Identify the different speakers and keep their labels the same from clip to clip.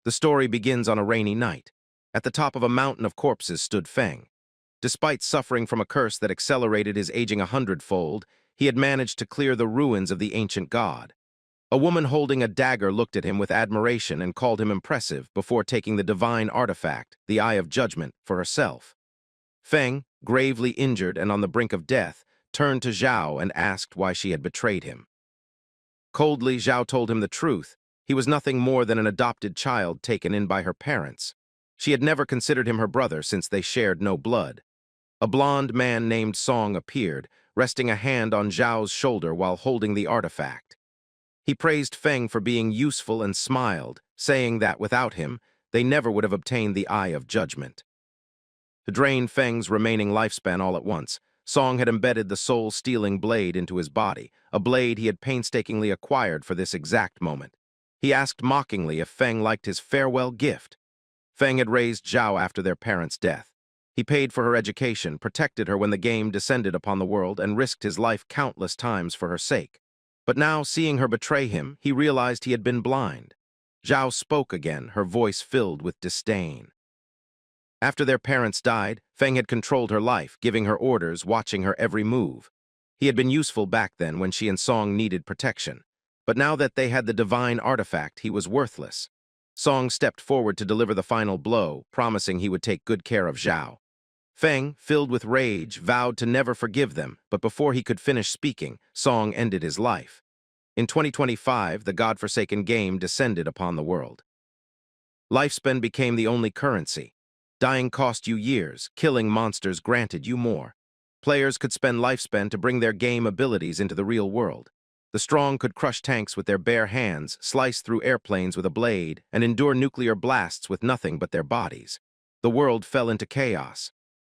Speaker 1: The story begins on a rainy night. At the top of a mountain of corpses stood Feng. Despite suffering from a curse that accelerated his aging 100-fold, he had managed to clear the ruins of the ancient god. A woman holding a dagger looked at him with admiration and called him impressive before taking the divine artifact, the Eye of Judgment, for herself. Feng, gravely injured and on the brink of death, turned to Zhao and asked why she had betrayed him. Coldly, Zhao told him the truth. He was nothing more than an adopted child taken in by her parents. She had never considered him her brother since they shared no blood. A blond man named Song appeared, resting a hand on Zhao's shoulder while holding the artifact. He praised Feng for being useful and smiled, saying that without him, they never would have obtained the Eye of Judgment. To drain Feng's remaining lifespan all at once, Song had embedded the soul-stealing blade into his body, a blade he had painstakingly acquired for this exact moment. He asked mockingly if Feng liked his farewell gift. Feng had raised Zhao after their parents' death. He paid for her education, protected her when the game descended upon the world, and risked his life countless times for her sake. But now, seeing her betray him, he realized he had been blind. Zhao spoke again, her voice filled with disdain. After their parents died, Feng had controlled her life, giving her orders, watching her every move. He had been useful back then when she and Song needed protection. But now that they had the divine artifact, he was worthless. Song stepped forward to deliver the final blow, promising he would take good care of Zhao. Feng, filled with rage, vowed to never forgive them, but before he could finish speaking, Song ended his life. In 2025, the godforsaken game descended upon the world. Lifespan became the only currency. Dying cost you years, killing monsters granted you more. Players could spend lifespan to bring their game abilities into the real world. The strong could crush tanks with their bare hands, slice through airplanes with a blade, and endure nuclear blasts with nothing but their bodies. The world fell into chaos.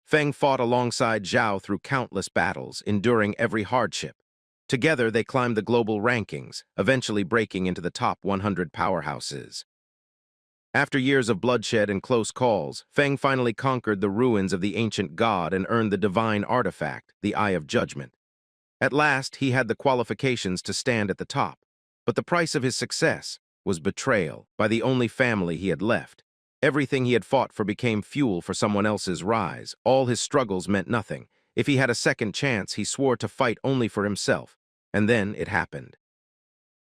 Speaker 1: Feng fought alongside Zhao through countless battles, enduring every hardship. Together, they climbed the global rankings, eventually breaking into the top 100 powerhouses. After years of bloodshed and close calls, Feng finally conquered the ruins of the ancient god and earned the divine artifact, the Eye of Judgment. At last, he had the qualifications to stand at the top, but the price of his success was betrayal by the only family he had left. Everything he had fought for became fuel for someone else's rise. All his struggles meant nothing. If he had a second chance, he swore to fight only for himself. And then it happened.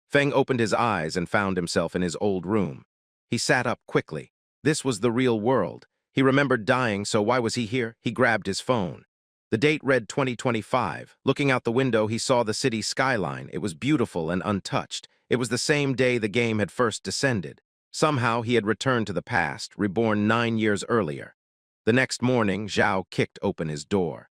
Speaker 1: Feng opened his eyes and found himself in his old room. He sat up quickly. This was the real world. He remembered dying, so why was he here? He grabbed his phone. The date read 2025. Looking out the window, he saw the city skyline. It was beautiful and untouched. It was the same day the game had first descended. Somehow he had returned to the past, reborn 9 years earlier. The next morning, Zhao kicked open his door.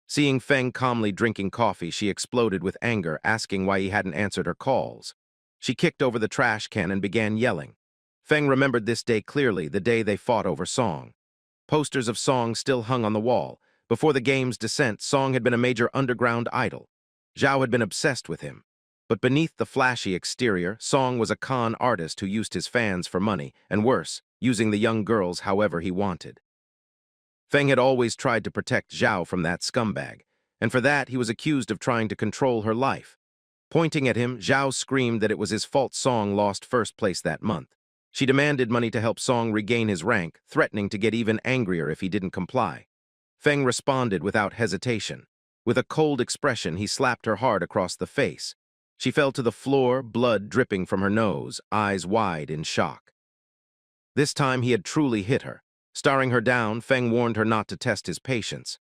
Speaker 1: Seeing Feng calmly drinking coffee, she exploded with anger, asking why he hadn't answered her calls. She kicked over the trash can and began yelling. Feng remembered this day clearly, the day they fought over Song. Posters of Song still hung on the wall. Before the game's descent, Song had been a major underground idol. Zhao had been obsessed with him. But beneath the flashy exterior, Song was a con artist who used his fans for money, and worse, using the young girls however he wanted. Feng had always tried to protect Zhao from that scumbag, and for that he was accused of trying to control her life. Pointing at him, Zhao screamed that it was his fault Song lost first place that month. She demanded money to help Song regain his rank, threatening to get even angrier if he didn't comply. Feng responded without hesitation. With a cold expression, he slapped her hard across the face. She fell to the floor, blood dripping from her nose, eyes wide in shock. This time he had truly hit her. Staring her down, Feng warned her not to test his patience.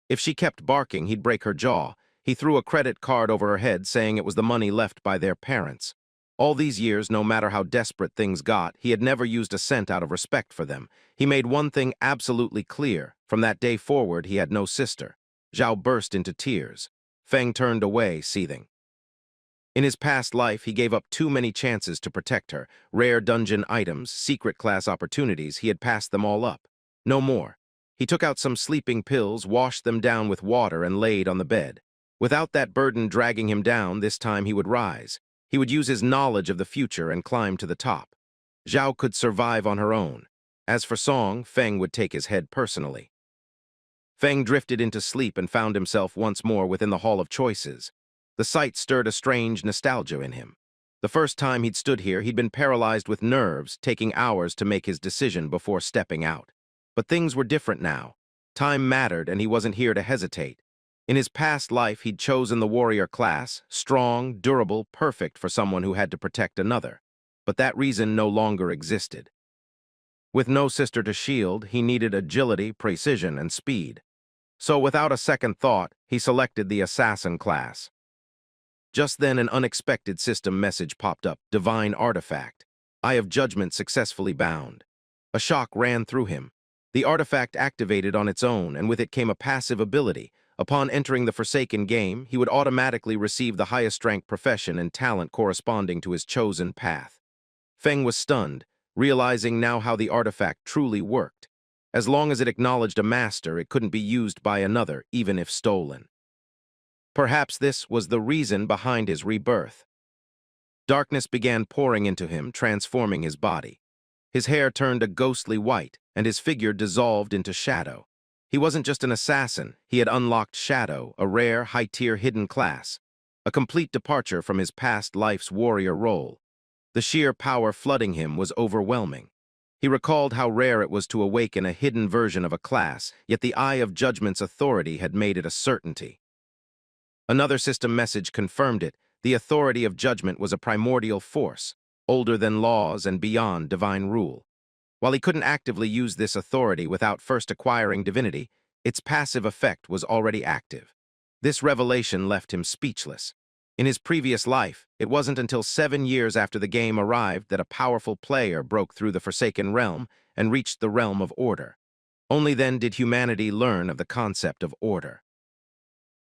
Speaker 1: If she kept barking, he'd break her jaw. He threw a credit card over her head, saying it was the money left by their parents. All these years, no matter how desperate things got, he had never used a cent out of respect for them. He made one thing absolutely clear. From that day forward, he had no sister. Zhao burst into tears. Feng turned away, seething. In his past life, he gave up too many chances to protect her. Rare dungeon items, secret class opportunities, he had passed them all up. No more. He took out some sleeping pills, washed them down with water, and laid on the bed. Without that burden dragging him down, this time he would rise. He would use his knowledge of the future and climb to the top. Zhao could survive on her own. As for Song, Feng would take his head personally. Feng drifted into sleep and found himself once more within the Hall of Choices. The sight stirred a strange nostalgia in him. The first time he'd stood here, he'd been paralyzed with nerves, taking hours to make his decision before stepping out. But things were different now. Time mattered, and he wasn't here to hesitate. In his past life, he'd chosen the warrior class, strong, durable, perfect for someone who had to protect another. But that reason no longer existed. With no sister to shield, he needed agility, precision, and speed. So without a second thought, he selected the assassin class. Just then, an unexpected system message popped up, Divine Artifact. Eye of Judgment successfully bound. A shock ran through him. The artifact activated on its own, and with it came a passive ability. Upon entering the Forsaken game, he would automatically receive the highest rank profession and talent corresponding to his chosen path. Feng was stunned, realizing now how the artifact truly worked. As long as it acknowledged a master, it couldn't be used by another, even if stolen. Perhaps this was the reason behind his rebirth. Darkness began pouring into him, transforming his body. His hair turned a ghostly white, and his figure dissolved into shadow. He wasn't just an assassin, he had unlocked Shadow, a rare, high-tier hidden class, a complete departure from his past life's warrior role. The sheer power flooding him was overwhelming. He recalled how rare it was to awaken a hidden version of a class, yet the Eye of Judgment's authority had made it a certainty. Another system message confirmed it. The authority of judgment was a primordial force, older than laws and beyond divine rule. While he couldn't actively use this authority without first acquiring divinity, its passive effect was already active. This revelation left him speechless. In his previous life, it wasn't until 7 years after the game arrived that a powerful player broke through the Forsaken realm and reached the realm of order. Only then did humanity learn of the concept of order.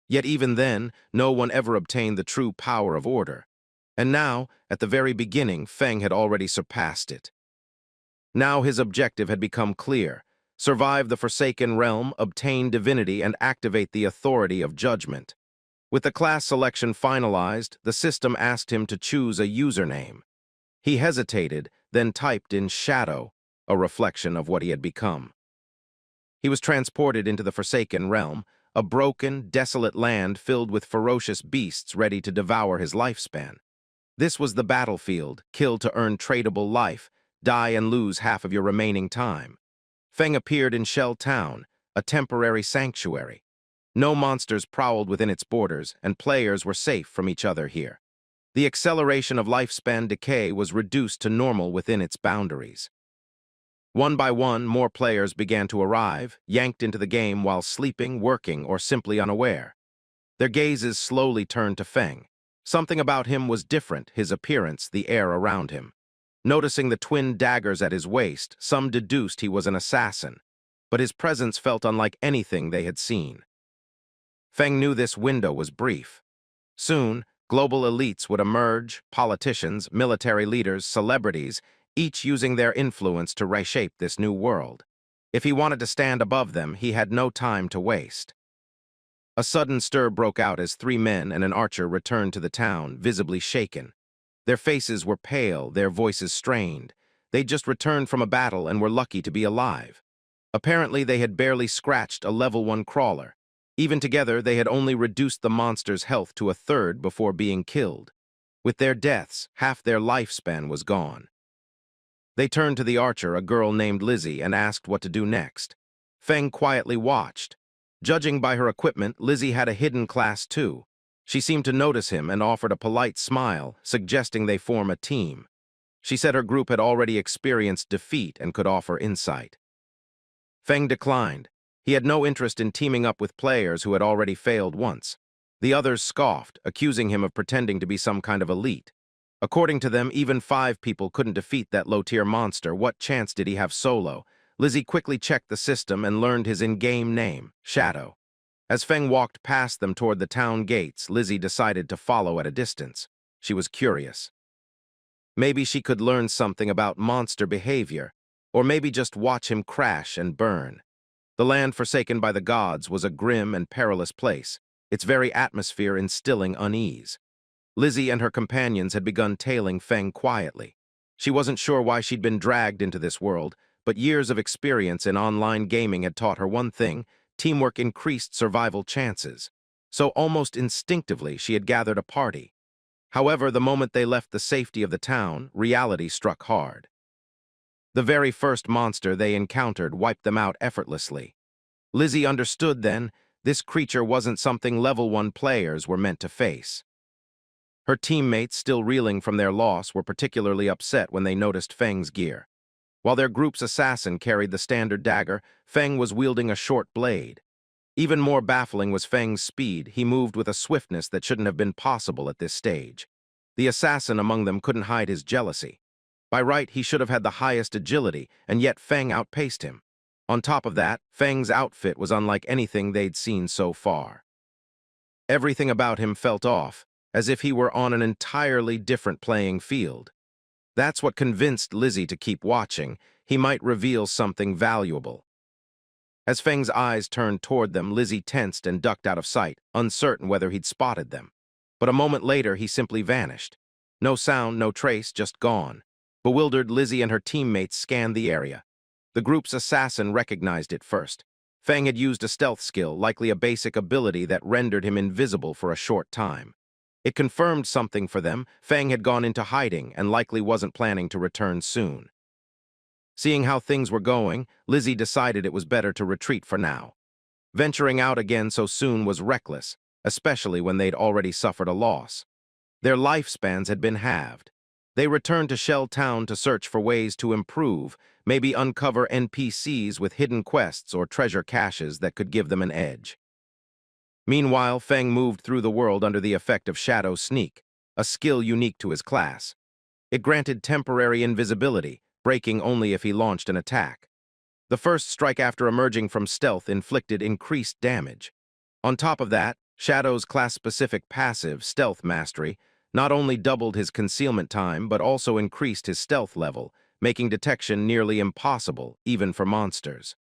Speaker 1: Yet even then, no one ever obtained the true power of order. And now, at the very beginning, Feng had already surpassed it. Now his objective had become clear: survive the Forsaken realm, obtain divinity, and activate the authority of judgment. With the class selection finalized, the system asked him to choose a username. He hesitated, then typed in Shadow, a reflection of what he had become. He was transported into the Forsaken realm, a broken, desolate land filled with ferocious beasts ready to devour his lifespan. This was the battlefield: kill to earn tradable life, die and lose half of your remaining time. Feng appeared in Shell Town, a temporary sanctuary. No monsters prowled within its borders, and players were safe from each other here. The acceleration of lifespan decay was reduced to normal within its boundaries. One by one, more players began to arrive, yanked into the game while sleeping, working, or simply unaware. Their gazes slowly turned to Feng. Something about him was different: his appearance, the air around him. Noticing the twin daggers at his waist, some deduced he was an assassin, but his presence felt unlike anything they had seen. Feng knew this window was brief. Soon, global elites would emerge: politicians, military leaders, celebrities, each using their influence to reshape this new world. If he wanted to stand above them, he had no time to waste. A sudden stir broke out as 3 men and an archer returned to the town, visibly shaken. Their faces were pale, their voices strained. They'd just returned from a battle and were lucky to be alive. Apparently, they had barely scratched a level 1 crawler. Even together, they had only reduced the monster's health to 1/3 before being killed. With their deaths, half their lifespan was gone. They turned to the archer, a girl named Lizzie, and asked what to do next. Feng quietly watched. Judging by her equipment, Lizzie had a hidden class too. She seemed to notice him and offered a polite smile, suggesting they form a team. She said her group had already experienced defeat and could offer insight. Feng declined. He had no interest in teaming up with players who had already failed once. The others scoffed, accusing him of pretending to be some kind of elite. According to them, even 5 people couldn't defeat that low-tier monster. What chance did he have solo? Lizzie quickly checked the system and learned his in-game name, Shadow. As Feng walked past them toward the town gates, Lizzie decided to follow at a distance. She was curious. Maybe she could learn something about monster behavior, or maybe just watch him crash and burn. The land forsaken by the gods was a grim and perilous place, its very atmosphere instilling unease. Lizzie and her companions had begun tailing Feng quietly. She wasn't sure why she'd been dragged into this world, but years of experience in online gaming had taught her one thing: teamwork increased survival chances. So almost instinctively, she had gathered a party. However, the moment they left the safety of the town, reality struck hard. The very first monster they encountered wiped them out effortlessly. Lizzie understood then, this creature wasn't something level 1 players were meant to face. Her teammates, still reeling from their loss, were particularly upset when they noticed Feng's gear. While their group's assassin carried the standard dagger, Feng was wielding a short blade. Even more baffling was Feng's speed. He moved with a swiftness that shouldn't have been possible at this stage. The assassin among them couldn't hide his jealousy. By right, he should have had the highest agility, and yet Feng outpaced him. On top of that, Feng's outfit was unlike anything they'd seen so far. Everything about him felt off, as if he were on an entirely different playing field. That's what convinced Lizzie to keep watching. He might reveal something valuable. As Feng's eyes turned toward them, Lizzie tensed and ducked out of sight, uncertain whether he'd spotted them. But a moment later, he simply vanished. No sound, no trace, just gone. Bewildered, Lizzie and her teammates scanned the area. The group's assassin recognized it first. Feng had used a stealth skill, likely a basic ability that rendered him invisible for a short time. It confirmed something for them. Feng had gone into hiding and likely wasn't planning to return soon. Seeing how things were going, Lizzie decided it was better to retreat for now. Venturing out again so soon was reckless, especially when they'd already suffered a loss. Their lifespans had been halved. They returned to Shell Town to search for ways to improve, maybe uncover NPCs with hidden quests or treasure caches that could give them an edge. Meanwhile, Feng moved through the world under the effect of Shadow Sneak, a skill unique to his class. It granted temporary invisibility, breaking only if he launched an attack. The first strike after emerging from stealth inflicted increased damage. On top of that, Shadow's class-specific passive, Stealth Mastery, not only doubled his concealment time but also increased his stealth level, making detection nearly impossible, even for monsters.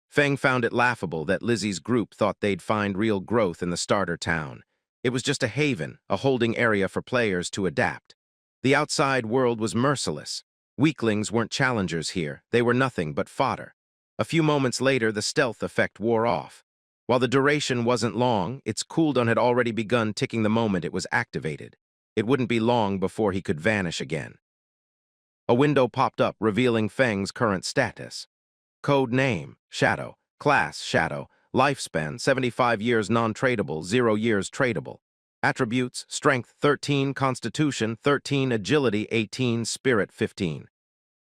Speaker 1: Feng found it laughable that Lizzie's group thought they'd find real growth in the starter town. It was just a haven, a holding area for players to adapt. The outside world was merciless. Weaklings weren't challengers here, they were nothing but fodder. A few moments later, the stealth effect wore off. While the duration wasn't long, its cooldown had already begun ticking the moment it was activated. It wouldn't be long before he could vanish again. A window popped up, revealing Feng's current status. Code name, Shadow. Class, Shadow. Lifespan, 75 years non-tradable, 0 years tradable. Attributes, Strength 13, Constitution 13, Agility 18, Spirit 15.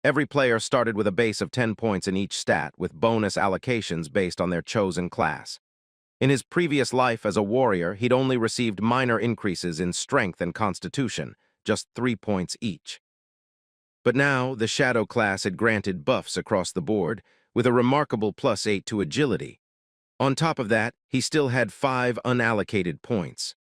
Speaker 1: Every player started with a base of 10 points in each stat, with bonus allocations based on their chosen class. In his previous life as a warrior, he'd only received minor increases in strength and constitution, just 3 points each. But now, the Shadow class had granted buffs across the board, with a remarkable +8 to agility. On top of that, he still had 5 unallocated points.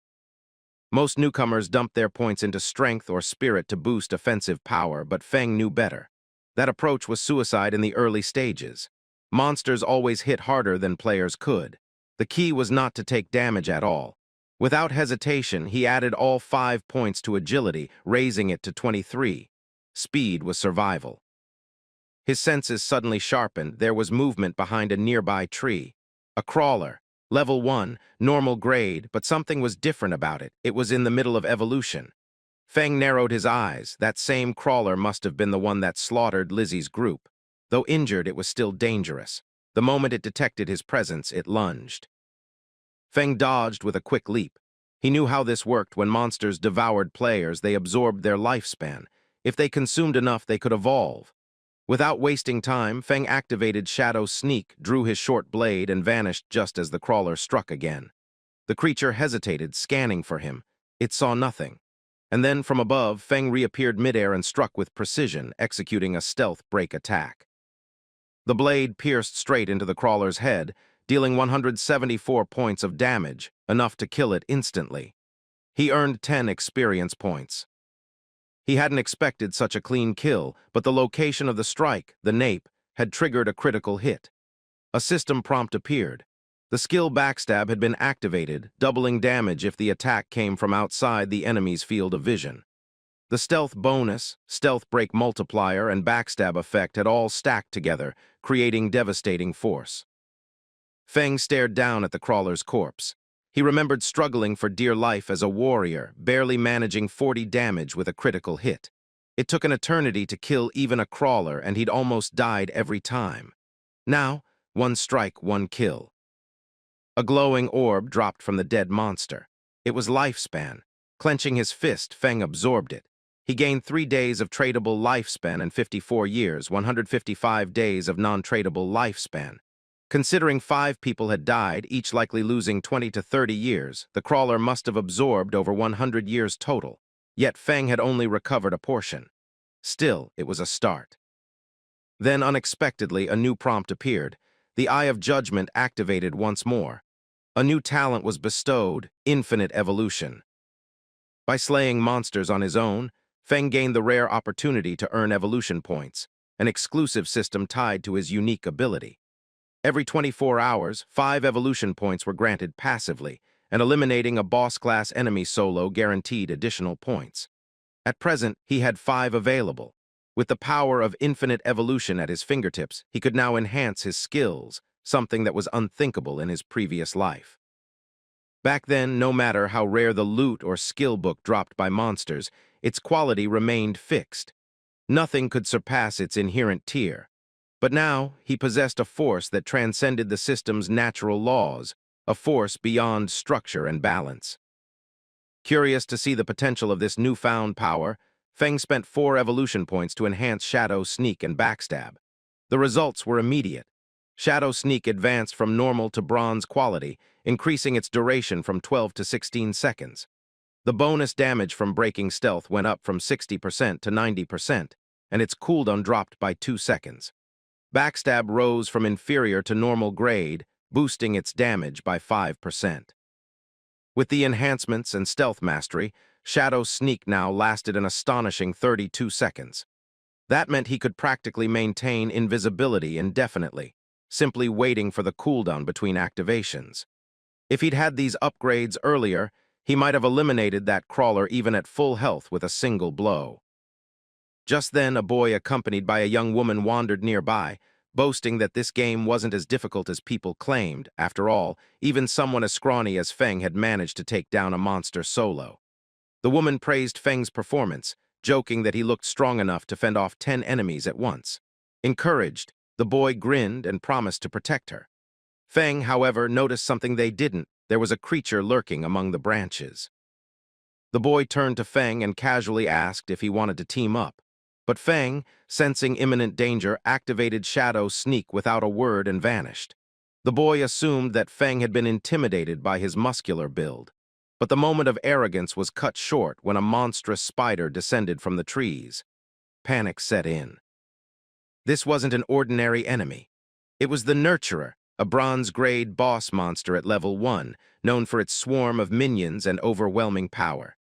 Speaker 1: Most newcomers dumped their points into strength or spirit to boost offensive power, but Feng knew better. That approach was suicide in the early stages. Monsters always hit harder than players could. The key was not to take damage at all. Without hesitation, he added all 5 points to agility, raising it to 23. Speed was survival. His senses suddenly sharpened. There was movement behind a nearby tree. A crawler. Level 1, normal grade, but something was different about it. It was in the middle of evolution. Feng narrowed his eyes. That same crawler must have been the one that slaughtered Lizzie's group. Though injured, it was still dangerous. The moment it detected his presence, it lunged. Feng dodged with a quick leap. He knew how this worked. When monsters devoured players, they absorbed their lifespan. If they consumed enough, they could evolve. Without wasting time, Feng activated Shadow Sneak, drew his short blade, and vanished just as the crawler struck again. The creature hesitated, scanning for him. It saw nothing. And then, from above, Feng reappeared midair and struck with precision, executing a stealth break attack. The blade pierced straight into the crawler's head, dealing 174 points of damage, enough to kill it instantly. He earned 10 experience points. He hadn't expected such a clean kill, but the location of the strike, the nape, had triggered a critical hit. A system prompt appeared. The skill Backstab had been activated, doubling damage if the attack came from outside the enemy's field of vision. The stealth bonus, stealth break multiplier, and backstab effect had all stacked together, creating devastating force. Feng stared down at the crawler's corpse. He remembered struggling for dear life as a warrior, barely managing 40 damage with a critical hit. It took an eternity to kill even a crawler, and he'd almost died every time. Now, one strike, one kill. A glowing orb dropped from the dead monster. It was lifespan. Clenching his fist, Feng absorbed it. He gained 3 days of tradable lifespan and 54 years, 155 days of non-tradable lifespan. Considering 5 people had died, each likely losing 20 to 30 years, the crawler must have absorbed over 100 years total. Yet Feng had only recovered a portion. Still, it was a start. Then, unexpectedly, a new prompt appeared. The Eye of Judgment activated once more. A new talent was bestowed, infinite evolution. By slaying monsters on his own, Feng gained the rare opportunity to earn evolution points, an exclusive system tied to his unique ability. Every 24 hours, 5 evolution points were granted passively, and eliminating a boss-class enemy solo guaranteed additional points. At present, he had 5 available. With the power of infinite evolution at his fingertips, he could now enhance his skills, something that was unthinkable in his previous life. Back then, no matter how rare the loot or skill book dropped by monsters, its quality remained fixed. Nothing could surpass its inherent tier. But now, he possessed a force that transcended the system's natural laws, a force beyond structure and balance. Curious to see the potential of this newfound power, Feng spent 4 evolution points to enhance Shadow Sneak and Backstab. The results were immediate. Shadow Sneak advanced from normal to bronze quality, increasing its duration from 12 to 16 seconds. The bonus damage from breaking stealth went up from 60% to 90%, and its cooldown dropped by 2 seconds. Backstab rose from inferior to normal grade, boosting its damage by 5%. With the enhancements and stealth mastery, Shadow Sneak now lasted an astonishing 32 seconds. That meant he could practically maintain invisibility indefinitely, simply waiting for the cooldown between activations. If he'd had these upgrades earlier, he might have eliminated that crawler even at full health with a single blow. Just then, a boy accompanied by a young woman wandered nearby, boasting that this game wasn't as difficult as people claimed. After all, even someone as scrawny as Feng had managed to take down a monster solo. The woman praised Feng's performance, joking that he looked strong enough to fend off 10 enemies at once. Encouraged, the boy grinned and promised to protect her. Feng, however, noticed something they didn't. There was a creature lurking among the branches. The boy turned to Feng and casually asked if he wanted to team up. But Feng, sensing imminent danger, activated Shadow Sneak without a word and vanished. The boy assumed that Feng had been intimidated by his muscular build. But the moment of arrogance was cut short when a monstrous spider descended from the trees. Panic set in. This wasn't an ordinary enemy. It was the Nurturer, a bronze-grade boss monster at level 1, known for its swarm of minions and overwhelming power.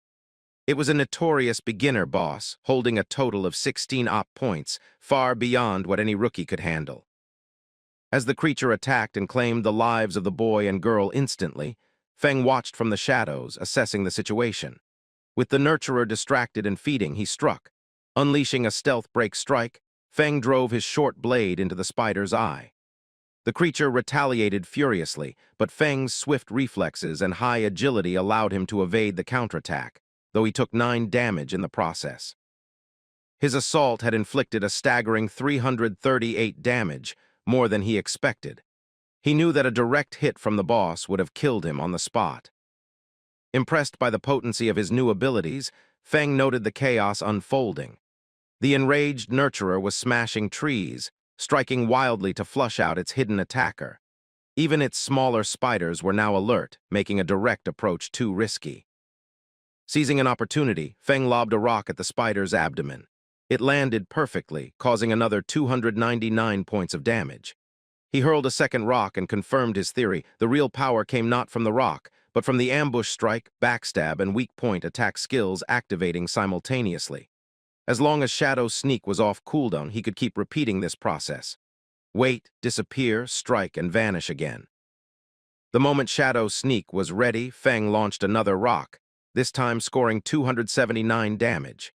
Speaker 1: It was a notorious beginner boss, holding a total of 16 op points, far beyond what any rookie could handle. As the creature attacked and claimed the lives of the boy and girl instantly, Feng watched from the shadows, assessing the situation. With the Nurturer distracted and feeding, he struck. Unleashing a stealth break strike, Feng drove his short blade into the spider's eye. The creature retaliated furiously, but Feng's swift reflexes and high agility allowed him to evade the counterattack, though he took 9 damage in the process. His assault had inflicted a staggering 338 damage, more than he expected. He knew that a direct hit from the boss would have killed him on the spot. Impressed by the potency of his new abilities, Feng noted the chaos unfolding. The enraged Nurturer was smashing trees, striking wildly to flush out its hidden attacker. Even its smaller spiders were now alert, making a direct approach too risky. Seizing an opportunity, Feng lobbed a rock at the spider's abdomen. It landed perfectly, causing another 299 points of damage. He hurled a second rock and confirmed his theory. The real power came not from the rock, but from the ambush strike, backstab, and weak point attack skills activating simultaneously. As long as Shadow Sneak was off cooldown, he could keep repeating this process. Wait, disappear, strike, and vanish again. The moment Shadow Sneak was ready, Feng launched another rock, this time scoring 279 damage.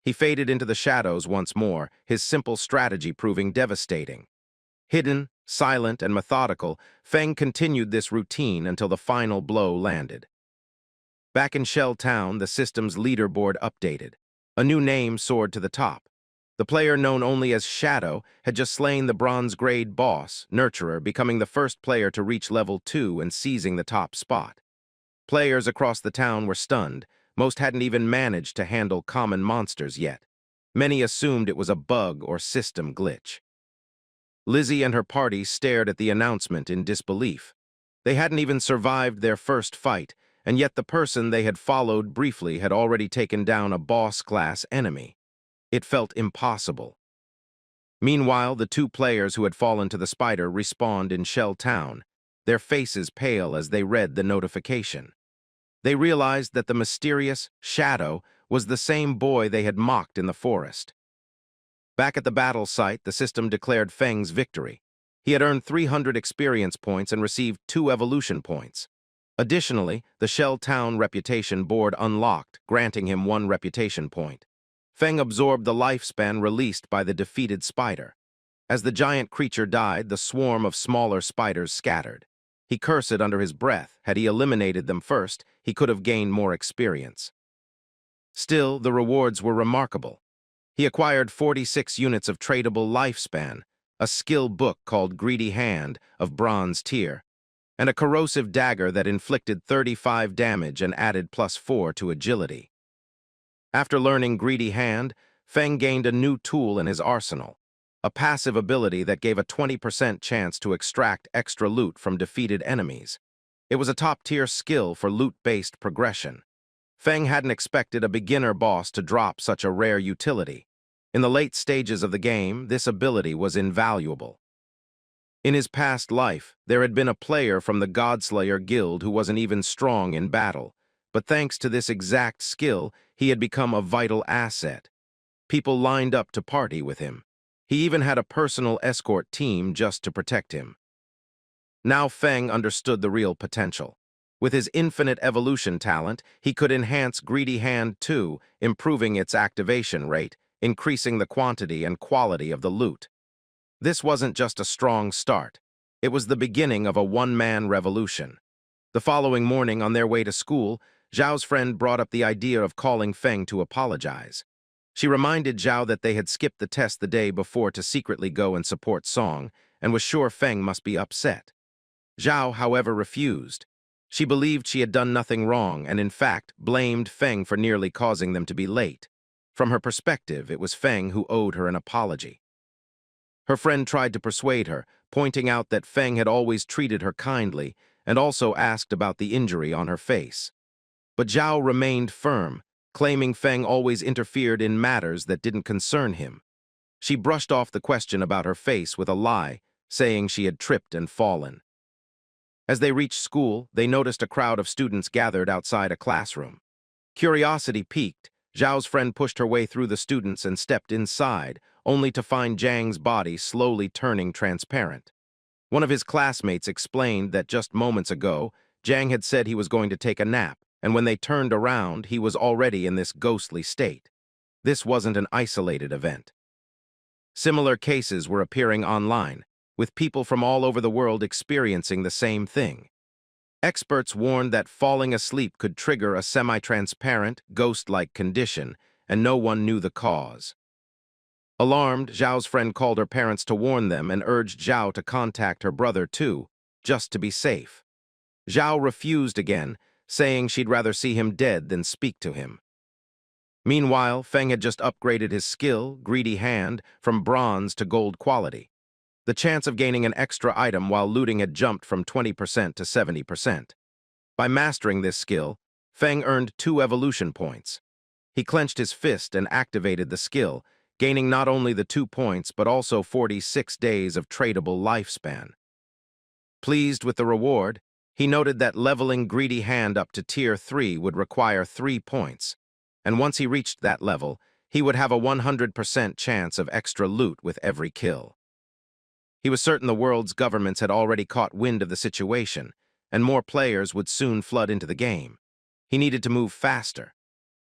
Speaker 1: He faded into the shadows once more, his simple strategy proving devastating. Hidden, silent, and methodical, Feng continued this routine until the final blow landed. Back in Shell Town, the system's leaderboard updated. A new name soared to the top. The player known only as Shadow had just slain the bronze-grade boss, Nurturer, becoming the first player to reach level 2 and seizing the top spot. Players across the town were stunned. Most hadn't even managed to handle common monsters yet. Many assumed it was a bug or system glitch. Lizzie and her party stared at the announcement in disbelief. They hadn't even survived their first fight, and yet the person they had followed briefly had already taken down a boss-class enemy. It felt impossible. Meanwhile, the two players who had fallen to the spider respawned in Shell Town, their faces pale as they read the notification. They realized that the mysterious Shadow was the same boy they had mocked in the forest. Back at the battle site, the system declared Feng's victory. He had earned 300 experience points and received 2 evolution points. Additionally, the Shell Town reputation board unlocked, granting him 1 reputation point. Feng absorbed the lifespan released by the defeated spider. As the giant creature died, the swarm of smaller spiders scattered. He cursed under his breath. Had he eliminated them first, he could have gained more experience. Still, the rewards were remarkable. He acquired 46 units of tradable lifespan, a skill book called Greedy Hand of bronze tier, and a corrosive dagger that inflicted 35 damage and added +4 to agility. After learning Greedy Hand, Feng gained a new tool in his arsenal, a passive ability that gave a 20% chance to extract extra loot from defeated enemies. It was a top-tier skill for loot-based progression. Feng hadn't expected a beginner boss to drop such a rare utility. In the late stages of the game, this ability was invaluable. In his past life, there had been a player from the Godslayer Guild who wasn't even strong in battle, but thanks to this exact skill, he had become a vital asset. People lined up to party with him. He even had a personal escort team just to protect him. Now Feng understood the real potential. With his infinite evolution talent, he could enhance Greedy Hand too, improving its activation rate, increasing the quantity and quality of the loot. This wasn't just a strong start. It was the beginning of a one-man revolution. The following morning, on their way to school, Zhao's friend brought up the idea of calling Feng to apologize. She reminded Zhao that they had skipped the test the day before to secretly go and support Song, and was sure Feng must be upset. Zhao, however, refused. She believed she had done nothing wrong and, in fact, blamed Feng for nearly causing them to be late. From her perspective, it was Feng who owed her an apology. Her friend tried to persuade her, pointing out that Feng had always treated her kindly and also asked about the injury on her face. But Zhao remained firm, claiming Feng always interfered in matters that didn't concern him. She brushed off the question about her face with a lie, saying she had tripped and fallen. As they reached school, they noticed a crowd of students gathered outside a classroom. Curiosity piqued. Zhao's friend pushed her way through the students and stepped inside, only to find Zhang's body slowly turning transparent. One of his classmates explained that just moments ago, Zhang had said he was going to take a nap, and when they turned around, he was already in this ghostly state. This wasn't an isolated event. Similar cases were appearing online, with people from all over the world experiencing the same thing. Experts warned that falling asleep could trigger a semi-transparent, ghost-like condition, and no one knew the cause. Alarmed, Zhao's friend called her parents to warn them and urged Zhao to contact her brother too, just to be safe. Zhao refused again, saying she'd rather see him dead than speak to him. Meanwhile, Feng had just upgraded his skill, Greedy Hand, from bronze to gold quality. The chance of gaining an extra item while looting had jumped from 20% to 70%. By mastering this skill, Feng earned 2 evolution points. He clenched his fist and activated the skill, gaining not only the 2 points but also 46 days of tradable lifespan. Pleased with the reward, he noted that leveling Greedy Hand up to Tier 3 would require 3 points, and once he reached that level, he would have a 100% chance of extra loot with every kill. He was certain the world's governments had already caught wind of the situation, and more players would soon flood into the game. He needed to move faster.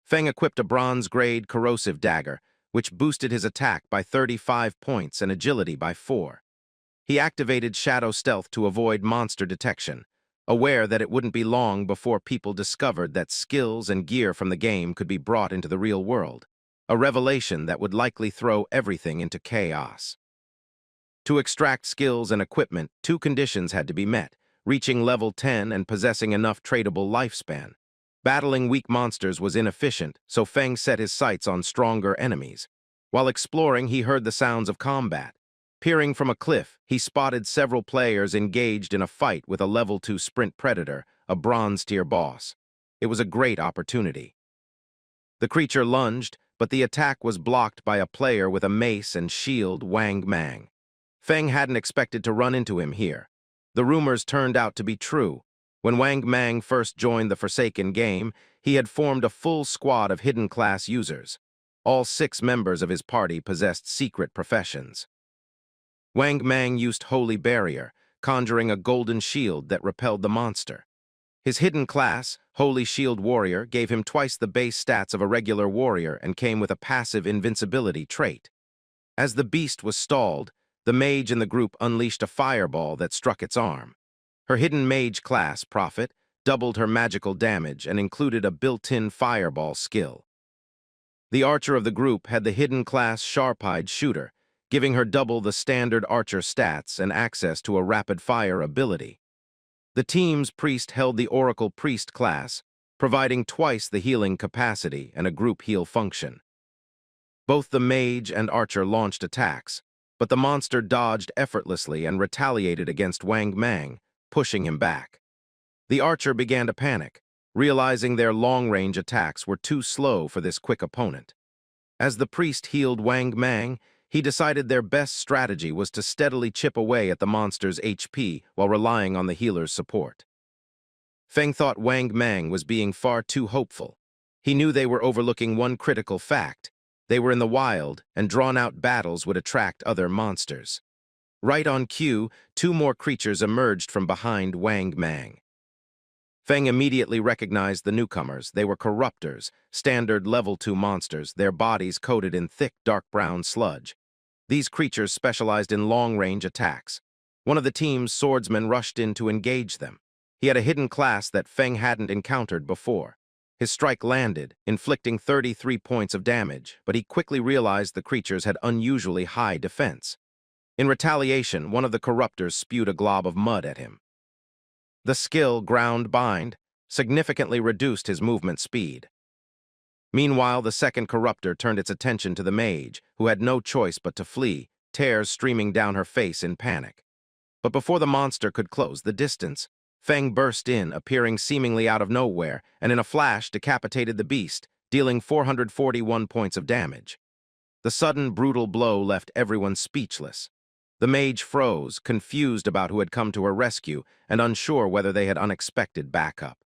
Speaker 1: Feng equipped a bronze-grade corrosive dagger, which boosted his attack by 35 points and agility by 4. He activated Shadow Stealth to avoid monster detection, aware that it wouldn't be long before people discovered that skills and gear from the game could be brought into the real world, a revelation that would likely throw everything into chaos. To extract skills and equipment, two conditions had to be met: reaching level 10 and possessing enough tradable lifespan. Battling weak monsters was inefficient, so Feng set his sights on stronger enemies. While exploring, he heard the sounds of combat. Peering from a cliff, he spotted several players engaged in a fight with a level 2 sprint predator, a bronze-tier boss. It was a great opportunity. The creature lunged, but the attack was blocked by a player with a mace and shield, Wang Mang. Feng hadn't expected to run into him here. The rumors turned out to be true. When Wang Mang first joined the Forsaken game, he had formed a full squad of hidden class users. All 6 members of his party possessed secret professions. Wang Mang used Holy Barrier, conjuring a golden shield that repelled the monster. His hidden class, Holy Shield Warrior, gave him twice the base stats of a regular warrior and came with a passive invincibility trait. As the beast was stalled, the mage in the group unleashed a fireball that struck its arm. Her hidden mage class, Prophet, doubled her magical damage and included a built-in fireball skill. The archer of the group had the hidden class Sharp-Eyed Shooter, giving her double the standard archer stats and access to a rapid-fire ability. The team's priest held the Oracle Priest class, providing twice the healing capacity and a group heal function. Both the mage and archer launched attacks, but the monster dodged effortlessly and retaliated against Wang Mang, pushing him back. The archer began to panic, realizing their long-range attacks were too slow for this quick opponent. As the priest healed Wang Mang, he decided their best strategy was to steadily chip away at the monster's HP while relying on the healer's support. Feng thought Wang Mang was being far too hopeful. He knew they were overlooking one critical fact: they were in the wild, and drawn-out battles would attract other monsters. Right on cue, 2 more creatures emerged from behind Wang Mang. Feng immediately recognized the newcomers. They were corruptors, standard level 2 monsters, their bodies coated in thick dark brown sludge. These creatures specialized in long-range attacks. One of the team's swordsmen rushed in to engage them. He had a hidden class that Feng hadn't encountered before. His strike landed, inflicting 33 points of damage, but he quickly realized the creatures had unusually high defense. In retaliation, one of the corruptors spewed a glob of mud at him. The skill Ground Bind significantly reduced his movement speed. Meanwhile, the second corruptor turned its attention to the mage, who had no choice but to flee, tears streaming down her face in panic. But before the monster could close the distance, Feng burst in, appearing seemingly out of nowhere, and in a flash decapitated the beast, dealing 441 points of damage. The sudden, brutal blow left everyone speechless. The mage froze, confused about who had come to her rescue and unsure whether they had unexpected backup.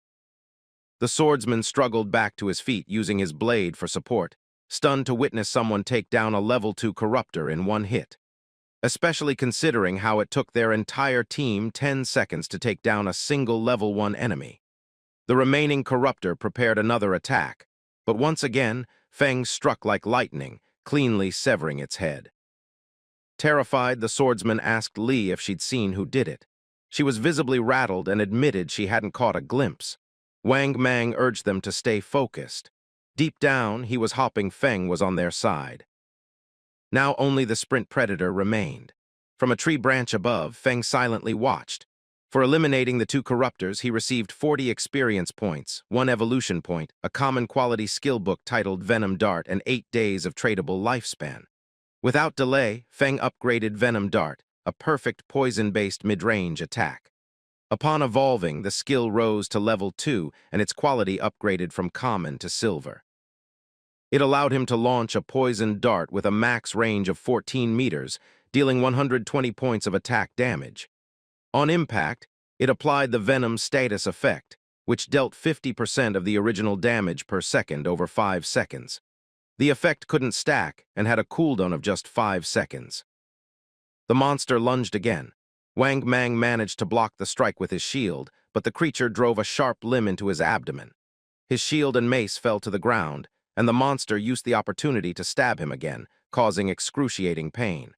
Speaker 1: The swordsman struggled back to his feet, using his blade for support, stunned to witness someone take down a level 2 corruptor in one hit. Especially considering how it took their entire team 10 seconds to take down a single level 1 enemy. The remaining corruptor prepared another attack, but once again, Feng struck like lightning, cleanly severing its head. Terrified, the swordsman asked Li if she'd seen who did it. She was visibly rattled and admitted she hadn't caught a glimpse. Wang Mang urged them to stay focused. Deep down, he was hoping Feng was on their side. Now only the sprint predator remained. From a tree branch above, Feng silently watched. For eliminating the 2 corruptors, he received 40 experience points, 1 evolution point, a common quality skill book titled Venom Dart, and 8 days of tradable lifespan. Without delay, Feng upgraded Venom Dart, a perfect poison-based mid-range attack. Upon evolving, the skill rose to level 2 and its quality upgraded from common to silver. It allowed him to launch a poisoned dart with a max range of 14 meters, dealing 120 points of attack damage. On impact, it applied the Venom status effect, which dealt 50% of the original damage per second over 5 seconds. The effect couldn't stack and had a cooldown of just 5 seconds. The monster lunged again. Wang Mang managed to block the strike with his shield, but the creature drove a sharp limb into his abdomen. His shield and mace fell to the ground, and the monster used the opportunity to stab him again, causing excruciating pain.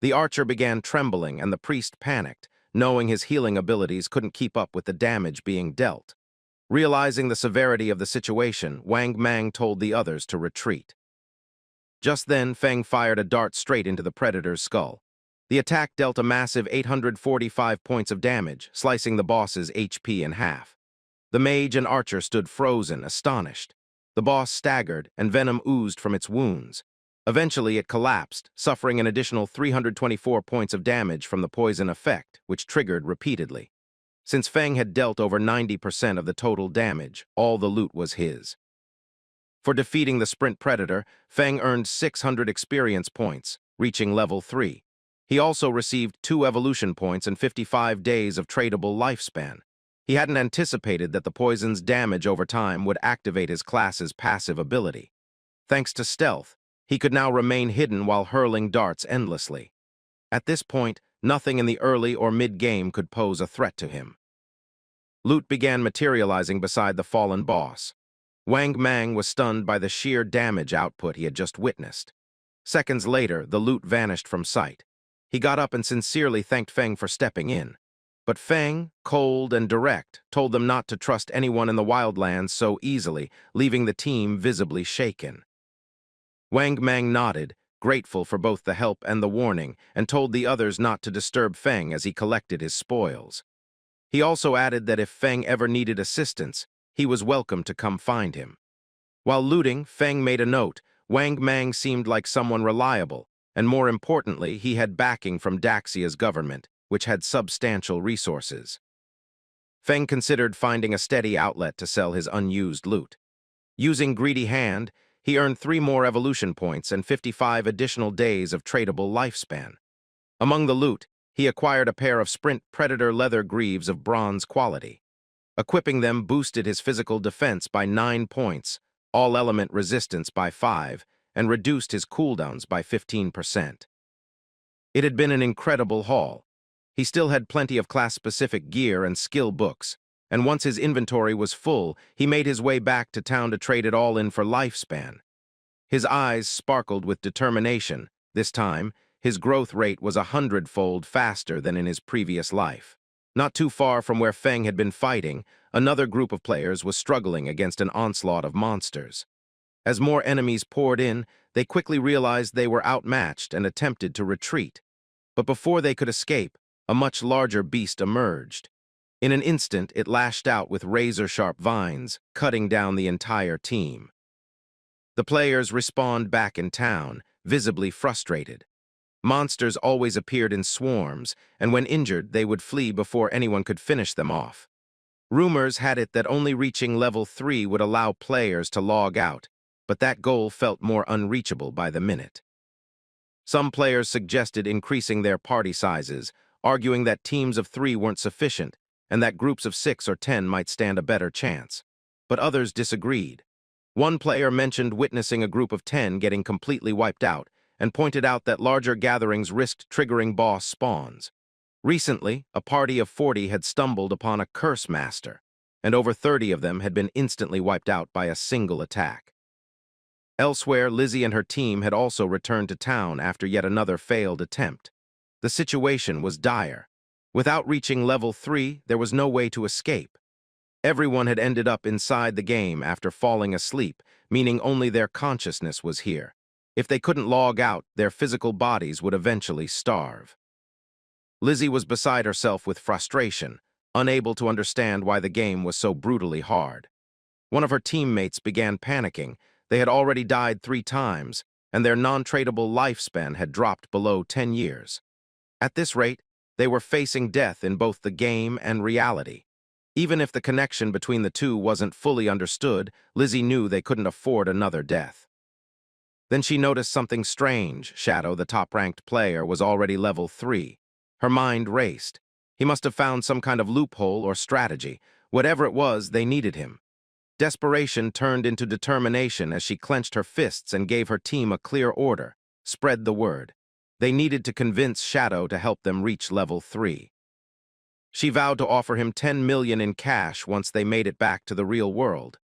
Speaker 1: The archer began trembling and the priest panicked, knowing his healing abilities couldn't keep up with the damage being dealt. Realizing the severity of the situation, Wang Mang told the others to retreat. Just then, Feng fired a dart straight into the predator's skull. The attack dealt a massive 845 points of damage, slicing the boss's HP in half. The mage and archer stood frozen, astonished. The boss staggered, and venom oozed from its wounds. Eventually, it collapsed, suffering an additional 324 points of damage from the poison effect, which triggered repeatedly. Since Feng had dealt over 90% of the total damage, all the loot was his. For defeating the sprint predator, Feng earned 600 experience points, reaching level 3. He also received 2 evolution points and 55 days of tradable lifespan. He hadn't anticipated that the poison's damage over time would activate his class's passive ability. Thanks to stealth, he could now remain hidden while hurling darts endlessly. At this point, nothing in the early or mid-game could pose a threat to him. Loot began materializing beside the fallen boss. Wang Mang was stunned by the sheer damage output he had just witnessed. Seconds later, the loot vanished from sight. He got up and sincerely thanked Feng for stepping in. But Feng, cold and direct, told them not to trust anyone in the wildlands so easily, leaving the team visibly shaken. Wang Mang nodded, grateful for both the help and the warning, and told the others not to disturb Feng as he collected his spoils. He also added that if Feng ever needed assistance, he was welcome to come find him. While looting, Feng made a note. Wang Mang seemed like someone reliable, and more importantly, he had backing from Daxia's government, which had substantial resources. Feng considered finding a steady outlet to sell his unused loot. Using Greedy Hand, he earned 3 more evolution points and 55 additional days of tradable lifespan. Among the loot, he acquired a pair of Sprint Predator leather greaves of bronze quality. Equipping them boosted his physical defense by 9 points, all-element resistance by 5, and reduced his cooldowns by 15%. It had been an incredible haul. He still had plenty of class-specific gear and skill books, and once his inventory was full, he made his way back to town to trade it all in for lifespan. His eyes sparkled with determination. This time, his growth rate was 100-fold faster than in his previous life. Not too far from where Feng had been fighting, another group of players was struggling against an onslaught of monsters. As more enemies poured in, they quickly realized they were outmatched and attempted to retreat. But before they could escape, a much larger beast emerged. In an instant, it lashed out with razor-sharp vines, cutting down the entire team. The players respawned back in town, visibly frustrated. Monsters always appeared in swarms, and when injured, they would flee before anyone could finish them off. Rumors had it that only reaching level 3 would allow players to log out, but that goal felt more unreachable by the minute. Some players suggested increasing their party sizes, arguing that teams of 3 weren't sufficient, and that groups of 6 or 10 might stand a better chance. But others disagreed. One player mentioned witnessing a group of 10 getting completely wiped out, and pointed out that larger gatherings risked triggering boss spawns. Recently, a party of 40 had stumbled upon a curse master, and over 30 of them had been instantly wiped out by a single attack. Elsewhere, Lizzie and her team had also returned to town after yet another failed attempt. The situation was dire. Without reaching level 3, there was no way to escape. Everyone had ended up inside the game after falling asleep, meaning only their consciousness was here. If they couldn't log out, their physical bodies would eventually starve. Lizzie was beside herself with frustration, unable to understand why the game was so brutally hard. One of her teammates began panicking. They had already died 3 times, and their non-tradable lifespan had dropped below 10 years. At this rate, they were facing death in both the game and reality. Even if the connection between the two wasn't fully understood, Lizzie knew they couldn't afford another death. Then she noticed something strange. Shadow, the top-ranked player, was already level 3. Her mind raced. He must have found some kind of loophole or strategy. Whatever it was, they needed him. Desperation turned into determination as she clenched her fists and gave her team a clear order. Spread the word. They needed to convince Shadow to help them reach level 3. She vowed to offer him 10 million in cash once they made it back to the real world.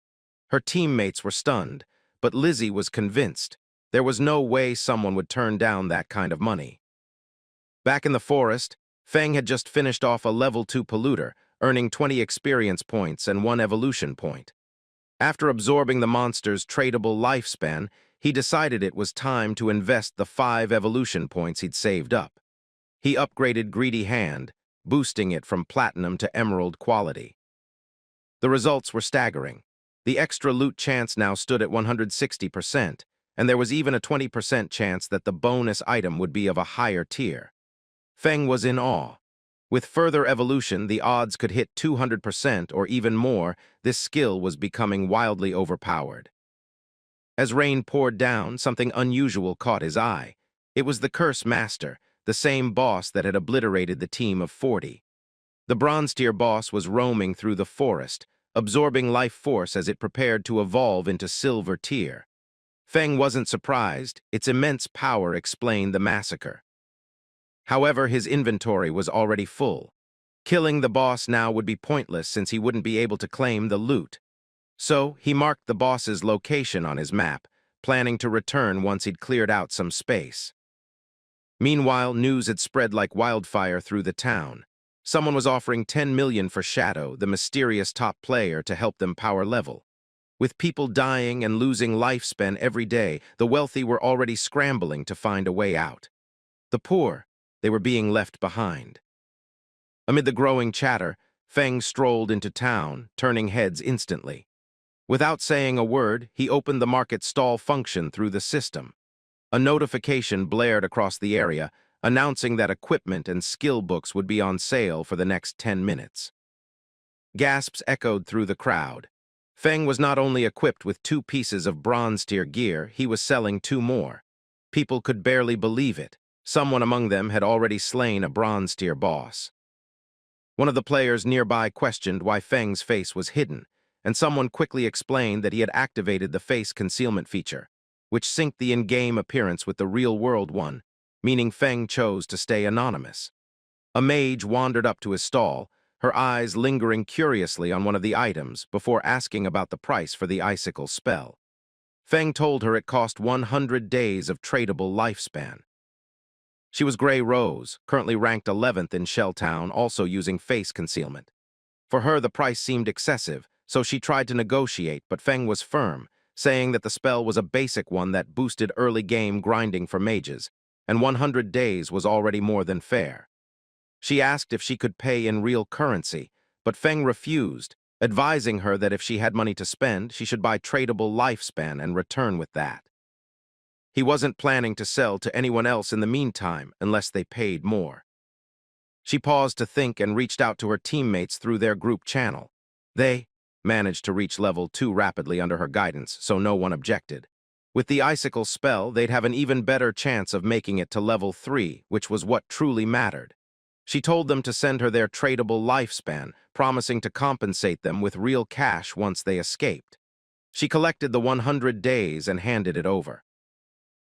Speaker 1: Her teammates were stunned, but Lizzie was convinced. There was no way someone would turn down that kind of money. Back in the forest, Feng had just finished off a level 2 polluter, earning 20 experience points and 1 evolution point. After absorbing the monster's tradable lifespan, he decided it was time to invest the 5 evolution points he'd saved up. He upgraded Greedy Hand, boosting it from platinum to emerald quality. The results were staggering. The extra loot chance now stood at 160%, and there was even a 20% chance that the bonus item would be of a higher tier. Feng was in awe. With further evolution, the odds could hit 200% or even more. This skill was becoming wildly overpowered. As rain poured down, something unusual caught his eye. It was the Curse Master, the same boss that had obliterated the team of 40. The bronze tier boss was roaming through the forest, absorbing life force as it prepared to evolve into silver tier. Feng wasn't surprised. Its immense power explained the massacre. However, his inventory was already full. Killing the boss now would be pointless since he wouldn't be able to claim the loot. So, he marked the boss's location on his map, planning to return once he'd cleared out some space. Meanwhile, news had spread like wildfire through the town. Someone was offering 10 million for Shadow, the mysterious top player, to help them power level. With people dying and losing lifespan every day, the wealthy were already scrambling to find a way out. The poor, they were being left behind. Amid the growing chatter, Feng strolled into town, turning heads instantly. Without saying a word, he opened the market stall function through the system. A notification blared across the area, announcing that equipment and skill books would be on sale for the next 10 minutes. Gasps echoed through the crowd. Feng was not only equipped with 2 pieces of bronze-tier gear, he was selling 2 more. People could barely believe it. Someone among them had already slain a bronze-tier boss. One of the players nearby questioned why Feng's face was hidden, and someone quickly explained that he had activated the face concealment feature, which synced the in-game appearance with the real-world one, meaning Feng chose to stay anonymous. A mage wandered up to his stall, her eyes lingering curiously on one of the items before asking about the price for the icicle spell. Feng told her it cost 100 days of tradable lifespan. She was Grey Rose, currently ranked 11th in Shelltown, also using face concealment. For her, the price seemed excessive, so she tried to negotiate, but Feng was firm, saying that the spell was a basic one that boosted early game grinding for mages, and 100 days was already more than fair. She asked if she could pay in real currency, but Feng refused, advising her that if she had money to spend, she should buy tradable lifespan and return with that. He wasn't planning to sell to anyone else in the meantime unless they paid more. She paused to think and reached out to her teammates through their group channel. They managed to reach level 2 rapidly under her guidance, so no one objected. With the icicle spell, they'd have an even better chance of making it to level 3, which was what truly mattered. She told them to send her their tradable lifespan, promising to compensate them with real cash once they escaped. She collected the 100 days and handed it over.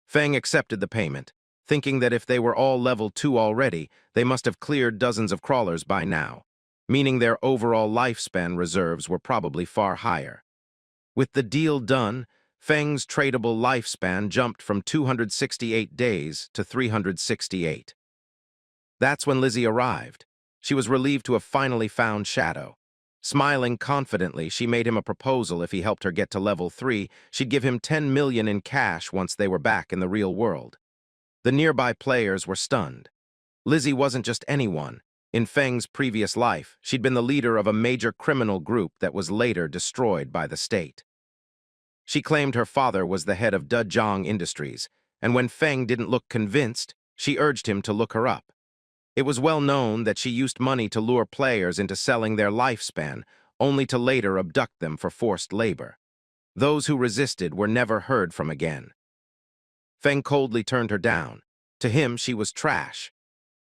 Speaker 1: Feng accepted the payment, thinking that if they were all level 2 already, they must have cleared dozens of crawlers by now, meaning their overall lifespan reserves were probably far higher. With the deal done, Feng's tradable lifespan jumped from 268 days to 368. That's when Lizzie arrived. She was relieved to have finally found Shadow. Smiling confidently, she made him a proposal. If he helped her get to level 3, she'd give him 10 million in cash once they were back in the real world. The nearby players were stunned. Lizzie wasn't just anyone. In Feng's previous life, she'd been the leader of a major criminal group that was later destroyed by the state. She claimed her father was the head of Dezhong Industries, and when Feng didn't look convinced, she urged him to look her up. It was well known that she used money to lure players into selling their lifespan, only to later abduct them for forced labor. Those who resisted were never heard from again. Feng coldly turned her down. To him, she was trash.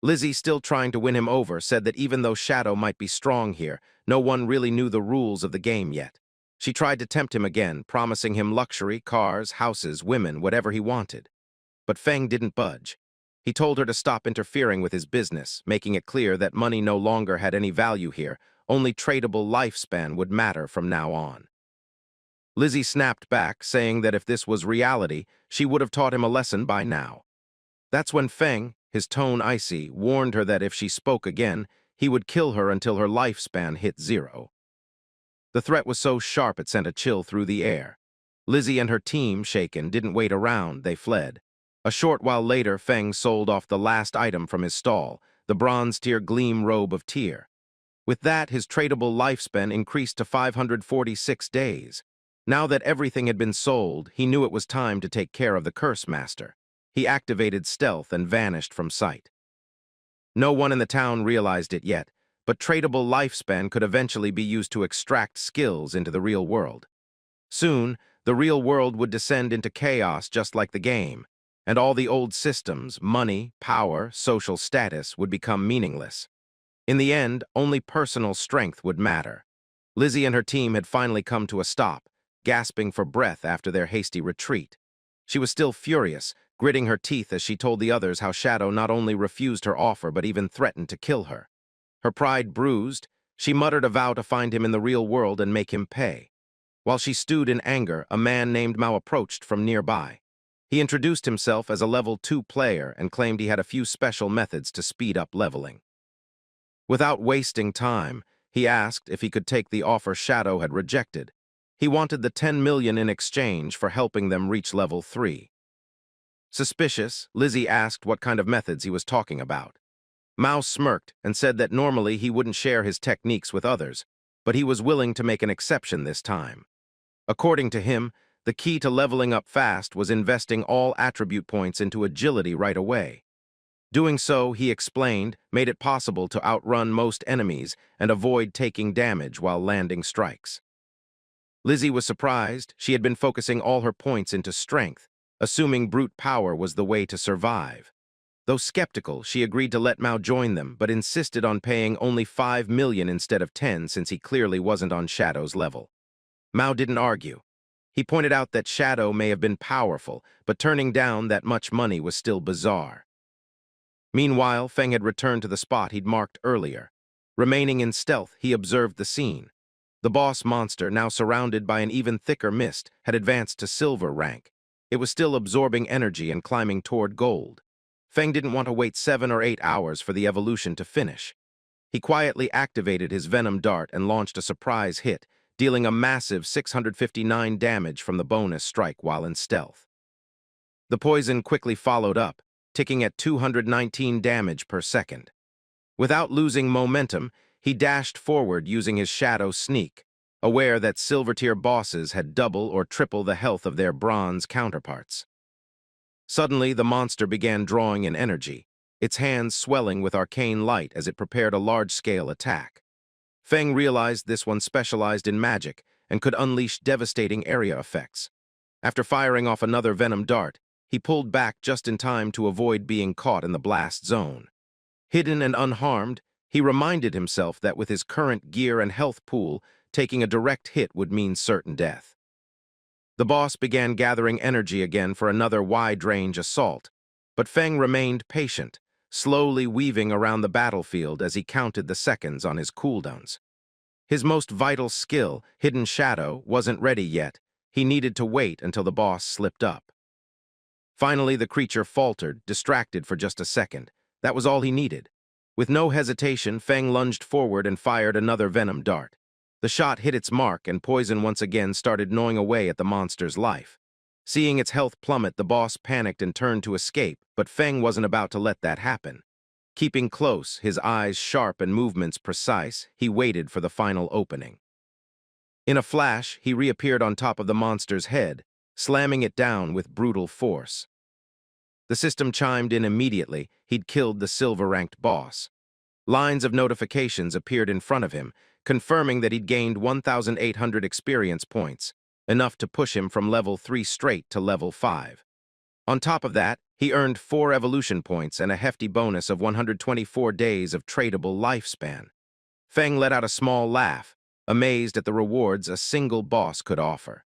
Speaker 1: Lizzie, still trying to win him over, said that even though Shadow might be strong here, no one really knew the rules of the game yet. She tried to tempt him again, promising him luxury, cars, houses, women, whatever he wanted. But Feng didn't budge. He told her to stop interfering with his business, making it clear that money no longer had any value here, only tradable lifespan would matter from now on. Lizzie snapped back, saying that if this was reality, she would have taught him a lesson by now. That's when Feng, his tone icy, warned her that if she spoke again, he would kill her until her lifespan hit 0. The threat was so sharp it sent a chill through the air. Lizzie and her team, shaken, didn't wait around, they fled. A short while later, Feng sold off the last item from his stall, the bronze-tier gleam robe of Tyr. With that, his tradable lifespan increased to 546 days. Now that everything had been sold, he knew it was time to take care of the Curse Master. He activated stealth and vanished from sight. No one in the town realized it yet, but tradable lifespan could eventually be used to extract skills into the real world. Soon, the real world would descend into chaos just like the game, and all the old systems, money, power, social status, would become meaningless. In the end, only personal strength would matter. Lizzie and her team had finally come to a stop, gasping for breath after their hasty retreat. She was still furious, gritting her teeth as she told the others how Shadow not only refused her offer but even threatened to kill her. Her pride bruised, she muttered a vow to find him in the real world and make him pay. While she stewed in anger, a man named Mao approached from nearby. He introduced himself as a level 2 player and claimed he had a few special methods to speed up leveling. Without wasting time, he asked if he could take the offer Shadow had rejected. He wanted the 10 million in exchange for helping them reach level 3. Suspicious, Lizzie asked what kind of methods he was talking about. Mao smirked and said that normally he wouldn't share his techniques with others, but he was willing to make an exception this time. According to him, the key to leveling up fast was investing all attribute points into agility right away. Doing so, he explained, made it possible to outrun most enemies and avoid taking damage while landing strikes. Lizzie was surprised. She had been focusing all her points into strength, assuming brute power was the way to survive. Though skeptical, she agreed to let Mao join them, but insisted on paying only 5 million instead of 10 since he clearly wasn't on Shadow's level. Mao didn't argue. He pointed out that Shadow may have been powerful, but turning down that much money was still bizarre. Meanwhile, Feng had returned to the spot he'd marked earlier. Remaining in stealth, he observed the scene. The boss monster, now surrounded by an even thicker mist, had advanced to silver rank. It was still absorbing energy and climbing toward gold. Feng didn't want to wait 7 or 8 hours for the evolution to finish. He quietly activated his venom dart and launched a surprise hit, dealing a massive 659 damage from the bonus strike while in stealth. The poison quickly followed up, ticking at 219 damage per second. Without losing momentum, he dashed forward using his shadow sneak, aware that silver-tier bosses had double or triple the health of their bronze counterparts. Suddenly, the monster began drawing in energy, its hands swelling with arcane light as it prepared a large-scale attack. Feng realized this one specialized in magic and could unleash devastating area effects. After firing off another venom dart, he pulled back just in time to avoid being caught in the blast zone. Hidden and unharmed, he reminded himself that with his current gear and health pool, taking a direct hit would mean certain death. The boss began gathering energy again for another wide-range assault, but Feng remained patient, slowly weaving around the battlefield as he counted the seconds on his cooldowns. His most vital skill, Hidden Shadow, wasn't ready yet. He needed to wait until the boss slipped up. Finally, the creature faltered, distracted for just a second. That was all he needed. With no hesitation, Feng lunged forward and fired another venom dart. The shot hit its mark, and poison once again started gnawing away at the monster's life. Seeing its health plummet, the boss panicked and turned to escape, but Feng wasn't about to let that happen. Keeping close, his eyes sharp and movements precise, he waited for the final opening. In a flash, he reappeared on top of the monster's head, slamming it down with brutal force. The system chimed in immediately. He'd killed the silver-ranked boss. Lines of notifications appeared in front of him, confirming that he'd gained 1,800 experience points, enough to push him from level 3 straight to level 5. On top of that, he earned 4 evolution points and a hefty bonus of 124 days of tradable lifespan. Feng let out a small laugh, amazed at the rewards a single boss could offer.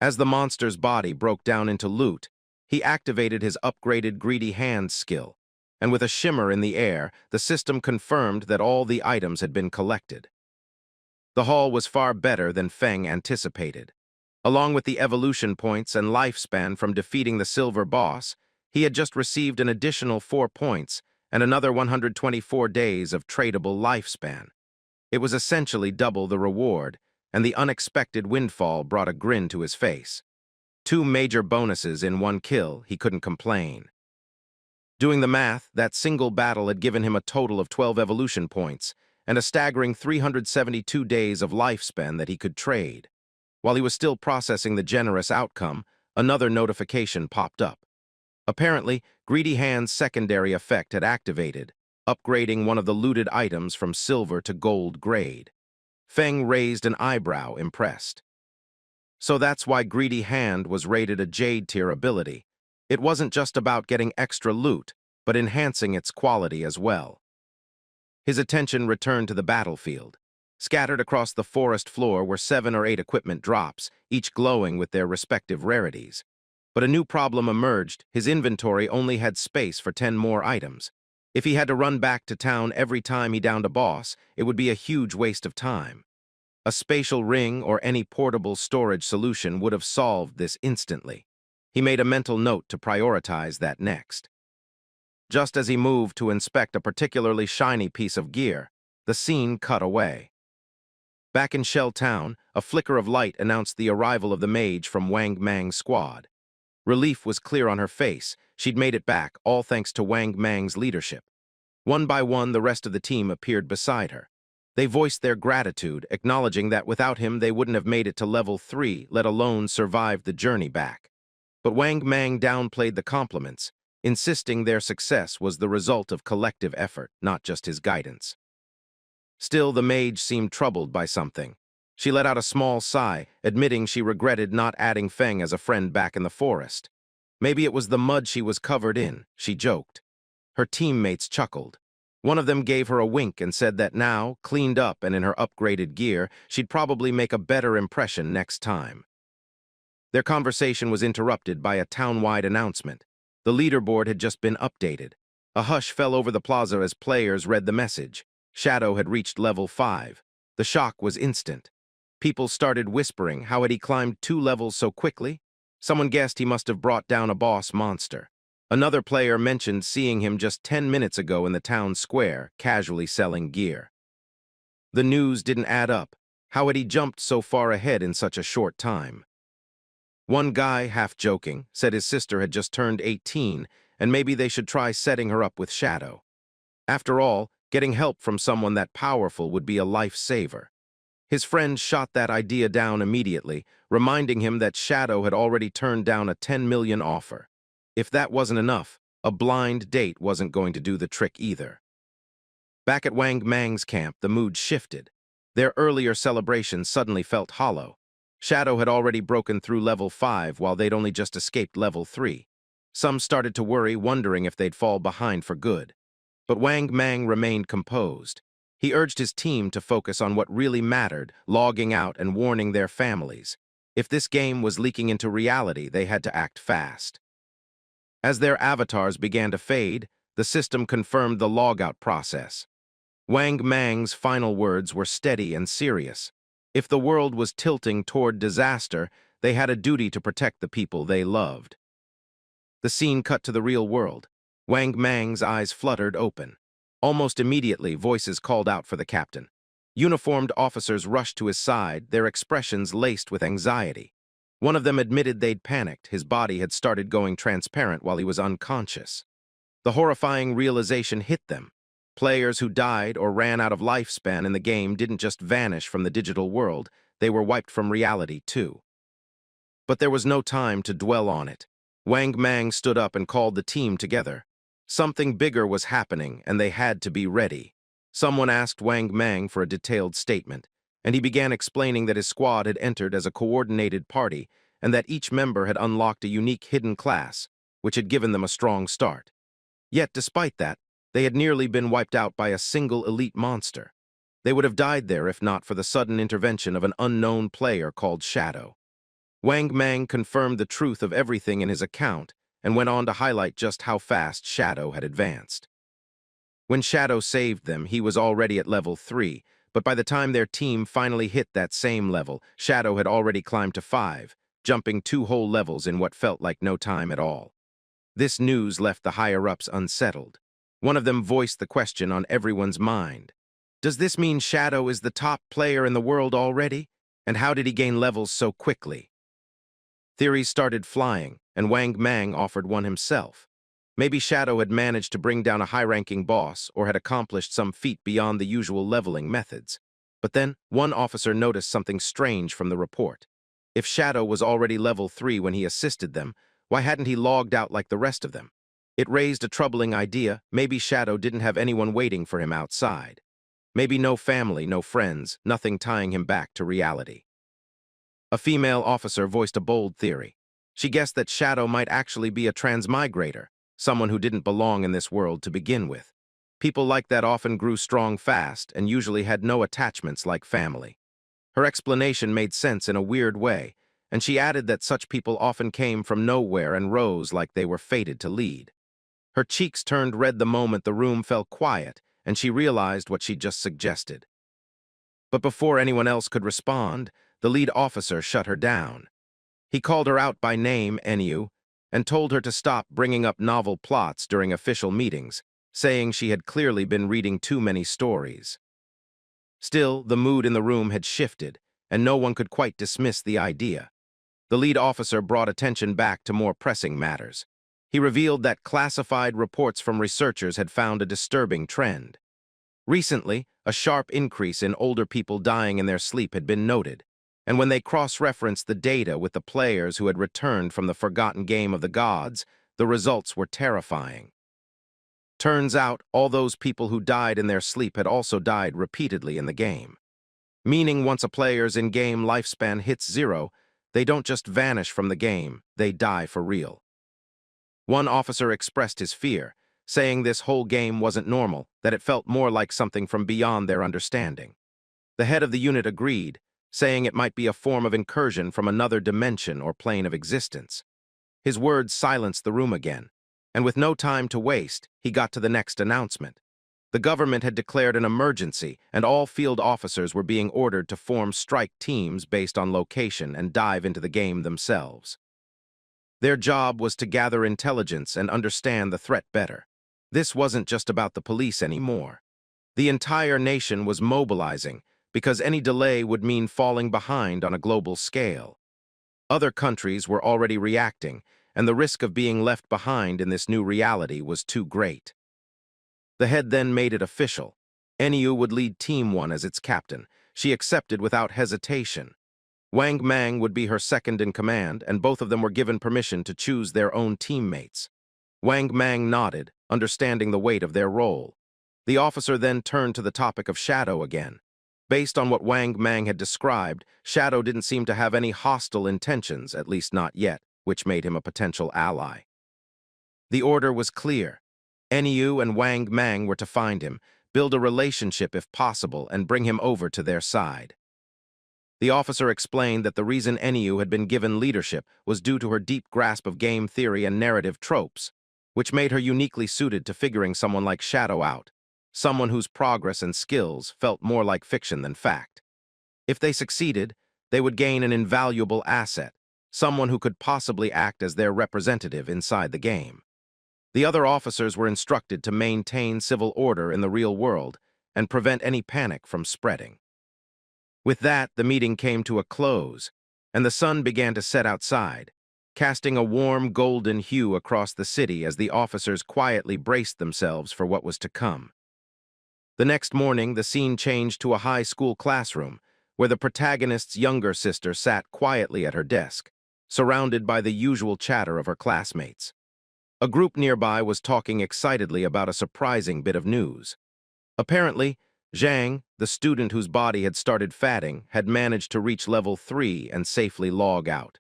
Speaker 1: As the monster's body broke down into loot, he activated his upgraded Greedy Hands skill, and with a shimmer in the air, the system confirmed that all the items had been collected. The haul was far better than Feng anticipated. Along with the evolution points and lifespan from defeating the silver boss, He had just received an additional 4 points and another 124 days of tradable lifespan. It was essentially double the reward, and the unexpected windfall brought a grin to his face. 2 major bonuses in 1 kill, he couldn't complain. Doing the math, that single battle had given him a total of 12 evolution points and a staggering 372 days of lifespan that he could trade. While he was still processing the generous outcome, another notification popped up. Apparently, Greedy Hand's secondary effect had activated, upgrading one of the looted items from silver to gold grade. Feng raised an eyebrow, impressed. So that's why Greedy Hand was rated a Jade tier ability. It wasn't just about getting extra loot, but enhancing its quality as well. His attention returned to the battlefield. Scattered across the forest floor were 7 or 8 equipment drops, each glowing with their respective rarities. But a new problem emerged. His inventory only had space for 10 more items. If he had to run back to town every time he downed a boss, it would be a huge waste of time. A spatial ring or any portable storage solution would have solved this instantly. He made a mental note to prioritize that next. Just as he moved to inspect a particularly shiny piece of gear, the scene cut away. Back in Shell Town, a flicker of light announced the arrival of the mage from Wang Mang's squad. Relief was clear on her face. She'd made it back, all thanks to Wang Mang's leadership. One by one, the rest of the team appeared beside her. They voiced their gratitude, acknowledging that without him they wouldn't have made it to level 3, let alone survived the journey back. But Wang Mang downplayed the compliments, insisting their success was the result of collective effort, not just his guidance. Still, the mage seemed troubled by something. She let out a small sigh, admitting she regretted not adding Feng as a friend back in the forest. Maybe it was the mud she was covered in, she joked. Her teammates chuckled. One of them gave her a wink and said that now, cleaned up and in her upgraded gear, she'd probably make a better impression next time. Their conversation was interrupted by a town-wide announcement. The leaderboard had just been updated. A hush fell over the plaza as players read the message. Shadow had reached level 5. The shock was instant. People started whispering, how had he climbed 2 levels so quickly? Someone guessed he must have brought down a boss monster. Another player mentioned seeing him just 10 minutes ago in the town square, casually selling gear. The news didn't add up. How had he jumped so far ahead in such a short time? One guy, half joking, said his sister had just turned 18 and maybe they should try setting her up with Shadow. After all, getting help from someone that powerful would be a lifesaver. His friend shot that idea down immediately, reminding him that Shadow had already turned down a 10 million offer. If that wasn't enough, a blind date wasn't going to do the trick either. Back at Wang Mang's camp, the mood shifted. Their earlier celebration suddenly felt hollow. Shadow had already broken through level 5 while they'd only just escaped level 3. Some started to worry, wondering if they'd fall behind for good. But Wang Mang remained composed. He urged his team to focus on what really mattered, logging out and warning their families. If this game was leaking into reality, they had to act fast. As their avatars began to fade, the system confirmed the logout process. Wang Mang's final words were steady and serious. If the world was tilting toward disaster, they had a duty to protect the people they loved. The scene cut to the real world. Wang Mang's eyes fluttered open. Almost immediately, voices called out for the captain. Uniformed officers rushed to his side, their expressions laced with anxiety. One of them admitted they'd panicked. His body had started going transparent while he was unconscious. The horrifying realization hit them. Players who died or ran out of lifespan in the game didn't just vanish from the digital world, they were wiped from reality too. But there was no time to dwell on it. Wang Mang stood up and called the team together. Something bigger was happening, and they had to be ready. Someone asked Wang Mang for a detailed statement, and he began explaining that his squad had entered as a coordinated party and that each member had unlocked a unique hidden class, which had given them a strong start. Yet, despite that, they had nearly been wiped out by a single elite monster. They would have died there if not for the sudden intervention of an unknown player called Shadow. Wang Mang confirmed the truth of everything in his account and went on to highlight just how fast Shadow had advanced. When Shadow saved them, he was already at level 3, but by the time their team finally hit that same level, Shadow had already climbed to 5, jumping 2 whole levels in what felt like no time at all. This news left the higher-ups unsettled. One of them voiced the question on everyone's mind. Does this mean Shadow is the top player in the world already? And how did he gain levels so quickly? Theories started flying, and Wang Mang offered one himself. Maybe Shadow had managed to bring down a high-ranking boss or had accomplished some feat beyond the usual leveling methods. But then, one officer noticed something strange from the report. If Shadow was already level 3 when he assisted them, why hadn't he logged out like the rest of them? It raised a troubling idea. Maybe Shadow didn't have anyone waiting for him outside. Maybe no family, no friends, nothing tying him back to reality. A female officer voiced a bold theory. She guessed that Shadow might actually be a transmigrator, someone who didn't belong in this world to begin with. People like that often grew strong fast and usually had no attachments like family. Her explanation made sense in a weird way, and she added that such people often came from nowhere and rose like they were fated to lead. Her cheeks turned red the moment the room fell quiet, and she realized what she'd just suggested. But before anyone else could respond, the lead officer shut her down. He called her out by name, Enyu, and told her to stop bringing up novel plots during official meetings, saying she had clearly been reading too many stories. Still, the mood in the room had shifted, and no one could quite dismiss the idea. The lead officer brought attention back to more pressing matters. He revealed that classified reports from researchers had found a disturbing trend. Recently, a sharp increase in older people dying in their sleep had been noted, and when they cross-referenced the data with the players who had returned from the forgotten game of the gods, the results were terrifying. Turns out, all those people who died in their sleep had also died repeatedly in the game. Meaning once a player's in-game lifespan hits 0, they don't just vanish from the game, they die for real. One officer expressed his fear, saying this whole game wasn't normal, that it felt more like something from beyond their understanding. The head of the unit agreed, saying it might be a form of incursion from another dimension or plane of existence. His words silenced the room again, and with no time to waste, he got to the next announcement. The government had declared an emergency, and all field officers were being ordered to form strike teams based on location and dive into the game themselves. Their job was to gather intelligence and understand the threat better. This wasn't just about the police anymore. The entire nation was mobilizing, because any delay would mean falling behind on a global scale. Other countries were already reacting, and the risk of being left behind in this new reality was too great. The head then made it official. Enyu would lead Team 1 as its captain. She accepted without hesitation. Wang Mang would be her second in command, and both of them were given permission to choose their own teammates. Wang Mang nodded, understanding the weight of their role. The officer then turned to the topic of Shadow again. Based on what Wang Mang had described, Shadow didn't seem to have any hostile intentions, at least not yet, which made him a potential ally. The order was clear. Enyu and Wang Mang were to find him, build a relationship if possible, and bring him over to their side. The officer explained that the reason Enyu had been given leadership was due to her deep grasp of game theory and narrative tropes, which made her uniquely suited to figuring someone like Shadow out, someone whose progress and skills felt more like fiction than fact. If they succeeded, they would gain an invaluable asset, someone who could possibly act as their representative inside the game. The other officers were instructed to maintain civil order in the real world and prevent any panic from spreading. With that, the meeting came to a close, and the sun began to set outside, casting a warm golden hue across the city as the officers quietly braced themselves for what was to come. The next morning, the scene changed to a high school classroom, where the protagonist's younger sister sat quietly at her desk, surrounded by the usual chatter of her classmates. A group nearby was talking excitedly about a surprising bit of news. Apparently, Zhang, the student whose body had started fatting, had managed to reach level 3 and safely log out.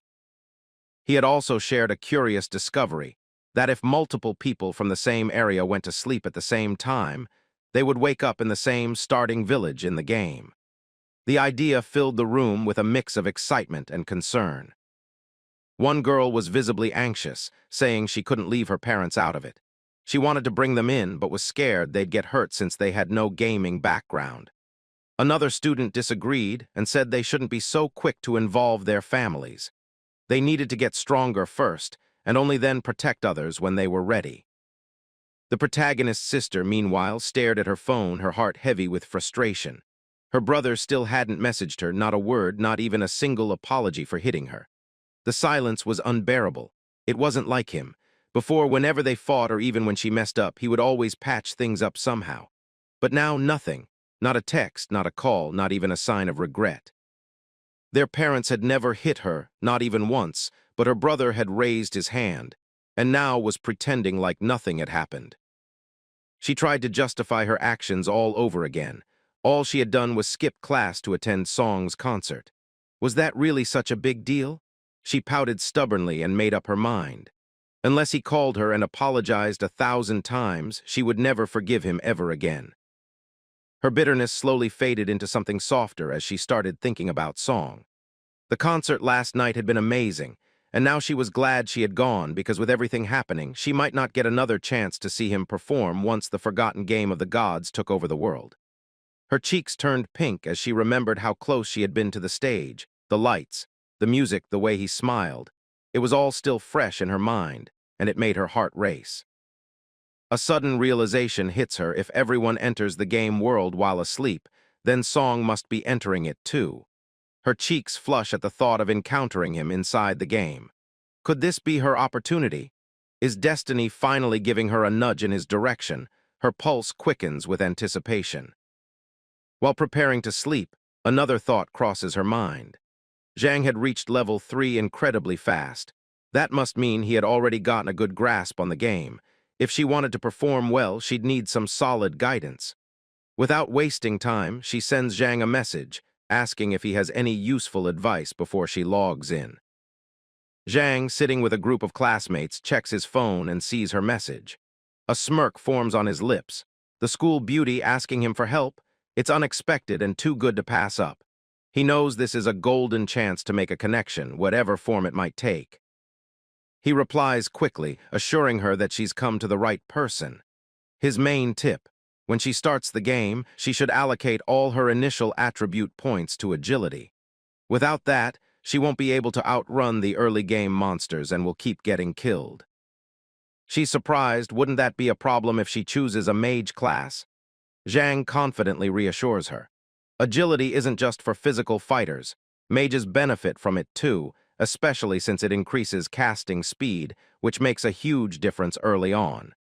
Speaker 1: He had also shared a curious discovery, that if multiple people from the same area went to sleep at the same time, they would wake up in the same starting village in the game. The idea filled the room with a mix of excitement and concern. One girl was visibly anxious, saying she couldn't leave her parents out of it. She wanted to bring them in, but was scared they'd get hurt since they had no gaming background. Another student disagreed and said they shouldn't be so quick to involve their families. They needed to get stronger first, and only then protect others when they were ready. The protagonist's sister, meanwhile, stared at her phone, her heart heavy with frustration. Her brother still hadn't messaged her, not a word, not even a single apology for hitting her. The silence was unbearable. It wasn't like him. Before, whenever they fought or even when she messed up, he would always patch things up somehow. But now, nothing. Not a text, not a call, not even a sign of regret. Their parents had never hit her, not even once, but her brother had raised his hand, and now was pretending like nothing had happened. She tried to justify her actions all over again. All she had done was skip class to attend Song's concert. Was that really such a big deal? She pouted stubbornly and made up her mind. Unless he called her and apologized 1,000 times, she would never forgive him ever again. Her bitterness slowly faded into something softer as she started thinking about Song. The concert last night had been amazing, and now she was glad she had gone because with everything happening, she might not get another chance to see him perform once the forgotten game of the gods took over the world. Her cheeks turned pink as she remembered how close she had been to the stage, the lights, the music, the way he smiled. It was all still fresh in her mind, and it made her heart race. A sudden realization hits her: if everyone enters the game world while asleep, then Song must be entering it too. Her cheeks flush at the thought of encountering him inside the game. Could this be her opportunity? Is destiny finally giving her a nudge in his direction? Her pulse quickens with anticipation. While preparing to sleep, another thought crosses her mind. Zhang had reached level 3 incredibly fast. That must mean he had already gotten a good grasp on the game. If she wanted to perform well, she'd need some solid guidance. Without wasting time, she sends Zhang a message, asking if he has any useful advice before she logs in. Zhang, sitting with a group of classmates, checks his phone and sees her message. A smirk forms on his lips. The school beauty asking him for help? It's unexpected and too good to pass up. He knows this is a golden chance to make a connection, whatever form it might take. He replies quickly, assuring her that she's come to the right person. His main tip: when she starts the game, she should allocate all her initial attribute points to agility. Without that, she won't be able to outrun the early game monsters and will keep getting killed. She's surprised. Wouldn't that be a problem if she chooses a mage class? Zhang confidently reassures her. Agility isn't just for physical fighters. Mages benefit from it too, especially since it increases casting speed, which makes a huge difference early on.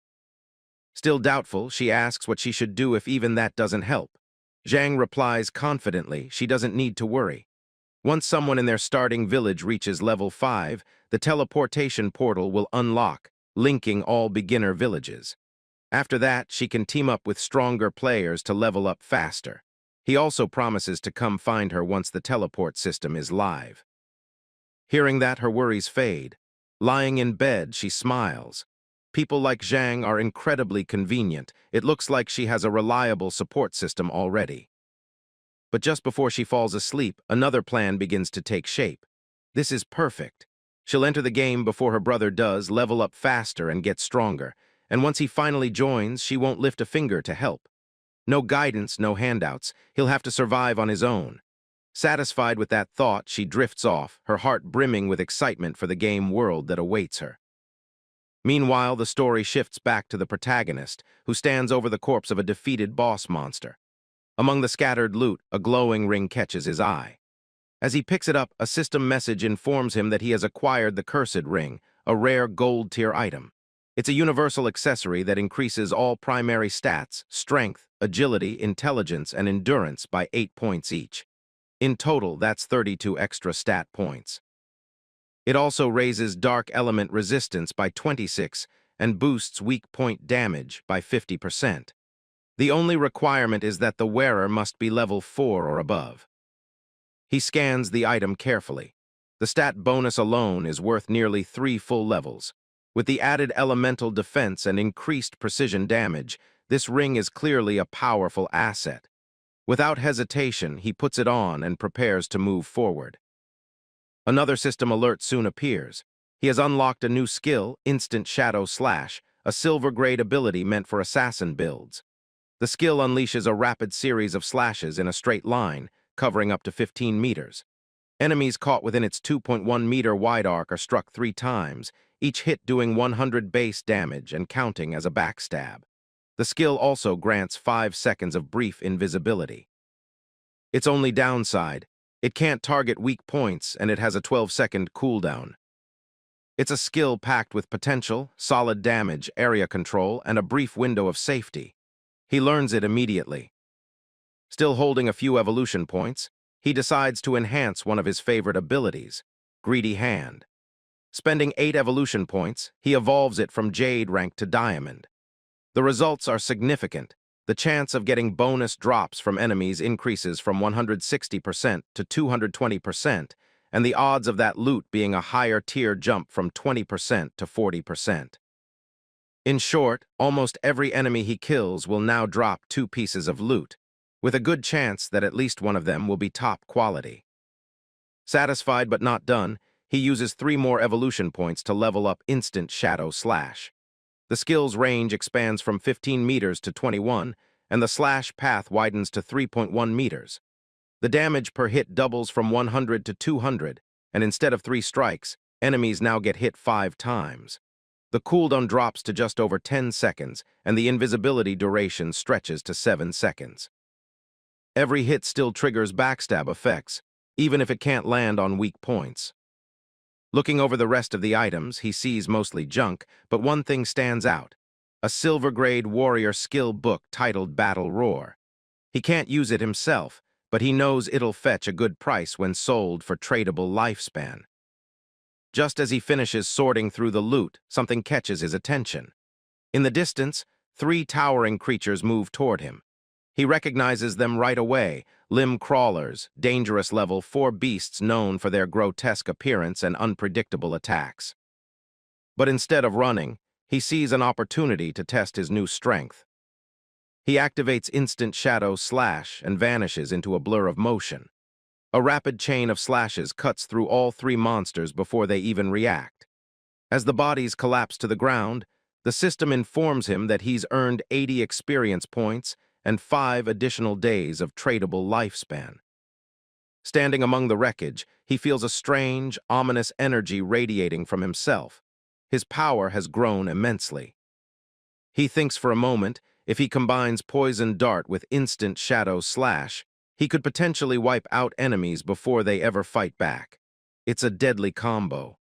Speaker 1: Still doubtful, she asks what she should do if even that doesn't help. Zhang replies confidently she doesn't need to worry. Once someone in their starting village reaches level 5, the teleportation portal will unlock, linking all beginner villages. After that, she can team up with stronger players to level up faster. He also promises to come find her once the teleport system is live. Hearing that, her worries fade. Lying in bed, she smiles. People like Zhang are incredibly convenient. It looks like she has a reliable support system already. But just before she falls asleep, another plan begins to take shape. This is perfect. She'll enter the game before her brother does, level up faster and get stronger. And once he finally joins, she won't lift a finger to help. No guidance, no handouts. He'll have to survive on his own. Satisfied with that thought, she drifts off, her heart brimming with excitement for the game world that awaits her. Meanwhile, the story shifts back to the protagonist, who stands over the corpse of a defeated boss monster. Among the scattered loot, a glowing ring catches his eye. As he picks it up, a system message informs him that he has acquired the Cursed Ring, a rare gold-tier item. It's a universal accessory that increases all primary stats: strength, agility, intelligence, and endurance by 8 points each. In total, that's 32 extra stat points. It also raises dark element resistance by 26 and boosts weak point damage by 50%. The only requirement is that the wearer must be level 4 or above. He scans the item carefully. The stat bonus alone is worth nearly 3 full levels. With the added elemental defense and increased precision damage, this ring is clearly a powerful asset. Without hesitation, he puts it on and prepares to move forward. Another system alert soon appears. He has unlocked a new skill, Instant Shadow Slash, a silver-grade ability meant for assassin builds. The skill unleashes a rapid series of slashes in a straight line, covering up to 15 meters. Enemies caught within its 2.1-meter wide arc are struck 3 times, each hit doing 100 base damage and counting as a backstab. The skill also grants 5 seconds of brief invisibility. Its only downside, it can't target weak points and it has a 12-second cooldown. It's a skill packed with potential, solid damage, area control, and a brief window of safety. He learns it immediately. Still holding a few evolution points, he decides to enhance one of his favorite abilities, Greedy Hand. Spending 8 evolution points, he evolves it from Jade rank to Diamond. The results are significant. The chance of getting bonus drops from enemies increases from 160% to 220%, and the odds of that loot being a higher tier jump from 20% to 40%. In short, almost every enemy he kills will now drop 2 pieces of loot, with a good chance that at least one of them will be top quality. Satisfied but not done, he uses 3 more evolution points to level up Instant Shadow Slash. The skill's range expands from 15 meters to 21, and the slash path widens to 3.1 meters. The damage per hit doubles from 100 to 200, and instead of 3 strikes, enemies now get hit 5 times. The cooldown drops to just over 10 seconds, and the invisibility duration stretches to 7 seconds. Every hit still triggers backstab effects, even if it can't land on weak points. Looking over the rest of the items, he sees mostly junk, but one thing stands out: a silver-grade warrior skill book titled Battle Roar. He can't use it himself, but he knows it'll fetch a good price when sold for tradable lifespan. Just as he finishes sorting through the loot, something catches his attention. In the distance, 3 towering creatures move toward him. He recognizes them right away: limb crawlers, dangerous level 4 beasts known for their grotesque appearance and unpredictable attacks. But instead of running, he sees an opportunity to test his new strength. He activates Instant Shadow Slash and vanishes into a blur of motion. A rapid chain of slashes cuts through all 3 monsters before they even react. As the bodies collapse to the ground, the system informs him that he's earned 80 experience points and 5 additional days of tradable lifespan. Standing among the wreckage, he feels a strange, ominous energy radiating from himself. His power has grown immensely. He thinks for a moment, if he combines Poison Dart with Instant Shadow Slash, he could potentially wipe out enemies before they ever fight back. It's a deadly combo.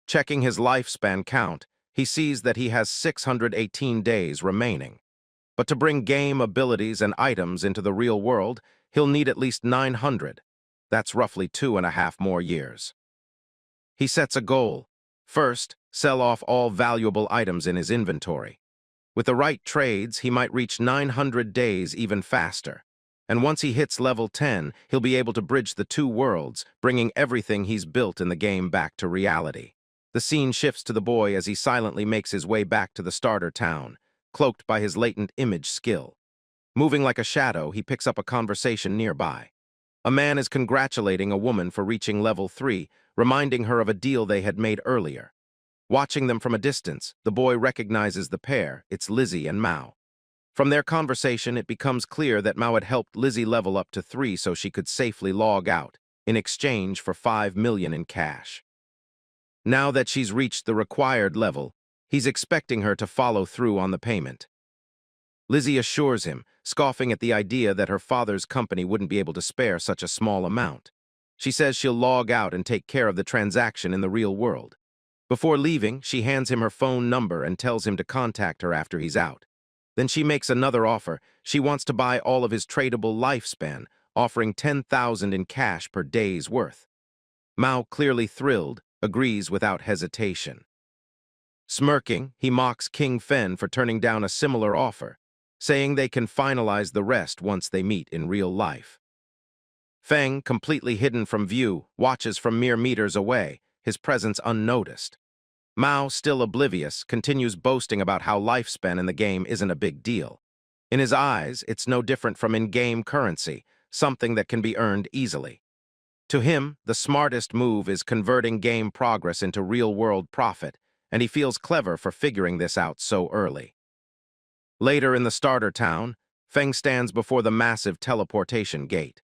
Speaker 1: Checking his lifespan count, he sees that he has 618 days remaining. But to bring game abilities and items into the real world, he'll need at least 900. That's roughly 2.5 more years. He sets a goal. First, sell off all valuable items in his inventory. With the right trades, he might reach 900 days even faster. And once he hits level 10, he'll be able to bridge the 2 worlds, bringing everything he's built in the game back to reality. The scene shifts to the boy as he silently makes his way back to the starter town, cloaked by his latent image skill. Moving like a shadow, he picks up a conversation nearby. A man is congratulating a woman for reaching level 3, reminding her of a deal they had made earlier. Watching them from a distance, the boy recognizes the pair. It's Lizzie and Mao. From their conversation, it becomes clear that Mao had helped Lizzie level up to 3 so she could safely log out, in exchange for 5 million in cash. Now that she's reached the required level, he's expecting her to follow through on the payment. Lizzie assures him, scoffing at the idea that her father's company wouldn't be able to spare such a small amount. She says she'll log out and take care of the transaction in the real world. Before leaving, she hands him her phone number and tells him to contact her after he's out. Then she makes another offer. She wants to buy all of his tradable lifespan, offering 10,000 in cash per day's worth. Mao, clearly thrilled, agrees without hesitation. Smirking, he mocks King Fen for turning down a similar offer, saying they can finalize the rest once they meet in real life. Feng, completely hidden from view, watches from mere meters away, his presence unnoticed. Mao, still oblivious, continues boasting about how lifespan in the game isn't a big deal. In his eyes, it's no different from in-game currency, something that can be earned easily. To him, the smartest move is converting game progress into real-world profit, and he feels clever for figuring this out so early. Later in the starter town, Feng stands before the massive teleportation gate.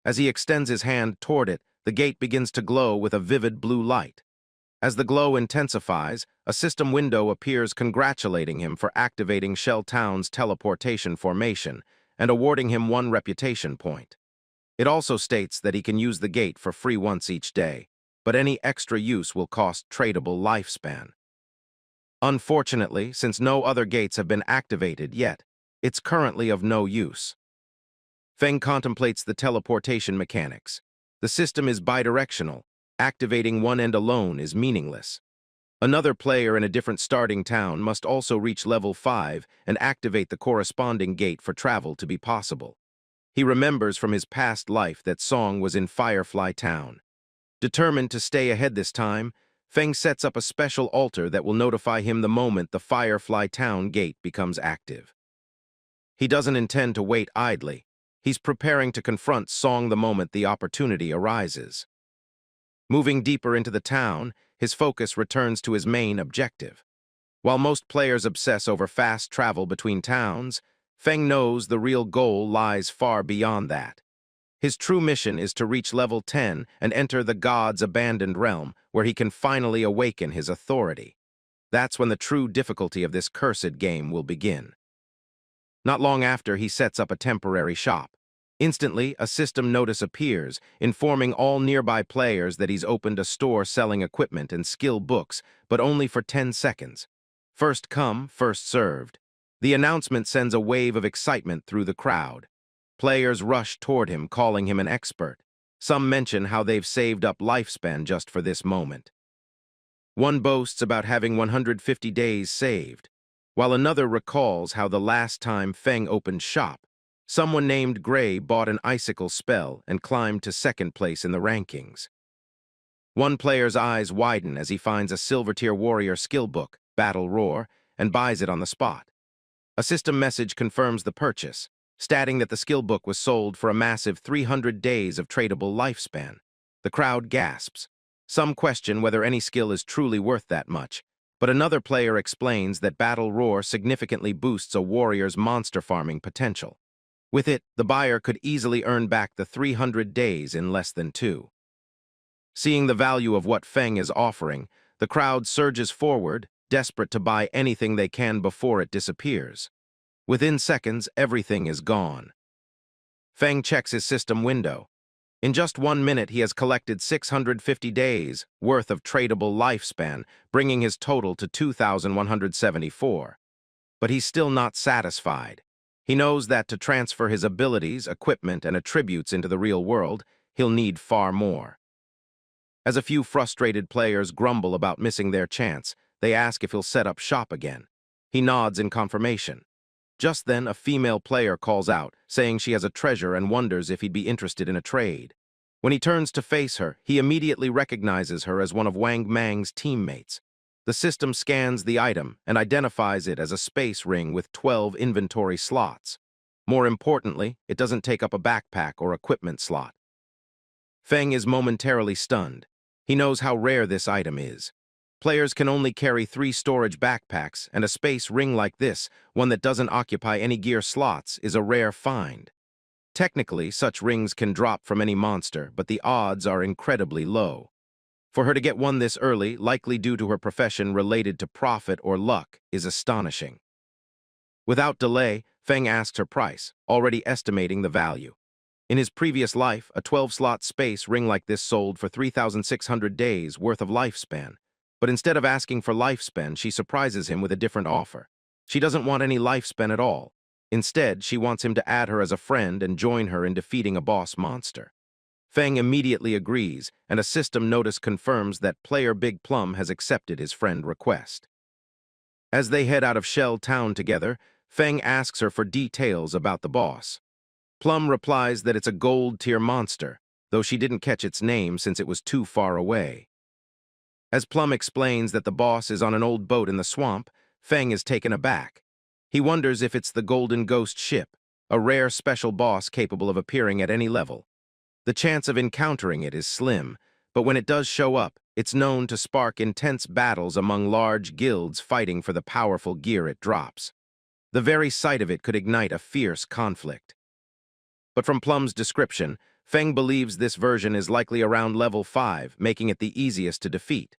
Speaker 1: As he extends his hand toward it, the gate begins to glow with a vivid blue light. As the glow intensifies, a system window appears congratulating him for activating Shell Town's teleportation formation and awarding him 1 reputation point. It also states that he can use the gate for free once each day, but any extra use will cost tradable lifespan. Unfortunately, since no other gates have been activated yet, it's currently of no use. Feng contemplates the teleportation mechanics. The system is bidirectional. Activating one end alone is meaningless. Another player in a different starting town must also reach level 5 and activate the corresponding gate for travel to be possible. He remembers from his past life that Song was in Firefly Town. Determined to stay ahead this time, Feng sets up a special altar that will notify him the moment the Firefly Town gate becomes active. He doesn't intend to wait idly. He's preparing to confront Song the moment the opportunity arises. Moving deeper into the town, his focus returns to his main objective. While most players obsess over fast travel between towns, Feng knows the real goal lies far beyond that. His true mission is to reach level 10 and enter the god's abandoned realm, where he can finally awaken his authority. That's when the true difficulty of this cursed game will begin. Not long after, he sets up a temporary shop. Instantly, a system notice appears, informing all nearby players that he's opened a store selling equipment and skill books, but only for 10 seconds. First come, first served. The announcement sends a wave of excitement through the crowd. Players rush toward him, calling him an expert. Some mention how they've saved up lifespan just for this moment. One boasts about having 150 days saved, while another recalls how the last time Feng opened shop, someone named Gray bought an icicle spell and climbed to 2nd place in the rankings. One player's eyes widen as he finds a silver-tier warrior skill book, Battle Roar, and buys it on the spot. A system message confirms the purchase, stating that the skill book was sold for a massive 300 days of tradable lifespan. The crowd gasps. Some question whether any skill is truly worth that much, but another player explains that Battle Roar significantly boosts a warrior's monster farming potential. With it, the buyer could easily earn back the 300 days in less than 2. Seeing the value of what Feng is offering, the crowd surges forward, desperate to buy anything they can before it disappears. Within seconds, everything is gone. Feng checks his system window. In just 1 minute, he has collected 650 days worth of tradable lifespan, bringing his total to 2,174. But he's still not satisfied. He knows that to transfer his abilities, equipment, and attributes into the real world, he'll need far more. As a few frustrated players grumble about missing their chance, they ask if he'll set up shop again. He nods in confirmation. Just then, a female player calls out, saying she has a treasure and wonders if he'd be interested in a trade. When he turns to face her, he immediately recognizes her as one of Wang Mang's teammates. The system scans the item and identifies it as a space ring with 12 inventory slots. More importantly, it doesn't take up a backpack or equipment slot. Feng is momentarily stunned. He knows how rare this item is. Players can only carry 3 storage backpacks, and a space ring like this, one that doesn't occupy any gear slots, is a rare find. Technically, such rings can drop from any monster, but the odds are incredibly low. For her to get one this early, likely due to her profession related to profit or luck, is astonishing. Without delay, Feng asks her price, already estimating the value. In his previous life, a 12-slot space ring like this sold for 3,600 days worth of lifespan. But instead of asking for lifespan, she surprises him with a different offer. She doesn't want any lifespan at all. Instead, she wants him to add her as a friend and join her in defeating a boss monster. Feng immediately agrees, and a system notice confirms that player Big Plum has accepted his friend request. As they head out of Shell Town together, Feng asks her for details about the boss. Plum replies that it's a gold-tier monster, though she didn't catch its name since it was too far away. As Plum explains that the boss is on an old boat in the swamp, Feng is taken aback. He wonders if it's the Golden Ghost ship, a rare special boss capable of appearing at any level. The chance of encountering it is slim, but when it does show up, it's known to spark intense battles among large guilds fighting for the powerful gear it drops. The very sight of it could ignite a fierce conflict. But from Plum's description, Feng believes this version is likely around level 5, making it the easiest to defeat.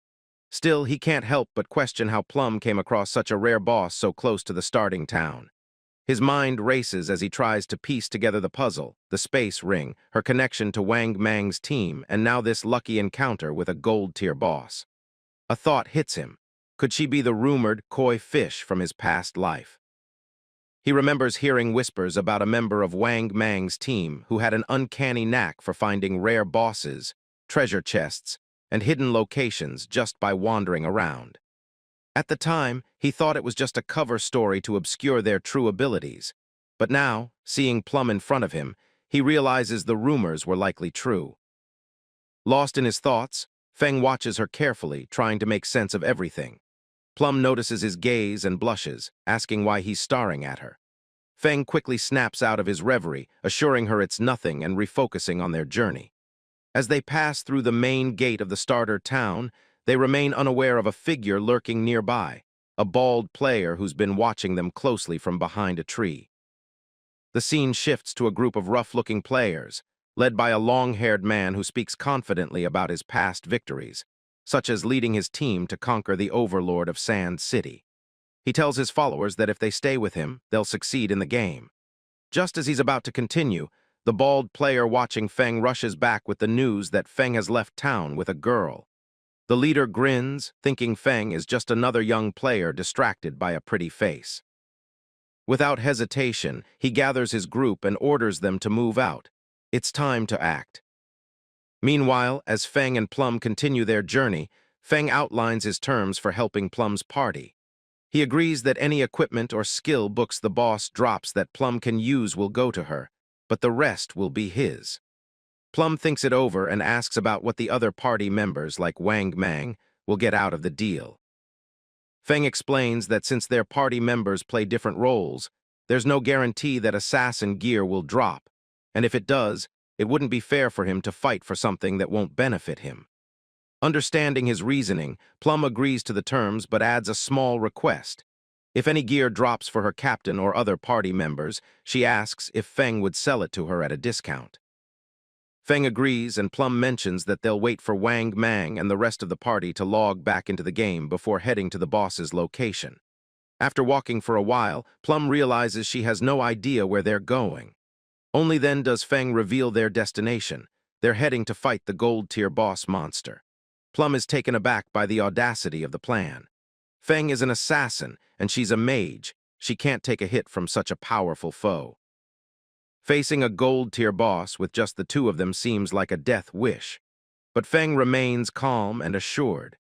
Speaker 1: Still, he can't help but question how Plum came across such a rare boss so close to the starting town. His mind races as he tries to piece together the puzzle, the space ring, her connection to Wang Mang's team, and now this lucky encounter with a gold-tier boss. A thought hits him. Could she be the rumored koi fish from his past life? He remembers hearing whispers about a member of Wang Mang's team who had an uncanny knack for finding rare bosses, treasure chests, and hidden locations just by wandering around. At the time, he thought it was just a cover story to obscure their true abilities. But now, seeing Plum in front of him, he realizes the rumors were likely true. Lost in his thoughts, Feng watches her carefully, trying to make sense of everything. Plum notices his gaze and blushes, asking why he's staring at her. Feng quickly snaps out of his reverie, assuring her it's nothing and refocusing on their journey. As they pass through the main gate of the starter town, they remain unaware of a figure lurking nearby, a bald player who's been watching them closely from behind a tree. The scene shifts to a group of rough-looking players, led by a long-haired man who speaks confidently about his past victories, such as leading his team to conquer the overlord of Sand City. He tells his followers that if they stay with him, they'll succeed in the game. Just as he's about to continue, the bald player watching Feng rushes back with the news that Feng has left town with a girl. The leader grins, thinking Feng is just another young player distracted by a pretty face. Without hesitation, he gathers his group and orders them to move out. It's time to act. Meanwhile, as Feng and Plum continue their journey, Feng outlines his terms for helping Plum's party. He agrees that any equipment or skill books the boss drops that Plum can use will go to her, but the rest will be his. Plum thinks it over and asks about what the other party members, like Wang Mang, will get out of the deal. Feng explains that since their party members play different roles, there's no guarantee that assassin gear will drop, and if it does, it wouldn't be fair for him to fight for something that won't benefit him. Understanding his reasoning, Plum agrees to the terms but adds a small request. If any gear drops for her captain or other party members, she asks if Feng would sell it to her at a discount. Feng agrees, and Plum mentions that they'll wait for Wang Mang and the rest of the party to log back into the game before heading to the boss's location. After walking for a while, Plum realizes she has no idea where they're going. Only then does Feng reveal their destination. They're heading to fight the gold-tier boss monster. Plum is taken aback by the audacity of the plan. Feng is an assassin, and she's a mage. She can't take a hit from such a powerful foe. Facing a gold-tier boss with just the two of them seems like a death wish. But Feng remains calm and assured.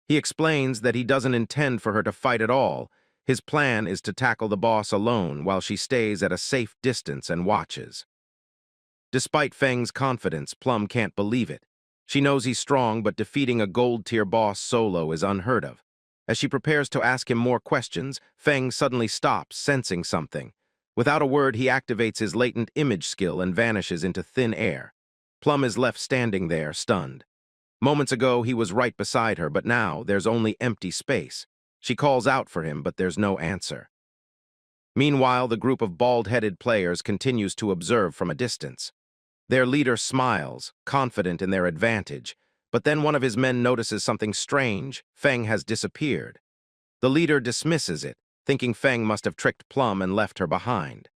Speaker 1: He explains that he doesn't intend for her to fight at all. His plan is to tackle the boss alone while she stays at a safe distance and watches. Despite Feng's confidence, Plum can't believe it. She knows he's strong, but defeating a gold-tier boss solo is unheard of. As she prepares to ask him more questions, Feng suddenly stops, sensing something. Without a word, he activates his latent image skill and vanishes into thin air. Plum is left standing there, stunned. Moments ago, he was right beside her, but now there's only empty space. She calls out for him, but there's no answer. Meanwhile, the group of bald-headed players continues to observe from a distance. Their leader smiles, confident in their advantage, but then one of his men notices something strange. Feng has disappeared. The leader dismisses it, thinking Feng must have tricked Plum and left her behind.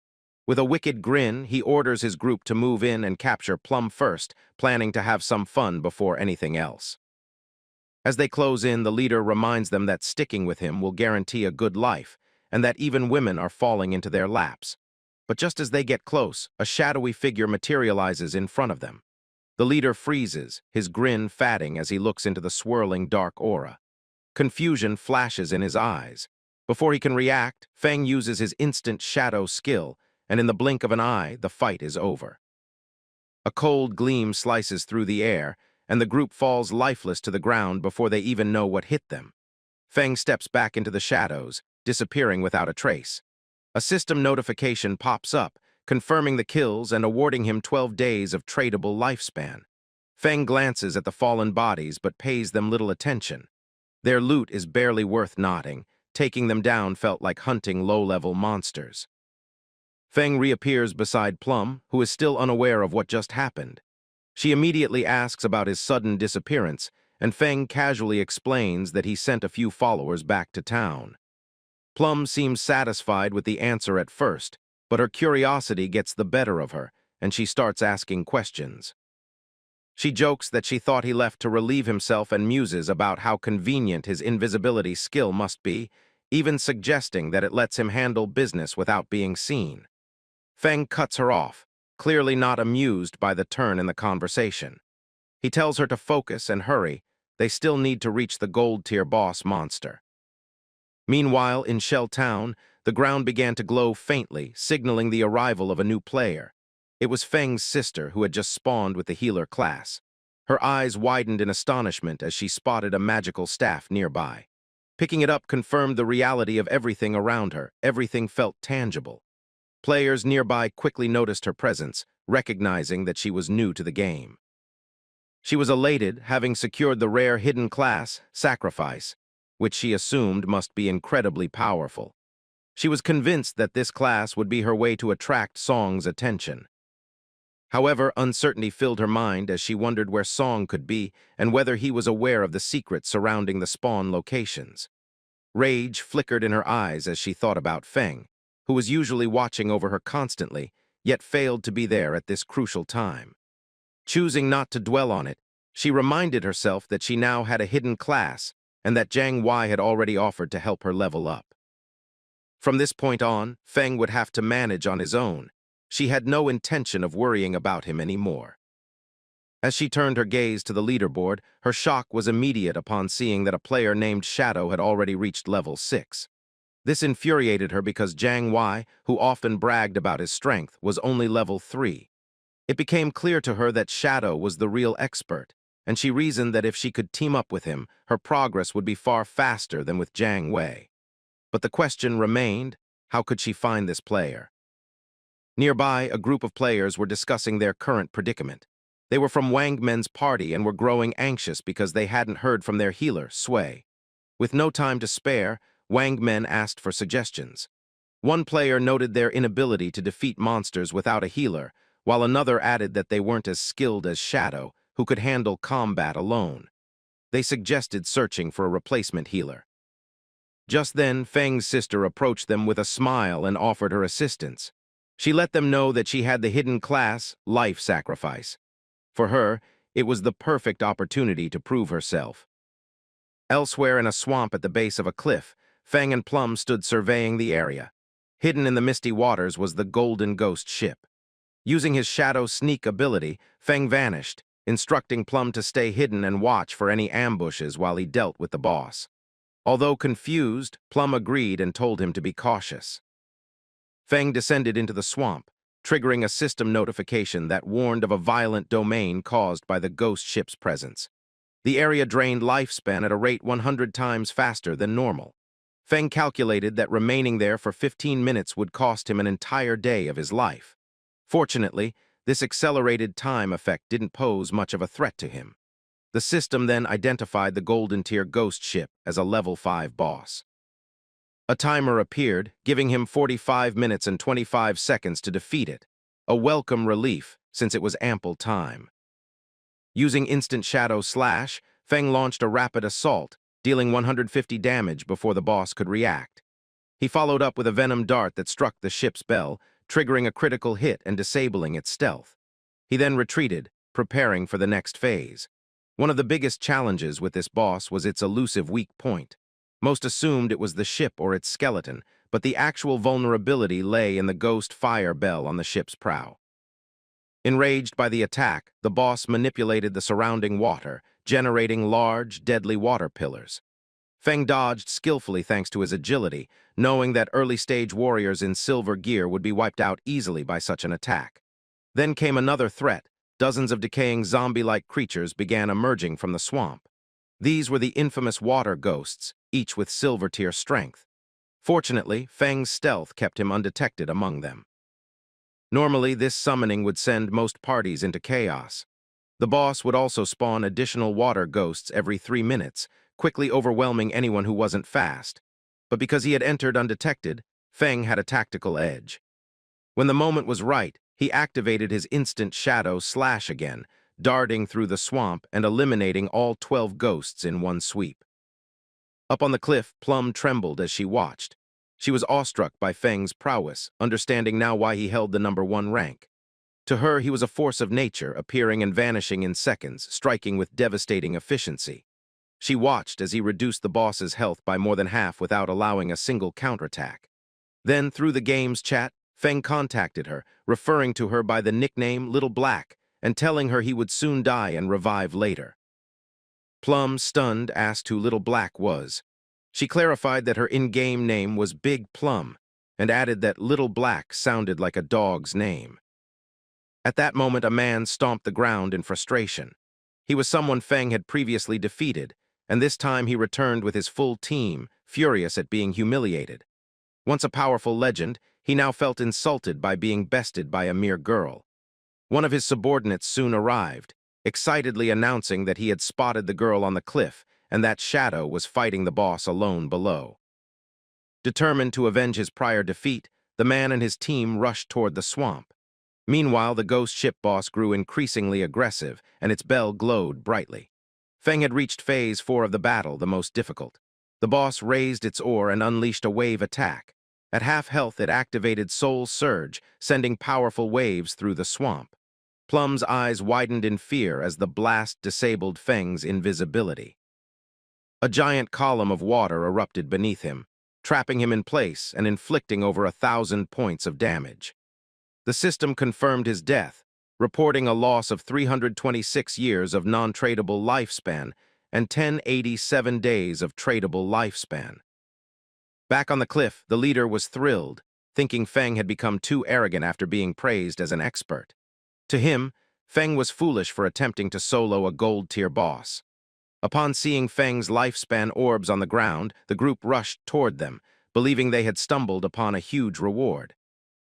Speaker 1: With a wicked grin, he orders his group to move in and capture Plum first, planning to have some fun before anything else. As they close in, the leader reminds them that sticking with him will guarantee a good life, and that even women are falling into their laps. But just as they get close, a shadowy figure materializes in front of them. The leader freezes, his grin fading as he looks into the swirling dark aura. Confusion flashes in his eyes. Before he can react, Feng uses his instant shadow skill, and in the blink of an eye, the fight is over. A cold gleam slices through the air, and the group falls lifeless to the ground before they even know what hit them. Feng steps back into the shadows, disappearing without a trace. A system notification pops up, confirming the kills and awarding him 12 days of tradable lifespan. Feng glances at the fallen bodies but pays them little attention. Their loot is barely worth noting. Taking them down felt like hunting low-level monsters. Feng reappears beside Plum, who is still unaware of what just happened. She immediately asks about his sudden disappearance, and Feng casually explains that he sent a few followers back to town. Plum seems satisfied with the answer at first, but her curiosity gets the better of her, and she starts asking questions. She jokes that she thought he left to relieve himself and muses about how convenient his invisibility skill must be, even suggesting that it lets him handle business without being seen. Feng cuts her off, clearly not amused by the turn in the conversation. He tells her to focus and hurry. They still need to reach the gold-tier boss monster. Meanwhile, in Shell Town, the ground began to glow faintly, signaling the arrival of a new player. It was Feng's sister, who had just spawned with the healer class. Her eyes widened in astonishment as she spotted a magical staff nearby. Picking it up confirmed the reality of everything around her. Everything felt tangible. Players nearby quickly noticed her presence, recognizing that she was new to the game. She was elated, having secured the rare hidden class, Sacrifice, which she assumed must be incredibly powerful. She was convinced that this class would be her way to attract Song's attention. However, uncertainty filled her mind as she wondered where Song could be and whether he was aware of the secrets surrounding the spawn locations. Rage flickered in her eyes as she thought about Feng, who was usually watching over her constantly, yet failed to be there at this crucial time. Choosing not to dwell on it, she reminded herself that she now had a hidden class and that Jiang Wei had already offered to help her level up. From this point on, Feng would have to manage on his own. She had no intention of worrying about him anymore. As she turned her gaze to the leaderboard, her shock was immediate upon seeing that a player named Shadow had already reached level 6. This infuriated her because Jiang Wei, who often bragged about his strength, was only level 3. It became clear to her that Shadow was the real expert, and she reasoned that if she could team up with him, her progress would be far faster than with Jiang Wei. But the question remained, how could she find this player? Nearby, a group of players were discussing their current predicament. They were from Wang Men's party and were growing anxious because they hadn't heard from their healer, Sui. With no time to spare, Wang Men asked for suggestions. One player noted their inability to defeat monsters without a healer, while another added that they weren't as skilled as Shadow, who could handle combat alone. They suggested searching for a replacement healer. Just then, Feng's sister approached them with a smile and offered her assistance. She let them know that she had the hidden class, Life Sacrifice. For her, it was the perfect opportunity to prove herself. Elsewhere in a swamp at the base of a cliff, Feng and Plum stood surveying the area. Hidden in the misty waters was the Golden Ghost ship. Using his shadow sneak ability, Feng vanished, instructing Plum to stay hidden and watch for any ambushes while he dealt with the boss. Although confused, Plum agreed and told him to be cautious. Feng descended into the swamp, triggering a system notification that warned of a violent domain caused by the ghost ship's presence. The area drained lifespan at a rate 100 times faster than normal. Feng calculated that remaining there for 15 minutes would cost him an entire day of his life. Fortunately, this accelerated time effect didn't pose much of a threat to him. The system then identified the Golden Tier ghost ship as a level 5 boss. A timer appeared, giving him 45 minutes and 25 seconds to defeat it, a welcome relief since it was ample time. Using Instant Shadow Slash, Feng launched a rapid assault, dealing 150 damage before the boss could react. He followed up with a venom dart that struck the ship's bell, triggering a critical hit and disabling its stealth. He then retreated, preparing for the next phase. One of the biggest challenges with this boss was its elusive weak point. Most assumed it was the ship or its skeleton, but the actual vulnerability lay in the ghost fire bell on the ship's prow. Enraged by the attack, the boss manipulated the surrounding water, generating large, deadly water pillars. Feng dodged skillfully thanks to his agility, knowing that early-stage warriors in silver gear would be wiped out easily by such an attack. Then came another threat. Dozens of decaying zombie-like creatures began emerging from the swamp. These were the infamous water ghosts, each with silver-tier strength. Fortunately, Feng's stealth kept him undetected among them. Normally, this summoning would send most parties into chaos. The boss would also spawn additional water ghosts every 3 minutes, quickly overwhelming anyone who wasn't fast. But because he had entered undetected, Feng had a tactical edge. When the moment was right, he activated his Instant Shadow Slash again, darting through the swamp and eliminating all 12 ghosts in one sweep. Up on the cliff, Plum trembled as she watched. She was awestruck by Feng's prowess, understanding now why he held the #1 rank. To her, he was a force of nature, appearing and vanishing in seconds, striking with devastating efficiency. She watched as he reduced the boss's health by more than half without allowing a single counterattack. Then, through the game's chat, Feng contacted her, referring to her by the nickname Little Black, and telling her he would soon die and revive later. Plum, stunned, asked who Little Black was. She clarified that her in-game name was Big Plum, and added that Little Black sounded like a dog's name. At that moment, a man stomped the ground in frustration. He was someone Feng had previously defeated, and this time he returned with his full team, furious at being humiliated. Once a powerful legend, he now felt insulted by being bested by a mere girl. One of his subordinates soon arrived, excitedly announcing that he had spotted the girl on the cliff and that Shadow was fighting the boss alone below. Determined to avenge his prior defeat, the man and his team rushed toward the swamp. Meanwhile, the ghost ship boss grew increasingly aggressive, and its bell glowed brightly. Feng had reached Phase 4 of the battle, the most difficult. The boss raised its oar and unleashed a wave attack. At half health, it activated Soul Surge, sending powerful waves through the swamp. Plum's eyes widened in fear as the blast disabled Feng's invisibility. A giant column of water erupted beneath him, trapping him in place and inflicting over 1,000 points of damage. The system confirmed his death, reporting a loss of 326 years of non-tradable lifespan and 1087 days of tradable lifespan. Back on the cliff, the leader was thrilled, thinking Feng had become too arrogant after being praised as an expert. To him, Feng was foolish for attempting to solo a gold-tier boss. Upon seeing Feng's lifespan orbs on the ground, the group rushed toward them, believing they had stumbled upon a huge reward.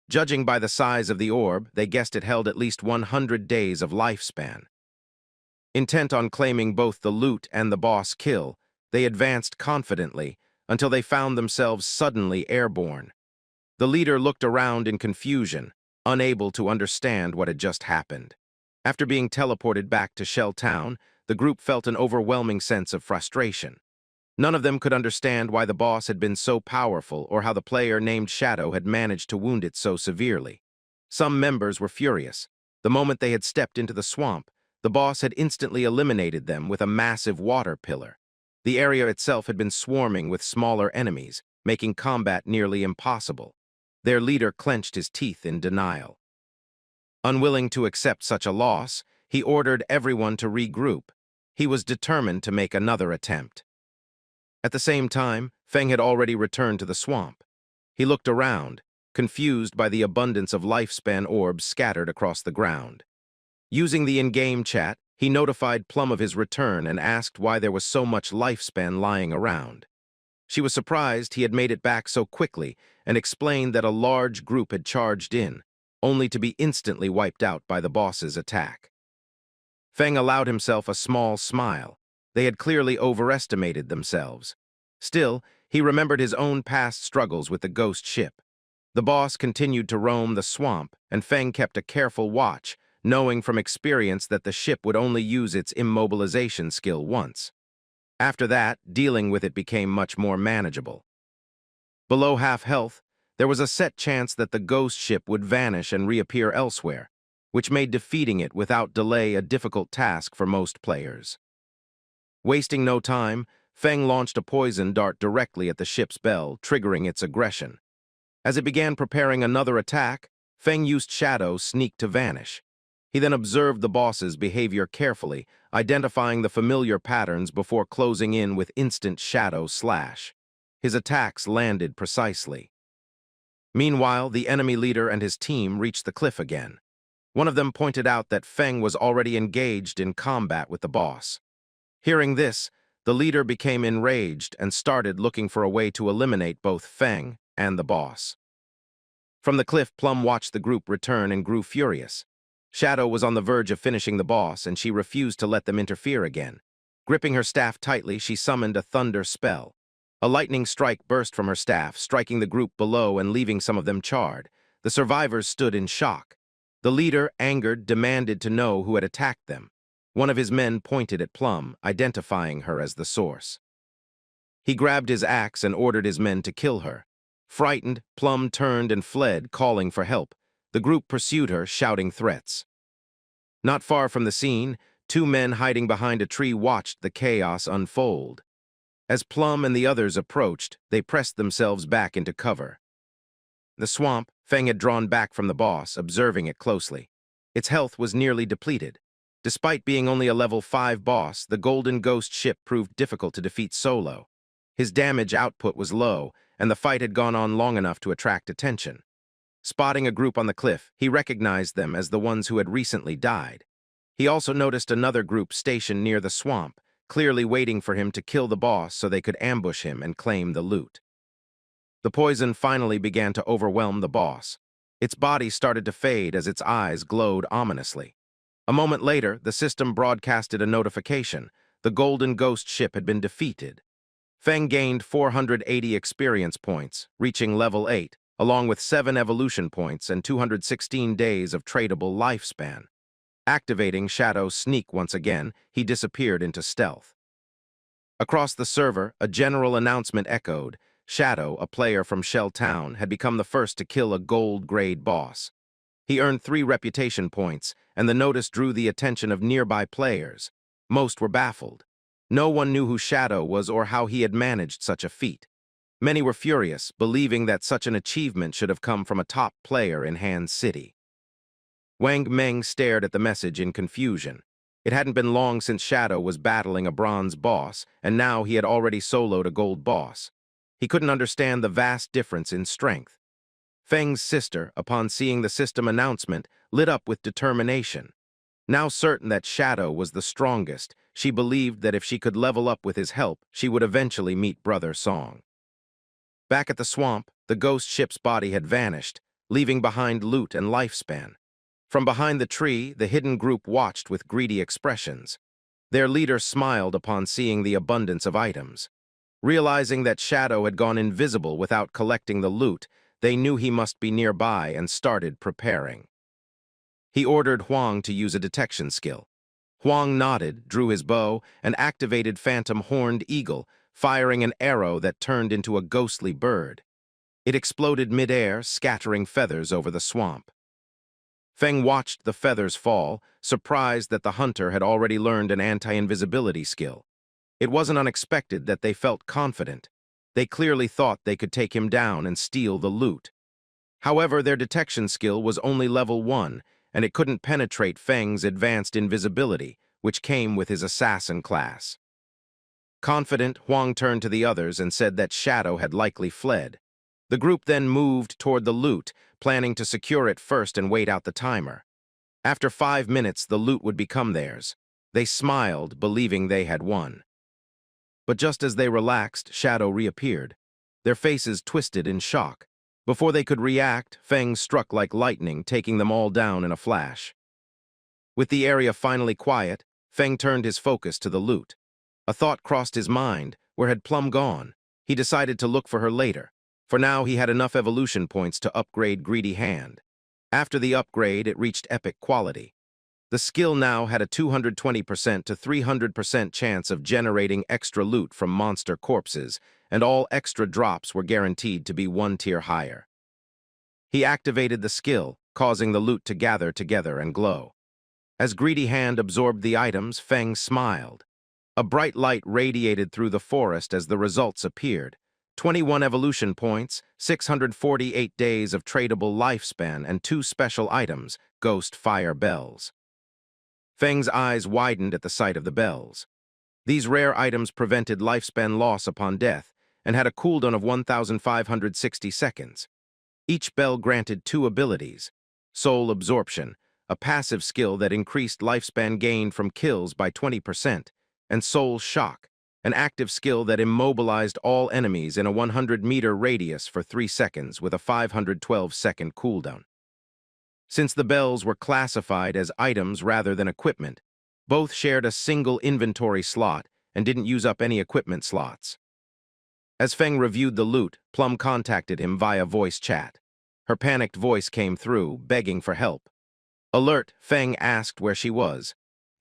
Speaker 1: Judging by the size of the orb, they guessed it held at least 100 days of lifespan. Intent on claiming both the loot and the boss kill, they advanced confidently until they found themselves suddenly airborne. The leader looked around in confusion, unable to understand what had just happened. After being teleported back to Shell Town, the group felt an overwhelming sense of frustration. None of them could understand why the boss had been so powerful or how the player named Shadow had managed to wound it so severely. Some members were furious. The moment they had stepped into the swamp, the boss had instantly eliminated them with a massive water pillar. The area itself had been swarming with smaller enemies, making combat nearly impossible. Their leader clenched his teeth in denial. Unwilling to accept such a loss, he ordered everyone to regroup. He was determined to make another attempt. At the same time, Feng had already returned to the swamp. He looked around, confused by the abundance of lifespan orbs scattered across the ground. Using the in-game chat, he notified Plum of his return and asked why there was so much lifespan lying around. She was surprised he had made it back so quickly and explained that a large group had charged in, only to be instantly wiped out by the boss's attack. Feng allowed himself a small smile. They had clearly overestimated themselves. Still, he remembered his own past struggles with the ghost ship. The boss continued to roam the swamp, and Feng kept a careful watch, knowing from experience that the ship would only use its immobilization skill once. After that, dealing with it became much more manageable. Below half health, there was a set chance that the ghost ship would vanish and reappear elsewhere, which made defeating it without delay a difficult task for most players. Wasting no time, Feng launched a poison dart directly at the ship's bell, triggering its aggression. As it began preparing another attack, Feng used Shadow Sneak to vanish. He then observed the boss's behavior carefully, identifying the familiar patterns before closing in with instant Shadow Slash. His attacks landed precisely. Meanwhile, the enemy leader and his team reached the cliff again. One of them pointed out that Feng was already engaged in combat with the boss. Hearing this, the leader became enraged and started looking for a way to eliminate both Feng and the boss. From the cliff, Plum watched the group return and grew furious. Shadow was on the verge of finishing the boss, and she refused to let them interfere again. Gripping her staff tightly, she summoned a thunder spell. A lightning strike burst from her staff, striking the group below and leaving some of them charred. The survivors stood in shock. The leader, angered, demanded to know who had attacked them. One of his men pointed at Plum, identifying her as the source. He grabbed his axe and ordered his men to kill her. Frightened, Plum turned and fled, calling for help. The group pursued her, shouting threats. Not far from the scene, two men hiding behind a tree watched the chaos unfold. As Plum and the others approached, they pressed themselves back into cover. The swamp, Feng had drawn back from the boss, observing it closely. Its health was nearly depleted. Despite being only a level 5 boss, the Golden Ghost ship proved difficult to defeat solo. His damage output was low, and the fight had gone on long enough to attract attention. Spotting a group on the cliff, he recognized them as the ones who had recently died. He also noticed another group stationed near the swamp, clearly waiting for him to kill the boss so they could ambush him and claim the loot. The poison finally began to overwhelm the boss. Its body started to fade as its eyes glowed ominously. A moment later, the system broadcasted a notification. The Golden Ghost ship had been defeated. Feng gained 480 experience points, reaching level 8, along with 7 evolution points and 216 days of tradable lifespan. Activating Shadow's sneak once again, he disappeared into stealth. Across the server, a general announcement echoed. Shadow, a player from Shell Town, had become the first to kill a gold-grade boss. He earned 3 reputation points, and the notice drew the attention of nearby players. Most were baffled. No one knew who Shadow was or how he had managed such a feat. Many were furious, believing that such an achievement should have come from a top player in Han City. Wang Meng stared at the message in confusion. It hadn't been long since Shadow was battling a bronze boss, and now he had already soloed a gold boss. He couldn't understand the vast difference in strength. Feng's sister, upon seeing the system announcement, lit up with determination. Now certain that Shadow was the strongest, she believed that if she could level up with his help, she would eventually meet Brother Song. Back at the swamp, the ghost ship's body had vanished, leaving behind loot and lifespan. From behind the tree, the hidden group watched with greedy expressions. Their leader smiled upon seeing the abundance of items. Realizing that Shadow had gone invisible without collecting the loot, they knew he must be nearby and started preparing. He ordered Huang to use a detection skill. Huang nodded, drew his bow, and activated Phantom Horned Eagle, firing an arrow that turned into a ghostly bird. It exploded mid-air, scattering feathers over the swamp. Feng watched the feathers fall, surprised that the hunter had already learned an anti-invisibility skill. It wasn't unexpected that they felt confident. They clearly thought they could take him down and steal the loot. However, their detection skill was only level 1, and it couldn't penetrate Feng's advanced invisibility, which came with his assassin class. Confident, Huang turned to the others and said that Shadow had likely fled. The group then moved toward the loot, planning to secure it first and wait out the timer. After 5 minutes, the loot would become theirs. They smiled, believing they had won. But just as they relaxed, Shadow reappeared. Their faces twisted in shock. Before they could react, Feng struck like lightning, taking them all down in a flash. With the area finally quiet, Feng turned his focus to the loot. A thought crossed his mind. Where had Plum gone? He decided to look for her later. For now, he had enough evolution points to upgrade Greedy Hand. After the upgrade, it reached epic quality. The skill now had a 220% to 300% chance of generating extra loot from monster corpses, and all extra drops were guaranteed to be 1 tier higher. He activated the skill, causing the loot to gather together and glow. As Greedy Hand absorbed the items, Feng smiled. A bright light radiated through the forest as the results appeared. 21 evolution points, 648 days of tradable lifespan, and 2 special items, Ghost Fire Bells. Feng's eyes widened at the sight of the bells. These rare items prevented lifespan loss upon death and had a cooldown of 1,560 seconds. Each bell granted 2 abilities: Soul Absorption, a passive skill that increased lifespan gained from kills by 20%, and Soul Shock, an active skill that immobilized all enemies in a 100-meter radius for 3 seconds with a 512-second cooldown. Since the bells were classified as items rather than equipment, both shared a single inventory slot and didn't use up any equipment slots. As Feng reviewed the loot, Plum contacted him via voice chat. Her panicked voice came through, begging for help. Alert, Feng asked where she was.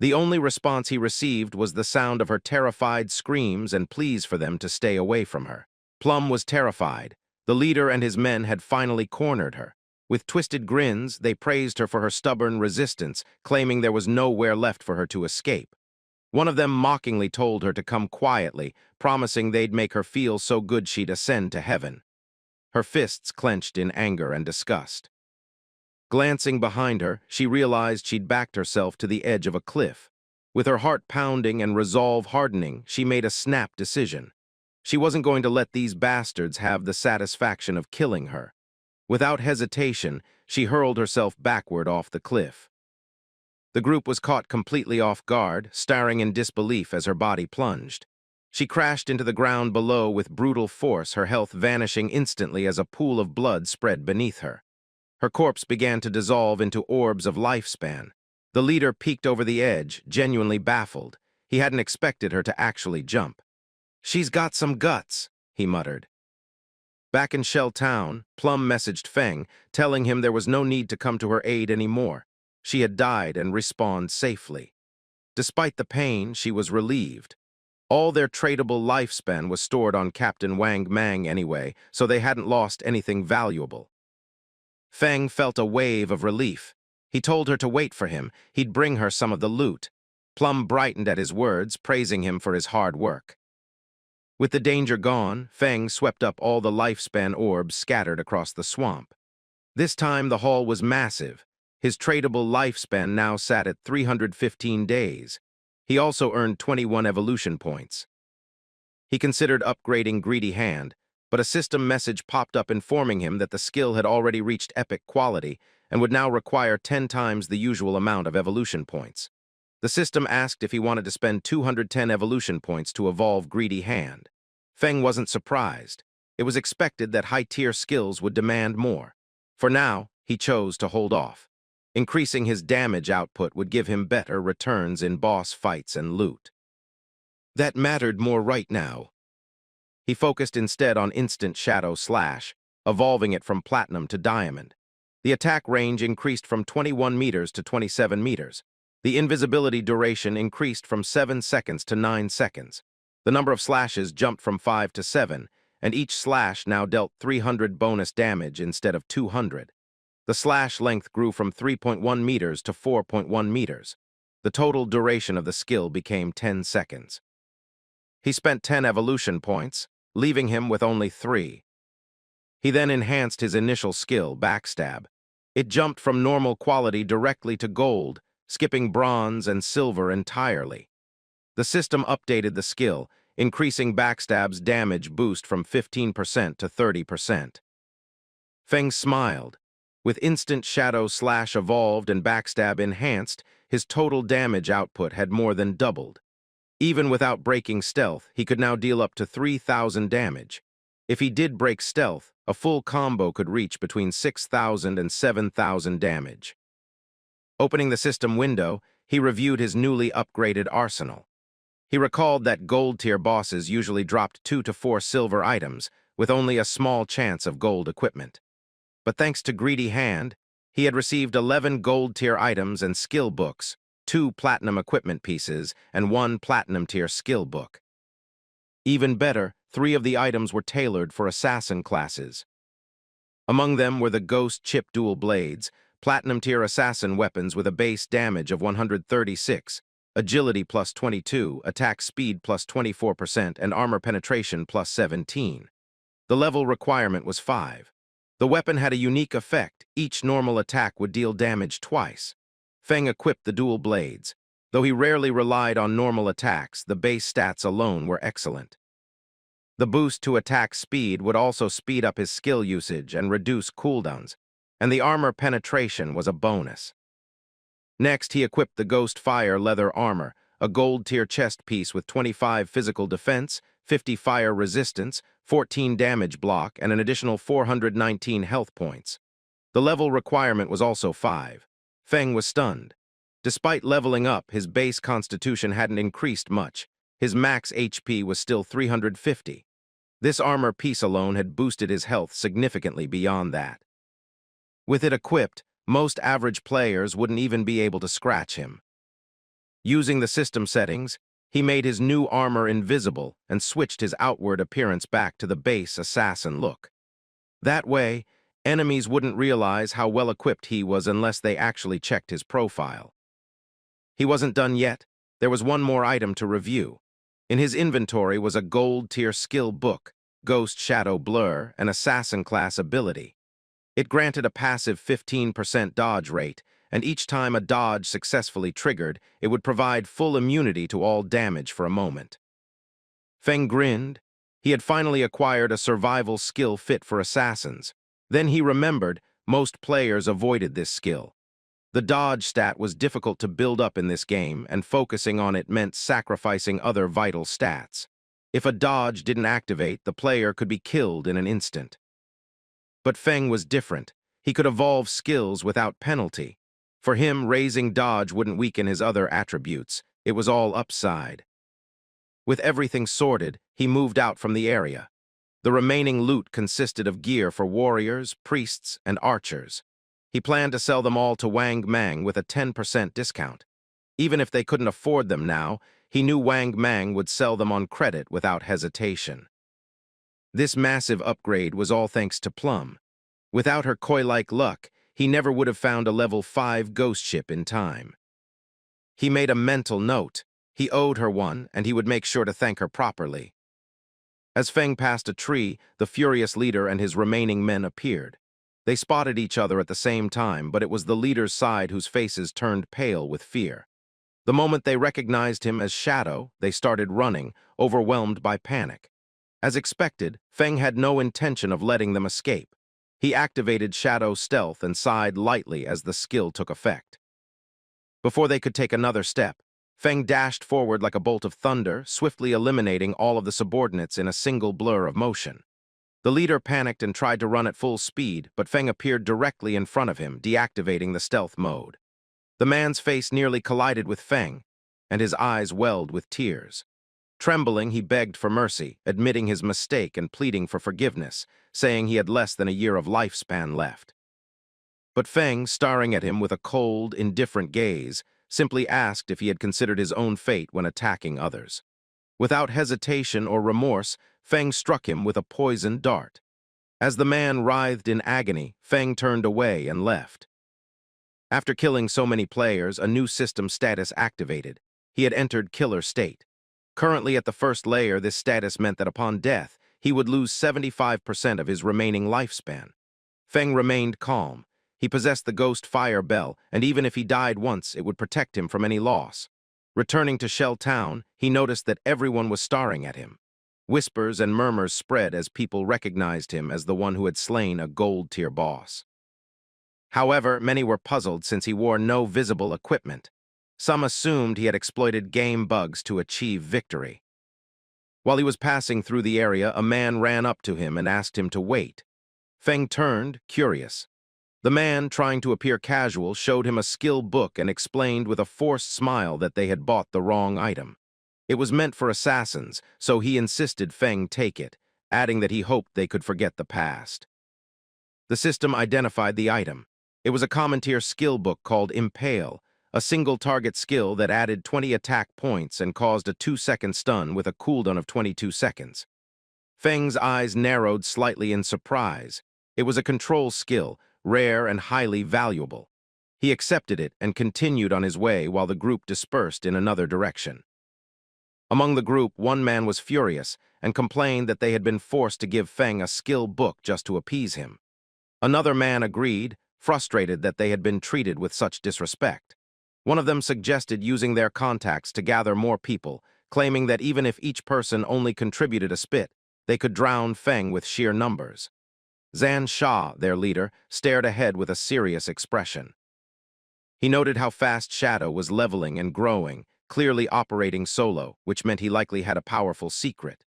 Speaker 1: The only response he received was the sound of her terrified screams and pleas for them to stay away from her. Plum was terrified. The leader and his men had finally cornered her. With twisted grins, they praised her for her stubborn resistance, claiming there was nowhere left for her to escape. One of them mockingly told her to come quietly, promising they'd make her feel so good she'd ascend to heaven. Her fists clenched in anger and disgust. Glancing behind her, she realized she'd backed herself to the edge of a cliff. With her heart pounding and resolve hardening, she made a snap decision. She wasn't going to let these bastards have the satisfaction of killing her. Without hesitation, she hurled herself backward off the cliff. The group was caught completely off guard, staring in disbelief as her body plunged. She crashed into the ground below with brutal force, her health vanishing instantly as a pool of blood spread beneath her. Her corpse began to dissolve into orbs of lifespan. The leader peeked over the edge, genuinely baffled. He hadn't expected her to actually jump. "She's got some guts," he muttered. Back in Shell Town, Plum messaged Feng, telling him there was no need to come to her aid anymore. She had died and respawned safely. Despite the pain, she was relieved. All their tradable lifespan was stored on Captain Wang Mang anyway, so they hadn't lost anything valuable. Feng felt a wave of relief. He told her to wait for him. He'd bring her some of the loot. Plum brightened at his words, praising him for his hard work. With the danger gone, Feng swept up all the lifespan orbs scattered across the swamp. This time the haul was massive. His tradable lifespan now sat at 315 days. He also earned 21 evolution points. He considered upgrading Greedy Hand, but a system message popped up informing him that the skill had already reached epic quality and would now require 10 times the usual amount of evolution points. The system asked if he wanted to spend 210 evolution points to evolve Greedy Hand. Feng wasn't surprised. It was expected that high-tier skills would demand more. For now, he chose to hold off. Increasing his damage output would give him better returns in boss fights and loot. That mattered more right now. He focused instead on Instant Shadow Slash, evolving it from Platinum to Diamond. The attack range increased from 21 meters to 27 meters. The invisibility duration increased from 7 seconds to 9 seconds. The number of slashes jumped from 5 to 7, and each slash now dealt 300 bonus damage instead of 200. The slash length grew from 3.1 meters to 4.1 meters. The total duration of the skill became 10 seconds. He spent 10 evolution points, leaving him with only 3. He then enhanced his initial skill, Backstab. It jumped from normal quality directly to gold, skipping bronze and silver entirely. The system updated the skill, increasing Backstab's damage boost from 15% to 30%. Feng smiled. With Instant Shadow Slash evolved and Backstab enhanced, his total damage output had more than doubled. Even without breaking stealth, he could now deal up to 3,000 damage. If he did break stealth, a full combo could reach between 6,000 and 7,000 damage. Opening the system window, he reviewed his newly upgraded arsenal. He recalled that gold-tier bosses usually dropped 2 to 4 silver items, with only a small chance of gold equipment. But thanks to Greedy Hand, he had received 11 gold-tier items and skill books, 2 platinum equipment pieces, and 1 platinum-tier skill book. Even better, 3 of the items were tailored for assassin classes. Among them were the Ghost Chip Dual Blades, platinum-tier assassin weapons with a base damage of 136, agility plus 22, attack speed plus 24%, and armor penetration plus 17. The level requirement was 5. The weapon had a unique effect. Each normal attack would deal damage twice. Feng equipped the dual blades. Though he rarely relied on normal attacks, the base stats alone were excellent. The boost to attack speed would also speed up his skill usage and reduce cooldowns, and the armor penetration was a bonus. Next, he equipped the Ghost Fire leather armor, a gold-tier chest piece with 25 physical defense, 50 fire resistance, 14 damage block, and an additional 419 health points. The level requirement was also 5. Feng was stunned. Despite leveling up, his base constitution hadn't increased much. His max HP was still 350. This armor piece alone had boosted his health significantly beyond that. With it equipped, most average players wouldn't even be able to scratch him. Using the system settings, he made his new armor invisible and switched his outward appearance back to the base assassin look. That way, enemies wouldn't realize how well-equipped he was unless they actually checked his profile. He wasn't done yet. There was one more item to review. In his inventory was a gold-tier skill book, Ghost Shadow Blur, an assassin-class ability. It granted a passive 15% dodge rate, and each time a dodge successfully triggered, it would provide full immunity to all damage for a moment. Feng grinned. He had finally acquired a survival skill fit for assassins. Then he remembered most players avoided this skill. The dodge stat was difficult to build up in this game, and focusing on it meant sacrificing other vital stats. If a dodge didn't activate, the player could be killed in an instant. But Feng was different. He could evolve skills without penalty. For him, raising dodge wouldn't weaken his other attributes. It was all upside. With everything sorted, he moved out from the area. The remaining loot consisted of gear for warriors, priests, and archers. He planned to sell them all to Wang Mang with a 10% discount. Even if they couldn't afford them now, he knew Wang Mang would sell them on credit without hesitation. This massive upgrade was all thanks to Plum. Without her koi-like luck, he never would have found a level 5 ghost ship in time. He made a mental note. He owed her one, and he would make sure to thank her properly. As Feng passed a tree, the furious leader and his remaining men appeared. They spotted each other at the same time, but it was the leader's side whose faces turned pale with fear. The moment they recognized him as Shadow, they started running, overwhelmed by panic. As expected, Feng had no intention of letting them escape. He activated Shadow Stealth and sighed lightly as the skill took effect. Before they could take another step, Feng dashed forward like a bolt of thunder, swiftly eliminating all of the subordinates in a single blur of motion. The leader panicked and tried to run at full speed, but Feng appeared directly in front of him, deactivating the stealth mode. The man's face nearly collided with Feng, and his eyes welled with tears. Trembling, he begged for mercy, admitting his mistake and pleading for forgiveness, saying he had less than a year of lifespan left. But Feng, staring at him with a cold, indifferent gaze, simply asked if he had considered his own fate when attacking others. Without hesitation or remorse, Feng struck him with a poisoned dart. As the man writhed in agony, Feng turned away and left. After killing so many players, a new system status activated. He had entered killer state. Currently at the first layer, this status meant that upon death, he would lose 75% of his remaining lifespan. Feng remained calm. He possessed the ghost fire bell, and even if he died once, it would protect him from any loss. Returning to Shell Town, he noticed that everyone was staring at him. Whispers and murmurs spread as people recognized him as the one who had slain a gold-tier boss. However, many were puzzled since he wore no visible equipment. Some assumed he had exploited game bugs to achieve victory. While he was passing through the area, a man ran up to him and asked him to wait. Feng turned, curious. The man, trying to appear casual, showed him a skill book and explained with a forced smile that they had bought the wrong item. It was meant for assassins, so he insisted Feng take it, adding that he hoped they could forget the past. The system identified the item. It was a common-tier skill book called Impale, a single-target skill that added 20 attack points and caused a 2-second stun with a cooldown of 22 seconds. Feng's eyes narrowed slightly in surprise. It was a control skill, rare and highly valuable. He accepted it and continued on his way while the group dispersed in another direction. Among the group, one man was furious and complained that they had been forced to give Feng a skill book just to appease him. Another man agreed, frustrated that they had been treated with such disrespect. One of them suggested using their contacts to gather more people, claiming that even if each person only contributed a spit, they could drown Feng with sheer numbers. Zan Shah, their leader, stared ahead with a serious expression. He noted how fast Shadow was leveling and growing, clearly operating solo, which meant he likely had a powerful secret.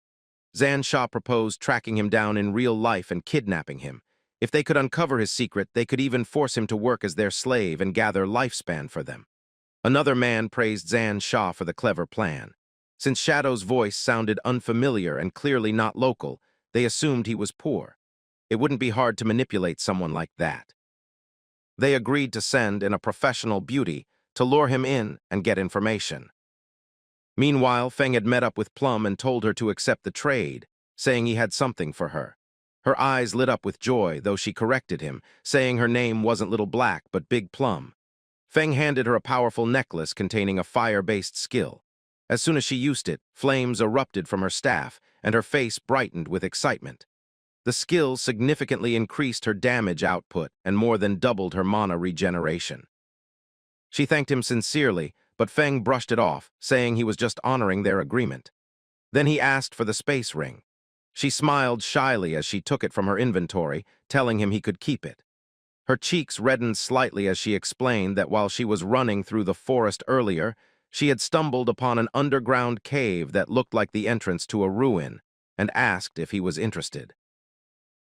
Speaker 1: Zan Shah proposed tracking him down in real life and kidnapping him. If they could uncover his secret, they could even force him to work as their slave and gather lifespan for them. Another man praised Zan Shah for the clever plan. Since Shadow's voice sounded unfamiliar and clearly not local, they assumed he was poor. It wouldn't be hard to manipulate someone like that. They agreed to send in a professional beauty, to lure him in and get information. Meanwhile, Feng had met up with Plum and told her to accept the trade, saying he had something for her. Her eyes lit up with joy, though she corrected him, saying her name wasn't Little Black but Big Plum. Feng handed her a powerful necklace containing a fire-based skill. As soon as she used it, flames erupted from her staff, and her face brightened with excitement. The skill significantly increased her damage output and more than doubled her mana regeneration. She thanked him sincerely, but Feng brushed it off, saying he was just honoring their agreement. Then he asked for the space ring. She smiled shyly as she took it from her inventory, telling him he could keep it. Her cheeks reddened slightly as she explained that while she was running through the forest earlier, she had stumbled upon an underground cave that looked like the entrance to a ruin, and asked if he was interested.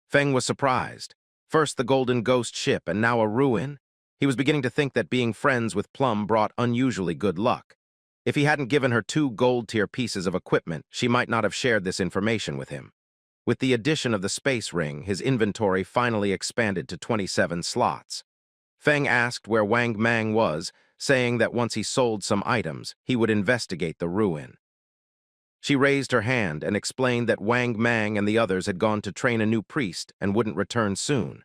Speaker 1: Feng was surprised. First the Golden Ghost ship and now a ruin. He was beginning to think that being friends with Plum brought unusually good luck. If he hadn't given her 2 gold-tier pieces of equipment, she might not have shared this information with him. With the addition of the space ring, his inventory finally expanded to 27 slots. Feng asked where Wang Mang was, saying that once he sold some items, he would investigate the ruin. She raised her hand and explained that Wang Mang and the others had gone to train a new priest and wouldn't return soon.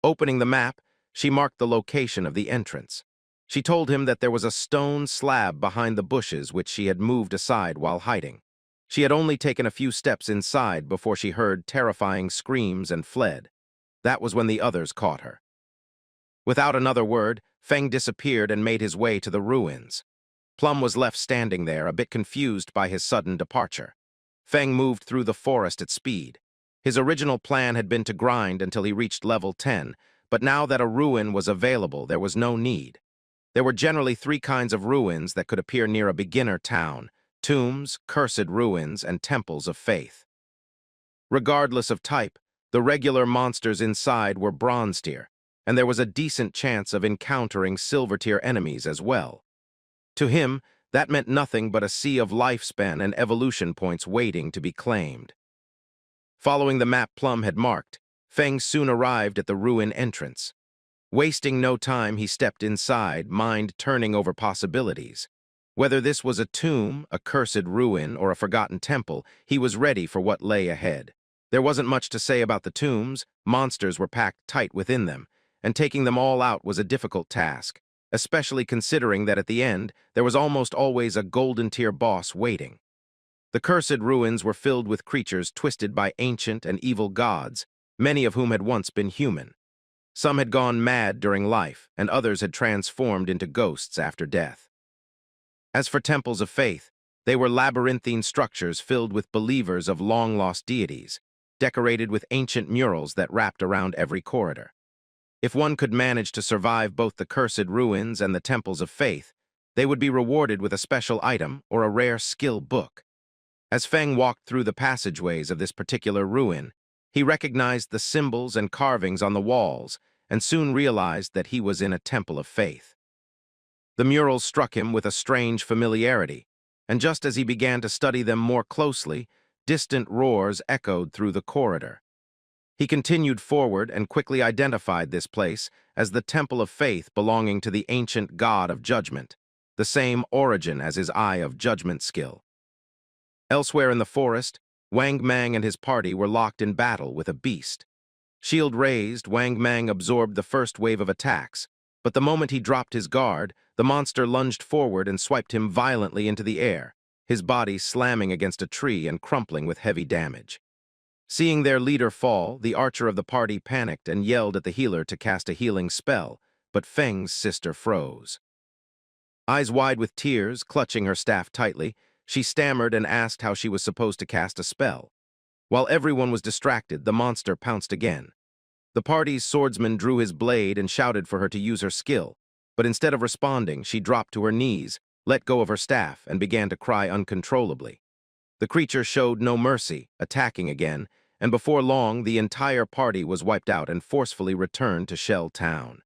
Speaker 1: Opening the map, she marked the location of the entrance. She told him that there was a stone slab behind the bushes which she had moved aside while hiding. She had only taken a few steps inside before she heard terrifying screams and fled. That was when the others caught her. Without another word, Feng disappeared and made his way to the ruins. Plum was left standing there, a bit confused by his sudden departure. Feng moved through the forest at speed. His original plan had been to grind until he reached level 10, but now that a ruin was available, there was no need. There were generally 3 kinds of ruins that could appear near a beginner town: tombs, cursed ruins, and temples of faith. Regardless of type, the regular monsters inside were bronze tier, and there was a decent chance of encountering silver tier enemies as well. To him, that meant nothing but a sea of lifespan and evolution points waiting to be claimed. Following the map Plum had marked, Feng soon arrived at the ruin entrance. Wasting no time, he stepped inside, mind turning over possibilities. Whether this was a tomb, a cursed ruin, or a forgotten temple, he was ready for what lay ahead. There wasn't much to say about the tombs. Monsters were packed tight within them, and taking them all out was a difficult task, especially considering that at the end, there was almost always a golden tier boss waiting. The cursed ruins were filled with creatures twisted by ancient and evil gods, many of whom had once been human. Some had gone mad during life, and others had transformed into ghosts after death. As for temples of faith, they were labyrinthine structures filled with believers of long-lost deities, decorated with ancient murals that wrapped around every corridor. If one could manage to survive both the cursed ruins and the temples of faith, they would be rewarded with a special item or a rare skill book. As Feng walked through the passageways of this particular ruin, he recognized the symbols and carvings on the walls and soon realized that he was in a temple of faith. The murals struck him with a strange familiarity, and just as he began to study them more closely, distant roars echoed through the corridor. He continued forward and quickly identified this place as the Temple of Faith belonging to the ancient god of judgment, the same origin as his Eye of Judgment skill. Elsewhere in the forest, Wang Mang and his party were locked in battle with a beast. Shield raised, Wang Mang absorbed the first wave of attacks, but the moment he dropped his guard, the monster lunged forward and swiped him violently into the air, his body slamming against a tree and crumpling with heavy damage. Seeing their leader fall, the archer of the party panicked and yelled at the healer to cast a healing spell, but Feng's sister froze. Eyes wide with tears, clutching her staff tightly, she stammered and asked how she was supposed to cast a spell. While everyone was distracted, the monster pounced again. The party's swordsman drew his blade and shouted for her to use her skill, but instead of responding, she dropped to her knees, let go of her staff, and began to cry uncontrollably. The creature showed no mercy, attacking again, and before long the entire party was wiped out and forcefully returned to Shell Town.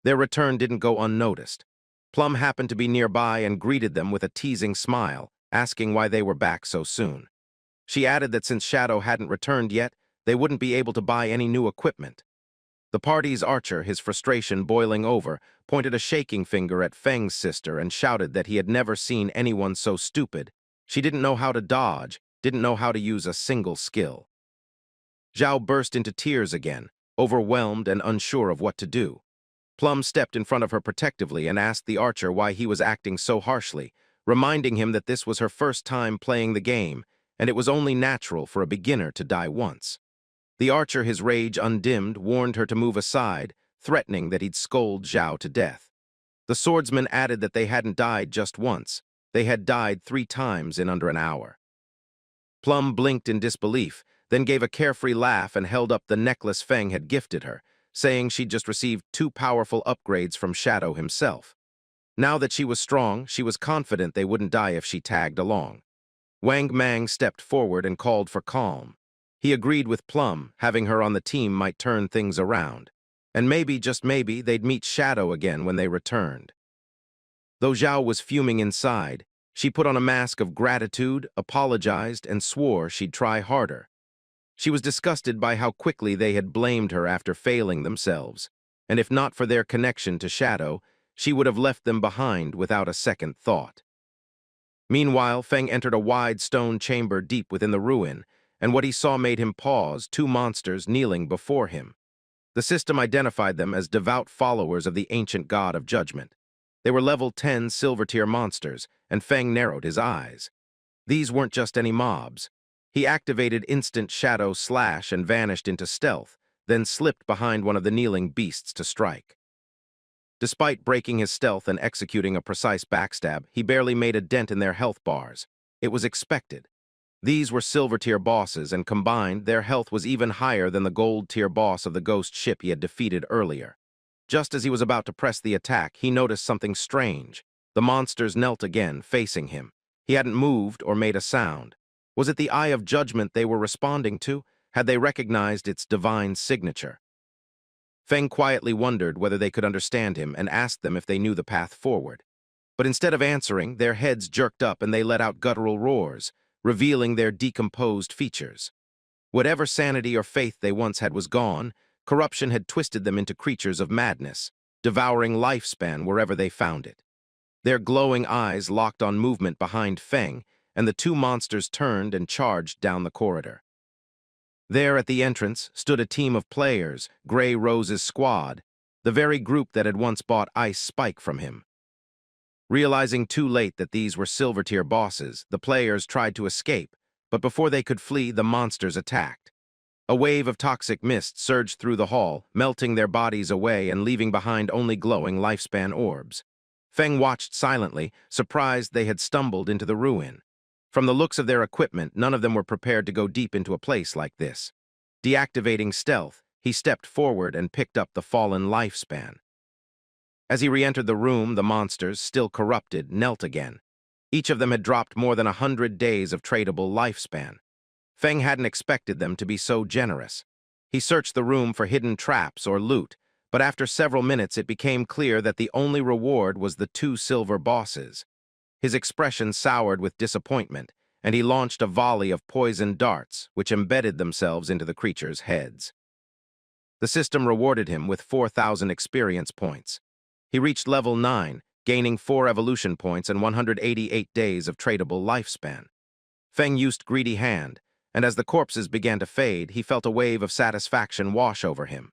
Speaker 1: Their return didn't go unnoticed. Plum happened to be nearby and greeted them with a teasing smile, asking why they were back so soon. She added that since Shadow hadn't returned yet, they wouldn't be able to buy any new equipment. The party's archer, his frustration boiling over, pointed a shaking finger at Feng's sister and shouted that he had never seen anyone so stupid. She didn't know how to dodge, didn't know how to use a single skill. Zhao burst into tears again, overwhelmed and unsure of what to do. Plum stepped in front of her protectively and asked the archer why he was acting so harshly, reminding him that this was her first time playing the game, and it was only natural for a beginner to die once. The archer, his rage undimmed, warned her to move aside, threatening that he'd scold Zhao to death. The swordsman added that they hadn't died just once. They had died 3 times in under an hour. Plum blinked in disbelief, then gave a carefree laugh and held up the necklace Feng had gifted her, saying she'd just received 2 powerful upgrades from Shadow himself. Now that she was strong, she was confident they wouldn't die if she tagged along. Wang Mang stepped forward and called for calm. He agreed with Plum, having her on the team might turn things around. And maybe, just maybe, they'd meet Shadow again when they returned. Though Zhao was fuming inside, she put on a mask of gratitude, apologized, and swore she'd try harder. She was disgusted by how quickly they had blamed her after failing themselves, and if not for their connection to Shadow, she would have left them behind without a second thought. Meanwhile, Feng entered a wide stone chamber deep within the ruin, and what he saw made him pause, 2 monsters kneeling before him. The system identified them as devout followers of the ancient god of judgment. They were level 10 silver-tier monsters, and Feng narrowed his eyes. These weren't just any mobs. He activated instant shadow slash and vanished into stealth, then slipped behind one of the kneeling beasts to strike. Despite breaking his stealth and executing a precise backstab, he barely made a dent in their health bars. It was expected. These were silver-tier bosses, and combined, their health was even higher than the gold-tier boss of the ghost ship he had defeated earlier. Just as he was about to press the attack, he noticed something strange. The monsters knelt again, facing him. He hadn't moved or made a sound. Was it the eye of judgment they were responding to? Had they recognized its divine signature? Feng quietly wondered whether they could understand him and asked them if they knew the path forward. But instead of answering, their heads jerked up and they let out guttural roars, revealing their decomposed features. Whatever sanity or faith they once had was gone. Corruption had twisted them into creatures of madness, devouring lifespan wherever they found it. Their glowing eyes locked on movement behind Feng, and the 2 monsters turned and charged down the corridor. There at the entrance stood a team of players, Grey Rose's squad, the very group that had once bought Ice Spike from him. Realizing too late that these were silver-tier bosses, the players tried to escape, but before they could flee, the monsters attacked. A wave of toxic mist surged through the hall, melting their bodies away and leaving behind only glowing lifespan orbs. Feng watched silently, surprised they had stumbled into the ruin. From the looks of their equipment, none of them were prepared to go deep into a place like this. Deactivating stealth, he stepped forward and picked up the fallen lifespan. As he re-entered the room, the monsters, still corrupted, knelt again. Each of them had dropped more than 100 days of tradable lifespan. Feng hadn't expected them to be so generous. He searched the room for hidden traps or loot, but after several minutes it became clear that the only reward was the 2 silver bosses. His expression soured with disappointment, and he launched a volley of poisoned darts, which embedded themselves into the creatures' heads. The system rewarded him with 4,000 experience points. He reached level 9, gaining 4 evolution points and 188 days of tradable lifespan. Feng used Greedy Hand, and as the corpses began to fade, he felt a wave of satisfaction wash over him.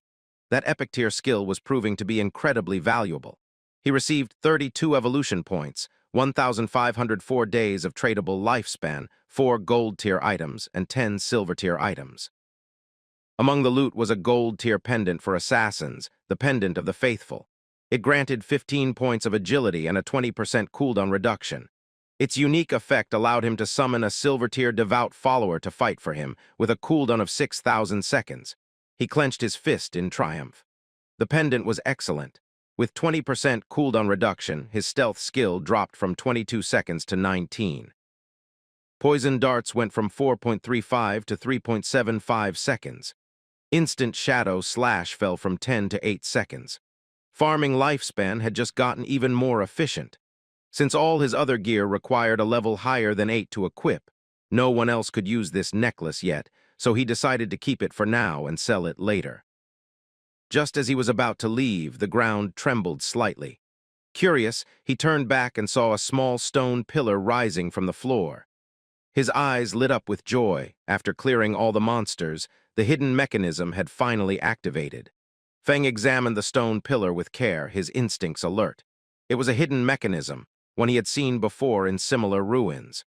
Speaker 1: That epic tier skill was proving to be incredibly valuable. He received 32 evolution points, 1,504 days of tradable lifespan, 4 gold-tier items, and 10 silver-tier items. Among the loot was a gold-tier pendant for assassins, the Pendant of the Faithful. It granted 15 points of agility and a 20% cooldown reduction. Its unique effect allowed him to summon a silver-tier devout follower to fight for him, with a cooldown of 6,000 seconds. He clenched his fist in triumph. The pendant was excellent. With 20% cooldown reduction, his stealth skill dropped from 22 seconds to 19. Poison darts went from 4.35 to 3.75 seconds. Instant shadow slash fell from 10 to 8 seconds. Farming lifespan had just gotten even more efficient. Since all his other gear required a level higher than 8 to equip, no one else could use this necklace yet, so he decided to keep it for now and sell it later. Just as he was about to leave, the ground trembled slightly. Curious, he turned back and saw a small stone pillar rising from the floor. His eyes lit up with joy. After clearing all the monsters, the hidden mechanism had finally activated. Feng examined the stone pillar with care, his instincts alert. It was a hidden mechanism, one he had seen before in similar ruins.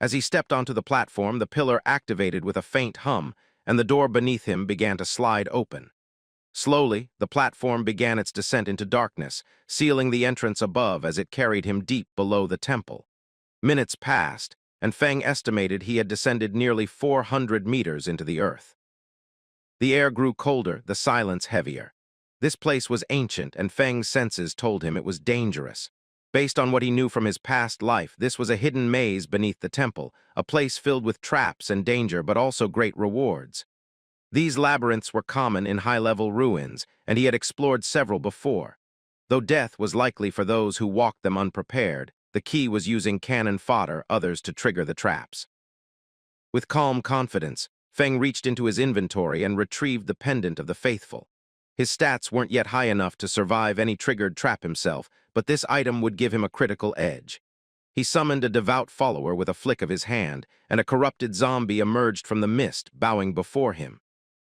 Speaker 1: As he stepped onto the platform, the pillar activated with a faint hum, and the door beneath him began to slide open. Slowly, the platform began its descent into darkness, sealing the entrance above as it carried him deep below the temple. Minutes passed, and Feng estimated he had descended nearly 400 meters into the earth. The air grew colder, the silence heavier. This place was ancient, and Feng's senses told him it was dangerous. Based on what he knew from his past life, this was a hidden maze beneath the temple, a place filled with traps and danger, but also great rewards. These labyrinths were common in high-level ruins, and he had explored several before. Though death was likely for those who walked them unprepared, the key was using cannon fodder, others to trigger the traps. With calm confidence, Feng reached into his inventory and retrieved the pendant of the faithful. His stats weren't yet high enough to survive any triggered trap himself, but this item would give him a critical edge. He summoned a devout follower with a flick of his hand, and a corrupted zombie emerged from the mist, bowing before him.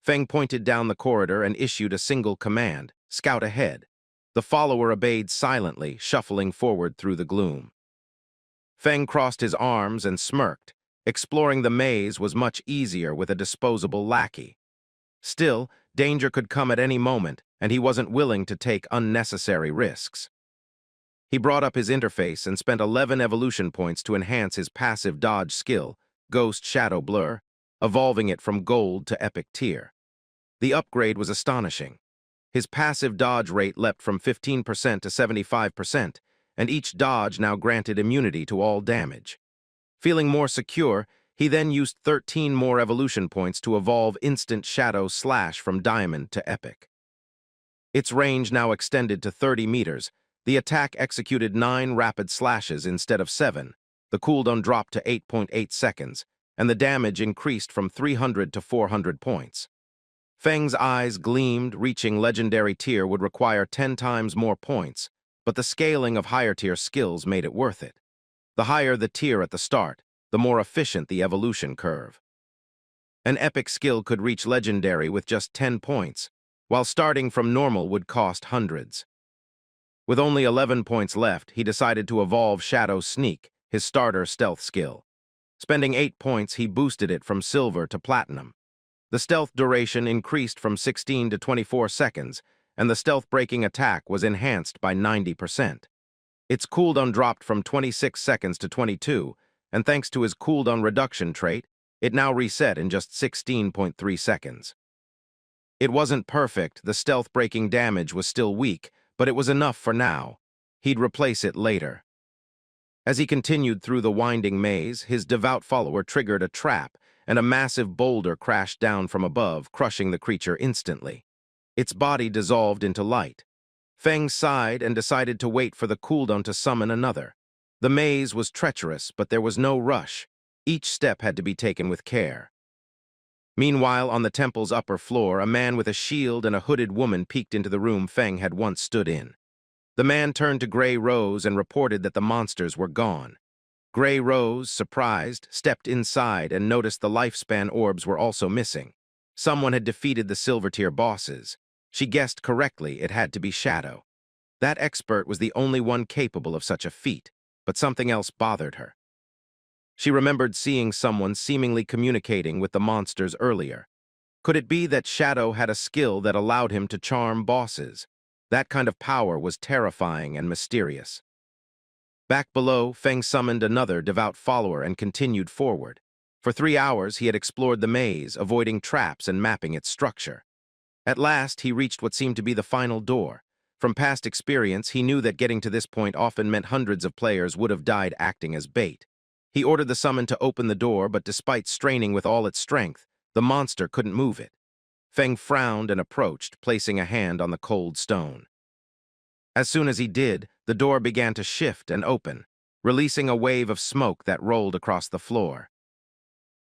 Speaker 1: Feng pointed down the corridor and issued a single command, "Scout ahead." The follower obeyed silently, shuffling forward through the gloom. Feng crossed his arms and smirked. Exploring the maze was much easier with a disposable lackey. Still, danger could come at any moment, and he wasn't willing to take unnecessary risks. He brought up his interface and spent 11 evolution points to enhance his passive dodge skill, Ghost Shadow Blur, evolving it from Gold to Epic Tier. The upgrade was astonishing. His passive dodge rate leapt from 15% to 75%, and each dodge now granted immunity to all damage. Feeling more secure, he then used 13 more evolution points to evolve Instant Shadow Slash from Diamond to Epic. Its range now extended to 30 meters. The attack executed 9 rapid slashes instead of 7. The cooldown dropped to 8.8 seconds, and the damage increased from 300 to 400 points. Feng's eyes gleamed. Reaching legendary tier would require 10 times more points, but the scaling of higher-tier skills made it worth it. The higher the tier at the start, the more efficient the evolution curve. An epic skill could reach legendary with just 10 points, while starting from normal would cost hundreds. With only 11 points left, he decided to evolve Shadow Sneak, his starter stealth skill. Spending 8 points, he boosted it from silver to platinum. The stealth duration increased from 16 to 24 seconds, and the stealth-breaking attack was enhanced by 90%. Its cooldown dropped from 26 seconds to 22, and thanks to his cooldown reduction trait, it now reset in just 16.3 seconds. It wasn't perfect, the stealth-breaking damage was still weak, but it was enough for now. He'd replace it later. As he continued through the winding maze, his devout follower triggered a trap, and a massive boulder crashed down from above, crushing the creature instantly. Its body dissolved into light. Feng sighed and decided to wait for the cooldown to summon another. The maze was treacherous, but there was no rush. Each step had to be taken with care. Meanwhile, on the temple's upper floor, a man with a shield and a hooded woman peeked into the room Feng had once stood in. The man turned to Grey Rose and reported that the monsters were gone. Grey Rose, surprised, stepped inside and noticed the lifespan orbs were also missing. Someone had defeated the silver-tier bosses. She guessed correctly it had to be Shadow. That expert was the only one capable of such a feat, but something else bothered her. She remembered seeing someone seemingly communicating with the monsters earlier. Could it be that Shadow had a skill that allowed him to charm bosses? That kind of power was terrifying and mysterious. Back below, Feng summoned another devout follower and continued forward. For 3 hours, he had explored the maze, avoiding traps and mapping its structure. At last, he reached what seemed to be the final door. From past experience, he knew that getting to this point often meant hundreds of players would have died acting as bait. He ordered the summon to open the door, but despite straining with all its strength, the monster couldn't move it. Feng frowned and approached, placing a hand on the cold stone. As soon as he did, the door began to shift and open, releasing a wave of smoke that rolled across the floor.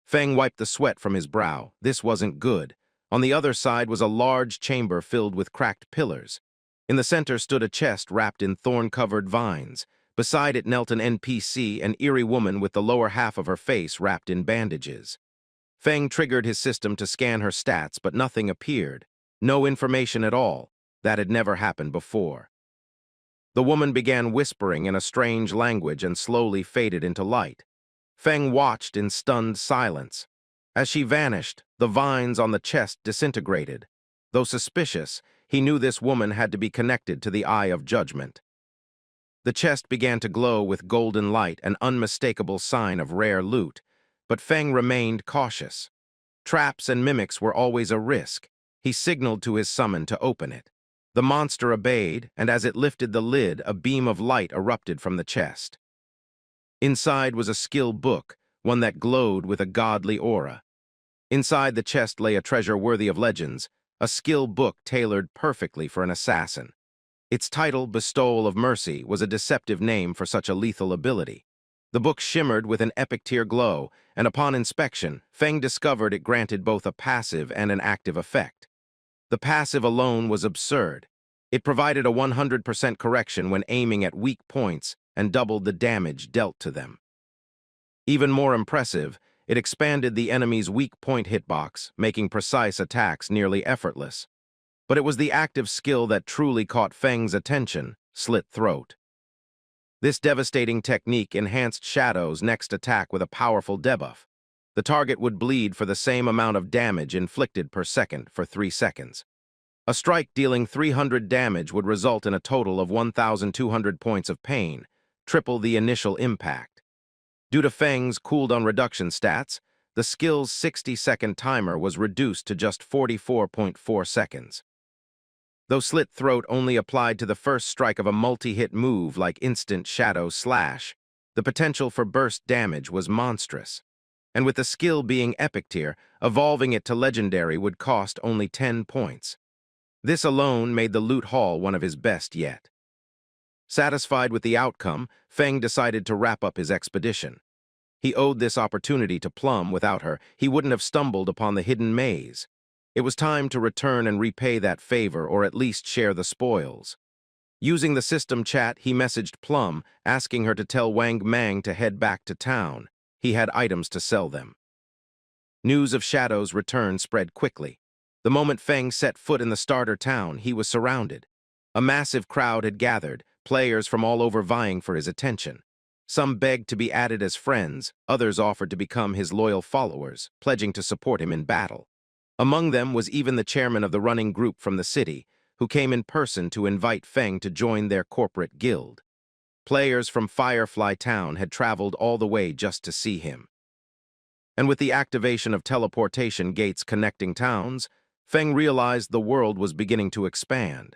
Speaker 1: Feng wiped the sweat from his brow. This wasn't good. On the other side was a large chamber filled with cracked pillars. In the center stood a chest wrapped in thorn-covered vines. Beside it knelt an NPC, an eerie woman with the lower half of her face wrapped in bandages. Feng triggered his system to scan her stats, but nothing appeared. No information at all. That had never happened before. The woman began whispering in a strange language and slowly faded into light. Feng watched in stunned silence. As she vanished, the vines on the chest disintegrated. Though suspicious, he knew this woman had to be connected to the Eye of Judgment. The chest began to glow with golden light, an unmistakable sign of rare loot, but Feng remained cautious. Traps and mimics were always a risk. He signaled to his summon to open it. The monster obeyed, and as it lifted the lid, a beam of light erupted from the chest. Inside was a skill book, one that glowed with a godly aura. Inside the chest lay a treasure worthy of legends, a skill book tailored perfectly for an assassin. Its title, Bestowal of Mercy, was a deceptive name for such a lethal ability. The book shimmered with an epic-tier glow, and upon inspection, Feng discovered it granted both a passive and an active effect. The passive alone was absurd. It provided a 100% correction when aiming at weak points and doubled the damage dealt to them. Even more impressive, it expanded the enemy's weak point hitbox, making precise attacks nearly effortless. But it was the active skill that truly caught Feng's attention, Slit Throat. This devastating technique enhanced Shadow's next attack with a powerful debuff. The target would bleed for the same amount of damage inflicted per second for 3 seconds. A strike dealing 300 damage would result in a total of 1,200 points of pain, triple the initial impact. Due to Feng's cooldown reduction stats, the skill's 60-second timer was reduced to just 44.4 seconds. Though Slit Throat only applied to the first strike of a multi-hit move like Instant Shadow Slash, the potential for burst damage was monstrous. And with the skill being epic tier, evolving it to legendary would cost only 10 points. This alone made the loot haul one of his best yet. Satisfied with the outcome, Feng decided to wrap up his expedition. He owed this opportunity to Plum. Without her, he wouldn't have stumbled upon the hidden maze. It was time to return and repay that favor, or at least share the spoils. Using the system chat, he messaged Plum, asking her to tell Wang Mang to head back to town. He had items to sell them. News of Shadow's return spread quickly. The moment Feng set foot in the starter town, he was surrounded. A massive crowd had gathered, players from all over vying for his attention. Some begged to be added as friends, others offered to become his loyal followers, pledging to support him in battle. Among them was even the chairman of the running group from the city, who came in person to invite Feng to join their corporate guild. Players from Firefly Town had traveled all the way just to see him. And with the activation of teleportation gates connecting towns, Feng realized the world was beginning to expand.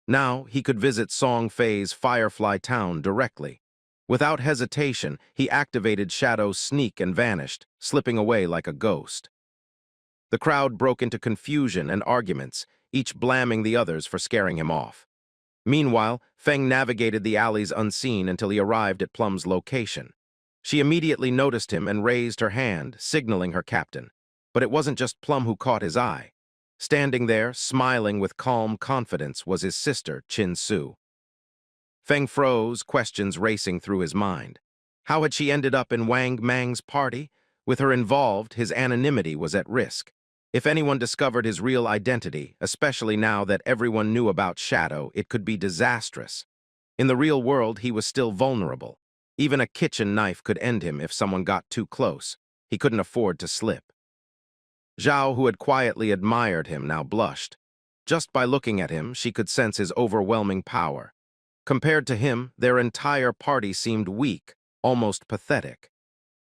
Speaker 1: Now he could visit Song Fei's Firefly Town directly. Without hesitation, he activated Shadow's sneak and vanished, slipping away like a ghost. The crowd broke into confusion and arguments, each blaming the others for scaring him off. Meanwhile, Feng navigated the alleys unseen until he arrived at Plum's location. She immediately noticed him and raised her hand, signaling her captain. But it wasn't just Plum who caught his eye. Standing there, smiling with calm confidence, was his sister, Chin Su. Feng froze, questions racing through his mind. How had she ended up in Wang Mang's party? With her involved, his anonymity was at risk. If anyone discovered his real identity, especially now that everyone knew about Shadow, it could be disastrous. In the real world, he was still vulnerable. Even a kitchen knife could end him if someone got too close. He couldn't afford to slip. Zhao, who had quietly admired him, now blushed. Just by looking at him, she could sense his overwhelming power. Compared to him, their entire party seemed weak, almost pathetic.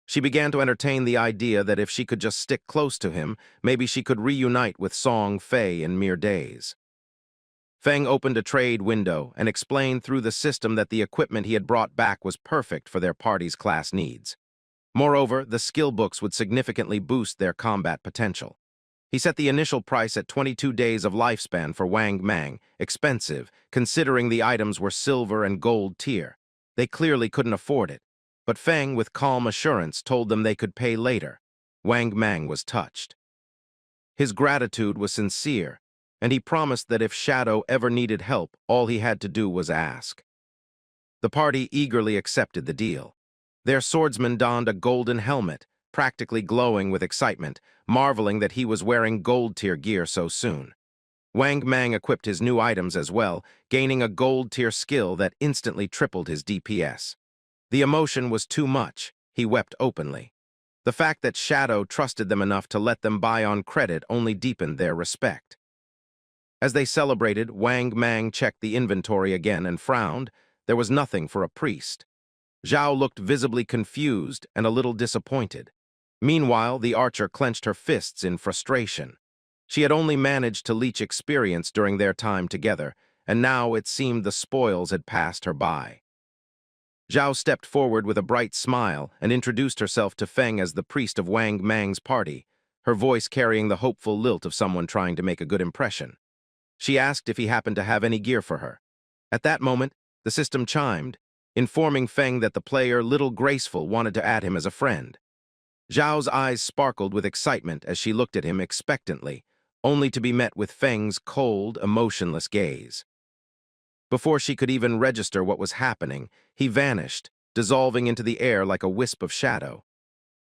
Speaker 1: She began to entertain the idea that if she could just stick close to him, maybe she could reunite with Song Fei in mere days. Feng opened a trade window and explained through the system that the equipment he had brought back was perfect for their party's class needs. Moreover, the skill books would significantly boost their combat potential. He set the initial price at 22 days of lifespan for Wang Mang, expensive, considering the items were silver and gold tier. They clearly couldn't afford it. But Feng, with calm assurance, told them they could pay later. Wang Mang was touched. His gratitude was sincere, and he promised that if Shadow ever needed help, all he had to do was ask. The party eagerly accepted the deal. Their swordsman donned a golden helmet, practically glowing with excitement, marveling that he was wearing gold-tier gear so soon. Wang Mang equipped his new items as well, gaining a gold-tier skill that instantly tripled his DPS. The emotion was too much. He wept openly. The fact that Shadow trusted them enough to let them buy on credit only deepened their respect. As they celebrated, Wang Mang checked the inventory again and frowned. There was nothing for a priest. Zhao looked visibly confused and a little disappointed. Meanwhile, the archer clenched her fists in frustration. She had only managed to leech experience during their time together, and now it seemed the spoils had passed her by. Zhao stepped forward with a bright smile and introduced herself to Feng as the priest of Wang Mang's party, her voice carrying the hopeful lilt of someone trying to make a good impression. She asked if he happened to have any gear for her. At that moment, the system chimed, informing Feng that the player Little Graceful wanted to add him as a friend. Zhao's eyes sparkled with excitement as she looked at him expectantly, only to be met with Feng's cold, emotionless gaze. Before she could even register what was happening, he vanished, dissolving into the air like a wisp of shadow.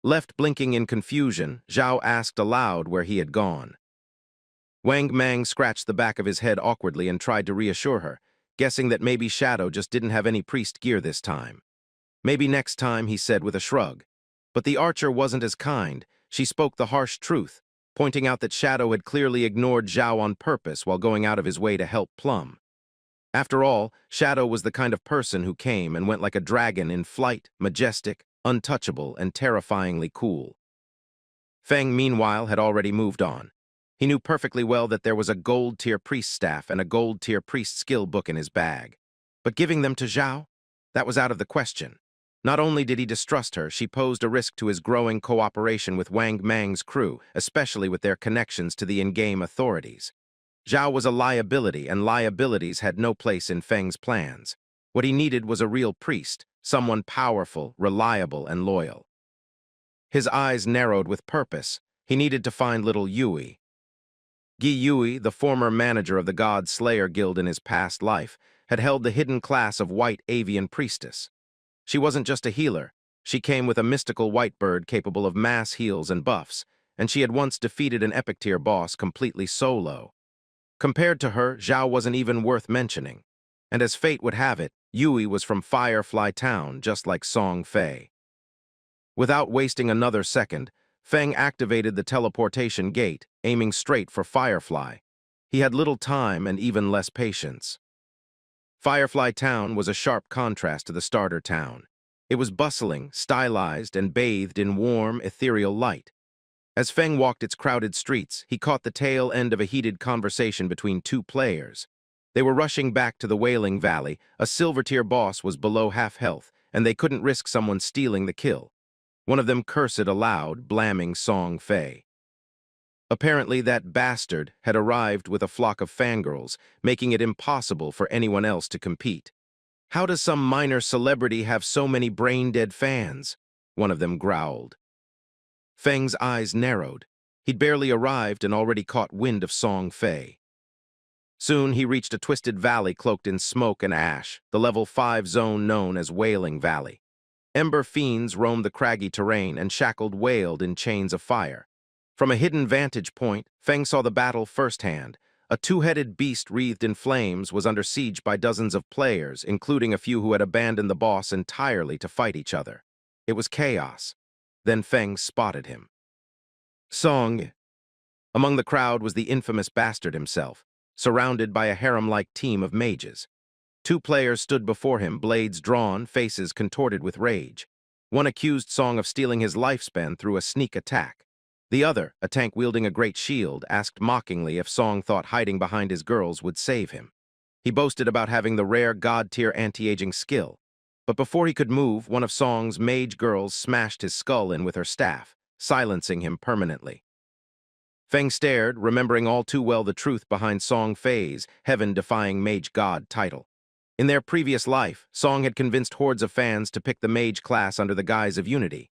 Speaker 1: Left blinking in confusion, Zhao asked aloud where he had gone. Wang Mang scratched the back of his head awkwardly and tried to reassure her, guessing that maybe Shadow just didn't have any priest gear this time. Maybe next time, he said with a shrug. But the archer wasn't as kind. She spoke the harsh truth, pointing out that Shadow had clearly ignored Zhao on purpose while going out of his way to help Plum. After all, Shadow was the kind of person who came and went like a dragon in flight, majestic, untouchable, and terrifyingly cool. Feng, meanwhile, had already moved on. He knew perfectly well that there was a gold-tier priest staff and a gold-tier priest skill book in his bag. But giving them to Zhao? That was out of the question. Not only did he distrust her, she posed a risk to his growing cooperation with Wang Mang's crew, especially with their connections to the in-game authorities. Zhao was a liability, and liabilities had no place in Feng's plans. What he needed was a real priest, someone powerful, reliable, and loyal. His eyes narrowed with purpose. He needed to find little Yui. Gi Yui, the former manager of the God Slayer Guild in his past life, had held the hidden class of White Avian Priestess. She wasn't just a healer. She came with a mystical white bird capable of mass heals and buffs, and she had once defeated an epic-tier boss completely solo. Compared to her, Zhao wasn't even worth mentioning. And as fate would have it, Yui was from Firefly Town, just like Song Fei. Without wasting another second, Feng activated the teleportation gate, aiming straight for Firefly. He had little time and even less patience. Firefly Town was a sharp contrast to the starter town. It was bustling, stylized, and bathed in warm, ethereal light. As Feng walked its crowded streets, he caught the tail end of a heated conversation between two players. They were rushing back to the Wailing Valley. A silver-tier boss was below half health, and they couldn't risk someone stealing the kill. One of them cursed aloud, blaming Song Fei. Apparently, that bastard had arrived with a flock of fangirls, making it impossible for anyone else to compete. How does some minor celebrity have so many brain-dead fans? One of them growled. Feng's eyes narrowed. He'd barely arrived and already caught wind of Song Fei. Soon he reached a twisted valley cloaked in smoke and ash, the level 5 zone known as Wailing Valley. Ember fiends roamed the craggy terrain and shackled wailed in chains of fire. From a hidden vantage point, Feng saw the battle firsthand. A two-headed beast wreathed in flames was under siege by dozens of players, including a few who had abandoned the boss entirely to fight each other. It was chaos. Then Feng spotted him. Song. Among the crowd was the infamous bastard himself, surrounded by a harem-like team of mages. Two players stood before him, blades drawn, faces contorted with rage. One accused Song of stealing his lifespan through a sneak attack. The other, a tank wielding a great shield, asked mockingly if Song thought hiding behind his girls would save him. He boasted about having the rare god-tier anti-aging skill. But before he could move, one of Song's mage girls smashed his skull in with her staff, silencing him permanently. Feng stared, remembering all too well the truth behind Song Fei's heaven-defying mage god title. In their previous life, Song had convinced hordes of fans to pick the mage class under the guise of unity.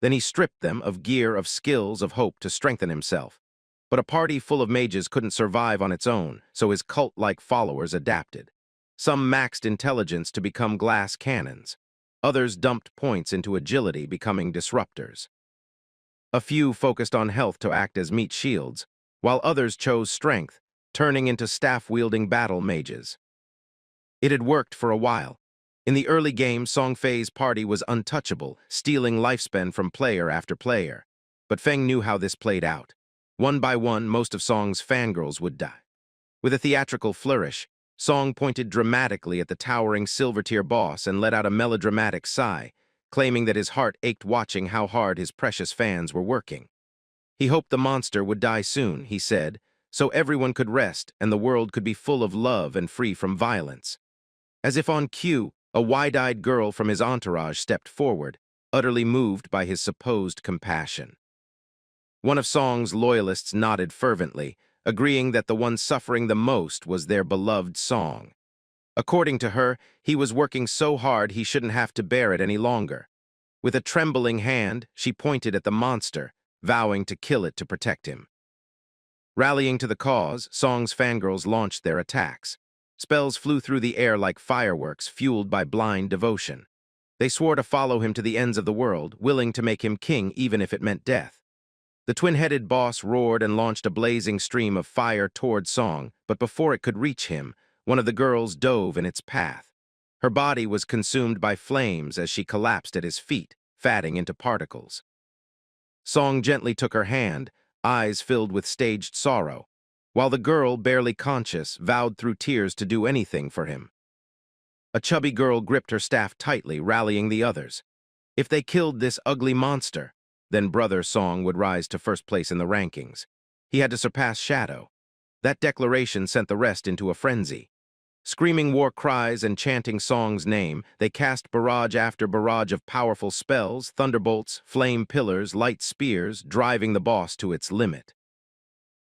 Speaker 1: Then he stripped them of gear, of skills, of hope to strengthen himself. But a party full of mages couldn't survive on its own, so his cult-like followers adapted. Some maxed intelligence to become glass cannons. Others dumped points into agility, becoming disruptors. A few focused on health to act as meat shields, while others chose strength, turning into staff-wielding battle mages. It had worked for a while. In the early game, Song Fei's party was untouchable, stealing lifespan from player after player. But Feng knew how this played out. One by one, most of Song's fangirls would die. With a theatrical flourish, Song pointed dramatically at the towering silver-tier boss and let out a melodramatic sigh, claiming that his heart ached watching how hard his precious fans were working. He hoped the monster would die soon, he said, so everyone could rest and the world could be full of love and free from violence. As if on cue, a wide-eyed girl from his entourage stepped forward, utterly moved by his supposed compassion. One of Song's loyalists nodded fervently, agreeing that the one suffering the most was their beloved Song. According to her, he was working so hard he shouldn't have to bear it any longer. With a trembling hand, she pointed at the monster, vowing to kill it to protect him. Rallying to the cause, Song's fangirls launched their attacks. Spells flew through the air like fireworks, fueled by blind devotion. They swore to follow him to the ends of the world, willing to make him king even if it meant death. The twin-headed boss roared and launched a blazing stream of fire toward Song, but before it could reach him, one of the girls dove in its path. Her body was consumed by flames as she collapsed at his feet, fatting into particles. Song gently took her hand, eyes filled with staged sorrow, while the girl, barely conscious, vowed through tears to do anything for him. A chubby girl gripped her staff tightly, rallying the others. If they killed this ugly monster, then Brother Song would rise to first place in the rankings. He had to surpass Shadow. That declaration sent the rest into a frenzy. Screaming war cries and chanting Song's name, they cast barrage after barrage of powerful spells, thunderbolts, flame pillars, light spears, driving the boss to its limit.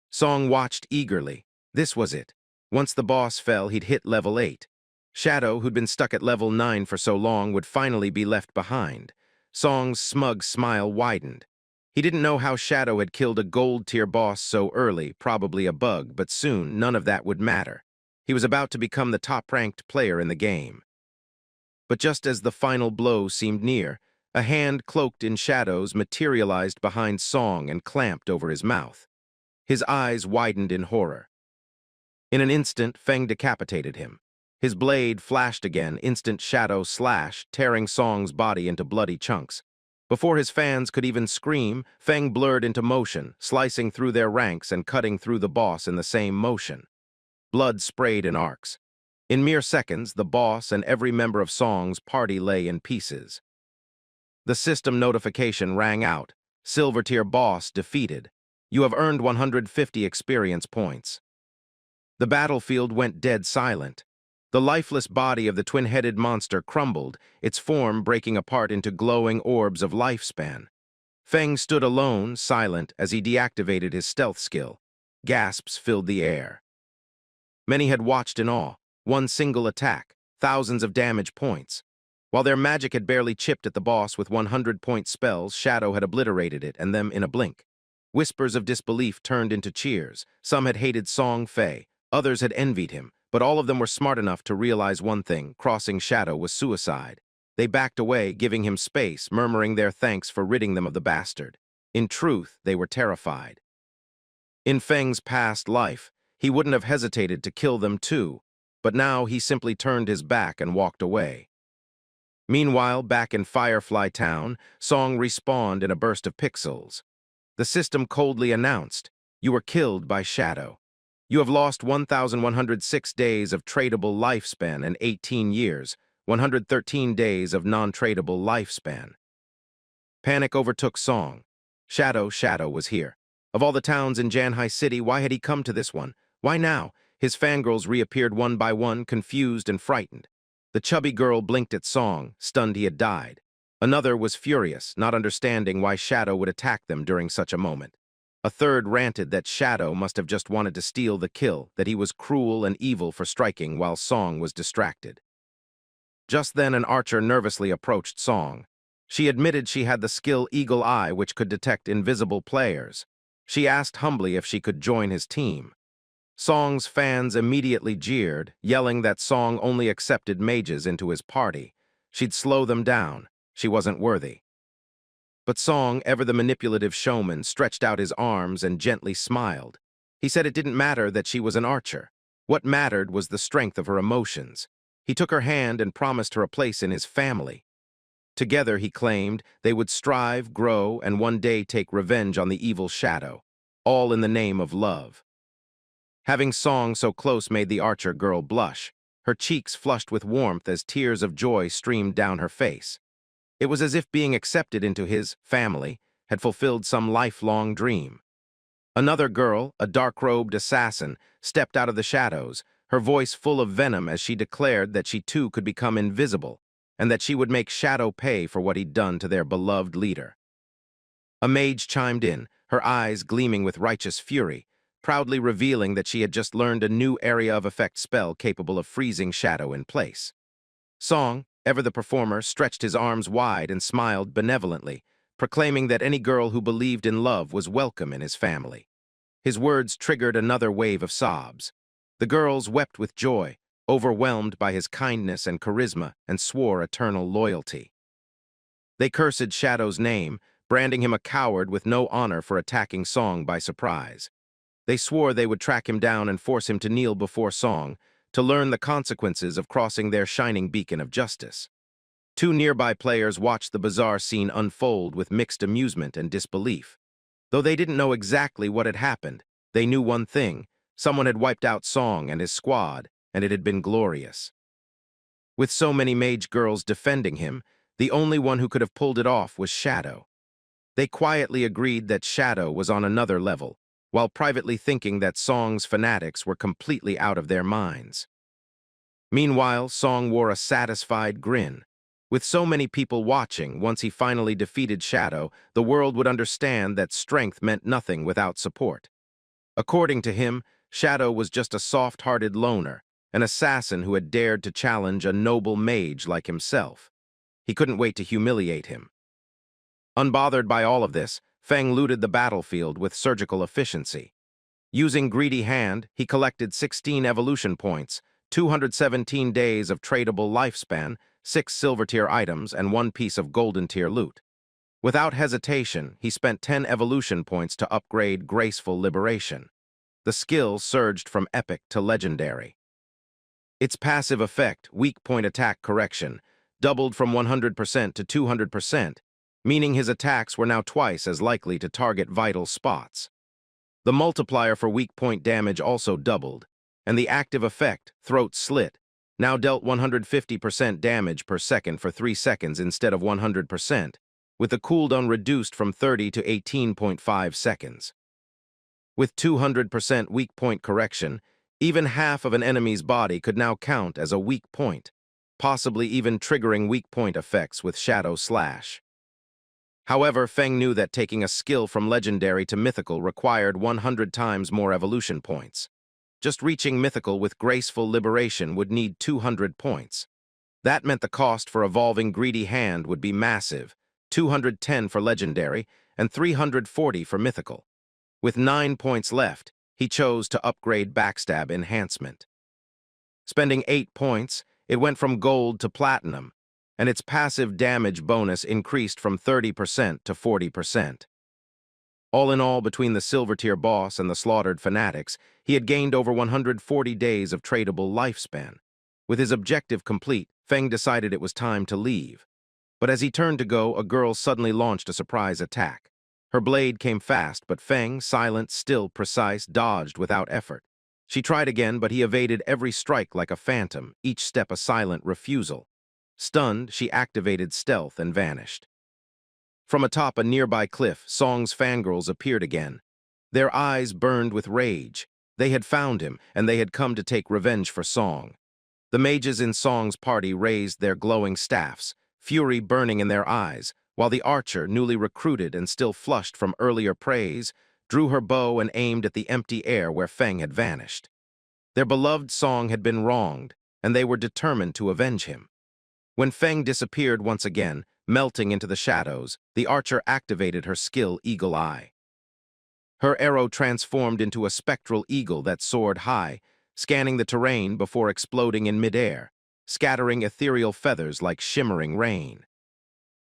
Speaker 1: Song watched eagerly. This was it. Once the boss fell, he'd hit level 8. Shadow, who'd been stuck at level 9 for so long, would finally be left behind. Song's smug smile widened. He didn't know how Shadow had killed a gold-tier boss so early, probably a bug, but soon none of that would matter. He was about to become the top-ranked player in the game. But just as the final blow seemed near, a hand cloaked in shadows materialized behind Song and clamped over his mouth. His eyes widened in horror. In an instant, Feng decapitated him. His blade flashed again, instant shadow slash, tearing Song's body into bloody chunks. Before his fans could even scream, Feng blurred into motion, slicing through their ranks and cutting through the boss in the same motion. Blood sprayed in arcs. In mere seconds, the boss and every member of Song's party lay in pieces. The system notification rang out. Silver-tier boss defeated. You have earned 150 experience points. The battlefield went dead silent. The lifeless body of the twin-headed monster crumbled, its form breaking apart into glowing orbs of lifespan. Feng stood alone, silent, as he deactivated his stealth skill. Gasps filled the air. Many had watched in awe. One single attack, thousands of damage points. While their magic had barely chipped at the boss with 100-point spells, Shadow had obliterated it, and them in a blink. Whispers of disbelief turned into cheers. Some had hated Song Fei, others had envied him, but all of them were smart enough to realize one thing: crossing Shadow was suicide. They backed away, giving him space, murmuring their thanks for ridding them of the bastard. In truth, they were terrified. In Feng's past life, he wouldn't have hesitated to kill them too, but now he simply turned his back and walked away. Meanwhile, back in Firefly Town, Song respawned in a burst of pixels. The system coldly announced, "You were killed by Shadow. You have lost 1,106 days of tradable lifespan and 18 years, 113 days of non-tradable lifespan." Panic overtook Song. Shadow was here. Of all the towns in Janhai City, why had he come to this one? Why now? His fangirls reappeared one by one, confused and frightened. The chubby girl blinked at Song, stunned he had died. Another was furious, not understanding why Shadow would attack them during such a moment. A third ranted that Shadow must have just wanted to steal the kill, that he was cruel and evil for striking while Song was distracted. Just then an archer nervously approached Song. She admitted she had the skill Eagle Eye, which could detect invisible players. She asked humbly if she could join his team. Song's fans immediately jeered, yelling that Song only accepted mages into his party. She'd slow them down. She wasn't worthy. But Song, ever the manipulative showman, stretched out his arms and gently smiled. He said it didn't matter that she was an archer. What mattered was the strength of her emotions. He took her hand and promised her a place in his family. Together, he claimed, they would strive, grow, and one day take revenge on the evil shadow, all in the name of love. Having Song so close made the archer girl blush. Her cheeks flushed with warmth as tears of joy streamed down her face. It was as if being accepted into his family had fulfilled some lifelong dream. Another girl, a dark-robed assassin, stepped out of the shadows, her voice full of venom as she declared that she too could become invisible, and that she would make Shadow pay for what he'd done to their beloved leader. A mage chimed in, her eyes gleaming with righteous fury, proudly revealing that she had just learned a new area of effect spell capable of freezing Shadow in place. Song, ever the performer, stretched his arms wide and smiled benevolently, proclaiming that any girl who believed in love was welcome in his family. His words triggered another wave of sobs. The girls wept with joy, overwhelmed by his kindness and charisma, and swore eternal loyalty. They cursed Shadow's name, branding him a coward with no honor for attacking Song by surprise. They swore they would track him down and force him to kneel before Song, to learn the consequences of crossing their shining beacon of justice. Two nearby players watched the bizarre scene unfold with mixed amusement and disbelief. Though they didn't know exactly what had happened, they knew one thing: someone had wiped out Song and his squad, and it had been glorious. With so many mage girls defending him, the only one who could have pulled it off was Shadow. They quietly agreed that Shadow was on another level, while privately thinking that Song's fanatics were completely out of their minds. Meanwhile, Song wore a satisfied grin. With so many people watching, once he finally defeated Shadow, the world would understand that strength meant nothing without support. According to him, Shadow was just a soft-hearted loner, an assassin who had dared to challenge a noble mage like himself. He couldn't wait to humiliate him. Unbothered by all of this, Feng looted the battlefield with surgical efficiency. Using Greedy Hand, he collected 16 evolution points, 217 days of tradable lifespan, 6 silver-tier items, and 1 piece of golden-tier loot. Without hesitation, he spent 10 evolution points to upgrade Graceful Liberation. The skill surged from epic to legendary. Its passive effect, Weak Point Attack Correction, doubled from 100% to 200%, meaning his attacks were now twice as likely to target vital spots. The multiplier for weak point damage also doubled, and the active effect, Throat Slit, now dealt 150% damage per second for 3 seconds instead of 100%, with the cooldown reduced from 30 to 18.5 seconds. With 200% weak point correction, even half of an enemy's body could now count as a weak point, possibly even triggering weak point effects with Shadow Slash. However, Feng knew that taking a skill from Legendary to Mythical required 100 times more evolution points. Just reaching Mythical with Graceful Liberation would need 200 points. That meant the cost for evolving Greedy Hand would be massive, 210 for Legendary and 340 for Mythical. With 9 points left, he chose to upgrade Backstab Enhancement. Spending 8 points, it went from Gold to Platinum, and its passive damage bonus increased from 30% to 40%. All in all, between the Silver-tier boss and the slaughtered fanatics, he had gained over 140 days of tradable lifespan. With his objective complete, Feng decided it was time to leave. But as he turned to go, a girl suddenly launched a surprise attack. Her blade came fast, but Feng, silent, still, precise, dodged without effort. She tried again, but he evaded every strike like a phantom, each step a silent refusal. Stunned, she activated stealth and vanished. From atop a nearby cliff, Song's fangirls appeared again. Their eyes burned with rage. They had found him, and they had come to take revenge for Song. The mages in Song's party raised their glowing staffs, fury burning in their eyes, while the archer, newly recruited and still flushed from earlier praise, drew her bow and aimed at the empty air where Feng had vanished. Their beloved Song had been wronged, and they were determined to avenge him. When Feng disappeared once again, melting into the shadows, the archer activated her skill Eagle Eye. Her arrow transformed into a spectral eagle that soared high, scanning the terrain before exploding in midair, scattering ethereal feathers like shimmering rain.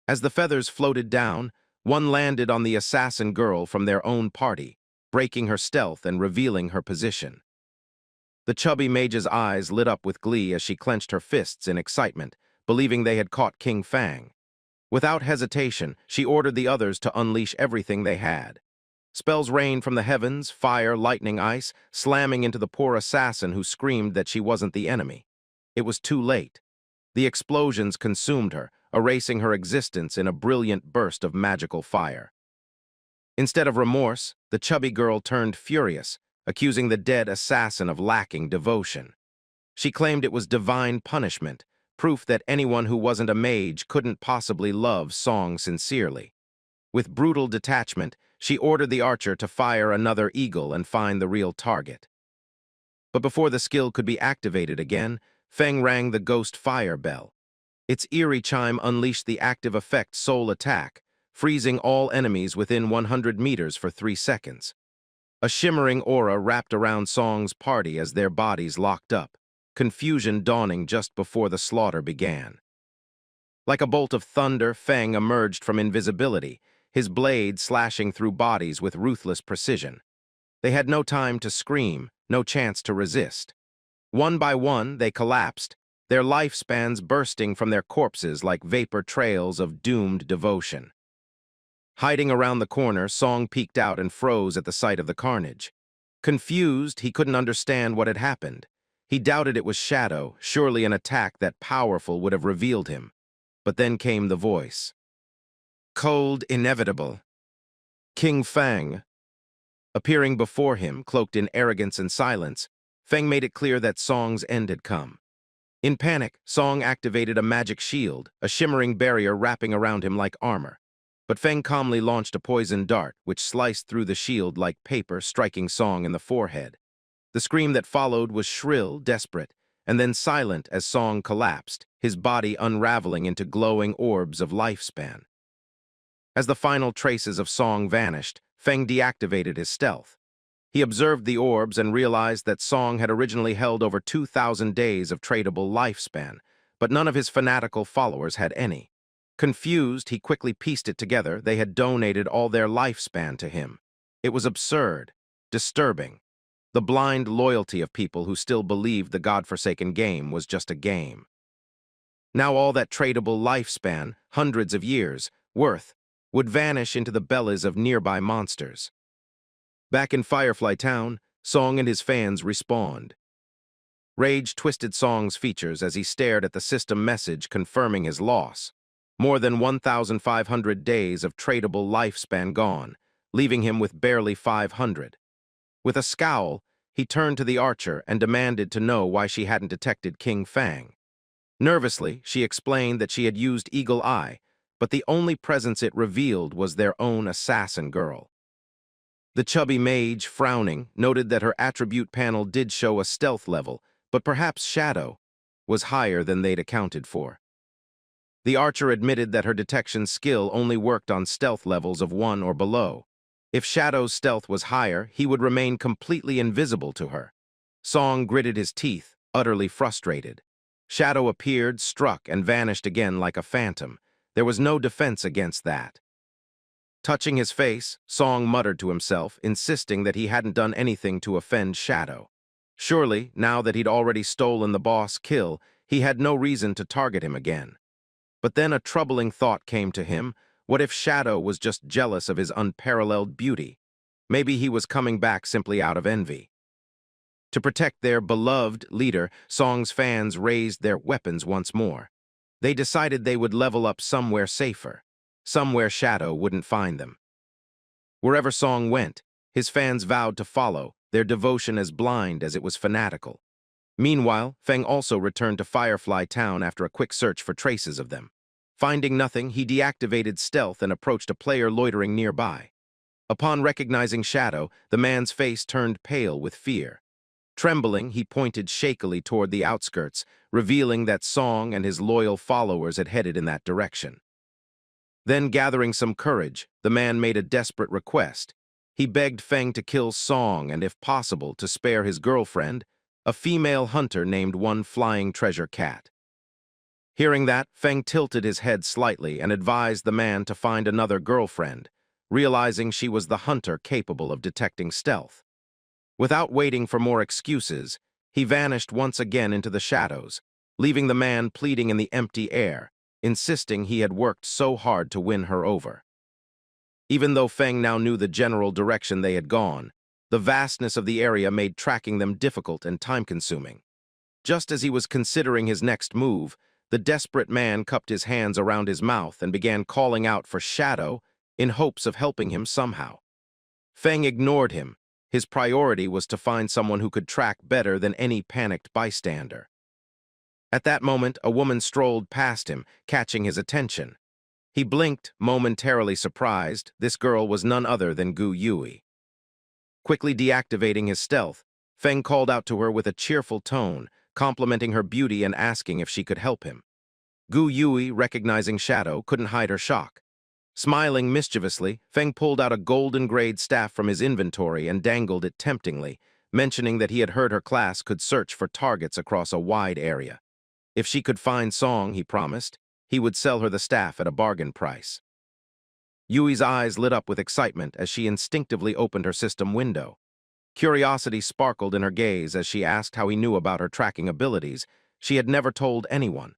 Speaker 1: As the feathers floated down, one landed on the assassin girl from their own party, breaking her stealth and revealing her position. The chubby mage's eyes lit up with glee as she clenched her fists in excitement, believing they had caught King Fang. Without hesitation, she ordered the others to unleash everything they had. Spells rained from the heavens, fire, lightning, ice, slamming into the poor assassin who screamed that she wasn't the enemy. It was too late. The explosions consumed her, erasing her existence in a brilliant burst of magical fire. Instead of remorse, the chubby girl turned furious, accusing the dead assassin of lacking devotion. She claimed it was divine punishment, proof that anyone who wasn't a mage couldn't possibly love Song sincerely. With brutal detachment, she ordered the archer to fire another eagle and find the real target. But before the skill could be activated again, Feng rang the ghost fire bell. Its eerie chime unleashed the active effect Soul Attack, freezing all enemies within 100 meters for 3 seconds. A shimmering aura wrapped around Song's party as their bodies locked up, confusion dawning just before the slaughter began. Like a bolt of thunder, Feng emerged from invisibility, his blade slashing through bodies with ruthless precision. They had no time to scream, no chance to resist. One by one, they collapsed, their lifespans bursting from their corpses like vapor trails of doomed devotion. Hiding around the corner, Song peeked out and froze at the sight of the carnage. Confused, he couldn't understand what had happened. He doubted it was Shadow, surely an attack that powerful would have revealed him. But then came the voice. Cold, inevitable. King Fang. Appearing before him, cloaked in arrogance and silence, Feng made it clear that Song's end had come. In panic, Song activated a magic shield, a shimmering barrier wrapping around him like armor. But Feng calmly launched a poison dart, which sliced through the shield like paper, striking Song in the forehead. The scream that followed was shrill, desperate, and then silent as Song collapsed, his body unraveling into glowing orbs of lifespan. As the final traces of Song vanished, Feng deactivated his stealth. He observed the orbs and realized that Song had originally held over 2,000 days of tradable lifespan, but none of his fanatical followers had any. Confused, he quickly pieced it together. They had donated all their lifespan to him. It was absurd, disturbing. The blind loyalty of people who still believed the godforsaken game was just a game. Now all that tradable lifespan, hundreds of years, worth, would vanish into the bellies of nearby monsters. Back in Firefly Town, Song and his fans respawned. Rage twisted Song's features as he stared at the system message confirming his loss. More than 1,500 days of tradable lifespan gone, leaving him with barely 500. With a scowl, he turned to the archer and demanded to know why she hadn't detected King Fang. Nervously, she explained that she had used Eagle Eye, but the only presence it revealed was their own assassin girl. The chubby mage, frowning, noted that her attribute panel did show a stealth level, but perhaps Shadow was higher than they'd accounted for. The archer admitted that her detection skill only worked on stealth levels of 1 or below. If Shadow's stealth was higher, he would remain completely invisible to her. Song gritted his teeth, utterly frustrated. Shadow appeared, struck, and vanished again like a phantom. There was no defense against that. Touching his face, Song muttered to himself, insisting that he hadn't done anything to offend Shadow. Surely, now that he'd already stolen the boss kill, he had no reason to target him again. But then a troubling thought came to him. What if Shadow was just jealous of his unparalleled beauty? Maybe he was coming back simply out of envy. To protect their beloved leader, Song's fans raised their weapons once more. They decided they would level up somewhere safer, somewhere Shadow wouldn't find them. Wherever Song went, his fans vowed to follow, their devotion as blind as it was fanatical. Meanwhile, Feng also returned to Firefly Town after a quick search for traces of them. Finding nothing, he deactivated stealth and approached a player loitering nearby. Upon recognizing Shadow, the man's face turned pale with fear. Trembling, he pointed shakily toward the outskirts, revealing that Song and his loyal followers had headed in that direction. Then, gathering some courage, the man made a desperate request. He begged Feng to kill Song and, if possible, to spare his girlfriend, a female hunter named One Flying Treasure Cat. Hearing that, Feng tilted his head slightly and advised the man to find another girlfriend, realizing she was the hunter capable of detecting stealth. Without waiting for more excuses, he vanished once again into the shadows, leaving the man pleading in the empty air, insisting he had worked so hard to win her over. Even though Feng now knew the general direction they had gone, the vastness of the area made tracking them difficult and time-consuming. Just as he was considering his next move, the desperate man cupped his hands around his mouth and began calling out for Shadow in hopes of helping him somehow. Feng ignored him. His priority was to find someone who could track better than any panicked bystander. At that moment, a woman strolled past him, catching his attention. He blinked, momentarily surprised. This girl was none other than Gu Yui. Quickly deactivating his stealth, Feng called out to her with a cheerful tone, complimenting her beauty and asking if she could help him. Gu Yui, recognizing Shadow, couldn't hide her shock. Smiling mischievously, Feng pulled out a golden-grade staff from his inventory and dangled it temptingly, mentioning that he had heard her class could search for targets across a wide area. If she could find Song, he promised, he would sell her the staff at a bargain price. Yui's eyes lit up with excitement as she instinctively opened her system window. Curiosity sparkled in her gaze as she asked how he knew about her tracking abilities. She had never told anyone.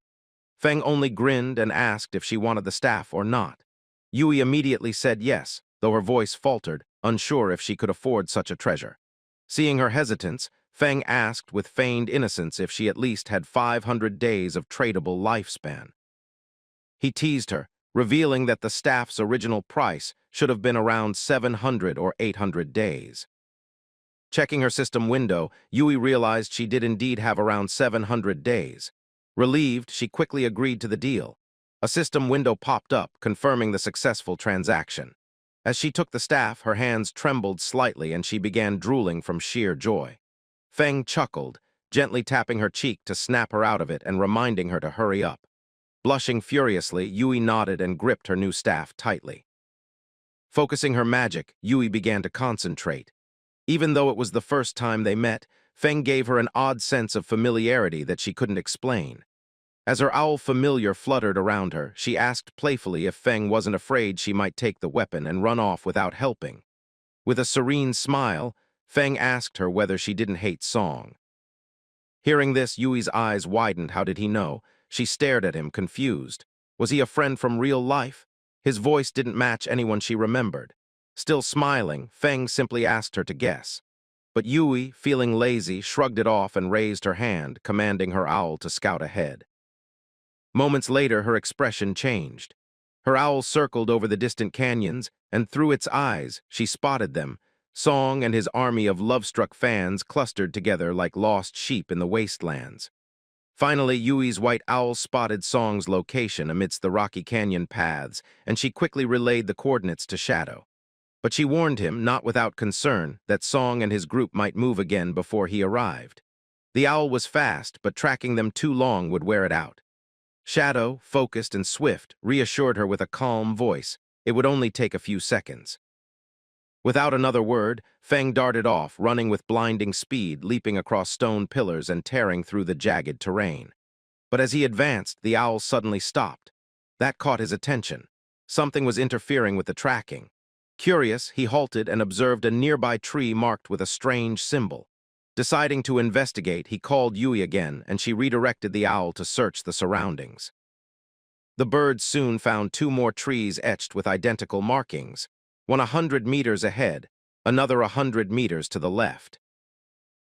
Speaker 1: Feng only grinned and asked if she wanted the staff or not. Yui immediately said yes, though her voice faltered, unsure if she could afford such a treasure. Seeing her hesitance, Feng asked with feigned innocence if she at least had 500 days of tradable lifespan. He teased her, revealing that the staff's original price should have been around 700 or 800 days. Checking her system window, Yui realized she did indeed have around 700 days. Relieved, she quickly agreed to the deal. A system window popped up, confirming the successful transaction. As she took the staff, her hands trembled slightly and she began drooling from sheer joy. Feng chuckled, gently tapping her cheek to snap her out of it and reminding her to hurry up. Blushing furiously, Yui nodded and gripped her new staff tightly. Focusing her magic, Yui began to concentrate. Even though it was the first time they met, Feng gave her an odd sense of familiarity that she couldn't explain. As her owl familiar fluttered around her, she asked playfully if Feng wasn't afraid she might take the weapon and run off without helping. With a serene smile, Feng asked her whether she didn't hate Song. Hearing this, Yui's eyes widened. How did he know? She stared at him, confused. Was he a friend from real life? His voice didn't match anyone she remembered. Still smiling, Feng simply asked her to guess. But Yui, feeling lazy, shrugged it off and raised her hand, commanding her owl to scout ahead. Moments later, her expression changed. Her owl circled over the distant canyons, and through its eyes, she spotted them. Song and his army of love-struck fans clustered together like lost sheep in the wastelands. Finally, Yui's white owl spotted Song's location amidst the rocky canyon paths, and she quickly relayed the coordinates to Shadow. But she warned him, not without concern, that Song and his group might move again before he arrived. The owl was fast, but tracking them too long would wear it out. Shadow, focused and swift, reassured her with a calm voice. It would only take a few seconds. Without another word, Feng darted off, running with blinding speed, leaping across stone pillars and tearing through the jagged terrain. But as he advanced, the owl suddenly stopped. That caught his attention. Something was interfering with the tracking. Curious, he halted and observed a nearby tree marked with a strange symbol. Deciding to investigate, he called Yui again, and she redirected the owl to search the surroundings. The birds soon found 2 more trees etched with identical markings, one 100 meters ahead, another 100 meters to the left.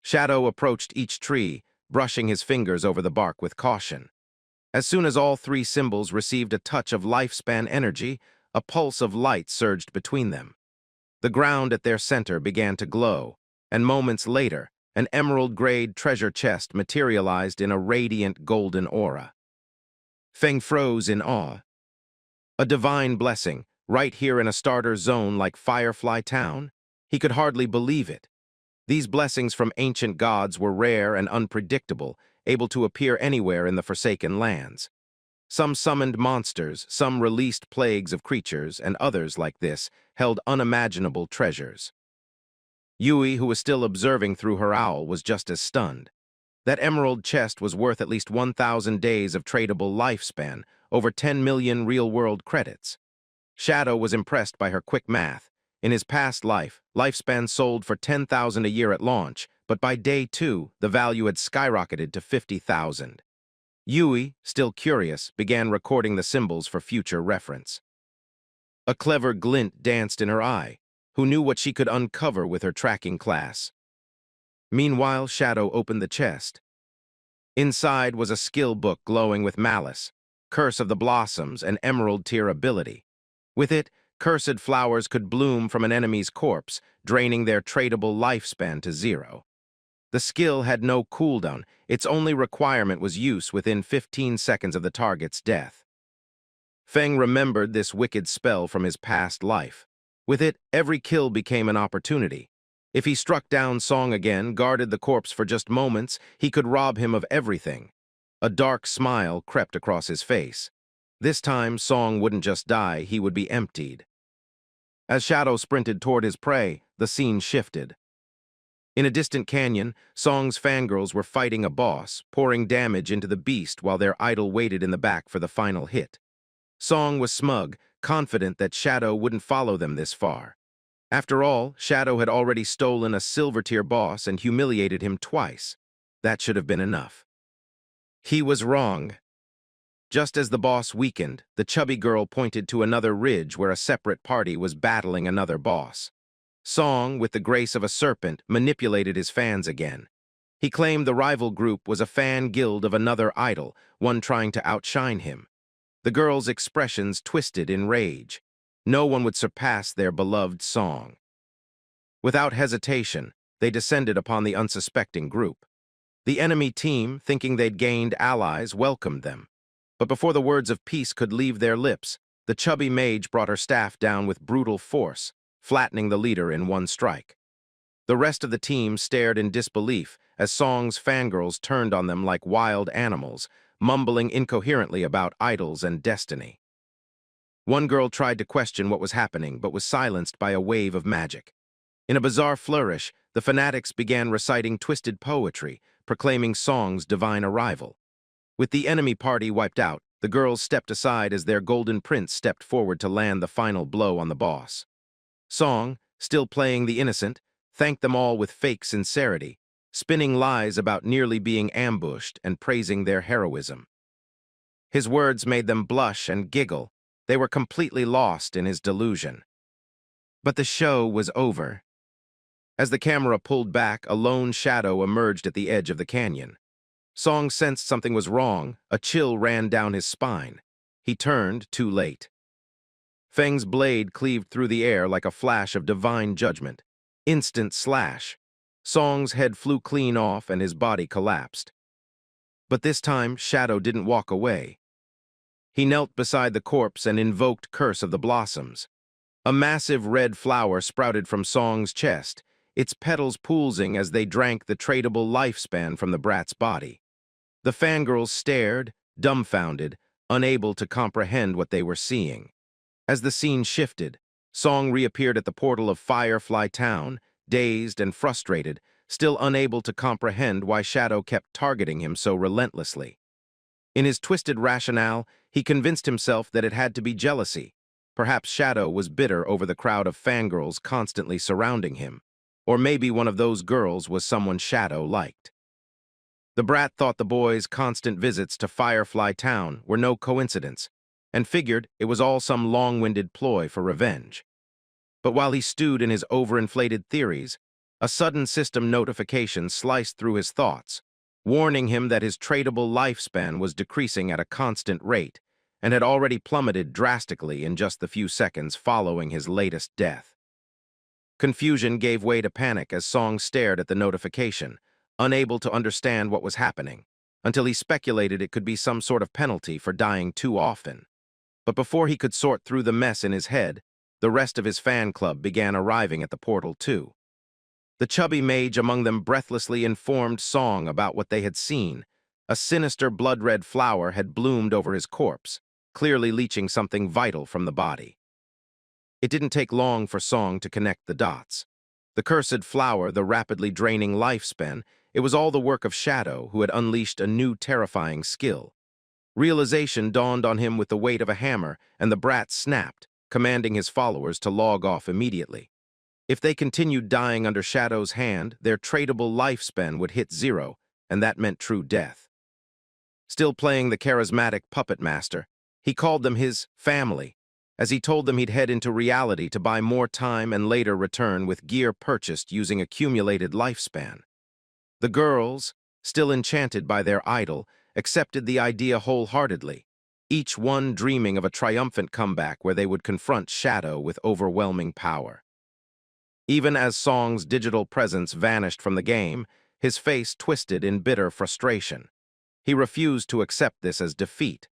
Speaker 1: Shadow approached each tree, brushing his fingers over the bark with caution. As soon as all 3 symbols received a touch of lifespan energy, a pulse of light surged between them. The ground at their center began to glow, and moments later, an emerald-grade treasure chest materialized in a radiant golden aura. Feng froze in awe. A divine blessing, right here in a starter zone like Firefly Town? He could hardly believe it. These blessings from ancient gods were rare and unpredictable, able to appear anywhere in the Forsaken Lands. Some summoned monsters, some released plagues of creatures, and others, like this, held unimaginable treasures. Yui, who was still observing through her owl, was just as stunned. That emerald chest was worth at least 1,000 days of tradable lifespan, over 10 million real-world credits. Shadow was impressed by her quick math. In his past life, lifespan sold for 10,000 a year at launch, but by day 2, the value had skyrocketed to 50,000. Yui, still curious, began recording the symbols for future reference. A clever glint danced in her eye. Who knew what she could uncover with her tracking class? Meanwhile, Shadow opened the chest. Inside was a skill book glowing with malice, Curse of the Blossoms, and Emerald Tier ability. With it, cursed flowers could bloom from an enemy's corpse, draining their tradable lifespan to 0. The skill had no cooldown. Its only requirement was use within 15 seconds of the target's death. Feng remembered this wicked spell from his past life. With it, every kill became an opportunity. If he struck down Song again, guarded the corpse for just moments, he could rob him of everything. A dark smile crept across his face. This time, Song wouldn't just die, he would be emptied. As Shadow sprinted toward his prey, the scene shifted. In a distant canyon, Song's fangirls were fighting a boss, pouring damage into the beast while their idol waited in the back for the final hit. Song was smug, confident that Shadow wouldn't follow them this far. After all, Shadow had already stolen a silver-tier boss and humiliated him twice. That should have been enough. He was wrong. Just as the boss weakened, the chubby girl pointed to another ridge where a separate party was battling another boss. Song, with the grace of a serpent, manipulated his fans again. He claimed the rival group was a fan guild of another idol, one trying to outshine him. The girls' expressions twisted in rage. No one would surpass their beloved Song. Without hesitation, they descended upon the unsuspecting group. The enemy team, thinking they'd gained allies, welcomed them. But before the words of peace could leave their lips, the chubby mage brought her staff down with brutal force, flattening the leader in one strike. The rest of the team stared in disbelief as Song's fangirls turned on them like wild animals, mumbling incoherently about idols and destiny. One girl tried to question what was happening, but was silenced by a wave of magic. In a bizarre flourish, the fanatics began reciting twisted poetry, proclaiming Song's divine arrival. With the enemy party wiped out, the girls stepped aside as their golden prince stepped forward to land the final blow on the boss. Song, still playing the innocent, thanked them all with fake sincerity, spinning lies about nearly being ambushed and praising their heroism. His words made them blush and giggle. They were completely lost in his delusion. But the show was over. As the camera pulled back, a lone shadow emerged at the edge of the canyon. Song sensed something was wrong. A chill ran down his spine. He turned too late. Feng's blade cleaved through the air like a flash of divine judgment. Instant slash. Song's head flew clean off and his body collapsed. But this time, Shadow didn't walk away. He knelt beside the corpse and invoked Curse of the Blossoms. A massive red flower sprouted from Song's chest, its petals pulsing as they drank the tradable lifespan from the brat's body. The fangirls stared, dumbfounded, unable to comprehend what they were seeing. As the scene shifted, Song reappeared at the portal of Firefly Town, dazed and frustrated, still unable to comprehend why Shadow kept targeting him so relentlessly. In his twisted rationale, he convinced himself that it had to be jealousy. Perhaps Shadow was bitter over the crowd of fangirls constantly surrounding him. Or maybe one of those girls was someone Shadow liked. The brat thought the boy's constant visits to Firefly Town were no coincidence, and figured it was all some long-winded ploy for revenge. But while he stewed in his overinflated theories, a sudden system notification sliced through his thoughts, warning him that his tradable lifespan was decreasing at a constant rate and had already plummeted drastically in just the few seconds following his latest death. Confusion gave way to panic as Song stared at the notification, unable to understand what was happening, until he speculated it could be some sort of penalty for dying too often. But before he could sort through the mess in his head, the rest of his fan club began arriving at the portal too. The chubby mage among them breathlessly informed Song about what they had seen, A sinister blood-red flower had bloomed over his corpse, clearly leaching something vital from the body. It didn't take long for Song to connect the dots. The cursed flower, the rapidly draining lifespan, it was all the work of Shadow, who had unleashed a new terrifying skill. Realization dawned on him with the weight of a hammer, and the brat snapped, commanding his followers to log off immediately. If they continued dying under Shadow's hand, their tradable lifespan would hit 0, and that meant true death. Still playing the charismatic puppet master, he called them his family, as he told them he'd head into reality to buy more time and later return with gear purchased using accumulated lifespan. The girls, still enchanted by their idol, accepted the idea wholeheartedly, each one dreaming of a triumphant comeback where they would confront Shadow with overwhelming power. Even as Song's digital presence vanished from the game, his face twisted in bitter frustration. He refused to accept this as defeat.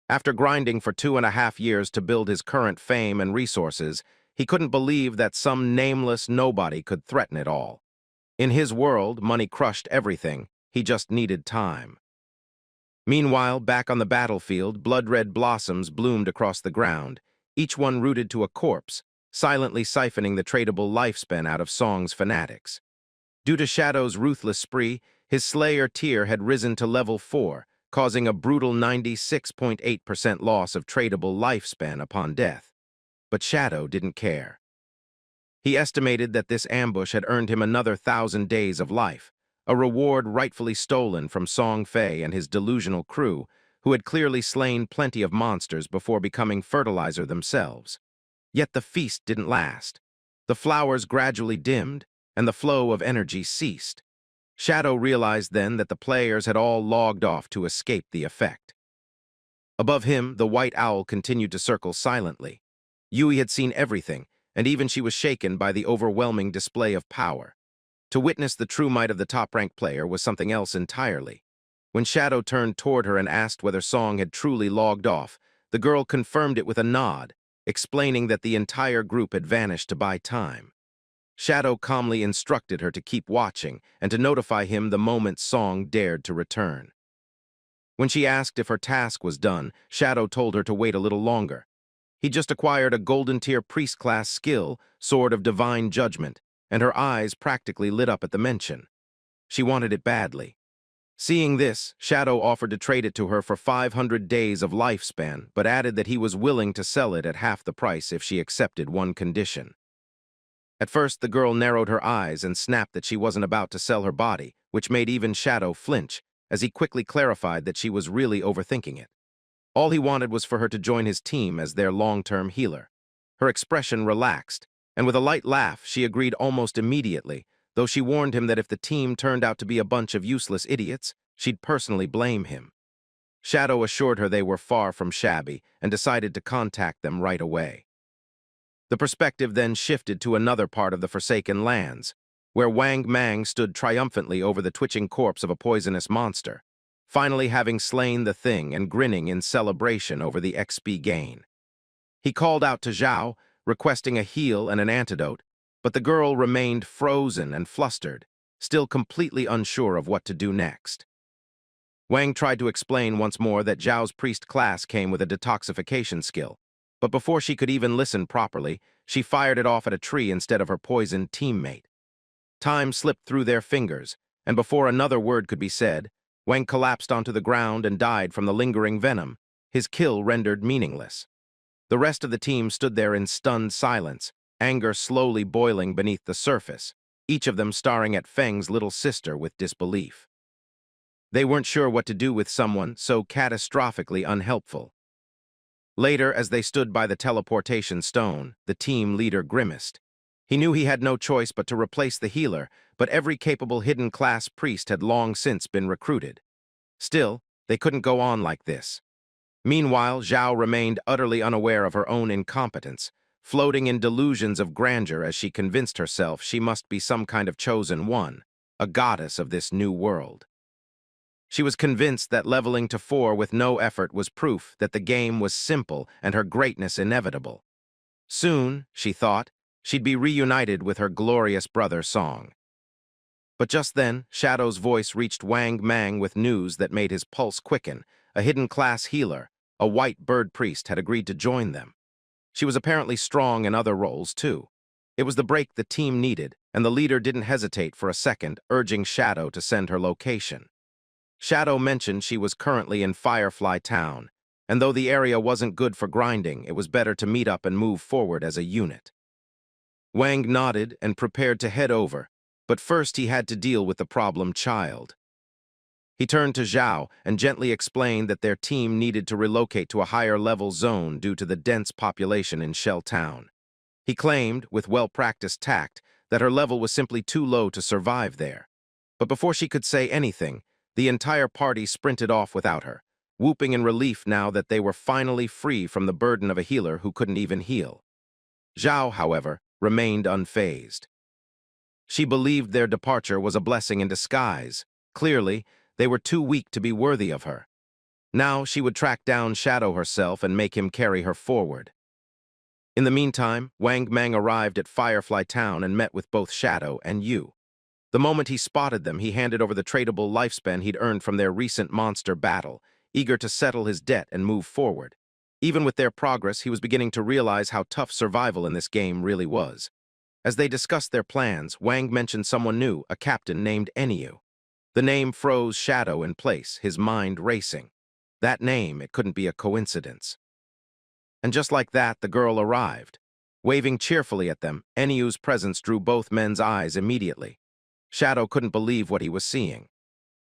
Speaker 1: After grinding for 2.5 years to build his current fame and resources, he couldn't believe that some nameless nobody could threaten it all. In his world, money crushed everything. He just needed time. Meanwhile, back on the battlefield, blood-red blossoms bloomed across the ground, each one rooted to a corpse, silently siphoning the tradable lifespan out of Song's fanatics. Due to Shadow's ruthless spree, his Slayer tier had risen to level 4, causing a brutal 96.8% loss of tradable lifespan upon death. But Shadow didn't care. He estimated that this ambush had earned him another 1,000 days of life, a reward rightfully stolen from Song Fei and his delusional crew, who had clearly slain plenty of monsters before becoming fertilizer themselves. Yet the feast didn't last. The flowers gradually dimmed, and the flow of energy ceased. Shadow realized then that the players had all logged off to escape the effect. Above him, the white owl continued to circle silently. Yui had seen everything, and even she was shaken by the overwhelming display of power. To witness the true might of the top-ranked player was something else entirely. When Shadow turned toward her and asked whether Song had truly logged off, the girl confirmed it with a nod, explaining that the entire group had vanished to buy time. Shadow calmly instructed her to keep watching and to notify him the moment Song dared to return. When she asked if her task was done, Shadow told her to wait a little longer. He just acquired a golden tier priest class skill, Sword of Divine Judgment, and her eyes practically lit up at the mention. She wanted it badly. Seeing this, Shadow offered to trade it to her for 500 days of lifespan, but added that he was willing to sell it at half the price if she accepted one condition. At first, the girl narrowed her eyes and snapped that she wasn't about to sell her body, which made even Shadow flinch, as he quickly clarified that she was really overthinking it. All he wanted was for her to join his team as their long-term healer. Her expression relaxed, and with a light laugh, she agreed almost immediately, though she warned him that if the team turned out to be a bunch of useless idiots, she'd personally blame him. Shadow assured her they were far from shabby and decided to contact them right away. The perspective then shifted to another part of the Forsaken Lands, where Wang Mang stood triumphantly over the twitching corpse of a poisonous monster, finally having slain the thing and grinning in celebration over the XP gain. He called out to Zhao, requesting a heal and an antidote, but the girl remained frozen and flustered, still completely unsure of what to do next. Wang tried to explain once more that Zhao's priest class came with a detoxification skill, but before she could even listen properly, she fired it off at a tree instead of her poisoned teammate. Time slipped through their fingers, and before another word could be said, Wang collapsed onto the ground and died from the lingering venom, his kill rendered meaningless. The rest of the team stood there in stunned silence, anger slowly boiling beneath the surface, each of them staring at Feng's little sister with disbelief. They weren't sure what to do with someone so catastrophically unhelpful. Later, as they stood by the teleportation stone, the team leader grimaced. He knew he had no choice but to replace the healer, but every capable hidden class priest had long since been recruited. Still, they couldn't go on like this. Meanwhile, Zhao remained utterly unaware of her own incompetence, floating in delusions of grandeur as she convinced herself she must be some kind of chosen one, a goddess of this new world. She was convinced that leveling to 4 with no effort was proof that the game was simple and her greatness inevitable. Soon, she thought, she'd be reunited with her glorious brother Song. But just then, Shadow's voice reached Wang Mang with news that made his pulse quicken. A hidden class healer, a white bird priest, had agreed to join them. She was apparently strong in other roles, too. It was the break the team needed, and the leader didn't hesitate for a second, urging Shadow to send her location. Shadow mentioned she was currently in Firefly Town, and though the area wasn't good for grinding, it was better to meet up and move forward as a unit. Wang nodded and prepared to head over, but first he had to deal with the problem child. He turned to Zhao and gently explained that their team needed to relocate to a higher-level zone due to the dense population in Shell Town. He claimed, with well-practiced tact, that her level was simply too low to survive there. But before she could say anything, the entire party sprinted off without her, whooping in relief now that they were finally free from the burden of a healer who couldn't even heal. Zhao, however, remained unfazed. She believed their departure was a blessing in disguise. Clearly, they were too weak to be worthy of her. Now she would track down Shadow herself and make him carry her forward. In the meantime, Wang Mang arrived at Firefly Town and met with both Shadow and Yu. The moment he spotted them, he handed over the tradable lifespan he'd earned from their recent monster battle, eager to settle his debt and move forward. Even with their progress, he was beginning to realize how tough survival in this game really was. As they discussed their plans, Wang mentioned someone new, a captain named Enyu. The name froze Shadow in place, his mind racing. That name, it couldn't be a coincidence. And just like that, the girl arrived. Waving cheerfully at them, Enyu's presence drew both men's eyes immediately. Shadow couldn't believe what he was seeing.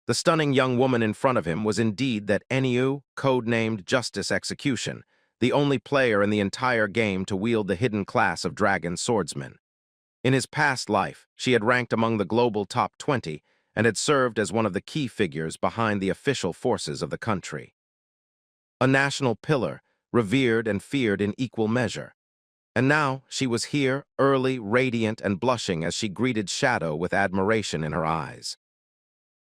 Speaker 1: The stunning young woman in front of him was indeed that Enyu, codenamed Justice Execution, the only player in the entire game to wield the hidden class of Dragon Swordsman. In his past life, she had ranked among the global top 20 and had served as one of the key figures behind the official forces of the country. A national pillar, revered and feared in equal measure. And now she was here, early, radiant, and blushing as she greeted Shadow with admiration in her eyes.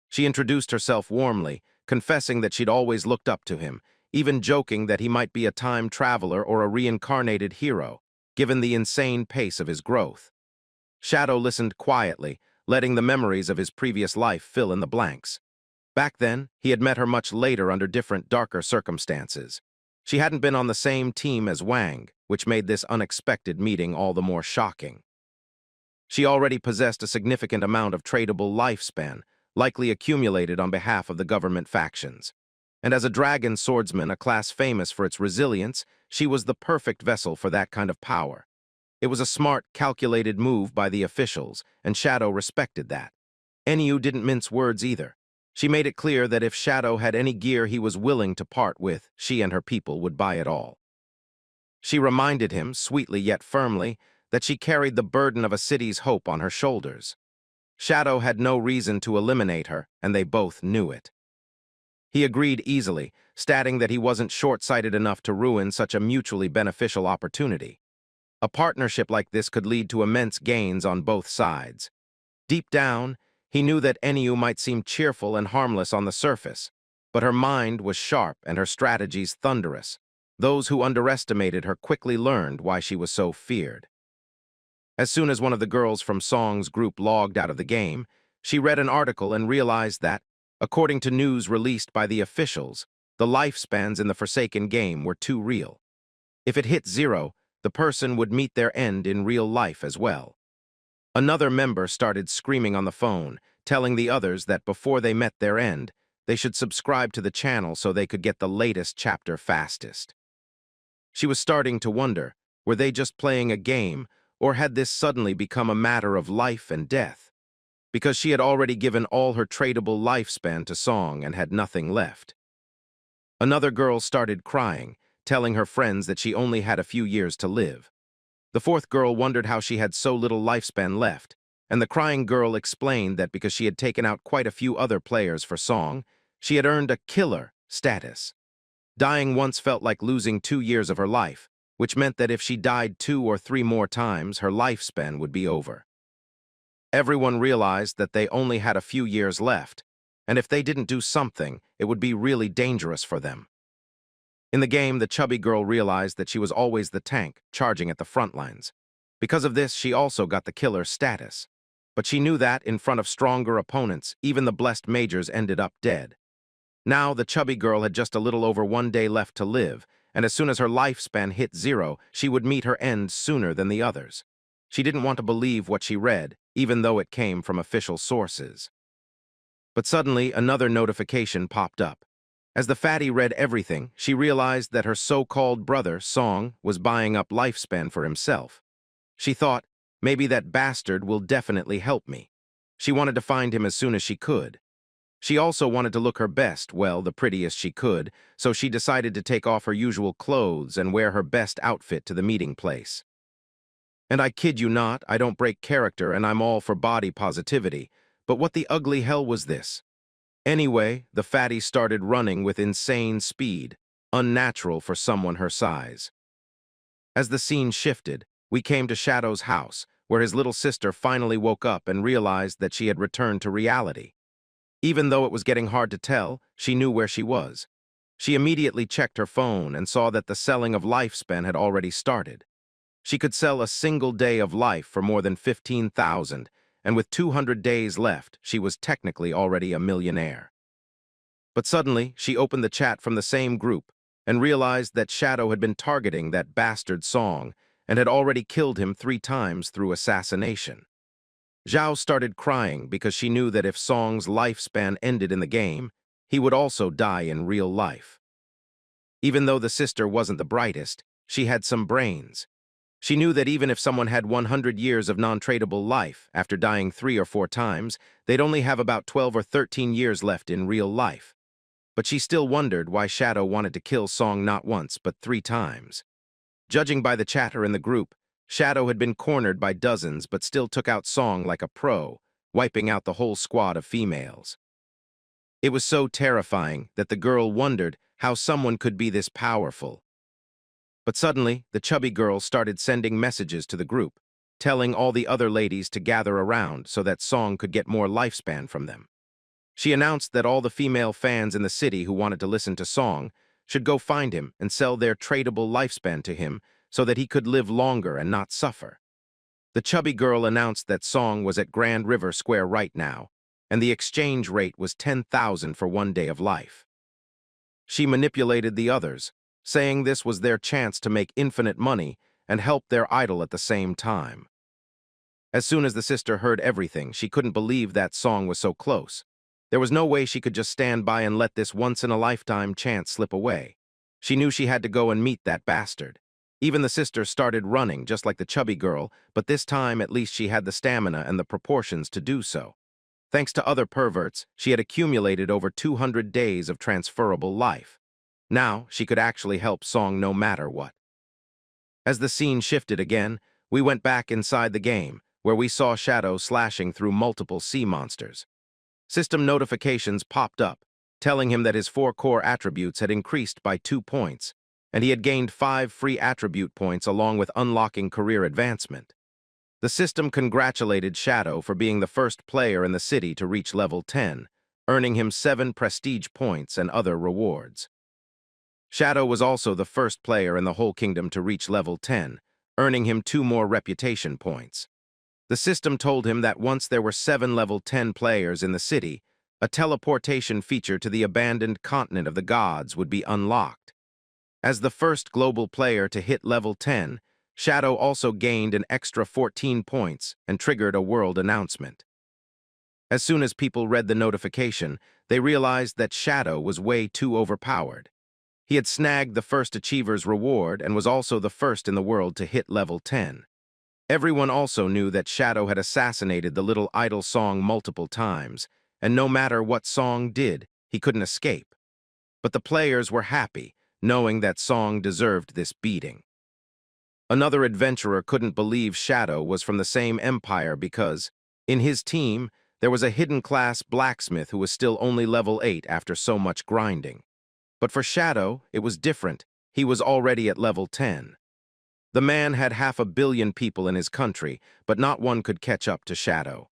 Speaker 1: She introduced herself warmly, confessing that she'd always looked up to him, even joking that he might be a time traveler or a reincarnated hero, given the insane pace of his growth. Shadow listened quietly, letting the memories of his previous life fill in the blanks. Back then, he had met her much later under different, darker circumstances. She hadn't been on the same team as Wang, which made this unexpected meeting all the more shocking. She already possessed a significant amount of tradable lifespan, likely accumulated on behalf of the government factions. And as a dragon swordsman, a class famous for its resilience, she was the perfect vessel for that kind of power. It was a smart, calculated move by the officials, and Shadow respected that. Enyu didn't mince words either. She made it clear that if Shadow had any gear he was willing to part with, she and her people would buy it all. She reminded him, sweetly yet firmly, that she carried the burden of a city's hope on her shoulders. Shadow had no reason to eliminate her, and they both knew it. He agreed easily, stating that he wasn't short-sighted enough to ruin such a mutually beneficial opportunity. A partnership like this could lead to immense gains on both sides. Deep down, he knew that Enyu might seem cheerful and harmless on the surface, but her mind was sharp and her strategies thunderous. Those who underestimated her quickly learned why she was so feared. As soon as one of the girls from Song's group logged out of the game, she read an article and realized that, according to news released by the officials, the lifespans in the Forsaken game were too real. If it hit 0, the person would meet their end in real life as well. Another member started screaming on the phone, telling the others that before they met their end, they should subscribe to the channel so they could get the latest chapter fastest. She was starting to wonder, were they just playing a game, or had this suddenly become a matter of life and death? Because she had already given all her tradable lifespan to Song and had nothing left. Another girl started crying, telling her friends that she only had a few years to live. The fourth girl wondered how she had so little lifespan left, and the crying girl explained that because she had taken out quite a few other players for Song, she had earned a killer status. Dying once felt like losing 2 years of her life, which meant that if she died 2 or 3 more times, her lifespan would be over. Everyone realized that they only had a few years left, and if they didn't do something, it would be really dangerous for them. In the game, the chubby girl realized that she was always the tank, charging at the front lines. Because of this, she also got the killer status. But she knew that, in front of stronger opponents, even the blessed majors ended up dead. Now, the chubby girl had just a little over 1 day left to live, and as soon as her lifespan hit 0, she would meet her end sooner than the others. She didn't want to believe what she read, even though it came from official sources. But suddenly, another notification popped up. As the fatty read everything, she realized that her so-called brother, Song, was buying up lifespan for himself. She thought, maybe that bastard will definitely help me. She wanted to find him as soon as she could. She also wanted to look her best, well, the prettiest she could, so she decided to take off her usual clothes and wear her best outfit to the meeting place. And I kid you not, I don't break character and I'm all for body positivity, but what the ugly hell was this? Anyway, the fatty started running with insane speed, unnatural for someone her size. As the scene shifted, we came to Shadow's house, where his little sister finally woke up and realized that she had returned to reality. Even though it was getting hard to tell, she knew where she was. She immediately checked her phone and saw that the selling of lifespan had already started. She could sell a single day of life for more than 15,000, and with 200 days left, she was technically already a millionaire. But suddenly, she opened the chat from the same group and realized that Shadow had been targeting that bastard Song and had already killed him 3 times through assassination. Zhao started crying because she knew that if Song's lifespan ended in the game, he would also die in real life. Even though the sister wasn't the brightest, she had some brains. She knew that even if someone had 100 years of non-tradable life, after dying 3 or 4 times, they'd only have about 12 or 13 years left in real life. But she still wondered why Shadow wanted to kill Song not once, but 3 times. Judging by the chatter in the group, Shadow had been cornered by dozens but still took out Song like a pro, wiping out the whole squad of females. It was so terrifying that the girl wondered how someone could be this powerful. But suddenly, the chubby girl started sending messages to the group, telling all the other ladies to gather around so that Song could get more lifespan from them. She announced that all the female fans in the city who wanted to listen to Song should go find him and sell their tradable lifespan to him so that he could live longer and not suffer. The chubby girl announced that Song was at Grand River Square right now, and the exchange rate was 10,000 for 1 day of life. She manipulated the others, saying this was their chance to make infinite money and help their idol at the same time. As soon as the sister heard everything, she couldn't believe that Song was so close. There was no way she could just stand by and let this once-in-a-lifetime chance slip away. She knew she had to go and meet that bastard. Even the sister started running, just like the chubby girl, but this time at least she had the stamina and the proportions to do so. Thanks to other perverts, she had accumulated over 200 days of transferable life. Now, she could actually help Song no matter what. As the scene shifted again, we went back inside the game, where we saw Shadow slashing through multiple sea monsters. System notifications popped up, telling him that his 4 core attributes had increased by 2 points, and he had gained 5 free attribute points along with unlocking career advancement. The system congratulated Shadow for being the first player in the city to reach level 10, earning him 7 prestige points and other rewards. Shadow was also the first player in the whole kingdom to reach level 10, earning him 2 more reputation points. The system told him that once there were 7 level 10 players in the city, a teleportation feature to the abandoned continent of the gods would be unlocked. As the first global player to hit level 10, Shadow also gained an extra 14 points and triggered a world announcement. As soon as people read the notification, they realized that Shadow was way too overpowered. He had snagged the first achiever's reward and was also the first in the world to hit level 10. Everyone also knew that Shadow had assassinated the little idol Song multiple times, and no matter what Song did, he couldn't escape. But the players were happy, knowing that Song deserved this beating. Another adventurer couldn't believe Shadow was from the same empire because, in his team, there was a hidden class blacksmith who was still only level 8 after so much grinding. But for Shadow, it was different. He was already at level 10. The man had 500 million people in his country, but not one could catch up to Shadow.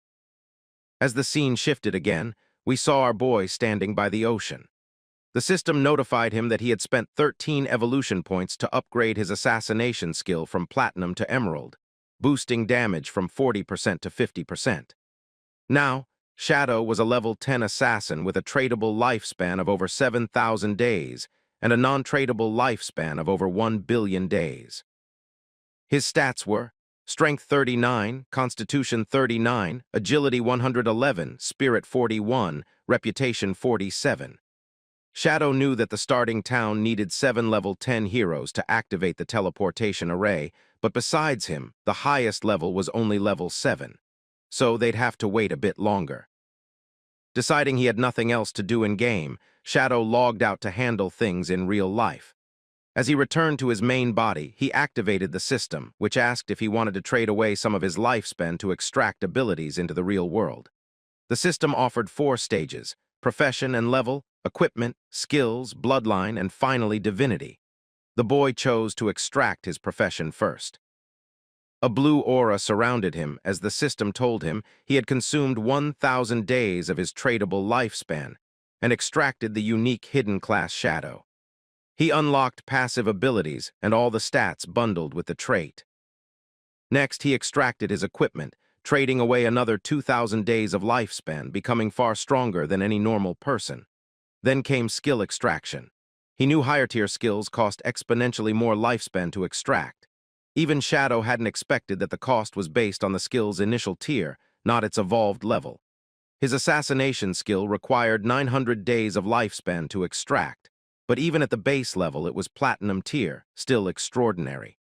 Speaker 1: As the scene shifted again, we saw our boy standing by the ocean. The system notified him that he had spent 13 evolution points to upgrade his assassination skill from Platinum to Emerald, boosting damage from 40% to 50%. Now, Shadow was a level 10 assassin with a tradable lifespan of over 7,000 days and a non-tradable lifespan of over 1 billion days. His stats were Strength 39, Constitution 39, Agility 111, Spirit 41, Reputation 47. Shadow knew that the starting town needed 7 level 10 heroes to activate the teleportation array, but besides him, the highest level was only level 7. So they'd have to wait a bit longer. Deciding he had nothing else to do in-game, Shadow logged out to handle things in real life. As he returned to his main body, he activated the system, which asked if he wanted to trade away some of his lifespan to extract abilities into the real world. The system offered 4 stages: profession and level, equipment, skills, bloodline, and finally divinity. The boy chose to extract his profession first. A blue aura surrounded him as the system told him he had consumed 1,000 days of his tradable lifespan and extracted the unique hidden class Shadow. He unlocked passive abilities and all the stats bundled with the trait. Next, he extracted his equipment, trading away another 2,000 days of lifespan, becoming far stronger than any normal person. Then came skill extraction. He knew higher-tier skills cost exponentially more lifespan to extract. Even Shadow hadn't expected that the cost was based on the skill's initial tier, not its evolved level. His assassination skill required 900 days of lifespan to extract, but even at the base level it was platinum tier, still extraordinary.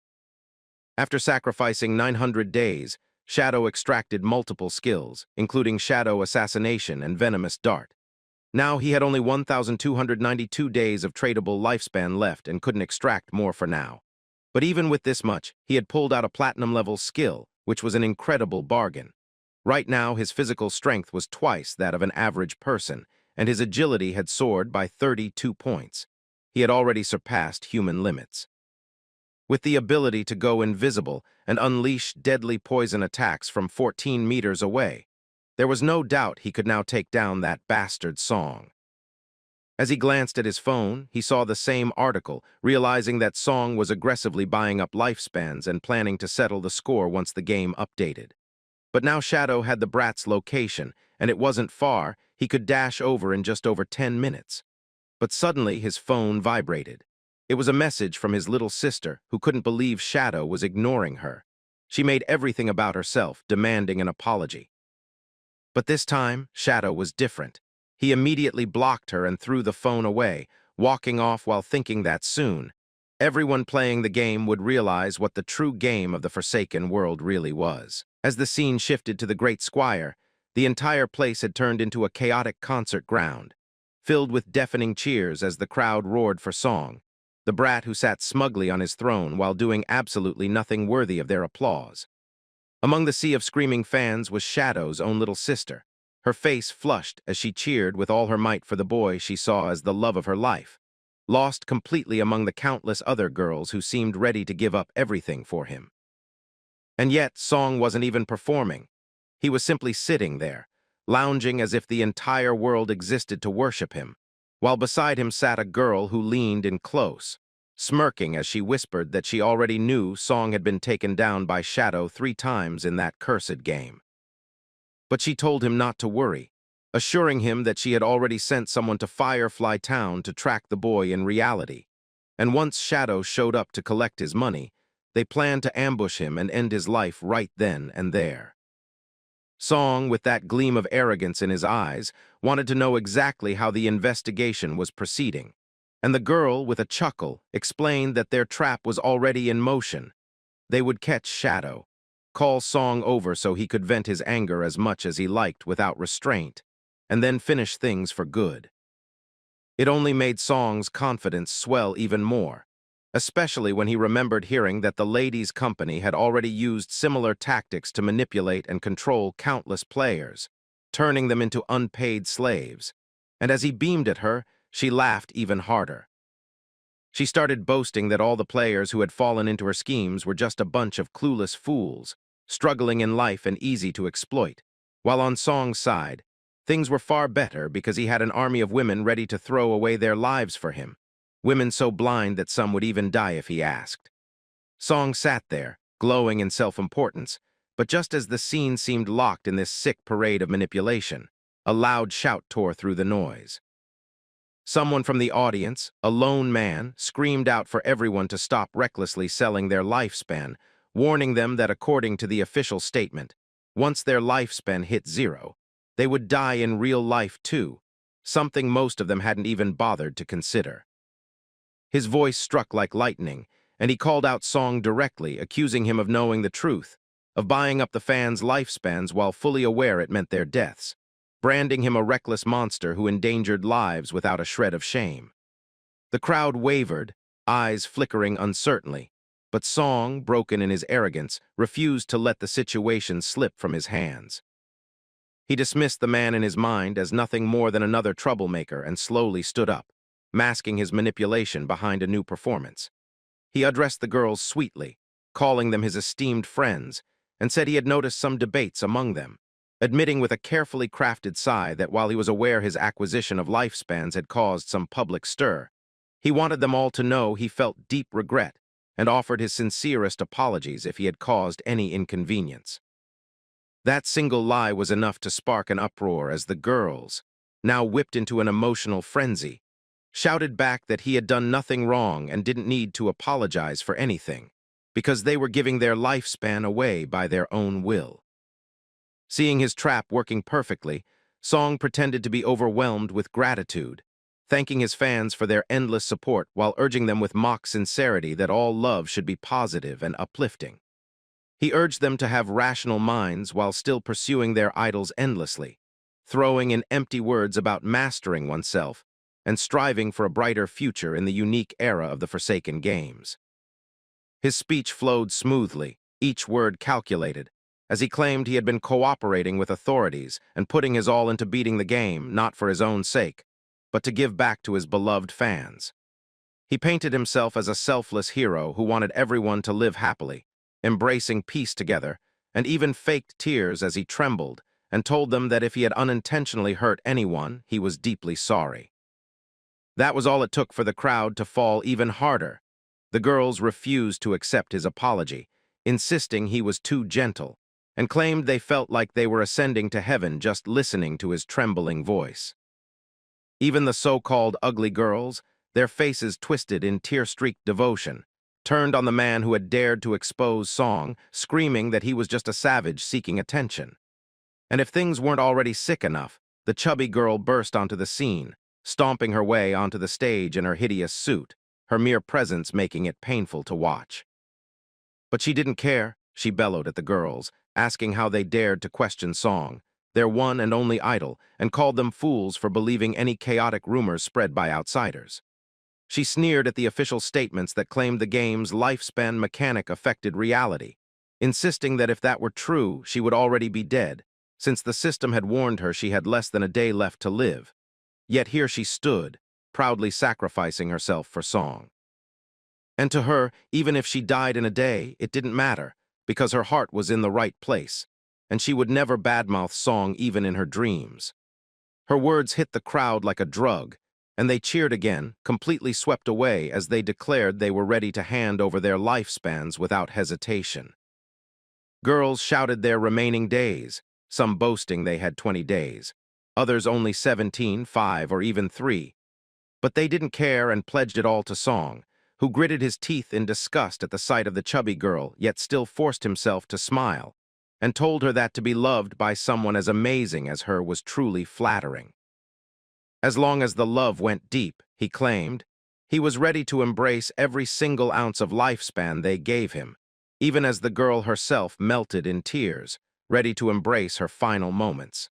Speaker 1: After sacrificing 900 days, Shadow extracted multiple skills, including Shadow Assassination and Venomous Dart. Now he had only 1,292 days of tradable lifespan left and couldn't extract more for now. But even with this much, he had pulled out a platinum-level skill, which was an incredible bargain. Right now, his physical strength was twice that of an average person, and his agility had soared by 32 points. He had already surpassed human limits. With the ability to go invisible and unleash deadly poison attacks from 14 meters away, there was no doubt he could now take down that bastard Song. As he glanced at his phone, he saw the same article, realizing that Song was aggressively buying up lifespans and planning to settle the score once the game updated. But now Shadow had the brat's location, and it wasn't far. He could dash over in just over 10 minutes. But suddenly his phone vibrated. It was a message from his little sister, who couldn't believe Shadow was ignoring her. She made everything about herself, demanding an apology. But this time, Shadow was different. He immediately blocked her and threw the phone away, walking off while thinking that soon everyone playing the game would realize what the true game of the Forsaken world really was. As the scene shifted to the Great Squire, the entire place had turned into a chaotic concert ground, filled with deafening cheers as the crowd roared for Song, the brat who sat smugly on his throne while doing absolutely nothing worthy of their applause. Among the sea of screaming fans was Shadow's own little sister, her face flushed as she cheered with all her might for the boy she saw as the love of her life, lost completely among the countless other girls who seemed ready to give up everything for him. And yet, Song wasn't even performing. He was simply sitting there, lounging as if the entire world existed to worship him, while beside him sat a girl who leaned in close, smirking as she whispered that she already knew Song had been taken down by Shadow 3 times in that cursed game. But she told him not to worry, assuring him that she had already sent someone to Firefly Town to track the boy in reality. And once Shadow showed up to collect his money, they planned to ambush him and end his life right then and there. Song, with that gleam of arrogance in his eyes, wanted to know exactly how the investigation was proceeding, and the girl, with a chuckle, explained that their trap was already in motion. They would catch Shadow, call Song over so he could vent his anger as much as he liked without restraint, and then finish things for good. It only made Song's confidence swell even more, especially when he remembered hearing that the ladies' company had already used similar tactics to manipulate and control countless players, turning them into unpaid slaves. And as he beamed at her, she laughed even harder. She started boasting that all the players who had fallen into her schemes were just a bunch of clueless fools, struggling in life and easy to exploit, while on Song's side, things were far better because he had an army of women ready to throw away their lives for him, women so blind that some would even die if he asked. Song sat there, glowing in self-importance, But just as the scene seemed locked in this sick parade of manipulation, a loud shout tore through the noise. Someone from the audience, a lone man, screamed out for everyone to stop recklessly selling their lifespan, warning them that according to the official statement, once their lifespan hit 0, they would die in real life too, something most of them hadn't even bothered to consider. His voice struck like lightning, and he called out Song directly, accusing him of knowing the truth, of buying up the fans' lifespans while fully aware it meant their deaths, branding him a reckless monster who endangered lives without a shred of shame. The crowd wavered, eyes flickering uncertainly, but Song, broken in his arrogance, refused to let the situation slip from his hands. He dismissed the man in his mind as nothing more than another troublemaker and slowly stood up, masking his manipulation behind a new performance. He addressed the girls sweetly, calling them his esteemed friends, and said he had noticed some debates among them, admitting with a carefully crafted sigh that while he was aware his acquisition of lifespans had caused some public stir, he wanted them all to know he felt deep regret and offered his sincerest apologies if he had caused any inconvenience. That single lie was enough to spark an uproar as the girls, now whipped into an emotional frenzy, shouted back that he had done nothing wrong and didn't need to apologize for anything, because they were giving their lifespan away by their own will. Seeing his trap working perfectly, Song pretended to be overwhelmed with gratitude, thanking his fans for their endless support while urging them with mock sincerity that all love should be positive and uplifting. He urged them to have rational minds while still pursuing their idols endlessly, throwing in empty words about mastering oneself and striving for a brighter future in the unique era of the Forsaken Games. His speech flowed smoothly, each word calculated, as he claimed he had been cooperating with authorities and putting his all into beating the game, not for his own sake, but to give back to his beloved fans. He painted himself as a selfless hero who wanted everyone to live happily, embracing peace together, and even faked tears as he trembled and told them that if he had unintentionally hurt anyone, he was deeply sorry. That was all it took for the crowd to fall even harder. The girls refused to accept his apology, insisting he was too gentle, and claimed they felt like they were ascending to heaven just listening to his trembling voice. Even the so-called ugly girls, their faces twisted in tear-streaked devotion, turned on the man who had dared to expose Song, screaming that he was just a savage seeking attention. And if things weren't already sick enough, the chubby girl burst onto the scene, stomping her way onto the stage in her hideous suit, her mere presence making it painful to watch. But she didn't care, she bellowed at the girls, asking how they dared to question Song, their one and only idol, and called them fools for believing any chaotic rumors spread by outsiders. She sneered at the official statements that claimed the game's lifespan mechanic affected reality, insisting that if that were true, she would already be dead, since the system had warned her she had less than a day left to live. Yet here she stood, proudly sacrificing herself for Song. And to her, even if she died in a day, it didn't matter, because her heart was in the right place, and she would never badmouth Song even in her dreams. Her words hit the crowd like a drug, and they cheered again, completely swept away as they declared they were ready to hand over their lifespans without hesitation. Girls shouted their remaining days, some boasting they had 20 days, others only 17, 5, or even 3. But they didn't care and pledged it all to Song, who gritted his teeth in disgust at the sight of the chubby girl, yet still forced himself to smile, and told her that to be loved by someone as amazing as her was truly flattering. As long as the love went deep, he claimed, he was ready to embrace every single ounce of lifespan they gave him, even as the girl herself melted in tears, ready to embrace her final moments.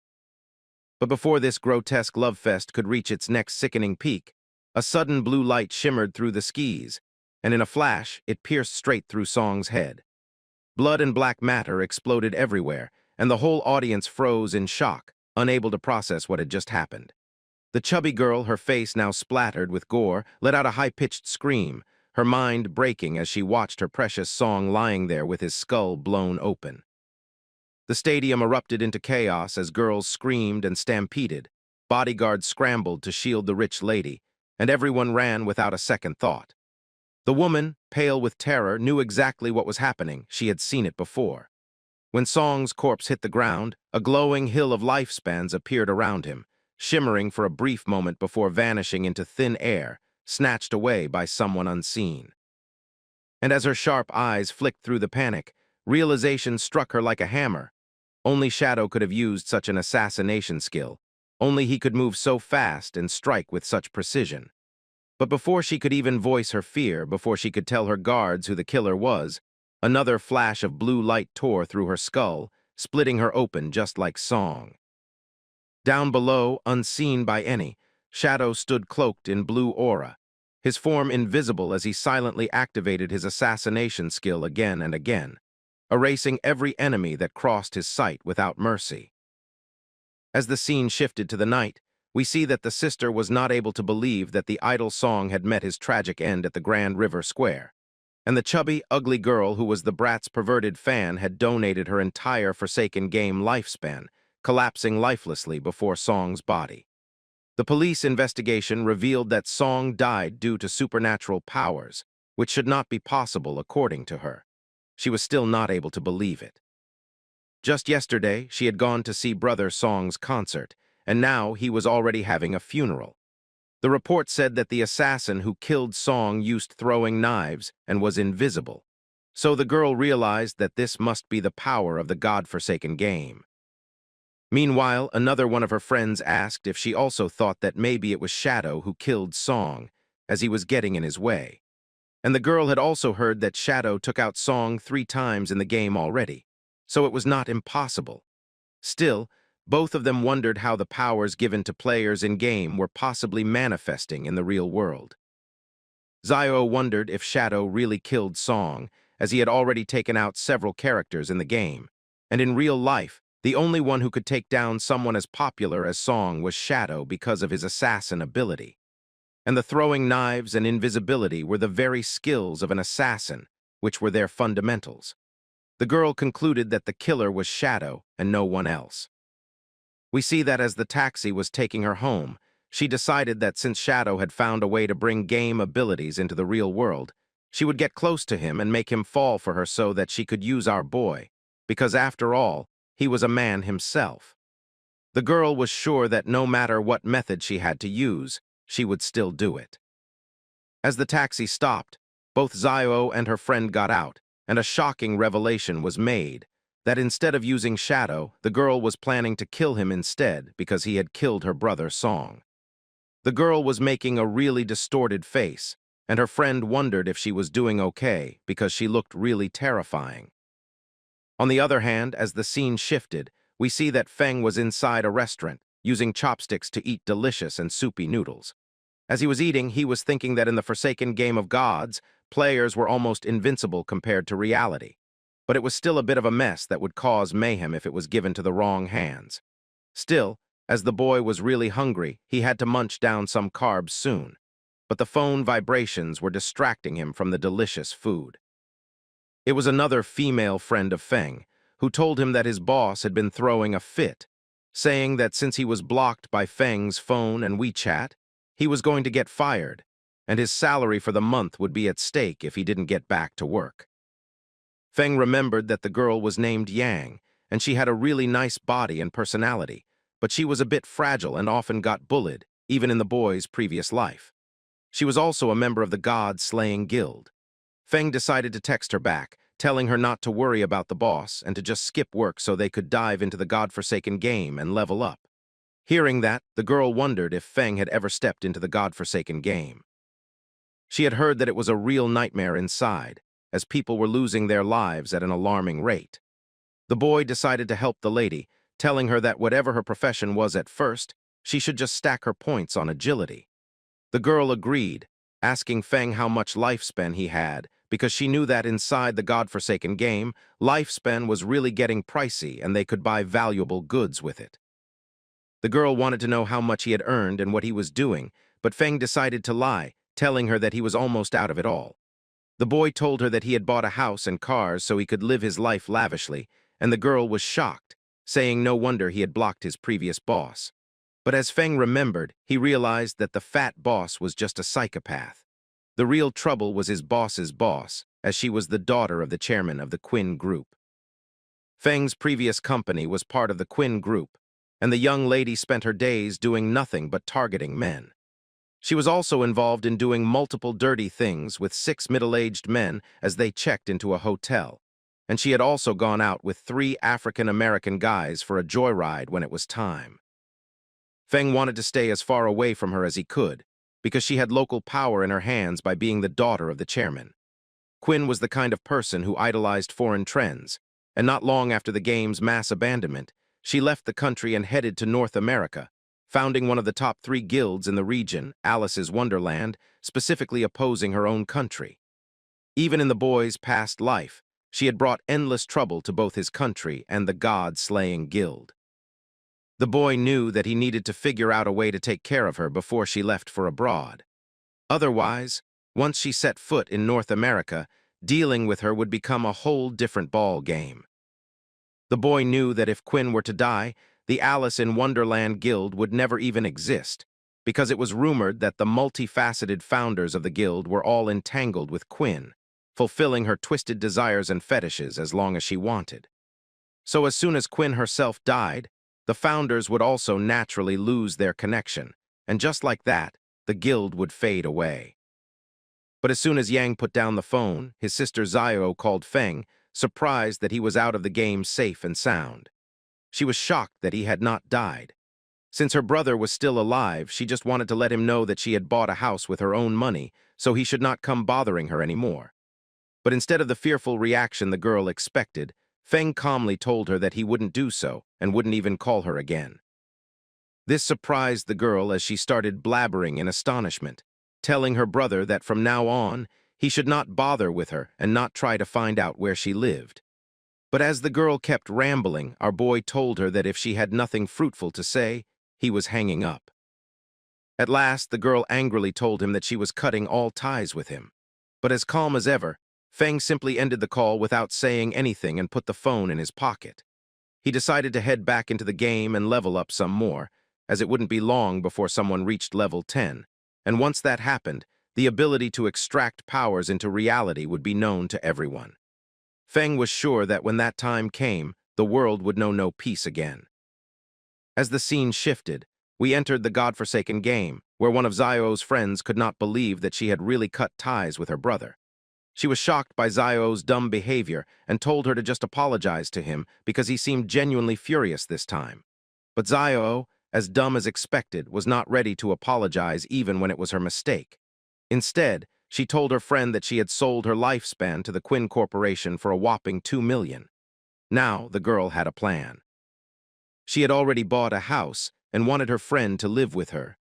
Speaker 1: But before this grotesque love fest could reach its next sickening peak, a sudden blue light shimmered through the skis, and in a flash, it pierced straight through Song's head. Blood and black matter exploded everywhere, and the whole audience froze in shock, unable to process what had just happened. The chubby girl, her face now splattered with gore, let out a high-pitched scream, her mind breaking as she watched her precious Song lying there with his skull blown open. The stadium erupted into chaos as girls screamed and stampeded, bodyguards scrambled to shield the rich lady, and everyone ran without a second thought. The woman, pale with terror, knew exactly what was happening. She had seen it before. When Song's corpse hit the ground, a glowing hill of lifespans appeared around him, shimmering for a brief moment before vanishing into thin air, snatched away by someone unseen. And as her sharp eyes flicked through the panic, realization struck her like a hammer. Only Shadow could have used such an assassination skill. Only he could move so fast and strike with such precision. But before she could even voice her fear, before she could tell her guards who the killer was, another flash of blue light tore through her skull, splitting her open just like Song. Down below, unseen by any, Shadow stood cloaked in blue aura, his form invisible as he silently activated his assassination skill again and again, erasing every enemy that crossed his sight without mercy. As the scene shifted to the night, we see that the sister was not able to believe that the idol Song had met his tragic end at the Grand River Square, and the chubby, ugly girl who was the brat's perverted fan had donated her entire Forsaken Game lifespan, collapsing lifelessly before Song's body. The police investigation revealed that Song died due to supernatural powers, which should not be possible according to her. She was still not able to believe it. Just yesterday, she had gone to see brother Song's concert, and now he was already having a funeral. The report said that the assassin who killed Song used throwing knives and was invisible, so the girl realized that this must be the power of the God-forsaken game. Meanwhile, another one of her friends asked if she also thought that maybe it was Shadow who killed Song, as he was getting in his way. And the girl had also heard that Shadow took out Song 3 times in the game already, so it was not impossible. Still, both of them wondered how the powers given to players in-game were possibly manifesting in the real world. Zio wondered if Shadow really killed Song, as he had already taken out several characters in the game, and in real life, the only one who could take down someone as popular as Song was Shadow because of his assassin ability. And the throwing knives and invisibility were the very skills of an assassin, which were their fundamentals. The girl concluded that the killer was Shadow and no one else. We see that as the taxi was taking her home, she decided that since Shadow had found a way to bring game abilities into the real world, she would get close to him and make him fall for her so that she could use our boy, because after all, he was a man himself. The girl was sure that no matter what method she had to use, she would still do it. As the taxi stopped, both Zio and her friend got out, and a shocking revelation was made, that instead of using Shadow, the girl was planning to kill him instead because he had killed her brother Song. The girl was making a really distorted face, and her friend wondered if she was doing okay because she looked really terrifying. On the other hand, as the scene shifted, we see that Feng was inside a restaurant, using chopsticks to eat delicious and soupy noodles. As he was eating, he was thinking that in the Forsaken Game of Gods, players were almost invincible compared to reality. But it was still a bit of a mess that would cause mayhem if it was given to the wrong hands. Still, as the boy was really hungry, he had to munch down some carbs soon. But the phone vibrations were distracting him from the delicious food. It was another female friend of Feng, who told him that his boss had been throwing a fit, saying that since he was blocked by Feng's phone and WeChat, he was going to get fired, and his salary for the month would be at stake if he didn't get back to work. Feng remembered that the girl was named Yang, and she had a really nice body and personality, but she was a bit fragile and often got bullied, even in the boy's previous life. She was also a member of the God-slaying guild. Feng decided to text her back, telling her not to worry about the boss and to just skip work so they could dive into the God-forsaken game and level up. Hearing that, the girl wondered if Feng had ever stepped into the God-forsaken game. She had heard that it was a real nightmare inside, as people were losing their lives at an alarming rate. The boy decided to help the lady, telling her that whatever her profession was at first, she should just stack her points on agility. The girl agreed, asking Feng how much lifespan he had, because she knew that inside the God-forsaken game, lifespan was really getting pricey and they could buy valuable goods with it. The girl wanted to know how much he had earned and what he was doing, but Feng decided to lie, telling her that he was almost out of it all. The boy told her that he had bought a house and cars so he could live his life lavishly, and the girl was shocked, saying no wonder he had blocked his previous boss. But as Feng remembered, he realized that the fat boss was just a psychopath. The real trouble was his boss's boss, as she was the daughter of the chairman of the Quinn Group. Feng's previous company was part of the Quinn group, and the young lady spent her days doing nothing but targeting men. She was also involved in doing multiple dirty things with 6 middle-aged men as they checked into a hotel, and she had also gone out with 3 African-American guys for a joyride when it was time. Feng wanted to stay as far away from her as he could, because she had local power in her hands by being the daughter of the chairman. Quinn was the kind of person who idolized foreign trends, and not long after the game's mass abandonment, she left the country and headed to North America, founding one of the top 3 guilds in the region, Alice's Wonderland, specifically opposing her own country. Even in the boy's past life, she had brought endless trouble to both his country and the god-slaying guild. The boy knew that he needed to figure out a way to take care of her before she left for abroad. Otherwise, once she set foot in North America, dealing with her would become a whole different ball game. The boy knew that if Quinn were to die, the Alice in Wonderland Guild would never even exist, because it was rumored that the multifaceted founders of the guild were all entangled with Quinn, fulfilling her twisted desires and fetishes as long as she wanted. So as soon as Quinn herself died, the founders would also naturally lose their connection, and just like that, the guild would fade away. But as soon as Yang put down the phone, his sister Xiao called Feng, surprised that he was out of the game safe and sound. She was shocked that he had not died. Since her brother was still alive, she just wanted to let him know that she had bought a house with her own money, so he should not come bothering her anymore. But instead of the fearful reaction the girl expected, Feng calmly told her that he wouldn't do so and wouldn't even call her again. This surprised the girl as she started blabbering in astonishment, telling her brother that from now on, he should not bother with her and not try to find out where she lived. But as the girl kept rambling, our boy told her that if she had nothing fruitful to say, he was hanging up. At last, the girl angrily told him that she was cutting all ties with him. But as calm as ever, Feng simply ended the call without saying anything and put the phone in his pocket. He decided to head back into the game and level up some more, as it wouldn't be long before someone reached level 10, and once that happened, the ability to extract powers into reality would be known to everyone. Feng was sure that when that time came, the world would know no peace again. As the scene shifted, we entered the godforsaken game, where one of Xiao's friends could not believe that she had really cut ties with her brother. She was shocked by Xiao's dumb behavior and told her to just apologize to him because he seemed genuinely furious this time. But Xiao, as dumb as expected, was not ready to apologize even when it was her mistake. Instead, she told her friend that she had sold her lifespan to the Quinn Corporation for a whopping 2 million. Now the girl had a plan. She had already bought a house and wanted her friend to live with her.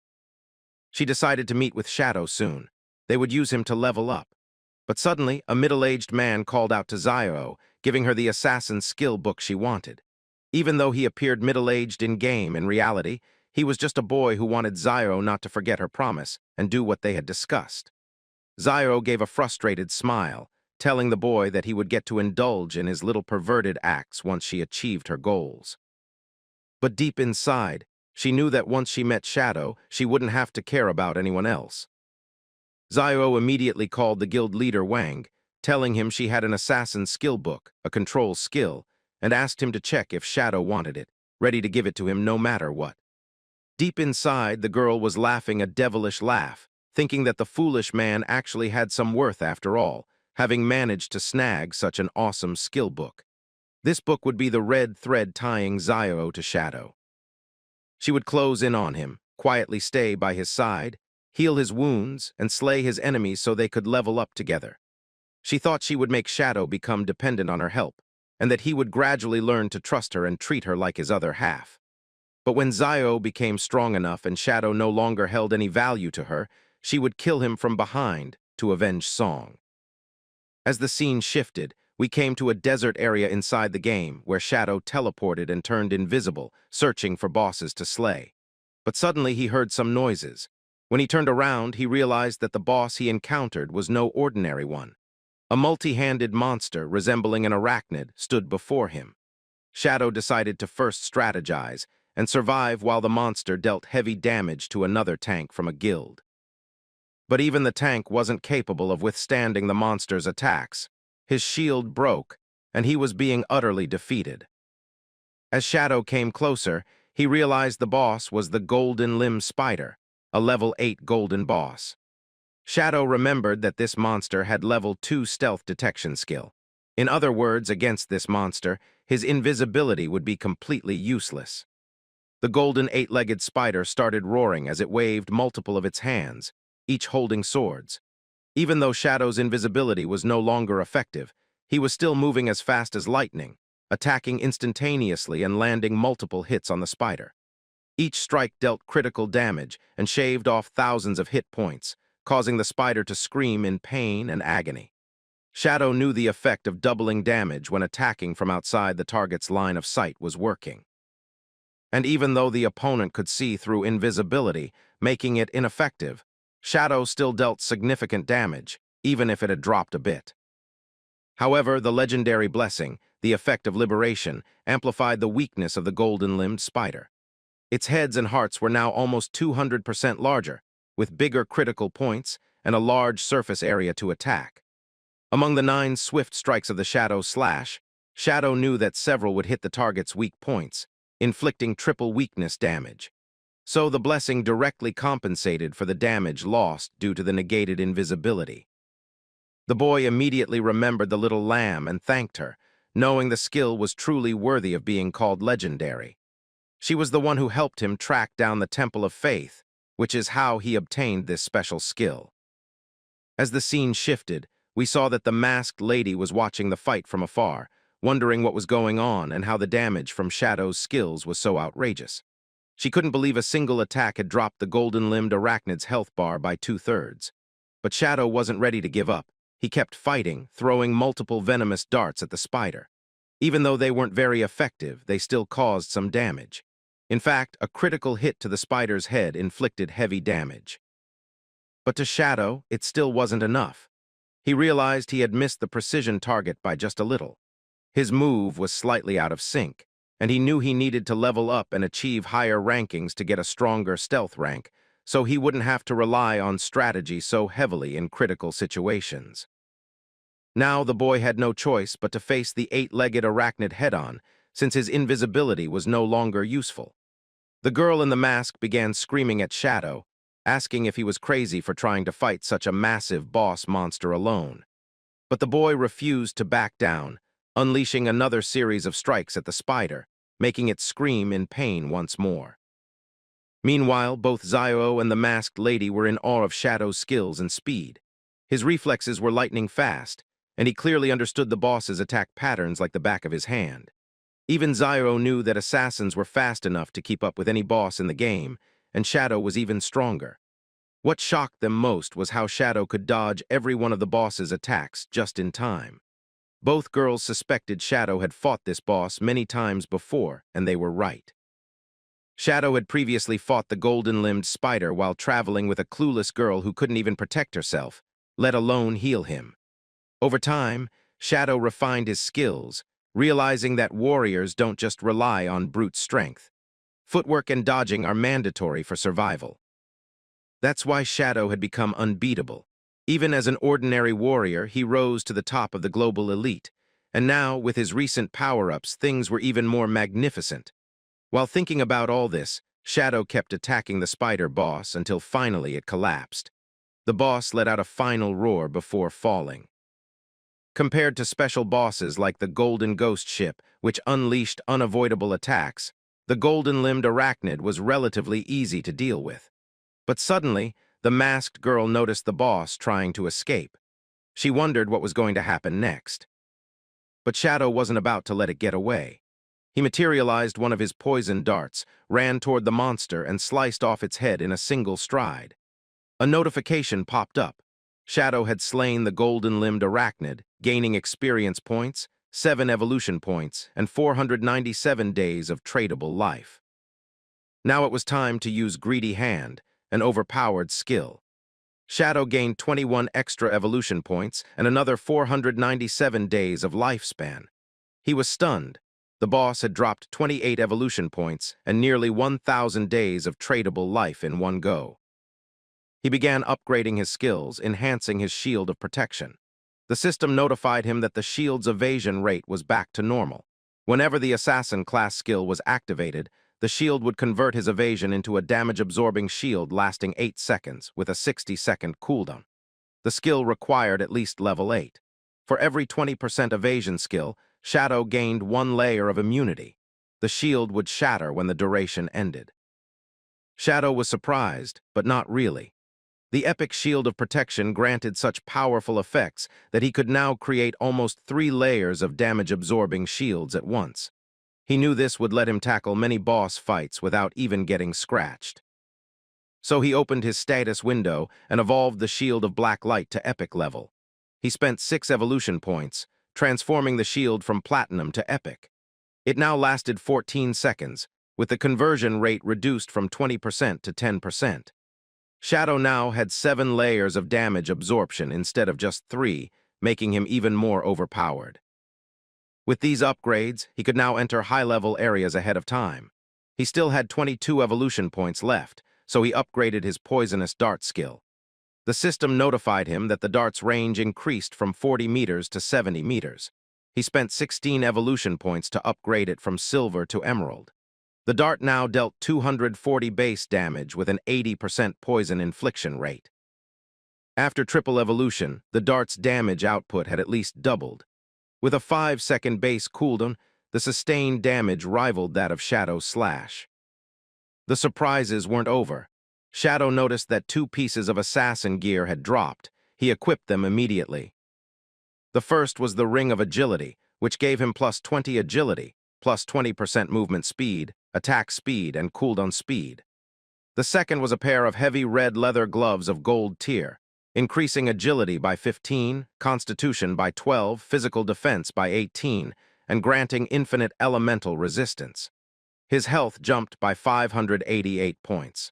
Speaker 1: She decided to meet with Shadow soon. They would use him to level up. But suddenly, a middle-aged man called out to Xiao, giving her the assassin skill book she wanted. Even though he appeared middle-aged in-game, in reality, he was just a boy who wanted Xiao not to forget her promise and do what they had discussed. Xiao gave a frustrated smile, telling the boy that he would get to indulge in his little perverted acts once she achieved her goals. But deep inside, she knew that once she met Shadow, she wouldn't have to care about anyone else. Xiao immediately called the guild leader Wang, telling him she had an assassin skill book, a control skill, and asked him to check if Shadow wanted it, ready to give it to him no matter what. Deep inside, the girl was laughing a devilish laugh, thinking that the foolish man actually had some worth after all, having managed to snag such an awesome skill book. This book would be the red thread tying Xiao to Shadow. She would close in on him, quietly stay by his side, heal his wounds, and slay his enemies so they could level up together. She thought she would make Shadow become dependent on her help, and that he would gradually learn to trust her and treat her like his other half. But when Xiao became strong enough and Shadow no longer held any value to her, she would kill him from behind to avenge Song. As the scene shifted, we came to a desert area inside the game where Shadow teleported and turned invisible, searching for bosses to slay. But suddenly he heard some noises. When he turned around, he realized that the boss he encountered was no ordinary one. A multi-handed monster resembling an arachnid stood before him. Shadow decided to first strategize and survive while the monster dealt heavy damage to another tank from a guild. But even the tank wasn't capable of withstanding the monster's attacks. His shield broke, and he was being utterly defeated. As Shadow came closer, he realized the boss was the Golden Limb Spider, a level 8 golden boss. Shadow remembered that this monster had level 2 stealth detection skill. In other words, against this monster, his invisibility would be completely useless. The golden 8-legged spider started roaring as it waved multiple of its hands, each holding swords. Even though Shadow's invisibility was no longer effective, he was still moving as fast as lightning, attacking instantaneously and landing multiple hits on the spider. Each strike dealt critical damage and shaved off thousands of hit points, causing the spider to scream in pain and agony. Shadow knew the effect of doubling damage when attacking from outside the target's line of sight was working. And even though the opponent could see through invisibility, making it ineffective, Shadow still dealt significant damage, even if it had dropped a bit. However, the legendary blessing, the effect of liberation, amplified the weakness of the golden-limbed spider. Its heads and hearts were now almost 200% larger, with bigger critical points and a large surface area to attack. Among the 9 swift strikes of the Shadow Slash, Shadow knew that several would hit the target's weak points, inflicting triple weakness damage. So the blessing directly compensated for the damage lost due to the negated invisibility. The boy immediately remembered the little lamb and thanked her, knowing the skill was truly worthy of being called legendary. She was the one who helped him track down the Temple of Faith, which is how he obtained this special skill. As the scene shifted, we saw that the masked lady was watching the fight from afar, wondering what was going on and how the damage from Shadow's skills was so outrageous. She couldn't believe a single attack had dropped the golden-limbed arachnid's health bar by 2/3. But Shadow wasn't ready to give up. He kept fighting, throwing multiple venomous darts at the spider. Even though they weren't very effective, they still caused some damage. In fact, a critical hit to the spider's head inflicted heavy damage. But to Shadow, it still wasn't enough. He realized he had missed the precision target by just a little. His move was slightly out of sync, and he knew he needed to level up and achieve higher rankings to get a stronger stealth rank, so he wouldn't have to rely on strategy so heavily in critical situations. Now the boy had no choice but to face the 8-legged arachnid head-on, since his invisibility was no longer useful. The girl in the mask began screaming at Shadow, asking if he was crazy for trying to fight such a massive boss monster alone. But the boy refused to back down, unleashing another series of strikes at the spider, making it scream in pain once more. Meanwhile, both Zio and the masked lady were in awe of Shadow's skills and speed. His reflexes were lightning fast, and he clearly understood the boss's attack patterns like the back of his hand. Even Zio knew that assassins were fast enough to keep up with any boss in the game, and Shadow was even stronger. What shocked them most was how Shadow could dodge every one of the boss's attacks just in time. Both girls suspected Shadow had fought this boss many times before, and they were right. Shadow had previously fought the golden-limbed spider while traveling with a clueless girl who couldn't even protect herself, let alone heal him. Over time, Shadow refined his skills, realizing that warriors don't just rely on brute strength. Footwork and dodging are mandatory for survival. That's why Shadow had become unbeatable. Even as an ordinary warrior, he rose to the top of the global elite, and now, with his recent power-ups, things were even more magnificent. While thinking about all this, Shadow kept attacking the spider boss until finally it collapsed. The boss let out a final roar before falling. Compared to special bosses like the Golden Ghost Ship, which unleashed unavoidable attacks, the golden-limbed arachnid was relatively easy to deal with. But suddenly, the masked girl noticed the boss trying to escape. She wondered what was going to happen next. But Shadow wasn't about to let it get away. He materialized one of his poison darts, ran toward the monster, and sliced off its head in a single stride. A notification popped up. Shadow had slain the golden-limbed arachnid, gaining experience points, 7 evolution points, and 497 days of tradable life. Now it was time to use Greedy Hand, an overpowered skill. Shadow gained 21 extra evolution points and another 497 days of lifespan. He was stunned. The boss had dropped 28 evolution points and nearly 1,000 days of tradable life in one go. He began upgrading his skills, enhancing his shield of protection. The system notified him that the shield's evasion rate was back to normal. Whenever the assassin class skill was activated, the shield would convert his evasion into a damage-absorbing shield lasting 8 seconds with a 60-second cooldown. The skill required at least level 8. For every 20% evasion skill, Shadow gained 1 layer of immunity. The shield would shatter when the duration ended. Shadow was surprised, but not really. The epic shield of protection granted such powerful effects that he could now create almost 3 layers of damage-absorbing shields at once. He knew this would let him tackle many boss fights without even getting scratched. So he opened his status window and evolved the Shield of Black Light to Epic level. He spent 6 evolution points, transforming the shield from Platinum to Epic. It now lasted 14 seconds, with the conversion rate reduced from 20% to 10%. Shadow now had 7 layers of damage absorption instead of just 3, making him even more overpowered. With these upgrades, he could now enter high-level areas ahead of time. He still had 22 evolution points left, so he upgraded his poisonous dart skill. The system notified him that the dart's range increased from 40 meters to 70 meters. He spent 16 evolution points to upgrade it from silver to emerald. The dart now dealt 240 base damage with an 80% poison infliction rate. After triple evolution, the dart's damage output had at least doubled. With a 5-second base cooldown, the sustained damage rivaled that of Shadow's slash. The surprises weren't over. Shadow noticed that 2 pieces of assassin gear had dropped. He equipped them immediately. The first was the Ring of Agility, which gave him plus 20 agility, plus 20% movement speed, attack speed, and cooldown speed. The second was a pair of heavy red leather gloves of gold tier, increasing agility by 15, constitution by 12, physical defense by 18, and granting infinite elemental resistance. His health jumped by 588 points.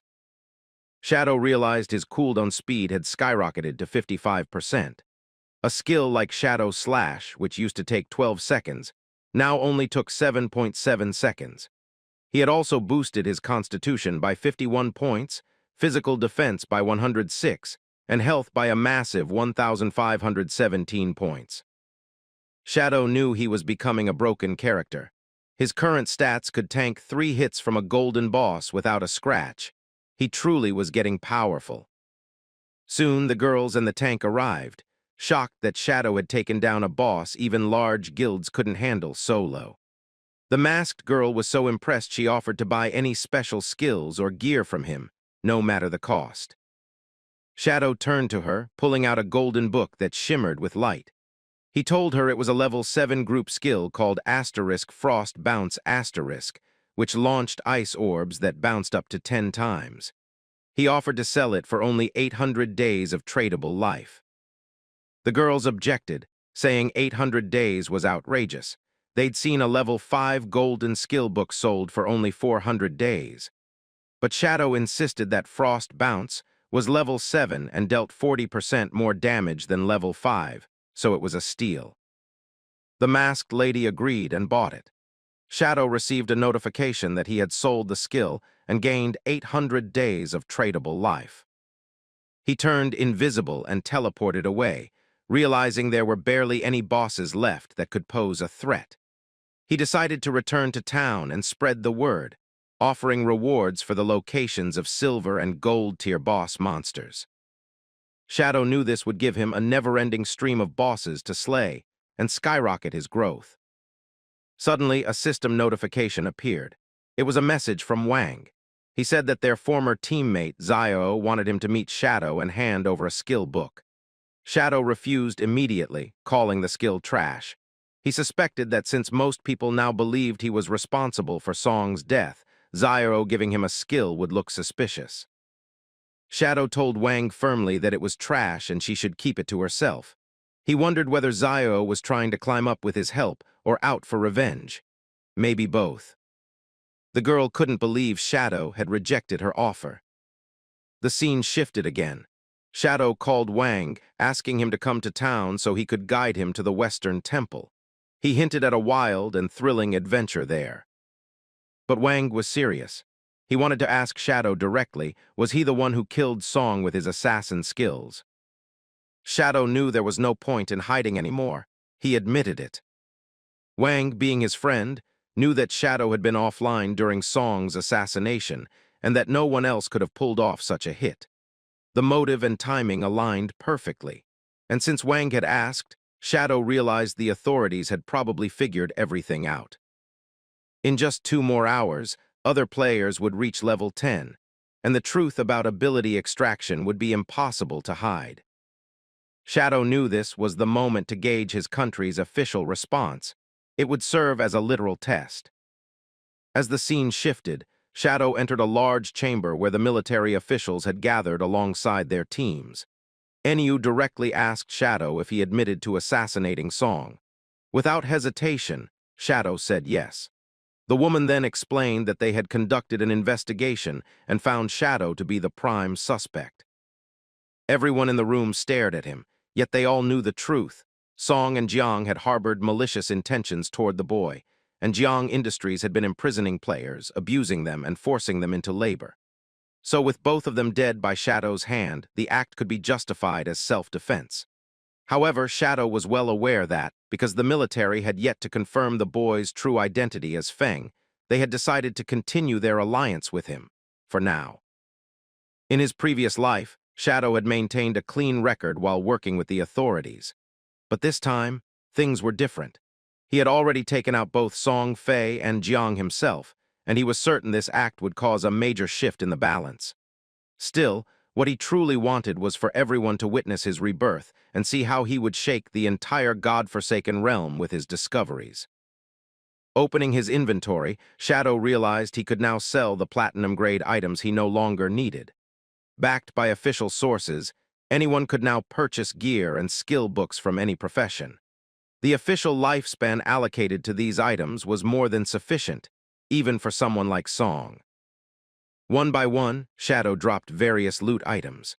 Speaker 1: Shadow realized his cooldown speed had skyrocketed to 55%. A skill like Shadow Slash, which used to take 12 seconds, now only took 7.7 seconds. He had also boosted his constitution by 51 points, physical defense by 106, and health by a massive 1,517 points. Shadow knew he was becoming a broken character. His current stats could tank 3 hits from a golden boss without a scratch. He truly was getting powerful. Soon the girls and the tank arrived, shocked that Shadow had taken down a boss even large guilds couldn't handle solo. The masked girl was so impressed she offered to buy any special skills or gear from him, no matter the cost. Shadow turned to her, pulling out a golden book that shimmered with light. He told her it was a level 7 group skill called Frost Bounce *, which launched ice orbs that bounced up to 10 times. He offered to sell it for only 800 days of tradable life. The girls objected, saying 800 days was outrageous. They'd seen a level 5 golden skill book sold for only 400 days. But Shadow insisted that Frost Bounce was level 7 and dealt 40% more damage than level 5, so it was a steal. The masked lady agreed and bought it. Shadow received a notification that he had sold the skill and gained 800 days of tradable life. He turned invisible and teleported away, realizing there were barely any bosses left that could pose a threat. He decided to return to town and spread the word, offering rewards for the locations of silver and gold tier boss monsters. Shadow knew this would give him a never-ending stream of bosses to slay and skyrocket his growth. Suddenly, a system notification appeared. It was a message from Wang. He said that their former teammate, Zio, wanted him to meet Shadow and hand over a skill book. Shadow refused immediately, calling the skill trash. He suspected that since most people now believed he was responsible for Song's death, Zio giving him a skill would look suspicious. Shadow told Wang firmly that it was trash and she should keep it to herself. He wondered whether Zio was trying to climb up with his help or out for revenge. Maybe both. The girl couldn't believe Shadow had rejected her offer. The scene shifted again. Shadow called Wang, asking him to come to town so he could guide him to the Western Temple. He hinted at a wild and thrilling adventure there. But Wang was serious. He wanted to ask Shadow directly, was he the one who killed Song with his assassin skills? Shadow knew there was no point in hiding anymore. He admitted it. Wang, being his friend, knew that Shadow had been offline during Song's assassination and that no one else could have pulled off such a hit. The motive and timing aligned perfectly. And since Wang had asked, Shadow realized the authorities had probably figured everything out. In just 2 more hours, other players would reach level 10, and the truth about ability extraction would be impossible to hide. Shadow knew this was the moment to gauge his country's official response. It would serve as a literal test. As the scene shifted, Shadow entered a large chamber where the military officials had gathered alongside their teams. Enyu directly asked Shadow if he admitted to assassinating Song. Without hesitation, Shadow said yes. The woman then explained that they had conducted an investigation and found Shadow to be the prime suspect. Everyone in the room stared at him, yet they all knew the truth. Song and Jiang had harbored malicious intentions toward the boy, and Jiang Industries had been imprisoning players, abusing them, and forcing them into labor. So with both of them dead by Shadow's hand, the act could be justified as self-defense. However, Shadow was well aware that, because the military had yet to confirm the boy's true identity as Feng, they had decided to continue their alliance with him, for now. In his previous life, Shadow had maintained a clean record while working with the authorities. But this time, things were different. He had already taken out both Song Fei and Jiang himself, and he was certain this act would cause a major shift in the balance. Still, what he truly wanted was for everyone to witness his rebirth and see how he would shake the entire God-forsaken realm with his discoveries. Opening his inventory, Shadow realized he could now sell the platinum-grade items he no longer needed. Backed by official sources, anyone could now purchase gear and skill books from any profession. The official lifespan allocated to these items was more than sufficient, even for someone like Song. One by one, Shadow dropped various loot items.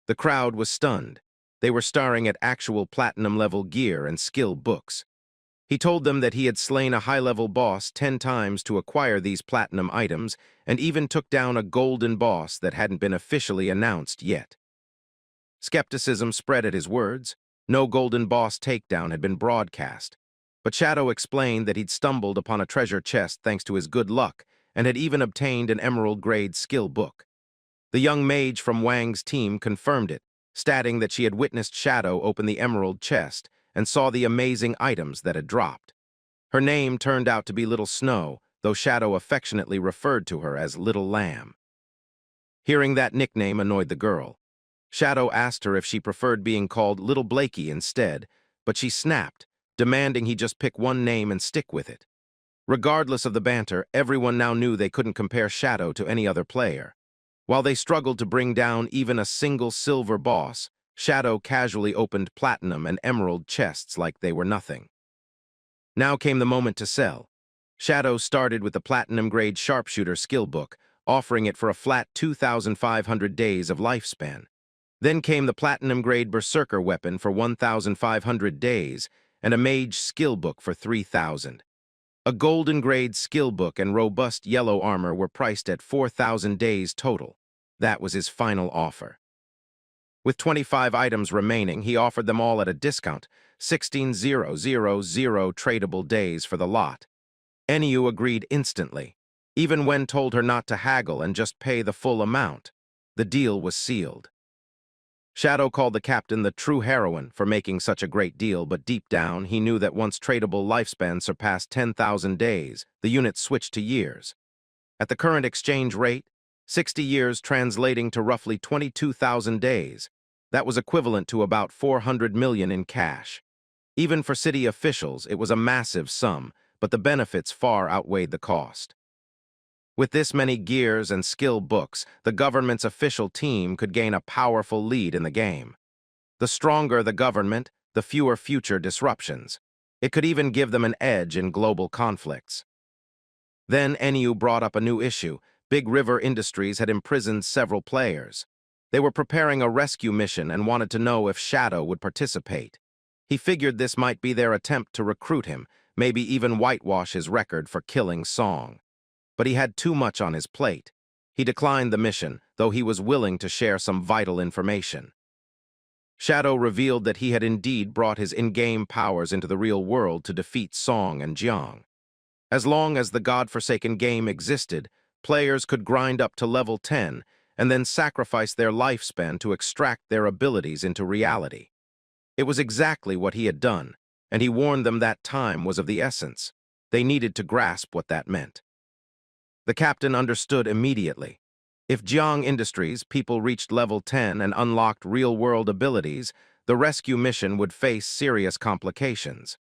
Speaker 1: The crowd was stunned. They were staring at actual platinum-level gear and skill books. He told them that he had slain a high-level boss 10 times to acquire these platinum items and even took down a golden boss that hadn't been officially announced yet. Skepticism spread at his words. No golden boss takedown had been broadcast. But Shadow explained that he'd stumbled upon a treasure chest thanks to his good luck and had even obtained an emerald-grade skill book. The young mage from Wang's team confirmed it, stating that she had witnessed Shadow open the emerald chest and saw the amazing items that had dropped. Her name turned out to be Little Snow, though Shadow affectionately referred to her as Little Lamb. Hearing that nickname annoyed the girl. Shadow asked her if she preferred being called Little Blakey instead, but she snapped, demanding he just pick one name and stick with it. Regardless of the banter, everyone now knew they couldn't compare Shadow to any other player. While they struggled to bring down even a single silver boss, Shadow casually opened platinum and emerald chests like they were nothing. Now came the moment to sell. Shadow started with the platinum-grade sharpshooter skill book, offering it for a flat 2,500 days of lifespan. Then came the platinum-grade berserker weapon for 1,500 days and a mage skill book for 3,000. A golden-grade skill book and robust yellow armor were priced at 4,000 days total. That was his final offer. With 25 items remaining, he offered them all at a discount, 16,000 tradable days for the lot. Enyu agreed instantly, even when told her not to haggle and just pay the full amount. The deal was sealed. Shadow called the captain the true heroine for making such a great deal, but deep down he knew that once tradable lifespan surpassed 10,000 days, the unit switched to years. At the current exchange rate, 60 years translating to roughly 22,000 days. That was equivalent to about 400 million in cash. Even for city officials, it was a massive sum, but the benefits far outweighed the cost. With this many gears and skill books, the government's official team could gain a powerful lead in the game. The stronger the government, the fewer future disruptions. It could even give them an edge in global conflicts. Then Enyu brought up a new issue. Big River Industries had imprisoned several players. They were preparing a rescue mission and wanted to know if Shadow would participate. He figured this might be their attempt to recruit him, maybe even whitewash his record for killing Song. But he had too much on his plate. He declined the mission, though he was willing to share some vital information. Shadow revealed that he had indeed brought his in-game powers into the real world to defeat Song and Jiang. As long as the godforsaken game existed, players could grind up to level 10 and then sacrifice their lifespan to extract their abilities into reality. It was exactly what he had done, and he warned them that time was of the essence. They needed to grasp what that meant. The captain understood immediately. If Jiang Industries people reached level 10 and unlocked real-world abilities, the rescue mission would face serious complications.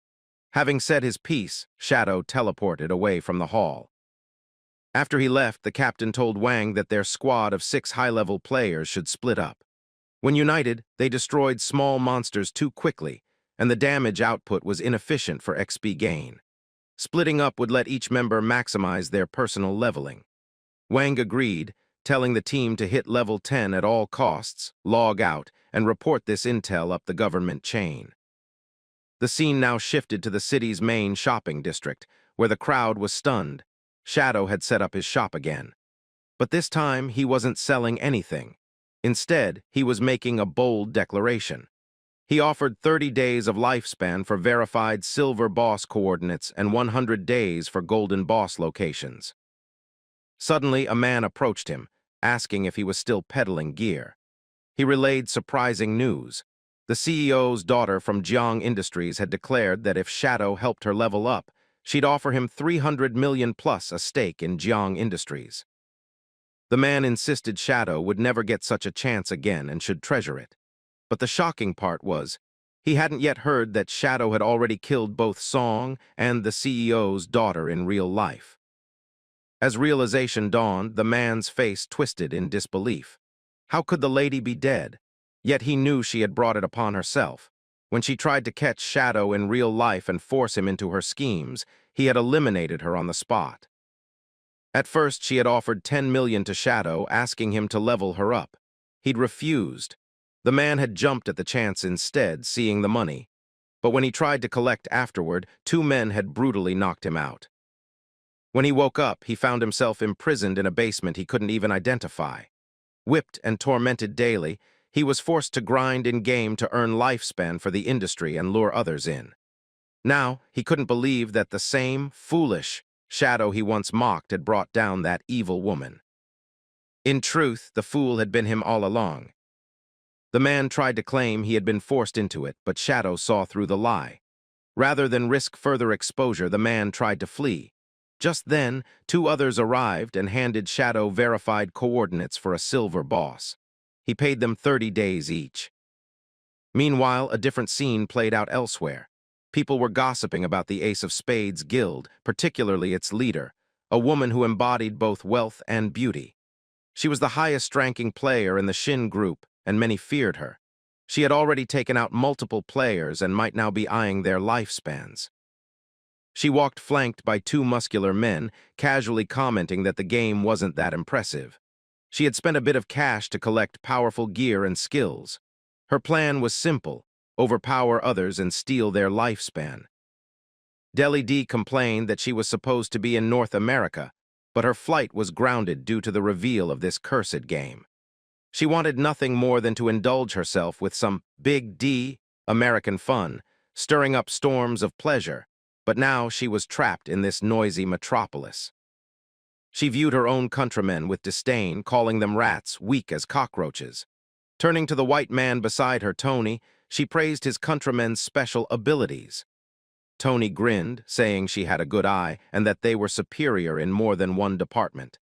Speaker 1: Having said his piece, Shadow teleported away from the hall. After he left, the captain told Wang that their squad of 6 high-level players should split up. When united, they destroyed small monsters too quickly, and the damage output was inefficient for XP gain. Splitting up would let each member maximize their personal leveling. Wang agreed, telling the team to hit level 10 at all costs, log out, and report this intel up the government chain. The scene now shifted to the city's main shopping district, where the crowd was stunned. Shadow had set up his shop again. But this time, he wasn't selling anything. Instead, he was making a bold declaration. He offered 30 days of lifespan for verified Silver Boss coordinates and 100 days for Golden Boss locations. Suddenly, a man approached him, asking if he was still peddling gear. He relayed surprising news. The CEO's daughter from Jiang Industries had declared that if Shadow helped her level up, she'd offer him 300 million plus a stake in Jiang Industries. The man insisted Shadow would never get such a chance again and should treasure it. But the shocking part was, he hadn't yet heard that Shadow had already killed both Song and the CEO's daughter in real life. As realization dawned, the man's face twisted in disbelief. How could the lady be dead? Yet he knew she had brought it upon herself. When she tried to catch Shadow in real life and force him into her schemes, he had eliminated her on the spot. At first, she had offered 10 million to Shadow, asking him to level her up. He'd refused. The man had jumped at the chance instead, seeing the money. But when he tried to collect afterward, 2 men had brutally knocked him out. When he woke up, he found himself imprisoned in a basement he couldn't even identify. Whipped and tormented daily, he was forced to grind in-game to earn lifespan for the industry and lure others in. Now, he couldn't believe that the same foolish Shadow he once mocked had brought down that evil woman. In truth, the fool had been him all along. The man tried to claim he had been forced into it, but Shadow saw through the lie. Rather than risk further exposure, the man tried to flee. Just then, 2 others arrived and handed Shadow verified coordinates for a Silver Boss. He paid them 30 days each. Meanwhile, a different scene played out elsewhere. People were gossiping about the Ace of Spades guild, particularly its leader, a woman who embodied both wealth and beauty. She was the highest-ranking player in the Shin group, and many feared her. She had already taken out multiple players and might now be eyeing their lifespans. She walked flanked by 2 muscular men, casually commenting that the game wasn't that impressive. She had spent a bit of cash to collect powerful gear and skills. Her plan was simple: overpower others and steal their lifespan. Deli D complained that she was supposed to be in North America, but her flight was grounded due to the reveal of this cursed game. She wanted nothing more than to indulge herself with some big D American fun, stirring up storms of pleasure, but now she was trapped in this noisy metropolis. She viewed her own countrymen with disdain, calling them rats, weak as cockroaches. Turning to the white man beside her, Tony, she praised his countrymen's special abilities. Tony grinned, saying she had a good eye and that they were superior in more than one department.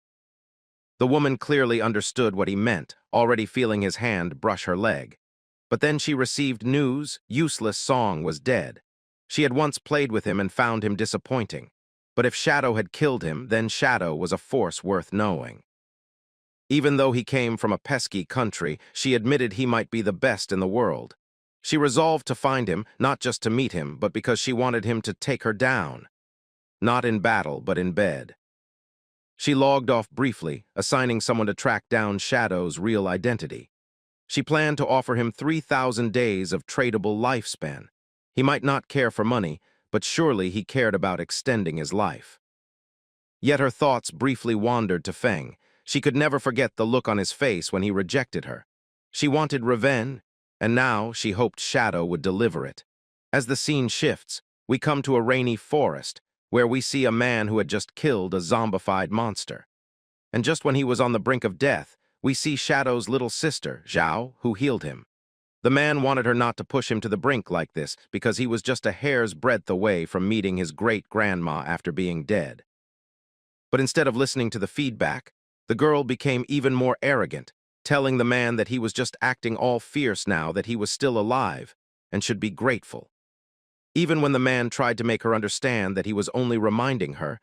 Speaker 1: The woman clearly understood what he meant, already feeling his hand brush her leg. But then she received news: Useless Song was dead. She had once played with him and found him disappointing. But if Shadow had killed him, then Shadow was a force worth knowing. Even though he came from a pesky country, she admitted he might be the best in the world. She resolved to find him, not just to meet him, but because she wanted him to take her down. Not in battle, but in bed. She logged off briefly, assigning someone to track down Shadow's real identity. She planned to offer him 3,000 days of tradable lifespan. He might not care for money, but surely he cared about extending his life. Yet her thoughts briefly wandered to Feng. She could never forget the look on his face when he rejected her. She wanted revenge. and now she hoped Shadow would deliver it. As the scene shifts, we come to a rainy forest, where we see a man who had just killed a zombified monster. And just when he was on the brink of death, we see Shadow's little sister, Zhao, who healed him. The man wanted her not to push him to the brink like this because he was just a hair's breadth away from meeting his great-grandma after being dead. But instead of listening to the feedback, the girl became even more arrogant, telling the man that he was just acting all fierce now that he was still alive and should be grateful. Even when the man tried to make her understand that he was only reminding her,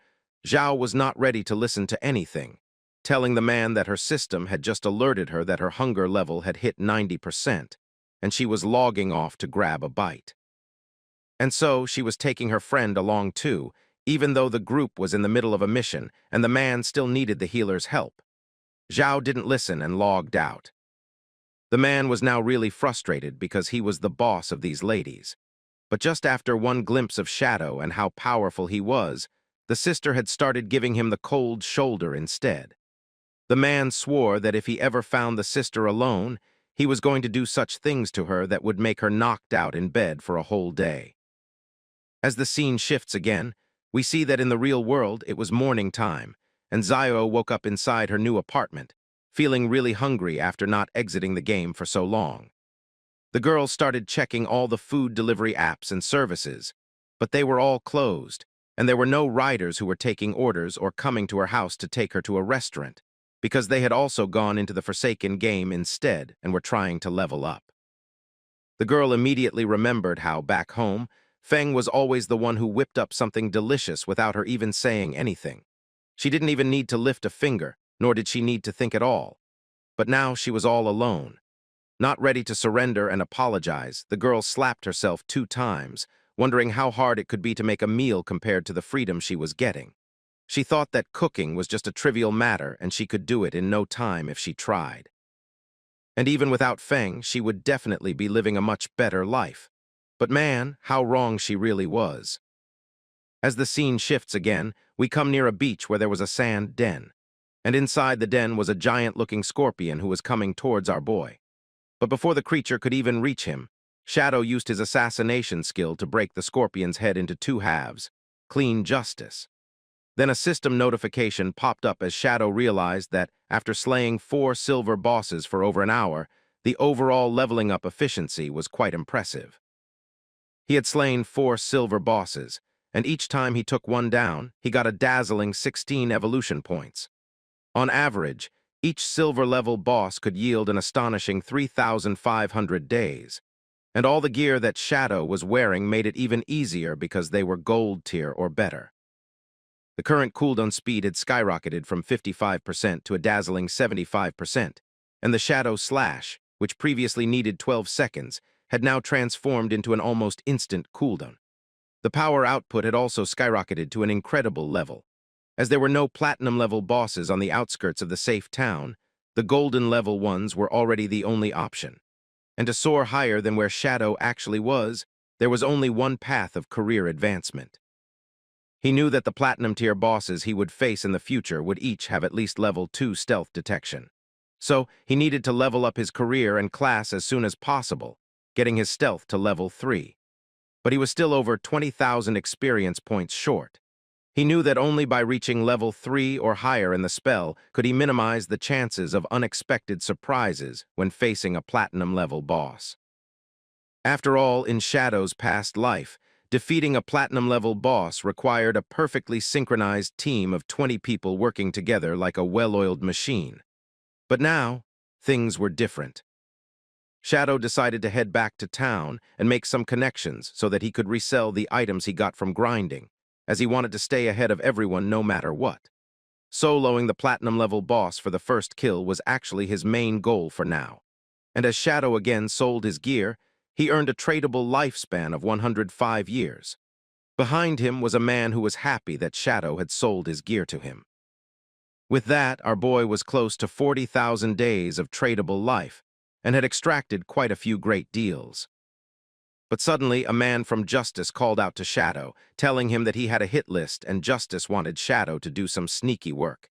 Speaker 1: Zhao was not ready to listen to anything, telling the man that her system had just alerted her that her hunger level had hit 90%, and she was logging off to grab a bite. And so she was taking her friend along too, even though the group was in the middle of a mission and the man still needed the healer's help. Zhao didn't listen and logged out. The man was now really frustrated because he was the boss of these ladies. But just after one glimpse of Shadow and how powerful he was, the sister had started giving him the cold shoulder instead. The man swore that if he ever found the sister alone, he was going to do such things to her that would make her knocked out in bed for a whole day. As the scene shifts again, we see that in the real world it was morning time, and Zio woke up inside her new apartment, feeling really hungry after not exiting the game for so long. The girl started checking all the food delivery apps and services, but they were all closed, and there were no riders who were taking orders or coming to her house to take her to a restaurant, because they had also gone into the Forsaken game instead and were trying to level up. The girl immediately remembered how, back home, Feng was always the one who whipped up something delicious without her even saying anything. She didn't even need to lift a finger, nor did she need to think at all. But now she was all alone. Not ready to surrender and apologize, the girl slapped herself 2 times, wondering how hard it could be to make a meal compared to the freedom she was getting. She thought that cooking was just a trivial matter and she could do it in no time if she tried. And even without Feng, she would definitely be living a much better life. But man, how wrong she really was. As the scene shifts again, we come near a beach where there was a sand den. And inside the den was a giant-looking scorpion who was coming towards our boy. But before the creature could even reach him, Shadow used his assassination skill to break the scorpion's head into 2 halves. Clean justice. Then a system notification popped up as Shadow realized that, after slaying 4 silver bosses for over an hour, the overall leveling up efficiency was quite impressive. He had slain 4 silver bosses, and each time he took one down, he got a dazzling 16 evolution points. On average, each silver-level boss could yield an astonishing 3,500 days, and all the gear that Shadow was wearing made it even easier because they were gold tier or better. The current cooldown speed had skyrocketed from 55% to a dazzling 75%, and the Shadow Slash, which previously needed 12 seconds, had now transformed into an almost instant cooldown. The power output had also skyrocketed to an incredible level. As there were no platinum-level bosses on the outskirts of the safe town, the golden-level ones were already the only option. And to soar higher than where Shadow actually was, there was only one path of career advancement. He knew that the platinum-tier bosses he would face in the future would each have at least level 2 stealth detection. So he needed to level up his career and class as soon as possible, getting his stealth to level 3. But he was still over 20,000 experience points short. He knew that only by reaching level 3 or higher in the spell could he minimize the chances of unexpected surprises when facing a platinum-level boss. After all, in Shadow's past life, defeating a platinum-level boss required a perfectly synchronized team of 20 people working together like a well-oiled machine. But now, things were different. Shadow decided to head back to town and make some connections so that he could resell the items he got from grinding, as he wanted to stay ahead of everyone no matter what. Soloing the platinum-level boss for the first kill was actually his main goal for now. And as Shadow again sold his gear, he earned a tradable lifespan of 105 years. Behind him was a man who was happy that Shadow had sold his gear to him. With that, our boy was close to 40,000 days of tradable life and had extracted quite a few great deals. But suddenly, a man from Justice called out to Shadow, telling him that he had a hit list and Justice wanted Shadow to do some sneaky work.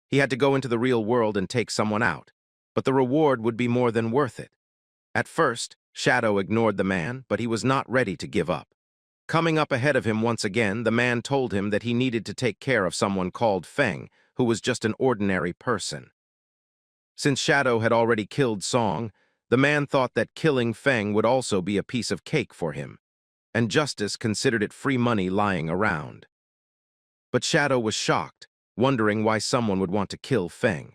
Speaker 1: He had to go into the real world and take someone out, but the reward would be more than worth it. At first, Shadow ignored the man, but he was not ready to give up. Coming up ahead of him once again, the man told him that he needed to take care of someone called Feng, who was just an ordinary person. Since Shadow had already killed Song, the man thought that killing Feng would also be a piece of cake for him, and Justice considered it free money lying around. But Shadow was shocked, wondering why someone would want to kill Feng.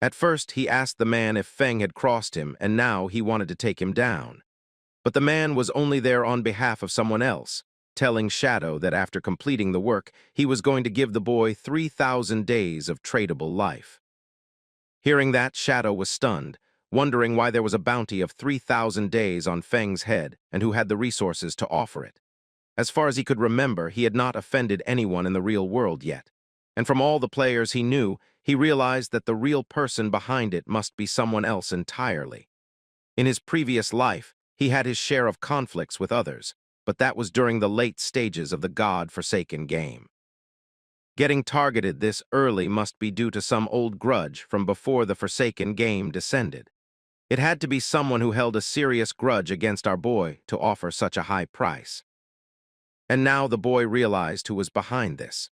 Speaker 1: At first, he asked the man if Feng had crossed him, and now he wanted to take him down. But the man was only there on behalf of someone else, telling Shadow that after completing the work, he was going to give the boy 3,000 days of tradable life. Hearing that, Shadow was stunned, wondering why there was a bounty of 3,000 days on Feng's head and who had the resources to offer it. As far as he could remember, he had not offended anyone in the real world yet. And from all the players he knew, he realized that the real person behind it must be someone else entirely. In his previous life, he had his share of conflicts with others, but that was during the late stages of the God-forsaken game. Getting targeted this early must be due to some old grudge from before the Forsaken game descended. It had to be someone who held a serious grudge against our boy to offer such a high price. And now the boy realized who was behind this.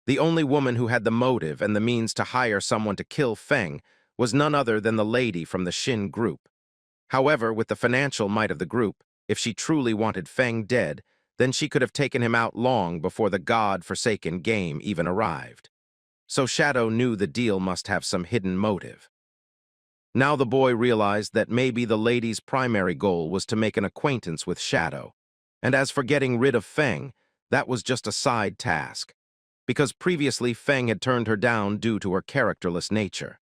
Speaker 1: The only woman who had the motive and the means to hire someone to kill Feng was none other than the lady from the Shin group. However, with the financial might of the group, if she truly wanted Feng dead, then she could have taken him out long before the God-forsaken game even arrived. So Shadow knew the deal must have some hidden motive. Now the boy realized that maybe the lady's primary goal was to make an acquaintance with Shadow. And as for getting rid of Feng, that was just a side task, because previously Feng had turned her down due to her characterless nature.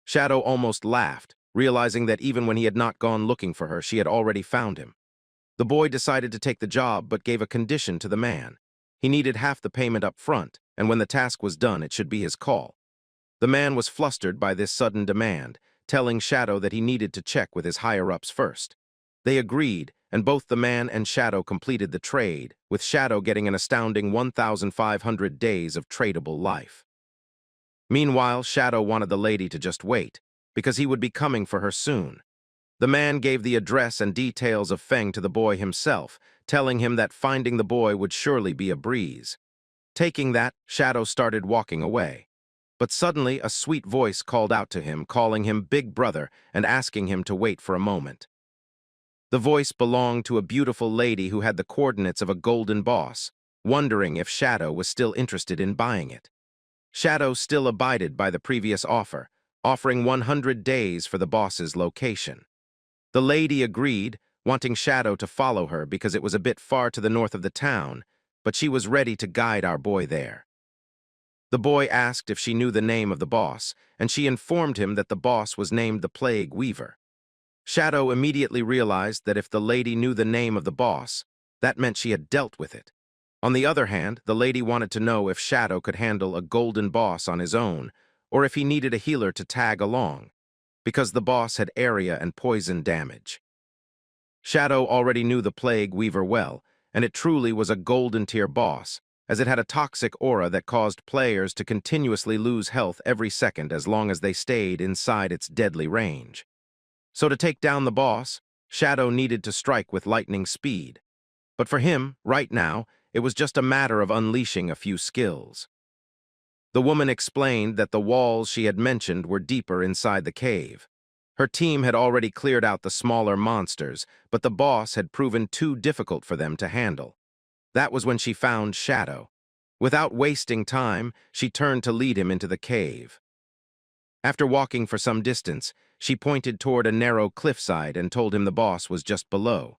Speaker 1: Shadow almost laughed, realizing that even when he had not gone looking for her, she had already found him. The boy decided to take the job but gave a condition to the man. He needed half the payment up front, and when the task was done, it should be his call. The man was flustered by this sudden demand, telling Shadow that he needed to check with his higher-ups first. They agreed, and both the man and Shadow completed the trade, with Shadow getting an astounding 1,500 days of tradable life. Meanwhile, Shadow wanted the lady to just wait, because he would be coming for her soon. The man gave the address and details of Feng to the boy himself, telling him that finding the boy would surely be a breeze. Taking that, Shadow started walking away. But suddenly, a sweet voice called out to him, calling him Big Brother and asking him to wait for a moment. The voice belonged to a beautiful lady who had the coordinates of a golden boss, wondering if Shadow was still interested in buying it. Shadow still abided by the previous offer, offering 100 days for the boss's location. The lady agreed, wanting Shadow to follow her because it was a bit far to the north of the town, but she was ready to guide our boy there. The boy asked if she knew the name of the boss, and she informed him that the boss was named the Plague Weaver. Shadow immediately realized that if the lady knew the name of the boss, that meant she had dealt with it. On the other hand, the lady wanted to know if Shadow could handle a golden boss on his own, or if he needed a healer to tag along, because the boss had area and poison damage. Shadow already knew the Plague Weaver well, and it truly was a golden-tier boss, as it had a toxic aura that caused players to continuously lose health every second as long as they stayed inside its deadly range. So to take down the boss, Shadow needed to strike with lightning speed. But for him, right now, it was just a matter of unleashing a few skills. The woman explained that the walls she had mentioned were deeper inside the cave. Her team had already cleared out the smaller monsters, but the boss had proven too difficult for them to handle. That was when she found Shadow. Without wasting time, she turned to lead him into the cave. After walking for some distance, she pointed toward a narrow cliffside and told him the boss was just below.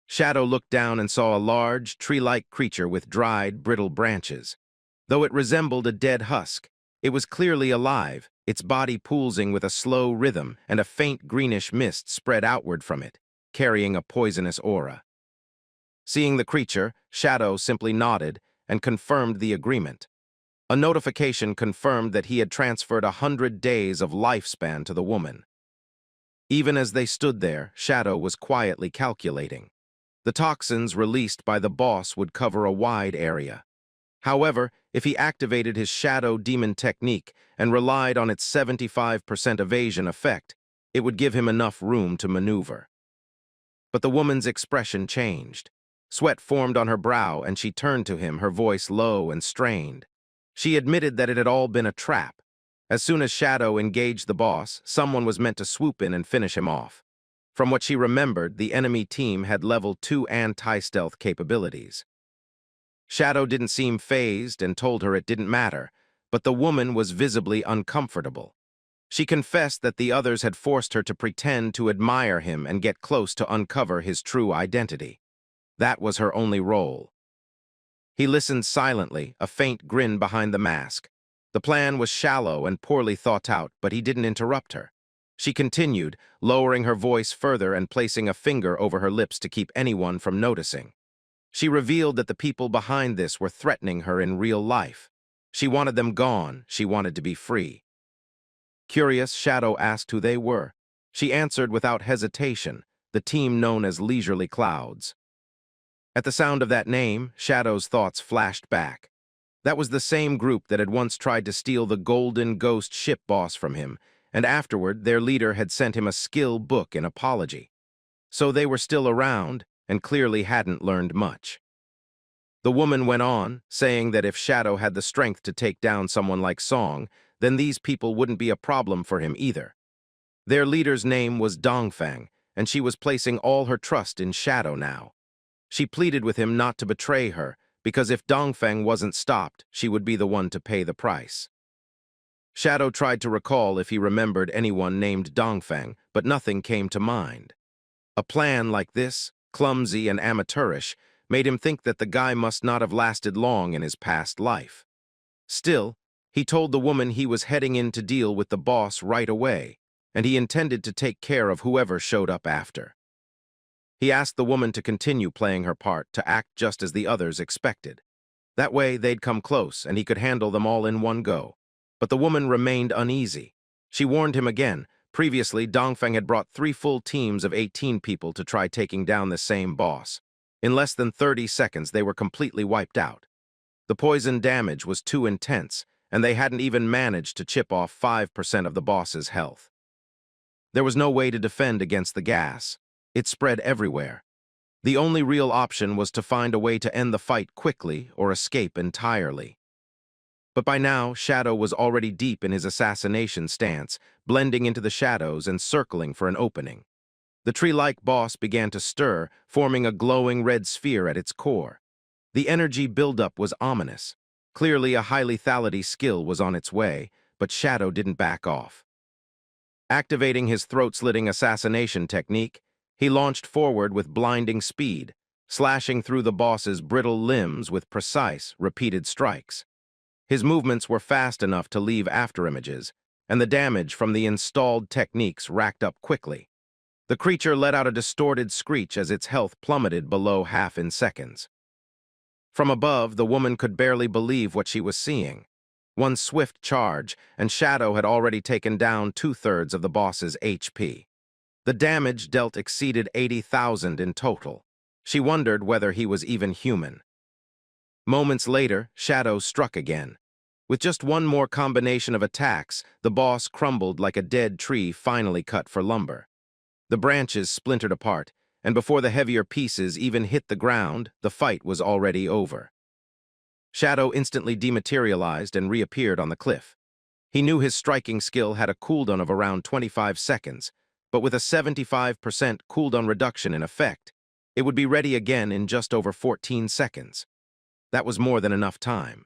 Speaker 1: Shadow looked down and saw a large, tree-like creature with dried, brittle branches. Though it resembled a dead husk, it was clearly alive, its body pulsing with a slow rhythm, and a faint greenish mist spread outward from it, carrying a poisonous aura. Seeing the creature, Shadow simply nodded and confirmed the agreement. A notification confirmed that he had transferred 100 days of lifespan to the woman. Even as they stood there, Shadow was quietly calculating. The toxins released by the boss would cover a wide area. However, if he activated his Shadow Demon technique and relied on its 75% evasion effect, it would give him enough room to maneuver. But the woman's expression changed. Sweat formed on her brow, and she turned to him, her voice low and strained. She admitted that it had all been a trap. As soon as Shadow engaged the boss, someone was meant to swoop in and finish him off. From what she remembered, the enemy team had level 2 anti-stealth capabilities. Shadow didn't seem fazed and told her it didn't matter, but the woman was visibly uncomfortable. She confessed that the others had forced her to pretend to admire him and get close to uncover his true identity. That was her only role. He listened silently, a faint grin behind the mask. The plan was shallow and poorly thought out, but he didn't interrupt her. She continued, lowering her voice further and placing a finger over her lips to keep anyone from noticing. She revealed that the people behind this were threatening her in real life. She wanted them gone. She wanted to be free. Curious, Shadow asked who they were. She answered without hesitation, the team known as Leisurely Clouds. At the sound of that name, Shadow's thoughts flashed back. That was the same group that had once tried to steal the Golden Ghost ship boss from him, and afterward their leader had sent him a skill book in apology. So they were still around, and clearly hadn't learned much. The woman went on, saying that if Shadow had the strength to take down someone like Song, then these people wouldn't be a problem for him either. Their leader's name was Dongfang, and she was placing all her trust in Shadow now. She pleaded with him not to betray her, because if Dongfang wasn't stopped, she would be the one to pay the price. Shadow tried to recall if he remembered anyone named Dongfang, but nothing came to mind. A plan like this, clumsy and amateurish, made him think that the guy must not have lasted long in his past life. Still, he told the woman he was heading in to deal with the boss right away, and he intended to take care of whoever showed up after. He asked the woman to continue playing her part, to act just as the others expected. That way they'd come close, and he could handle them all in one go. But the woman remained uneasy. She warned him again. Previously, Dongfeng had brought 3 full teams of 18 people to try taking down the same boss. In less than 30 seconds, they were completely wiped out. The poison damage was too intense, and they hadn't even managed to chip off 5% of the boss's health. There was no way to defend against the gas. It spread everywhere. The only real option was to find a way to end the fight quickly or escape entirely. But by now, Shadow was already deep in his assassination stance, blending into the shadows and circling for an opening. The tree-like boss began to stir, forming a glowing red sphere at its core. The energy buildup was ominous. Clearly, a high lethality skill was on its way, but Shadow didn't back off. Activating his throat-slitting assassination technique, he launched forward with blinding speed, slashing through the boss's brittle limbs with precise, repeated strikes. His movements were fast enough to leave afterimages, and the damage from the installed techniques racked up quickly. The creature let out a distorted screech as its health plummeted below half in seconds. From above, the woman could barely believe what she was seeing. One swift charge, and Shadow had already taken down 2/3 of the boss's HP. The damage dealt exceeded 80,000 in total. She wondered whether he was even human. Moments later, Shadow struck again. With just one more combination of attacks, the boss crumbled like a dead tree finally cut for lumber. The branches splintered apart, and before the heavier pieces even hit the ground, the fight was already over. Shadow instantly dematerialized and reappeared on the cliff. He knew his striking skill had a cooldown of around 25 seconds, but with a 75% cooldown reduction in effect, it would be ready again in just over 14 seconds. That was more than enough time.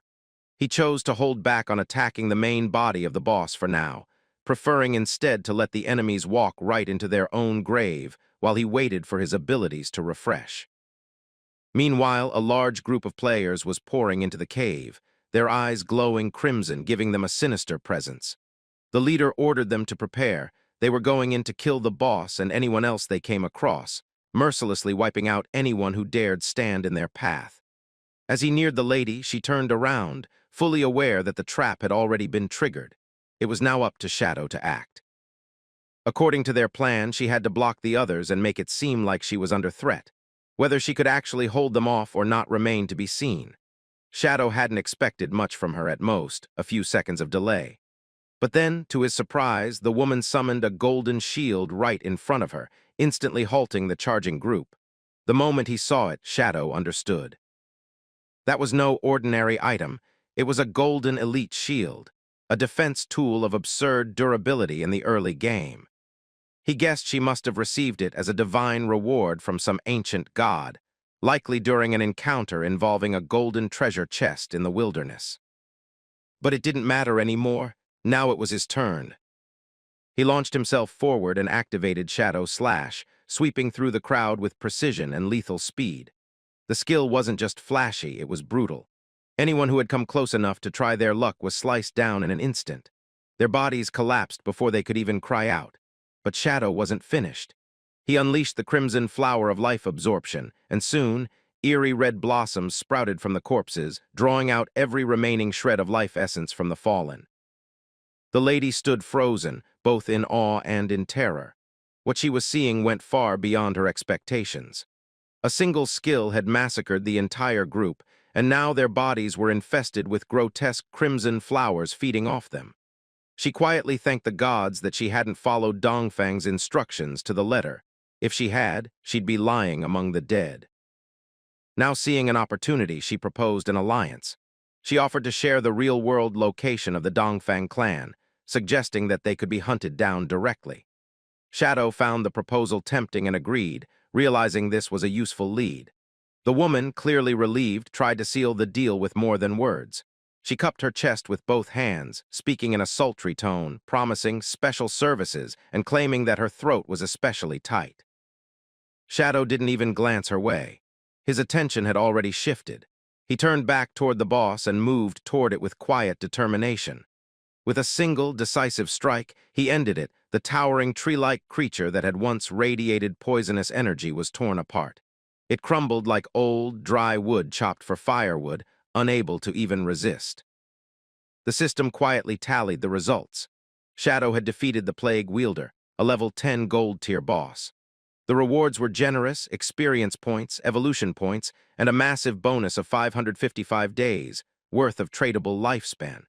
Speaker 1: He chose to hold back on attacking the main body of the boss for now, preferring instead to let the enemies walk right into their own grave while he waited for his abilities to refresh. Meanwhile, a large group of players was pouring into the cave, their eyes glowing crimson, giving them a sinister presence. The leader ordered them to prepare. They were going in to kill the boss and anyone else they came across, mercilessly wiping out anyone who dared stand in their path. As he neared the lady, she turned around, fully aware that the trap had already been triggered. It was now up to Shadow to act. According to their plan, she had to block the others and make it seem like she was under threat. Whether she could actually hold them off or not remained to be seen. Shadow hadn't expected much from her, at most, a few seconds of delay. But then, to his surprise, the woman summoned a golden shield right in front of her, instantly halting the charging group. The moment he saw it, Shadow understood. That was no ordinary item. It was a golden elite shield, a defense tool of absurd durability in the early game. He guessed she must have received it as a divine reward from some ancient god, likely during an encounter involving a golden treasure chest in the wilderness. But it didn't matter anymore. Now it was his turn. He launched himself forward and activated Shadow Slash, sweeping through the crowd with precision and lethal speed. The skill wasn't just flashy, it was brutal. Anyone who had come close enough to try their luck was sliced down in an instant. Their bodies collapsed before they could even cry out. But Shadow wasn't finished. He unleashed the crimson flower of life absorption, and soon, eerie red blossoms sprouted from the corpses, drawing out every remaining shred of life essence from the fallen. The lady stood frozen, both in awe and in terror. What she was seeing went far beyond her expectations. A single skill had massacred the entire group, and now their bodies were infested with grotesque crimson flowers feeding off them. She quietly thanked the gods that she hadn't followed Dongfang's instructions to the letter. If she had, she'd be lying among the dead. Now seeing an opportunity, she proposed an alliance. She offered to share the real-world location of the Dongfang clan, suggesting that they could be hunted down directly. Shadow found the proposal tempting and agreed, realizing this was a useful lead. The woman, clearly relieved, tried to seal the deal with more than words. She cupped her chest with both hands, speaking in a sultry tone, promising special services and claiming that her throat was especially tight. Shadow didn't even glance her way. His attention had already shifted. He turned back toward the boss and moved toward it with quiet determination. With a single, decisive strike, he ended it. The towering tree-like creature that had once radiated poisonous energy was torn apart. It crumbled like old, dry wood chopped for firewood, unable to even resist. The system quietly tallied the results. Shadow had defeated the Plague Wielder, a level 10 gold-tier boss. The rewards were generous: experience points, evolution points, and a massive bonus of 555 days, worth of tradable lifespan.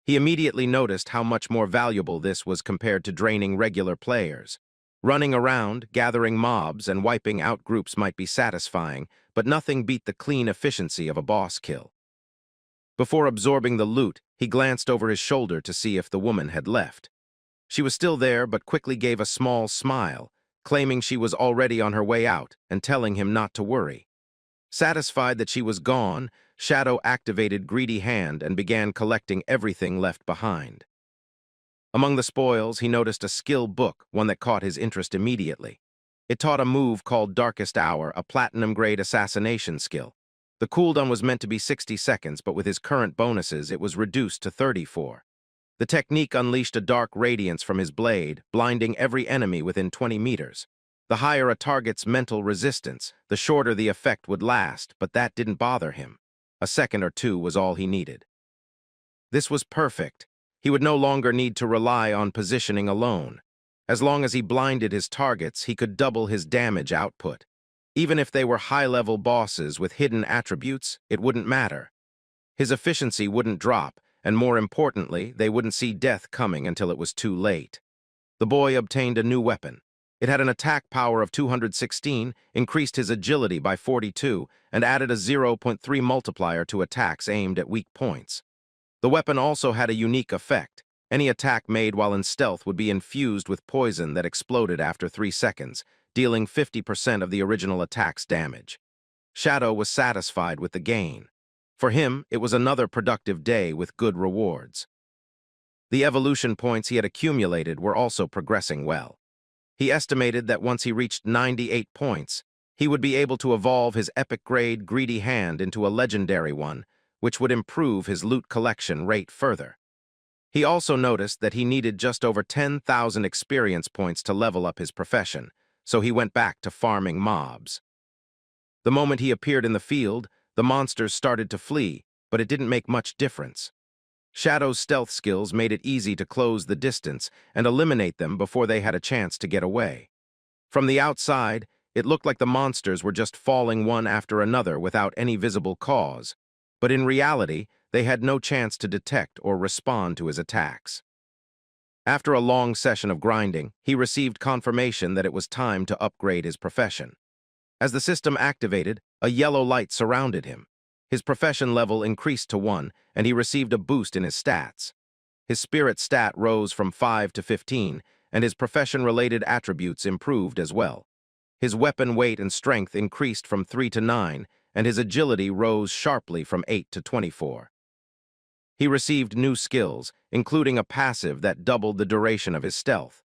Speaker 1: He immediately noticed how much more valuable this was compared to draining regular players. Running around, gathering mobs, and wiping out groups might be satisfying, but nothing beat the clean efficiency of a boss kill. Before absorbing the loot, he glanced over his shoulder to see if the woman had left. She was still there, but quickly gave a small smile, claiming she was already on her way out and telling him not to worry. Satisfied that she was gone, Shadow activated Greedy Hand and began collecting everything left behind. Among the spoils, he noticed a skill book, one that caught his interest immediately. It taught a move called Darkest Hour, a platinum-grade assassination skill. The cooldown was meant to be 60 seconds, but with his current bonuses, it was reduced to 34. The technique unleashed a dark radiance from his blade, blinding every enemy within 20 meters. The higher a target's mental resistance, the shorter the effect would last, but that didn't bother him. A second or two was all he needed. This was perfect. He would no longer need to rely on positioning alone. As long as he blinded his targets, he could double his damage output. Even if they were high-level bosses with hidden attributes, it wouldn't matter. His efficiency wouldn't drop, and more importantly, they wouldn't see death coming until it was too late. The boy obtained a new weapon. It had an attack power of 216, increased his agility by 42, and added a 0.3 multiplier to attacks aimed at weak points. The weapon also had a unique effect. Any attack made while in stealth would be infused with poison that exploded after 3 seconds, dealing 50% of the original attack's damage. Shadow was satisfied with the gain. For him, it was another productive day with good rewards. The evolution points he had accumulated were also progressing well. He estimated that once he reached 98 points, he would be able to evolve his epic-grade Greedy Hand into a legendary one, which would improve his loot collection rate further. He also noticed that he needed just over 10,000 experience points to level up his profession, so he went back to farming mobs. The moment he appeared in the field, the monsters started to flee, but it didn't make much difference. Shadow's stealth skills made it easy to close the distance and eliminate them before they had a chance to get away. From the outside, it looked like the monsters were just falling one after another without any visible cause, but in reality, they had no chance to detect or respond to his attacks. After a long session of grinding, he received confirmation that it was time to upgrade his profession. As the system activated, a yellow light surrounded him. His profession level increased to 1, and he received a boost in his stats. His spirit stat rose from 5 to 15, and his profession-related attributes improved as well. His weapon weight and strength increased from 3 to 9, and his agility rose sharply from 8 to 24. He received new skills, including a passive that doubled the duration of his stealth.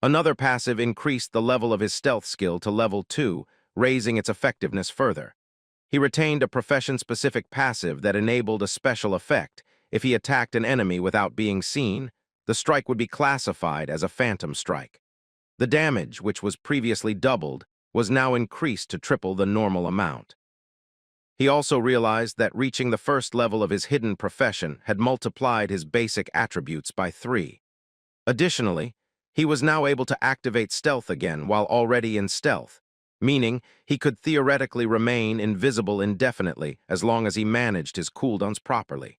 Speaker 1: Another passive increased the level of his stealth skill to level 2, raising its effectiveness further. He retained a profession-specific passive that enabled a special effect. If he attacked an enemy without being seen, the strike would be classified as a phantom strike. The damage, which was previously doubled, was now increased to triple the normal amount. He also realized that reaching the first level of his hidden profession had multiplied his basic attributes by 3. Additionally, he was now able to activate stealth again while already in stealth, meaning he could theoretically remain invisible indefinitely as long as he managed his cooldowns properly.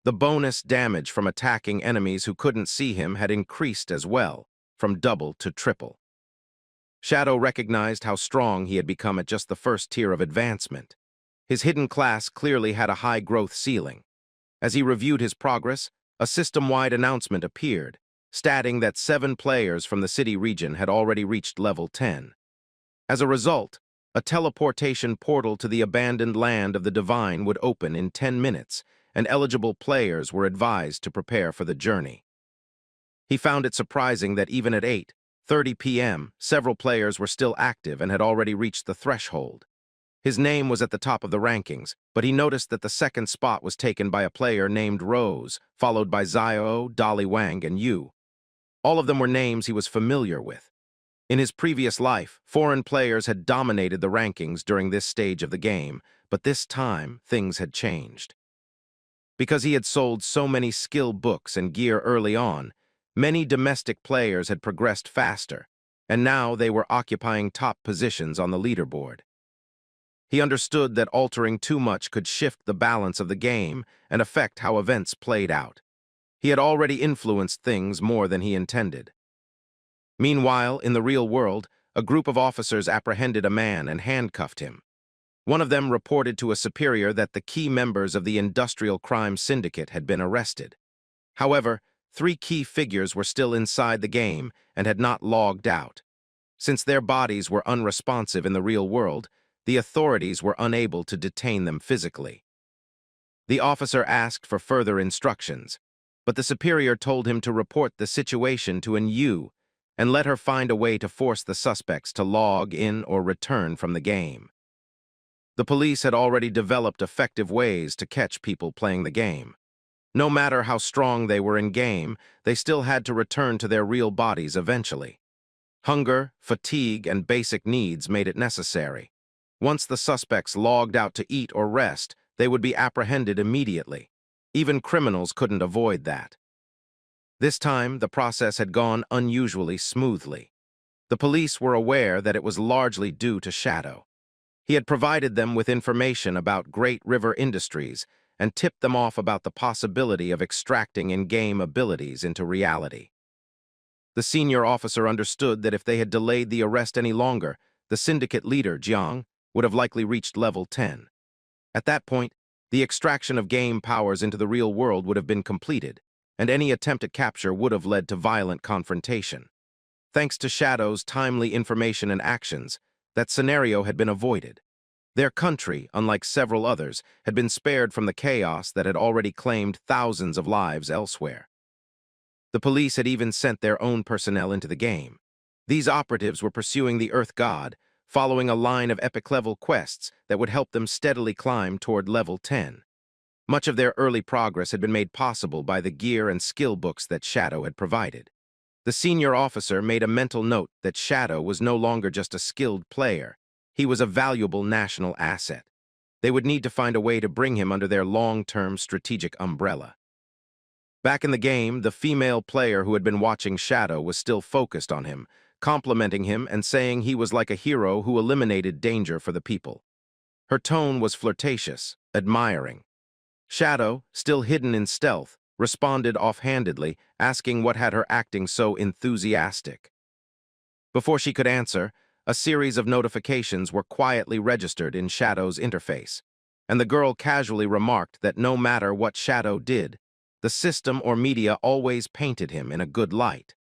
Speaker 1: The bonus damage from attacking enemies who couldn't see him had increased as well, from double to triple. Shadow recognized how strong he had become at just the first tier of advancement. His hidden class clearly had a high growth ceiling. As he reviewed his progress, a system-wide announcement appeared, stating that 7 players from the city region had already reached level 10. As a result, a teleportation portal to the abandoned land of the divine would open in 10 minutes, and eligible players were advised to prepare for the journey. He found it surprising that even at 8:30 p.m., several players were still active and had already reached the threshold. His name was at the top of the rankings, but he noticed that the second spot was taken by a player named Rose, followed by Zio, Dolly Wang, and Yu. All of them were names he was familiar with. In his previous life, foreign players had dominated the rankings during this stage of the game, but this time, things had changed. Because he had sold so many skill books and gear early on, many domestic players had progressed faster, and now they were occupying top positions on the leaderboard. He understood that altering too much could shift the balance of the game and affect how events played out. He had already influenced things more than he intended. Meanwhile, in the real world, a group of officers apprehended a man and handcuffed him. One of them reported to a superior that the key members of the industrial crime syndicate had been arrested. However, 3 key figures were still inside the game and had not logged out. Since their bodies were unresponsive in the real world, the authorities were unable to detain them physically. The officer asked for further instructions, but the superior told him to report the situation to an Yu and let her find a way to force the suspects to log in or return from the game. The police had already developed effective ways to catch people playing the game. No matter how strong they were in-game, they still had to return to their real bodies eventually. Hunger, fatigue, and basic needs made it necessary. Once the suspects logged out to eat or rest, they would be apprehended immediately. Even criminals couldn't avoid that. This time, the process had gone unusually smoothly. The police were aware that it was largely due to Shadow. He had provided them with information about Great River Industries and tipped them off about the possibility of extracting in-game abilities into reality. The senior officer understood that if they had delayed the arrest any longer, the syndicate leader, Jiang, would have likely reached level 10. At that point, the extraction of game powers into the real world would have been completed, and any attempt at capture would have led to violent confrontation. Thanks to Shadow's timely information and actions, that scenario had been avoided. Their country, unlike several others, had been spared from the chaos that had already claimed thousands of lives elsewhere. The police had even sent their own personnel into the game. These operatives were pursuing the Earth God, following a line of epic-level quests that would help them steadily climb toward level 10. Much of their early progress had been made possible by the gear and skill books that Shadow had provided. The senior officer made a mental note that Shadow was no longer just a skilled player. He was a valuable national asset. They would need to find a way to bring him under their long-term strategic umbrella. Back in the game, the female player who had been watching Shadow was still focused on him, complimenting him and saying he was like a hero who eliminated danger for the people. Her tone was flirtatious, admiring. Shadow, still hidden in stealth, responded offhandedly, asking what had her acting so enthusiastic. Before she could answer, a series of notifications were quietly registered in Shadow's interface, and the girl casually remarked that no matter what Shadow did, the system or media always painted him in a good light.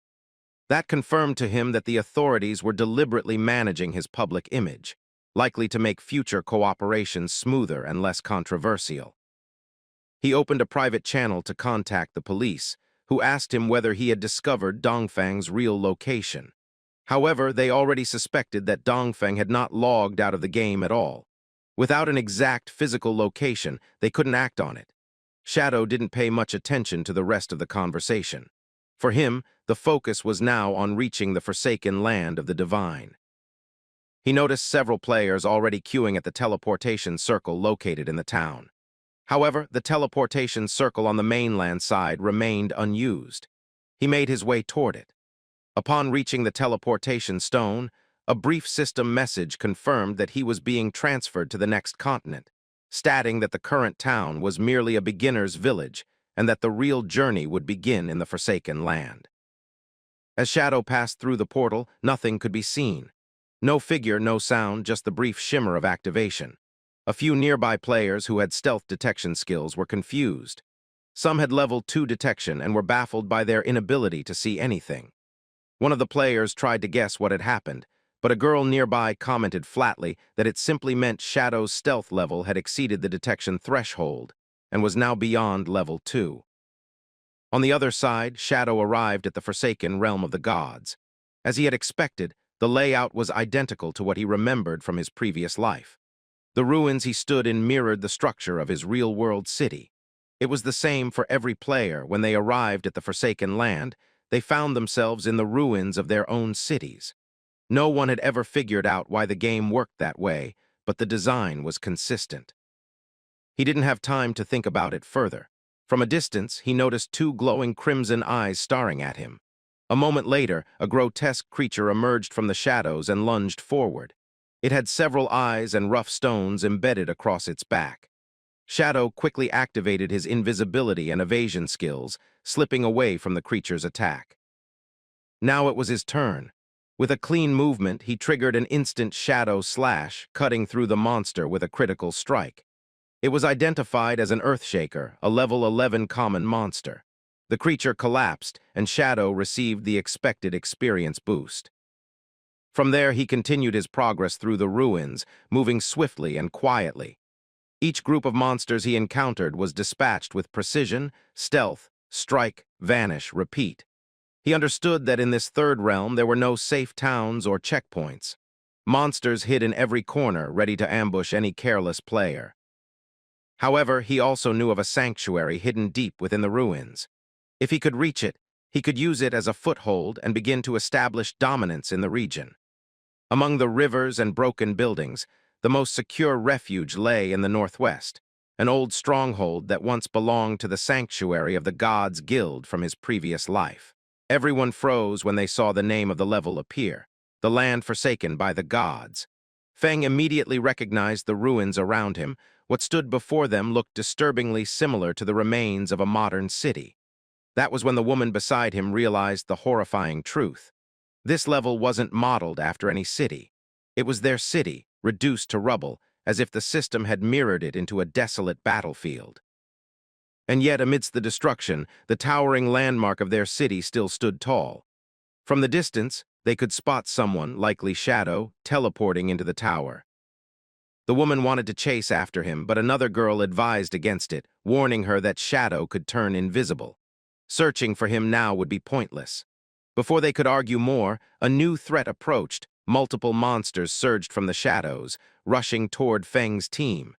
Speaker 1: That confirmed to him that the authorities were deliberately managing his public image, likely to make future cooperation smoother and less controversial. He opened a private channel to contact the police, who asked him whether he had discovered Dongfang's real location. However, they already suspected that Dongfang had not logged out of the game at all. Without an exact physical location, they couldn't act on it. Shadow didn't pay much attention to the rest of the conversation. For him, the focus was now on reaching the forsaken land of the divine. He noticed several players already queuing at the teleportation circle located in the town. However, the teleportation circle on the mainland side remained unused. He made his way toward it. Upon reaching the teleportation stone, a brief system message confirmed that he was being transferred to the next continent, stating that the current town was merely a beginner's village and that the real journey would begin in the Forsaken Land. As Shadow passed through the portal, nothing could be seen. No figure, no sound, just the brief shimmer of activation. A few nearby players who had stealth detection skills were confused. Some had level 2 detection and were baffled by their inability to see anything. One of the players tried to guess what had happened, but a girl nearby commented flatly that it simply meant Shadow's stealth level had exceeded the detection threshold and was now beyond level 2. On the other side, Shadow arrived at the Forsaken Realm of the Gods. As he had expected, the layout was identical to what he remembered from his previous life. The ruins he stood in mirrored the structure of his real-world city. It was the same for every player. When they arrived at the Forsaken Land, they found themselves in the ruins of their own cities. No one had ever figured out why the game worked that way, but the design was consistent. He didn't have time to think about it further. From a distance, he noticed 2 glowing crimson eyes staring at him. A moment later, a grotesque creature emerged from the shadows and lunged forward. It had several eyes and rough stones embedded across its back. Shadow quickly activated his invisibility and evasion skills, slipping away from the creature's attack. Now it was his turn. With a clean movement, he triggered an instant shadow slash, cutting through the monster with a critical strike. It was identified as an Earthshaker, a level 11 common monster. The creature collapsed, and Shadow received the expected experience boost. From there, he continued his progress through the ruins, moving swiftly and quietly. Each group of monsters he encountered was dispatched with precision, stealth, strike, vanish, repeat. He understood that in this third realm there were no safe towns or checkpoints. Monsters hid in every corner, ready to ambush any careless player. However, he also knew of a sanctuary hidden deep within the ruins. If he could reach it, he could use it as a foothold and begin to establish dominance in the region. Among the rivers and broken buildings, the most secure refuge lay in the northwest, an old stronghold that once belonged to the sanctuary of the Gods Guild from his previous life. Everyone froze when they saw the name of the level appear, the land forsaken by the gods. Feng immediately recognized the ruins around him. What stood before them looked disturbingly similar to the remains of a modern city. That was when the woman beside him realized the horrifying truth. This level wasn't modeled after any city. It was their city, reduced to rubble, as if the system had mirrored it into a desolate battlefield. And yet, amidst the destruction, the towering landmark of their city still stood tall. From the distance, they could spot someone, likely Shadow, teleporting into the tower. The woman wanted to chase after him, but another girl advised against it, warning her that Shadow could turn invisible. Searching for him now would be pointless. Before they could argue more, a new threat approached. Multiple monsters surged from the shadows, rushing toward Feng's team.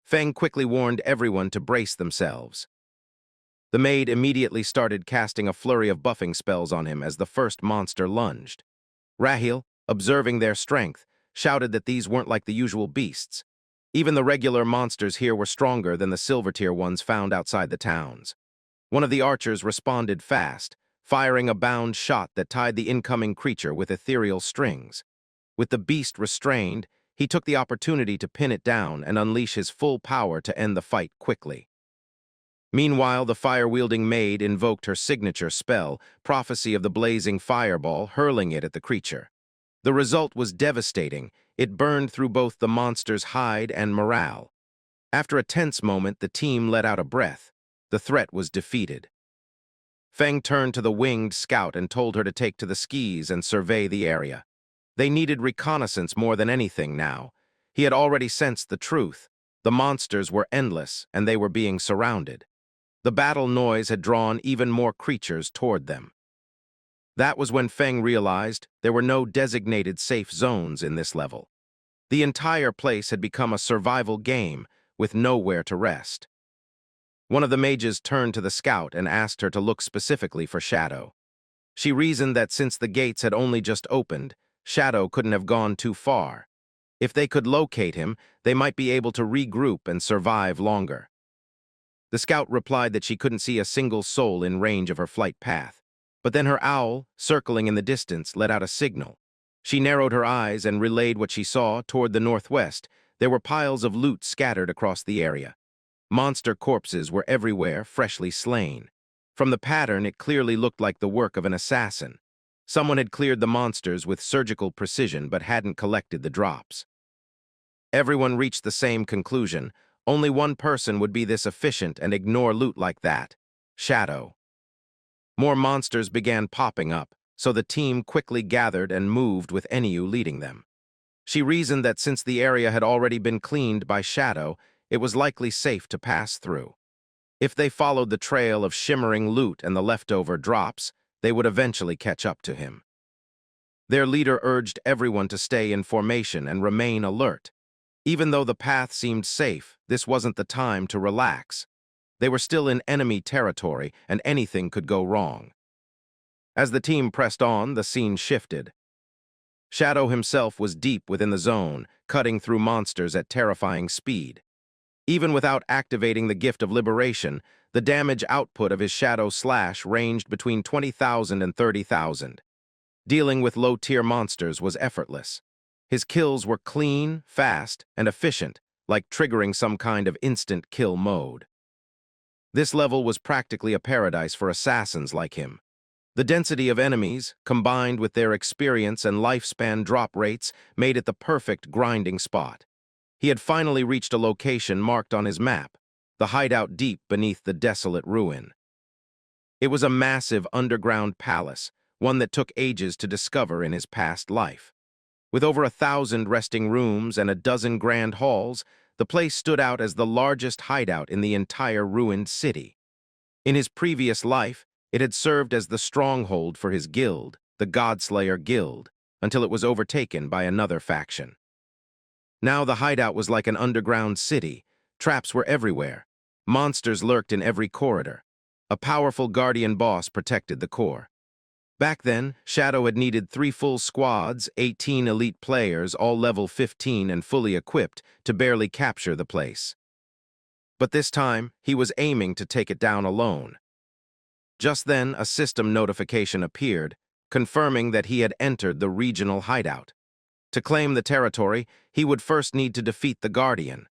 Speaker 1: Feng quickly warned everyone to brace themselves. The maid immediately started casting a flurry of buffing spells on him as the first monster lunged. Rahil, observing their strength, shouted that these weren't like the usual beasts. Even the regular monsters here were stronger than the silver-tier ones found outside the towns. One of the archers responded fast, firing a bound shot that tied the incoming creature with ethereal strings. With the beast restrained, he took the opportunity to pin it down and unleash his full power to end the fight quickly. Meanwhile, the fire-wielding maid invoked her signature spell, Prophecy of the Blazing Fireball, hurling it at the creature. The result was devastating. It burned through both the monster's hide and morale. After a tense moment, the team let out a breath. The threat was defeated. Feng turned to the winged scout and told her to take to the skis and survey the area. They needed reconnaissance more than anything now. He had already sensed the truth. The monsters were endless, and they were being surrounded. The battle noise had drawn even more creatures toward them. That was when Feng realized there were no designated safe zones in this level. The entire place had become a survival game, with nowhere to rest. One of the mages turned to the scout and asked her to look specifically for Shadow. She reasoned that since the gates had only just opened, Shadow couldn't have gone too far. If they could locate him, they might be able to regroup and survive longer. The scout replied that she couldn't see a single soul in range of her flight path. But then her owl, circling in the distance, let out a signal. She narrowed her eyes and relayed what she saw toward the northwest. There were piles of loot scattered across the area. Monster corpses were everywhere, freshly slain. From the pattern, it clearly looked like the work of an assassin. Someone had cleared the monsters with surgical precision but hadn't collected the drops. Everyone reached the same conclusion. Only one person would be this efficient and ignore loot like that: Shadow. More monsters began popping up, so the team quickly gathered and moved with Enyu leading them. She reasoned that since the area had already been cleaned by Shadow, it was likely safe to pass through. If they followed the trail of shimmering loot and the leftover drops, they would eventually catch up to him. Their leader urged everyone to stay in formation and remain alert. Even though the path seemed safe, this wasn't the time to relax. They were still in enemy territory, and anything could go wrong. As the team pressed on, the scene shifted. Shadow himself was deep within the zone, cutting through monsters at terrifying speed. Even without activating the gift of liberation, the damage output of his Shadow Slash ranged between 20,000 and 30,000. Dealing with low-tier monsters was effortless. His kills were clean, fast, and efficient, like triggering some kind of instant kill mode. This level was practically a paradise for assassins like him. The density of enemies, combined with their experience and lifespan drop rates, made it the perfect grinding spot. He had finally reached a location marked on his map, the hideout deep beneath the desolate ruin. It was a massive underground palace, one that took ages to discover in his past life. With over 1,000 resting rooms and a dozen grand halls, the place stood out as the largest hideout in the entire ruined city. In his previous life, it had served as the stronghold for his guild, the Godslayer Guild, until it was overtaken by another faction. Now the hideout was like an underground city. Traps were everywhere. Monsters lurked in every corridor. A powerful guardian boss protected the core. Back then, Shadow had needed 3 full squads, 18 elite players, all level 15 and fully equipped, to barely capture the place. But this time, he was aiming to take it down alone. Just then, a system notification appeared, confirming that he had entered the regional hideout. To claim the territory, he would first need to defeat the Guardian.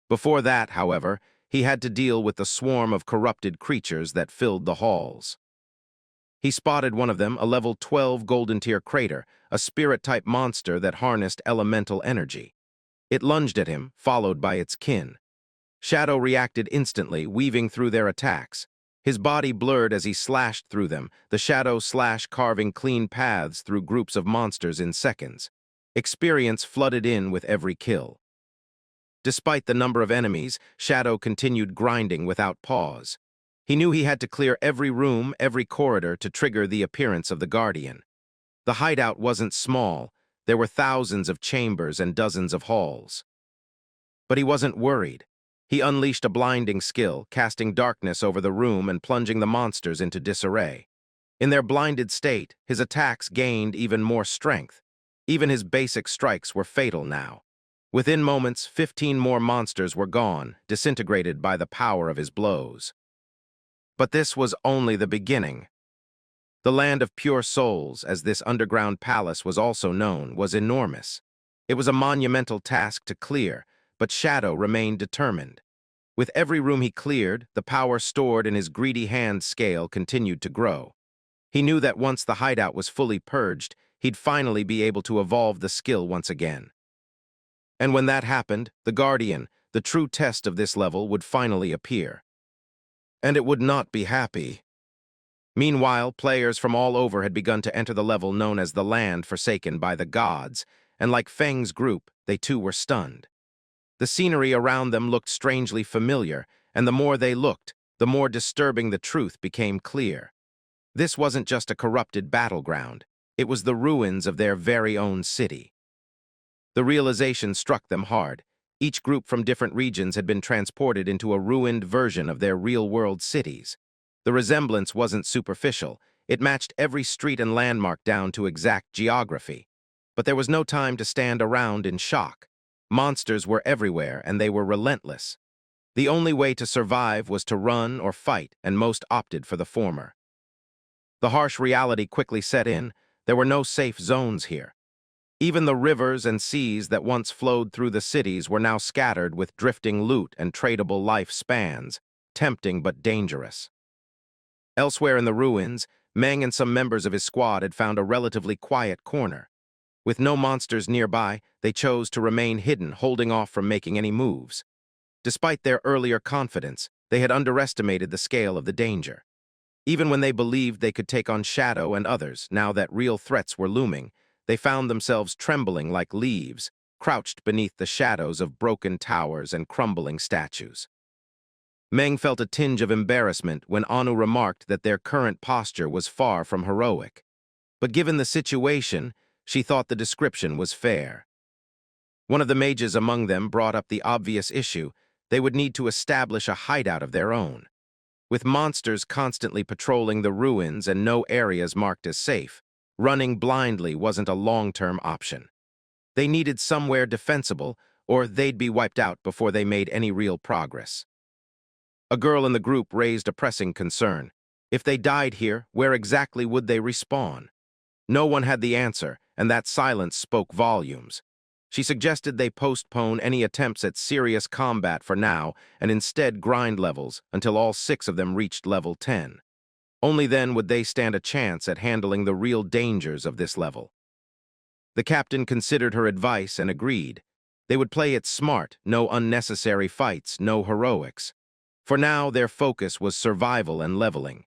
Speaker 1: Before that, however, he had to deal with the swarm of corrupted creatures that filled the halls. He spotted one of them, a level 12 golden tier crater, a spirit-type monster that harnessed elemental energy. It lunged at him, followed by its kin. Shadow reacted instantly, weaving through their attacks. His body blurred as he slashed through them, the Shadow Slash carving clean paths through groups of monsters in seconds. Experience flooded in with every kill. Despite the number of enemies, Shadow continued grinding without pause. He knew he had to clear every room, every corridor to trigger the appearance of the Guardian. The hideout wasn't small. There were thousands of chambers and dozens of halls. But he wasn't worried. He unleashed a blinding skill, casting darkness over the room and plunging the monsters into disarray. In their blinded state, his attacks gained even more strength. Even his basic strikes were fatal now. Within moments, 15 more monsters were gone, disintegrated by the power of his blows. But this was only the beginning. The land of pure souls, as this underground palace was also known, was enormous. It was a monumental task to clear, but Shadow remained determined. With every room he cleared, the power stored in his greedy hand scale continued to grow. He knew that once the hideout was fully purged, he'd finally be able to evolve the skill once again. And when that happened, the Guardian, the true test of this level, would finally appear. And it would not be happy. Meanwhile, players from all over had begun to enter the level known as the Land Forsaken by the Gods, and like Feng's group, they too were stunned. The scenery around them looked strangely familiar, and the more they looked, the more disturbing the truth became clear. This wasn't just a corrupted battleground, it was the ruins of their very own city. The realization struck them hard. Each group from different regions had been transported into a ruined version of their real-world cities. The resemblance wasn't superficial, it matched every street and landmark down to exact geography. But there was no time to stand around in shock. Monsters were everywhere, and they were relentless. The only way to survive was to run or fight, and most opted for the former. The harsh reality quickly set in. There were no safe zones here. Even the rivers and seas that once flowed through the cities were now scattered with drifting loot and tradable life spans, tempting but dangerous. Elsewhere in the ruins, Meng and some members of his squad had found a relatively quiet corner. With no monsters nearby, they chose to remain hidden, holding off from making any moves. Despite their earlier confidence, they had underestimated the scale of the danger. Even when they believed they could take on Shadow and others, now that real threats were looming, they found themselves trembling like leaves, crouched beneath the shadows of broken towers and crumbling statues. Meng felt a tinge of embarrassment when Anu remarked that their current posture was far from heroic. But given the situation, she thought the description was fair. One of the mages among them brought up the obvious issue: they would need to establish a hideout of their own. With monsters constantly patrolling the ruins and no areas marked as safe, running blindly wasn't a long-term option. They needed somewhere defensible, or they'd be wiped out before they made any real progress. A girl in the group raised a pressing concern. If they died here, where exactly would they respawn? No one had the answer, and that silence spoke volumes. She suggested they postpone any attempts at serious combat for now and instead grind levels until all 6 of them reached level 10. Only then would they stand a chance at handling the real dangers of this level. The captain considered her advice and agreed. They would play it smart, no unnecessary fights, no heroics. For now, their focus was survival and leveling.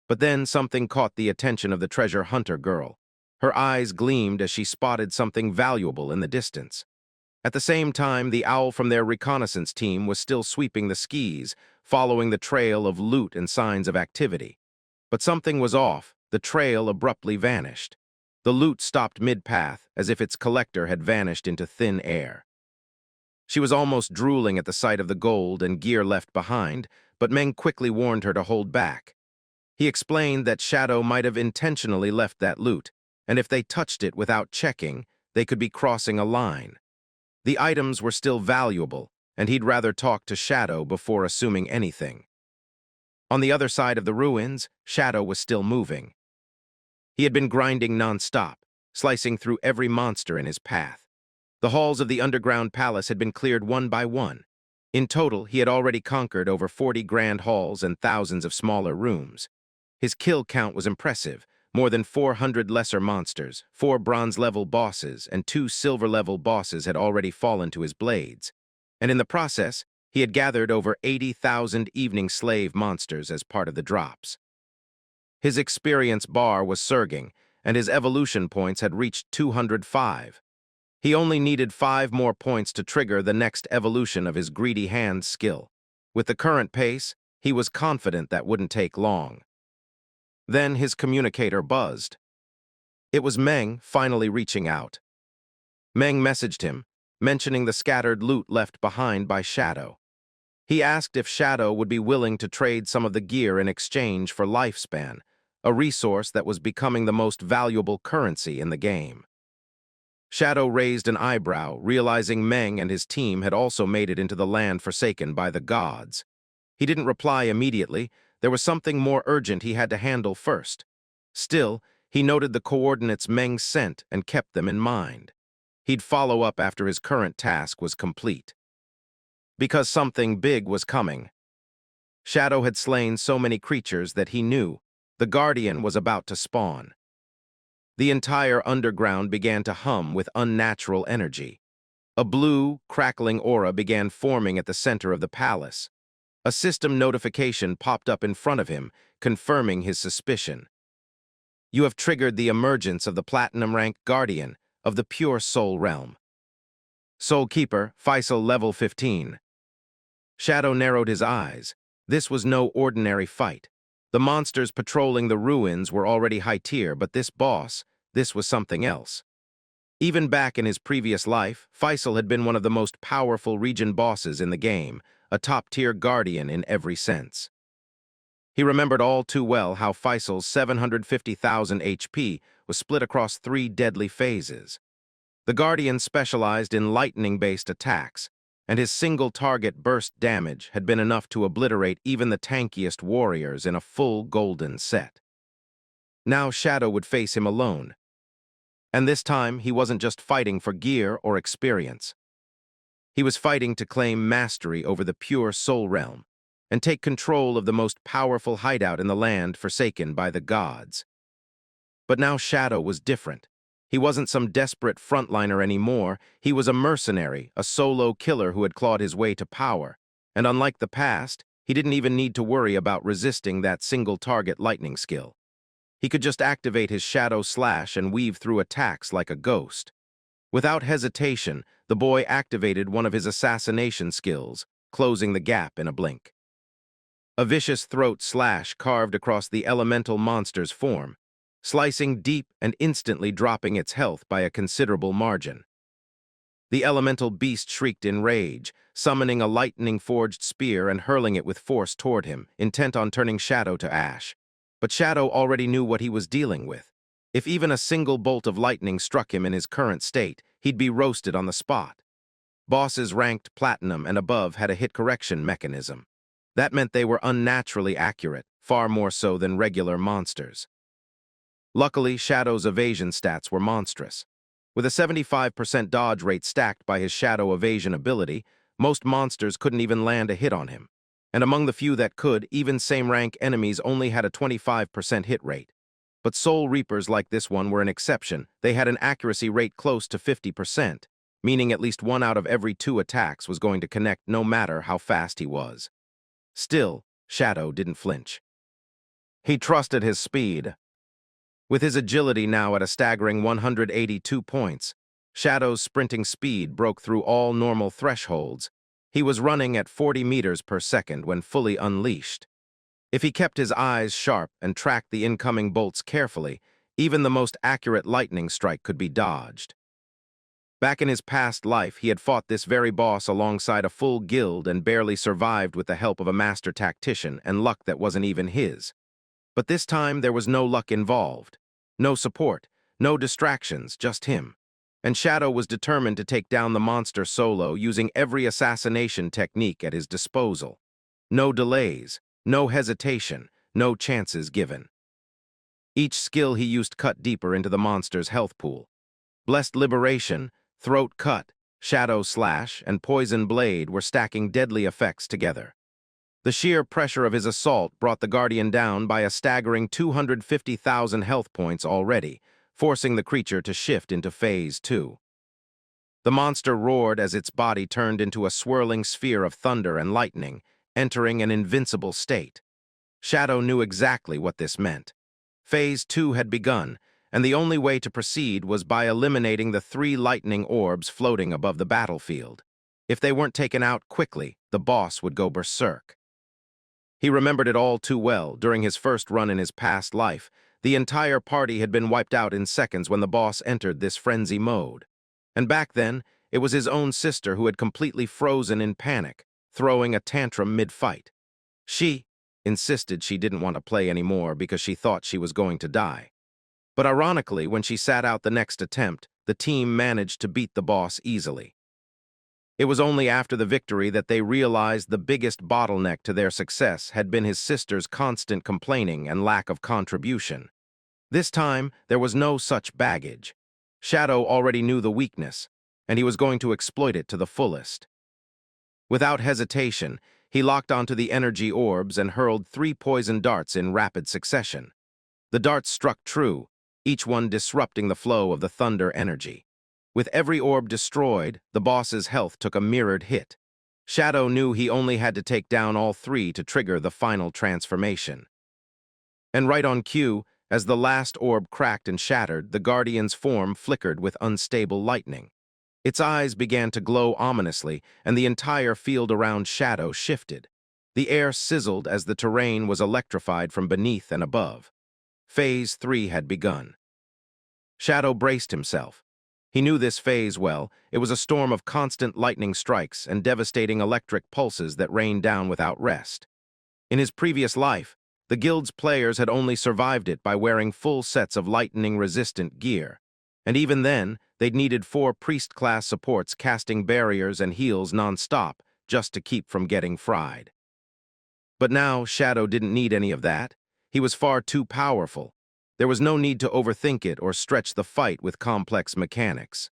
Speaker 1: But then something caught the attention of the treasure hunter girl. Her eyes gleamed as she spotted something valuable in the distance. At the same time, the owl from their reconnaissance team was still sweeping the skis, following the trail of loot and signs of activity. But something was off. The trail abruptly vanished. The loot stopped mid-path, as if its collector had vanished into thin air. She was almost drooling at the sight of the gold and gear left behind, but Meng quickly warned her to hold back. He explained that Shadow might have intentionally left that loot, and if they touched it without checking, they could be crossing a line. The items were still valuable, and he'd rather talk to Shadow before assuming anything. On the other side of the ruins, Shadow was still moving. He had been grinding non-stop, slicing through every monster in his path. The halls of the underground palace had been cleared one by one. In total, he had already conquered over 40 grand halls and thousands of smaller rooms. His kill count was impressive. More than 400 lesser monsters, 4 bronze-level bosses, and 2 silver-level bosses had already fallen to his blades. And in the process, he had gathered over 80,000 evening slave monsters as part of the drops. His experience bar was surging, and his evolution points had reached 205. He only needed 5 more points to trigger the next evolution of his greedy hand skill. With the current pace, he was confident that wouldn't take long. Then his communicator buzzed. It was Meng finally reaching out. Meng messaged him, mentioning the scattered loot left behind by Shadow. He asked if Shadow would be willing to trade some of the gear in exchange for lifespan, a resource that was becoming the most valuable currency in the game. Shadow raised an eyebrow, realizing Meng and his team had also made it into the land forsaken by the gods. He didn't reply immediately. There was something more urgent he had to handle first. Still, he noted the coordinates Meng sent and kept them in mind. He'd follow up after his current task was complete. because something big was coming. Shadow had slain so many creatures that he knew the Guardian was about to spawn. The entire underground began to hum with unnatural energy. A blue, crackling aura began forming at the center of the palace. A system notification popped up in front of him, confirming his suspicion. You have triggered the emergence of the platinum-ranked Guardian of the pure soul realm. Soul Keeper, Faisal level 15. Shadow narrowed his eyes. This was no ordinary fight. The monsters patrolling the ruins were already high tier, but this boss, this was something else. Even back in his previous life, Faisal had been one of the most powerful region bosses in the game, a top-tier guardian in every sense. He remembered all too well how Faisal's 750,000 HP was split across 3 deadly phases. The Guardian specialized in lightning-based attacks, and his single-target burst damage had been enough to obliterate even the tankiest warriors in a full golden set. Now Shadow would face him alone. And this time, he wasn't just fighting for gear or experience. He was fighting to claim mastery over the pure soul realm and take control of the most powerful hideout in the land forsaken by the gods. But now Shadow was different. He wasn't some desperate frontliner anymore. He was a mercenary, a solo killer who had clawed his way to power. And unlike the past, he didn't even need to worry about resisting that single-target lightning skill. He could just activate his shadow slash and weave through attacks like a ghost. Without hesitation, the boy activated one of his assassination skills, closing the gap in a blink. A vicious throat slash carved across the elemental monster's form, slicing deep and instantly dropping its health by a considerable margin. The elemental beast shrieked in rage, summoning a lightning-forged spear and hurling it with force toward him, intent on turning Shadow to ash. But Shadow already knew what he was dealing with. If even a single bolt of lightning struck him in his current state, he'd be roasted on the spot. Bosses ranked platinum and above had a hit correction mechanism. That meant they were unnaturally accurate, far more so than regular monsters. Luckily, Shadow's evasion stats were monstrous. With a 75% dodge rate stacked by his Shadow evasion ability, most monsters couldn't even land a hit on him. And among the few that could, even same-rank enemies only had a 25% hit rate. But Soul Reapers like this one were an exception. They had an accuracy rate close to 50%, meaning at least 1 out of every 2 attacks was going to connect no matter how fast he was. Still, Shadow didn't flinch. He trusted his speed. With his agility now at a staggering 182 points, Shadow's sprinting speed broke through all normal thresholds. He was running at 40 meters per second when fully unleashed. If he kept his eyes sharp and tracked the incoming bolts carefully, even the most accurate lightning strike could be dodged. Back in his past life, he had fought this very boss alongside a full guild and barely survived with the help of a master tactician and luck that wasn't even his. But this time, there was no luck involved. No support, no distractions, just him. And Shadow was determined to take down the monster solo using every assassination technique at his disposal. No delays, no hesitation, no chances given. Each skill he used cut deeper into the monster's health pool. Blessed Liberation, Throat Cut, Shadow Slash, and Poison Blade were stacking deadly effects together. The sheer pressure of his assault brought the Guardian down by a staggering 250,000 health points already, forcing the creature to shift into Phase 2. The monster roared as its body turned into a swirling sphere of thunder and lightning, entering an invincible state. Shadow knew exactly what this meant. Phase 2 had begun, and the only way to proceed was by eliminating the 3 lightning orbs floating above the battlefield. If they weren't taken out quickly, the boss would go berserk. He remembered it all too well. During his first run in his past life, the entire party had been wiped out in seconds when the boss entered this frenzy mode. And back then, it was his own sister who had completely frozen in panic, throwing a tantrum mid-fight. She insisted she didn't want to play anymore because she thought she was going to die. But ironically, when she sat out the next attempt, the team managed to beat the boss easily. It was only after the victory that they realized the biggest bottleneck to their success had been his sister's constant complaining and lack of contribution. This time, there was no such baggage. Shadow already knew the weakness, and he was going to exploit it to the fullest. Without hesitation, he locked onto the energy orbs and hurled 3 poison darts in rapid succession. The darts struck true, each one disrupting the flow of the thunder energy. With every orb destroyed, the boss's health took a mirrored hit. Shadow knew he only had to take down all 3 to trigger the final transformation. And right on cue, as the last orb cracked and shattered, the Guardian's form flickered with unstable lightning. Its eyes began to glow ominously, and the entire field around Shadow shifted. The air sizzled as the terrain was electrified from beneath and above. Phase 3 had begun. Shadow braced himself. He knew this phase well. It was a storm of constant lightning strikes and devastating electric pulses that rained down without rest. In his previous life, the guild's players had only survived it by wearing full sets of lightning-resistant gear. And even then, they'd needed 4 priest-class supports casting barriers and heals non-stop just to keep from getting fried. But now, Shadow didn't need any of that. He was far too powerful. There was no need to overthink it or stretch the fight with complex mechanics.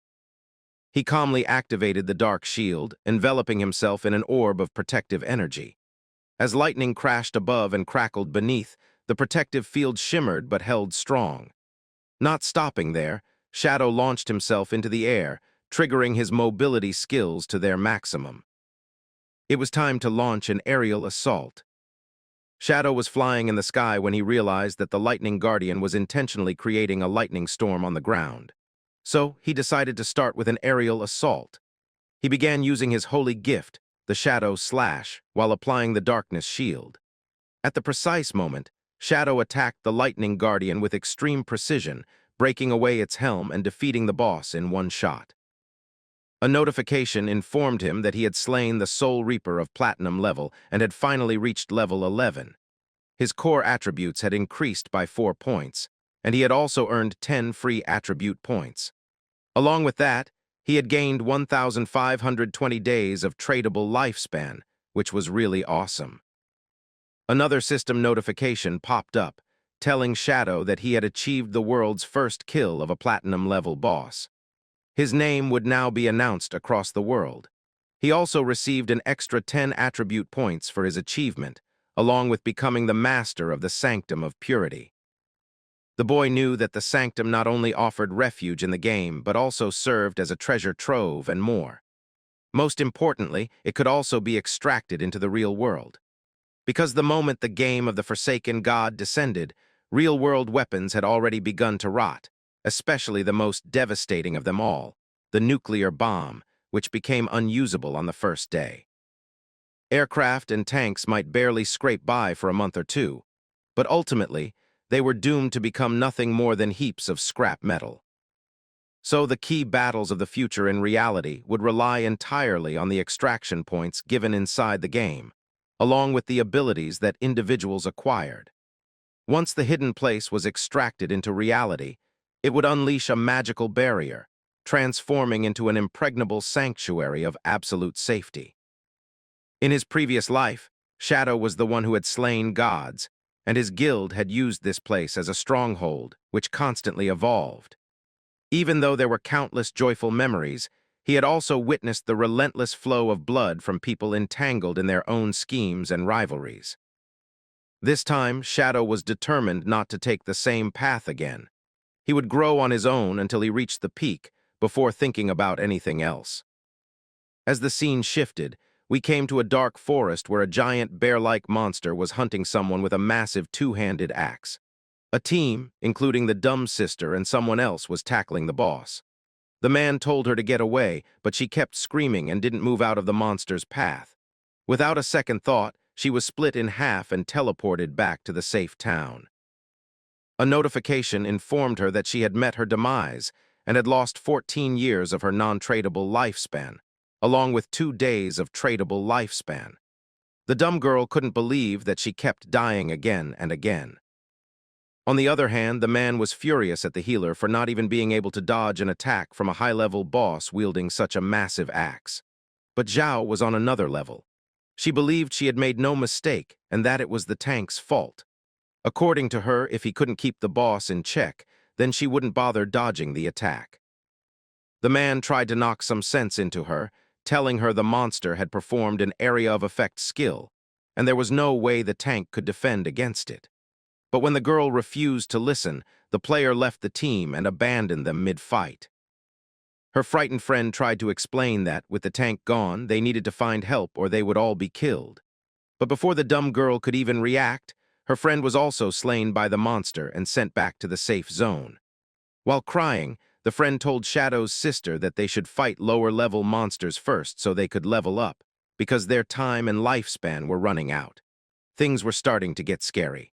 Speaker 1: He calmly activated the dark shield, enveloping himself in an orb of protective energy. As lightning crashed above and crackled beneath, the protective field shimmered but held strong. Not stopping there, Shadow launched himself into the air, triggering his mobility skills to their maximum. It was time to launch an aerial assault. Shadow was flying in the sky when he realized that the Lightning Guardian was intentionally creating a lightning storm on the ground. So, he decided to start with an aerial assault. He began using his holy gift, the Shadow Slash, while applying the Darkness Shield. At the precise moment, Shadow attacked the Lightning Guardian with extreme precision, breaking away its helm and defeating the boss in one shot. A notification informed him that he had slain the Soul Reaper of Platinum level and had finally reached level 11. His core attributes had increased by 4 points, and he had also earned 10 free attribute points. Along with that, he had gained 1,520 days of tradable lifespan, which was really awesome. Another system notification popped up, telling Shadow that he had achieved the world's first kill of a platinum-level boss. His name would now be announced across the world. He also received an extra 10 attribute points for his achievement, along with becoming the master of the Sanctum of Purity. The boy knew that the Sanctum not only offered refuge in the game, but also served as a treasure trove and more. Most importantly, it could also be extracted into the real world. Because the moment the game of the Forsaken God descended, real-world weapons had already begun to rot, especially the most devastating of them all, the nuclear bomb, which became unusable on the first day. Aircraft and tanks might barely scrape by for a month or two, but ultimately, they were doomed to become nothing more than heaps of scrap metal. So the key battles of the future in reality would rely entirely on the extraction points given inside the game, along with the abilities that individuals acquired. Once the hidden place was extracted into reality, it would unleash a magical barrier, transforming into an impregnable sanctuary of absolute safety. In his previous life, Shadow was the one who had slain gods, and his guild had used this place as a stronghold, which constantly evolved. Even though there were countless joyful memories, he had also witnessed the relentless flow of blood from people entangled in their own schemes and rivalries. This time, Shadow was determined not to take the same path again. He would grow on his own until he reached the peak, before thinking about anything else. As the scene shifted, we came to a dark forest where a giant bear-like monster was hunting someone with a massive 2-handed axe. A team, including the dumb sister and someone else, was tackling the boss. The man told her to get away, but she kept screaming and didn't move out of the monster's path. Without a second thought, she was split in half and teleported back to the safe town. A notification informed her that she had met her demise and had lost 14 years of her non-tradable lifespan, along with 2 days of tradable lifespan. The dumb girl couldn't believe that she kept dying again and again. On the other hand, the man was furious at the healer for not even being able to dodge an attack from a high-level boss wielding such a massive axe. But Zhao was on another level. She believed she had made no mistake and that it was the tank's fault. According to her, if he couldn't keep the boss in check, then she wouldn't bother dodging the attack. The man tried to knock some sense into her, telling her the monster had performed an area of effect skill, and there was no way the tank could defend against it. But when the girl refused to listen, the player left the team and abandoned them mid-fight. Her frightened friend tried to explain that, with the tank gone, they needed to find help or they would all be killed. But before the dumb girl could even react, her friend was also slain by the monster and sent back to the safe zone. While crying, the friend told Shadow's sister that they should fight lower-level monsters first so they could level up, because their time and lifespan were running out. Things were starting to get scary.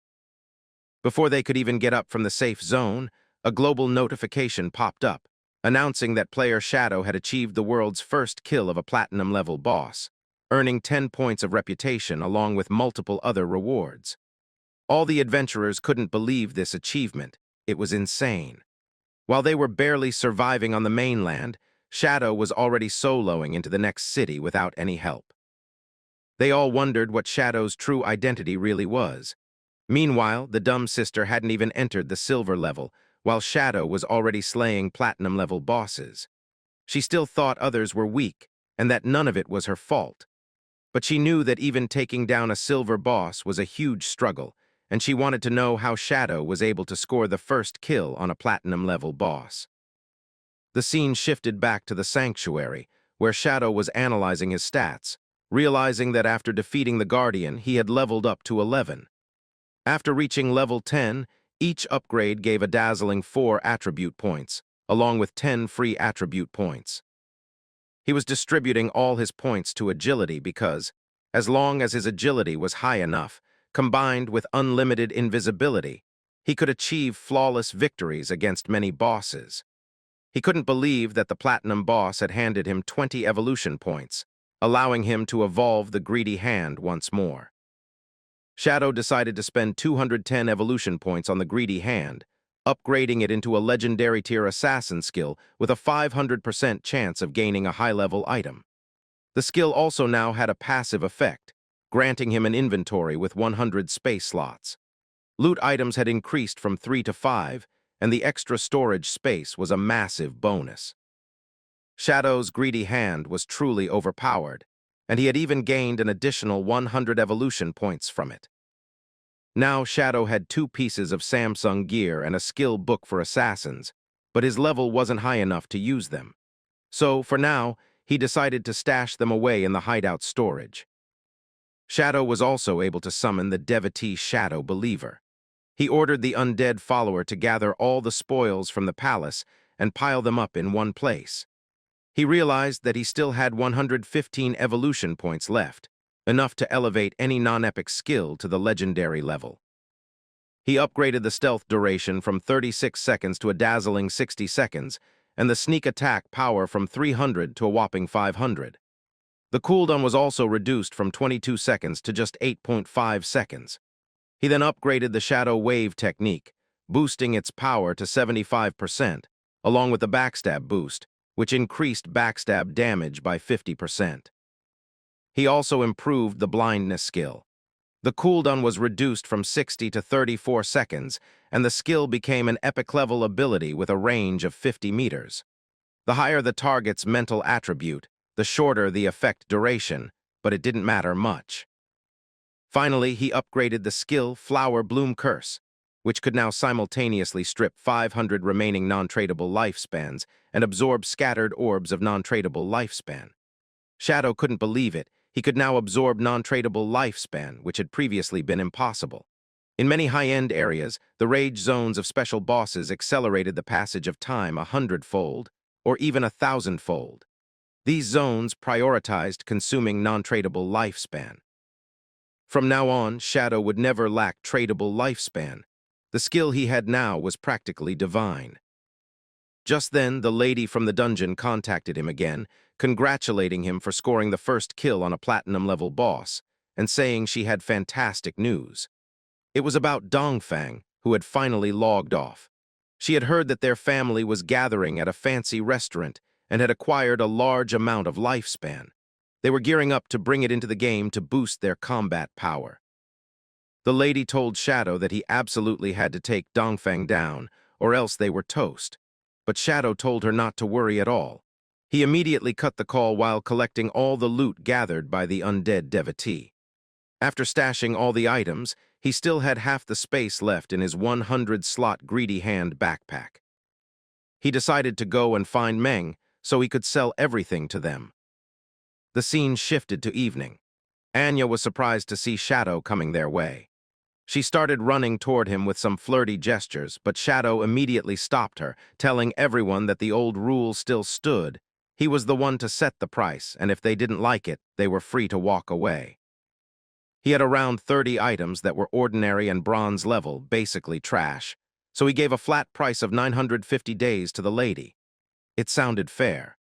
Speaker 1: Before they could even get up from the safe zone, a global notification popped up, announcing that player Shadow had achieved the world's first kill of a platinum-level boss, earning 10 points of reputation along with multiple other rewards. All the adventurers couldn't believe this achievement. It was insane. While they were barely surviving on the mainland, Shadow was already soloing into the next city without any help. They all wondered what Shadow's true identity really was. Meanwhile, the dumb sister hadn't even entered the silver level, while Shadow was already slaying platinum-level bosses. She still thought others were weak, and that none of it was her fault. But she knew that even taking down a silver boss was a huge struggle, and she wanted to know how Shadow was able to score the first kill on a platinum-level boss. The scene shifted back to the sanctuary, where Shadow was analyzing his stats, realizing that after defeating the Guardian, he had leveled up to 11. After reaching level 10, each upgrade gave a dazzling 4 attribute points, along with 10 free attribute points. He was distributing all his points to agility because, as long as his agility was high enough, combined with unlimited invisibility, he could achieve flawless victories against many bosses. He couldn't believe that the Platinum boss had handed him 20 evolution points, allowing him to evolve the greedy hand once more. Shadow decided to spend 210 evolution points on the greedy hand, upgrading it into a legendary tier assassin skill with a 500% chance of gaining a high-level item. The skill also now had a passive effect, granting him an inventory with 100 space slots. Loot items had increased from 3 to 5, and the extra storage space was a massive bonus. Shadow's greedy hand was truly overpowered, and he had even gained an additional 100 evolution points from it. Now Shadow had 2 pieces of Samsung gear and a skill book for assassins, but his level wasn't high enough to use them. So, for now, he decided to stash them away in the hideout storage. Shadow was also able to summon the devotee Shadow Believer. He ordered the undead follower to gather all the spoils from the palace and pile them up in one place. He realized that he still had 115 evolution points left, enough to elevate any non-epic skill to the legendary level. He upgraded the stealth duration from 36 seconds to a dazzling 60 seconds, and the sneak attack power from 300 to a whopping 500. The cooldown was also reduced from 22 seconds to just 8.5 seconds. He then upgraded the Shadow Wave technique, boosting its power to 75%, along with the backstab boost, which increased backstab damage by 50%. He also improved the blindness skill. The cooldown was reduced from 60 to 34 seconds, and the skill became an epic-level ability with a range of 50 meters. The higher the target's mental attribute, the shorter the effect duration, but it didn't matter much. Finally, he upgraded the skill Flower Bloom Curse, which could now simultaneously strip 500 remaining non-tradable lifespans and absorb scattered orbs of non-tradable lifespan. Shadow couldn't believe it. He could now absorb non-tradable lifespan, which had previously been impossible. In many high-end areas, the rage zones of special bosses accelerated the passage of time 100-fold, or even 1,000-fold. These zones prioritized consuming non-tradable lifespan. From now on, Shadow would never lack tradable lifespan. The skill he had now was practically divine. Just then, the lady from the dungeon contacted him again, congratulating him for scoring the first kill on a platinum-level boss, and saying she had fantastic news. It was about Dongfang, who had finally logged off. She had heard that their family was gathering at a fancy restaurant and had acquired a large amount of lifespan. They were gearing up to bring it into the game to boost their combat power. The lady told Shadow that he absolutely had to take Dongfang down, or else they were toast. But Shadow told her not to worry at all. He immediately cut the call while collecting all the loot gathered by the undead devotee. After stashing all the items, he still had half the space left in his 100-slot greedy hand backpack. He decided to go and find Meng so he could sell everything to them. The scene shifted to evening. Anya was surprised to see Shadow coming their way. She started running toward him with some flirty gestures, but Shadow immediately stopped her, telling everyone that the old rule still stood. He was the one to set the price, and if they didn't like it, they were free to walk away. He had around 30 items that were ordinary and bronze level, basically trash, so he gave a flat price of 950 days to the lady. It sounded fair.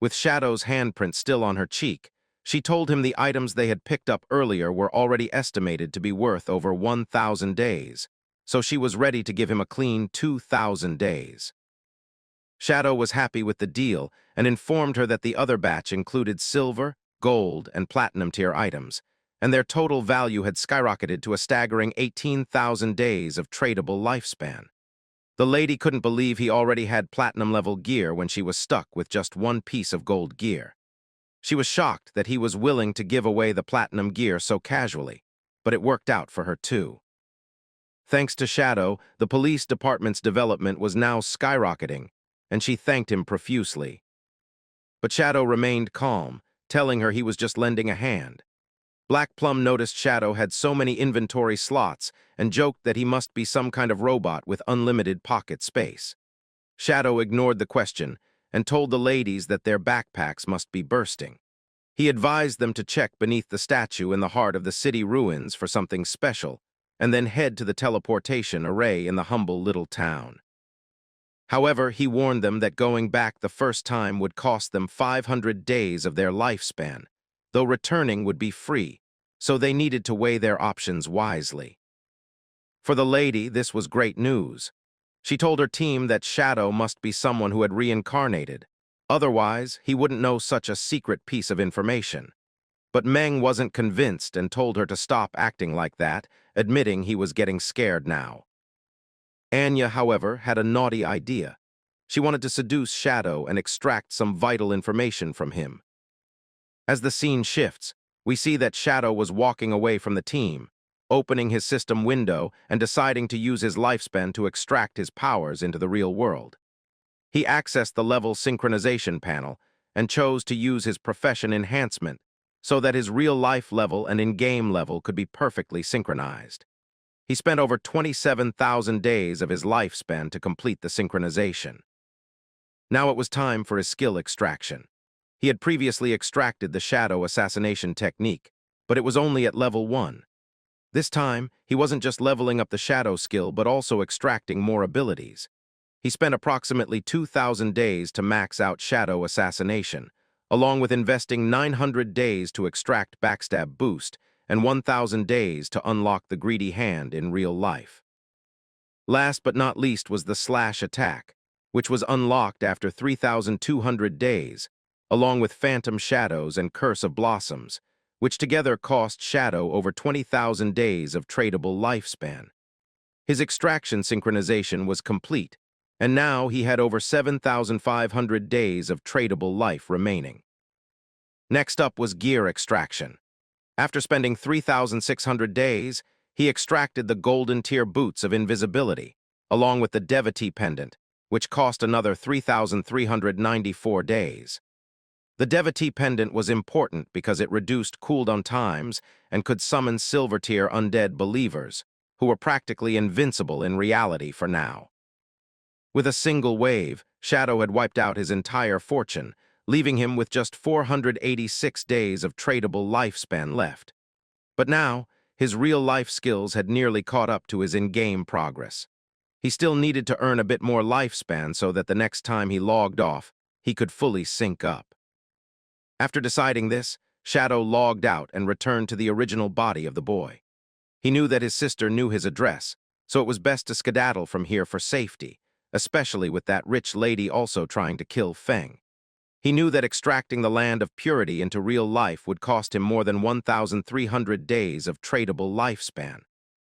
Speaker 1: With Shadow's handprint still on her cheek, she told him the items they had picked up earlier were already estimated to be worth over 1,000 days, so she was ready to give him a clean 2,000 days. Shadow was happy with the deal and informed her that the other batch included silver, gold, and platinum tier items, and their total value had skyrocketed to a staggering 18,000 days of tradable lifespan. The lady couldn't believe he already had platinum-level gear when she was stuck with just one piece of gold gear. She was shocked that he was willing to give away the platinum gear so casually, but it worked out for her too. Thanks to Shadow, the police department's development was now skyrocketing, and she thanked him profusely. But Shadow remained calm, telling her he was just lending a hand. Black Plum noticed Shadow had so many inventory slots and joked that he must be some kind of robot with unlimited pocket space. Shadow ignored the question and told the ladies that their backpacks must be bursting. He advised them to check beneath the statue in the heart of the city ruins for something special, and then head to the teleportation array in the humble little town. However, he warned them that going back the first time would cost them 500 days of their lifespan, though returning would be free, so they needed to weigh their options wisely. For the lady, this was great news. She told her team that Shadow must be someone who had reincarnated. Otherwise, he wouldn't know such a secret piece of information. But Meng wasn't convinced and told her to stop acting like that, admitting he was getting scared now. Anya, however, had a naughty idea. She wanted to seduce Shadow and extract some vital information from him. As the scene shifts, we see that Shadow was walking away from the team, opening his system window and deciding to use his lifespan to extract his powers into the real world. He accessed the level synchronization panel and chose to use his profession enhancement so that his real-life level and in-game level could be perfectly synchronized. He spent over 27,000 days of his lifespan to complete the synchronization. Now it was time for his skill extraction. He had previously extracted the Shadow assassination technique, but it was only at level 1. This time, he wasn't just leveling up the Shadow skill, but also extracting more abilities. He spent approximately 2,000 days to max out Shadow assassination, along with investing 900 days to extract Backstab Boost and 1,000 days to unlock the Greedy Hand in real life. Last but not least was the Slash attack, which was unlocked after 3,200 days, along with Phantom Shadows and Curse of Blossoms, which together cost Shadow over 20,000 days of tradable lifespan. His extraction synchronization was complete, and now he had over 7,500 days of tradable life remaining. Next up was gear extraction. After spending 3,600 days, he extracted the golden tier boots of invisibility, along with the devotee pendant, which cost another 3,394 days. The devotee pendant was important because it reduced cooldown times and could summon silver-tier undead believers, who were practically invincible in reality for now. With a single wave, Shadow had wiped out his entire fortune, leaving him with just 486 days of tradable lifespan left. But now, his real-life skills had nearly caught up to his in-game progress. He still needed to earn a bit more lifespan so that the next time he logged off, he could fully sync up. After deciding this, Shadow logged out and returned to the original body of the boy. He knew that his sister knew his address, so it was best to skedaddle from here for safety, especially with that rich lady also trying to kill Feng. He knew that extracting the land of purity into real life would cost him more than 1,300 days of tradable lifespan.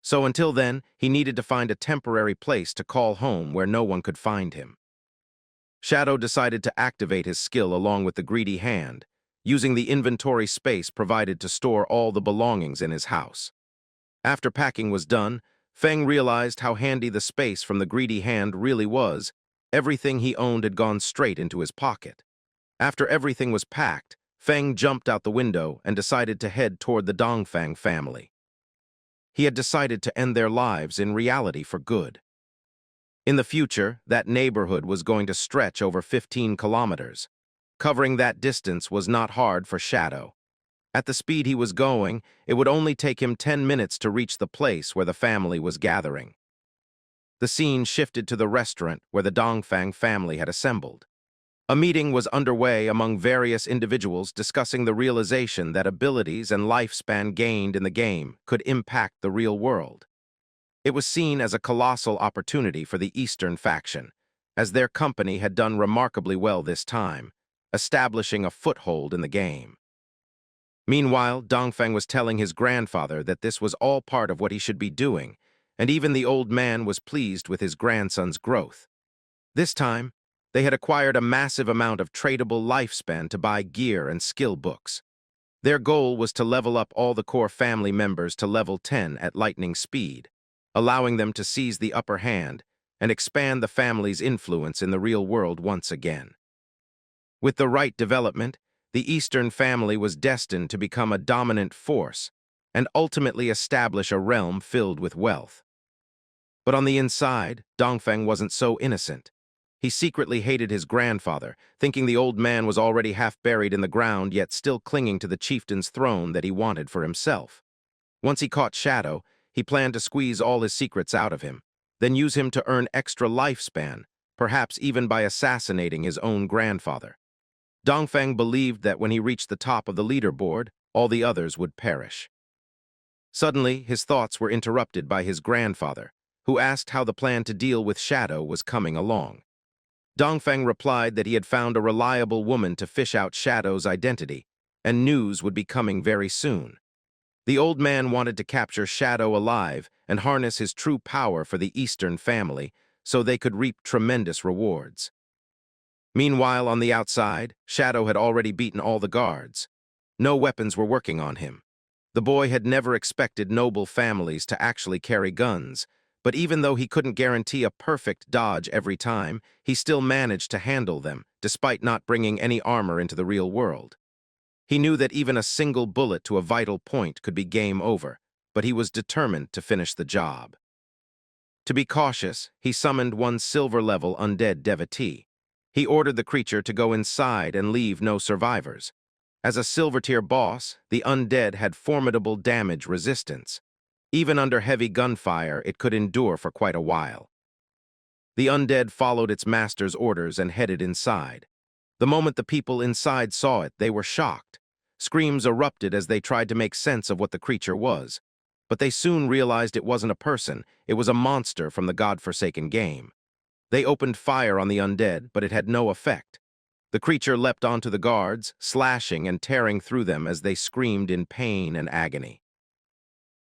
Speaker 1: So until then, he needed to find a temporary place to call home where no one could find him. Shadow decided to activate his skill along with the greedy hand, using the inventory space provided to store all the belongings in his house. After packing was done, Feng realized how handy the space from the greedy hand really was. Everything he owned had gone straight into his pocket. After everything was packed, Feng jumped out the window and decided to head toward the Dongfang family. He had decided to end their lives in reality for good. In the future, that neighborhood was going to stretch over 15 kilometers. Covering that distance was not hard for Shadow. At the speed he was going, it would only take him 10 minutes to reach the place where the family was gathering. The scene shifted to the restaurant where the Dongfang family had assembled. A meeting was underway among various individuals discussing the realization that abilities and lifespan gained in the game could impact the real world. It was seen as a colossal opportunity for the Eastern faction, as their company had done remarkably well this time, establishing a foothold in the game. Meanwhile, Dongfeng was telling his grandfather that this was all part of what he should be doing, and even the old man was pleased with his grandson's growth. This time, they had acquired a massive amount of tradable lifespan to buy gear and skill books. Their goal was to level up all the core family members to level 10 at lightning speed, allowing them to seize the upper hand and expand the family's influence in the real world once again. With the right development, the Eastern family was destined to become a dominant force and ultimately establish a realm filled with wealth. But on the inside, Dongfeng wasn't so innocent. He secretly hated his grandfather, thinking the old man was already half buried in the ground yet still clinging to the chieftain's throne that he wanted for himself. Once he caught Shadow, he planned to squeeze all his secrets out of him, then use him to earn extra lifespan, perhaps even by assassinating his own grandfather. Dongfeng believed that when he reached the top of the leaderboard, all the others would perish. Suddenly, his thoughts were interrupted by his grandfather, who asked how the plan to deal with Shadow was coming along. Dongfeng replied that he had found a reliable woman to fish out Shadow's identity, and news would be coming very soon. The old man wanted to capture Shadow alive and harness his true power for the Eastern family so they could reap tremendous rewards. Meanwhile, on the outside, Shadow had already beaten all the guards. No weapons were working on him. The boy had never expected noble families to actually carry guns, but even though he couldn't guarantee a perfect dodge every time, he still managed to handle them, despite not bringing any armor into the real world. He knew that even a single bullet to a vital point could be game over, but he was determined to finish the job. To be cautious, he summoned one silver-level undead devotee. He ordered the creature to go inside and leave no survivors. As a silver-tier boss, the undead had formidable damage resistance. Even under heavy gunfire, it could endure for quite a while. The undead followed its master's orders and headed inside. The moment the people inside saw it, they were shocked. Screams erupted as they tried to make sense of what the creature was. But they soon realized it wasn't a person, it was a monster from the godforsaken game. They opened fire on the undead, but it had no effect. The creature leapt onto the guards, slashing and tearing through them as they screamed in pain and agony.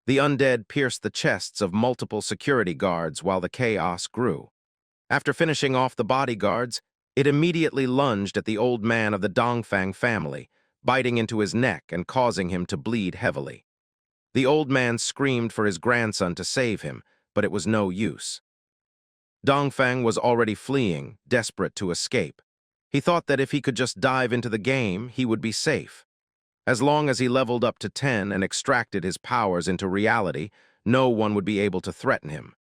Speaker 1: The undead pierced the chests of multiple security guards while the chaos grew. After finishing off the bodyguards, it immediately lunged at the old man of the Dongfang family, biting into his neck and causing him to bleed heavily. The old man screamed for his grandson to save him, but it was no use. Dongfang was already fleeing, desperate to escape. He thought that if he could just dive into the game, he would be safe. As long as he leveled up to 10 and extracted his powers into reality, no one would be able to threaten him.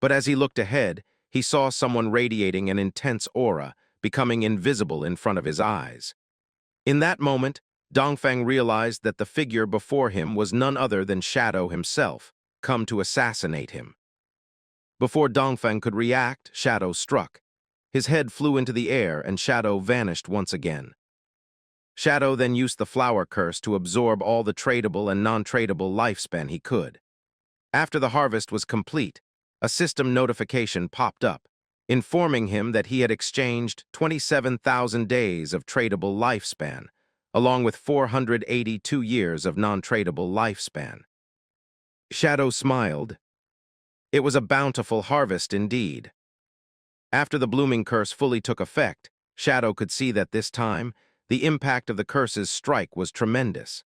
Speaker 1: But as he looked ahead, he saw someone radiating an intense aura, becoming invisible in front of his eyes. In that moment, Dongfang realized that the figure before him was none other than Shadow himself, come to assassinate him. Before Dongfeng could react, Shadow struck. His head flew into the air and Shadow vanished once again. Shadow then used the flower curse to absorb all the tradable and non-tradable lifespan he could. After the harvest was complete, a system notification popped up, informing him that he had exchanged 27,000 days of tradable lifespan, along with 482 years of non-tradable lifespan. Shadow smiled. It was a bountiful harvest indeed. After the blooming curse fully took effect, Shadow could see that this time, the impact of the curse's strike was tremendous.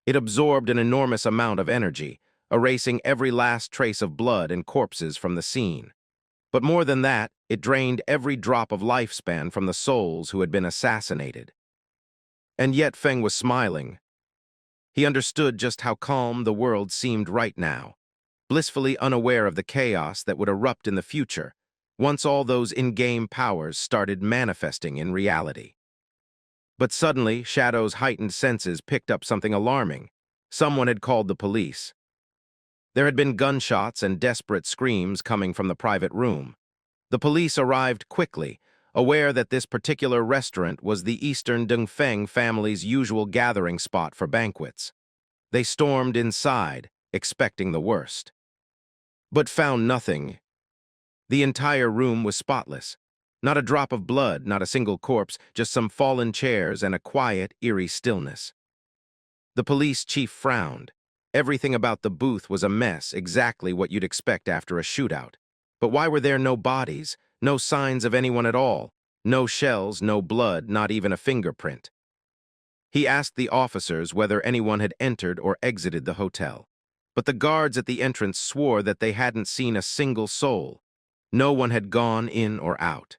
Speaker 1: It absorbed an enormous amount of energy, erasing every last trace of blood and corpses from the scene. But more than that, it drained every drop of lifespan from the souls who had been assassinated. And yet Feng was smiling. He understood just how calm the world seemed right now, blissfully unaware of the chaos that would erupt in the future, once all those in-game powers started manifesting in reality. But suddenly, Shadow's heightened senses picked up something alarming. Someone had called the police. There had been gunshots and desperate screams coming from the private room. The police arrived quickly, aware that this particular restaurant was the Eastern Dongfeng family's usual gathering spot for banquets. They stormed inside, expecting the worst, but found nothing. The entire room was spotless. Not a drop of blood, not a single corpse, just some fallen chairs and a quiet, eerie stillness. The police chief frowned. Everything about the booth was a mess, exactly what you'd expect after a shootout. But why were there no bodies, no signs of anyone at all? No shells, no blood, not even a fingerprint. He asked the officers whether anyone had entered or exited the hotel. But the guards at the entrance swore that they hadn't seen a single soul. No one had gone in or out.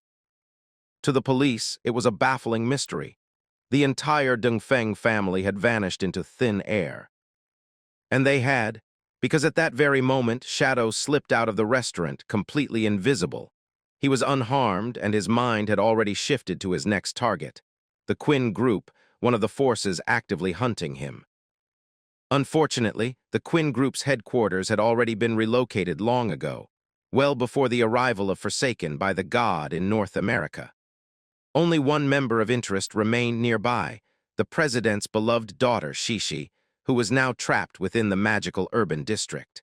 Speaker 1: To the police, it was a baffling mystery. The entire Dongfeng family had vanished into thin air. And they had, because at that very moment, Shadow slipped out of the restaurant, completely invisible. He was unharmed, and his mind had already shifted to his next target, the Quinn Group, one of the forces actively hunting him. Unfortunately, the Quinn Group's headquarters had already been relocated long ago, well before the arrival of Forsaken by the God in North America. Only one member of interest remained nearby, the president's beloved daughter, Shishi, who was now trapped within the magical urban district.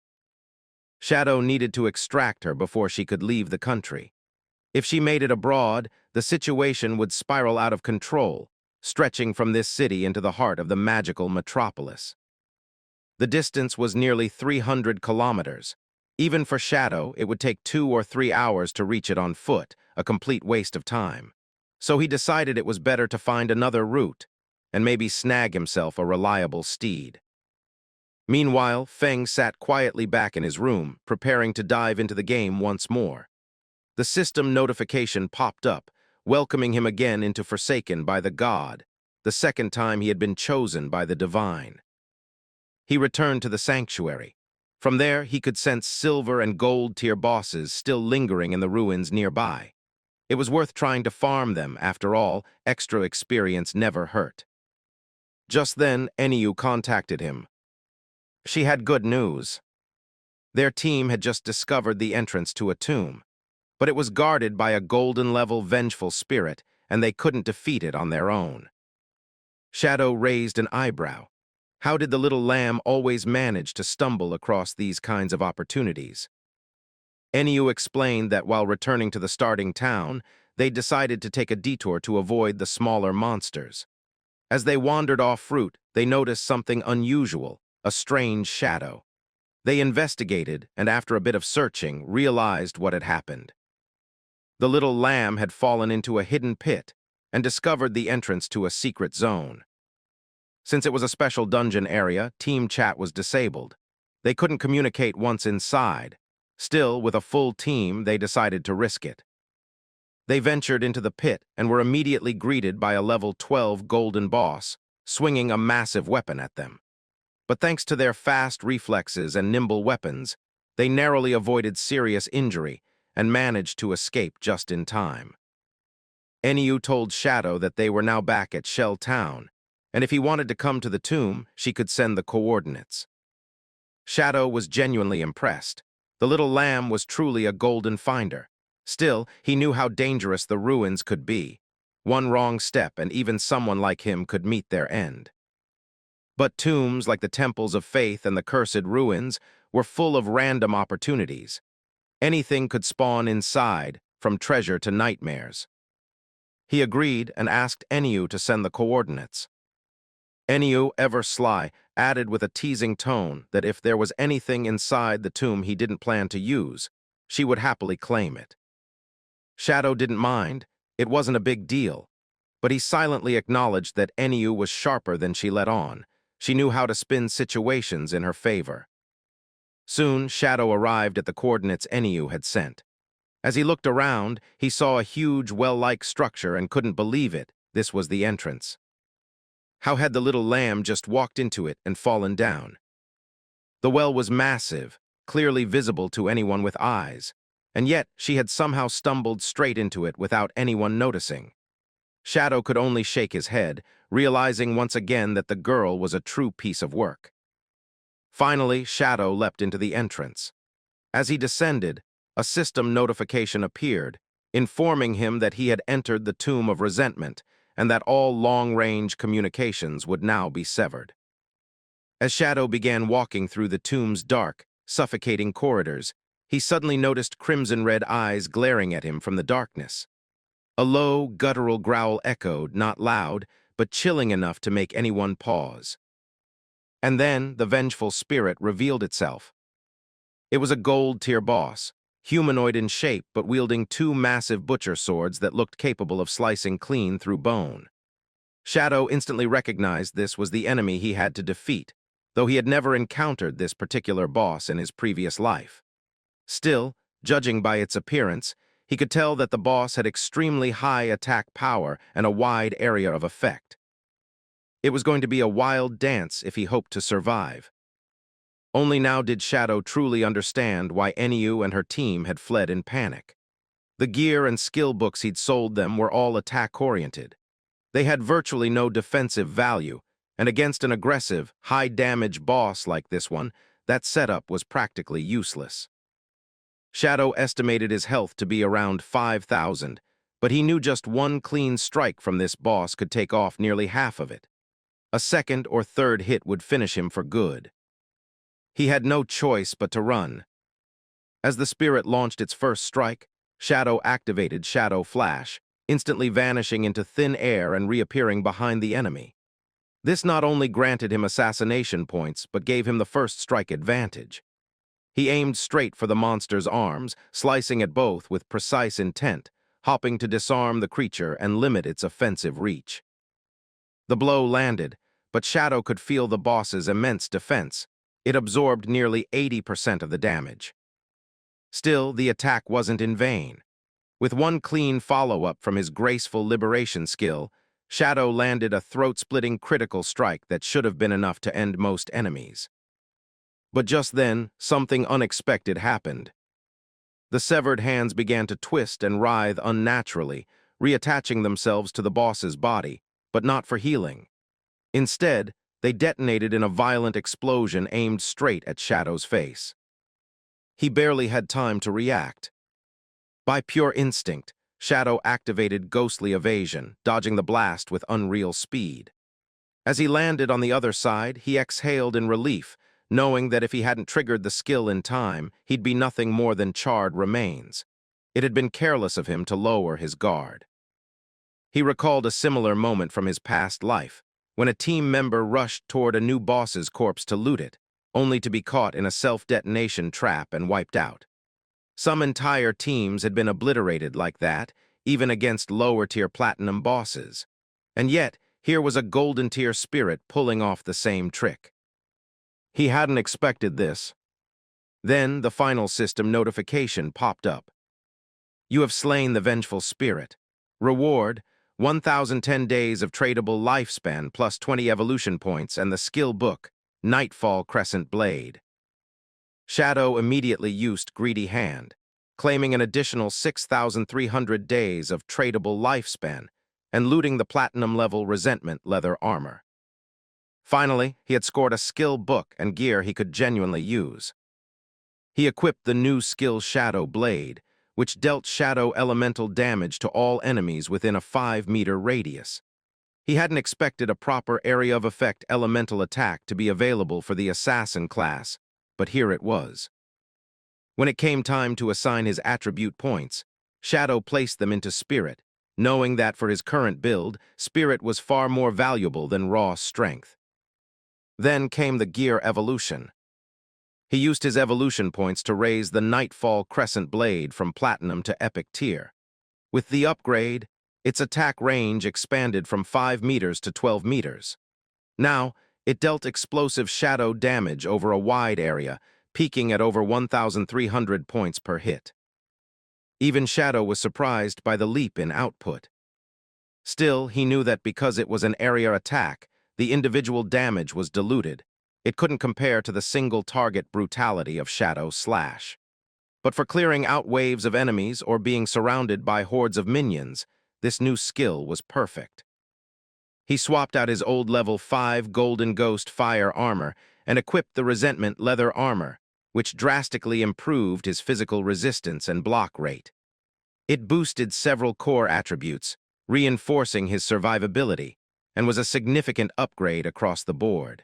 Speaker 1: Shadow needed to extract her before she could leave the country. If she made it abroad, the situation would spiral out of control, stretching from this city into the heart of the magical metropolis. The distance was nearly 300 kilometers. Even for Shadow, it would take 2 or 3 hours to reach it on foot, a complete waste of time. So he decided it was better to find another route, and maybe snag himself a reliable steed. Meanwhile, Feng sat quietly back in his room, preparing to dive into the game once more. The system notification popped up, welcoming him again into Forsaken by the God, the second time he had been chosen by the divine. He returned to the sanctuary. From there, he could sense silver and gold tier bosses still lingering in the ruins nearby. It was worth trying to farm them, after all, extra experience never hurt. Just then, Eniu contacted him. She had good news. Their team had just discovered the entrance to a tomb, but it was guarded by a golden-level vengeful spirit, and they couldn't defeat it on their own. Shadow raised an eyebrow. How did the little lamb always manage to stumble across these kinds of opportunities? Eniu explained that while returning to the starting town, they decided to take a detour to avoid the smaller monsters. As they wandered off route, they noticed something unusual, a strange shadow. They investigated, and after a bit of searching, realized what had happened. The little lamb had fallen into a hidden pit and discovered the entrance to a secret zone. Since it was a special dungeon area, team chat was disabled. They couldn't communicate once inside. Still, with a full team, they decided to risk it. They ventured into the pit and were immediately greeted by a level 12 golden boss, swinging a massive weapon at them. But thanks to their fast reflexes and nimble weapons, they narrowly avoided serious injury and managed to escape just in time. Eniu told Shadow that they were now back at Shell Town, and if he wanted to come to the tomb, she could send the coordinates. Shadow was genuinely impressed. The little lamb was truly a golden finder. Still, he knew how dangerous the ruins could be. One wrong step and even someone like him could meet their end. But tombs, like the temples of faith and the cursed ruins, were full of random opportunities. Anything could spawn inside, from treasure to nightmares. He agreed and asked Eniu to send the coordinates. Eniu, ever sly, added with a teasing tone that if there was anything inside the tomb he didn't plan to use, she would happily claim it. Shadow didn't mind. It wasn't a big deal. But he silently acknowledged that Enyu was sharper than she let on. She knew how to spin situations in her favor. Soon, Shadow arrived at the coordinates Enyu had sent. As he looked around, he saw a huge, well-like structure and couldn't believe it. This was the entrance. How had the little lamb just walked into it and fallen down? The well was massive, clearly visible to anyone with eyes, and yet she had somehow stumbled straight into it without anyone noticing. Shadow could only shake his head, realizing once again that the girl was a true piece of work. Finally, Shadow leapt into the entrance. As he descended, a system notification appeared, informing him that he had entered the tomb of resentment and that all long-range communications would now be severed. As Shadow began walking through the tomb's dark, suffocating corridors, he suddenly noticed crimson-red eyes glaring at him from the darkness. A low, guttural growl echoed, not loud, but chilling enough to make anyone pause. And then the vengeful spirit revealed itself. It was a gold-tier boss, humanoid in shape but wielding two massive butcher swords that looked capable of slicing clean through bone. Shadow instantly recognized this was the enemy he had to defeat, though he had never encountered this particular boss in his previous life. Still, judging by its appearance, he could tell that the boss had extremely high attack power and a wide area of effect. It was going to be a wild dance if he hoped to survive. Only now did Shadow truly understand why Enyu and her team had fled in panic. The gear and skill books he'd sold them were all attack-oriented. They had virtually no defensive value, and against an aggressive, high-damage boss like this one, that setup was practically useless. Shadow estimated his health to be around 5,000, but he knew just one clean strike from this boss could take off nearly half of it. A second or third hit would finish him for good. He had no choice but to run. As the spirit launched its first strike, Shadow activated Shadow Flash, instantly vanishing into thin air and reappearing behind the enemy. This not only granted him assassination points, but gave him the first strike advantage. He aimed straight for the monster's arms, slicing at both with precise intent, hopping to disarm the creature and limit its offensive reach. The blow landed, but Shadow could feel the boss's immense defense. It absorbed nearly 80% of the damage. Still, the attack wasn't in vain. With one clean follow-up from his graceful liberation skill, Shadow landed a throat-splitting critical strike that should have been enough to end most enemies. But just then, something unexpected happened. The severed hands began to twist and writhe unnaturally, reattaching themselves to the boss's body, but not for healing. Instead, they detonated in a violent explosion aimed straight at Shadow's face. He barely had time to react. By pure instinct, Shadow activated ghostly evasion, dodging the blast with unreal speed. As he landed on the other side, he exhaled in relief, knowing that if he hadn't triggered the skill in time, he'd be nothing more than charred remains. It had been careless of him to lower his guard. He recalled a similar moment from his past life, when a team member rushed toward a new boss's corpse to loot it, only to be caught in a self-detonation trap and wiped out. Some entire teams had been obliterated like that, even against lower-tier platinum bosses. And yet, here was a golden-tier spirit pulling off the same trick. He hadn't expected this. Then, the final system notification popped up. You have slain the vengeful spirit. Reward, 1,010 days of tradable lifespan plus 20 evolution points and the skill book, Nightfall Crescent Blade. Shadow immediately used Greedy Hand, claiming an additional 6,300 days of tradable lifespan and looting the platinum-level Resentment leather armor. Finally, he had scored a skill book and gear he could genuinely use. He equipped the new skill Shadow Blade, which dealt shadow elemental damage to all enemies within a 5-meter radius. He hadn't expected a proper area of effect elemental attack to be available for the assassin class, but here it was. When it came time to assign his attribute points, Shadow placed them into Spirit, knowing that for his current build, Spirit was far more valuable than raw strength. Then came the gear evolution. He used his evolution points to raise the Nightfall Crescent Blade from Platinum to Epic tier. With the upgrade, its attack range expanded from 5 meters to 12 meters. Now, it dealt explosive shadow damage over a wide area, peaking at over 1,300 points per hit. Even Shadow was surprised by the leap in output. Still, he knew that because it was an area attack, the individual damage was diluted. It couldn't compare to the single-target brutality of Shadow Slash. But for clearing out waves of enemies or being surrounded by hordes of minions, this new skill was perfect. He swapped out his old level 5 Golden Ghost fire armor and equipped the Resentment leather armor, which drastically improved his physical resistance and block rate. It boosted several core attributes, reinforcing his survivability, and was a significant upgrade across the board.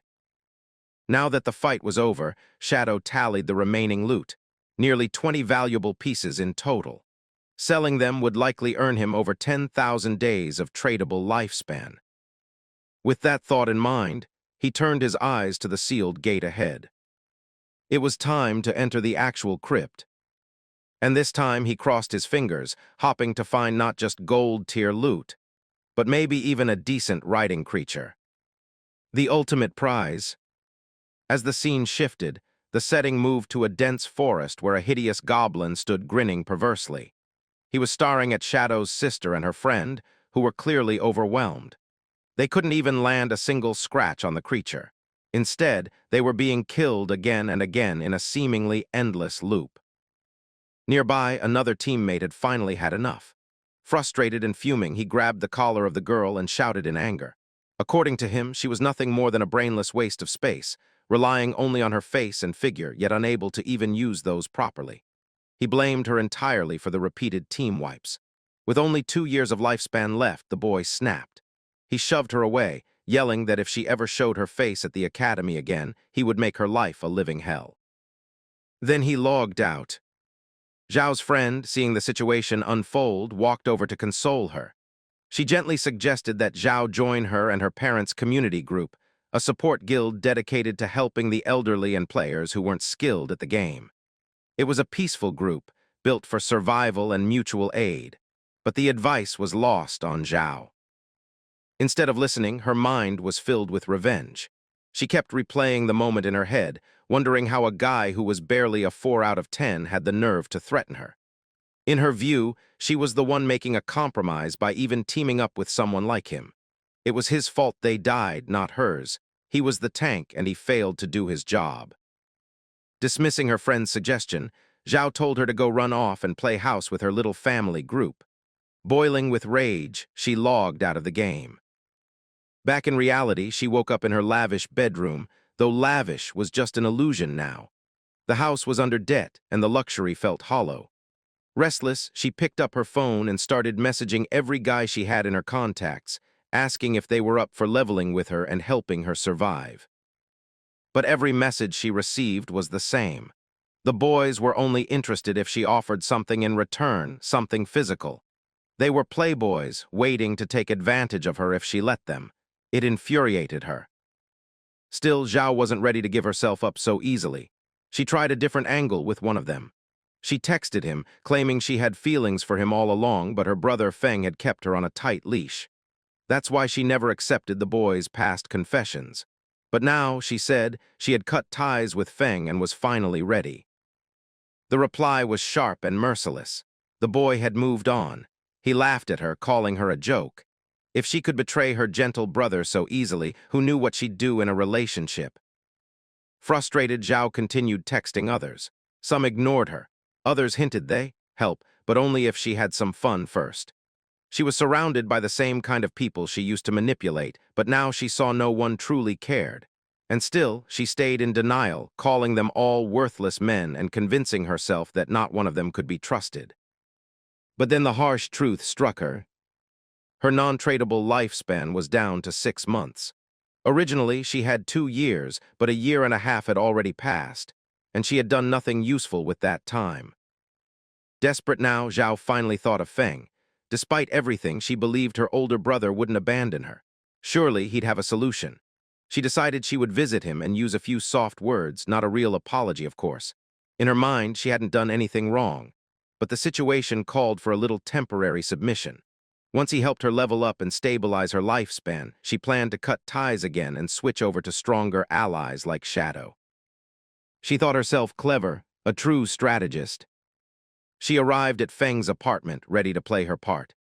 Speaker 1: Now that the fight was over, Shadow tallied the remaining loot, nearly 20 valuable pieces in total. Selling them would likely earn him over 10,000 days of tradable lifespan. With that thought in mind, he turned his eyes to the sealed gate ahead. It was time to enter the actual crypt. And this time he crossed his fingers, hoping to find not just gold-tier loot, but maybe even a decent writing creature. The ultimate prize. As the scene shifted, the setting moved to a dense forest where a hideous goblin stood grinning perversely. He was staring at Shadow's sister and her friend, who were clearly overwhelmed. They couldn't even land a single scratch on the creature. Instead, they were being killed again and again in a seemingly endless loop. Nearby, another teammate had finally had enough. Frustrated and fuming, he grabbed the collar of the girl and shouted in anger. According to him, she was nothing more than a brainless waste of space, relying only on her face and figure, yet unable to even use those properly. He blamed her entirely for the repeated team wipes. With only 2 years of lifespan left, the boy snapped. He shoved her away, yelling that if she ever showed her face at the academy again, he would make her life a living hell. Then he logged out. Zhao's friend, seeing the situation unfold, walked over to console her. She gently suggested that Zhao join her and her parents' community group, a support guild dedicated to helping the elderly and players who weren't skilled at the game. It was a peaceful group, built for survival and mutual aid, but the advice was lost on Zhao. Instead of listening, her mind was filled with revenge. She kept replaying the moment in her head, wondering how a guy who was barely a 4 out of 10 had the nerve to threaten her. In her view, she was the one making a compromise by even teaming up with someone like him. It was his fault they died, not hers. He was the tank, and he failed to do his job. Dismissing her friend's suggestion, Zhao told her to go run off and play house with her little family group. Boiling with rage, she logged out of the game. Back in reality, she woke up in her lavish bedroom, though lavish was just an illusion now. The house was under debt, and the luxury felt hollow. Restless, she picked up her phone and started messaging every guy she had in her contacts, asking if they were up for leveling with her and helping her survive. But every message she received was the same. The boys were only interested if she offered something in return, something physical. They were playboys, waiting to take advantage of her if she let them. It infuriated her. Still, Zhao wasn't ready to give herself up so easily. She tried a different angle with one of them. She texted him, claiming she had feelings for him all along, but her brother Feng had kept her on a tight leash. That's why she never accepted the boy's past confessions. But now, she said, she had cut ties with Feng and was finally ready. The reply was sharp and merciless. The boy had moved on. He laughed at her, calling her a joke. If she could betray her gentle brother so easily, who knew what she'd do in a relationship? Frustrated, Zhao continued texting others. Some ignored her. Others hinted they help, but only if she had some fun first. She was surrounded by the same kind of people she used to manipulate, but now she saw no one truly cared. And still, she stayed in denial, calling them all worthless men and convincing herself that not one of them could be trusted. But then the harsh truth struck her. Her non-tradable lifespan was down to 6 months. Originally, she had 2 years, but a year and a half had already passed, and she had done nothing useful with that time. Desperate now, Zhao finally thought of Feng. Despite everything, she believed her older brother wouldn't abandon her. Surely he'd have a solution. She decided she would visit him and use a few soft words, not a real apology, of course. In her mind, she hadn't done anything wrong. but the situation called for a little temporary submission. Once he helped her level up and stabilize her lifespan, she planned to cut ties again and switch over to stronger allies like Shadow. She thought herself clever, a true strategist. She arrived at Feng's apartment, ready to play her part.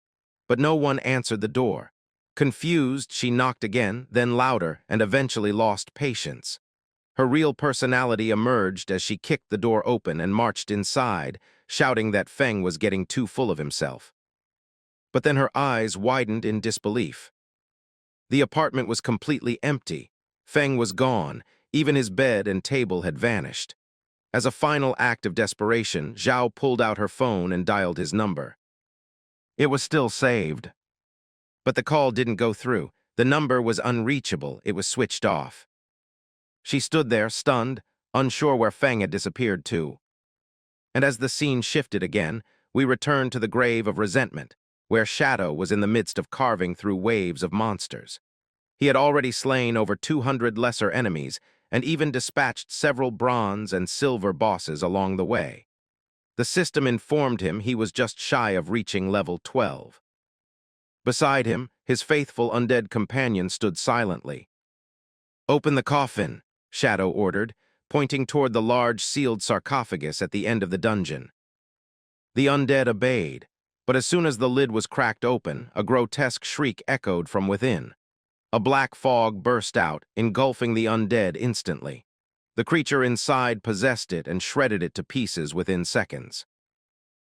Speaker 1: But no one answered the door. Confused, she knocked again, then louder, and eventually lost patience. Her real personality emerged as she kicked the door open and marched inside, shouting that Feng was getting too full of himself. But then her eyes widened in disbelief. The apartment was completely empty. Feng was gone. Even his bed and table had vanished. As a final act of desperation, Zhao pulled out her phone and dialed his number. It was still saved. But the call didn't go through. The number was unreachable. It was switched off. She stood there, stunned, unsure where Feng had disappeared to. And as the scene shifted again, we returned to the grave of resentment, where Shadow was in the midst of carving through waves of monsters. He had already slain over 200 lesser enemies and even dispatched several bronze and silver bosses along the way. The system informed him he was just shy of reaching level 12. Beside him, his faithful undead companion stood silently. "Open the coffin," Shadow ordered, pointing toward the large sealed sarcophagus at the end of the dungeon. The undead obeyed, but as soon as the lid was cracked open, a grotesque shriek echoed from within. A black fog burst out, engulfing the undead instantly. The creature inside possessed it and shredded it to pieces within seconds.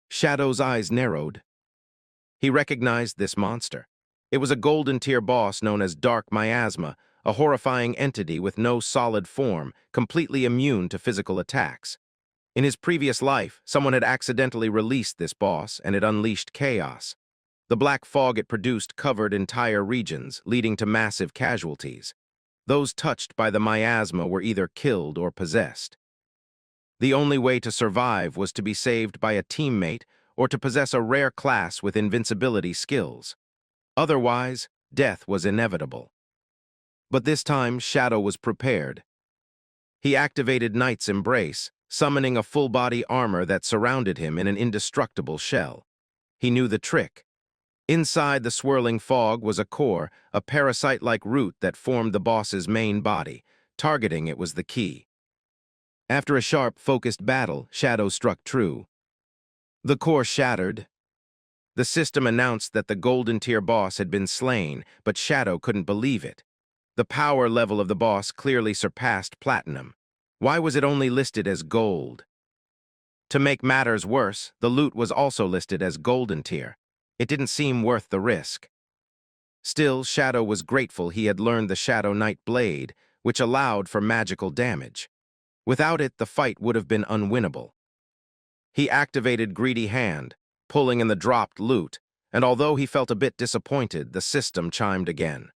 Speaker 1: Shadow's eyes narrowed. He recognized this monster. It was a golden tier boss known as Dark Miasma, a horrifying entity with no solid form, completely immune to physical attacks. In his previous life, someone had accidentally released this boss, and it unleashed chaos. The black fog it produced covered entire regions, leading to massive casualties. Those touched by the miasma were either killed or possessed. The only way to survive was to be saved by a teammate or to possess a rare class with invincibility skills. Otherwise, death was inevitable. But this time, Shadow was prepared. He activated Knight's Embrace, summoning a full-body armor that surrounded him in an indestructible shell. He knew the trick. Inside the swirling fog was a core, a parasite-like root that formed the boss's main body. Targeting it was the key. After a sharp, focused battle, Shadow struck true. The core shattered. The system announced that the golden tier boss had been slain, but Shadow couldn't believe it. The power level of the boss clearly surpassed platinum. Why was it only listed as gold? To make matters worse, the loot was also listed as golden tier. It didn't seem worth the risk. Still, Shadow was grateful he had learned the Shadow Knight Blade, which allowed for magical damage. Without it, the fight would have been unwinnable. He activated Greedy Hand, pulling in the dropped loot, and although he felt a bit disappointed, the system chimed again.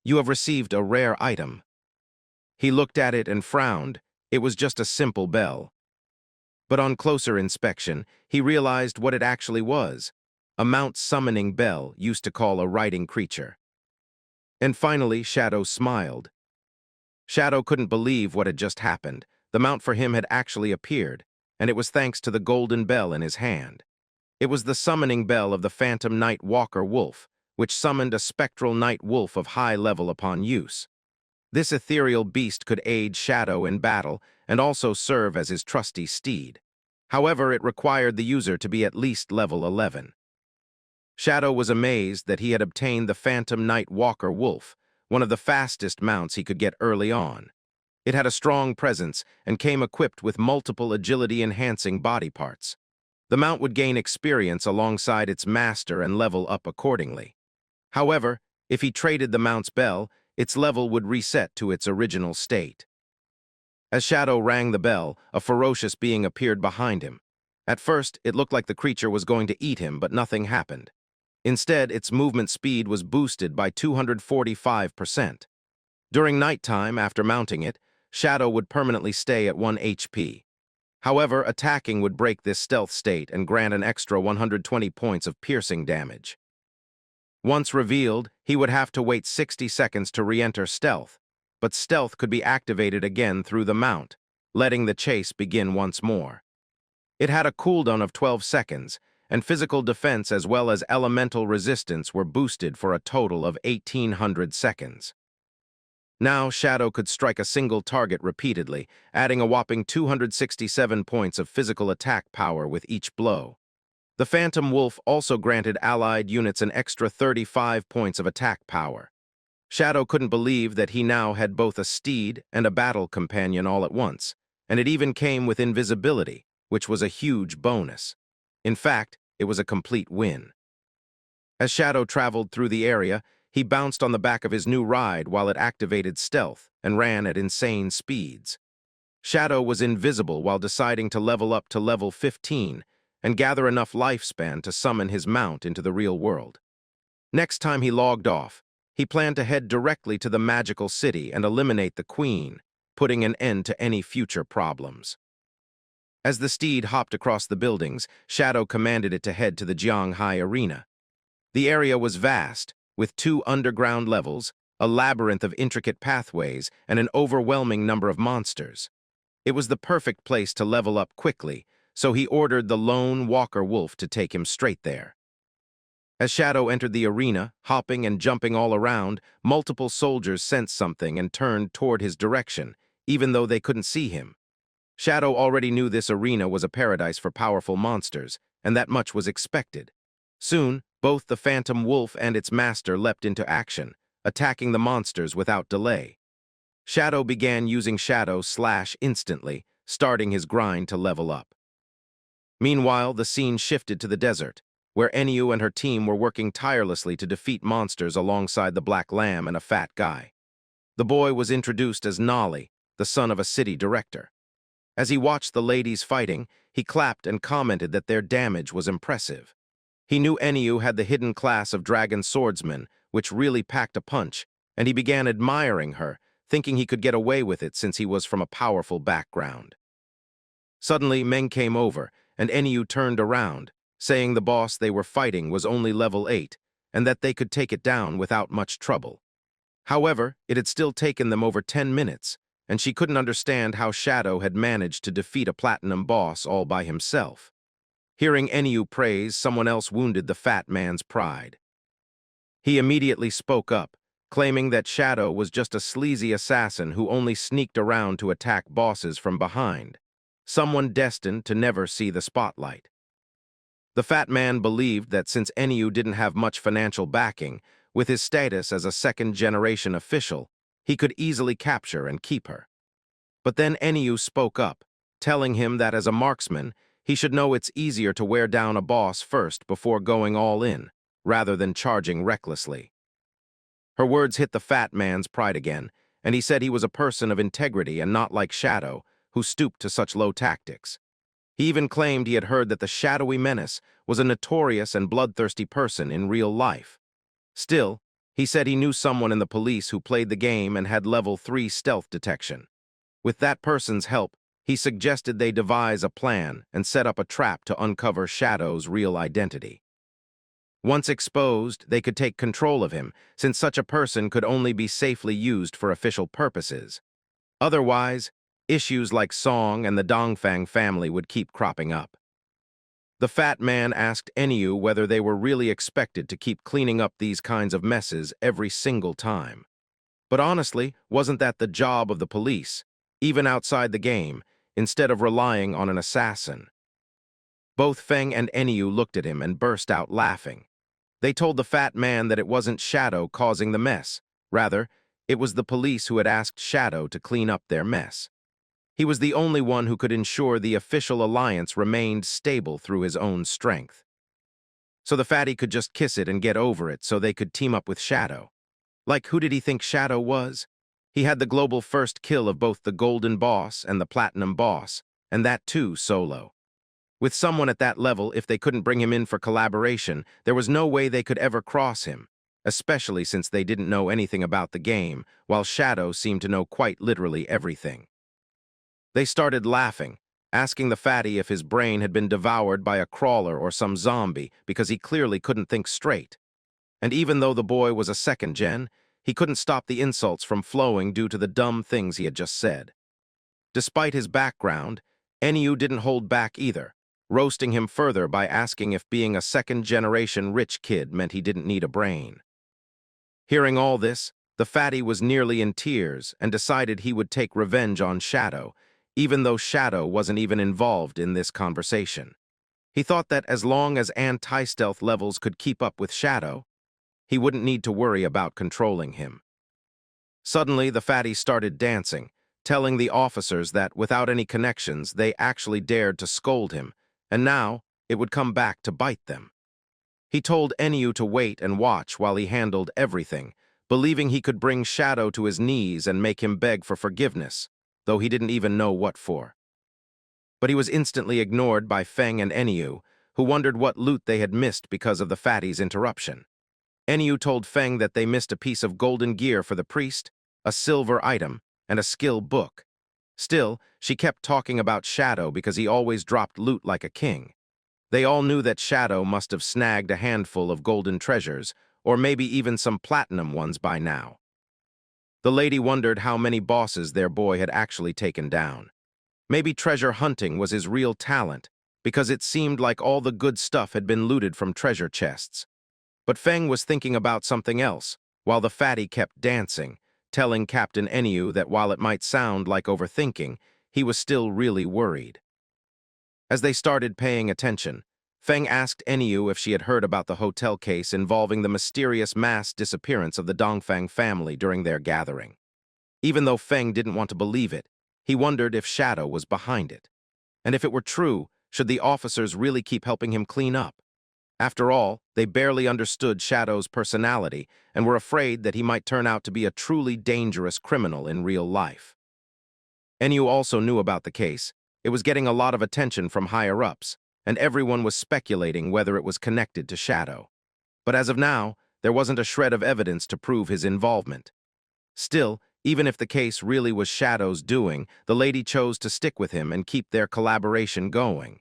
Speaker 1: "You have received a rare item." He looked at it and frowned. It was just a simple bell. But on closer inspection, he realized what it actually was. A mount-summoning bell used to call a writing creature. And finally, Shadow smiled. Shadow couldn't believe what had just happened. The mount for him had actually appeared, and it was thanks to the golden bell in his hand. It was the summoning bell of the Phantom Night Walker Wolf, which summoned a spectral night wolf of high level upon use. This ethereal beast could aid Shadow in battle and also serve as his trusty steed. However, it required the user to be at least level 11. Shadow was amazed that he had obtained the Phantom Night Walker Wolf, one of the fastest mounts he could get early on. It had a strong presence and came equipped with multiple agility-enhancing body parts. The mount would gain experience alongside its master and level up accordingly. However, if he traded the mount's bell, its level would reset to its original state. As Shadow rang the bell, a ferocious being appeared behind him. At first, it looked like the creature was going to eat him, but nothing happened. Instead, its movement speed was boosted by 245%. During nighttime, after mounting it, Shadow would permanently stay at 1 HP. However, attacking would break this stealth state and grant an extra 120 points of piercing damage. Once revealed, he would have to wait 60 seconds to re-enter stealth, but stealth could be activated again through the mount, letting the chase begin once more. It had a cooldown of 12 seconds, and physical defense as well as elemental resistance were boosted for a total of 1800 seconds. Now, Shadow could strike a single target repeatedly, adding a whopping 267 points of physical attack power with each blow. The Phantom Wolf also granted allied units an extra 35 points of attack power. Shadow couldn't believe that he now had both a steed and a battle companion all at once, and it even came with invisibility, which was a huge bonus. In fact, it was a complete win. As Shadow traveled through the area, he bounced on the back of his new ride while it activated stealth and ran at insane speeds. Shadow was invisible while deciding to level up to level 15 and gather enough lifespan to summon his mount into the real world. Next time he logged off, he planned to head directly to the magical city and eliminate the queen, putting an end to any future problems. As the steed hopped across the buildings, Shadow commanded it to head to the Jianghai Arena. The area was vast, with 2 underground levels, a labyrinth of intricate pathways, and an overwhelming number of monsters. It was the perfect place to level up quickly, so he ordered the lone walker wolf to take him straight there. As Shadow entered the arena, hopping and jumping all around, multiple soldiers sensed something and turned toward his direction, even though they couldn't see him. Shadow already knew this arena was a paradise for powerful monsters, and that much was expected. Soon, both the Phantom Wolf and its master leapt into action, attacking the monsters without delay. Shadow began using Shadow Slash instantly, starting his grind to level up. Meanwhile, the scene shifted to the desert, where Enyu and her team were working tirelessly to defeat monsters alongside the Black Lamb and a fat guy. The boy was introduced as Nolly, the son of a city director. As he watched the ladies fighting, he clapped and commented that their damage was impressive. He knew Enyu had the hidden class of Dragon Swordsman, which really packed a punch, and he began admiring her, thinking he could get away with it since he was from a powerful background. Suddenly, Meng came over, and Enyu turned around, saying the boss they were fighting was only level 8, and that they could take it down without much trouble. However, it had still taken them over 10 minutes, and she couldn't understand how Shadow had managed to defeat a platinum boss all by himself. Hearing Enyu praise, someone else wounded the fat man's pride. He immediately spoke up, claiming that Shadow was just a sleazy assassin who only sneaked around to attack bosses from behind, someone destined to never see the spotlight. The fat man believed that since Enyu didn't have much financial backing, with his status as a second-generation official, he could easily capture and keep her. But then Enyu spoke up, telling him that as a marksman, he should know it's easier to wear down a boss first before going all in, rather than charging recklessly. Her words hit the fat man's pride again, and he said he was a person of integrity and not like Shadow, who stooped to such low tactics. He even claimed he had heard that the shadowy menace was a notorious and bloodthirsty person in real life. Still, he said he knew someone in the police who played the game and had level 3 stealth detection. With that person's help, he suggested they devise a plan and set up a trap to uncover Shadow's real identity. Once exposed, they could take control of him, since such a person could only be safely used for official purposes. Otherwise, issues like Song and the Dongfang family would keep cropping up. The fat man asked Enyu whether they were really expected to keep cleaning up these kinds of messes every single time. But honestly, wasn't that the job of the police, even outside the game, instead of relying on an assassin? Both Feng and Enyu looked at him and burst out laughing. They told the fat man that it wasn't Shadow causing the mess. Rather, it was the police who had asked Shadow to clean up their mess. He was the only one who could ensure the official alliance remained stable through his own strength. So the fatty could just kiss it and get over it so they could team up with Shadow. Like, who did he think Shadow was? He had the global first kill of both the Golden Boss and the Platinum Boss, and that too solo. With someone at that level, if they couldn't bring him in for collaboration, there was no way they could ever cross him, especially since they didn't know anything about the game, while Shadow seemed to know quite literally everything. They started laughing, asking the fatty if his brain had been devoured by a crawler or some zombie because he clearly couldn't think straight. And even though the boy was a second gen, he couldn't stop the insults from flowing due to the dumb things he had just said. Despite his background, Enyu didn't hold back either, roasting him further by asking if being a second-generation rich kid meant he didn't need a brain. Hearing all this, the fatty was nearly in tears and decided he would take revenge on Shadow, even though Shadow wasn't even involved in this conversation. He thought that as long as anti-stealth levels could keep up with Shadow, he wouldn't need to worry about controlling him. Suddenly, the fatty started dancing, telling the officers that without any connections, they actually dared to scold him, and now it would come back to bite them. He told Enyu to wait and watch while he handled everything, believing he could bring Shadow to his knees and make him beg for forgiveness, though he didn't even know what for. But he was instantly ignored by Feng and Enyu, who wondered what loot they had missed because of the fatty's interruption. Enyu told Feng that they missed a piece of golden gear for the priest, a silver item, and a skill book. Still, she kept talking about Shadow because he always dropped loot like a king. They all knew that Shadow must have snagged a handful of golden treasures, or maybe even some platinum ones by now. The lady wondered how many bosses their boy had actually taken down. Maybe treasure hunting was his real talent, because it seemed like all the good stuff had been looted from treasure chests. But Feng was thinking about something else, while the fatty kept dancing, telling Captain Enyu that while it might sound like overthinking, he was still really worried. As they started paying attention, Feng asked Enyu if she had heard about the hotel case involving the mysterious mass disappearance of the Dongfang family during their gathering. Even though Feng didn't want to believe it, he wondered if Shadow was behind it. And if it were true, should the officers really keep helping him clean up? After all, they barely understood Shadow's personality and were afraid that he might turn out to be a truly dangerous criminal in real life. Enyu also knew about the case. It was getting a lot of attention from higher-ups, and everyone was speculating whether it was connected to Shadow. But as of now, there wasn't a shred of evidence to prove his involvement. Still, even if the case really was Shadow's doing, the lady chose to stick with him and keep their collaboration going.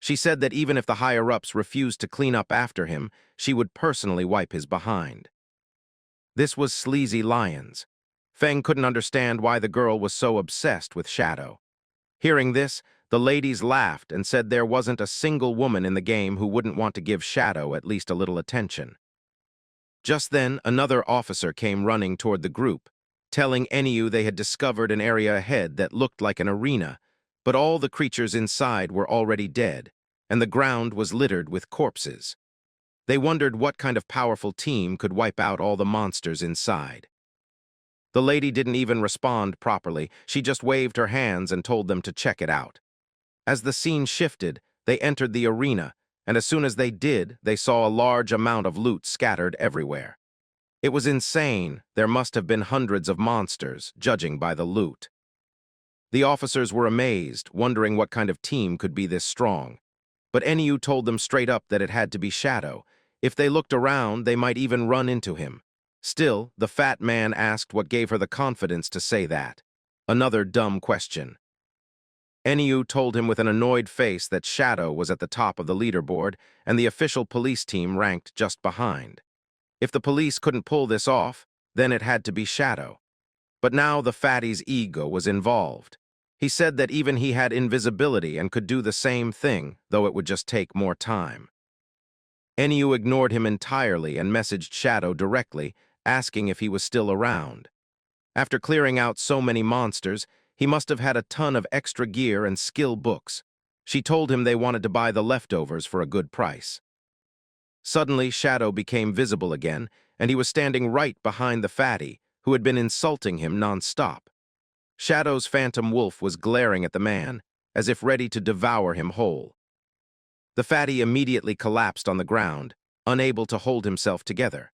Speaker 1: She said that even if the higher-ups refused to clean up after him, she would personally wipe his behind. This was Sleazy Lions. Feng couldn't understand why the girl was so obsessed with Shadow. Hearing this, the ladies laughed and said there wasn't a single woman in the game who wouldn't want to give Shadow at least a little attention. Just then, another officer came running toward the group, telling Enyu they had discovered an area ahead that looked like an arena, but all the creatures inside were already dead, and the ground was littered with corpses. They wondered what kind of powerful team could wipe out all the monsters inside. The lady didn't even respond properly. She just waved her hands and told them to check it out. As the scene shifted, they entered the arena, and as soon as they did, they saw a large amount of loot scattered everywhere. It was insane. There must have been hundreds of monsters, judging by the loot. The officers were amazed, wondering what kind of team could be this strong. But Enyu told them straight up that it had to be Shadow. If they looked around, they might even run into him. Still, the fat man asked what gave her the confidence to say that. Another dumb question. Enyu told him with an annoyed face that Shadow was at the top of the leaderboard and the official police team ranked just behind. If the police couldn't pull this off, then it had to be Shadow. But now the fatty's ego was involved. He said that even he had invisibility and could do the same thing, though it would just take more time. Enyu ignored him entirely and messaged Shadow directly, asking if he was still around. After clearing out so many monsters, he must have had a ton of extra gear and skill books. She told him they wanted to buy the leftovers for a good price. Suddenly, Shadow became visible again, and he was standing right behind the fatty, who had been insulting him non-stop. Shadow's phantom wolf was glaring at the man, as if ready to devour him whole. The fatty immediately collapsed on the ground, unable to hold himself together.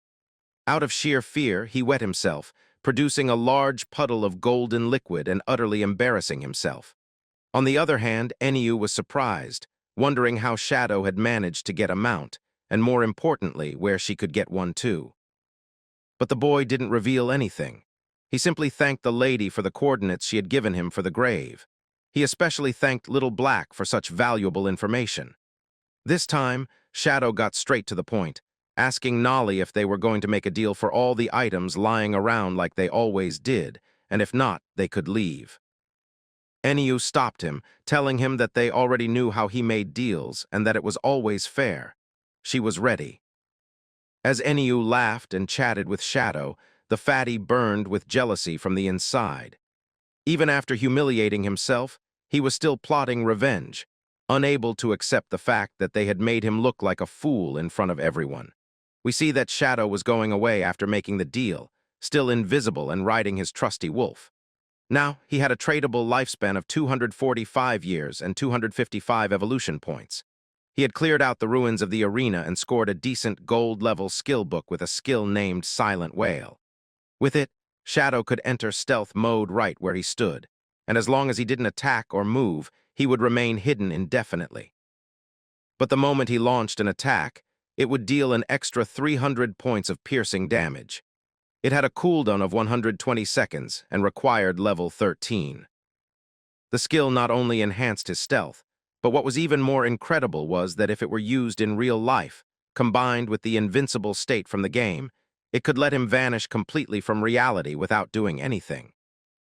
Speaker 1: Out of sheer fear, he wet himself, producing a large puddle of golden liquid and utterly embarrassing himself. On the other hand, Enyu was surprised, wondering how Shadow had managed to get a mount, and more importantly, where she could get one too. But the boy didn't reveal anything. He simply thanked the lady for the coordinates she had given him for the grave. He especially thanked Little Black for such valuable information. This time, Shadow got straight to the point, asking Nolly if they were going to make a deal for all the items lying around like they always did, and if not, they could leave. Enyu stopped him, telling him that they already knew how he made deals and that it was always fair. She was ready. As Enyu laughed and chatted with Shadow, the fatty burned with jealousy from the inside. Even after humiliating himself, he was still plotting revenge, unable to accept the fact that they had made him look like a fool in front of everyone. We see that Shadow was going away after making the deal, still invisible and riding his trusty wolf. Now, he had a tradable lifespan of 245 years and 255 evolution points. He had cleared out the ruins of the arena and scored a decent gold-level skill book with a skill named Silent Whale. With it, Shadow could enter stealth mode right where he stood, and as long as he didn't attack or move, he would remain hidden indefinitely. But the moment he launched an attack, it would deal an extra 300 points of piercing damage. It had a cooldown of 120 seconds and required level 13. The skill not only enhanced his stealth, but what was even more incredible was that if it were used in real life, combined with the invincible state from the game, it could let him vanish completely from reality without doing anything.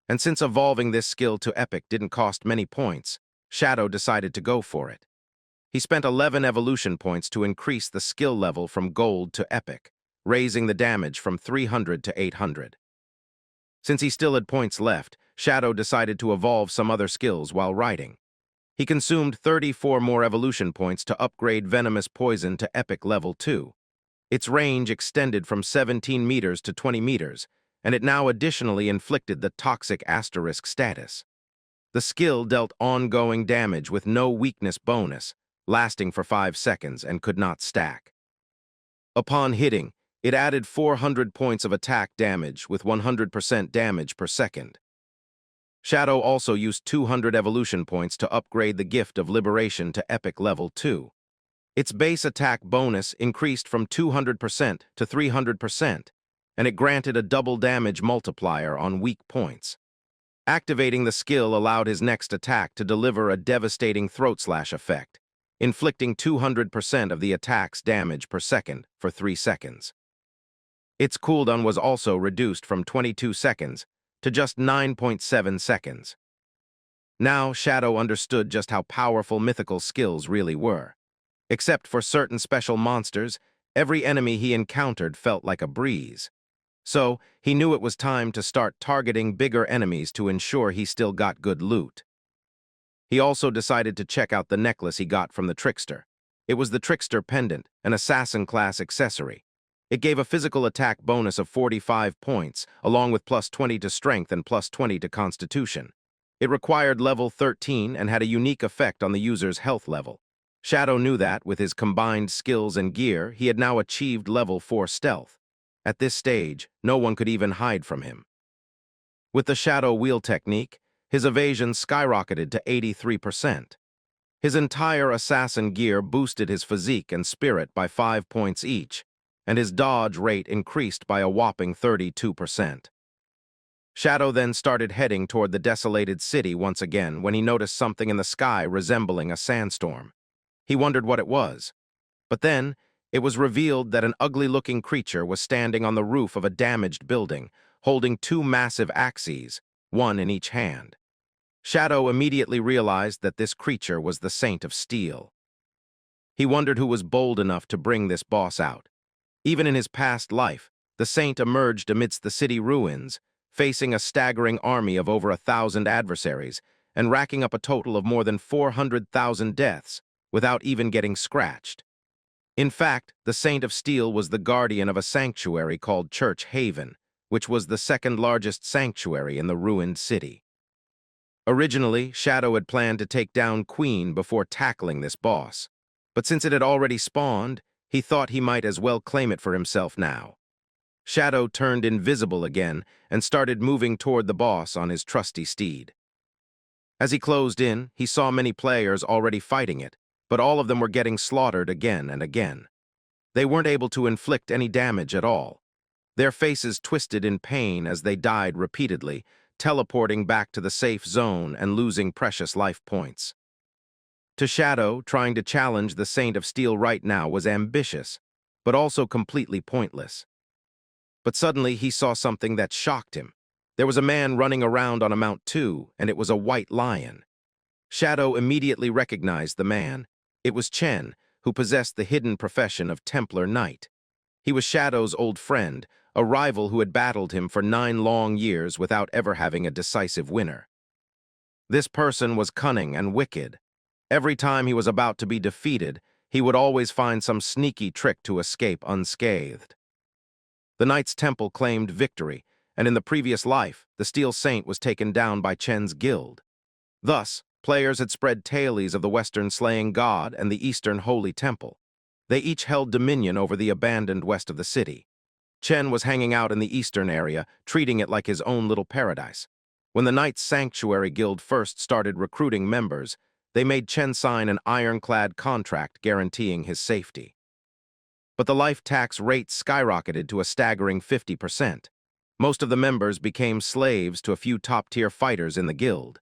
Speaker 1: And since evolving this skill to Epic didn't cost many points, Shadow decided to go for it. He spent 11 evolution points to increase the skill level from Gold to Epic, raising the damage from 300 to 800. Since he still had points left, Shadow decided to evolve some other skills while riding. He consumed 34 more evolution points to upgrade Venomous Poison to Epic Level 2. Its range extended from 17 meters to 20 meters, and it now additionally inflicted the Toxic Asterisk status. The skill dealt ongoing damage with no weakness bonus, lasting for 5 seconds and could not stack. Upon hitting, it added 400 points of attack damage with 100% damage per second. Shadow also used 200 evolution points to upgrade the Gift of Liberation to Epic Level 2. Its base attack bonus increased from 200% to 300%, and it granted a double damage multiplier on weak points. Activating the skill allowed his next attack to deliver a devastating throat slash effect, inflicting 200% of the attack's damage per second for 3 seconds. Its cooldown was also reduced from 22 seconds to just 9.7 seconds. Now, Shadow understood just how powerful mythical skills really were. Except for certain special monsters, every enemy he encountered felt like a breeze. So, he knew it was time to start targeting bigger enemies to ensure he still got good loot. He also decided to check out the necklace he got from the Trickster. It was the Trickster Pendant, an assassin-class accessory. It gave a physical attack bonus of 45 points, along with plus 20 to Strength and plus 20 to Constitution. It required level 13 and had a unique effect on the user's health level. Shadow knew that, with his combined skills and gear, he had now achieved level 4 stealth. At this stage, no one could even hide from him. With the Shadow Wheel technique, his evasion skyrocketed to 83%. His entire assassin gear boosted his physique and spirit by 5 points each, and his dodge rate increased by a whopping 32%. Shadow then started heading toward the desolated city once again when he noticed something in the sky resembling a sandstorm. He wondered what it was. But then, it was revealed that an ugly-looking creature was standing on the roof of a damaged building, holding 2 massive axes, one in each hand. Shadow immediately realized that this creature was the Saint of Steel. He wondered who was bold enough to bring this boss out. Even in his past life, the Saint emerged amidst the city ruins, facing a staggering army of over 1,000 adversaries and racking up a total of more than 400,000 deaths without even getting scratched. In fact, the Saint of Steel was the guardian of a sanctuary called Church Haven, which was the second largest sanctuary in the ruined city. Originally, Shadow had planned to take down Queen before tackling this boss, but since it had already spawned, he thought he might as well claim it for himself now. Shadow turned invisible again and started moving toward the boss on his trusty steed. As he closed in, he saw many players already fighting it, but all of them were getting slaughtered again and again. They weren't able to inflict any damage at all. Their faces twisted in pain as they died repeatedly, teleporting back to the safe zone and losing precious life points. To Shadow, trying to challenge the Saint of Steel right now was ambitious, but also completely pointless. But suddenly he saw something that shocked him. There was a man running around on a mount too, and it was a white lion. Shadow immediately recognized the man. It was Chen, who possessed the hidden profession of Templar Knight. He was Shadow's old friend, a rival who had battled him for 9 long years without ever having a decisive winner. This person was cunning and wicked. Every time he was about to be defeated, he would always find some sneaky trick to escape unscathed. The Knight's Temple claimed victory, and in the previous life, the Steel Saint was taken down by Chen's guild. Thus, players had spread tales of the Western Slaying God and the Eastern Holy Temple. They each held dominion over the abandoned west of the city. Chen was hanging out in the eastern area, treating it like his own little paradise. When the Knight's Sanctuary Guild first started recruiting members, they made Chen sign an ironclad contract guaranteeing his safety. But the life tax rate skyrocketed to a staggering 50%. Most of the members became slaves to a few top-tier fighters in the guild.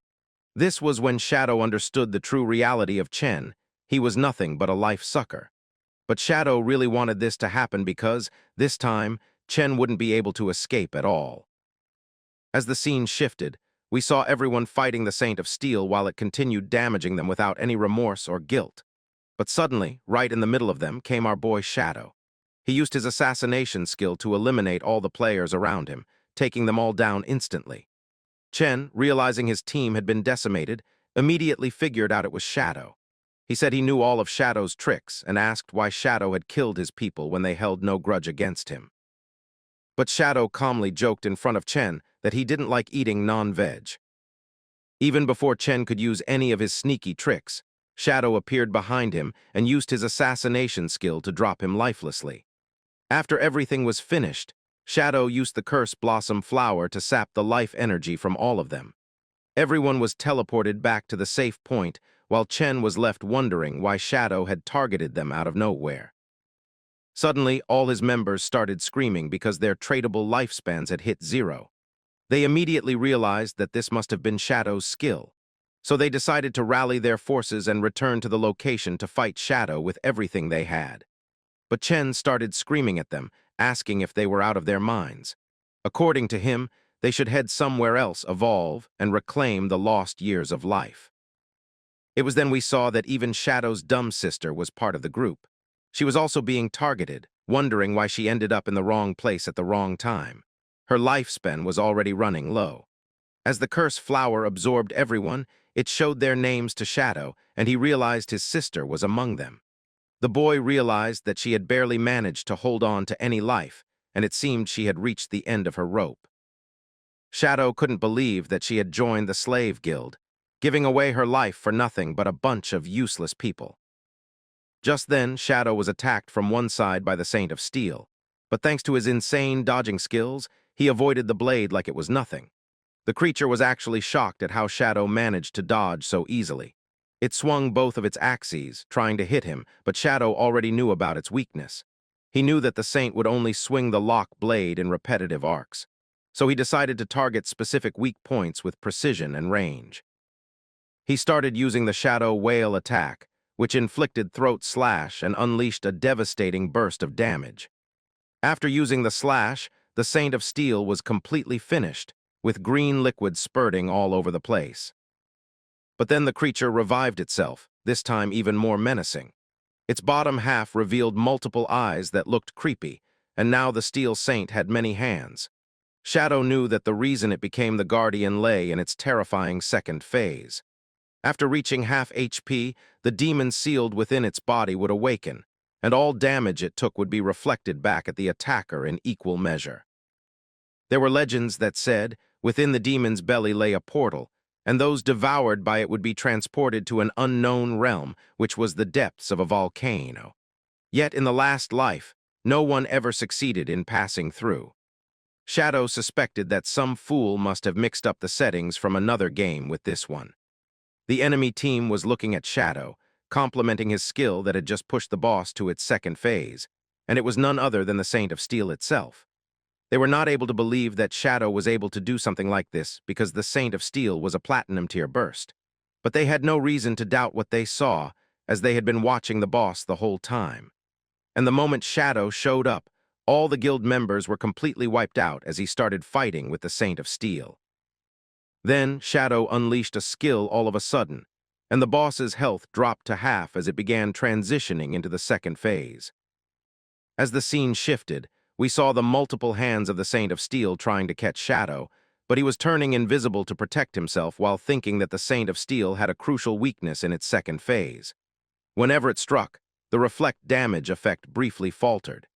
Speaker 1: This was when Shadow understood the true reality of Chen. He was nothing but a life sucker. But Shadow really wanted this to happen because, this time, Chen wouldn't be able to escape at all. As the scene shifted, we saw everyone fighting the Saint of Steel while it continued damaging them without any remorse or guilt. But suddenly, right in the middle of them, came our boy Shadow. He used his assassination skill to eliminate all the players around him, taking them all down instantly. Chen, realizing his team had been decimated, immediately figured out it was Shadow. He said he knew all of Shadow's tricks and asked why Shadow had killed his people when they held no grudge against him. But Shadow calmly joked in front of Chen that he didn't like eating non-veg. Even before Chen could use any of his sneaky tricks, Shadow appeared behind him and used his assassination skill to drop him lifelessly. After everything was finished, Shadow used the Curse Blossom Flower to sap the life energy from all of them. Everyone was teleported back to the safe point, while Chen was left wondering why Shadow had targeted them out of nowhere. Suddenly, all his members started screaming because their tradable lifespans had hit 0. They immediately realized that this must have been Shadow's skill. So they decided to rally their forces and return to the location to fight Shadow with everything they had. But Chen started screaming at them, asking if they were out of their minds. According to him, they should head somewhere else, evolve, and reclaim the lost years of life. It was then we saw that even Shadow's dumb sister was part of the group. She was also being targeted, wondering why she ended up in the wrong place at the wrong time. Her lifespan was already running low. As the curse flower absorbed everyone, it showed their names to Shadow, and he realized his sister was among them. The boy realized that she had barely managed to hold on to any life, and it seemed she had reached the end of her rope. Shadow couldn't believe that she had joined the slave guild, giving away her life for nothing but a bunch of useless people. Just then, Shadow was attacked from one side by the Saint of Steel, but thanks to his insane dodging skills, he avoided the blade like it was nothing. The creature was actually shocked at how Shadow managed to dodge so easily. It swung both of its axes, trying to hit him, but Shadow already knew about its weakness. He knew that the Saint would only swing the lock blade in repetitive arcs, so he decided to target specific weak points with precision and range. He started using the Shadow Whale attack, which inflicted throat slash and unleashed a devastating burst of damage. After using the slash, the Saint of Steel was completely finished, with green liquid spurting all over the place. But then the creature revived itself, this time even more menacing. Its bottom half revealed multiple eyes that looked creepy, and now the Steel Saint had many hands. Shadow knew that the reason it became the Guardian lay in its terrifying second phase. After reaching half HP, the demon sealed within its body would awaken, and all damage it took would be reflected back at the attacker in equal measure. There were legends that said, within the demon's belly lay a portal, and those devoured by it would be transported to an unknown realm, which was the depths of a volcano. Yet in the last life, no one ever succeeded in passing through. Shadow suspected that some fool must have mixed up the settings from another game with this one. The enemy team was looking at Shadow, complimenting his skill that had just pushed the boss to its second phase, and it was none other than the Saint of Steel itself. They were not able to believe that Shadow was able to do something like this because the Saint of Steel was a platinum tier burst. But they had no reason to doubt what they saw, as they had been watching the boss the whole time. And the moment Shadow showed up, All the guild members were completely wiped out as he started fighting with the Saint of Steel. Then Shadow unleashed a skill all of a sudden, and the boss's health dropped to half as it began transitioning into the second phase. As the scene shifted, we saw the multiple hands of the Saint of Steel trying to catch Shadow, but he was turning invisible to protect himself while thinking that the Saint of Steel had a crucial weakness in its second phase. Whenever it struck, the reflect damage effect briefly faltered.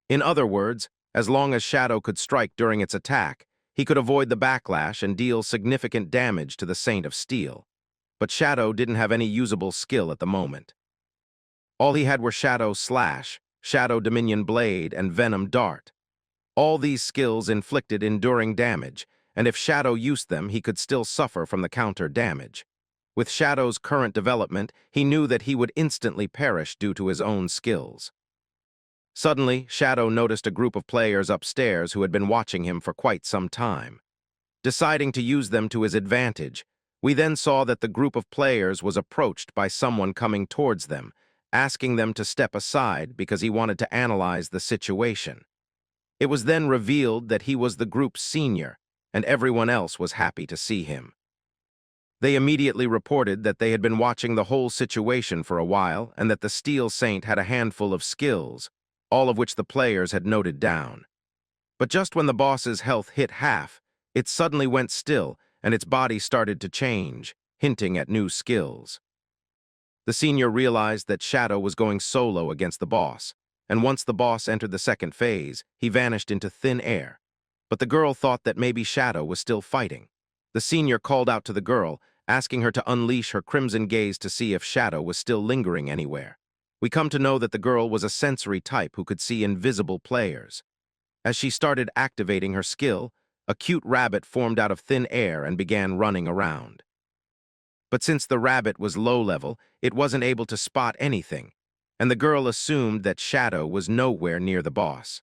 Speaker 1: In other words, as long as Shadow could strike during its attack, he could avoid the backlash and deal significant damage to the Saint of Steel. But Shadow didn't have any usable skill at the moment. All he had were Shadow Slash, Shadow Dominion Blade, and Venom Dart. All these skills inflicted enduring damage, and if Shadow used them, he could still suffer from the counter damage. With Shadow's current development, he knew that he would instantly perish due to his own skills. Suddenly, Shadow noticed a group of players upstairs who had been watching him for quite some time. Deciding to use them to his advantage, we then saw that the group of players was approached by someone coming towards them, asking them to step aside because he wanted to analyze the situation. It was then revealed that he was the group's senior, and everyone else was happy to see him. They immediately reported that they had been watching the whole situation for a while and that the Steel Saint had a handful of skills, all of which the players had noted down. But just when the boss's health hit half, it suddenly went still and its body started to change, hinting at new skills. The senior realized that Shadow was going solo against the boss, and once the boss entered the second phase, he vanished into thin air. But the girl thought that maybe Shadow was still fighting. The senior called out to the girl, asking her to unleash her crimson gaze to see if Shadow was still lingering anywhere. We come to know that the girl was a sensory type who could see invisible players. As she started activating her skill, a cute rabbit formed out of thin air and began running around. But since the rabbit was low level, it wasn't able to spot anything, and the girl assumed that Shadow was nowhere near the boss.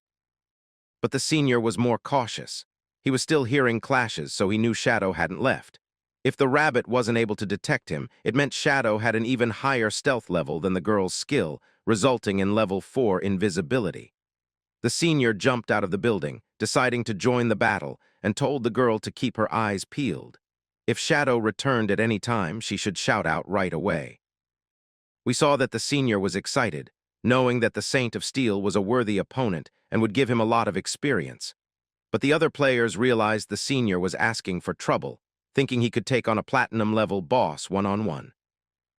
Speaker 1: But the senior was more cautious. He was still hearing clashes, so he knew Shadow hadn't left. If the rabbit wasn't able to detect him, it meant Shadow had an even higher stealth level than the girl's skill, resulting in level 4 invisibility. The senior jumped out of the building, deciding to join the battle, and told the girl to keep her eyes peeled. If Shadow returned at any time, she should shout out right away. We saw that the senior was excited, knowing that the Saint of Steel was a worthy opponent and would give him a lot of experience. But the other players realized the senior was asking for trouble, thinking he could take on a platinum-level boss one-on-one.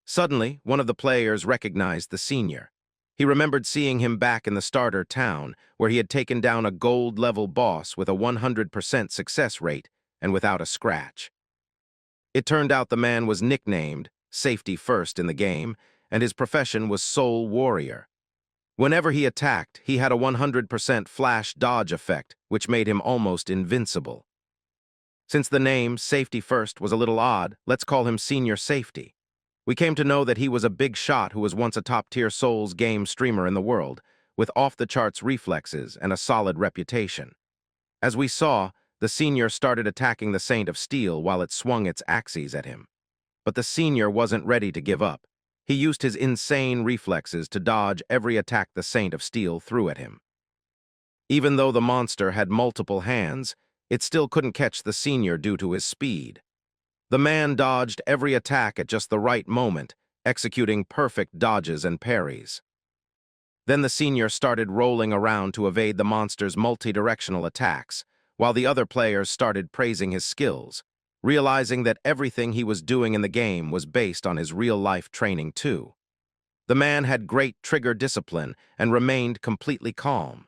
Speaker 1: Suddenly, one of the players recognized the senior. He remembered seeing him back in the starter town, where he had taken down a gold-level boss with a 100% success rate and without a scratch. It turned out the man was nicknamed Safety First in the game, and his profession was Soul Warrior. Whenever he attacked, he had a 100% flash dodge effect, which made him almost invincible. Since the name Safety First was a little odd, let's call him Senior Safety. We came to know that he was a big shot who was once a top-tier Souls game streamer in the world, with off-the-charts reflexes and a solid reputation. As we saw, the senior started attacking the Saint of Steel while it swung its axes at him. But the senior wasn't ready to give up. He used his insane reflexes to dodge every attack the Saint of Steel threw at him. Even though the monster had multiple hands, it still couldn't catch the senior due to his speed. The man dodged every attack at just the right moment, executing perfect dodges and parries. Then the senior started rolling around to evade the monster's multi-directional attacks, while the other players started praising his skills, realizing that everything he was doing in the game was based on his real-life training too. The man had great trigger discipline and remained completely calm.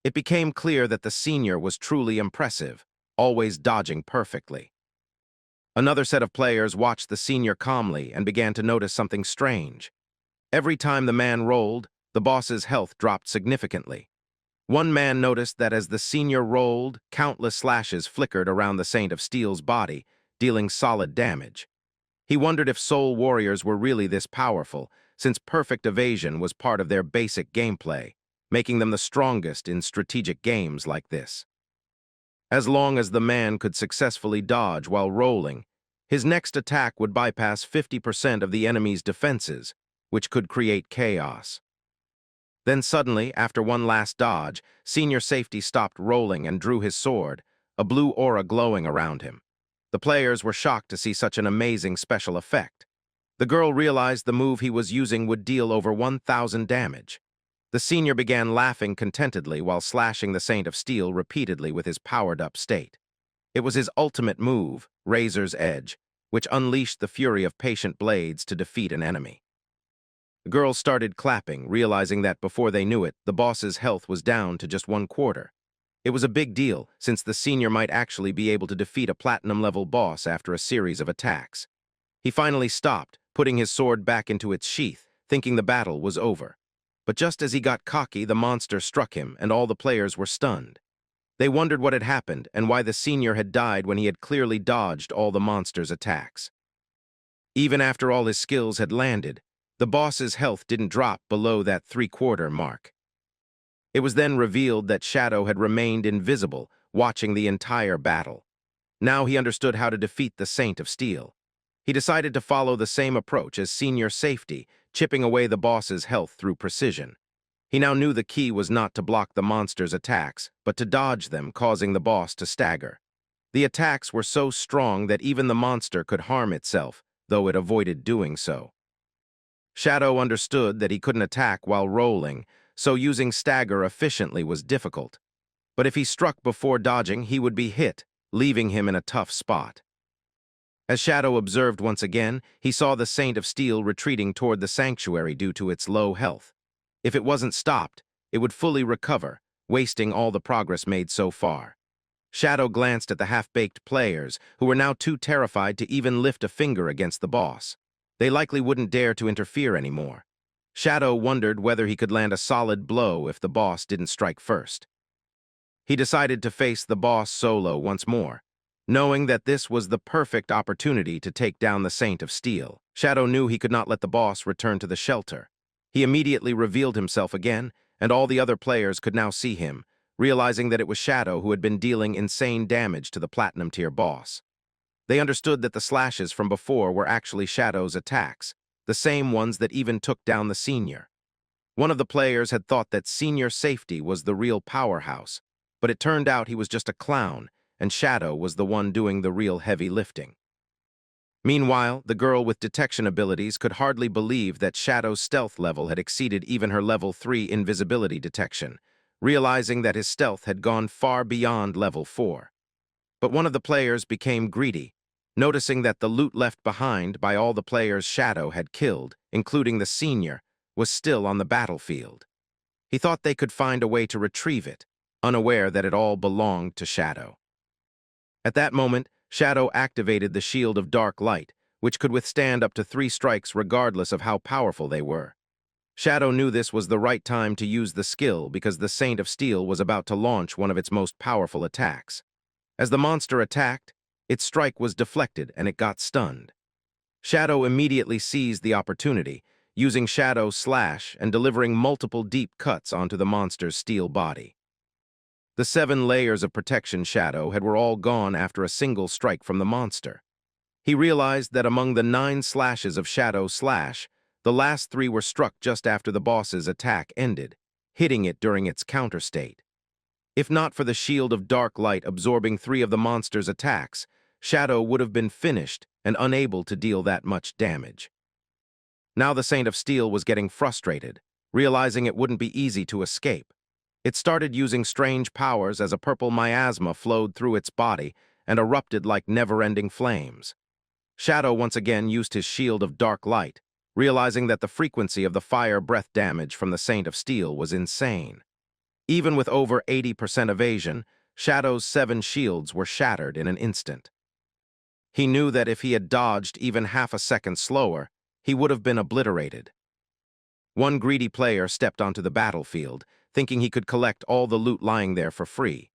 Speaker 1: It became clear that the senior was truly impressive, always dodging perfectly. Another set of players watched the senior calmly and began to notice something strange. Every time the man rolled, the boss's health dropped significantly. One man noticed that as the senior rolled, countless slashes flickered around the Saint of Steel's body, dealing solid damage. He wondered if Soul Warriors were really this powerful, since perfect evasion was part of their basic gameplay, making them the strongest in strategic games like this. As long as the man could successfully dodge while rolling, his next attack would bypass 50% of the enemy's defenses, which could create chaos. Then suddenly, after one last dodge, Senior Safety stopped rolling and drew his sword, a blue aura glowing around him. The players were shocked to see such an amazing special effect. The girl realized the move he was using would deal over 1,000 damage. The senior began laughing contentedly while slashing the Saint of Steel repeatedly with his powered-up state. It was his ultimate move, Razor's Edge, which unleashed the fury of patient blades to defeat an enemy. The girls started clapping, realizing that before they knew it, the boss's health was down to just 1/4. It was a big deal, since the senior might actually be able to defeat a platinum-level boss after a series of attacks. He finally stopped, putting his sword back into its sheath, thinking the battle was over. But just as he got cocky, the monster struck him, and all the players were stunned. They wondered what had happened and why the senior had died when he had clearly dodged all the monster's attacks. Even after all his skills had landed, the boss's health didn't drop below that 3/4 mark. It was then revealed that Shadow had remained invisible, watching the entire battle. Now he understood how to defeat the Saint of Steel. He decided to follow the same approach as Senior Safety, chipping away the boss's health through precision. He now knew the key was not to block the monster's attacks, but to dodge them, causing the boss to stagger. The attacks were so strong that even the monster could harm itself, though it avoided doing so. Shadow understood that he couldn't attack while rolling, so using stagger efficiently was difficult. But if he struck before dodging, he would be hit, leaving him in a tough spot. As Shadow observed once again, he saw the Saint of Steel retreating toward the sanctuary due to its low health. If it wasn't stopped, it would fully recover, wasting all the progress made so far. Shadow glanced at the half-baked players, who were now too terrified to even lift a finger against the boss. They likely wouldn't dare to interfere anymore. Shadow wondered whether he could land a solid blow if the boss didn't strike first. He decided to face the boss solo once more, knowing that this was the perfect opportunity to take down the Saint of Steel. Shadow knew he could not let the boss return to the shelter. He immediately revealed himself again, and all the other players could now see him, realizing that it was Shadow who had been dealing insane damage to the Platinum-tier boss. They understood that the slashes from before were actually Shadow's attacks, the same ones that even took down the senior. One of the players had thought that Senior Safety was the real powerhouse, but it turned out he was just a clown, and Shadow was the one doing the real heavy lifting. Meanwhile, the girl with detection abilities could hardly believe that Shadow's stealth level had exceeded even her level 3 invisibility detection, realizing that his stealth had gone far beyond level 4. But one of the players became greedy, noticing that the loot left behind by all the players Shadow had killed, including the senior, was still on the battlefield. He thought they could find a way to retrieve it, unaware that it all belonged to Shadow. At that moment, Shadow activated the Shield of Dark Light, which could withstand up to 3 strikes regardless of how powerful they were. Shadow knew this was the right time to use the skill because the Saint of Steel was about to launch one of its most powerful attacks. As the monster attacked, its strike was deflected and it got stunned. Shadow immediately seized the opportunity, using Shadow Slash and delivering multiple deep cuts onto the monster's steel body. The 7 layers of protection Shadow had were all gone after a single strike from the monster. He realized that among the 9 slashes of Shadow Slash, the last 3 were struck just after the boss's attack ended, hitting it during its counter state. If not for the Shield of Dark Light absorbing 3 of the monster's attacks, Shadow would have been finished and unable to deal that much damage. Now the Saint of Steel was getting frustrated, realizing it wouldn't be easy to escape. It started using strange powers as a purple miasma flowed through its body and erupted like never-ending flames. Shadow once again used his Shield of Dark Light, realizing that the frequency of the fire breath damage from the Saint of Steel was insane. Even with over 80% evasion, Shadow's 7 shields were shattered in an instant. He knew that if he had dodged even half a second slower, he would have been obliterated. One greedy player stepped onto the battlefield, thinking he could collect all the loot lying there for free.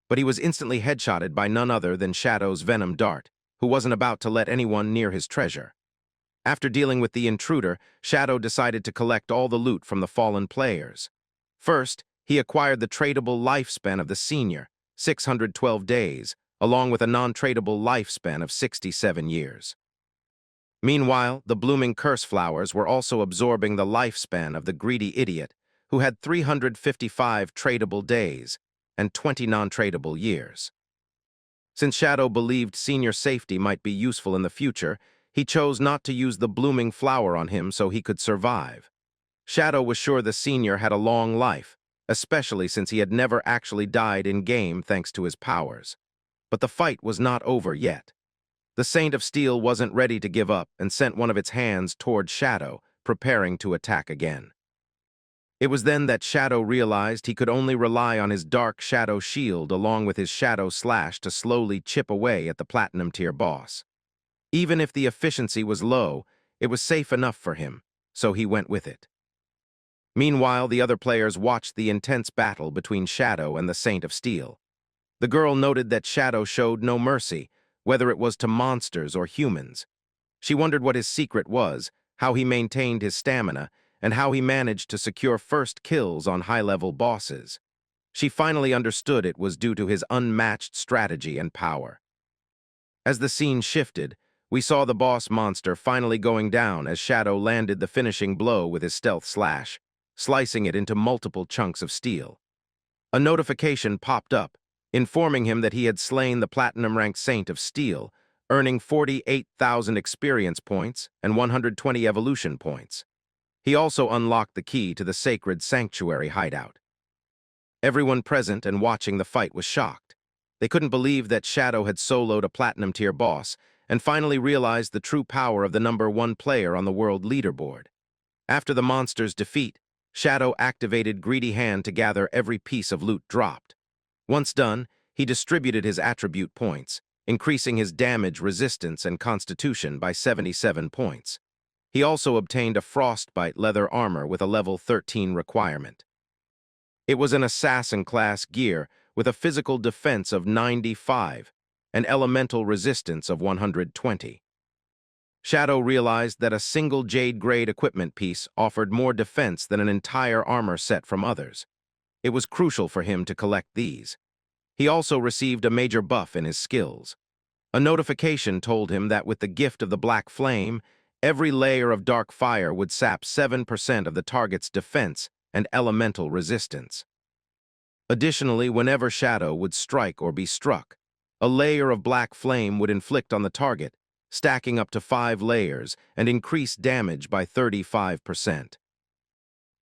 Speaker 1: But he was instantly headshotted by none other than Shadow's venom dart, who wasn't about to let anyone near his treasure. After dealing with the intruder, Shadow decided to collect all the loot from the fallen players. First, he acquired the tradable lifespan of the senior, 612 days, along with a non-tradable lifespan of 67 years. Meanwhile, the blooming curse flowers were also absorbing the lifespan of the greedy idiot, who had 355 tradable days and 20 non-tradable years. Since Shadow believed senior safety might be useful in the future, he chose not to use the blooming flower on him so he could survive. Shadow was sure the senior had a long life, especially since he had never actually died in-game thanks to his powers. But the fight was not over yet. The Saint of Steel wasn't ready to give up and sent one of its hands toward Shadow, preparing to attack again. It was then that Shadow realized he could only rely on his Dark Shadow Shield along with his Shadow Slash to slowly chip away at the Platinum Tier boss. Even if the efficiency was low, it was safe enough for him, so he went with it. Meanwhile, the other players watched the intense battle between Shadow and the Saint of Steel. The girl noted that Shadow showed no mercy, whether it was to monsters or humans. She wondered what his secret was, how he maintained his stamina, and how he managed to secure first kills on high-level bosses. She finally understood it was due to his unmatched strategy and power. As the scene shifted, we saw the boss monster finally going down as Shadow landed the finishing blow with his stealth slash, slicing it into multiple chunks of steel. A notification popped up, informing him that he had slain the platinum-ranked Saint of Steel, earning 48,000 experience points and 120 evolution points. He also unlocked the key to the sacred sanctuary hideout. Everyone present and watching the fight was shocked. They couldn't believe that Shadow had soloed a platinum-tier boss and finally realized the true power of the #1 player on the world leaderboard. After the monster's defeat, Shadow activated Greedy Hand to gather every piece of loot dropped. Once done, he distributed his attribute points, increasing his damage resistance and constitution by 77 points. He also obtained a frostbite leather armor with a level 13 requirement. It was an assassin-class gear with a physical defense of 95 and elemental resistance of 120. Shadow realized that a single Jade-grade equipment piece offered more defense than an entire armor set from others. It was crucial for him to collect these. He also received a major buff in his skills. A notification told him that with the gift of the Black Flame, every layer of dark fire would sap 7% of the target's defense and elemental resistance. Additionally, whenever Shadow would strike or be struck, a layer of black flame would inflict on the target, stacking up to 5 layers and increase damage by 35%.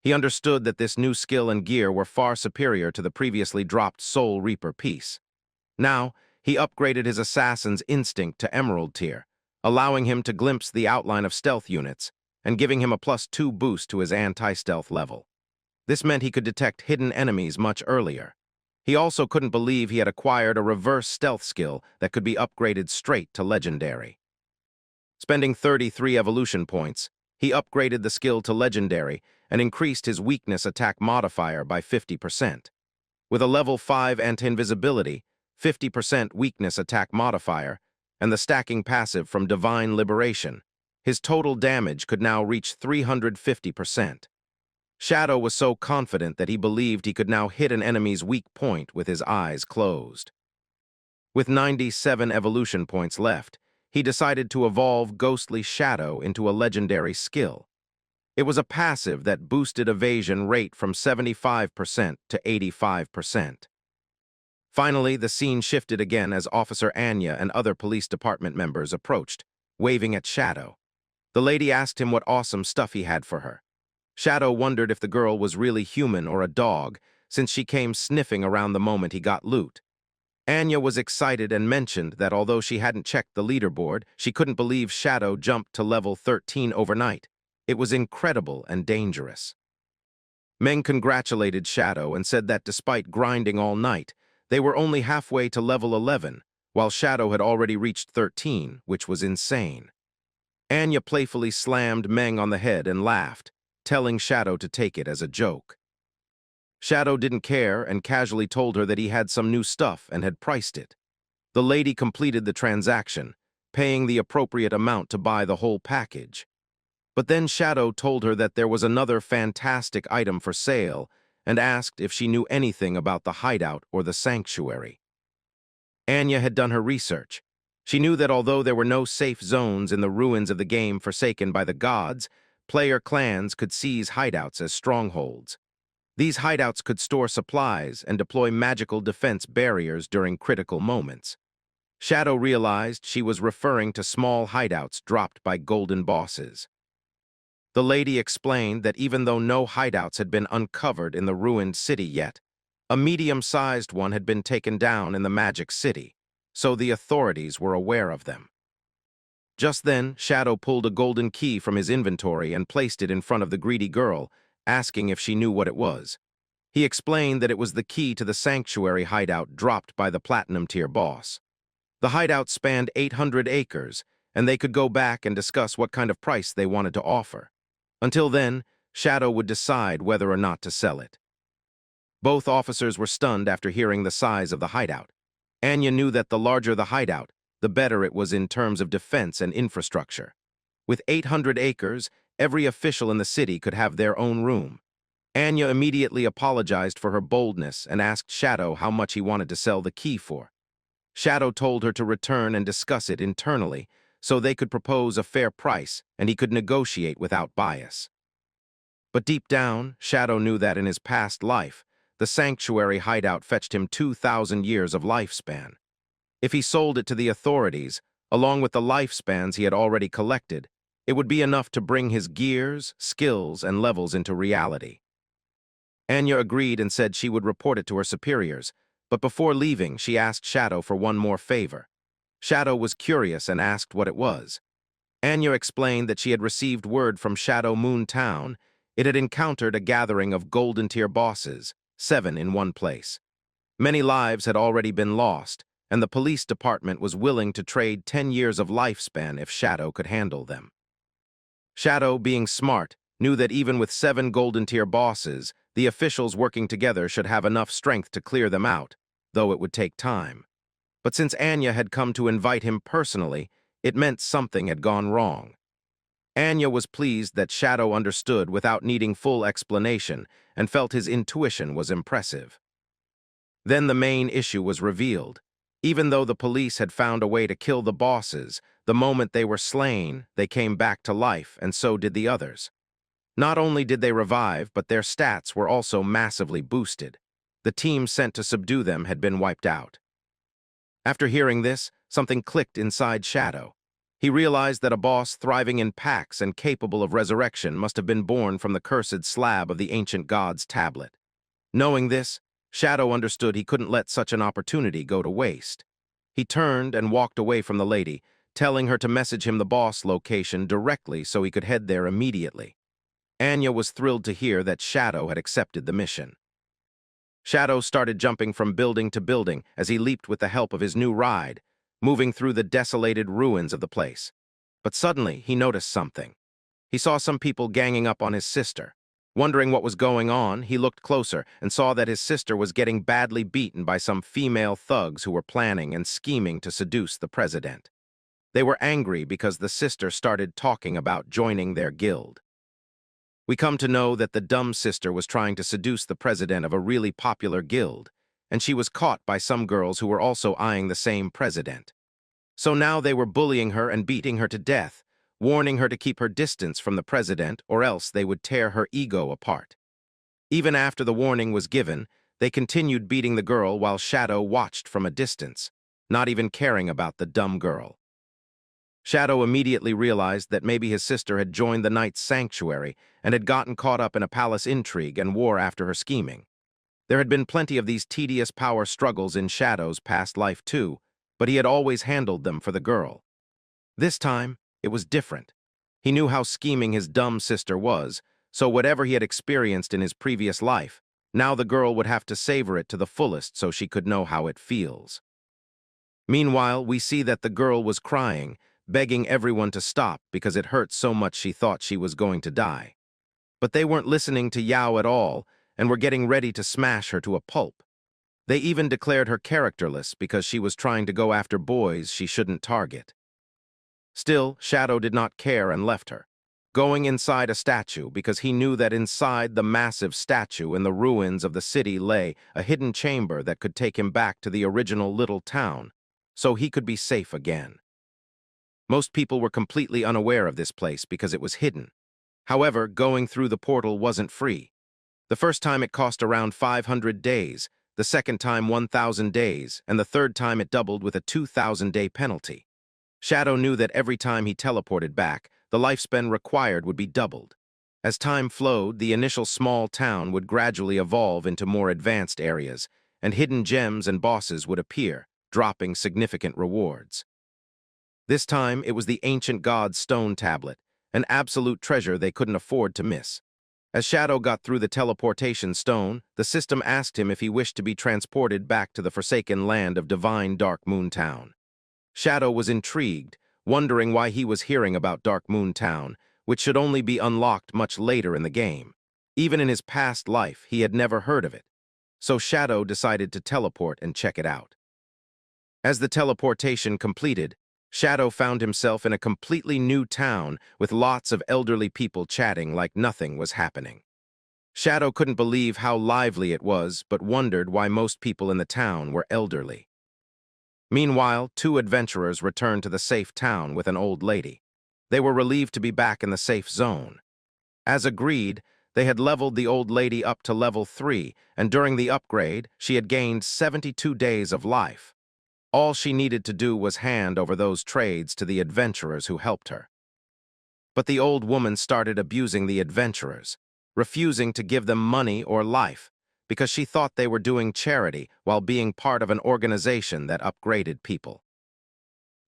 Speaker 1: He understood that this new skill and gear were far superior to the previously dropped Soul Reaper piece. Now, he upgraded his Assassin's Instinct to Emerald tier, allowing him to glimpse the outline of stealth units and giving him a +2 boost to his anti-stealth level. This meant he could detect hidden enemies much earlier. He also couldn't believe he had acquired a reverse stealth skill that could be upgraded straight to Legendary. Spending 33 evolution points, he upgraded the skill to Legendary and increased his weakness attack modifier by 50%. With a level 5 anti-invisibility, 50% weakness attack modifier, and the stacking passive from Divine Liberation, his total damage could now reach 350%. Shadow was so confident that he believed he could now hit an enemy's weak point with his eyes closed. With 97 evolution points left, he decided to evolve Ghostly Shadow into a legendary skill. It was a passive that boosted evasion rate from 75% to 85%. Finally, the scene shifted again as Officer Anya and other police department members approached, waving at Shadow. The lady asked him what awesome stuff he had for her. Shadow wondered if the girl was really human or a dog, since she came sniffing around the moment he got loot. Anya was excited and mentioned that although she hadn't checked the leaderboard, she couldn't believe Shadow jumped to level 13 overnight. It was incredible and dangerous. Meng congratulated Shadow and said that despite grinding all night, they were only halfway to level 11, while Shadow had already reached 13, which was insane. Anya playfully slammed Meng on the head and laughed, telling Shadow to take it as a joke. Shadow didn't care and casually told her that he had some new stuff and had priced it. The lady completed the transaction, paying the appropriate amount to buy the whole package. But then Shadow told her that there was another fantastic item for sale and asked if she knew anything about the hideout or the sanctuary. Anya had done her research. She knew that although there were no safe zones in the ruins of the game forsaken by the gods, player clans could seize hideouts as strongholds. These hideouts could store supplies and deploy magical defense barriers during critical moments. Shadow realized she was referring to small hideouts dropped by golden bosses. The lady explained that even though no hideouts had been uncovered in the ruined city yet, a medium-sized one had been taken down in the Magic City, so the authorities were aware of them. Just then, Shadow pulled a golden key from his inventory and placed it in front of the greedy girl, asking if she knew what it was. He explained that it was the key to the sanctuary hideout dropped by the Platinum-tier boss. The hideout spanned 800 acres, and they could go back and discuss what kind of price they wanted to offer. Until then, Shadow would decide whether or not to sell it. Both officers were stunned after hearing the size of the hideout. Anya knew that the larger the hideout, the better it was in terms of defense and infrastructure. With 800 acres, every official in the city could have their own room. Anya immediately apologized for her boldness and asked Shadow how much he wanted to sell the key for. Shadow told her to return and discuss it internally, so they could propose a fair price and he could negotiate without bias. But deep down, Shadow knew that in his past life, the sanctuary hideout fetched him 2,000 years of lifespan. If he sold it to the authorities, along with the lifespans he had already collected, it would be enough to bring his gears, skills, and levels into reality. Anya agreed and said she would report it to her superiors, but before leaving, she asked Shadow for one more favor. Shadow was curious and asked what it was. Anya explained that she had received word from Shadow Moon Town. It had encountered a gathering of golden-tier bosses, 7 in one place. Many lives had already been lost, and the police department was willing to trade 10 years of lifespan if Shadow could handle them. Shadow, being smart, knew that even with 7 golden-tier bosses, the officials working together should have enough strength to clear them out, though it would take time. But since Anya had come to invite him personally, it meant something had gone wrong. Anya was pleased that Shadow understood without needing full explanation and felt his intuition was impressive. Then the main issue was revealed. Even though the police had found a way to kill the bosses, the moment they were slain, they came back to life, and so did the others. Not only did they revive, but their stats were also massively boosted. The team sent to subdue them had been wiped out. After hearing this, something clicked inside Shadow. He realized that a boss thriving in packs and capable of resurrection must have been born from the cursed slab of the ancient god's tablet. Knowing this, Shadow understood he couldn't let such an opportunity go to waste. He turned and walked away from the lady, telling her to message him the boss location directly so he could head there immediately. Anya was thrilled to hear that Shadow had accepted the mission. Shadow started jumping from building to building as he leaped with the help of his new ride, moving through the desolated ruins of the place. But suddenly, he noticed something. He saw some people ganging up on his sister. Wondering what was going on, he looked closer and saw that his sister was getting badly beaten by some female thugs who were planning and scheming to seduce the president. They were angry because the sister started talking about joining their guild. We come to know that the dumb sister was trying to seduce the president of a really popular guild, and she was caught by some girls who were also eyeing the same president. So now they were bullying her and beating her to death, warning her to keep her distance from the president or else they would tear her ego apart. Even after the warning was given, they continued beating the girl while Shadow watched from a distance, not even caring about the dumb girl. Shadow immediately realized that maybe his sister had joined the Knight's sanctuary and had gotten caught up in a palace intrigue and war after her scheming. There had been plenty of these tedious power struggles in Shadow's past life too, but he had always handled them for the girl. This time, it was different. He knew how scheming his dumb sister was, so whatever he had experienced in his previous life, now the girl would have to savor it to the fullest so she could know how it feels. Meanwhile, we see that the girl was crying, begging everyone to stop because it hurt so much she thought she was going to die. But they weren't listening to Yao at all and were getting ready to smash her to a pulp. They even declared her characterless because she was trying to go after boys she shouldn't target. Still, Shadow did not care and left her, going inside a statue because he knew that inside the massive statue in the ruins of the city lay a hidden chamber that could take him back to the original little town, so he could be safe again. Most people were completely unaware of this place because it was hidden. However, going through the portal wasn't free. The first time it cost around 500 days, the second time 1,000 days, and the third time it doubled with a 2,000-day penalty. Shadow knew that every time he teleported back, the lifespan required would be doubled. As time flowed, the initial small town would gradually evolve into more advanced areas, and hidden gems and bosses would appear, dropping significant rewards. This time, it was the ancient god's stone tablet, an absolute treasure they couldn't afford to miss. As Shadow got through the teleportation stone, the system asked him if he wished to be transported back to the forsaken land of divine Dark Moon Town. Shadow was intrigued, wondering why he was hearing about Dark Moon Town, which should only be unlocked much later in the game. Even in his past life, he had never heard of it. So Shadow decided to teleport and check it out. As the teleportation completed, Shadow found himself in a completely new town with lots of elderly people chatting like nothing was happening. Shadow couldn't believe how lively it was, but wondered why most people in the town were elderly. Meanwhile, two adventurers returned to the safe town with an old lady. They were relieved to be back in the safe zone. As agreed, they had leveled the old lady up to level 3, and during the upgrade, she had gained 72 days of life. All she needed to do was hand over those trades to the adventurers who helped her. But the old woman started abusing the adventurers, refusing to give them money or life, because she thought they were doing charity while being part of an organization that upgraded people.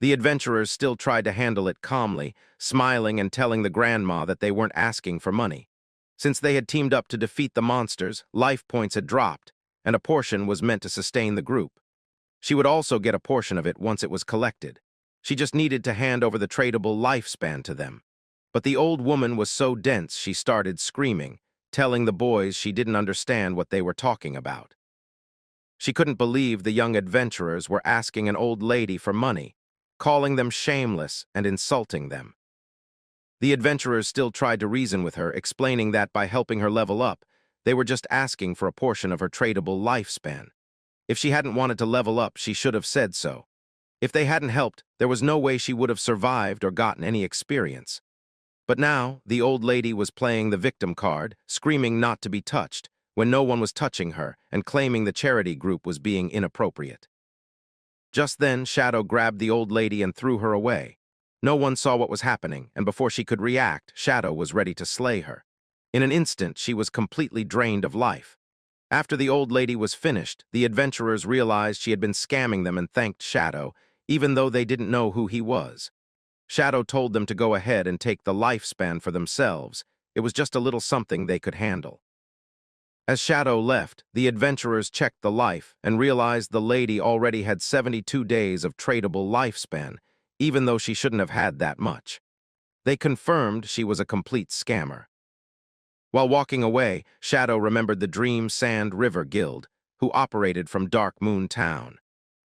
Speaker 1: The adventurers still tried to handle it calmly, smiling and telling the grandma that they weren't asking for money. Since they had teamed up to defeat the monsters, life points had dropped, and a portion was meant to sustain the group. She would also get a portion of it once it was collected. She just needed to hand over the tradable lifespan to them. But the old woman was so dense she started screaming, telling the boys she didn't understand what they were talking about. She couldn't believe the young adventurers were asking an old lady for money, calling them shameless and insulting them. The adventurers still tried to reason with her, explaining that by helping her level up, they were just asking for a portion of her tradable lifespan. If she hadn't wanted to level up, she should have said so. If they hadn't helped, there was no way she would have survived or gotten any experience. But now, the old lady was playing the victim card, screaming not to be touched, when no one was touching her, and claiming the charity group was being inappropriate. Just then, Shadow grabbed the old lady and threw her away. No one saw what was happening, and before she could react, Shadow was ready to slay her. In an instant, she was completely drained of life. After the old lady was finished, the adventurers realized she had been scamming them and thanked Shadow, even though they didn't know who he was. Shadow told them to go ahead and take the lifespan for themselves. It was just a little something they could handle. As Shadow left, the adventurers checked the life and realized the lady already had 72 days of tradable lifespan, even though she shouldn't have had that much. They confirmed she was a complete scammer. While walking away, Shadow remembered the Dream Sand River Guild, who operated from Dark Moon Town.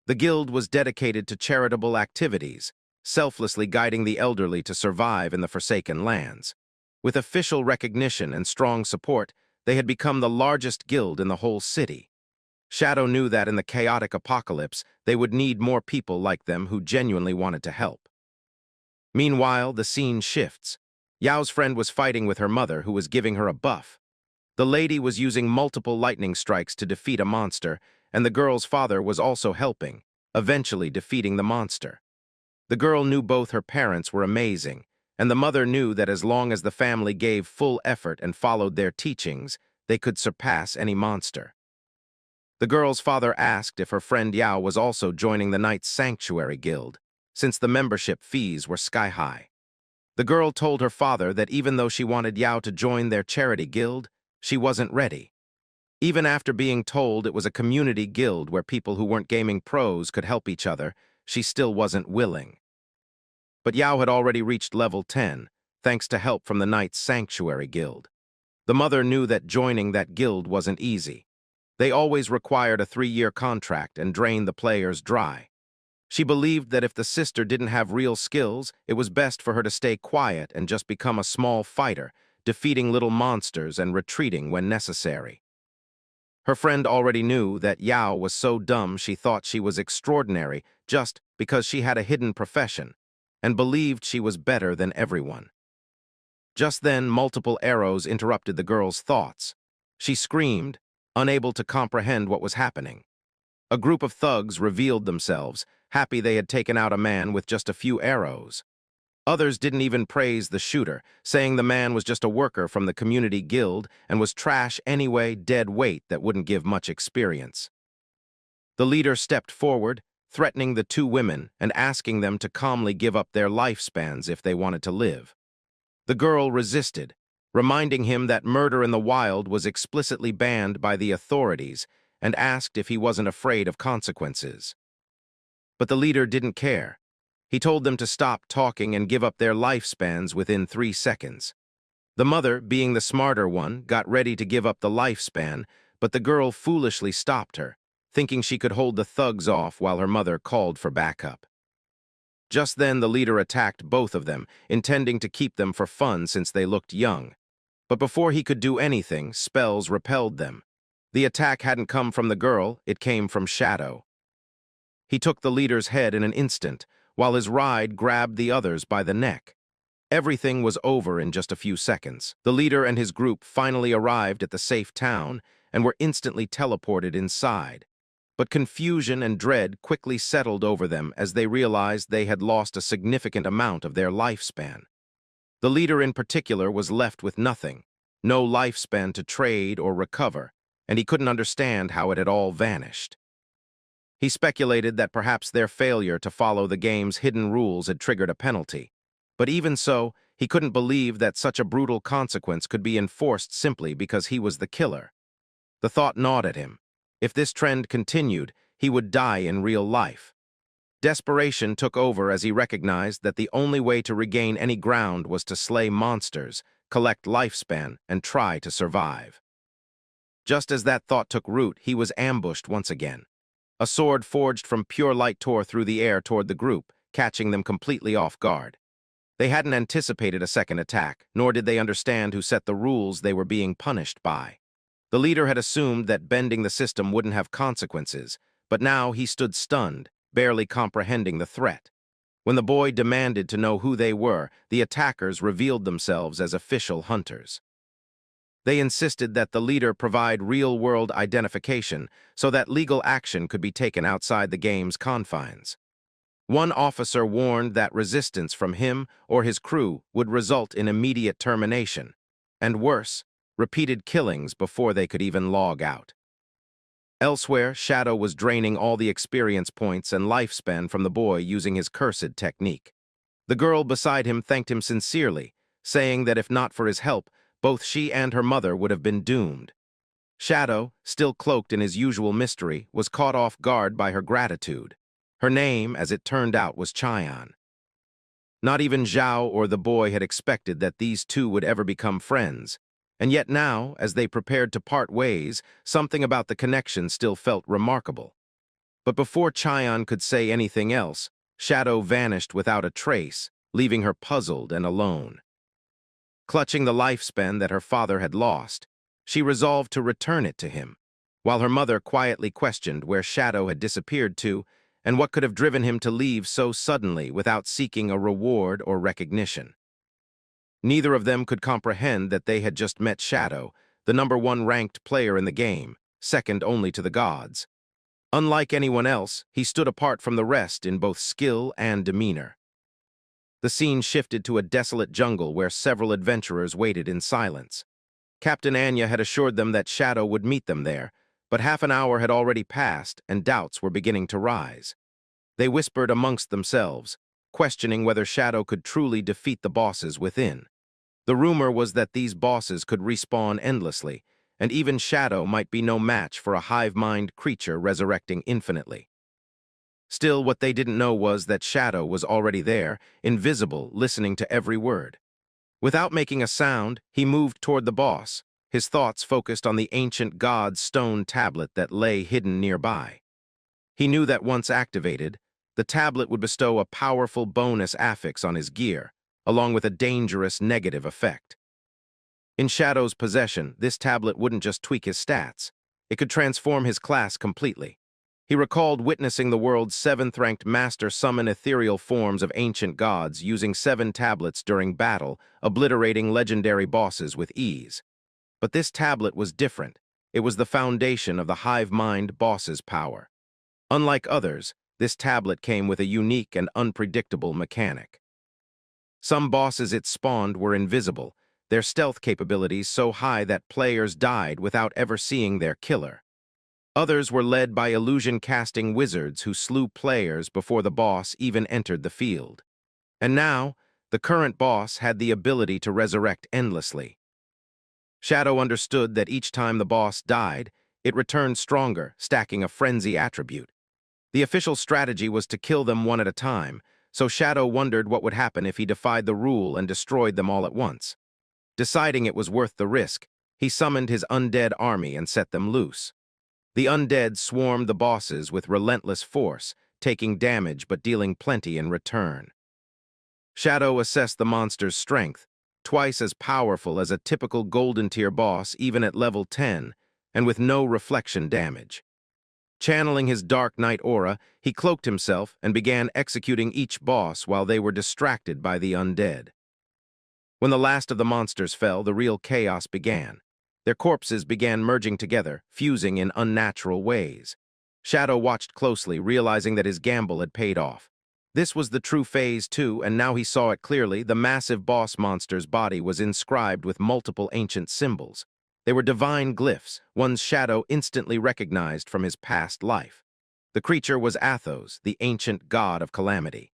Speaker 1: The guild was dedicated to charitable activities, selflessly guiding the elderly to survive in the Forsaken Lands. With official recognition and strong support, they had become the largest guild in the whole city. Shadow knew that in the chaotic apocalypse, they would need more people like them who genuinely wanted to help. Meanwhile, the scene shifts. Yao's friend was fighting with her mother, who was giving her a buff. The lady was using multiple lightning strikes to defeat a monster, and the girl's father was also helping, eventually defeating the monster. The girl knew both her parents were amazing, and the mother knew that as long as the family gave full effort and followed their teachings, they could surpass any monster. The girl's father asked if her friend Yao was also joining the Knight's Sanctuary Guild, since the membership fees were sky-high. The girl told her father that even though she wanted Yao to join their charity guild, she wasn't ready. Even after being told it was a community guild where people who weren't gaming pros could help each other, she still wasn't willing. But Yao had already reached level 10, thanks to help from the Knight's Sanctuary Guild. The mother knew that joining that guild wasn't easy. They always required a 3-year contract and drained the players dry. She believed that if the sister didn't have real skills, it was best for her to stay quiet and just become a small fighter, defeating little monsters and retreating when necessary. Her friend already knew that Yao was so dumb she thought she was extraordinary just because she had a hidden profession, and believed she was better than everyone. Just then, multiple arrows interrupted the girl's thoughts. She screamed, unable to comprehend what was happening. A group of thugs revealed themselves, happy they had taken out a man with just a few arrows. Others didn't even praise the shooter, saying the man was just a worker from the community guild and was trash anyway, dead weight that wouldn't give much experience. The leader stepped forward, threatening the two women and asking them to calmly give up their lifespans if they wanted to live. The girl resisted, reminding him that murder in the wild was explicitly banned by the authorities, and asked if he wasn't afraid of consequences. But the leader didn't care. He told them to stop talking and give up their lifespans within 3 seconds. The mother, being the smarter one, got ready to give up the lifespan, but the girl foolishly stopped her, thinking she could hold the thugs off while her mother called for backup. Just then, the leader attacked both of them, intending to keep them for fun since they looked young. But before he could do anything, spells repelled them. The attack hadn't come from the girl, it came from Shadow. He took the leader's head in an instant, while his ride grabbed the others by the neck. Everything was over in just a few seconds. The leader and his group finally arrived at the safe town and were instantly teleported inside. But confusion and dread quickly settled over them as they realized they had lost a significant amount of their lifespan. The leader in particular was left with nothing, no lifespan to trade or recover, and he couldn't understand how it had all vanished. He speculated that perhaps their failure to follow the game's hidden rules had triggered a penalty. But even so, he couldn't believe that such a brutal consequence could be enforced simply because he was the killer. The thought gnawed at him. If this trend continued, he would die in real life. Desperation took over as he recognized that the only way to regain any ground was to slay monsters, collect lifespan, and try to survive. Just as that thought took root, he was ambushed once again. A sword forged from pure light tore through the air toward the group, catching them completely off guard. They hadn't anticipated a second attack, nor did they understand who set the rules they were being punished by. The leader had assumed that bending the system wouldn't have consequences, but now he stood stunned, barely comprehending the threat. When the boy demanded to know who they were, the attackers revealed themselves as official hunters. They insisted that the leader provide real-world identification so that legal action could be taken outside the game's confines. One officer warned that resistance from him or his crew would result in immediate termination, and worse, repeated killings before they could even log out. Elsewhere, Shadow was draining all the experience points and lifespan from the boy using his cursed technique. The girl beside him thanked him sincerely, saying that if not for his help, both she and her mother would have been doomed. Shadow, still cloaked in his usual mystery, was caught off guard by her gratitude. Her name, as it turned out, was Cheyenne. Not even Zhao or the boy had expected that these two would ever become friends, and yet now, as they prepared to part ways, something about the connection still felt remarkable. But before Cheyenne could say anything else, Shadow vanished without a trace, leaving her puzzled and alone. Clutching the lifespan that her father had lost, she resolved to return it to him, while her mother quietly questioned where Shadow had disappeared to and what could have driven him to leave so suddenly without seeking a reward or recognition. Neither of them could comprehend that they had just met Shadow, the #1 ranked player in the game, second only to the gods. Unlike anyone else, he stood apart from the rest in both skill and demeanor. The scene shifted to a desolate jungle where several adventurers waited in silence. Captain Anya had assured them that Shadow would meet them there, but half an hour had already passed and doubts were beginning to rise. They whispered amongst themselves, questioning whether Shadow could truly defeat the bosses within. The rumor was that these bosses could respawn endlessly, and even Shadow might be no match for a hive-mind creature resurrecting infinitely. Still, what they didn't know was that Shadow was already there, invisible, listening to every word. Without making a sound, he moved toward the boss, his thoughts focused on the ancient god's stone tablet that lay hidden nearby. He knew that once activated, the tablet would bestow a powerful bonus affix on his gear, along with a dangerous negative effect. In Shadow's possession, this tablet wouldn't just tweak his stats, it could transform his class completely. He recalled witnessing the world's 7th-ranked master summon ethereal forms of ancient gods using 7 tablets during battle, obliterating legendary bosses with ease. But this tablet was different. It was the foundation of the hive mind boss's power. Unlike others, this tablet came with a unique and unpredictable mechanic. Some bosses it spawned were invisible, their stealth capabilities so high that players died without ever seeing their killer. Others were led by illusion-casting wizards who slew players before the boss even entered the field. And now, the current boss had the ability to resurrect endlessly. Shadow understood that each time the boss died, it returned stronger, stacking a frenzy attribute. The official strategy was to kill them one at a time, so Shadow wondered what would happen if he defied the rule and destroyed them all at once. Deciding it was worth the risk, he summoned his undead army and set them loose. The undead swarmed the bosses with relentless force, taking damage but dealing plenty in return. Shadow assessed the monster's strength, twice as powerful as a typical golden tier boss even at level 10, and with no reflection damage. Channeling his Dark Knight aura, he cloaked himself and began executing each boss while they were distracted by the undead. When the last of the monsters fell, the real chaos began. Their corpses began merging together, fusing in unnatural ways. Shadow watched closely, realizing that his gamble had paid off. This was the true Phase 2, and now he saw it clearly. The massive boss monster's body was inscribed with multiple ancient symbols. They were divine glyphs, ones Shadow instantly recognized from his past life. The creature was Athos, the ancient god of calamity.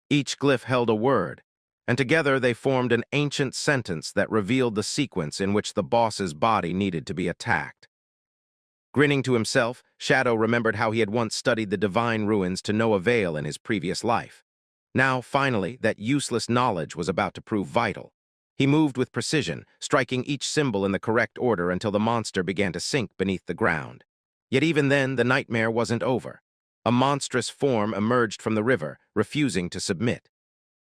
Speaker 1: Each glyph held a word, and together they formed an ancient sentence that revealed the sequence in which the boss's body needed to be attacked. Grinning to himself, Shadow remembered how he had once studied the divine ruins to no avail in his previous life. Now, finally, that useless knowledge was about to prove vital. He moved with precision, striking each symbol in the correct order until the monster began to sink beneath the ground. Yet even then, the nightmare wasn't over. A monstrous form emerged from the river, refusing to submit.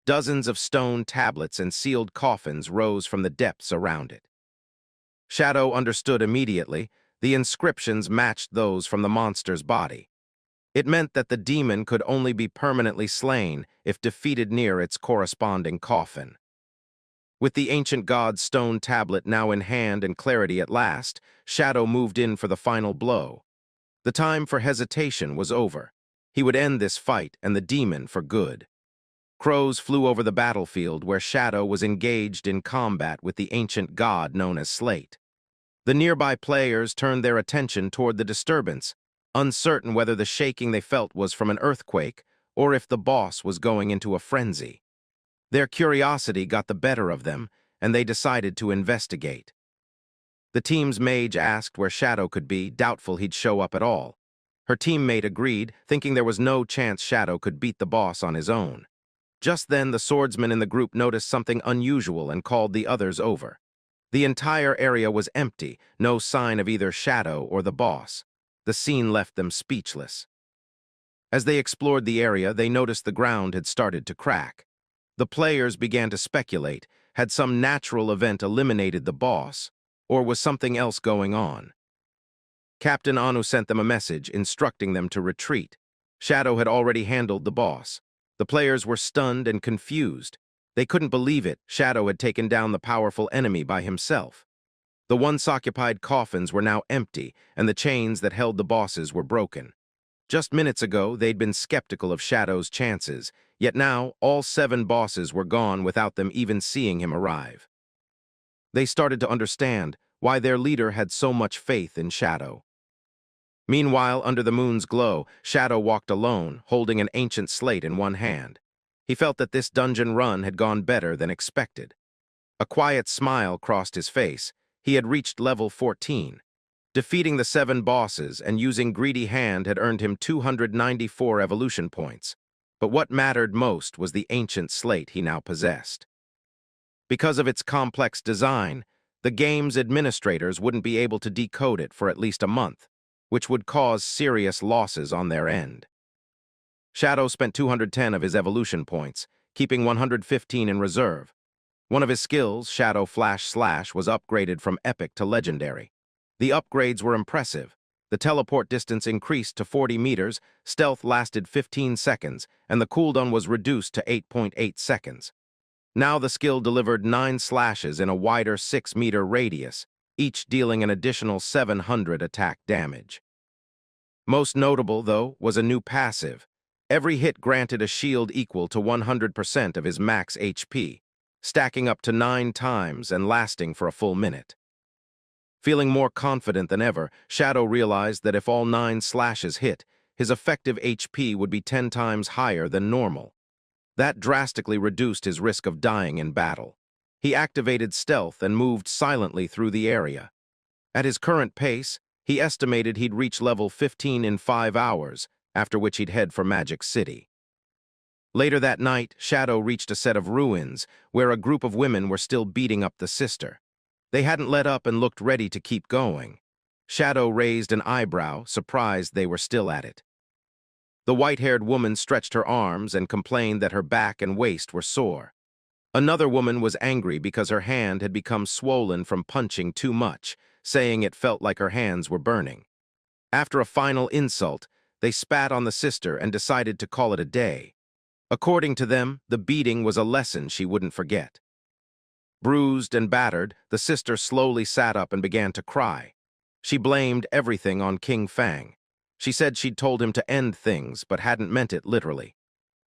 Speaker 1: Dozens of stone tablets and sealed coffins rose from the depths around it. Shadow understood immediately. The inscriptions matched those from the monster's body. It meant that the demon could only be permanently slain if defeated near its corresponding coffin. With the ancient god's stone tablet now in hand and clarity at last, Shadow moved in for the final blow. The time for hesitation was over. He would end this fight and the demon for good. Crows flew over the battlefield where Shadow was engaged in combat with the ancient god known as Slate. The nearby players turned their attention toward the disturbance, uncertain whether the shaking they felt was from an earthquake or if the boss was going into a frenzy. Their curiosity got the better of them, and they decided to investigate. The team's mage asked where Shadow could be, doubtful he'd show up at all. Her teammate agreed, thinking there was no chance Shadow could beat the boss on his own. Just then, the swordsman in the group noticed something unusual and called the others over. The entire area was empty, no sign of either Shadow or the boss. The scene left them speechless. As they explored the area, they noticed the ground had started to crack. The players began to speculate, had some natural event eliminated the boss, or was something else going on? Captain Anu sent them a message instructing them to retreat. Shadow had already handled the boss. The players were stunned and confused. They couldn't believe it. Shadow had taken down the powerful enemy by himself. The once-occupied coffins were now empty, and the chains that held the bosses were broken. Just minutes ago, they'd been skeptical of Shadow's chances, yet now all 7 bosses were gone without them even seeing him arrive. They started to understand why their leader had so much faith in Shadow. Meanwhile, under the moon's glow, Shadow walked alone, holding an ancient slate in one hand. He felt that this dungeon run had gone better than expected. A quiet smile crossed his face. He had reached level 14. Defeating the 7 bosses and using Greedy Hand had earned him 294 evolution points. But what mattered most was the ancient slate he now possessed. Because of its complex design, the game's administrators wouldn't be able to decode it for at least a month, which would cause serious losses on their end. Shadow spent 210 of his evolution points, keeping 115 in reserve. One of his skills, Shadow Flash Slash, was upgraded from Epic to Legendary. The upgrades were impressive. The teleport distance increased to 40 meters, stealth lasted 15 seconds, and the cooldown was reduced to 8.8 seconds. Now the skill delivered 9 slashes in a wider 6-meter radius, each dealing an additional 700 attack damage. Most notable, though, was a new passive. Every hit granted a shield equal to 100% of his max HP, stacking up to 9 times and lasting for a full minute. Feeling more confident than ever, Shadow realized that if all 9 slashes hit, his effective HP would be 10 times higher than normal. That drastically reduced his risk of dying in battle. He activated stealth and moved silently through the area. At his current pace, he estimated he'd reach level 15 in 5 hours, after which he'd head for Magic City. Later that night, Shadow reached a set of ruins where a group of women were still beating up the sister. They hadn't let up and looked ready to keep going. Shadow raised an eyebrow, surprised they were still at it. The white-haired woman stretched her arms and complained that her back and waist were sore. Another woman was angry because her hand had become swollen from punching too much, saying it felt like her hands were burning. After a final insult, they spat on the sister and decided to call it a day. According to them, the beating was a lesson she wouldn't forget. Bruised and battered, the sister slowly sat up and began to cry. She blamed everything on King Fang. She said she'd told him to end things, but hadn't meant it literally.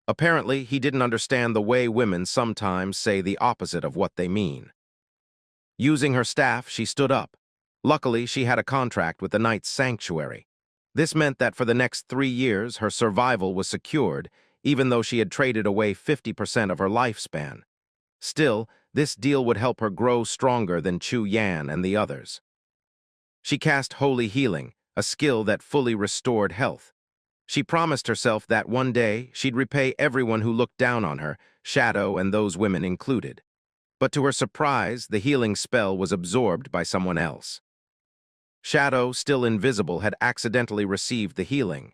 Speaker 1: Apparently, he didn't understand the way women sometimes say the opposite of what they mean. Using her staff, she stood up. Luckily, she had a contract with the Knight's Sanctuary. This meant that for the next 3 years, her survival was secured, even though she had traded away 50% of her lifespan. Still, this deal would help her grow stronger than Chu Yan and the others. She cast Holy Healing, a skill that fully restored health. She promised herself that one day she'd repay everyone who looked down on her, Shadow and those women included. But to her surprise, the healing spell was absorbed by someone else. Shadow, still invisible, had accidentally received the healing.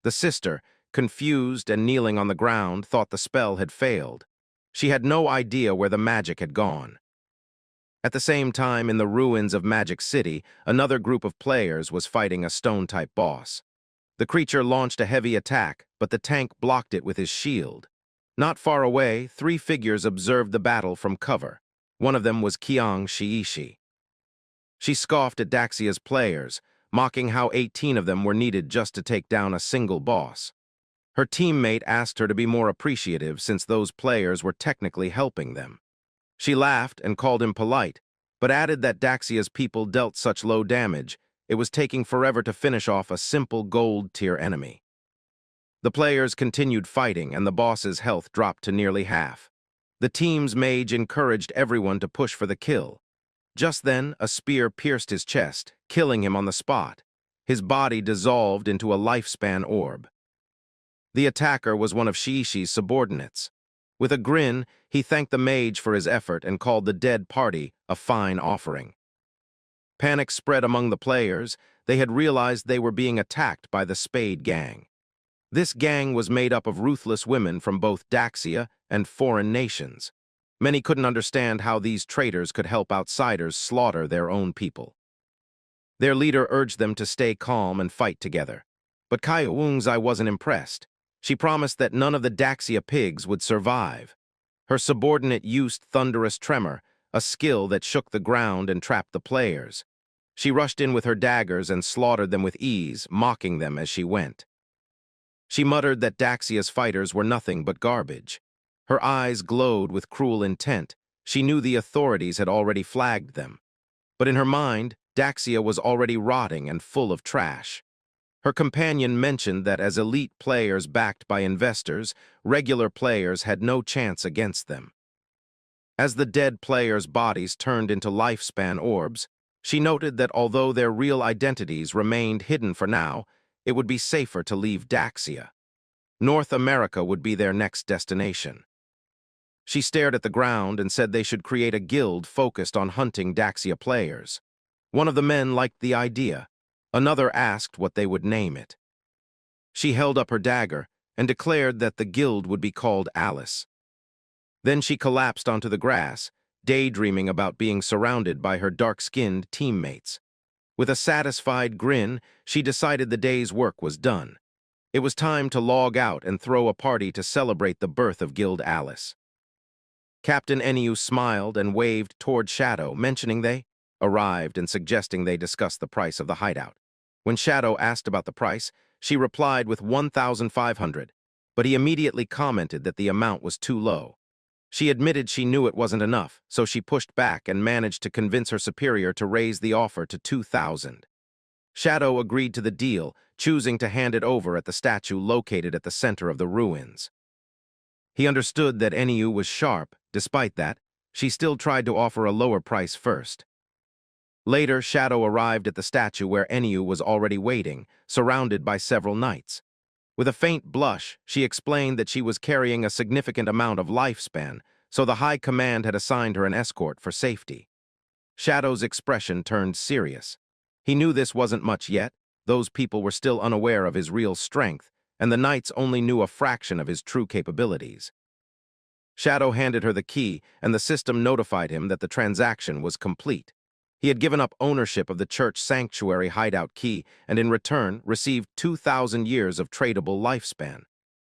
Speaker 1: The sister, confused and kneeling on the ground, thought the spell had failed. She had no idea where the magic had gone. At the same time, in the ruins of Magic City, another group of players was fighting a stone-type boss. The creature launched a heavy attack, but the tank blocked it with his shield. Not far away, 3 figures observed the battle from cover. One of them was Qiang Shiishi. She scoffed at Daxia's players, mocking how 18 of them were needed just to take down a single boss. Her teammate asked her to be more appreciative since those players were technically helping them. She laughed and called him polite, but added that Daxia's people dealt such low damage, it was taking forever to finish off a simple gold-tier enemy. The players continued fighting, and the boss's health dropped to nearly half. The team's mage encouraged everyone to push for the kill. Just then, a spear pierced his chest, killing him on the spot. His body dissolved into a lifespan orb. The attacker was one of Shiishi's subordinates. With a grin, he thanked the mage for his effort and called the dead party a fine offering. Panic spread among the players. They had realized they were being attacked by the Spade Gang. This gang was made up of ruthless women from both Daxia and foreign nations. Many couldn't understand how these traitors could help outsiders slaughter their own people. Their leader urged them to stay calm and fight together. But Kai Wungzai wasn't impressed. She promised that none of the Daxia pigs would survive. Her subordinate used Thunderous Tremor, a skill that shook the ground and trapped the players. She rushed in with her daggers and slaughtered them with ease, mocking them as she went. She muttered that Daxia's fighters were nothing but garbage. Her eyes glowed with cruel intent. She knew the authorities had already flagged them. But in her mind, Daxia was already rotting and full of trash. Her companion mentioned that as elite players backed by investors, regular players had no chance against them. As the dead players' bodies turned into lifespan orbs, she noted that although their real identities remained hidden for now, it would be safer to leave Daxia. North America would be their next destination. She stared at the ground and said they should create a guild focused on hunting Daxia players. One of the men liked the idea. Another asked what they would name it. She held up her dagger and declared that the guild would be called Alice. Then she collapsed onto the grass, daydreaming about being surrounded by her dark-skinned teammates. With a satisfied grin, she decided the day's work was done. It was time to log out and throw a party to celebrate the birth of Guild Alice. Captain Eniu smiled and waved toward Shadow, mentioning they arrived and suggesting they discuss the price of the hideout. When Shadow asked about the price, she replied with 1,500, but he immediately commented that the amount was too low. She admitted she knew it wasn't enough, so she pushed back and managed to convince her superior to raise the offer to 2,000. Shadow agreed to the deal, choosing to hand it over at the statue located at the center of the ruins. He understood that Enyu was sharp. Despite that, she still tried to offer a lower price first. Later, Shadow arrived at the statue where Enyu was already waiting, surrounded by several knights. With a faint blush, she explained that she was carrying a significant amount of lifespan, so the High Command had assigned her an escort for safety. Shadow's expression turned serious. He knew this wasn't much yet. Those people were still unaware of his real strength, and the knights only knew a fraction of his true capabilities. Shadow handed her the key, and the system notified him that the transaction was complete. He had given up ownership of the church sanctuary hideout key and in return received 2,000 years of tradable lifespan.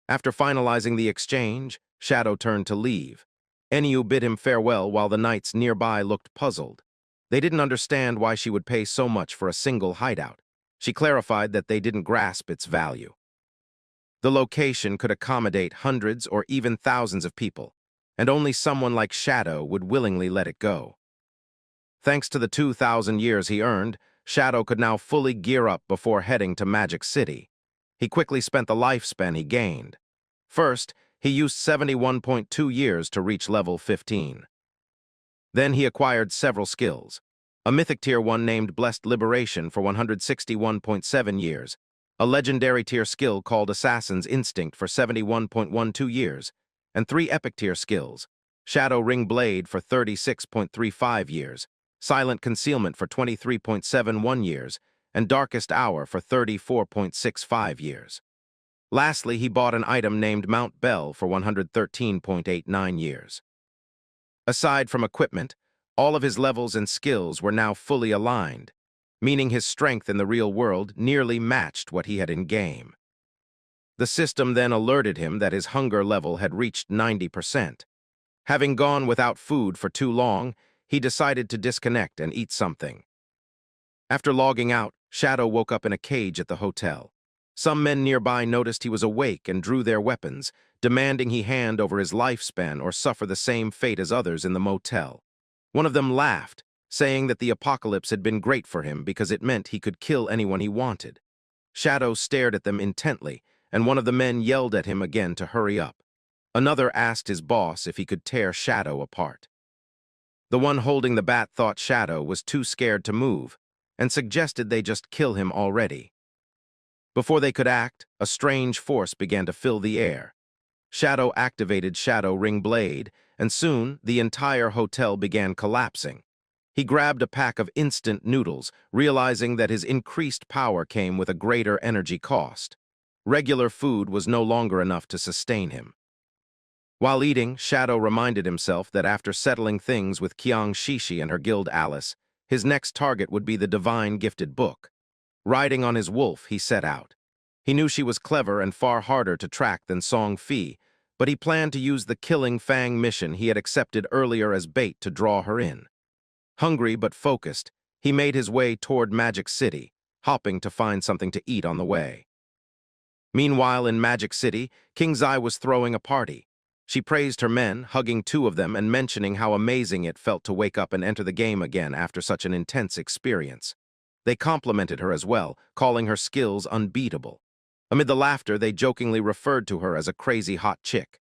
Speaker 1: After finalizing the exchange, Shadow turned to leave. Enyu bid him farewell while the knights nearby looked puzzled. They didn't understand why she would pay so much for a single hideout. She clarified that they didn't grasp its value. The location could accommodate hundreds or even thousands of people, and only someone like Shadow would willingly let it go. Thanks to the 2,000 years he earned, Shadow could now fully gear up before heading to Magic City. He quickly spent the lifespan he gained. First, he used 71.2 years to reach level 15. Then he acquired several skills. A mythic tier 1 named Blessed Liberation for 161.7 years, a legendary tier skill called Assassin's Instinct for 71.12 years, and 3 epic tier skills, Shadow Ring Blade for 36.35 years, Silent Concealment for 23.71 years, and Darkest Hour for 34.65 years. Lastly, he bought an item named Mount Bell for 113.89 years. Aside from equipment, all of his levels and skills were now fully aligned, meaning his strength in the real world nearly matched what he had in-game. The system then alerted him that his hunger level had reached 90%. Having gone without food for too long, he decided to disconnect and eat something. After logging out, Shadow woke up in a cage at the hotel. Some men nearby noticed he was awake and drew their weapons, demanding he hand over his lifespan or suffer the same fate as others in the motel. One of them laughed, saying that the apocalypse had been great for him because it meant he could kill anyone he wanted. Shadow stared at them intently, and one of the men yelled at him again to hurry up. Another asked his boss if he could tear Shadow apart. The one holding the bat thought Shadow was too scared to move, and suggested they just kill him already. Before they could act, a strange force began to fill the air. Shadow activated Shadow Ring Blade, and soon the entire hotel began collapsing. He grabbed a pack of instant noodles, realizing that his increased power came with a greater energy cost. Regular food was no longer enough to sustain him. While eating, Shadow reminded himself that after settling things with Qiang Shishi and her guild Alice, his next target would be the divine gifted book. Riding on his wolf, he set out. He knew she was clever and far harder to track than Song Fi, but he planned to use the Killing Fang mission he had accepted earlier as bait to draw her in. Hungry but focused, he made his way toward Magic City, hopping to find something to eat on the way. Meanwhile, in Magic City, King Zai was throwing a party. She praised her men, hugging 2 of them and mentioning how amazing it felt to wake up and enter the game again after such an intense experience. They complimented her as well, calling her skills unbeatable. Amid the laughter, they jokingly referred to her as a crazy hot chick.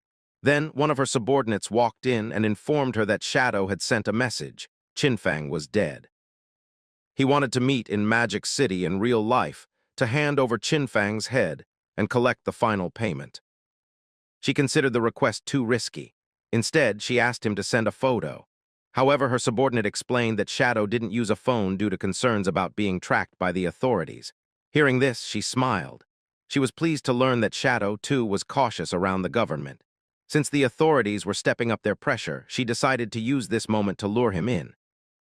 Speaker 1: Then, one of her subordinates walked in and informed her that Shadow had sent a message. Qinfang was dead. He wanted to meet in Magic City in real life, to hand over Qinfang's head and collect the final payment. She considered the request too risky. Instead, she asked him to send a photo. However, her subordinate explained that Shadow didn't use a phone due to concerns about being tracked by the authorities. Hearing this, she smiled. She was pleased to learn that Shadow, too, was cautious around the government. Since the authorities were stepping up their pressure, she decided to use this moment to lure him in.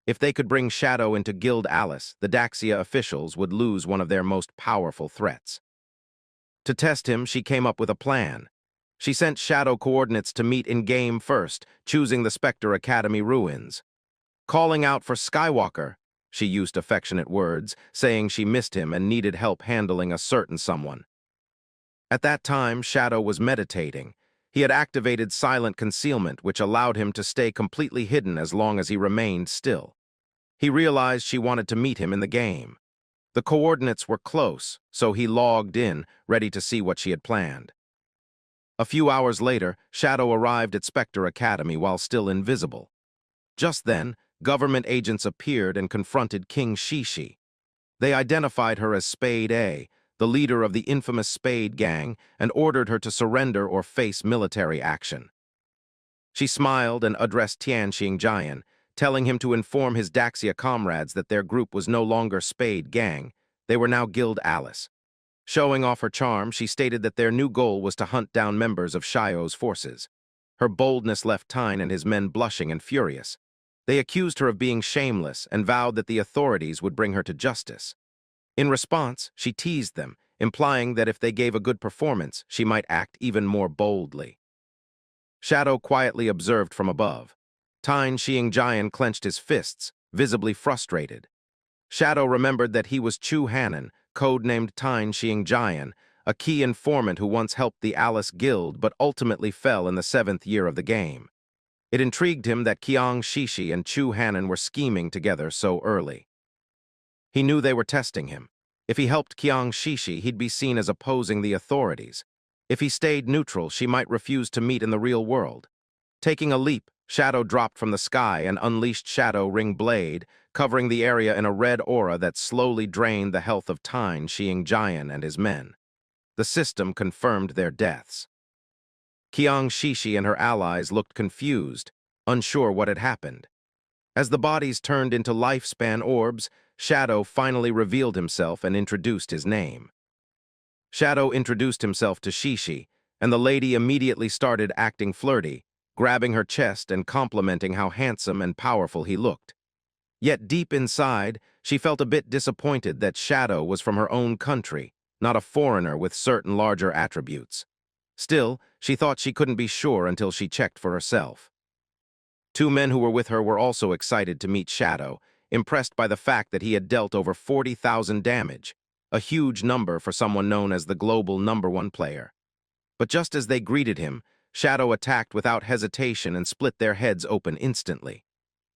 Speaker 1: If they could bring Shadow into Guild Alice, the Daxia officials would lose one of their most powerful threats. To test him, she came up with a plan. She sent Shadow coordinates to meet in-game first, choosing the Spectre Academy ruins. Calling out for Skywalker, She used affectionate words, saying she missed him and needed help handling a certain someone. At that time, Shadow was meditating. He had activated silent concealment, which allowed him to stay completely hidden as long as he remained still. He realized she wanted to meet him in the game. The coordinates were close, so he logged in, ready to see what she had planned. A few hours later, Shadow arrived at Spectre Academy while still invisible. Just then, government agents appeared and confronted King Shishi. They identified her as Spade A, the leader of the infamous Spade Gang, and ordered her to surrender or face military action. She smiled and addressed Tianxing Jian, telling him to inform his Daxia comrades that their group was no longer Spade Gang, they were now Guild Alice. Showing off her charm, she stated that their new goal was to hunt down members of Shio's forces. Her boldness left Tyne and his men blushing and furious. They accused her of being shameless and vowed that the authorities would bring her to justice. In response, she teased them, implying that if they gave a good performance, she might act even more boldly. Shadow quietly observed from above. Tyne Jian clenched his fists, visibly frustrated. Shadow remembered that he was Chu Hanan, codenamed Tyne Jian, a key informant who once helped the Alice Guild but ultimately fell in the 7th year of the game. It intrigued him that Qiang Shishi and Chu Hanan were scheming together so early. He knew they were testing him. If he helped Qiang Shishi, he'd be seen as opposing the authorities. If he stayed neutral, she might refuse to meet in the real world. Taking a leap, Shadow dropped from the sky and unleashed Shadow Ring Blade, covering the area in a red aura that slowly drained the health of Tyne Jian and his men. The system confirmed their deaths. Qiang Shishi and her allies looked confused, unsure what had happened. As the bodies turned into lifespan orbs, Shadow finally revealed himself and introduced his name. Shadow introduced himself to Shishi, and the lady immediately started acting flirty, grabbing her chest and complimenting how handsome and powerful he looked. Yet deep inside, she felt a bit disappointed that Shadow was from her own country, not a foreigner with certain larger attributes. Still, she thought she couldn't be sure until she checked for herself. Two men who were with her were also excited to meet Shadow, impressed by the fact that he had dealt over 40,000 damage, a huge number for someone known as the global #1 player. But just as they greeted him, Shadow attacked without hesitation and split their heads open instantly.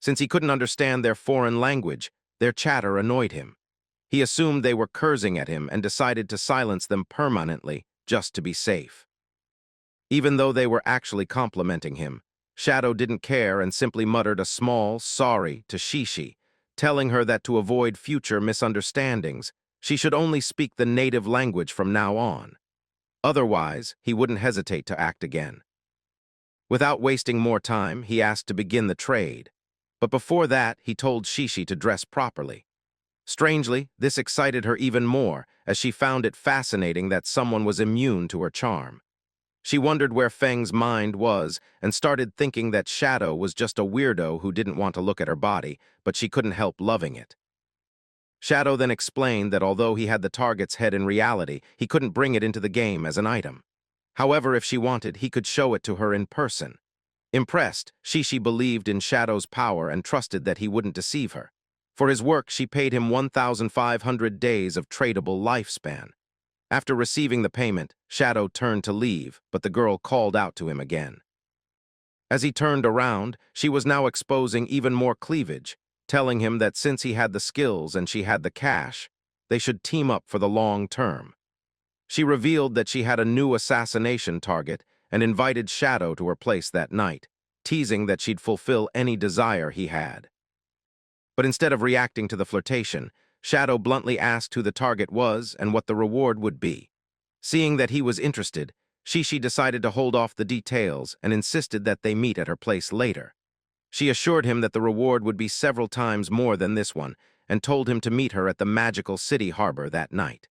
Speaker 1: Since he couldn't understand their foreign language, their chatter annoyed him. He assumed they were cursing at him and decided to silence them permanently, just to be safe. Even though they were actually complimenting him, Shadow didn't care and simply muttered a small sorry to Shishi, telling her that to avoid future misunderstandings, she should only speak the native language from now on. Otherwise, he wouldn't hesitate to act again. Without wasting more time, he asked to begin the trade. But before that, he told Shishi to dress properly. Strangely, this excited her even more, as she found it fascinating that someone was immune to her charm. She wondered where Feng's mind was and started thinking that Shadow was just a weirdo who didn't want to look at her body, but she couldn't help loving it. Shadow then explained that although he had the target's head in reality, he couldn't bring it into the game as an item. However, if she wanted, he could show it to her in person. Impressed, Shishi believed in Shadow's power and trusted that he wouldn't deceive her. For his work, she paid him 1,500 days of tradable lifespan. After receiving the payment, Shadow turned to leave, but the girl called out to him again. As he turned around, she was now exposing even more cleavage, telling him that since he had the skills and she had the cash, they should team up for the long term. She revealed that she had a new assassination target and invited Shadow to her place that night, teasing that she'd fulfill any desire he had. But instead of reacting to the flirtation, Shadow bluntly asked who the target was and what the reward would be. Seeing that he was interested, Shishi decided to hold off the details and insisted that they meet at her place later. She assured him that the reward would be several times more than this one and told him to meet her at the magical city harbor that night.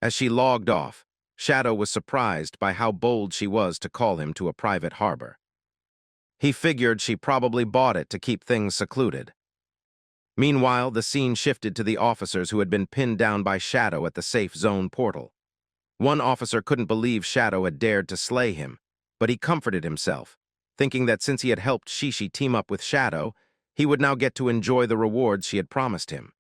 Speaker 1: As she logged off, Shadow was surprised by how bold she was to call him to a private harbor. He figured she probably bought it to keep things secluded. Meanwhile, the scene shifted to the officers who had been pinned down by Shadow at the safe zone portal. One officer couldn't believe Shadow had dared to slay him, but he comforted himself, thinking that since he had helped Shishi team up with Shadow, He would now get to enjoy the rewards she had promised him.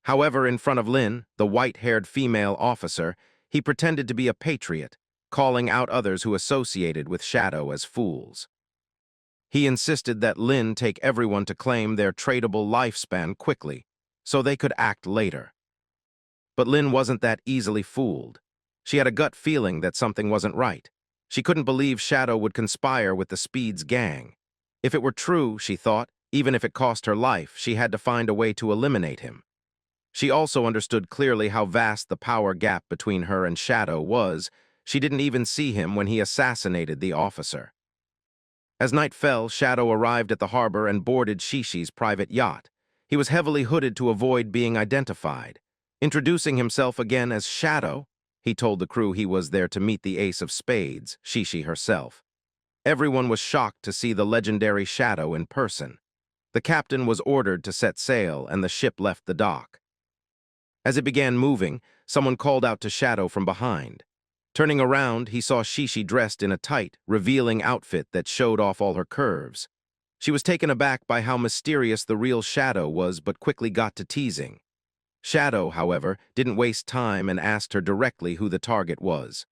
Speaker 1: However, in front of Lin, the white-haired female officer, he pretended to be a patriot, calling out others who associated with Shadow as fools. He insisted that Lin take everyone to claim their tradable lifespan quickly, so they could act later. But Lin wasn't that easily fooled. She had a gut feeling that something wasn't right. She couldn't believe Shadow would conspire with the Speed's gang. If it were true, she thought, even if it cost her life, she had to find a way to eliminate him. She also understood clearly how vast the power gap between her and Shadow was. She didn't even see him when he assassinated the officer. As night fell, Shadow arrived at the harbor and boarded Shishi's private yacht. He was heavily hooded to avoid being identified. Introducing himself again as Shadow, he told the crew he was there to meet the Ace of Spades, Shishi herself. Everyone was shocked to see the legendary Shadow in person. The captain was ordered to set sail, and the ship left the dock. As it began moving, someone called out to Shadow from behind. Turning around, he saw Shishi dressed in a tight, revealing outfit that showed off all her curves. She was taken aback by how mysterious the real Shadow was, but quickly got to teasing. Shadow, however, didn't waste time and asked her directly who the target was.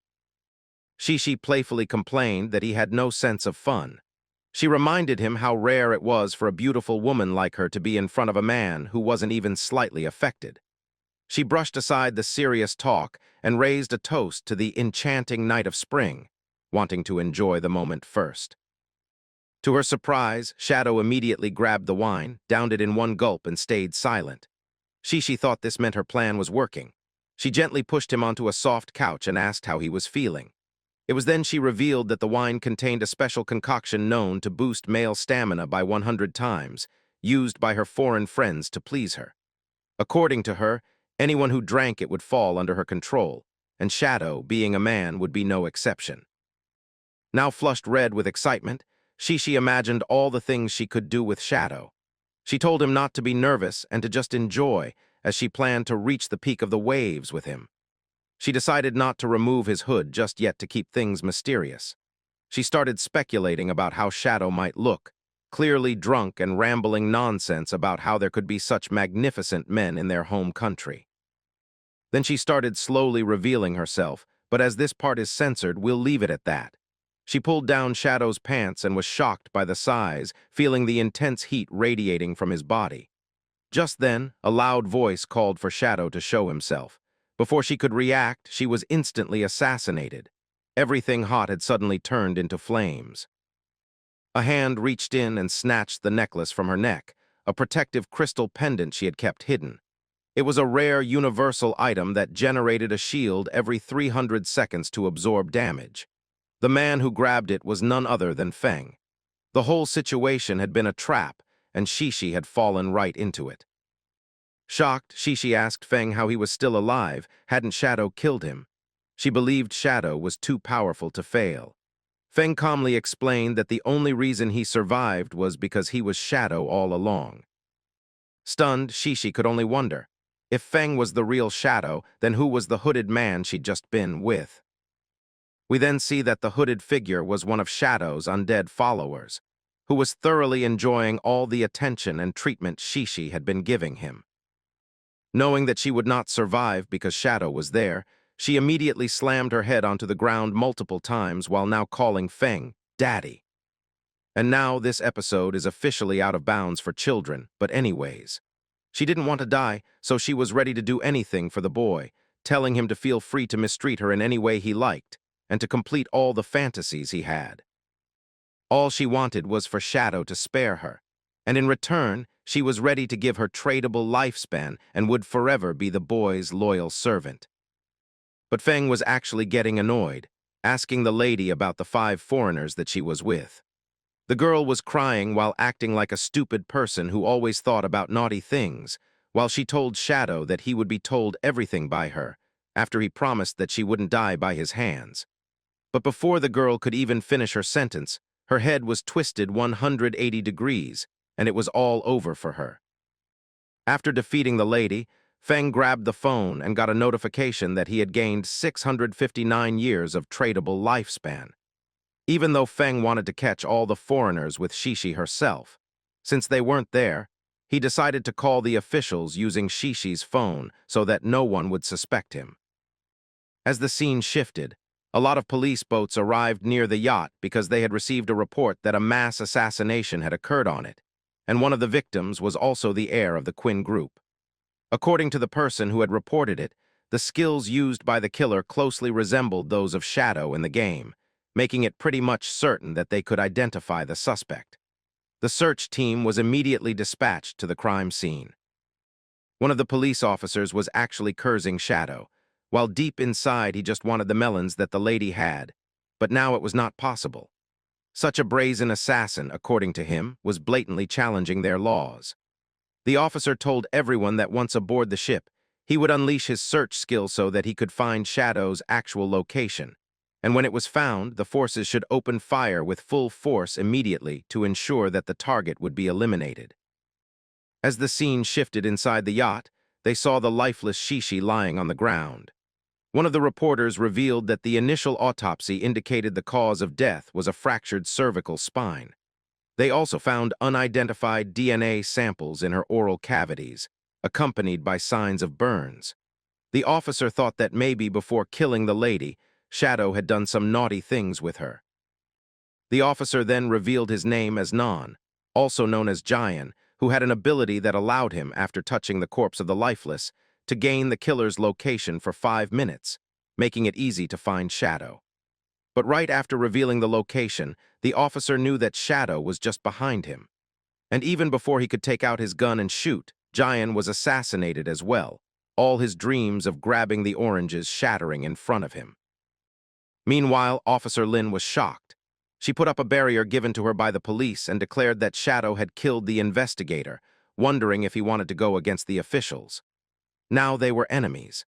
Speaker 1: Shishi playfully complained that he had no sense of fun. She reminded him how rare it was for a beautiful woman like her to be in front of a man who wasn't even slightly affected. She brushed aside the serious talk and raised a toast to the enchanting night of spring, wanting to enjoy the moment first. To her surprise, Shadow immediately grabbed the wine, downed it in one gulp, and stayed silent. Shishi thought this meant her plan was working. She gently pushed him onto a soft couch and asked how he was feeling. It was then she revealed that the wine contained a special concoction known to boost male stamina by 100 times, used by her foreign friends to please her. According to her, anyone who drank it would fall under her control, and Shadow, being a man, would be no exception. Now flushed red with excitement, Shishi imagined all the things she could do with Shadow. She told him not to be nervous and to just enjoy, as she planned to reach the peak of the waves with him. She decided not to remove his hood just yet to keep things mysterious. She started speculating about how Shadow might look, clearly drunk and rambling nonsense about how there could be such magnificent men in their home country. Then she started slowly revealing herself, but as this part is censored, we'll leave it at that. She pulled down Shadow's pants and was shocked by the size, feeling the intense heat radiating from his body. Just then, a loud voice called for Shadow to show himself. Before she could react, she was instantly assassinated. Everything hot had suddenly turned into flames. A hand reached in and snatched the necklace from her neck, a protective crystal pendant she had kept hidden. It was a rare universal item that generated a shield every 300 seconds to absorb damage. The man who grabbed it was none other than Feng. The whole situation had been a trap, and Shishi had fallen right into it. Shocked, Shishi asked Feng how he was still alive, hadn't Shadow killed him. She believed Shadow was too powerful to fail. Feng calmly explained that the only reason he survived was because he was Shadow all along. Stunned, Shishi could only wonder. If Feng was the real Shadow, then who was the hooded man she'd just been with? We then see that the hooded figure was one of Shadow's undead followers, who was thoroughly enjoying all the attention and treatment Shishi had been giving him. Knowing that she would not survive because Shadow was there, she immediately slammed her head onto the ground multiple times while now calling Feng Daddy. And now this episode is officially out of bounds for children, but anyways. She didn't want to die, so she was ready to do anything for the boy, telling him to feel free to mistreat her in any way he liked, and to complete all the fantasies he had. All she wanted was for Shadow to spare her, and in return, she was ready to give her tradable lifespan and would forever be the boy's loyal servant. But Feng was actually getting annoyed, asking the lady about the 5 foreigners that she was with. The girl was crying while acting like a stupid person who always thought about naughty things, while she told Shadow that he would be told everything by her, after he promised that she wouldn't die by his hands. But before the girl could even finish her sentence, her head was twisted 180 degrees, and it was all over for her. After defeating the lady, Feng grabbed the phone and got a notification that he had gained 659 years of tradable lifespan. Even though Feng wanted to catch all the foreigners with Shishi herself, Since they weren't there, he decided to call the officials using Shishi's phone so that no one would suspect him. As the scene shifted, a lot of police boats arrived near the yacht because they had received a report that a mass assassination had occurred on it, and one of the victims was also the heir of the Quinn group. According to the person who had reported it, the skills used by the killer closely resembled those of Shadow in the game, making it pretty much certain that they could identify the suspect. The search team was immediately dispatched to the crime scene. One of the police officers was actually cursing Shadow, while deep inside he just wanted the melons that the lady had, but now it was not possible. Such a brazen assassin, according to him, was blatantly challenging their laws. The officer told everyone that once aboard the ship, he would unleash his search skill so that he could find Shadow's actual location, and when it was found, the forces should open fire with full force immediately to ensure that the target would be eliminated. As the scene shifted inside the yacht, they saw the lifeless Shishi lying on the ground. One of the reporters revealed that the initial autopsy indicated the cause of death was a fractured cervical spine. They also found unidentified DNA samples in her oral cavities, accompanied by signs of burns. The officer thought that maybe before killing the lady, Shadow had done some naughty things with her. The officer then revealed his name as Non, also known as Jayan, who had an ability that allowed him, after touching the corpse of the lifeless, to gain the killer's location for 5 minutes, making it easy to find Shadow. But right after revealing the location, the officer knew that Shadow was just behind him. And even before he could take out his gun and shoot, Jayan was assassinated as well, all his dreams of grabbing the oranges shattering in front of him. Meanwhile, Officer Lin was shocked. She put up a barrier given to her by the police and declared that Shadow had killed the investigator, wondering if he wanted to go against the officials. Now they were enemies.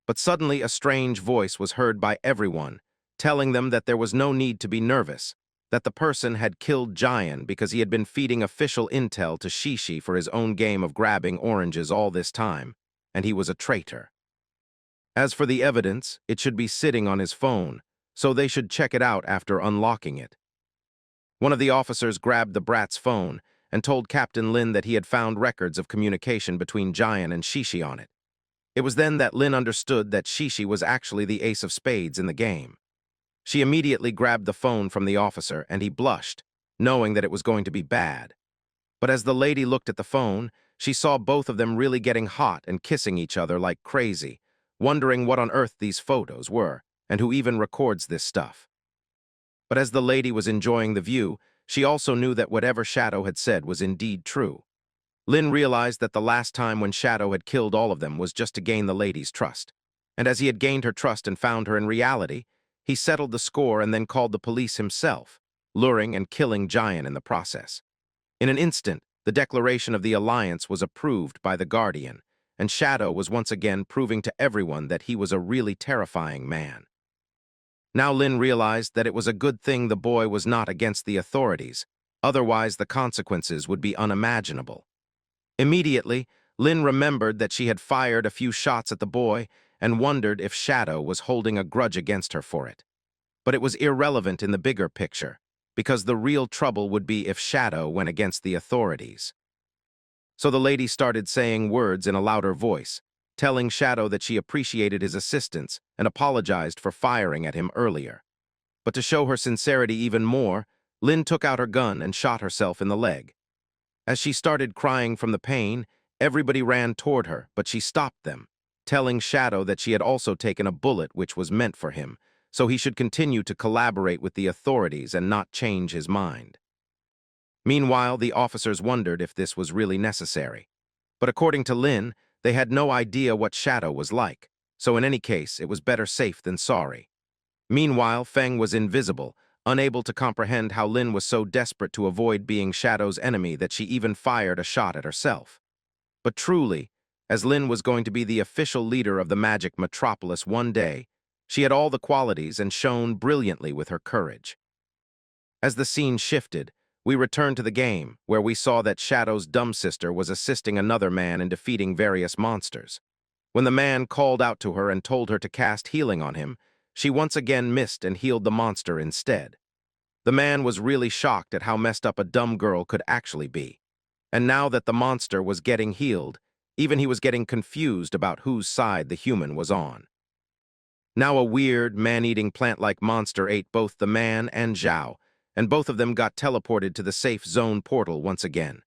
Speaker 1: But suddenly a strange voice was heard by everyone, telling them that there was no need to be nervous, that the person had killed Jayan because he had been feeding official intel to Shishi for his own game of grabbing oranges all this time, and he was a traitor. As for the evidence, it should be sitting on his phone, so they should check it out after unlocking it. One of the officers grabbed the brat's phone and told Captain Lin that he had found records of communication between Jayan and Shishi on it. It was then that Lin understood that Shishi was actually the ace of spades in the game. She immediately grabbed the phone from the officer, and he blushed, knowing that it was going to be bad. But as the lady looked at the phone, she saw both of them really getting hot and kissing each other like crazy, wondering what on earth these photos were, and who even records this stuff. But as the lady was enjoying the view, she also knew that whatever Shadow had said was indeed true. Lin realized that the last time when Shadow had killed all of them was just to gain the lady's trust. And as he had gained her trust and found her in reality, he settled the score and then called the police himself, luring and killing Jayan in the process. In an instant, the declaration of the alliance was approved by the Guardian, and Shadow was once again proving to everyone that he was a really terrifying man. Now Lin realized that it was a good thing the boy was not against the authorities, otherwise the consequences would be unimaginable. Immediately, Lin remembered that she had fired a few shots at the boy and wondered if Shadow was holding a grudge against her for it. But it was irrelevant in the bigger picture, because the real trouble would be if Shadow went against the authorities. So the lady started saying words in a louder voice, telling Shadow that she appreciated his assistance and apologized for firing at him earlier. But to show her sincerity even more, Lin took out her gun and shot herself in the leg. As she started crying from the pain, everybody ran toward her, but she stopped them, telling Shadow that she had also taken a bullet which was meant for him, so he should continue to collaborate with the authorities and not change his mind. Meanwhile, the officers wondered if this was really necessary. But according to Lin, they had no idea what Shadow was like, so in any case, it was better safe than sorry. Meanwhile, Feng was invisible, unable to comprehend how Lin was so desperate to avoid being Shadow's enemy that she even fired a shot at herself. But truly, as Lin was going to be the official leader of the magic metropolis one day, she had all the qualities and shone brilliantly with her courage. As the scene shifted, we returned to the game, where we saw that Shadow's dumb sister was assisting another man in defeating various monsters. When the man called out to her and told her to cast healing on him, she once again missed and healed the monster instead. The man was really shocked at how messed up a dumb girl could actually be. And now that the monster was getting healed, even he was getting confused about whose side the human was on. Now a weird, man-eating plant-like monster ate both the man and Zhao, and both of them got teleported to the safe zone portal once again.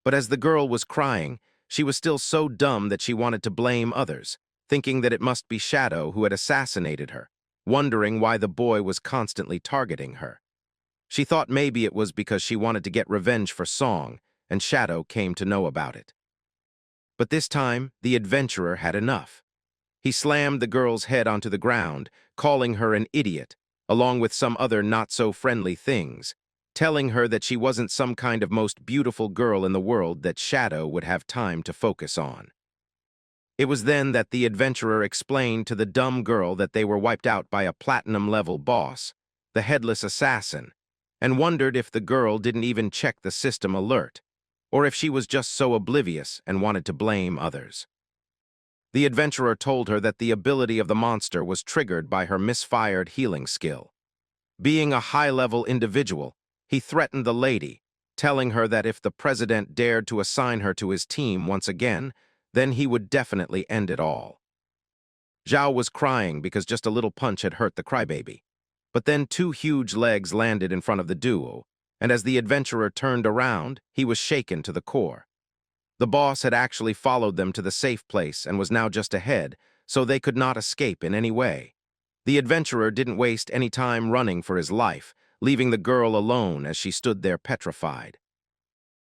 Speaker 1: But as the girl was crying, she was still so dumb that she wanted to blame others, thinking that it must be Shadow who had assassinated her, wondering why the boy was constantly targeting her. She thought maybe it was because she wanted to get revenge for Song, and Shadow came to know about it. But this time, the adventurer had enough. He slammed the girl's head onto the ground, calling her an idiot, along with some other not-so-friendly things, telling her that she wasn't some kind of most beautiful girl in the world that Shadow would have time to focus on. It was then that the adventurer explained to the dumb girl that they were wiped out by a platinum-level boss, the headless assassin, and wondered if the girl didn't even check the system alert, or if she was just so oblivious and wanted to blame others. The adventurer told her that the ability of the monster was triggered by her misfired healing skill. Being a high-level individual, he threatened the lady, telling her that if the president dared to assign her to his team once again, then he would definitely end it all. Zhao was crying because just a little punch had hurt the crybaby. But then two huge legs landed in front of the duo, and as the adventurer turned around, he was shaken to the core. The boss had actually followed them to the safe place and was now just ahead, so they could not escape in any way. The adventurer didn't waste any time running for his life, leaving the girl alone as she stood there petrified.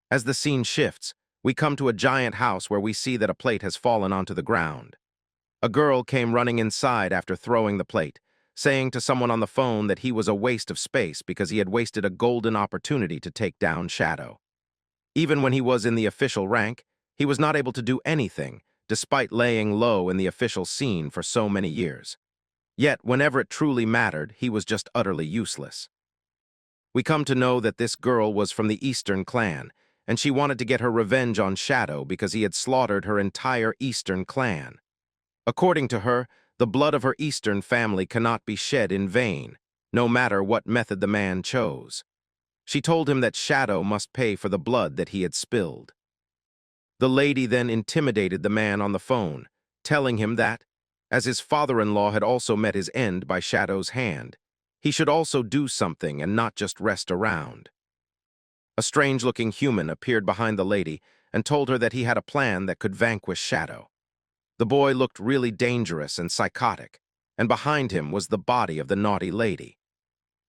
Speaker 1: As the scene shifts, we come to a giant house where we see that a plate has fallen onto the ground. A girl came running inside after throwing the plate, saying to someone on the phone that he was a waste of space because he had wasted a golden opportunity to take down Shadow. Even when he was in the official rank, he was not able to do anything, despite laying low in the official scene for so many years. Yet, whenever it truly mattered, he was just utterly useless. We come to know that this girl was from the Eastern clan, and she wanted to get her revenge on Shadow because he had slaughtered her entire Eastern clan. According to her, the blood of her Eastern family cannot be shed in vain, no matter what method the man chose. She told him that Shadow must pay for the blood that he had spilled. The lady then intimidated the man on the phone, telling him that, as his father-in-law had also met his end by Shadow's hand, he should also do something and not just rest around. A strange-looking human appeared behind the lady and told her that he had a plan that could vanquish Shadow. The boy looked really dangerous and psychotic, and behind him was the body of the naughty lady.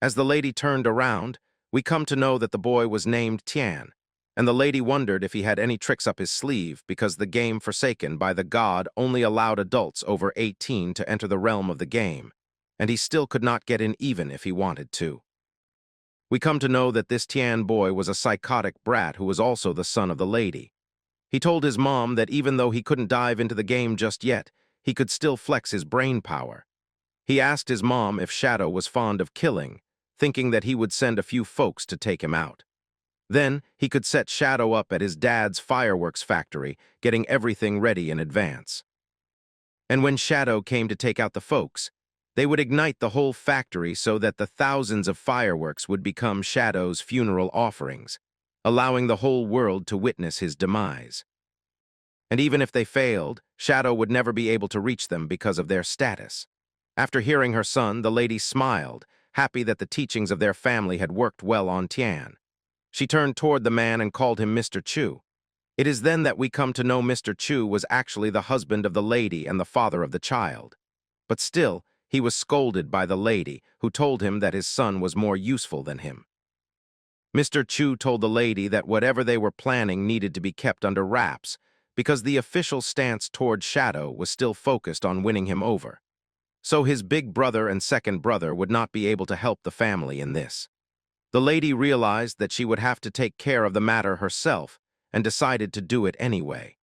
Speaker 1: As the lady turned around, we come to know that the boy was named Tian, and the lady wondered if he had any tricks up his sleeve because the game forsaken by the god only allowed adults over 18 to enter the realm of the game, and he still could not get in even if he wanted to. We come to know that this Tian boy was a psychotic brat who was also the son of the lady. He told his mom that even though he couldn't dive into the game just yet, he could still flex his brain power. He asked his mom if Shadow was fond of killing, thinking that he would send a few folks to take him out. Then, he could set Shadow up at his dad's fireworks factory, getting everything ready in advance. And when Shadow came to take out the folks, they would ignite the whole factory so that the thousands of fireworks would become Shadow's funeral offerings, allowing the whole world to witness his demise. And even if they failed, Shadow would never be able to reach them because of their status. After hearing her son, the lady smiled, happy that the teachings of their family had worked well on Tian. She turned toward the man and called him Mr. Chu. It is then that we come to know Mr. Chu was actually the husband of the lady and the father of the child. But still, he was scolded by the lady, who told him that his son was more useful than him. Mr. Chu told the lady that whatever they were planning needed to be kept under wraps, because the official stance toward Shadow was still focused on winning him over. So his big brother and second brother would not be able to help the family in this. The lady realized that she would have to take care of the matter herself and decided to do it anyway.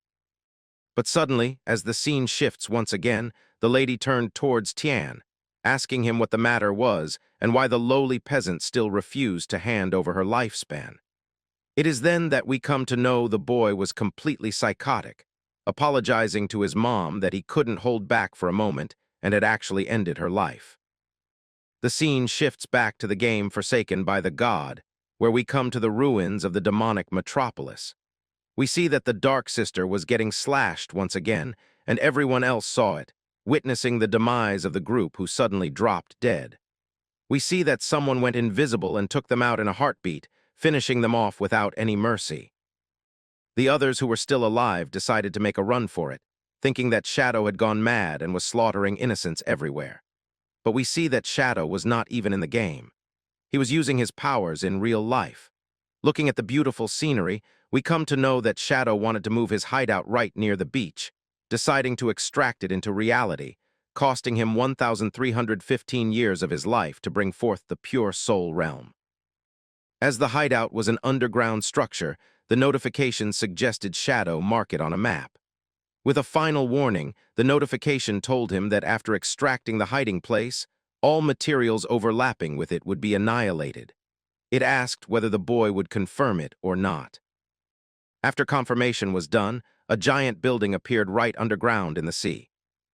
Speaker 1: But suddenly, as the scene shifts once again, the lady turned towards Tian, asking him what the matter was and why the lowly peasant still refused to hand over her lifespan. It is then that we come to know the boy was completely psychotic, apologizing to his mom that he couldn't hold back for a moment and had actually ended her life. The scene shifts back to the game forsaken by the god, where we come to the ruins of the demonic metropolis. We see that the Dark Sister was getting slashed once again, and everyone else saw it, witnessing the demise of the group who suddenly dropped dead. We see that someone went invisible and took them out in a heartbeat, finishing them off without any mercy. The others who were still alive decided to make a run for it, thinking that Shadow had gone mad and was slaughtering innocents everywhere. But we see that Shadow was not even in the game. He was using his powers in real life. Looking at the beautiful scenery, we come to know that Shadow wanted to move his hideout right near the beach, deciding to extract it into reality, costing him 1,315 years of his life to bring forth the pure soul realm. As the hideout was an underground structure, the notification suggested Shadow mark it on a map. With a final warning, the notification told him that after extracting the hiding place, all materials overlapping with it would be annihilated. It asked whether the boy would confirm it or not. After confirmation was done, a giant building appeared right underground in the sea.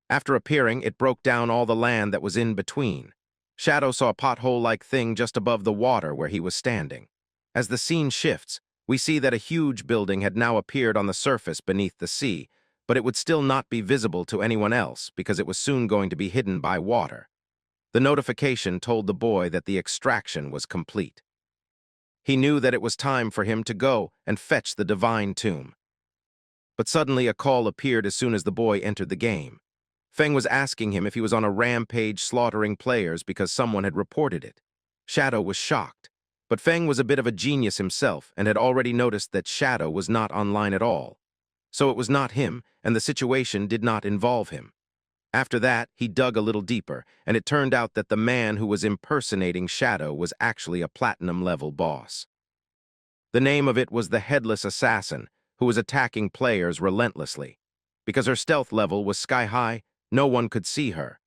Speaker 1: After appearing, it broke down all the land that was in between. Shadow saw a pothole-like thing just above the water where he was standing. As the scene shifts, we see that a huge building had now appeared on the surface beneath the sea, but it would still not be visible to anyone else because it was soon going to be hidden by water. The notification told the boy that the extraction was complete. He knew that it was time for him to go and fetch the divine tomb. But suddenly a call appeared as soon as the boy entered the game. Feng was asking him if he was on a rampage slaughtering players because someone had reported it. Shadow was shocked, but Feng was a bit of a genius himself and had already noticed that Shadow was not online at all. So it was not him, and the situation did not involve him. After that, he dug a little deeper, and it turned out that the man who was impersonating Shadow was actually a platinum-level boss. The name of it was the Headless Assassin, who was attacking players relentlessly. Because her stealth level was sky-high, no one could see her.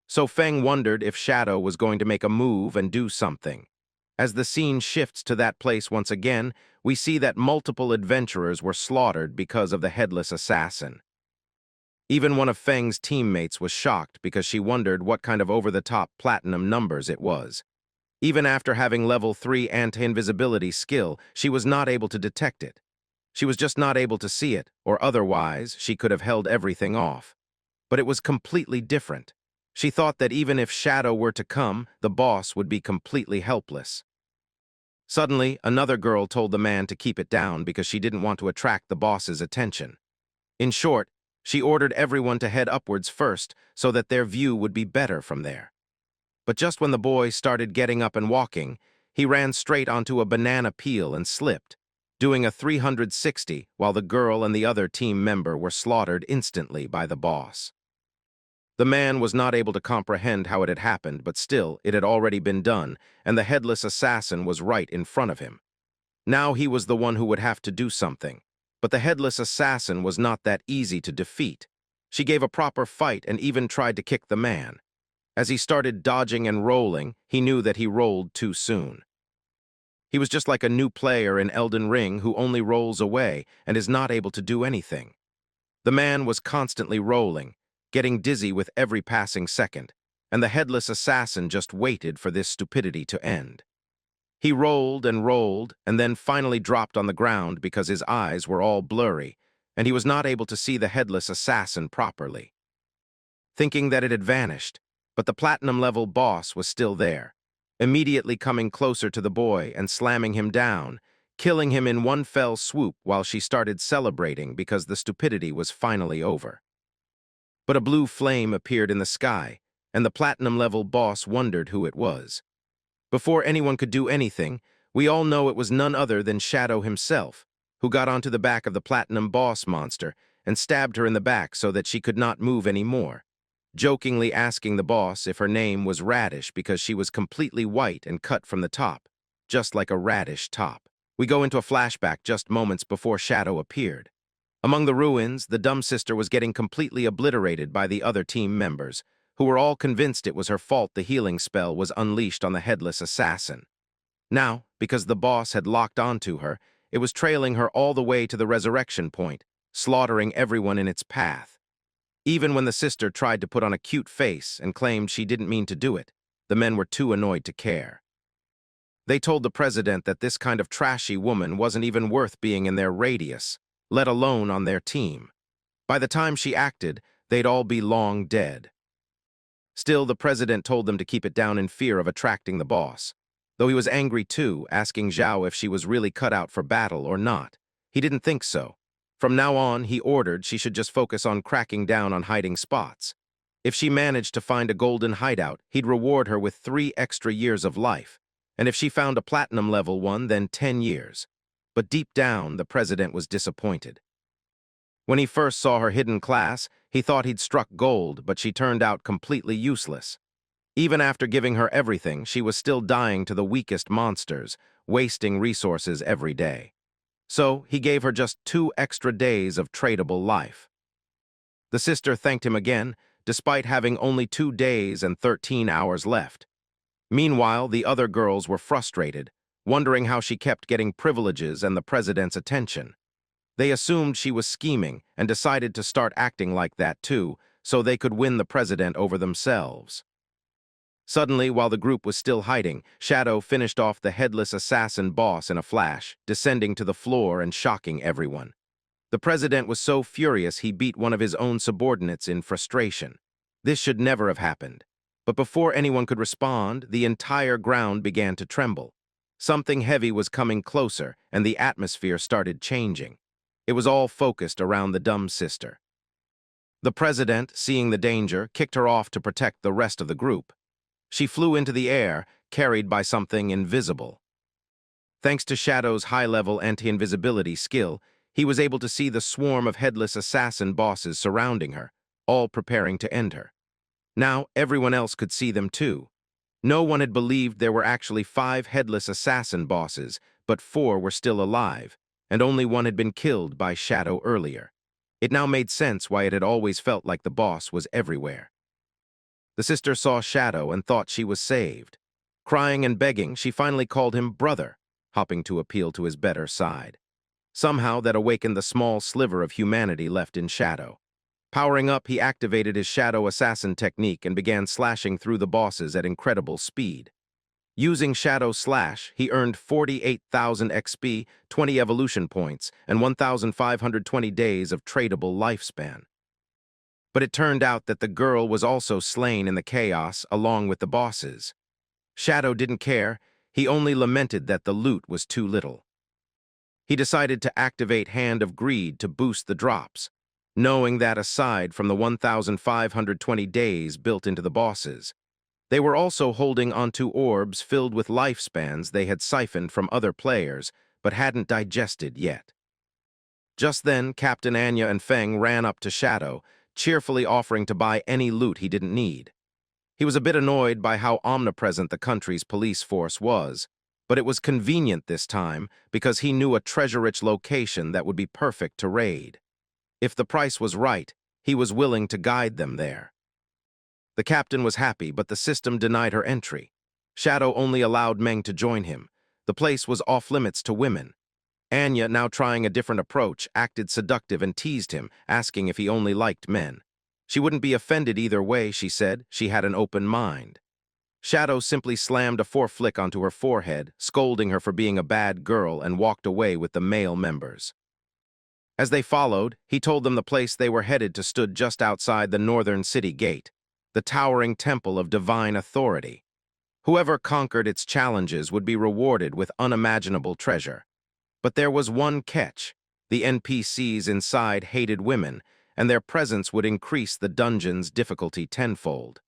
Speaker 1: So Feng wondered if Shadow was going to make a move and do something. As the scene shifts to that place once again, we see that multiple adventurers were slaughtered because of the Headless Assassin. Even one of Feng's teammates was shocked because she wondered what kind of over-the-top platinum numbers it was. Even after having level 3 anti-invisibility skill, she was not able to detect it. She was just not able to see it, or otherwise she could have held everything off. But it was completely different. She thought that even if Shadow were to come, the boss would be completely helpless. Suddenly, another girl told the man to keep it down because she didn't want to attract the boss's attention. In short, she ordered everyone to head upwards first so that their view would be better from there. But just when the boy started getting up and walking, he ran straight onto a banana peel and slipped, doing a 360 while the girl and the other team member were slaughtered instantly by the boss. The man was not able to comprehend how it had happened, but still, it had already been done, and the Headless Assassin was right in front of him. Now he was the one who would have to do something. But the Headless Assassin was not that easy to defeat. She gave a proper fight and even tried to kick the man. As he started dodging and rolling, he knew that he rolled too soon. He was just like a new player in Elden Ring who only rolls away and is not able to do anything. The man was constantly rolling, getting dizzy with every passing second, and the Headless Assassin just waited for this stupidity to end. He rolled and then finally dropped on the ground because his eyes were all blurry, and he was not able to see the Headless Assassin properly. Thinking that it had vanished, but the platinum-level boss was still there, immediately coming closer to the boy and slamming him down, killing him in one fell swoop while she started celebrating because the stupidity was finally over. But a blue flame appeared in the sky, and the platinum-level boss wondered who it was. Before anyone could do anything, we all know it was none other than Shadow himself, who got onto the back of the platinum boss monster and stabbed her in the back so that she could not move anymore, jokingly asking the boss if her name was Radish because she was completely white and cut from the top, just like a radish top. We go into a flashback just moments before Shadow appeared. Among the ruins, the dumb sister was getting completely obliterated by the other team members, who were all convinced it was her fault the healing spell was unleashed on the Headless Assassin. Now, because the boss had locked onto her, it was trailing her all the way to the resurrection point, slaughtering everyone in its path. Even when the sister tried to put on a cute face and claimed she didn't mean to do it, the men were too annoyed to care. They told the president that this kind of trashy woman wasn't even worth being in their radius, let alone on their team. By the time she acted, they'd all be long dead. Still, the president told them to keep it down in fear of attracting the boss. Though he was angry too, asking Zhao if she was really cut out for battle or not. He didn't think so. From now on, he ordered she should just focus on cracking down on hiding spots. If she managed to find a golden hideout, he'd reward her with 3 extra years of life. And if she found a platinum level one, then 10 years. But deep down, the president was disappointed. When he first saw her hidden class, he thought he'd struck gold, but she turned out completely useless. Even after giving her everything, she was still dying to the weakest monsters, wasting resources every day. So, he gave her just 2 extra days of tradable life. The sister thanked him again, despite having only 2 days and 13 hours left. Meanwhile, the other girls were frustrated, wondering how she kept getting privileges and the president's attention. They assumed she was scheming and decided to start acting like that too, so they could win the president over themselves. Suddenly, while the group was still hiding, Shadow finished off the headless assassin boss in a flash, descending to the floor and shocking everyone. The president was so furious he beat one of his own subordinates in frustration. This should never have happened. But before anyone could respond, the entire ground began to tremble. Something heavy was coming closer, and the atmosphere started changing. It was all focused around the dumb sister. The president, seeing the danger, kicked her off to protect the rest of the group. She flew into the air, carried by something invisible. Thanks to Shadow's high-level anti-invisibility skill, he was able to see the swarm of headless assassin bosses surrounding her, all preparing to end her. Now, everyone else could see them too. No one had believed there were actually 5 headless assassin bosses, but 4 were still alive, and only one had been killed by Shadow earlier. It now made sense why it had always felt like the boss was everywhere. The sister saw Shadow and thought she was saved. Crying and begging, she finally called him brother, hoping to appeal to his better side. Somehow that awakened the small sliver of humanity left in Shadow. Powering up, he activated his Shadow Assassin technique and began slashing through the bosses at incredible speed. Using Shadow Slash, he earned 48,000 XP, 20 evolution points, and 1,520 days of tradable lifespan. But it turned out that the girl was also slain in the chaos along with the bosses. Shadow didn't care, he only lamented that the loot was too little. He decided to activate Hand of Greed to boost the drops, knowing that aside from the 1,520 days built into the bosses, they were also holding onto orbs filled with lifespans they had siphoned from other players but hadn't digested yet. Just then, Captain Anya and Feng ran up to Shadow, cheerfully offering to buy any loot he didn't need. He was a bit annoyed by how omnipresent the country's police force was, but it was convenient this time because he knew a treasure-rich location that would be perfect to raid. If the price was right, he was willing to guide them there. The captain was happy, but the system denied her entry. Shadow only allowed Meng to join him. The place was off-limits to women. Anya, now trying a different approach, acted seductive and teased him, asking if he only liked men. She wouldn't be offended either way, she said. She had an open mind. Shadow simply slammed a foreflick onto her forehead, scolding her for being a bad girl, and walked away with the male members. As they followed, he told them the place they were headed to stood just outside the northern city gate, the towering temple of divine authority. Whoever conquered its challenges would be rewarded with unimaginable treasure. But there was one catch. The NPCs inside hated women, and their presence would increase the dungeon's difficulty tenfold.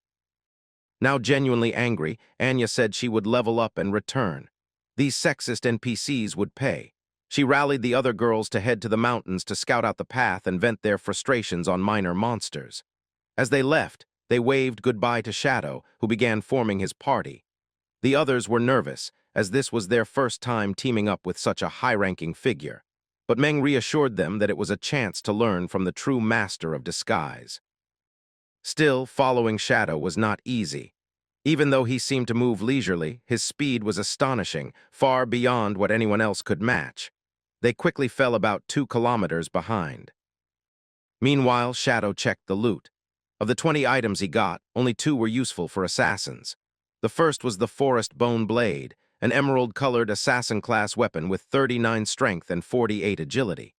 Speaker 1: Now genuinely angry, Anya said she would level up and return. These sexist NPCs would pay. She rallied the other girls to head to the mountains to scout out the path and vent their frustrations on minor monsters. As they left, they waved goodbye to Shadow, who began forming his party. The others were nervous, as this was their first time teaming up with such a high-ranking figure. But Meng reassured them that it was a chance to learn from the true master of disguise. Still, following Shadow was not easy. Even though he seemed to move leisurely, his speed was astonishing, far beyond what anyone else could match. They quickly fell about 2 kilometers behind. Meanwhile, Shadow checked the loot. Of the 20 items he got, only 2 were useful for assassins. The first was the Forest Bone Blade, an emerald-colored assassin-class weapon with 39 strength and 48 agility.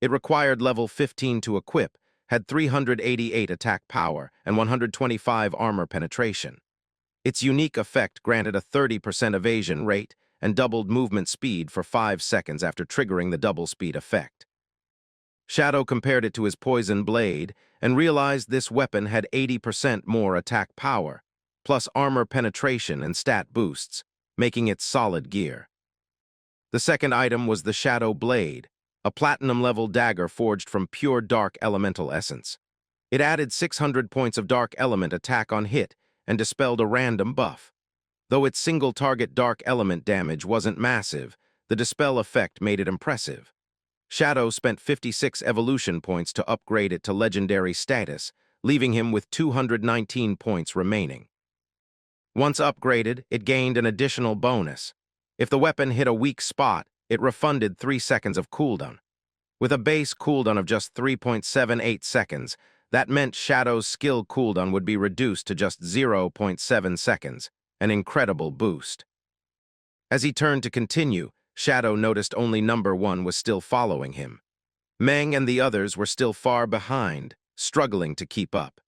Speaker 1: It required level 15 to equip, had 388 attack power and 125 armor penetration. Its unique effect granted a 30% evasion rate and doubled movement speed for 5 seconds after triggering the double speed effect. Shadow compared it to his poison blade and realized this weapon had 80% more attack power, plus armor penetration and stat boosts, making it solid gear. The second item was the Shadow Blade, a platinum-level dagger forged from pure dark elemental essence. It added 600 points of dark element attack on hit and dispelled a random buff. Though its single-target dark element damage wasn't massive, the dispel effect made it impressive. Shadow spent 56 evolution points to upgrade it to legendary status, leaving him with 219 points remaining. Once upgraded, it gained an additional bonus. If the weapon hit a weak spot, it refunded 3 seconds of cooldown. With a base cooldown of just 3.78 seconds, that meant Shadow's skill cooldown would be reduced to just 0.7 seconds, an incredible boost. As he turned to continue, Shadow noticed only number 1 was still following him. Meng and the others were still far behind, struggling to keep up.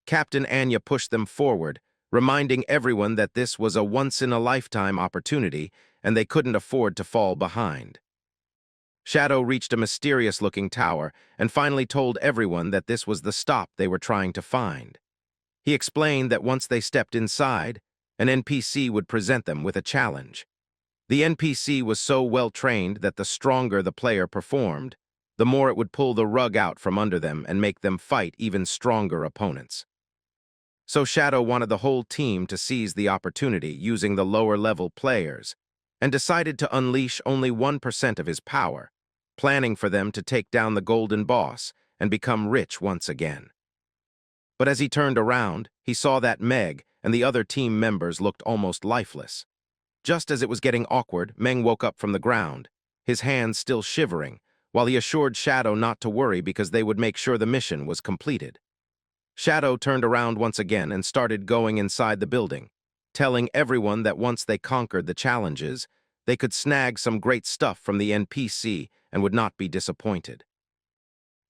Speaker 1: Captain Anya pushed them forward, reminding everyone that this was a once-in-a-lifetime opportunity and they couldn't afford to fall behind. Shadow reached a mysterious-looking tower and finally told everyone that this was the stop they were trying to find. He explained that once they stepped inside, an NPC would present them with a challenge. The NPC was so well-trained that the stronger the player performed, the more it would pull the rug out from under them and make them fight even stronger opponents. So Shadow wanted the whole team to seize the opportunity using the lower-level players, and decided to unleash only 1% of his power, planning for them to take down the golden boss and become rich once again. But as he turned around, he saw that Meg and the other team members looked almost lifeless. Just as it was getting awkward, Meng woke up from the ground, his hands still shivering, while he assured Shadow not to worry because they would make sure the mission was completed. Shadow turned around once again and started going inside the building, telling everyone that once they conquered the challenges, they could snag some great stuff from the NPC and would not be disappointed.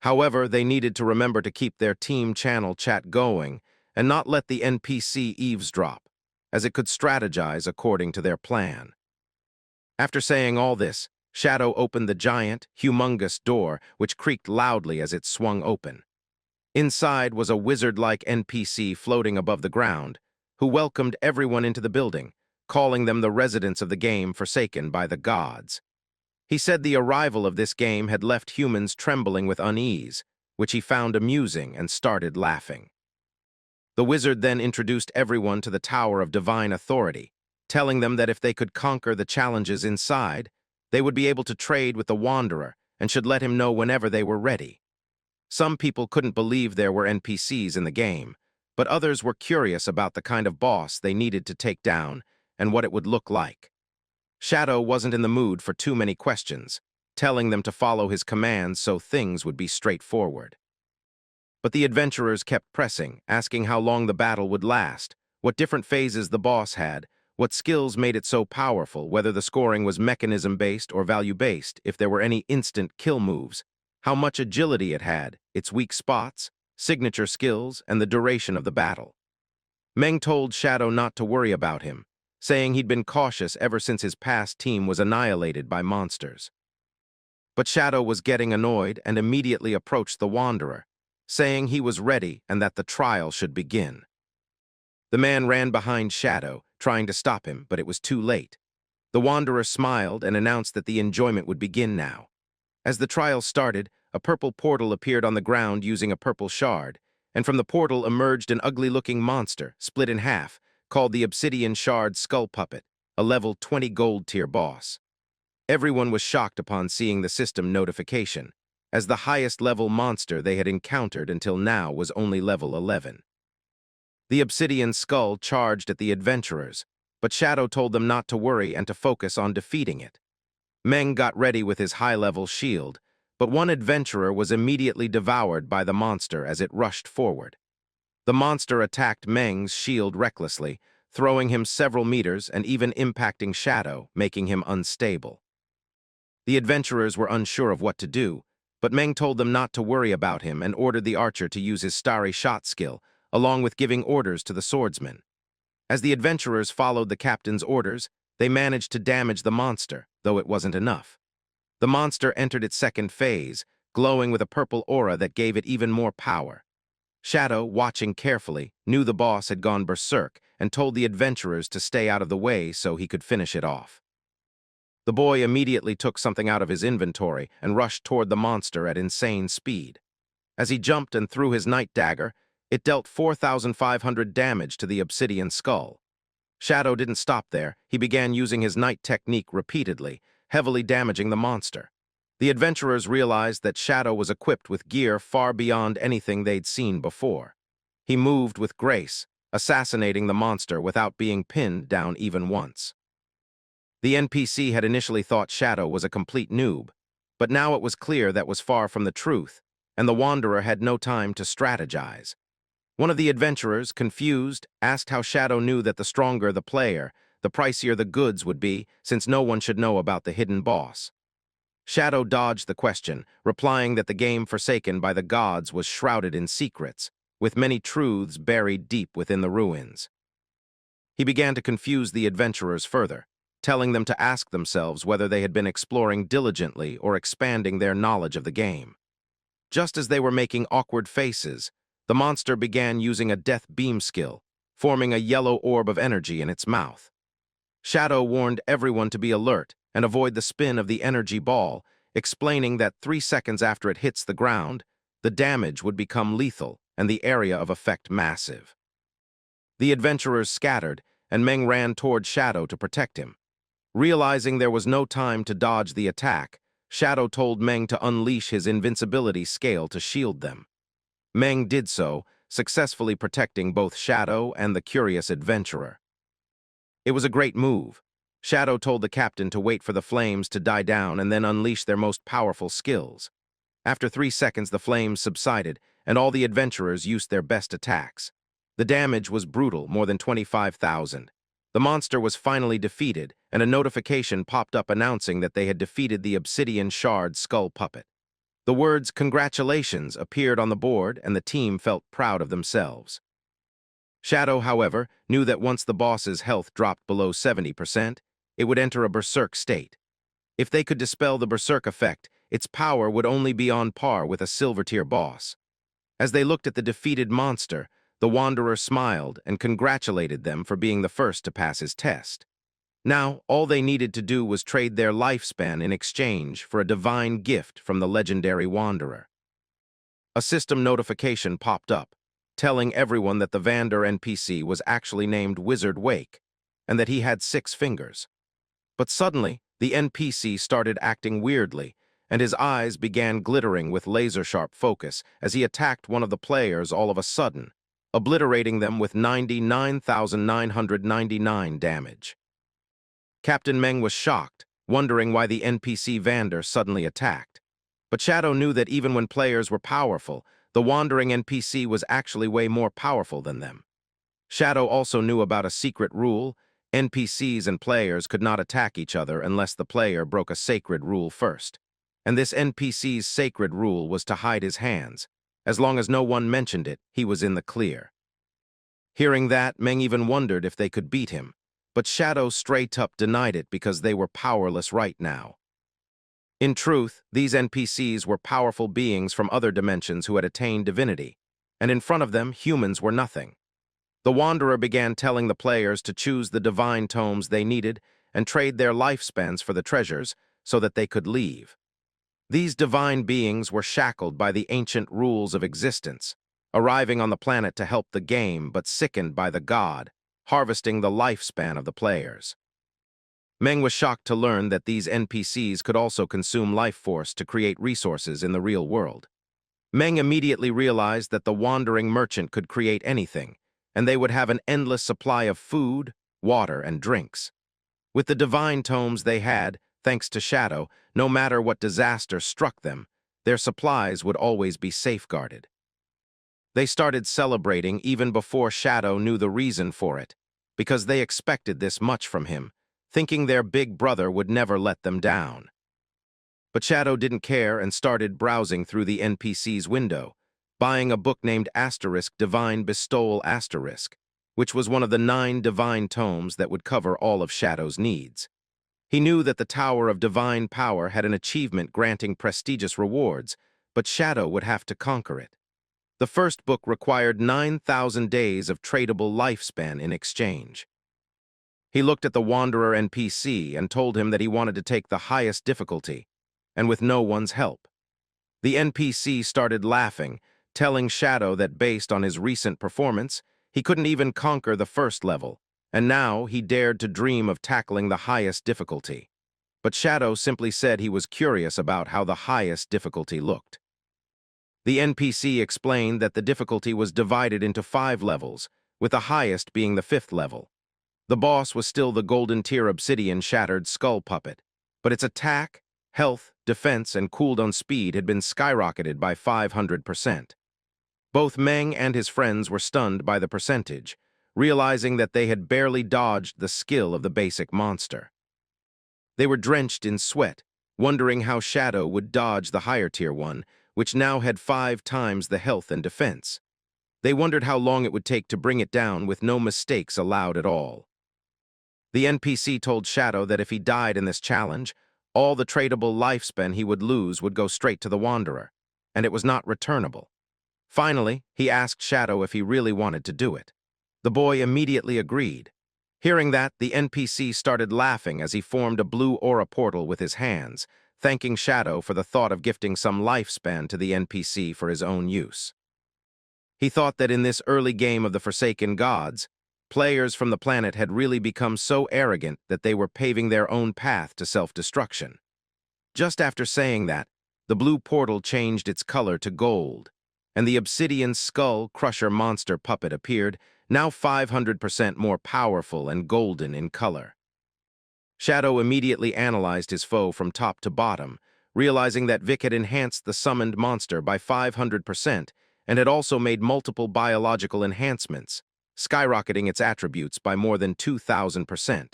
Speaker 1: However, they needed to remember to keep their team channel chat going and not let the NPC eavesdrop, as it could strategize according to their plan. After saying all this, Shadow opened the giant, humongous door, which creaked loudly as it swung open. Inside was a wizard-like NPC floating above the ground, who welcomed everyone into the building, calling them the residents of the game forsaken by the gods. He said the arrival of this game had left humans trembling with unease, which he found amusing and started laughing. The wizard then introduced everyone to the Tower of Divine Authority, telling them that if they could conquer the challenges inside, they would be able to trade with the Wanderer and should let him know whenever they were ready. Some people couldn't believe there were NPCs in the game, but others were curious about the kind of boss they needed to take down and what it would look like. Shadow wasn't in the mood for too many questions, telling them to follow his commands so things would be straightforward. But the adventurers kept pressing, asking how long the battle would last, what different phases the boss had, what skills made it so powerful, whether the scoring was mechanism-based or value-based, if there were any instant kill moves, how much agility it had, its weak spots, signature skills, and the duration of the battle. Meng told Shadow not to worry about him, saying he'd been cautious ever since his past team was annihilated by monsters. But Shadow was getting annoyed and immediately approached the Wanderer, saying he was ready and that the trial should begin. The man ran behind Shadow, trying to stop him, but it was too late. The Wanderer smiled and announced that the enjoyment would begin now. As the trial started, a purple portal appeared on the ground using a purple shard, and from the portal emerged an ugly-looking monster, split in half, called the Obsidian Shard Skull Puppet, a level 20 gold tier boss. Everyone was shocked upon seeing the system notification, as the highest level monster they had encountered until now was only level 11. The Obsidian Skull charged at the adventurers, but Shadow told them not to worry and to focus on defeating it. Meng got ready with his high-level shield, but one adventurer was immediately devoured by the monster as it rushed forward. The monster attacked Meng's shield recklessly, throwing him several meters and even impacting Shadow, making him unstable. The adventurers were unsure of what to do, but Meng told them not to worry about him and ordered the archer to use his starry shot skill, along with giving orders to the swordsman. As the adventurers followed the captain's orders, they managed to damage the monster, though it wasn't enough. The monster entered its second phase, glowing with a purple aura that gave it even more power. Shadow, watching carefully, knew the boss had gone berserk and told the adventurers to stay out of the way so he could finish it off. The boy immediately took something out of his inventory and rushed toward the monster at insane speed. As he jumped and threw his night dagger, it dealt 4,500 damage to the obsidian skull. Shadow didn't stop there. He began using his night technique repeatedly, heavily damaging the monster. The adventurers realized that Shadow was equipped with gear far beyond anything they'd seen before. He moved with grace, assassinating the monster without being pinned down even once. The NPC had initially thought Shadow was a complete noob, but now it was clear that was far from the truth, and the Wanderer had no time to strategize. One of the adventurers, confused, asked how Shadow knew that the stronger the player, the pricier the goods would be, since no one should know about the hidden boss. Shadow dodged the question, replying that the game forsaken by the gods was shrouded in secrets, with many truths buried deep within the ruins. He began to confuse the adventurers further, telling them to ask themselves whether they had been exploring diligently or expanding their knowledge of the game. Just as they were making awkward faces, the monster began using a death beam skill, forming a yellow orb of energy in its mouth. Shadow warned everyone to be alert and avoid the spin of the energy ball, explaining that 3 seconds after it hits the ground, the damage would become lethal and the area of effect massive. The adventurers scattered, and Meng ran toward Shadow to protect him. Realizing there was no time to dodge the attack, Shadow told Meng to unleash his invincibility scale to shield them. Meng did so, successfully protecting both Shadow and the curious adventurer. It was a great move. Shadow told the captain to wait for the flames to die down and then unleash their most powerful skills. After 3 seconds, the flames subsided, and all the adventurers used their best attacks. The damage was brutal, more than 25,000. The monster was finally defeated, and a notification popped up announcing that they had defeated the obsidian shard skull puppet. The words "Congratulations" appeared on the board, and the team felt proud of themselves. Shadow, however, knew that once the boss's health dropped below 70%, it would enter a berserk state. If they could dispel the berserk effect, its power would only be on par with a silver-tier boss. As they looked at the defeated monster, the Wanderer smiled and congratulated them for being the first to pass his test. Now, all they needed to do was trade their lifespan in exchange for a divine gift from the legendary Wanderer. A system notification popped up, telling everyone that the Vander NPC was actually named Wizard Wake, and that he had 6 fingers. But suddenly, the NPC started acting weirdly, and his eyes began glittering with laser-sharp focus as he attacked one of the players all of a sudden, obliterating them with 99,999 damage. Captain Meng was shocked, wondering why the NPC Vander suddenly attacked. But Shadow knew that even when players were powerful, the wandering NPC was actually way more powerful than them. Shadow also knew about a secret rule: NPCs and players could not attack each other unless the player broke a sacred rule first. And this NPC's sacred rule was to hide his hands. As long as no one mentioned it, he was in the clear. Hearing that, Meng even wondered if they could beat him, but Shadow straight up denied it because they were powerless right now. In truth, these NPCs were powerful beings from other dimensions who had attained divinity, and in front of them, humans were nothing. The Wanderer began telling the players to choose the divine tomes they needed and trade their lifespans for the treasures so that they could leave. These divine beings were shackled by the ancient rules of existence, arriving on the planet to help the game but sickened by the god, harvesting the lifespan of the players. Meng was shocked to learn that these NPCs could also consume life force to create resources in the real world. Meng immediately realized that the wandering merchant could create anything, and they would have an endless supply of food, water, and drinks. With the divine tomes they had, thanks to Shadow, no matter what disaster struck them, their supplies would always be safeguarded. They started celebrating even before Shadow knew the reason for it, because they expected this much from him, thinking their big brother would never let them down. But Shadow didn't care and started browsing through the NPC's window, buying a book named Divine Bestowal Asterisk, which was one of the 9 divine tomes that would cover all of Shadow's needs. He knew that the Tower of Divine Power had an achievement granting prestigious rewards, but Shadow would have to conquer it. The first book required 9,000 days of tradable lifespan in exchange. He looked at the Wanderer NPC and told him that he wanted to take the highest difficulty, and with no one's help. The NPC started laughing, telling Shadow that based on his recent performance, he couldn't even conquer the first level, and now he dared to dream of tackling the highest difficulty. But Shadow simply said he was curious about how the highest difficulty looked. The NPC explained that the difficulty was divided into 5 levels, with the highest being the 5th level. The boss was still the Golden Tier Obsidian Shattered Skull Puppet, but its attack, health, defense, and cooldown speed had been skyrocketed by 500%. Both Meng and his friends were stunned by the percentage, realizing that they had barely dodged the skill of the basic monster. They were drenched in sweat, wondering how Shadow would dodge the higher tier one, which now had 5 times the health and defense. They wondered how long it would take to bring it down with no mistakes allowed at all. The NPC told Shadow that if he died in this challenge, all the tradable lifespan he would lose would go straight to the Wanderer, and it was not returnable. Finally, he asked Shadow if he really wanted to do it. The boy immediately agreed. Hearing that, the NPC started laughing as he formed a blue aura portal with his hands, thanking Shadow for the thought of gifting some lifespan to the NPC for his own use. He thought that in this early game of the Forsaken Gods, players from the planet had really become so arrogant that they were paving their own path to self-destruction. Just after saying that, the blue portal changed its color to gold, and the Obsidian Skull Crusher monster puppet appeared, now 500% more powerful and golden in color. Shadow immediately analyzed his foe from top to bottom, realizing that Vic had enhanced the summoned monster by 500% and had also made multiple biological enhancements, skyrocketing its attributes by more than 2,000%.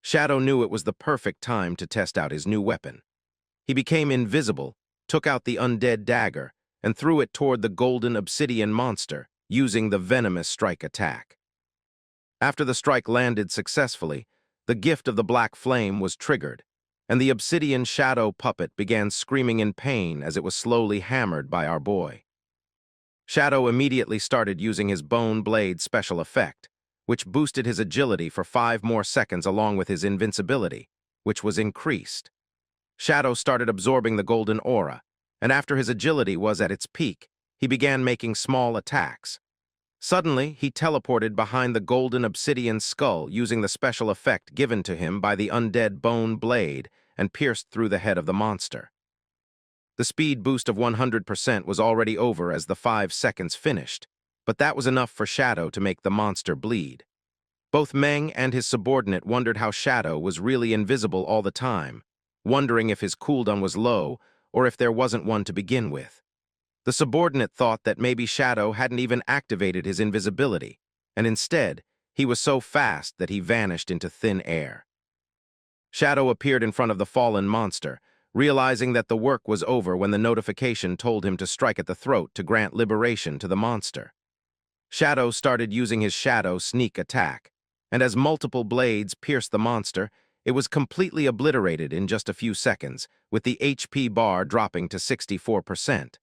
Speaker 1: Shadow knew it was the perfect time to test out his new weapon. He became invisible, took out the undead dagger, and threw it toward the golden obsidian monster, using the venomous strike attack. After the strike landed successfully, the gift of the black flame was triggered, and the obsidian shadow puppet began screaming in pain as it was slowly hammered by our boy. Shadow immediately started using his bone blade special effect, which boosted his agility for 5 more seconds along with his invincibility, which was increased. Shadow started absorbing the golden aura, and after his agility was at its peak, he began making small attacks. Suddenly, he teleported behind the golden obsidian skull using the special effect given to him by the undead bone blade and pierced through the head of the monster. The speed boost of 100% was already over as the 5 seconds finished, but that was enough for Shadow to make the monster bleed. Both Meng and his subordinate wondered how Shadow was really invisible all the time, wondering if his cooldown was low or if there wasn't one to begin with. The subordinate thought that maybe Shadow hadn't even activated his invisibility, and instead, he was so fast that he vanished into thin air. Shadow appeared in front of the fallen monster, realizing that the work was over when the notification told him to strike at the throat to grant liberation to the monster. Shadow started using his shadow sneak attack, and as multiple blades pierced the monster, it was completely obliterated in just a few seconds, with the HP bar dropping to 64%.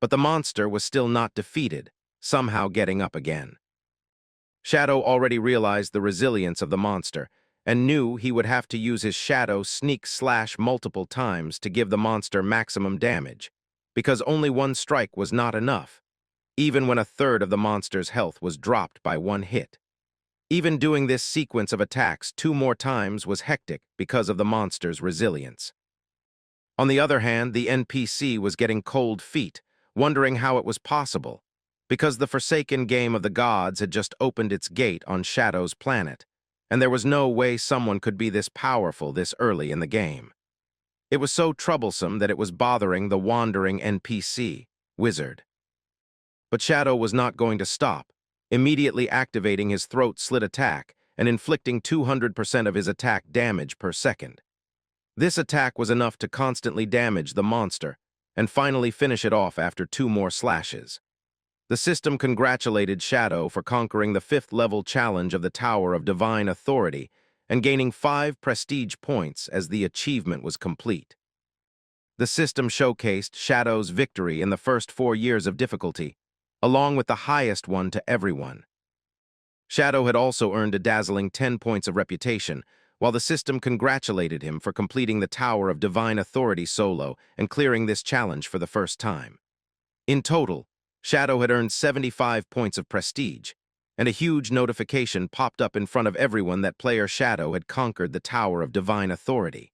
Speaker 1: But the monster was still not defeated, somehow getting up again. Shadow already realized the resilience of the monster, and knew he would have to use his shadow sneak slash multiple times to give the monster maximum damage, because only one strike was not enough, even when a third of the monster's health was dropped by one hit. Even doing this sequence of attacks 2 more times was hectic because of the monster's resilience. On the other hand, the NPC was getting cold feet, wondering how it was possible, because the Forsaken Game of the Gods had just opened its gate on Shadow's planet, and there was no way someone could be this powerful this early in the game. It was so troublesome that it was bothering the wandering NPC, Wizard. But Shadow was not going to stop, immediately activating his throat slit attack and inflicting 200% of his attack damage per second. This attack was enough to constantly damage the monster and finally finish it off after 2 more slashes. The system congratulated Shadow for conquering the 5th-level challenge of the Tower of Divine Authority and gaining 5 prestige points as the achievement was complete. The system showcased Shadow's victory in the first 4 years of difficulty, along with the highest one to everyone. Shadow had also earned a dazzling 10 points of reputation, while the system congratulated him for completing the Tower of Divine Authority solo and clearing this challenge for the first time. In total, Shadow had earned 75 points of prestige, and a huge notification popped up in front of everyone that player Shadow had conquered the Tower of Divine Authority.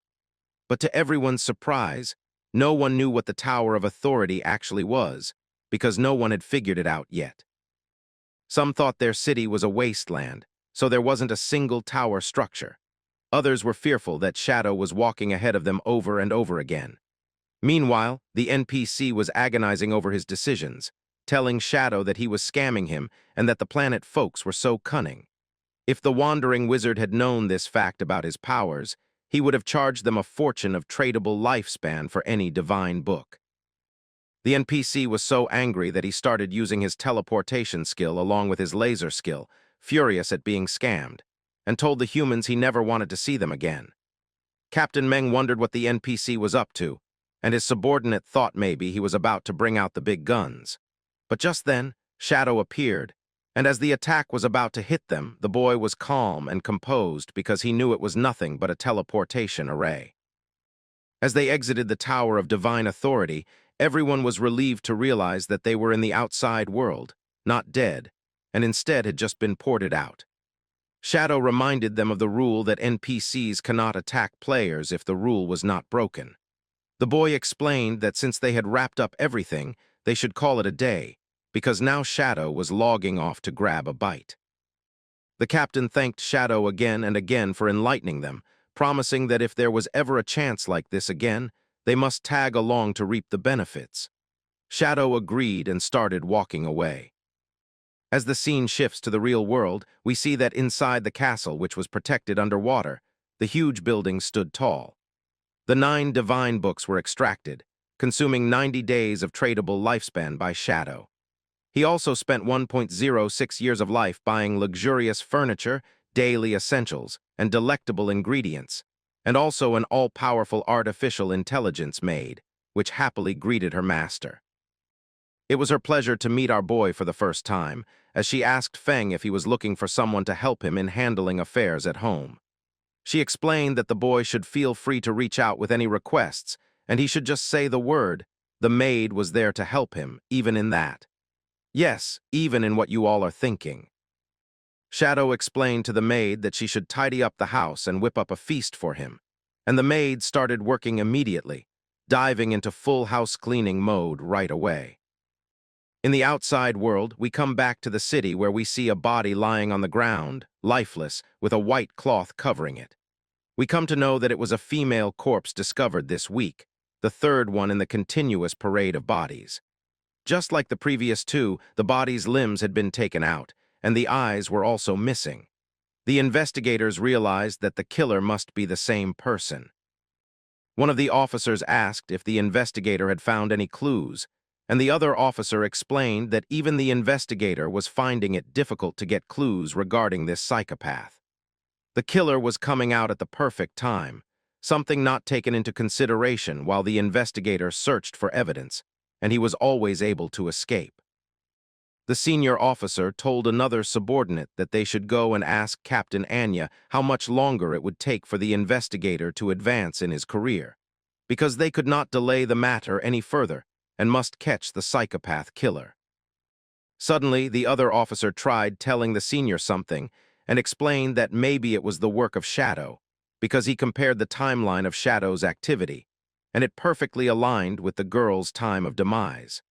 Speaker 1: But to everyone's surprise, no one knew what the Tower of Authority actually was, because no one had figured it out yet. Some thought their city was a wasteland, so there wasn't a single tower structure. Others were fearful that Shadow was walking ahead of them over and over again. Meanwhile, the NPC was agonizing over his decisions, telling Shadow that he was scamming him and that the planet folks were so cunning. If the wandering wizard had known this fact about his powers, he would have charged them a fortune of tradable lifespan for any divine book. The NPC was so angry that he started using his teleportation skill along with his laser skill, furious at being scammed, and told the humans he never wanted to see them again. Captain Meng wondered what the NPC was up to, and his subordinate thought maybe he was about to bring out the big guns. But just then, Shadow appeared, and as the attack was about to hit them, the boy was calm and composed because he knew it was nothing but a teleportation array. As they exited the Tower of Divine Authority, everyone was relieved to realize that they were in the outside world, not dead, and instead had just been ported out. Shadow reminded them of the rule that NPCs cannot attack players if the rule was not broken. The boy explained that since they had wrapped up everything, they should call it a day, because now Shadow was logging off to grab a bite. The captain thanked Shadow again and again for enlightening them, promising that if there was ever a chance like this again, they must tag along to reap the benefits. Shadow agreed and started walking away. As the scene shifts to the real world, we see that inside the castle, which was protected underwater, the huge building stood tall. The 9 divine books were extracted, consuming 90 days of tradable lifespan by Shadow. He also spent 1.06 years of life buying luxurious furniture, daily essentials, and delectable ingredients, and also an all-powerful artificial intelligence maid, which happily greeted her master. It was her pleasure to meet our boy for the first time, as she asked Feng if he was looking for someone to help him in handling affairs at home. She explained that the boy should feel free to reach out with any requests, and he should just say the word. The maid was there to help him, even in that. Yes, even in what you all are thinking. Shadow explained to the maid that she should tidy up the house and whip up a feast for him, and the maid started working immediately, diving into full house cleaning mode right away. In the outside world, we come back to the city where we see a body lying on the ground, lifeless, with a white cloth covering it. We come to know that it was a female corpse discovered this week, the 3rd one in the continuous parade of bodies. Just like the previous 2, the body's limbs had been taken out, and the eyes were also missing. The investigators realized that the killer must be the same person. One of the officers asked if the investigator had found any clues, and the other officer explained that even the investigator was finding it difficult to get clues regarding this psychopath. The killer was coming out at the perfect time, something not taken into consideration while the investigator searched for evidence, and he was always able to escape. The senior officer told another subordinate that they should go and ask Captain Anya how much longer it would take for the investigator to advance in his career, because they could not delay the matter any further and must catch the psychopath killer. Suddenly, the other officer tried telling the senior something and explained that maybe it was the work of Shadow, because he compared the timeline of Shadow's activity, and it perfectly aligned with the girl's time of demise.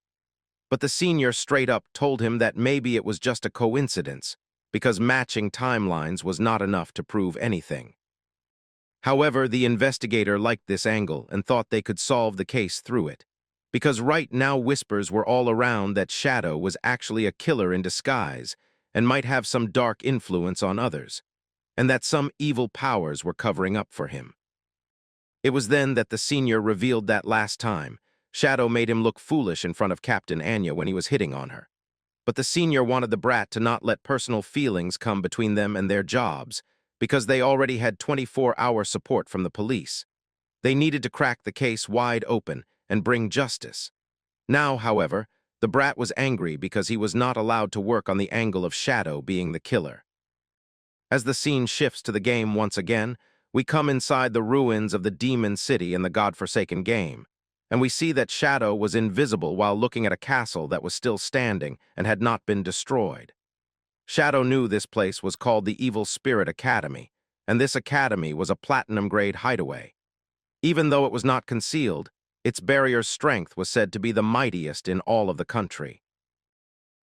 Speaker 1: But the senior straight up told him that maybe it was just a coincidence, because matching timelines was not enough to prove anything. However, the investigator liked this angle and thought they could solve the case through it, because right now whispers were all around that Shadow was actually a killer in disguise and might have some dark influence on others, and that some evil powers were covering up for him. It was then that the senior revealed that last time, Shadow made him look foolish in front of Captain Anya when he was hitting on her. But the senior wanted the brat to not let personal feelings come between them and their jobs, because they already had 24-hour support from the police. They needed to crack the case wide open and bring justice. Now, however, the brat was angry because he was not allowed to work on the angle of Shadow being the killer. As the scene shifts to the game once again, we come inside the ruins of the demon city in the godforsaken game, and we see that Shadow was invisible while looking at a castle that was still standing and had not been destroyed. Shadow knew this place was called the Evil Spirit Academy, and this academy was a platinum-grade hideaway. Even though it was not concealed, its barrier's strength was said to be the mightiest in all of the country.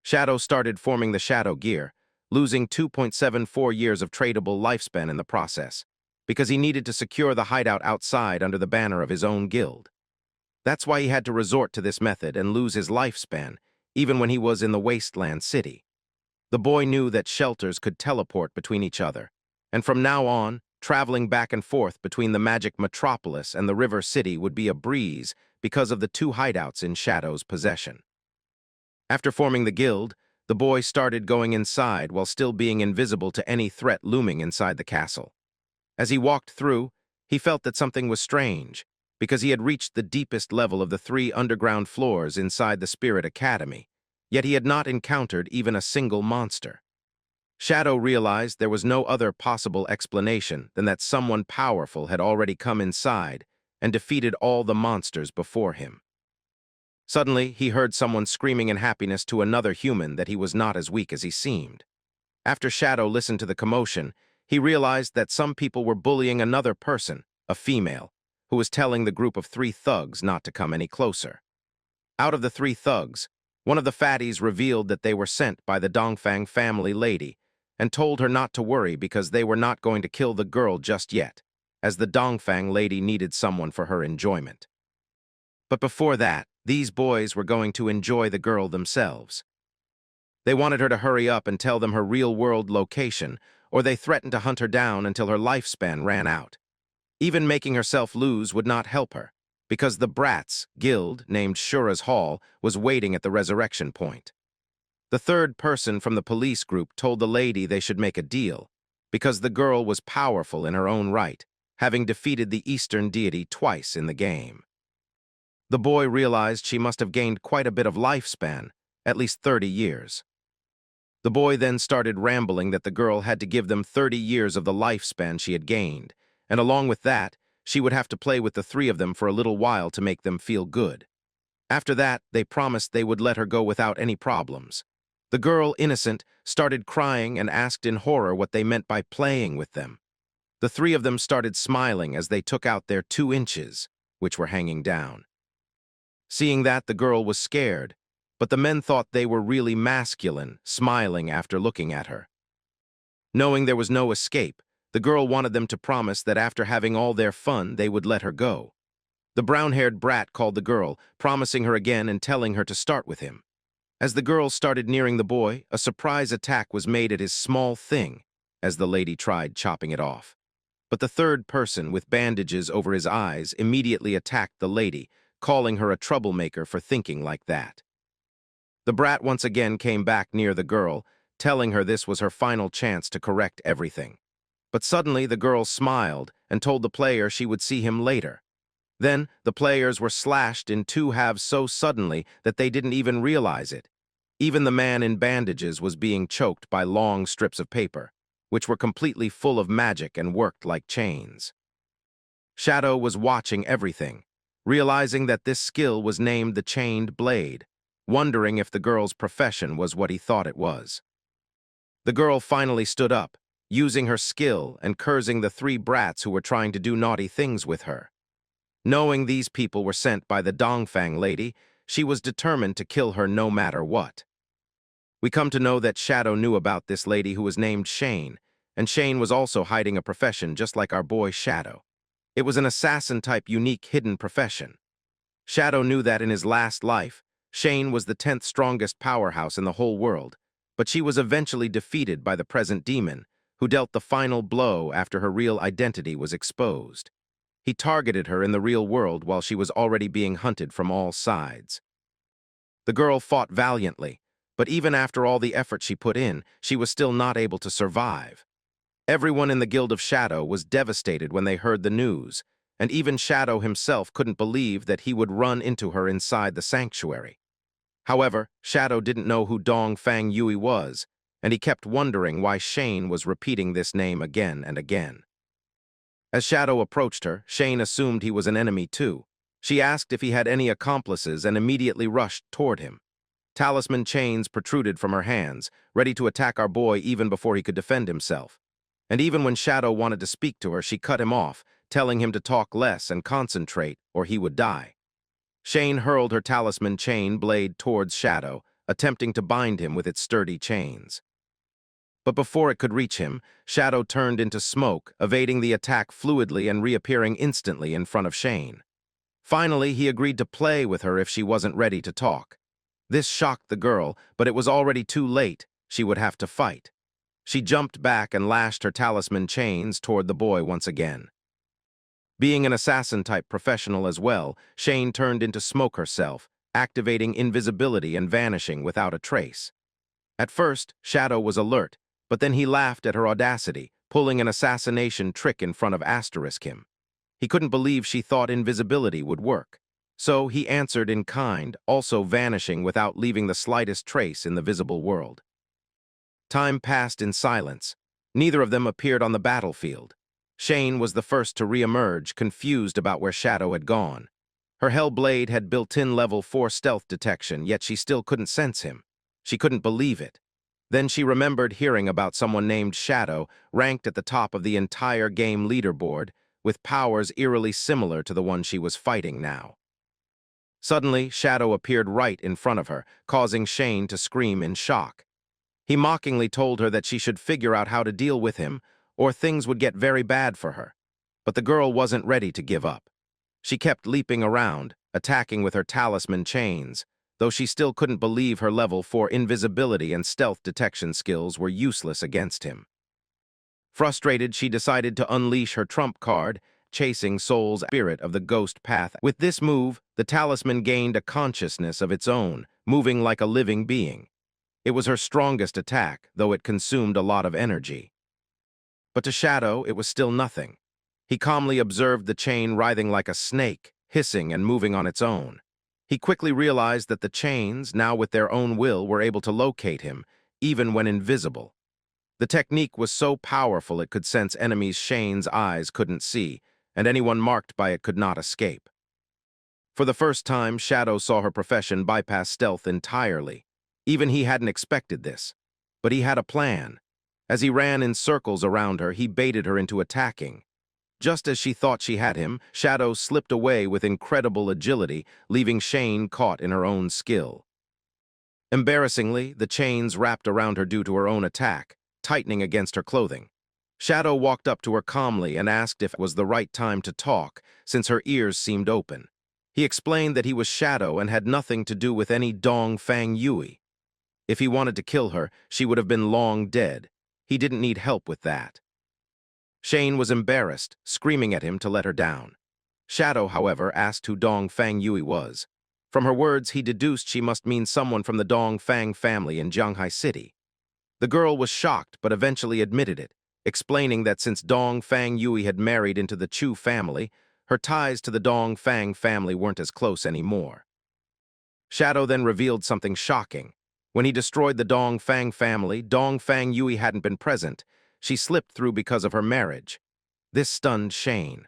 Speaker 1: Shadow started forming the Shadow Gear, losing 2.74 years of tradable lifespan in the process, because he needed to secure the hideout outside under the banner of his own guild. That's why he had to resort to this method and lose his lifespan, even when he was in the Wasteland City. The boy knew that shelters could teleport between each other, and from now on, traveling back and forth between the magic metropolis and the river city would be a breeze because of the two hideouts in Shadow's possession. After forming the guild, the boy started going inside while still being invisible to any threat looming inside the castle. As he walked through, he felt that something was strange, because he had reached the deepest level of the 3 underground floors inside the Spirit Academy, yet he had not encountered even a single monster. Shadow realized there was no other possible explanation than that someone powerful had already come inside and defeated all the monsters before him. Suddenly, he heard someone screaming in happiness to another human that he was not as weak as he seemed. After Shadow listened to the commotion, he realized that some people were bullying another person, a female, who was telling the group of 3 thugs not to come any closer. Out of the 3 thugs, one of the fatties revealed that they were sent by the Dongfang family lady and told her not to worry because they were not going to kill the girl just yet, as the Dongfang lady needed someone for her enjoyment. But before that, these boys were going to enjoy the girl themselves. They wanted her to hurry up and tell them her real-world location, or they threatened to hunt her down until her lifespan ran out. Even making herself lose would not help her, because the Brats guild, named Shura's Hall, was waiting at the resurrection point. The third person from the police group told the lady they should make a deal, because the girl was powerful in her own right, having defeated the Eastern deity twice in the game. The boy realized she must have gained quite a bit of lifespan, at least 30 years. The boy then started rambling that the girl had to give them 30 years of the lifespan she had gained, and along with that, she would have to play with the 3 of them for a little while to make them feel good. After that, they promised they would let her go without any problems. The girl, innocent, started crying and asked in horror what they meant by playing with them. The 3 of them started smiling as they took out their 2 inches, which were hanging down. Seeing that, the girl was scared, but the men thought they were really masculine, smiling after looking at her. Knowing there was no escape, the girl wanted them to promise that after having all their fun, they would let her go. The brown-haired brat called the girl, promising her again and telling her to start with him. As the girl started nearing the boy, a surprise attack was made at his small thing, as the lady tried chopping it off. But the third person, with bandages over his eyes, immediately attacked the lady, calling her a troublemaker for thinking like that. The brat once again came back near the girl, telling her this was her final chance to correct everything. But suddenly the girl smiled and told the player she would see him later. Then the players were slashed in 2 halves so suddenly that they didn't even realize it. Even the man in bandages was being choked by long strips of paper, which were completely full of magic and worked like chains. Shadow was watching everything, realizing that this skill was named the Chained Blade, wondering if the girl's profession was what he thought it was. The girl finally stood up, using her skill and cursing the 3 brats who were trying to do naughty things with her. Knowing these people were sent by the Dongfang lady, she was determined to kill her no matter what. We come to know that Shadow knew about this lady who was named Shane, and Shane was also hiding a profession just like our boy Shadow. It was an assassin-type unique hidden profession. Shadow knew that in his last life, Shane was the 10th strongest powerhouse in the whole world, but she was eventually defeated by the present demon, who dealt the final blow after her real identity was exposed. He targeted her in the real world while she was already being hunted from all sides. The girl fought valiantly, but even after all the effort she put in, she was still not able to survive. Everyone in the Guild of Shadow was devastated when they heard the news, and even Shadow himself couldn't believe that he would run into her inside the sanctuary. However, Shadow didn't know who Dong Fang Yui was, and he kept wondering why Shane was repeating this name again and again. As Shadow approached her, Shane assumed he was an enemy too. She asked if he had any accomplices and immediately rushed toward him. Talisman chains protruded from her hands, ready to attack our boy even before he could defend himself. And even when Shadow wanted to speak to her, she cut him off, telling him to talk less and concentrate, or he would die. Shane hurled her talisman chain blade towards Shadow, attempting to bind him with its sturdy chains. But before it could reach him, Shadow turned into smoke, evading the attack fluidly and reappearing instantly in front of Shane. Finally, he agreed to play with her if she wasn't ready to talk. This shocked the girl, but it was already too late. She would have to fight. She jumped back and lashed her talisman chains toward the boy once again. Being an assassin-type professional as well, Shane turned into smoke herself, activating invisibility and vanishing without a trace. At first, Shadow was alert, but then he laughed at her audacity, pulling an assassination trick in front of him. He couldn't believe she thought invisibility would work. So he answered in kind, also vanishing without leaving the slightest trace in the visible world. Time passed in silence. Neither of them appeared on the battlefield. Shane was the first to re-emerge, confused about where Shadow had gone. Her Hellblade had built-in level 4 stealth detection, yet she still couldn't sense him. She couldn't believe it. Then she remembered hearing about someone named Shadow, ranked at the top of the entire game leaderboard, with powers eerily similar to the one she was fighting now. Suddenly, Shadow appeared right in front of her, causing Shane to scream in shock. He mockingly told her that she should figure out how to deal with him, or things would get very bad for her. But the girl wasn't ready to give up. She kept leaping around, attacking with her talisman chains, though she still couldn't believe her level 4 invisibility and stealth detection skills were useless against him. Frustrated, she decided to unleash her trump card, chasing Soul's spirit of the ghost path. With this move, the talisman gained a consciousness of its own, moving like a living being. It was her strongest attack, though it consumed a lot of energy. But to Shadow, it was still nothing. He calmly observed the chain writhing like a snake, hissing and moving on its own. He quickly realized that the chains, now with their own will, were able to locate him, even when invisible. The technique was so powerful it could sense enemies Shane's eyes couldn't see, and anyone marked by it could not escape. For the first time, Shadow saw her profession bypass stealth entirely. Even he hadn't expected this. But he had a plan. As he ran in circles around her, he baited her into attacking. Just as she thought she had him, Shadow slipped away with incredible agility, leaving Shane caught in her own skill. Embarrassingly, the chains wrapped around her due to her own attack, tightening against her clothing. Shadow walked up to her calmly and asked if it was the right time to talk, since her ears seemed open. He explained that he was Shadow and had nothing to do with any Dong Fang Yui. If he wanted to kill her, she would have been long dead. He didn't need help with that. Shane was embarrassed, screaming at him to let her down. Shadow, however, asked who Dong Fang Yui was. From her words, he deduced she must mean someone from the Dong Fang family in Jianghai City. The girl was shocked, but eventually admitted it, explaining that since Dong Fang Yui had married into the Chu family, her ties to the Dong Fang family weren't as close anymore. Shadow then revealed something shocking. When he destroyed the Dong Fang family, Dong Fang Yui hadn't been present. She slipped through because of her marriage. This stunned Shane.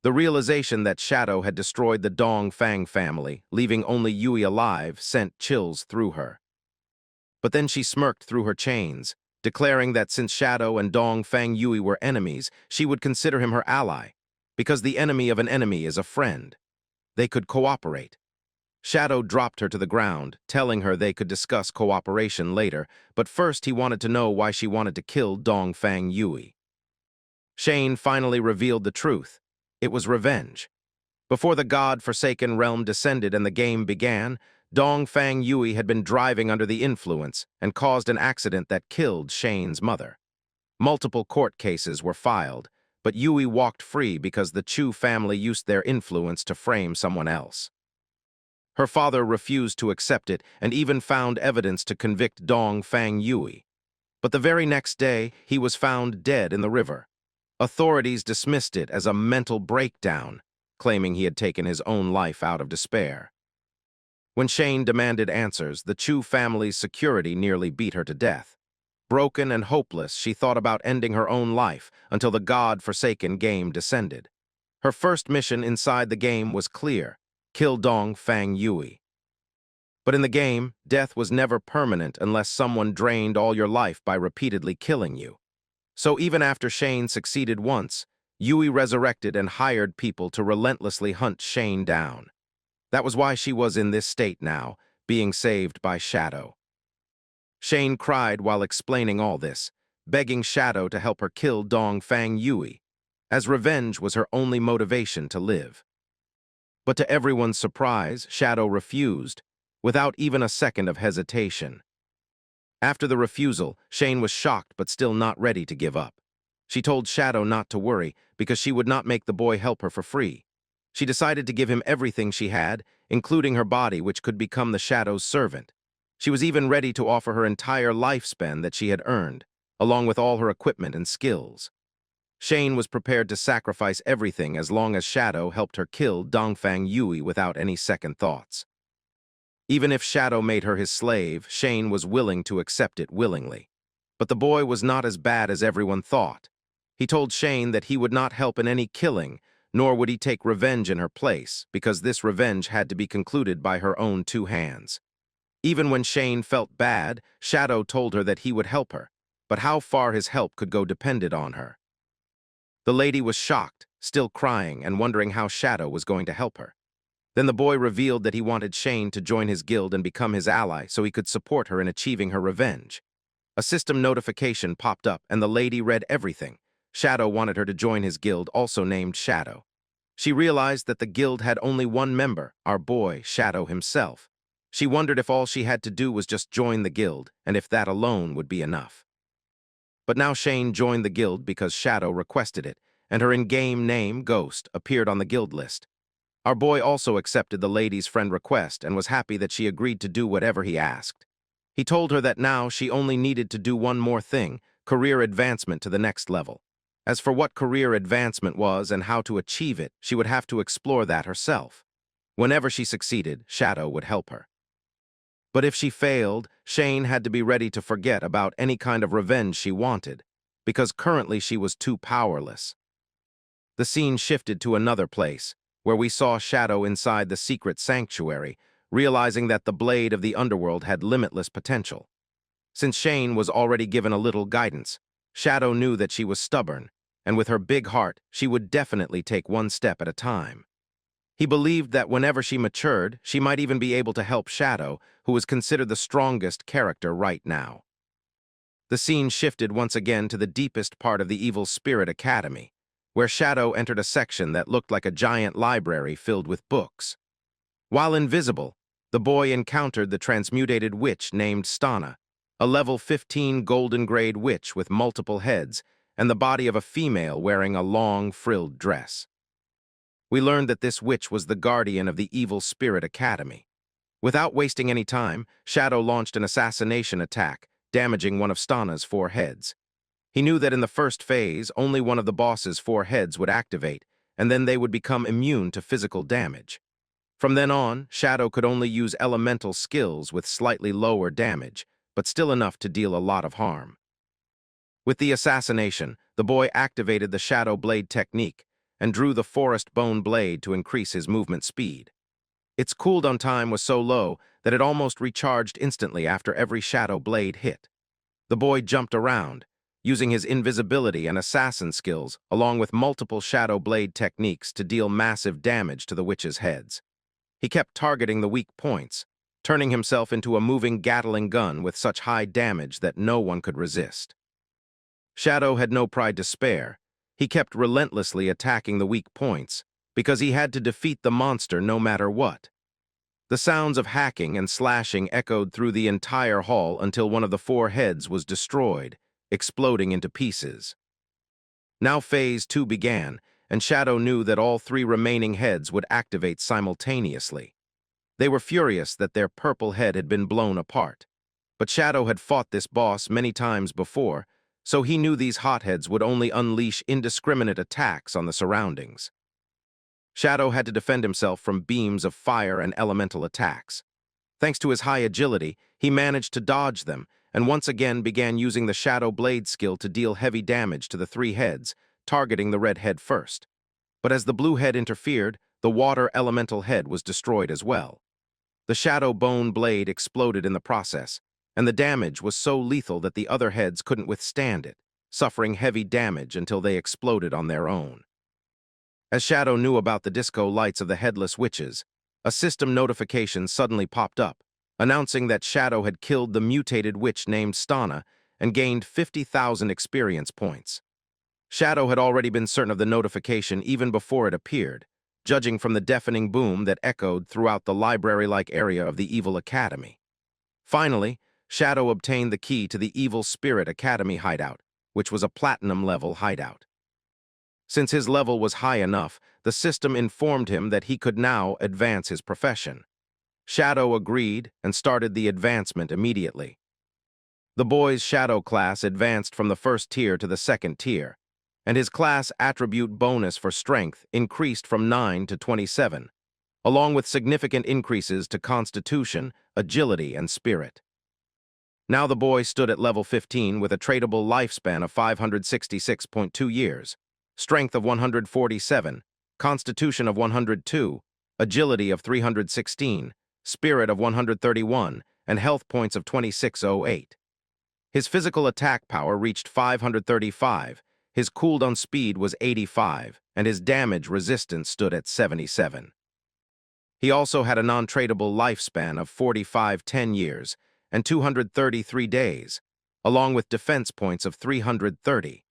Speaker 1: The realization that Shadow had destroyed the Dong Fang family, leaving only Yui alive, sent chills through her. But then she smirked through her chains, declaring that since Shadow and Dong Fang Yui were enemies, she would consider him her ally, because the enemy of an enemy is a friend. They could cooperate. Shadow dropped her to the ground, telling her they could discuss cooperation later, but first he wanted to know why she wanted to kill Dong Fang Yui. Shane finally revealed the truth. It was revenge. Before the God-forsaken realm descended and the game began, Dong Fang Yui had been driving under the influence and caused an accident that killed Shane's mother. Multiple court cases were filed, but Yui walked free because the Chu family used their influence to frame someone else. Her father refused to accept it and even found evidence to convict Dong Fang Yui. But the very next day, he was found dead in the river. Authorities dismissed it as a mental breakdown, claiming he had taken his own life out of despair. When Shane demanded answers, the Chu family's security nearly beat her to death. Broken and hopeless, she thought about ending her own life until the God-forsaken game descended. Her first mission inside the game was clear: kill Dong Fang Yui. But in the game, death was never permanent unless someone drained all your life by repeatedly killing you. So even after Shane succeeded once, Yui resurrected and hired people to relentlessly hunt Shane down. That was why she was in this state now, being saved by Shadow. Shane cried while explaining all this, begging Shadow to help her kill Dong Fang Yui, as revenge was her only motivation to live. But to everyone's surprise, Shadow refused, without even a second of hesitation. After the refusal, Shane was shocked but still not ready to give up. She told Shadow not to worry because she would not make the boy help her for free. She decided to give him everything she had, including her body, which could become the Shadow's servant. She was even ready to offer her entire lifespan that she had earned, along with all her equipment and skills. Shane was prepared to sacrifice everything as long as Shadow helped her kill Dongfang Yui without any second thoughts. Even if Shadow made her his slave, Shane was willing to accept it willingly. But the boy was not as bad as everyone thought. He told Shane that he would not help in any killing, nor would he take revenge in her place, because this revenge had to be concluded by her own two hands. Even when Shane felt bad, Shadow told her that he would help her, but how far his help could go depended on her. The lady was shocked, still crying and wondering how Shadow was going to help her. Then the boy revealed that he wanted Shane to join his guild and become his ally so he could support her in achieving her revenge. A system notification popped up and the lady read everything. Shadow wanted her to join his guild, also named Shadow. She realized that the guild had only one member, our boy, Shadow himself. She wondered if all she had to do was just join the guild, and if that alone would be enough. But now Shane joined the guild because Shadow requested it, and her in-game name, Ghost, appeared on the guild list. Our boy also accepted the lady's friend request and was happy that she agreed to do whatever he asked. He told her that now she only needed to do one more thing: career advancement to the next level. As for what career advancement was and how to achieve it, she would have to explore that herself. Whenever she succeeded, Shadow would help her. But if she failed, Shane had to be ready to forget about any kind of revenge she wanted, because currently she was too powerless. The scene shifted to another place, where we saw Shadow inside the secret sanctuary, realizing that the blade of the underworld had limitless potential. Since Shane was already given a little guidance, Shadow knew that she was stubborn, and with her big heart, she would definitely take one step at a time. He believed that whenever she matured, she might even be able to help Shadow, who was considered the strongest character right now. The scene shifted once again to the deepest part of the Evil Spirit Academy, where Shadow entered a section that looked like a giant library filled with books. While invisible, the boy encountered the transmutated witch named Stana, a level 15 golden grade witch with multiple heads, and the body of a female wearing a long, frilled dress. We learned that this witch was the guardian of the Evil Spirit Academy. Without wasting any time, Shadow launched an assassination attack, damaging one of Stana's 4 heads. He knew that in the first phase, only one of the boss's 4 heads would activate, and then they would become immune to physical damage. From then on, Shadow could only use elemental skills with slightly lower damage, but still enough to deal a lot of harm. With the assassination, the boy activated the Shadow Blade technique and drew the Forest Bone Blade to increase his movement speed. Its cooldown time was so low that it almost recharged instantly after every Shadow Blade hit. The boy jumped around, using his invisibility and assassin skills along with multiple Shadow Blade techniques to deal massive damage to the witches' heads. He kept targeting the weak points, turning himself into a moving Gatling gun with such high damage that no one could resist. Shadow had no pride to spare. He kept relentlessly attacking the weak points, because he had to defeat the monster no matter what. The sounds of hacking and slashing echoed through the entire hall until one of the 4 heads was destroyed, exploding into pieces. Now Phase 2 began, and Shadow knew that all three remaining heads would activate simultaneously. They were furious that their purple head had been blown apart. But Shadow had fought this boss many times before, so he knew these hotheads would only unleash indiscriminate attacks on the surroundings. Shadow had to defend himself from beams of fire and elemental attacks. Thanks to his high agility, he managed to dodge them, and once again began using the Shadow Blade skill to deal heavy damage to the three heads, targeting the red head first. But as the blue head interfered, the water elemental head was destroyed as well. The Shadow Bone Blade exploded in the process, and the damage was so lethal that the other heads couldn't withstand it, suffering heavy damage until they exploded on their own. As Shadow knew about the disco lights of the Headless Witches, a system notification suddenly popped up, announcing that Shadow had killed the mutated witch named Stana and gained 50,000 experience points. Shadow had already been certain of the notification even before it appeared, judging from the deafening boom that echoed throughout the library-like area of the Evil Academy. Finally, Shadow obtained the key to the Evil Spirit Academy hideout, which was a platinum-level hideout. Since his level was high enough, the system informed him that he could now advance his profession. Shadow agreed and started the advancement immediately. The boy's Shadow class advanced from the first tier to the second tier, and his class attribute bonus for strength increased from 9 to 27, along with significant increases to constitution, agility, and spirit. Now the boy stood at level 15 with a tradable lifespan of 566.2 years, strength of 147, constitution of 102, agility of 316, spirit of 131, and health points of 2608. His physical attack power reached 535, his cooldown speed was 85, and his damage resistance stood at 77. He also had a non-tradable lifespan of 4510 years and 233 days, along with defense points of 330.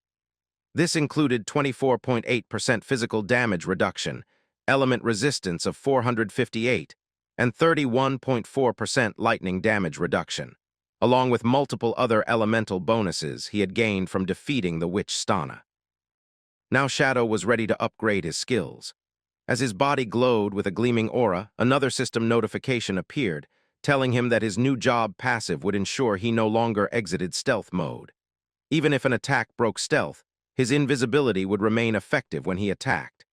Speaker 1: This included 24.8% physical damage reduction, element resistance of 458, and 31.4% lightning damage reduction, along with multiple other elemental bonuses he had gained from defeating the witch Stana. Now Shadow was ready to upgrade his skills. As his body glowed with a gleaming aura, another system notification appeared, telling him that his new job passive would ensure he no longer exited stealth mode. Even if an attack broke stealth, his invisibility would remain effective when he attacked.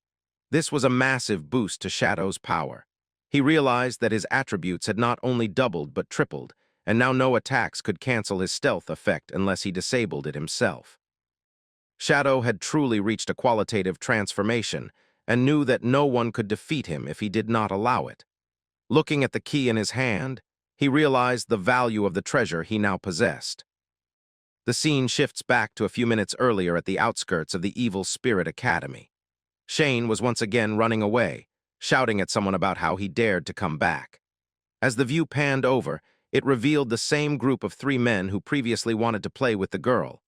Speaker 1: This was a massive boost to Shadow's power. He realized that his attributes had not only doubled but tripled, and now no attacks could cancel his stealth effect unless he disabled it himself. Shadow had truly reached a qualitative transformation and knew that no one could defeat him if he did not allow it. Looking at the key in his hand, he realized the value of the treasure he now possessed. The scene shifts back to a few minutes earlier at the outskirts of the Evil Spirit Academy. Shane was once again running away, shouting at someone about how he dared to come back. As the view panned over, it revealed the same group of three men who previously wanted to play with the girl.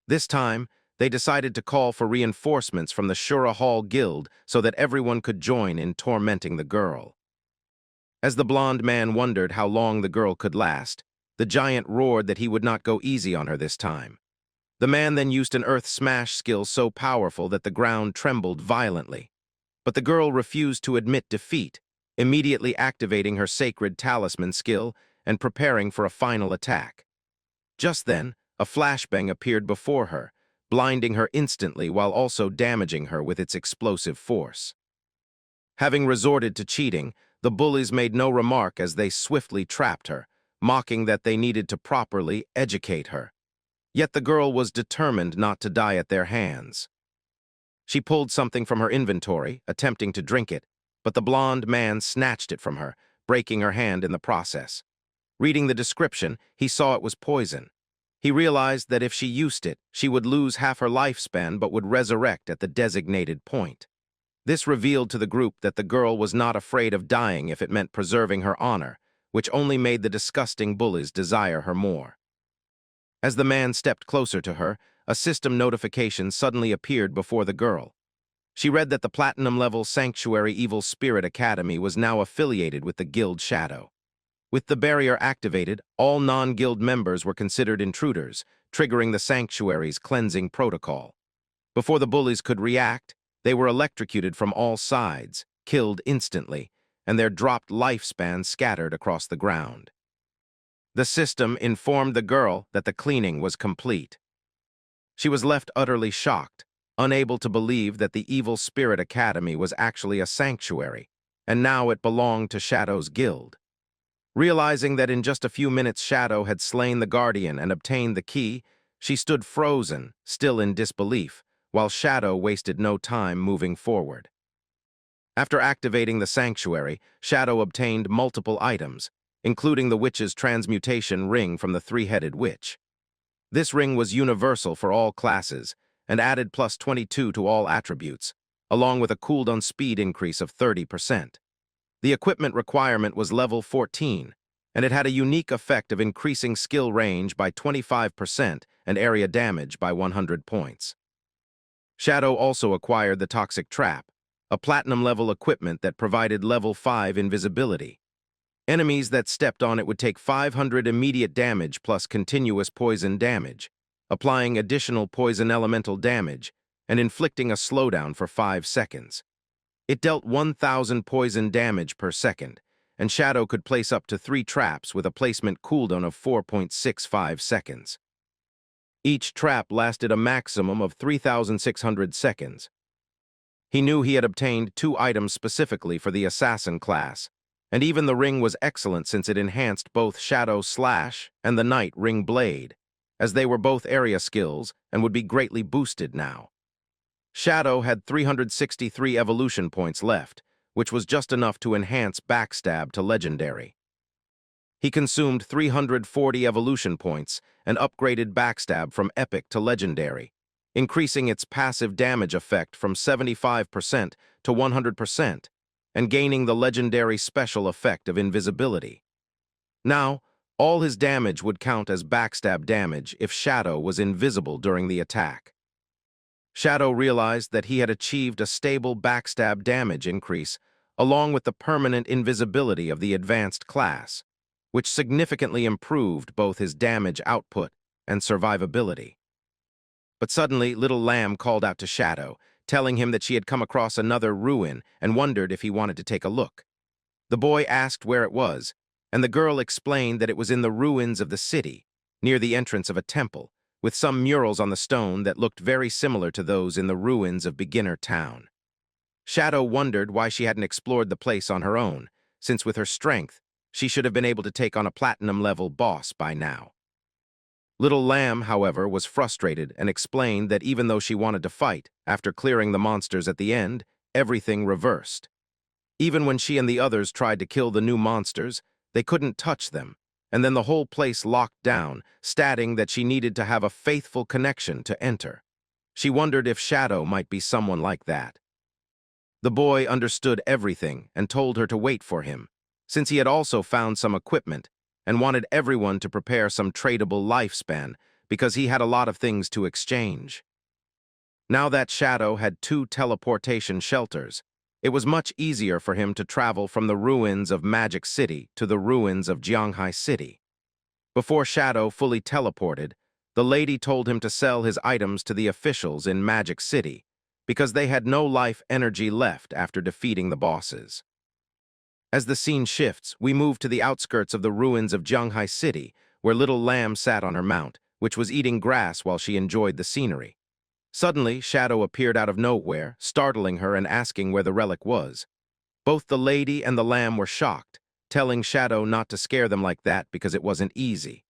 Speaker 1: This time, they decided to call for reinforcements from the Shura Hall Guild so that everyone could join in tormenting the girl. As the blonde man wondered how long the girl could last, the giant roared that he would not go easy on her this time. The man then used an earth smash skill so powerful that the ground trembled violently. But the girl refused to admit defeat, immediately activating her sacred talisman skill and preparing for a final attack. Just then, a flashbang appeared before her, blinding her instantly while also damaging her with its explosive force. Having resorted to cheating, the bullies made no remark as they swiftly trapped her, mocking that they needed to properly educate her. Yet the girl was determined not to die at their hands. She pulled something from her inventory, attempting to drink it, but the blonde man snatched it from her, breaking her hand in the process. Reading the description, he saw it was poison. He realized that if she used it, she would lose half her lifespan but would resurrect at the designated point. This revealed to the group that the girl was not afraid of dying if it meant preserving her honor, which only made the disgusting bullies desire her more. As the man stepped closer to her, a system notification suddenly appeared before the girl. She read that the platinum-level Sanctuary Evil Spirit Academy was now affiliated with the Guild Shadow. With the barrier activated, all non-guild members were considered intruders, triggering the Sanctuary's cleansing protocol. Before the bullies could react, they were electrocuted from all sides, killed instantly, and their dropped lifespan scattered across the ground. The system informed the girl that the cleaning was complete. She was left utterly shocked, unable to believe that the Evil Spirit Academy was actually a sanctuary, and now it belonged to Shadow's guild. Realizing that in just a few minutes Shadow had slain the Guardian and obtained the key, she stood frozen, still in disbelief, while Shadow wasted no time moving forward. After activating the sanctuary, Shadow obtained multiple items, including the witch's transmutation ring from the three-headed witch. This ring was universal for all classes and added plus 22 to all attributes, along with a cooldown speed increase of 30%. The equipment requirement was level 14, and it had a unique effect of increasing skill range by 25% and area damage by 100 points. Shadow also acquired the Toxic Trap, a platinum-level equipment that provided level 5 invisibility. Enemies that stepped on it would take 500 immediate damage plus continuous poison damage, applying additional poison elemental damage and inflicting a slowdown for 5 seconds. It dealt 1,000 poison damage per second, and Shadow could place up to 3 traps with a placement cooldown of 4.65 seconds. Each trap lasted a maximum of 3,600 seconds. He knew he had obtained 2 items specifically for the Assassin class, and even the ring was excellent since it enhanced both Shadow Slash and the Night Ring Blade, as they were both area skills and would be greatly boosted now. Shadow had 363 evolution points left, which was just enough to enhance Backstab to Legendary. He consumed 340 evolution points and upgraded Backstab from Epic to Legendary, increasing its passive damage effect from 75% to 100%, and gaining the legendary special effect of invisibility. Now, all his damage would count as backstab damage if Shadow was invisible during the attack. Shadow realized that he had achieved a stable backstab damage increase along with the permanent invisibility of the advanced class, which significantly improved both his damage output and survivability. But suddenly, Little Lamb called out to Shadow, telling him that she had come across another ruin and wondered if he wanted to take a look. The boy asked where it was, and the girl explained that it was in the ruins of the city, near the entrance of a temple, with some murals on the stone that looked very similar to those in the ruins of Beginner Town. Shadow wondered why she hadn't explored the place on her own, since with her strength, she should have been able to take on a platinum-level boss by now. Little Lamb, however, was frustrated and explained that even though she wanted to fight, after clearing the monsters at the end, everything reversed. Even when she and the others tried to kill the new monsters, they couldn't touch them, and then the whole place locked down, stating that she needed to have a faithful connection to enter. She wondered if Shadow might be someone like that. The boy understood everything and told her to wait for him, since he had also found some equipment and wanted everyone to prepare some tradable lifespan because he had a lot of things to exchange. Now that Shadow had 2 teleportation shelters, it was much easier for him to travel from the ruins of Magic City to the ruins of Jianghai City. Before Shadow fully teleported, the lady told him to sell his items to the officials in Magic City because they had no life energy left after defeating the bosses. As the scene shifts, we move to the outskirts of the ruins of Jianghai City, where Little Lamb sat on her mount, which was eating grass while she enjoyed the scenery. Suddenly, Shadow appeared out of nowhere, startling her and asking where the relic was. Both the lady and the lamb were shocked, telling Shadow not to scare them like that because it wasn't easy.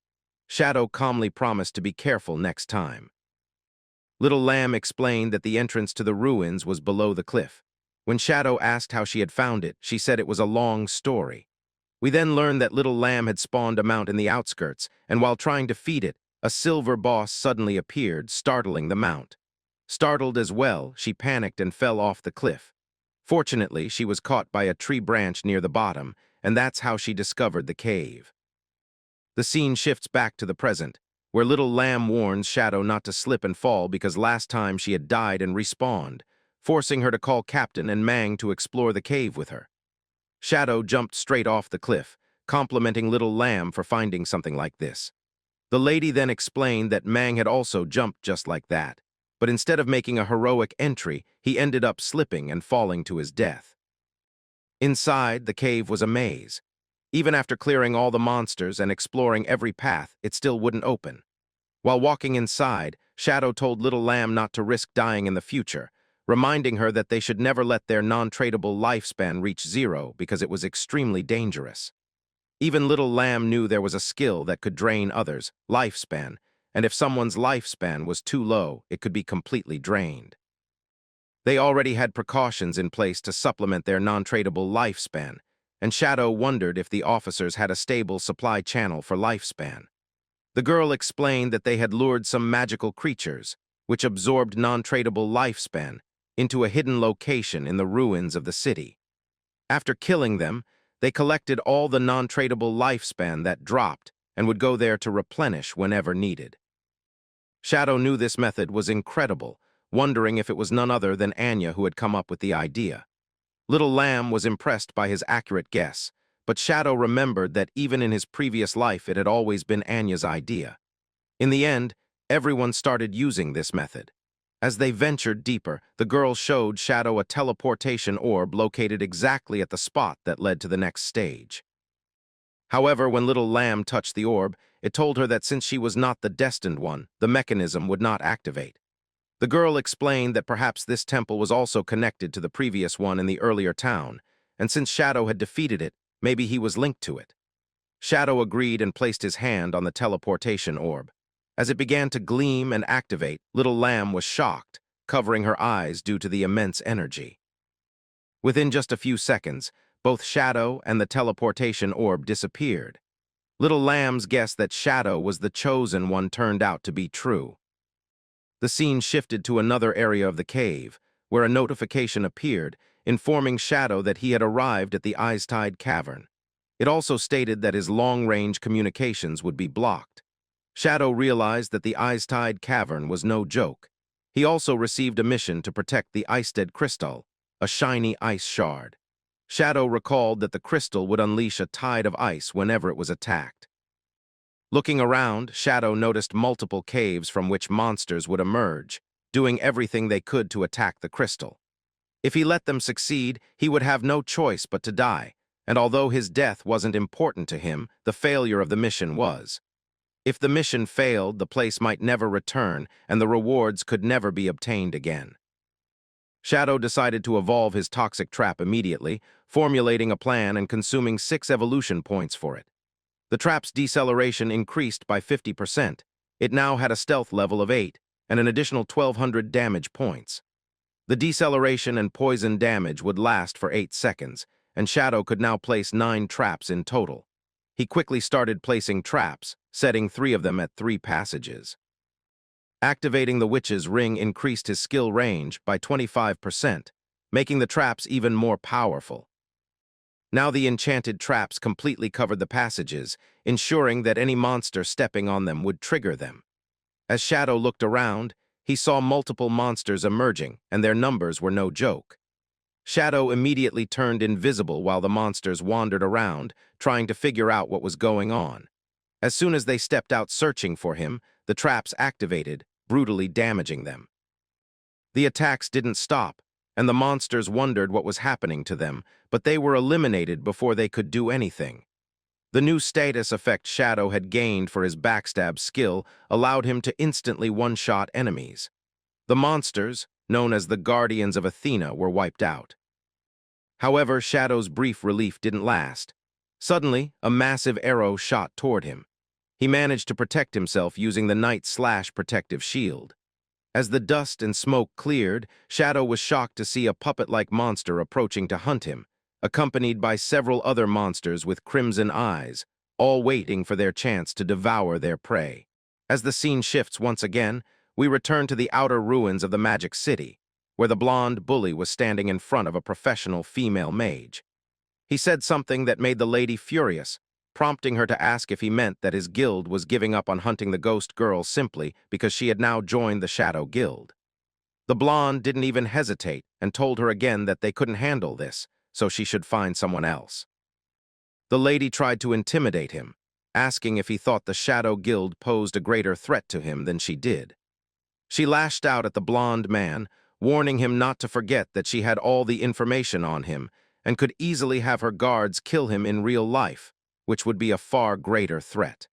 Speaker 1: Shadow calmly promised to be careful next time. Little Lamb explained that the entrance to the ruins was below the cliff. When Shadow asked how she had found it, she said it was a long story. We then learned that Little Lamb had spawned a mount in the outskirts, and while trying to feed it, a silver boss suddenly appeared, startling the mount. Startled as well, she panicked and fell off the cliff. Fortunately, she was caught by a tree branch near the bottom, and that's how she discovered the cave. The scene shifts back to the present, where Little Lamb warns Shadow not to slip and fall because last time she had died and respawned, forcing her to call Captain and Mang to explore the cave with her. Shadow jumped straight off the cliff, complimenting Little Lamb for finding something like this. The lady then explained that Mang had also jumped just like that. but instead of making a heroic entry, he ended up slipping and falling to his death. Inside, the cave was a maze. Even after clearing all the monsters and exploring every path, it still wouldn't open. While walking inside, Shadow told Little Lamb not to risk dying in the future, reminding her that they should never let their non-tradable lifespan reach 0 because it was extremely dangerous. Even Little Lamb knew there was a skill that could drain others' lifespan, and if someone's lifespan was too low, it could be completely drained. They already had precautions in place to supplement their non-tradable lifespan, and Shadow wondered if the officers had a stable supply channel for lifespan. The girl explained that they had lured some magical creatures, which absorbed non-tradable lifespan, into a hidden location in the ruins of the city. After killing them, they collected all the non-tradable lifespan that dropped and would go there to replenish whenever needed. Shadow knew this method was incredible, wondering if it was none other than Anya who had come up with the idea. Little Lamb was impressed by his accurate guess, but Shadow remembered that even in his previous life it had always been Anya's idea. In the end, everyone started using this method. As they ventured deeper, the girl showed Shadow a teleportation orb located exactly at the spot that led to the next stage. However, when Little Lamb touched the orb, it told her that since she was not the destined one, the mechanism would not activate. The girl explained that perhaps this temple was also connected to the previous one in the earlier town, and since Shadow had defeated it, maybe he was linked to it. Shadow agreed and placed his hand on the teleportation orb. As it began to gleam and activate, Little Lamb was shocked, covering her eyes due to the immense energy. Within just a few seconds, both Shadow and the teleportation orb disappeared. Little Lamb's guess that Shadow was the chosen one turned out to be true. The scene shifted to another area of the cave, where a notification appeared, informing Shadow that he had arrived at the Eyes-Tide Cavern. It also stated that his long-range communications would be blocked. Shadow realized that the Eyes-Tide Cavern was no joke. He also received a mission to protect the Iced Crystal, a shiny ice shard. Shadow recalled that the crystal would unleash a tide of ice whenever it was attacked. Looking around, Shadow noticed multiple caves from which monsters would emerge, doing everything they could to attack the crystal. If he let them succeed, he would have no choice but to die, and although his death wasn't important to him, the failure of the mission was. If the mission failed, the place might never return, and the rewards could never be obtained again. Shadow decided to evolve his toxic trap immediately, formulating a plan and consuming 6 evolution points for it. The trap's deceleration increased by 50%. It now had a stealth level of 8, and an additional 1,200 damage points. The deceleration and poison damage would last for 8 seconds, and Shadow could now place 9 traps in total. He quickly started placing traps, setting 3 of them at 3 passages. Activating the witch's ring increased his skill range by 25%, making the traps even more powerful. Now the enchanted traps completely covered the passages, ensuring that any monster stepping on them would trigger them. As Shadow looked around, he saw multiple monsters emerging, and their numbers were no joke. Shadow immediately turned invisible while the monsters wandered around, trying to figure out what was going on. As soon as they stepped out searching for him, the traps activated, brutally damaging them. The attacks didn't stop, and the monsters wondered what was happening to them, but they were eliminated before they could do anything. The new status effect Shadow had gained for his backstab skill allowed him to instantly one-shot enemies. The monsters, known as the Guardians of Athena, were wiped out. However, Shadow's brief relief didn't last. Suddenly, a massive arrow shot toward him. He managed to protect himself using the Night/protective shield. As the dust and smoke cleared, Shadow was shocked to see a puppet-like monster approaching to hunt him, accompanied by several other monsters with crimson eyes, all waiting for their chance to devour their prey. As the scene shifts once again, we return to the outer ruins of the Magic City, where the blonde bully was standing in front of a professional female mage. He said something that made the lady furious, prompting her to ask if he meant that his guild was giving up on hunting the ghost girl simply because she had now joined the Shadow Guild. The blonde didn't even hesitate and told her again that they couldn't handle this, so she should find someone else. The lady tried to intimidate him, asking if he thought the Shadow Guild posed a greater threat to him than she did. She lashed out at the blonde man, warning him not to forget that she had all the information on him and could easily have her guards kill him in real life, which would be a far greater threat.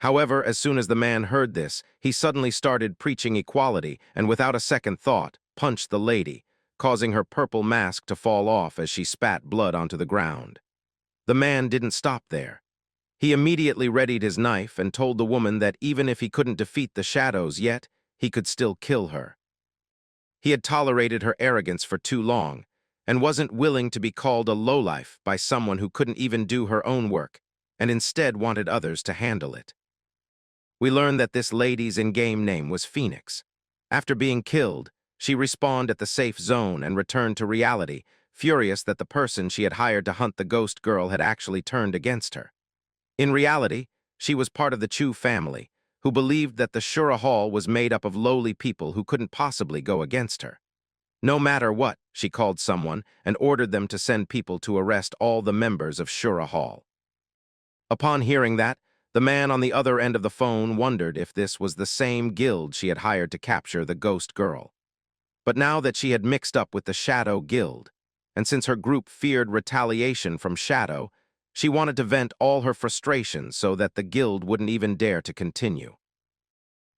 Speaker 1: However, as soon as the man heard this, he suddenly started preaching equality and without a second thought, punched the lady, causing her purple mask to fall off as she spat blood onto the ground. The man didn't stop there. He immediately readied his knife and told the woman that even if he couldn't defeat the shadows yet, he could still kill her. He had tolerated her arrogance for too long and wasn't willing to be called a lowlife by someone who couldn't even do her own work and instead wanted others to handle it. We learned that this lady's in-game name was Phoenix. After being killed, she respawned at the safe zone and returned to reality, furious that the person she had hired to hunt the ghost girl had actually turned against her. In reality, she was part of the Chu family, who believed that the Shura Hall was made up of lowly people who couldn't possibly go against her. No matter what, she called someone and ordered them to send people to arrest all the members of Shura Hall. Upon hearing that, the man on the other end of the phone wondered if this was the same guild she had hired to capture the ghost girl. But now that she had mixed up with the Shadow Guild, and since her group feared retaliation from Shadow, she wanted to vent all her frustrations so that the guild wouldn't even dare to continue.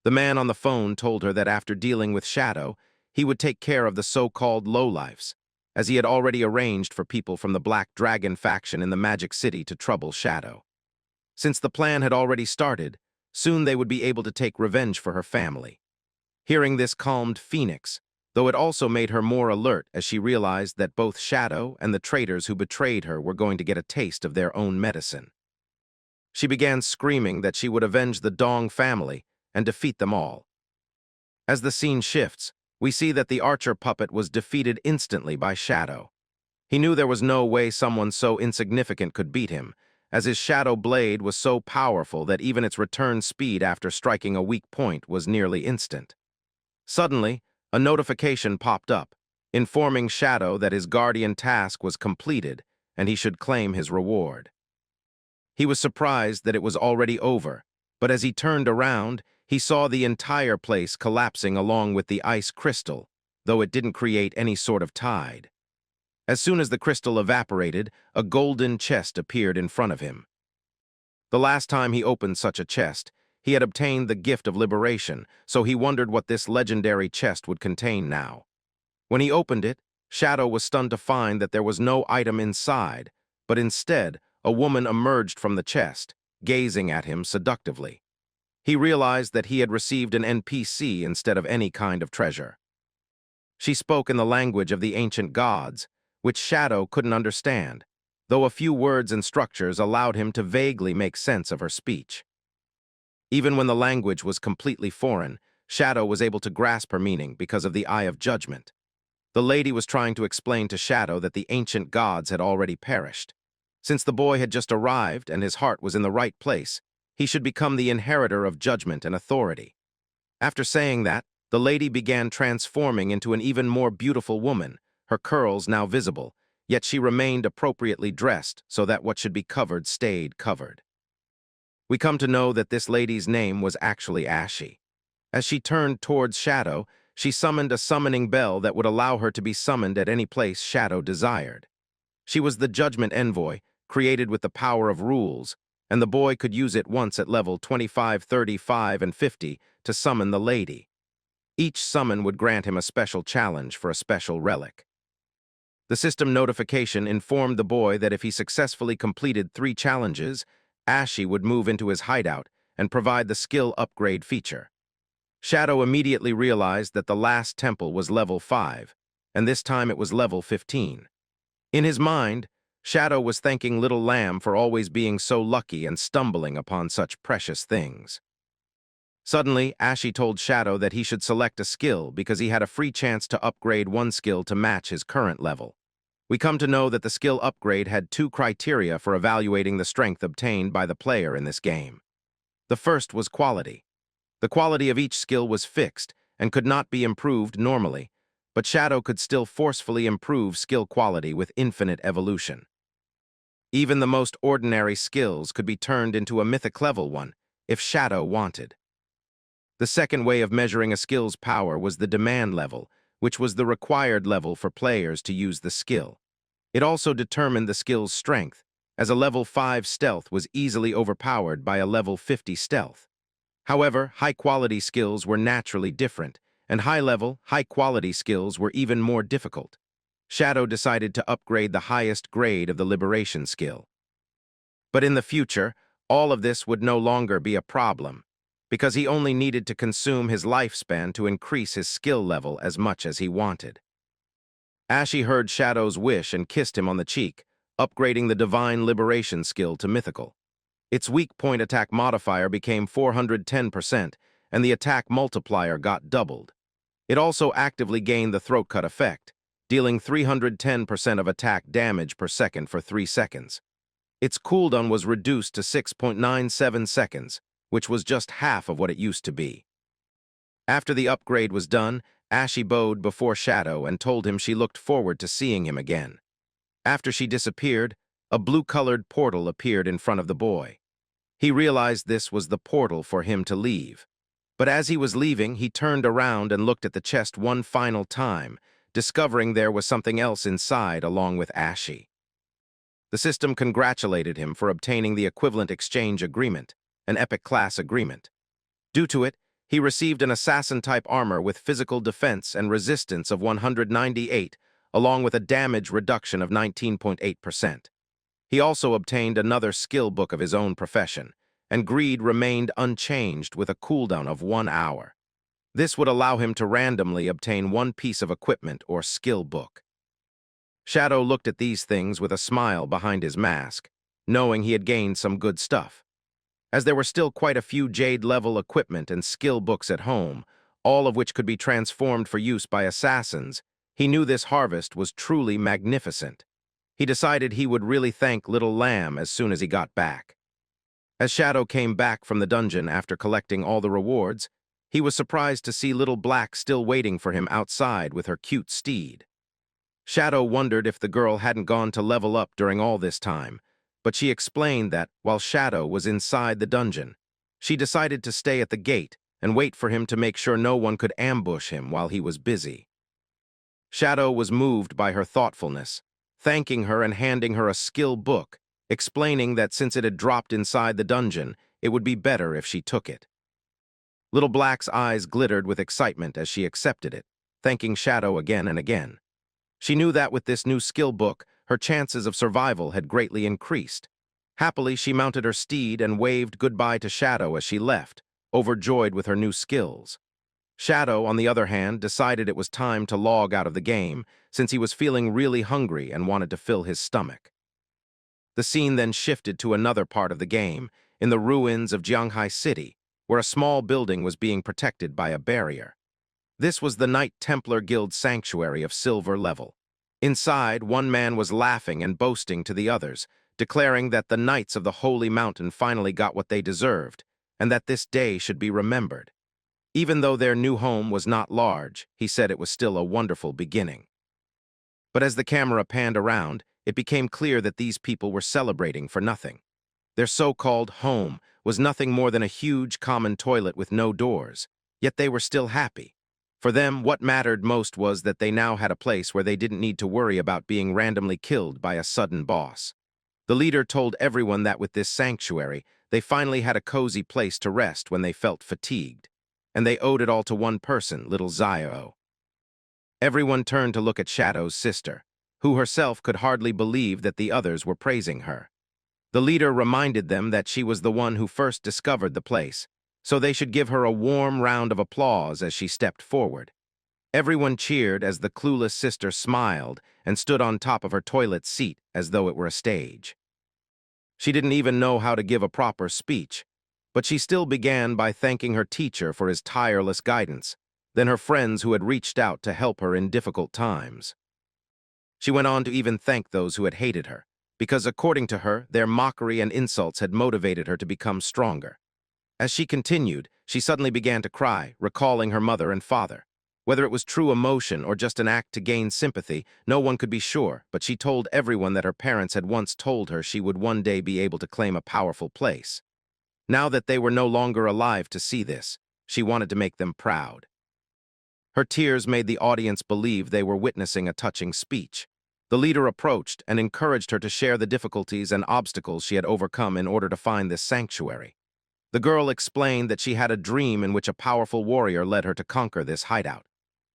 Speaker 1: The man on the phone told her that after dealing with Shadow, he would take care of the so-called lowlifes, as he had already arranged for people from the Black Dragon faction in the Magic City to trouble Shadow. Since the plan had already started, soon they would be able to take revenge for her family. Hearing this calmed Phoenix, though it also made her more alert as she realized that both Shadow and the traitors who betrayed her were going to get a taste of their own medicine. She began screaming that she would avenge the Dong family and defeat them all. As the scene shifts, we see that the archer puppet was defeated instantly by Shadow. He knew there was no way someone so insignificant could beat him, as his shadow blade was so powerful that even its return speed after striking a weak point was nearly instant. Suddenly, a notification popped up, informing Shadow that his guardian task was completed and he should claim his reward. He was surprised that it was already over, but as he turned around, he saw the entire place collapsing along with the ice crystal, though it didn't create any sort of tide. As soon as the crystal evaporated, a golden chest appeared in front of him. The last time he opened such a chest, he had obtained the gift of liberation, so he wondered what this legendary chest would contain now. When he opened it, Shadow was stunned to find that there was no item inside, but instead, a woman emerged from the chest, gazing at him seductively. He realized that he had received an NPC instead of any kind of treasure. She spoke in the language of the ancient gods, which Shadow couldn't understand, though a few words and structures allowed him to vaguely make sense of her speech. Even when the language was completely foreign, Shadow was able to grasp her meaning because of the Eye of Judgment. The lady was trying to explain to Shadow that the ancient gods had already perished. Since the boy had just arrived and his heart was in the right place, he should become the inheritor of judgment and authority. After saying that, the lady began transforming into an even more beautiful woman, her curls now visible, yet she remained appropriately dressed so that what should be covered stayed covered. We come to know that this lady's name was actually Ashy. As she turned towards Shadow, she summoned a summoning bell that would allow her to be summoned at any place Shadow desired. She was the Judgment Envoy, created with the power of rules, and the boy could use it once at level 25, 35, and 50 to summon the lady. Each summon would grant him a special challenge for a special relic. The system notification informed the boy that if he successfully completed 3 challenges, Ashy would move into his hideout and provide the skill upgrade feature. Shadow immediately realized that the last temple was level 5, and this time it was level 15. In his mind, Shadow was thanking Little Lamb for always being so lucky and stumbling upon such precious things. Suddenly, Ashy told Shadow that he should select a skill because he had a free chance to upgrade one skill to match his current level. We come to know that the skill upgrade had 2 criteria for evaluating the strength obtained by the player in this game. The first was quality. The quality of each skill was fixed and could not be improved normally, but Shadow could still forcefully improve skill quality with infinite evolution. Even the most ordinary skills could be turned into a mythic level one if Shadow wanted. The second way of measuring a skill's power was the demand level, which was the required level for players to use the skill. It also determined the skill's strength, as a level 5 stealth was easily overpowered by a level 50 stealth. However, high-quality skills were naturally different, and high-level, high-quality skills were even more difficult. Shadow decided to upgrade the highest grade of the liberation skill. But in the future, all of this would no longer be a problem, because he only needed to consume his lifespan to increase his skill level as much as he wanted. Ashi heard Shadow's wish and kissed him on the cheek, upgrading the Divine Liberation skill to Mythical. Its weak point attack modifier became 410%, and the attack multiplier got doubled. It also actively gained the throat cut effect, dealing 310% of attack damage per second for 3 seconds. Its cooldown was reduced to 6.97 seconds, which was just half of what it used to be. After the upgrade was done, Ashi bowed before Shadow and told him she looked forward to seeing him again. After she disappeared, a blue-colored portal appeared in front of the boy. He realized this was the portal for him to leave. But as he was leaving, he turned around and looked at the chest one final time, discovering there was something else inside along with Ashi. The system congratulated him for obtaining the equivalent exchange agreement, an epic class agreement. Due to it, he received an assassin-type armor with physical defense and resistance of 198, along with a damage reduction of 19.8%. He also obtained another skill book of his own profession, and greed remained unchanged with a cooldown of 1 hour. This would allow him to randomly obtain one piece of equipment or skill book. Shadow looked at these things with a smile behind his mask, knowing he had gained some good stuff. As there were still quite a few Jade-level equipment and skill books at home, all of which could be transformed for use by assassins, he knew this harvest was truly magnificent. He decided he would really thank Little Lamb as soon as he got back. As Shadow came back from the dungeon after collecting all the rewards, he was surprised to see Little Black still waiting for him outside with her cute steed. Shadow wondered if the girl hadn't gone to level up during all this time, but she explained that, while Shadow was inside the dungeon, she decided to stay at the gate and wait for him to make sure no one could ambush him while he was busy. Shadow was moved by her thoughtfulness, thanking her and handing her a skill book, explaining that since it had dropped inside the dungeon, it would be better if she took it. Little Black's eyes glittered with excitement as she accepted it, thanking Shadow again and again. She knew that with this new skill book, her chances of survival had greatly increased. Happily, she mounted her steed and waved goodbye to Shadow as she left, overjoyed with her new skills. Shadow, on the other hand, decided it was time to log out of the game, since he was feeling really hungry and wanted to fill his stomach. The scene then shifted to another part of the game, in the ruins of Jianghai City, where a small building was being protected by a barrier. This was the Knight Templar Guild sanctuary of silver level. Inside, one man was laughing and boasting to the others, declaring that the Knights of the Holy Mountain finally got what they deserved, and that this day should be remembered. Even though their new home was not large, he said it was still a wonderful beginning. But as the camera panned around, it became clear that these people were celebrating for nothing. Their so-called home was nothing more than a huge common toilet with no doors, yet they were still happy. For them, what mattered most was that they now had a place where they didn't need to worry about being randomly killed by a sudden boss. The leader told everyone that with this sanctuary, they finally had a cozy place to rest when they felt fatigued. And they owed it all to one person, little Zio. Everyone turned to look at Shadow's sister, who herself could hardly believe that the others were praising her. The leader reminded them that she was the one who first discovered the place, so they should give her a warm round of applause as she stepped forward. Everyone cheered as the clueless sister smiled and stood on top of her toilet seat as though it were a stage. She didn't even know how to give a proper speech, but she still began by thanking her teacher for his tireless guidance, then her friends who had reached out to help her in difficult times. She went on to even thank those who had hated her, because according to her, their mockery and insults had motivated her to become stronger. As she continued, she suddenly began to cry, recalling her mother and father. Whether it was true emotion or just an act to gain sympathy, no one could be sure, but she told everyone that her parents had once told her she would one day be able to claim a powerful place. Now that they were no longer alive to see this, She wanted to make them proud. Her tears made the audience believe they were witnessing a touching speech. The leader approached and encouraged her to share the difficulties and obstacles she had overcome in order to find this sanctuary. The girl explained that she had a dream in which a powerful warrior led her to conquer this hideout.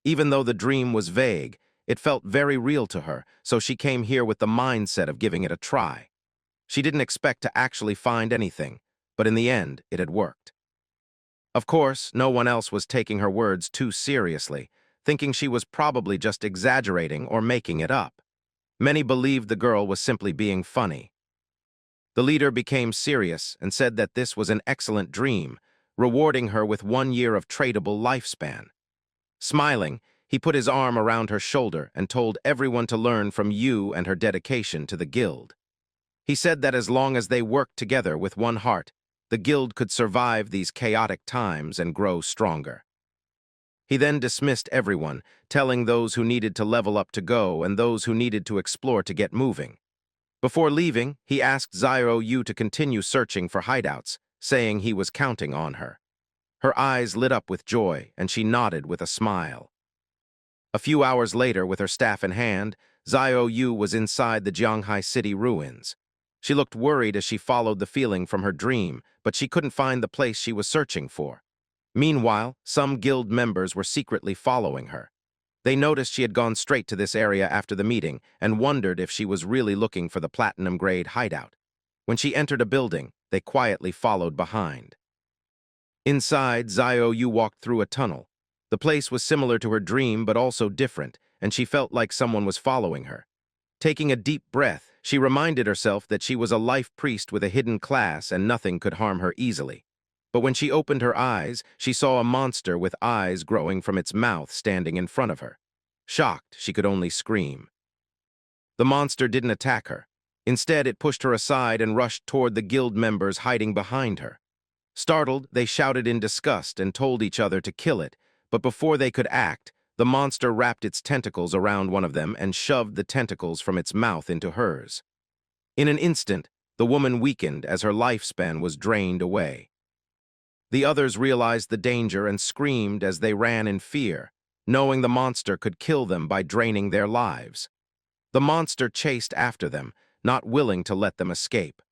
Speaker 1: Even though the dream was vague, it felt very real to her, so she came here with the mindset of giving it a try. She didn't expect to actually find anything, but in the end, it had worked. Of course, no one else was taking her words too seriously, thinking she was probably just exaggerating or making it up. Many believed the girl was simply being funny. The leader became serious and said that this was an excellent dream, rewarding her with 1 year of tradable lifespan. Smiling, he put his arm around her shoulder and told everyone to learn from you and her dedication to the guild. He said that as long as they worked together with one heart, the guild could survive these chaotic times and grow stronger. He then dismissed everyone, telling those who needed to level up to go and those who needed to explore to get moving. Before leaving, he asked Yu to continue searching for hideouts, saying he was counting on her. Her eyes lit up with joy, and she nodded with a smile. A few hours later, with her staff in hand, Yu was inside the Jianghai city ruins. She looked worried as she followed the feeling from her dream, but she couldn't find the place she was searching for. Meanwhile, some guild members were secretly following her. They noticed she had gone straight to this area after the meeting and wondered if she was really looking for the platinum-grade hideout. When she entered a building, they quietly followed behind. Inside, Yu walked through a tunnel. The place was similar to her dream but also different, and she felt like someone was following her. Taking a deep breath, she reminded herself that she was a life priest with a hidden class and nothing could harm her easily. But when she opened her eyes, she saw a monster with eyes growing from its mouth standing in front of her. Shocked, she could only scream. The monster didn't attack her. Instead, it pushed her aside and rushed toward the guild members hiding behind her. Startled, they shouted in disgust and told each other to kill it, but before they could act, the monster wrapped its tentacles around one of them and shoved the tentacles from its mouth into hers. In an instant, the woman weakened as her lifespan was drained away. The others realized the danger and screamed as they ran in fear, knowing the monster could kill them by draining their lives. The monster chased after them, not willing to let them escape.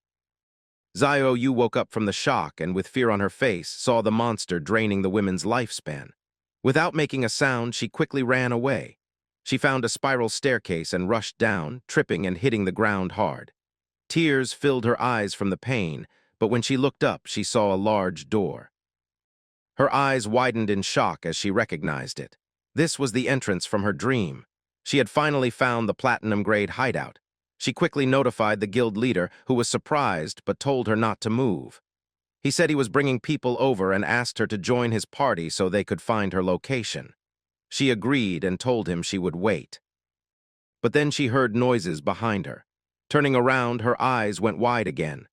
Speaker 1: Yu woke up from the shock and, with fear on her face, saw the monster draining the women's lifespan. Without making a sound, she quickly ran away. She found a spiral staircase and rushed down, tripping and hitting the ground hard. Tears filled her eyes from the pain, but when she looked up, she saw a large door. Her eyes widened in shock as she recognized it. This was the entrance from her dream. She had finally found the platinum-grade hideout. She quickly notified the guild leader, who was surprised but told her not to move. He said he was bringing people over and asked her to join his party so they could find her location. She agreed and told him she would wait. But then she heard noises behind her. Turning around, her eyes went wide again.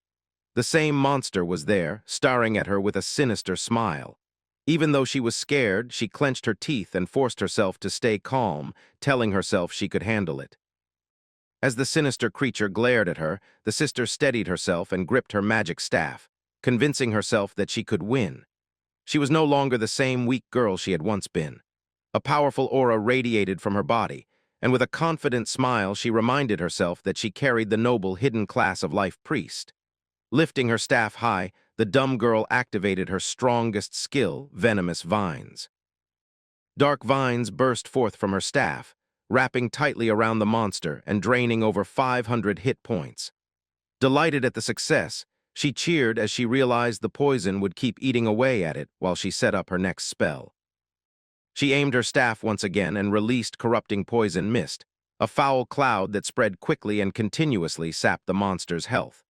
Speaker 1: The same monster was there, staring at her with a sinister smile. Even though she was scared, she clenched her teeth and forced herself to stay calm, telling herself she could handle it. As the sinister creature glared at her, the sister steadied herself and gripped her magic staff, convincing herself that she could win. She was no longer the same weak girl she had once been. A powerful aura radiated from her body, and with a confident smile she reminded herself that she carried the noble hidden class of life priest. Lifting her staff high, the dumb girl activated her strongest skill, venomous vines. Dark vines burst forth from her staff, wrapping tightly around the monster and draining over 500 hit points. Delighted at the success, she cheered as she realized the poison would keep eating away at it while she set up her next spell. She aimed her staff once again and released corrupting poison mist, a foul cloud that spread quickly and continuously sapped the monster's health.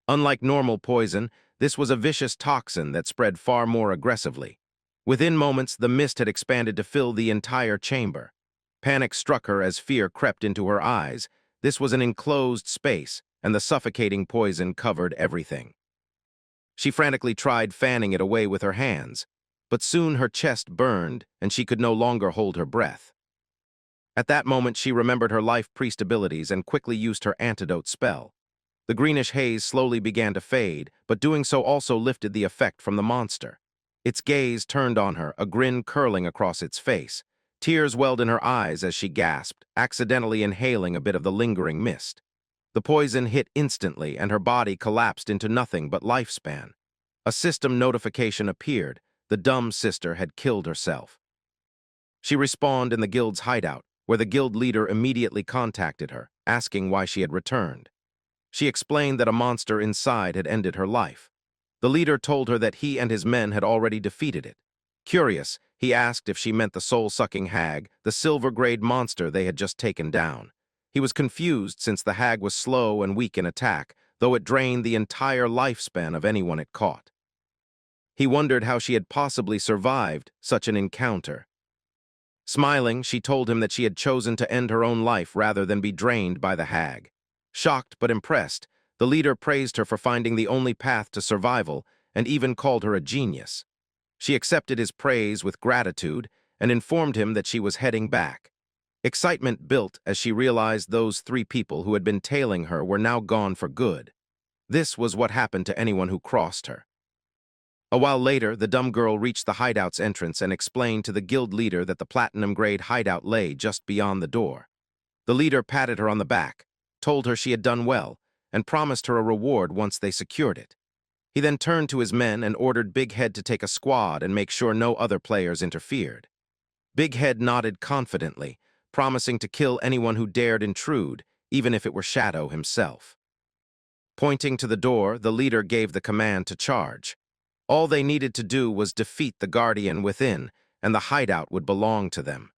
Speaker 1: Unlike normal poison, this was a vicious toxin that spread far more aggressively. Within moments, the mist had expanded to fill the entire chamber. Panic struck her as fear crept into her eyes. This was an enclosed space, and the suffocating poison covered everything. She frantically tried fanning it away with her hands, but soon her chest burned and she could no longer hold her breath. At that moment, she remembered her life priest abilities and quickly used her antidote spell. The greenish haze slowly began to fade, but doing so also lifted the effect from the monster. Its gaze turned on her, a grin curling across its face. Tears welled in her eyes as she gasped, accidentally inhaling a bit of the lingering mist. The poison hit instantly, and her body collapsed into nothing but lifespan. A system notification appeared. The dumb sister had killed herself. She respawned in the guild's hideout, where the guild leader immediately contacted her, asking why she had returned. She explained that a monster inside had ended her life. The leader told her that he and his men had already defeated it. Curious, he asked if she meant the soul-sucking hag, the silver-grade monster they had just taken down. He was confused since the hag was slow and weak in attack, though it drained the entire lifespan of anyone it caught. He wondered how she had possibly survived such an encounter. Smiling, she told him that she had chosen to end her own life rather than be drained by the hag. Shocked but impressed, the leader praised her for finding the only path to survival and even called her a genius. She accepted his praise with gratitude and informed him that she was heading back. Excitement built as she realized those 3 people who had been tailing her were now gone for good. This was what happened to anyone who crossed her. A while later, the dumb girl reached the hideout's entrance and explained to the guild leader that the platinum-grade hideout lay just beyond the door. The leader patted her on the back, told her she had done well, and promised her a reward once they secured it. He then turned to his men and ordered Big Head to take a squad and make sure no other players interfered. Big Head nodded confidently, promising to kill anyone who dared intrude, even if it were Shadow himself. Pointing to the door, the leader gave the command to charge. All they needed to do was defeat the guardian within, and the hideout would belong to them.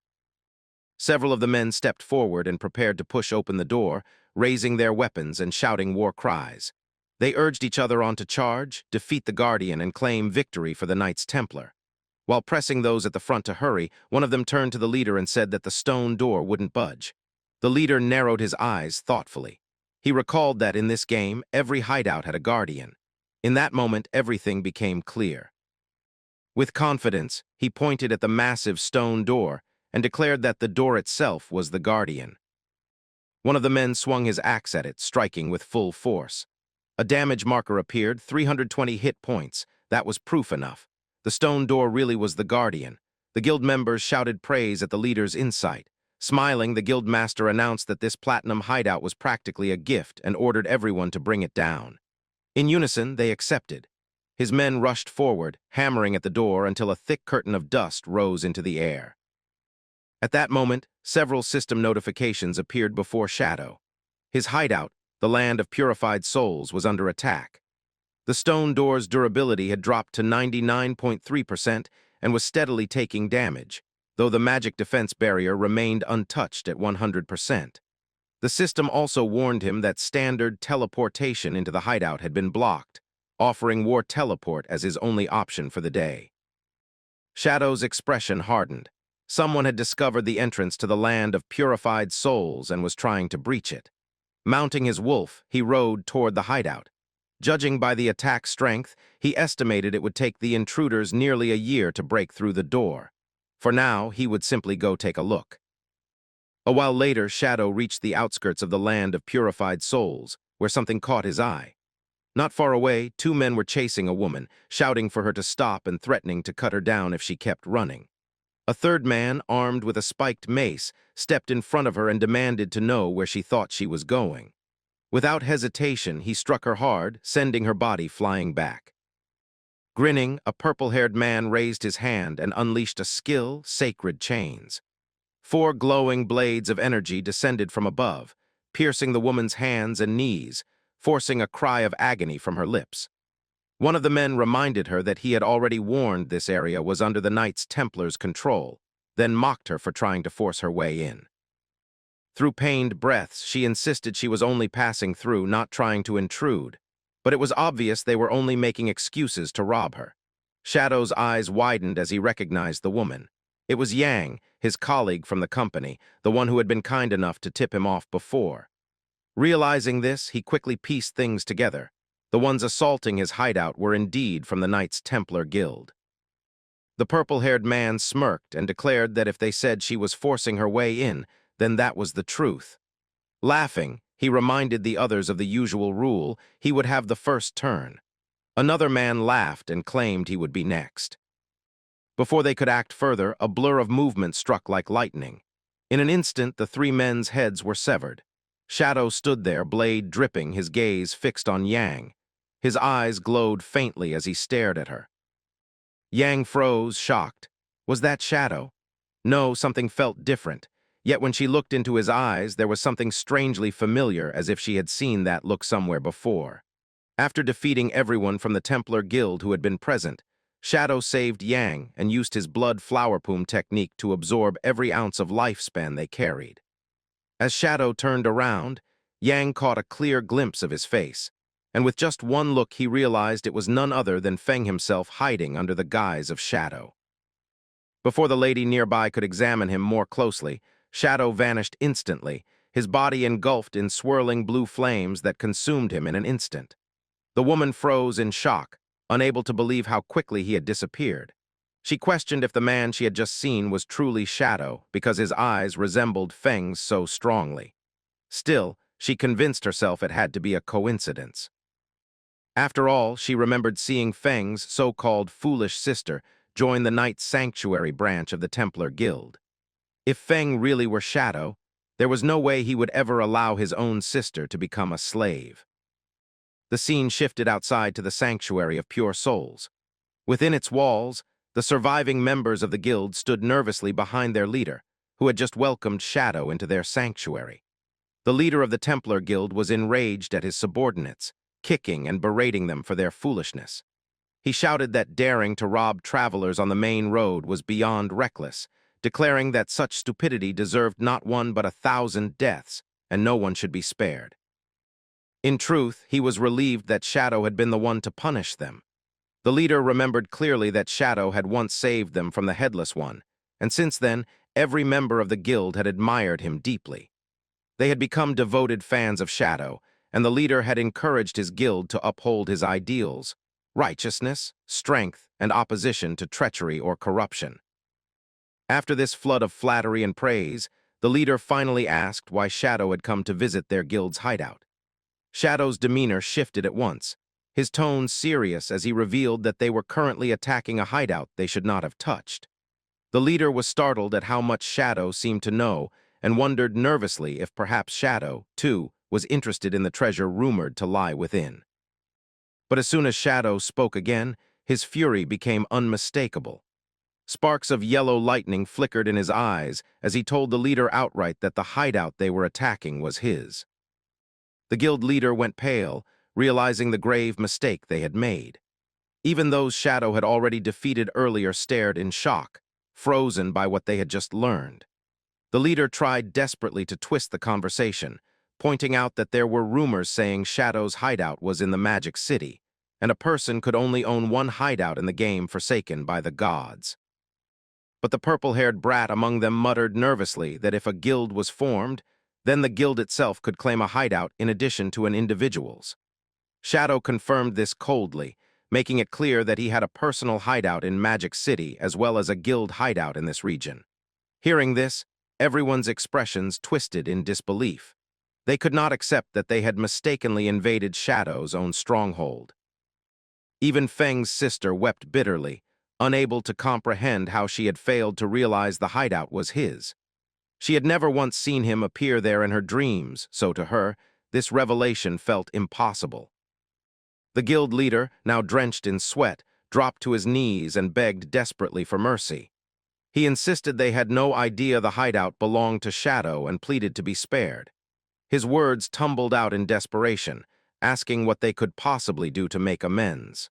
Speaker 1: Several of the men stepped forward and prepared to push open the door, raising their weapons and shouting war cries. They urged each other on to charge, defeat the guardian, and claim victory for the Knights Templar. While pressing those at the front to hurry, one of them turned to the leader and said that the stone door wouldn't budge. The leader narrowed his eyes thoughtfully. He recalled that in this game, every hideout had a guardian. In that moment, everything became clear. With confidence, he pointed at the massive stone door and declared that the door itself was the guardian. One of the men swung his axe at it, striking with full force. A damage marker appeared, 320 hit points. That was proof enough. The stone door really was the guardian. The guild members shouted praise at the leader's insight. Smiling, the guild master announced that this platinum hideout was practically a gift and ordered everyone to bring it down. In unison, they accepted. His men rushed forward, hammering at the door until a thick curtain of dust rose into the air. At that moment, several system notifications appeared before Shadow. His hideout, the land of purified souls, was under attack. The stone door's durability had dropped to 99.3% and was steadily taking damage, though the magic defense barrier remained untouched at 100%. The system also warned him that standard teleportation into the hideout had been blocked, offering War Teleport as his only option for the day. Shadow's expression hardened. Someone had discovered the entrance to the land of purified souls and was trying to breach it. Mounting his wolf, he rode toward the hideout. Judging by the attack strength, he estimated it would take the intruders nearly a year to break through the door. For now, he would simply go take a look. A while later, Shadow reached the outskirts of the land of purified souls, where something caught his eye. Not far away, 2 men were chasing a woman, shouting for her to stop and threatening to cut her down if she kept running. A third man, armed with a spiked mace, stepped in front of her and demanded to know where she thought she was going. Without hesitation, he struck her hard, sending her body flying back. Grinning, a purple-haired man raised his hand and unleashed a skill, Sacred Chains. 4 glowing blades of energy descended from above, piercing the woman's hands and knees, forcing a cry of agony from her lips. One of the men reminded her that he had already warned this area was under the Knights Templar's control, then mocked her for trying to force her way in. Through pained breaths, she insisted she was only passing through, not trying to intrude, but it was obvious they were only making excuses to rob her. Shadow's eyes widened as he recognized the woman. It was Yang, his colleague from the company, the one who had been kind enough to tip him off before. Realizing this, he quickly pieced things together. The ones assaulting his hideout were indeed from the Knights Templar Guild. The purple-haired man smirked and declared that if they said she was forcing her way in, then that was the truth. Laughing, he reminded the others of the usual rule: he would have the first turn. Another man laughed and claimed he would be next. Before they could act further, a blur of movement struck like lightning. In an instant, the three men's heads were severed. Shadow stood there, blade dripping, his gaze fixed on Yang. His eyes glowed faintly as he stared at her. Yang froze, shocked. Was that Shadow? No, something felt different. Yet when she looked into his eyes, there was something strangely familiar, as if she had seen that look somewhere before. After defeating everyone from the Templar Guild who had been present, Shadow saved Yang and used his blood flower plume technique to absorb every ounce of lifespan they carried. As Shadow turned around, Yang caught a clear glimpse of his face, and with just one look he realized it was none other than Feng himself hiding under the guise of Shadow. Before the lady nearby could examine him more closely, Shadow vanished instantly, his body engulfed in swirling blue flames that consumed him in an instant. The woman froze in shock, unable to believe how quickly he had disappeared. She questioned if the man she had just seen was truly Shadow because his eyes resembled Feng's so strongly. Still, she convinced herself it had to be a coincidence. After all, she remembered seeing Feng's so-called foolish sister join the Night Sanctuary branch of the Templar Guild. If Feng really were Shadow, there was no way he would ever allow his own sister to become a slave. The scene shifted outside to the Sanctuary of Pure Souls. Within its walls, the surviving members of the guild stood nervously behind their leader, who had just welcomed Shadow into their sanctuary. The leader of the Templar Guild was enraged at his subordinates, kicking and berating them for their foolishness. He shouted that daring to rob travelers on the main road was beyond reckless, declaring that such stupidity deserved not one but 1,000 deaths, and no one should be spared. In truth, he was relieved that Shadow had been the one to punish them. The leader remembered clearly that Shadow had once saved them from the Headless One, and since then, every member of the guild had admired him deeply. They had become devoted fans of Shadow, and the leader had encouraged his guild to uphold his ideals: righteousness, strength, and opposition to treachery or corruption. After this flood of flattery and praise, the leader finally asked why Shadow had come to visit their guild's hideout. Shadow's demeanor shifted at once, his tone serious as he revealed that they were currently attacking a hideout they should not have touched. The leader was startled at how much Shadow seemed to know and wondered nervously if perhaps Shadow, too, was interested in the treasure rumored to lie within. But as soon as Shadow spoke again, his fury became unmistakable. Sparks of yellow lightning flickered in his eyes as he told the leader outright that the hideout they were attacking was his. The guild leader went pale, realizing the grave mistake they had made. Even those Shadow had already defeated earlier stared in shock, frozen by what they had just learned. The leader tried desperately to twist the conversation, pointing out that there were rumors saying Shadow's hideout was in the Magic City, and a person could only own one hideout in the game forsaken by the gods. But the purple-haired brat among them muttered nervously that if a guild was formed, then the guild itself could claim a hideout in addition to an individual's. Shadow confirmed this coldly, making it clear that he had a personal hideout in Magic City as well as a guild hideout in this region. Hearing this, everyone's expressions twisted in disbelief. They could not accept that they had mistakenly invaded Shadow's own stronghold. Even Feng's sister wept bitterly, unable to comprehend how she had failed to realize the hideout was his. She had never once seen him appear there in her dreams, so to her, this revelation felt impossible. The guild leader, now drenched in sweat, dropped to his knees and begged desperately for mercy. He insisted they had no idea the hideout belonged to Shadow and pleaded to be spared. His words tumbled out in desperation, asking what they could possibly do to make amends.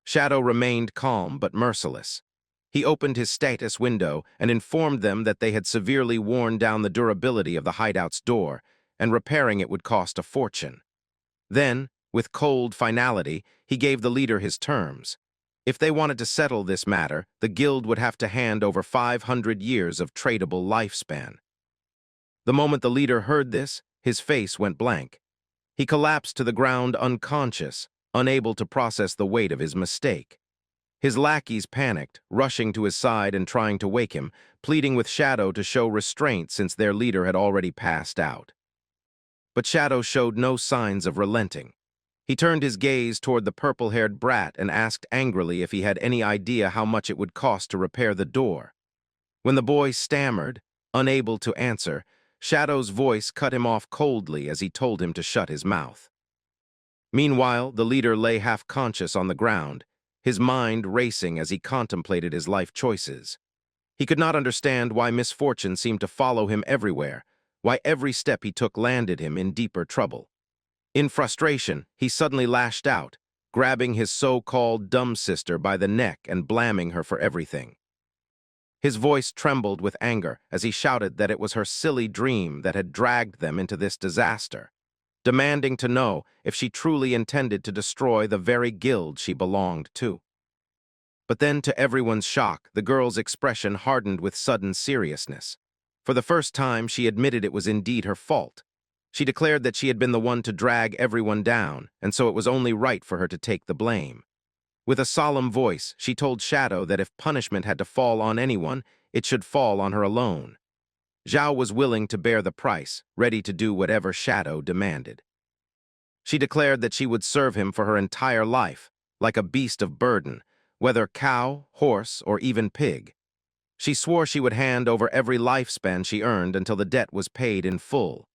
Speaker 1: Shadow remained calm but merciless. He opened his status window and informed them that they had severely worn down the durability of the hideout's door, and repairing it would cost a fortune. Then, with cold finality, he gave the leader his terms. If they wanted to settle this matter, the guild would have to hand over 500 years of tradable lifespan. The moment the leader heard this, his face went blank. He collapsed to the ground unconscious, unable to process the weight of his mistake. His lackeys panicked, rushing to his side and trying to wake him, pleading with Shadow to show restraint since their leader had already passed out. But Shadow showed no signs of relenting. He turned his gaze toward the purple-haired brat and asked angrily if he had any idea how much it would cost to repair the door. When the boy stammered, unable to answer, Shadow's voice cut him off coldly as he told him to shut his mouth. Meanwhile, the leader lay half-conscious on the ground, his mind racing as he contemplated his life choices. He could not understand why misfortune seemed to follow him everywhere, why every step he took landed him in deeper trouble. In frustration, he suddenly lashed out, grabbing his so-called dumb sister by the neck and blaming her for everything. His voice trembled with anger as he shouted that it was her silly dream that had dragged them into this disaster, demanding to know if she truly intended to destroy the very guild she belonged to. But then, to everyone's shock, the girl's expression hardened with sudden seriousness. For the first time, she admitted it was indeed her fault. She declared that she had been the one to drag everyone down, and so it was only right for her to take the blame. With a solemn voice, she told Shadow that if punishment had to fall on anyone, it should fall on her alone. Zhao was willing to bear the price, ready to do whatever Shadow demanded. She declared that she would serve him for her entire life, like a beast of burden, whether cow, horse, or even pig. She swore she would hand over every lifespan she earned until the debt was paid in full.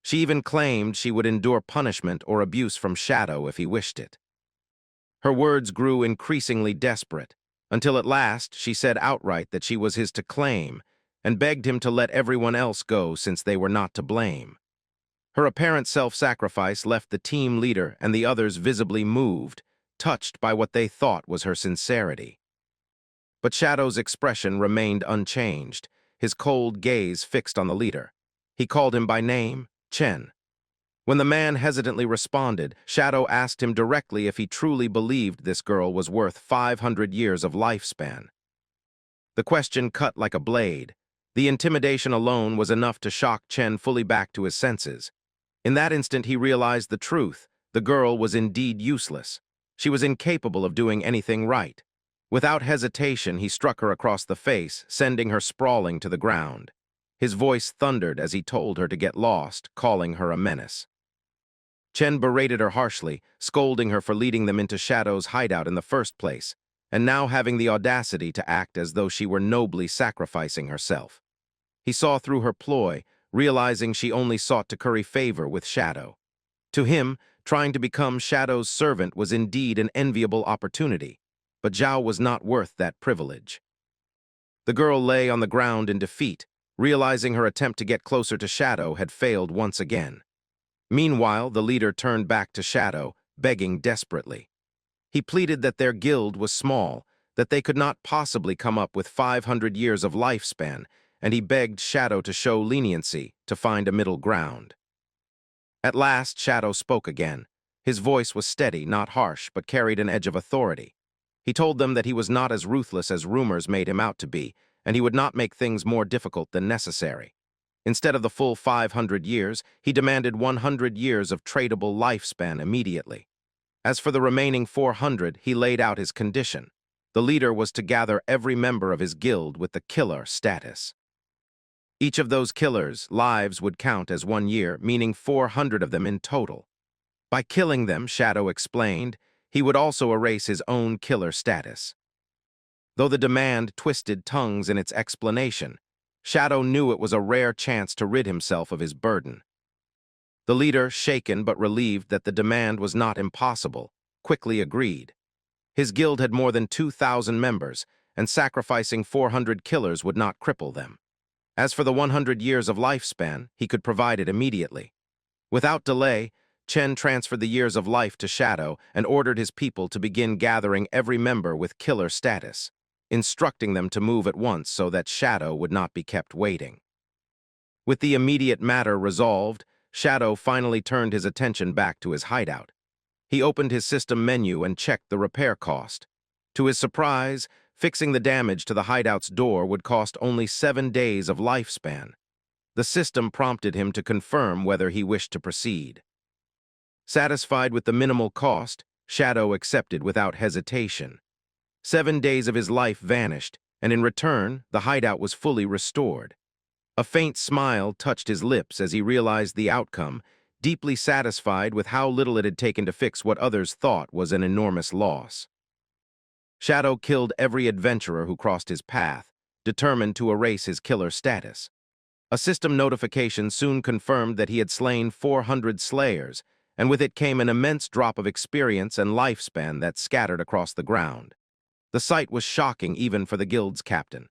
Speaker 1: She even claimed she would endure punishment or abuse from Shadow if he wished it. Her words grew increasingly desperate, until at last she said outright that she was his to claim, and begged him to let everyone else go since they were not to blame. Her apparent self-sacrifice left the team leader and the others visibly moved, touched by what they thought was her sincerity. But Shadow's expression remained unchanged, his cold gaze fixed on the leader. He called him by name, Chen. When the man hesitantly responded, Shadow asked him directly if he truly believed this girl was worth 500 years of lifespan. The question cut like a blade. The intimidation alone was enough to shock Chen fully back to his senses. In that instant he realized the truth. The girl was indeed useless. She was incapable of doing anything right. Without hesitation, he struck her across the face, sending her sprawling to the ground. His voice thundered as he told her to get lost, calling her a menace. Chen berated her harshly, scolding her for leading them into Shadow's hideout in the first place, and now having the audacity to act as though she were nobly sacrificing herself. He saw through her ploy, realizing she only sought to curry favor with Shadow. To him, trying to become Shadow's servant was indeed an enviable opportunity, but Zhao was not worth that privilege. The girl lay on the ground in defeat, realizing her attempt to get closer to Shadow had failed once again. Meanwhile, the leader turned back to Shadow, begging desperately. He pleaded that their guild was small, that they could not possibly come up with 500 years of lifespan, and he begged Shadow to show leniency, to find a middle ground. At last, Shadow spoke again. His voice was steady, not harsh, but carried an edge of authority. He told them that he was not as ruthless as rumors made him out to be, and he would not make things more difficult than necessary. Instead of the full 500 years, he demanded 100 years of tradable lifespan immediately. As for the remaining 400, he laid out his condition. The leader was to gather every member of his guild with the killer status. Each of those killers' lives would count as 1 year, meaning 400 of them in total. By killing them, Shadow explained, he would also erase his own killer status. Though the demand twisted tongues in its explanation, Shadow knew it was a rare chance to rid himself of his burden. The leader, shaken but relieved that the demand was not impossible, quickly agreed. His guild had more than 2,000 members, and sacrificing 400 killers would not cripple them. As for the 100 years of lifespan, he could provide it immediately. Without delay, Chen transferred the years of life to Shadow and ordered his people to begin gathering every member with killer status, instructing them to move at once so that Shadow would not be kept waiting. With the immediate matter resolved, Shadow finally turned his attention back to his hideout. He opened his system menu and checked the repair cost. To his surprise, fixing the damage to the hideout's door would cost only 7 days of lifespan. The system prompted him to confirm whether he wished to proceed. Satisfied with the minimal cost, Shadow accepted without hesitation. 7 days of his life vanished, and in return, the hideout was fully restored. A faint smile touched his lips as he realized the outcome, deeply satisfied with how little it had taken to fix what others thought was an enormous loss. Shadow killed every adventurer who crossed his path, determined to erase his killer status. A system notification soon confirmed that he had slain 400 slayers, and with it came an immense drop of experience and lifespan that scattered across the ground. The sight was shocking even for the guild's captain.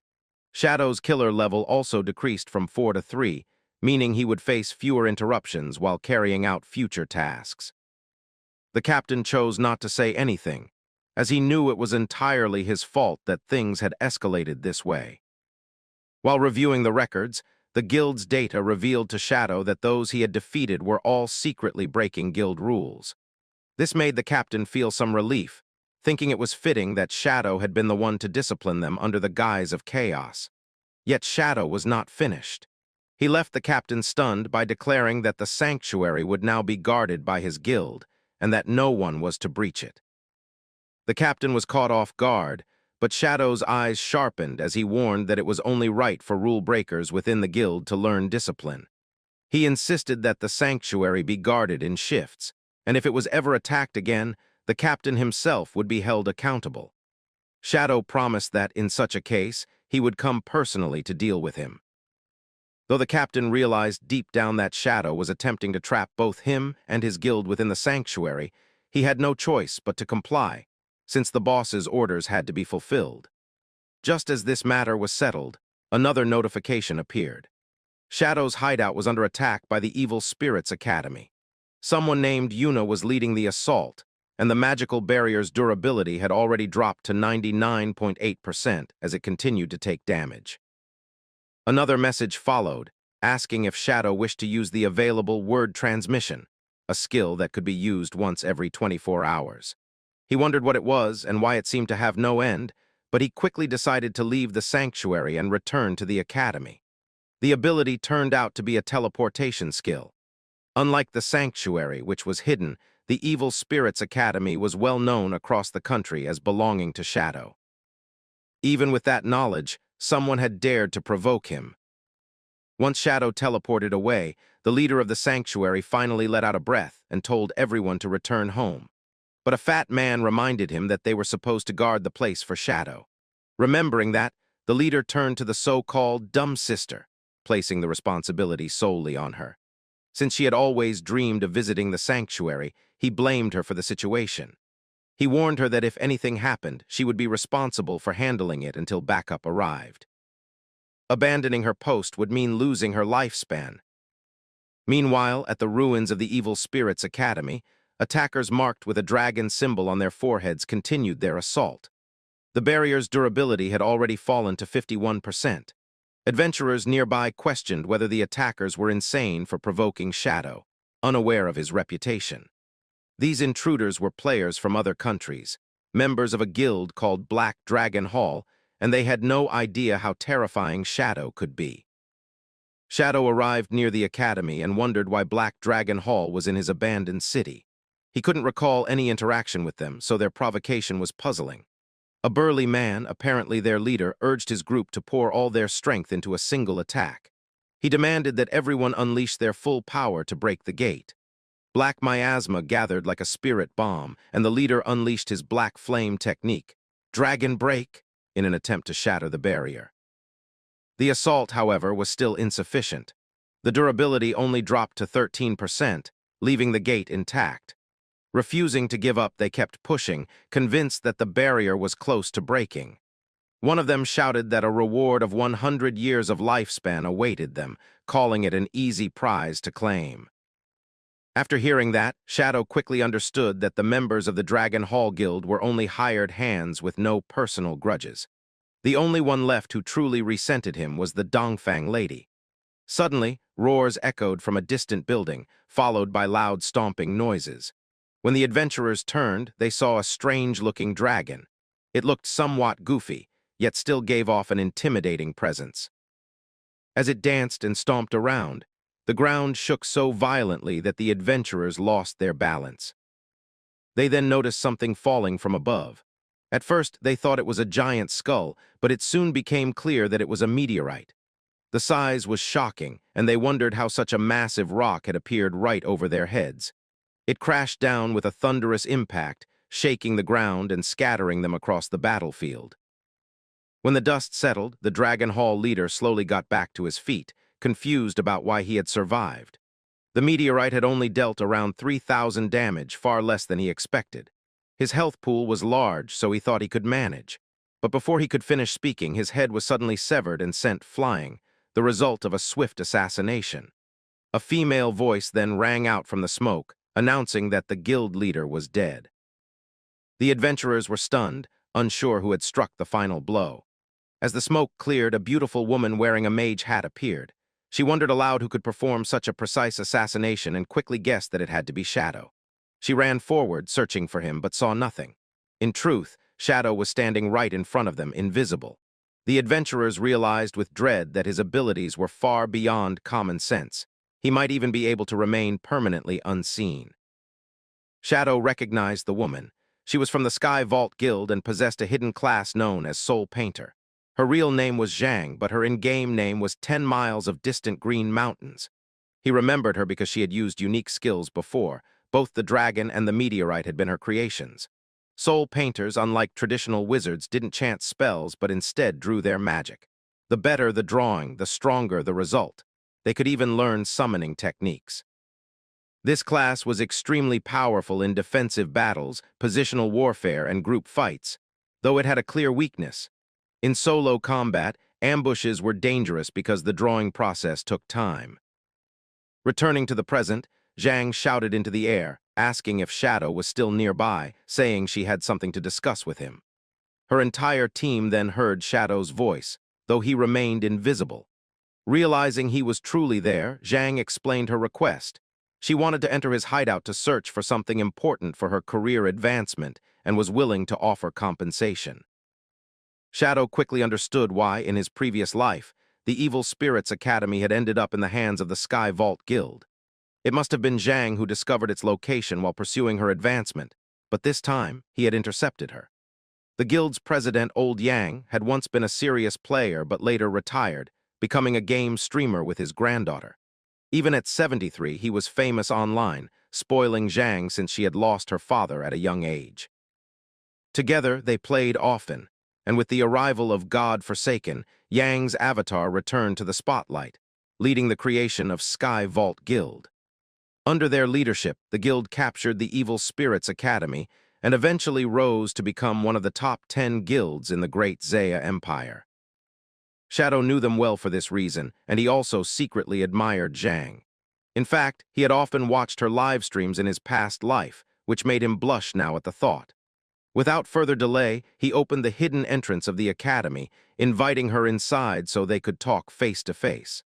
Speaker 1: Shadow's killer level also decreased from 4 to 3, meaning he would face fewer interruptions while carrying out future tasks. The captain chose not to say anything, as he knew it was entirely his fault that things had escalated this way. While reviewing the records, the guild's data revealed to Shadow that those he had defeated were all secretly breaking guild rules. This made the captain feel some relief, thinking it was fitting that Shadow had been the one to discipline them under the guise of chaos. Yet Shadow was not finished. He left the captain stunned by declaring that the sanctuary would now be guarded by his guild, and that no one was to breach it. The captain was caught off guard, but Shadow's eyes sharpened as he warned that it was only right for rule breakers within the guild to learn discipline. He insisted that the sanctuary be guarded in shifts, and if it was ever attacked again, the captain himself would be held accountable. Shadow promised that, in such a case, he would come personally to deal with him. Though the captain realized deep down that Shadow was attempting to trap both him and his guild within the sanctuary, he had no choice but to comply, since the boss's orders had to be fulfilled. Just as this matter was settled, another notification appeared. Shadow's hideout was under attack by the Evil Spirits Academy. Someone named Yuna was leading the assault, and the magical barrier's durability had already dropped to 99.8% as it continued to take damage. Another message followed, asking if Shadow wished to use the available word transmission, a skill that could be used once every 24 hours. He wondered what it was and why it seemed to have no end, but he quickly decided to leave the sanctuary and return to the academy. The ability turned out to be a teleportation skill. Unlike the sanctuary, which was hidden, the Evil Spirits Academy was well known across the country as belonging to Shadow. Even with that knowledge, someone had dared to provoke him. Once Shadow teleported away, the leader of the sanctuary finally let out a breath and told everyone to return home. But a fat man reminded him that they were supposed to guard the place for Shadow. Remembering that, the leader turned to the so-called dumb sister, placing the responsibility solely on her. Since she had always dreamed of visiting the sanctuary, he blamed her for the situation. He warned her that if anything happened, she would be responsible for handling it until backup arrived. Abandoning her post would mean losing her lifespan. Meanwhile, at the ruins of the Evil Spirits Academy, attackers marked with a dragon symbol on their foreheads continued their assault. The barrier's durability had already fallen to 51%. Adventurers nearby questioned whether the attackers were insane for provoking Shadow, unaware of his reputation. These intruders were players from other countries, members of a guild called Black Dragon Hall, and they had no idea how terrifying Shadow could be. Shadow arrived near the academy and wondered why Black Dragon Hall was in his abandoned city. He couldn't recall any interaction with them, so their provocation was puzzling. A burly man, apparently their leader, urged his group to pour all their strength into a single attack. He demanded that everyone unleash their full power to break the gate. Black miasma gathered like a spirit bomb, and the leader unleashed his black flame technique, Dragon Break, in an attempt to shatter the barrier. The assault, however, was still insufficient. The durability only dropped to 13%, leaving the gate intact. Refusing to give up, they kept pushing, convinced that the barrier was close to breaking. One of them shouted that a reward of 100 years of lifespan awaited them, calling it an easy prize to claim. After hearing that, Shadow quickly understood that the members of the Dragon Hall Guild were only hired hands with no personal grudges. The only one left who truly resented him was the Dongfang lady. Suddenly, roars echoed from a distant building, followed by loud stomping noises. When the adventurers turned, they saw a strange-looking dragon. It looked somewhat goofy, yet still gave off an intimidating presence. As it danced and stomped around, the ground shook so violently that the adventurers lost their balance. They then noticed something falling from above. At first, they thought it was a giant skull, but it soon became clear that it was a meteorite. The size was shocking, and they wondered how such a massive rock had appeared right over their heads. It crashed down with a thunderous impact, shaking the ground and scattering them across the battlefield. When the dust settled, the Dragon Hall leader slowly got back to his feet, confused about why he had survived. The meteorite had only dealt around 3,000 damage, far less than he expected. His health pool was large, so he thought he could manage. But before he could finish speaking, his head was suddenly severed and sent flying, the result of a swift assassination. A female voice then rang out from the smoke, announcing that the guild leader was dead. The adventurers were stunned, unsure who had struck the final blow. As the smoke cleared, a beautiful woman wearing a mage hat appeared. She wondered aloud who could perform such a precise assassination and quickly guessed that it had to be Shadow. She ran forward, searching for him, but saw nothing. In truth, Shadow was standing right in front of them, invisible. The adventurers realized with dread that his abilities were far beyond common sense. He might even be able to remain permanently unseen. Shadow recognized the woman. She was from the Sky Vault Guild and possessed a hidden class known as Soul Painter. Her real name was Zhang, but her in-game name was 10 miles of distant green mountains. He remembered her because she had used unique skills before. Both the dragon and the meteorite had been her creations. Soul Painters, unlike traditional wizards, didn't chant spells, but instead drew their magic. The better the drawing, the stronger the result. They could even learn summoning techniques. This class was extremely powerful in defensive battles, positional warfare, and group fights, though it had a clear weakness. In solo combat, ambushes were dangerous because the drawing process took time. Returning to the present, Zhang shouted into the air, asking if Shadow was still nearby, saying she had something to discuss with him. Her entire team then heard Shadow's voice, though he remained invisible. Realizing he was truly there, Zhang explained her request. She wanted to enter his hideout to search for something important for her career advancement and was willing to offer compensation. Shadow quickly understood why, in his previous life, the Evil Spirits Academy had ended up in the hands of the Sky Vault Guild. It must have been Zhang who discovered its location while pursuing her advancement, but this time he had intercepted her. The guild's president, Old Yang, had once been a serious player but later retired, becoming a game streamer with his granddaughter. Even at 73, he was famous online, spoiling Zhang since she had lost her father at a young age. Together, they played often, and with the arrival of God Forsaken, Yang's avatar returned to the spotlight, leading the creation of Sky Vault Guild. Under their leadership, the guild captured the Evil Spirits Academy and eventually rose to become one of the top 10 guilds in the Great Zaya Empire. Shadow knew them well for this reason, and he also secretly admired Zhang. In fact, he had often watched her live streams in his past life, which made him blush now at the thought. Without further delay, he opened the hidden entrance of the academy, inviting her inside so they could talk face to face.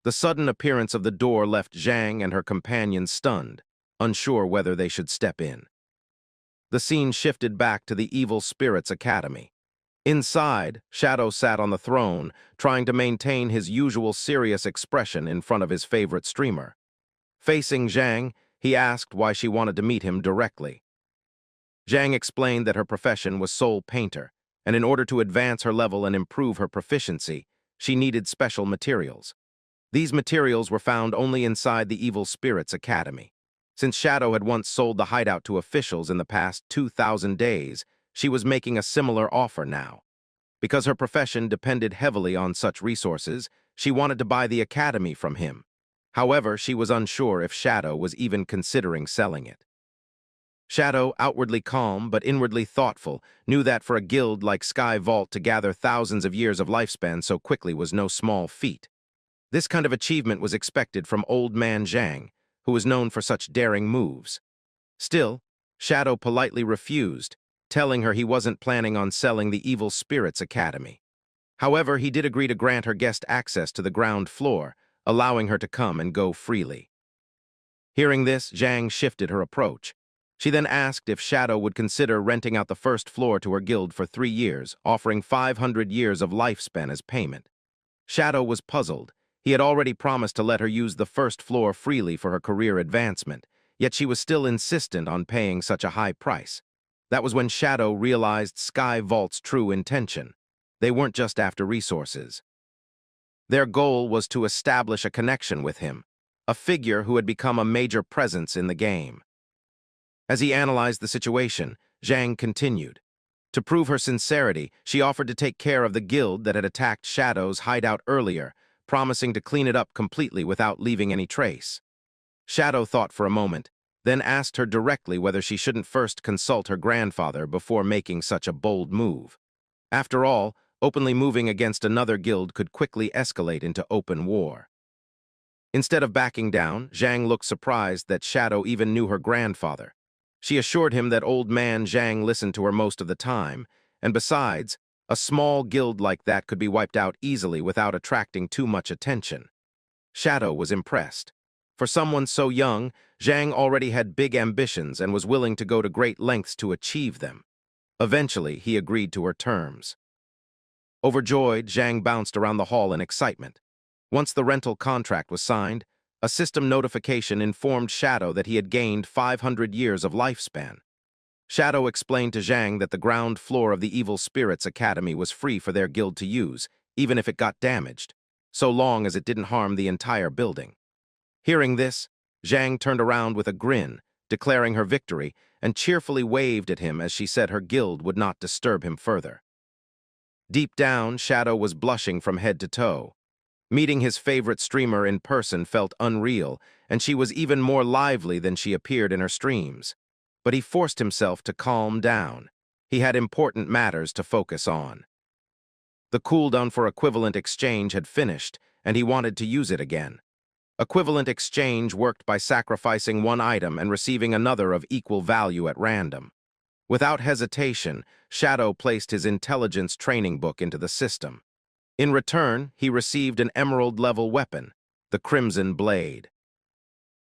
Speaker 1: The sudden appearance of the door left Zhang and her companions stunned, unsure whether they should step in. The scene shifted back to the Evil Spirits Academy. Inside, Shadow sat on the throne, trying to maintain his usual serious expression in front of his favorite streamer. Facing Zhang, he asked why she wanted to meet him directly. Zhang explained that her profession was Soul Painter, and in order to advance her level and improve her proficiency, she needed special materials. These materials were found only inside the Evil Spirits Academy. Since Shadow had once sold the hideout to officials in the past 2,000 days, she was making a similar offer now. Because her profession depended heavily on such resources, she wanted to buy the academy from him. However, she was unsure if Shadow was even considering selling it. Shadow, outwardly calm but inwardly thoughtful, knew that for a guild like Sky Vault to gather thousands of years of lifespan so quickly was no small feat. This kind of achievement was expected from Old Man Zhang, who was known for such daring moves. Still, Shadow politely refused, telling her he wasn't planning on selling the Evil Spirits Academy. However, he did agree to grant her guest access to the ground floor, allowing her to come and go freely. Hearing this, Zhang shifted her approach. She then asked if Shadow would consider renting out the first floor to her guild for 3 years, offering 500 years of lifespan as payment. Shadow was puzzled. He had already promised to let her use the first floor freely for her career advancement, yet she was still insistent on paying such a high price. That was when Shadow realized Sky Vault's true intention. They weren't just after resources. Their goal was to establish a connection with him, a figure who had become a major presence in the game. As he analyzed the situation, Zhang continued. To prove her sincerity, she offered to take care of the guild that had attacked Shadow's hideout earlier, promising to clean it up completely without leaving any trace. Shadow thought for a moment, then asked her directly whether she shouldn't first consult her grandfather before making such a bold move. After all, openly moving against another guild could quickly escalate into open war. Instead of backing down, Zhang looked surprised that Shadow even knew her grandfather. She assured him that old man Zhang listened to her most of the time, and besides, a small guild like that could be wiped out easily without attracting too much attention. Shadow was impressed. For someone so young, Zhang already had big ambitions and was willing to go to great lengths to achieve them. Eventually, he agreed to her terms. Overjoyed, Zhang bounced around the hall in excitement. Once the rental contract was signed, a system notification informed Shadow that he had gained 500 years of lifespan. Shadow explained to Zhang that the ground floor of the Evil Spirits Academy was free for their guild to use, even if it got damaged, so long as it didn't harm the entire building. Hearing this, Zhang turned around with a grin, declaring her victory, and cheerfully waved at him as she said her guild would not disturb him further. Deep down, Shadow was blushing from head to toe. Meeting his favorite streamer in person felt unreal, and she was even more lively than she appeared in her streams. But he forced himself to calm down. He had important matters to focus on. The cooldown for equivalent exchange had finished, and he wanted to use it again. Equivalent exchange worked by sacrificing one item and receiving another of equal value at random. Without hesitation, Shadow placed his intelligence training book into the system. In return, he received an emerald-level weapon, the Crimson Blade.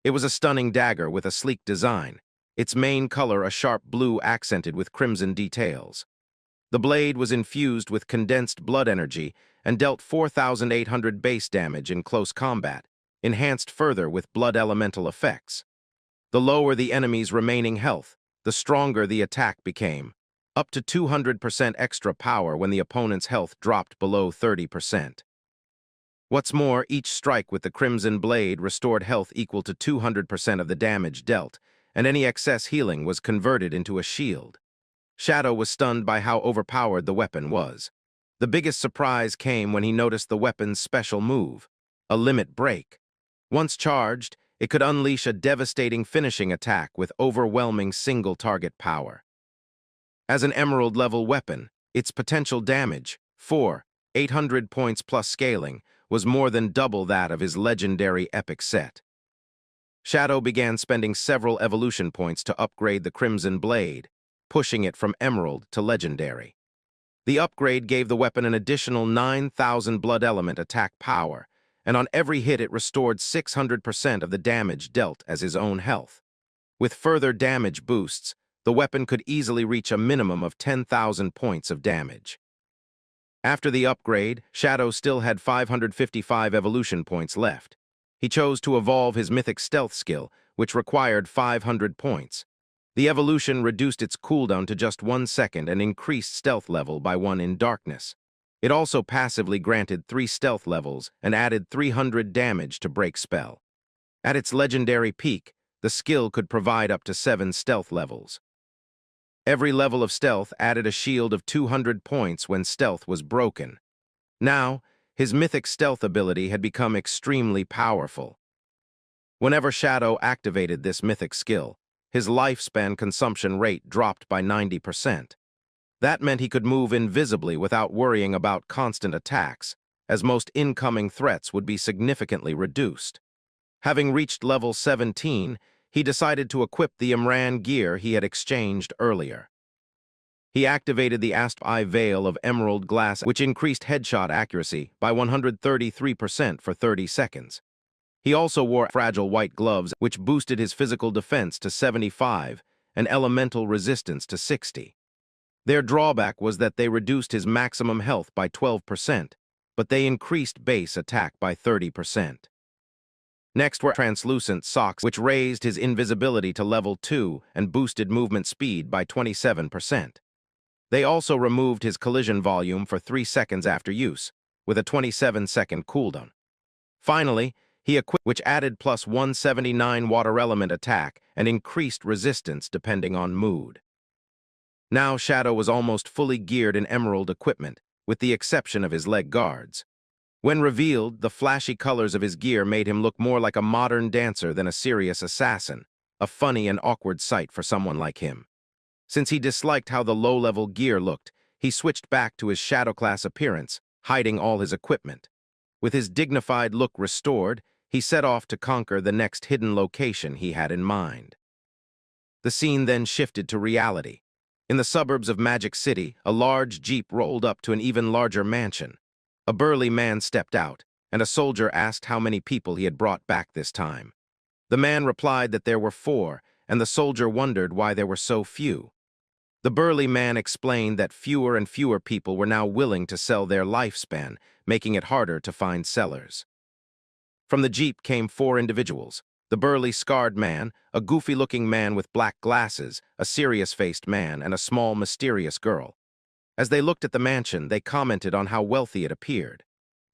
Speaker 1: It was a stunning dagger with a sleek design, its main color a sharp blue accented with crimson details. The blade was infused with condensed blood energy and dealt 4,800 base damage in close combat, enhanced further with blood elemental effects. The lower the enemy's remaining health, the stronger the attack became, up to 200% extra power when the opponent's health dropped below 30%. What's more, each strike with the Crimson Blade restored health equal to 200% of the damage dealt, and any excess healing was converted into a shield. Shadow was stunned by how overpowered the weapon was. The biggest surprise came when he noticed the weapon's special move, a limit break. Once charged, it could unleash a devastating finishing attack with overwhelming single-target power. As an emerald-level weapon, its potential damage, 800 points plus scaling, was more than double that of his legendary epic set. Shadow began spending several evolution points to upgrade the Crimson Blade, pushing it from emerald to legendary. The upgrade gave the weapon an additional 9,000 blood element attack power, and on every hit it restored 600% of the damage dealt as his own health. With further damage boosts, the weapon could easily reach a minimum of 10,000 points of damage. After the upgrade, Shadow still had 555 evolution points left. He chose to evolve his mythic stealth skill, which required 500 points. The evolution reduced its cooldown to just 1 second and increased stealth level by 1 in darkness. It also passively granted 3 stealth levels and added 300 damage to break spell. At its legendary peak, the skill could provide up to 7 stealth levels. Every level of stealth added a shield of 200 points when stealth was broken. Now, his mythic stealth ability had become extremely powerful. Whenever Shadow activated this mythic skill, his lifespan consumption rate dropped by 90%. That meant he could move invisibly without worrying about constant attacks, as most incoming threats would be significantly reduced. Having reached level 17, he decided to equip the Imran gear he had exchanged earlier. He activated the Asp-Eye Veil of Emerald Glass, which increased headshot accuracy by 133% for 30 seconds. He also wore fragile white gloves, which boosted his physical defense to 75 and elemental resistance to 60. Their drawback was that they reduced his maximum health by 12%, but they increased base attack by 30%. Next were translucent socks, which raised his invisibility to level 2 and boosted movement speed by 27%. They also removed his collision volume for 3 seconds after use, with a 27-second cooldown. Finally, he equipped which added plus 179 water element attack and increased resistance depending on mood. Now Shadow was almost fully geared in emerald equipment, with the exception of his leg guards. When revealed, the flashy colors of his gear made him look more like a modern dancer than a serious assassin, a funny and awkward sight for someone like him. Since he disliked how the low-level gear looked, he switched back to his Shadow class appearance, hiding all his equipment. With his dignified look restored, he set off to conquer the next hidden location he had in mind. The scene then shifted to reality. In the suburbs of Magic City, a large jeep rolled up to an even larger mansion. A burly man stepped out, and a soldier asked how many people he had brought back this time. The man replied that there were 4, and the soldier wondered why there were so few. The burly man explained that fewer and fewer people were now willing to sell their lifespan, making it harder to find sellers. From the jeep came 4 individuals: the burly, scarred man, a goofy-looking man with black glasses, a serious-faced man, and a small, mysterious girl. As they looked at the mansion, they commented on how wealthy it appeared.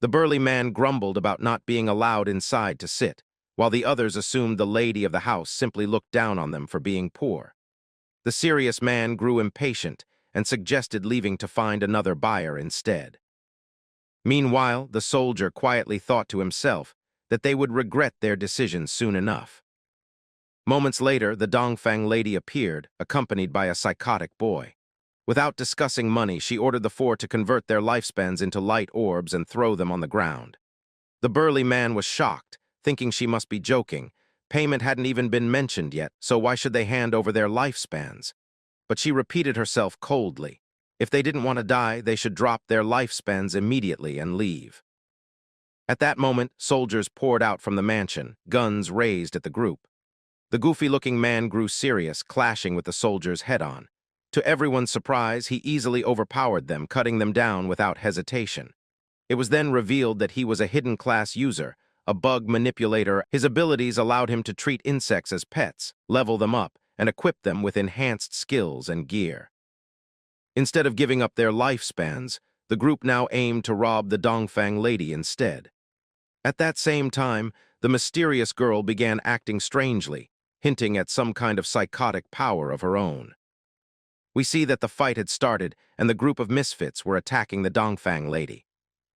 Speaker 1: The burly man grumbled about not being allowed inside to sit, while the others assumed the lady of the house simply looked down on them for being poor. The serious man grew impatient and suggested leaving to find another buyer instead. Meanwhile, the soldier quietly thought to himself that they would regret their decision soon enough. Moments later, the Dongfang lady appeared, accompanied by a psychotic boy. Without discussing money, she ordered the 4 to convert their lifespans into light orbs and throw them on the ground. The burly man was shocked, thinking she must be joking. Payment hadn't even been mentioned yet, so why should they hand over their lifespans? But she repeated herself coldly. If they didn't want to die, they should drop their lifespans immediately and leave. At that moment, soldiers poured out from the mansion, guns raised at the group. The goofy-looking man grew serious, clashing with the soldiers head-on. To everyone's surprise, he easily overpowered them, cutting them down without hesitation. It was then revealed that he was a hidden class user, a bug manipulator. His abilities allowed him to treat insects as pets, level them up, and equip them with enhanced skills and gear. Instead of giving up their lifespans, the group now aimed to rob the Dongfang lady instead. At that same time, the mysterious girl began acting strangely, hinting at some kind of psychotic power of her own. We see that the fight had started, and the group of misfits were attacking the Dongfang lady.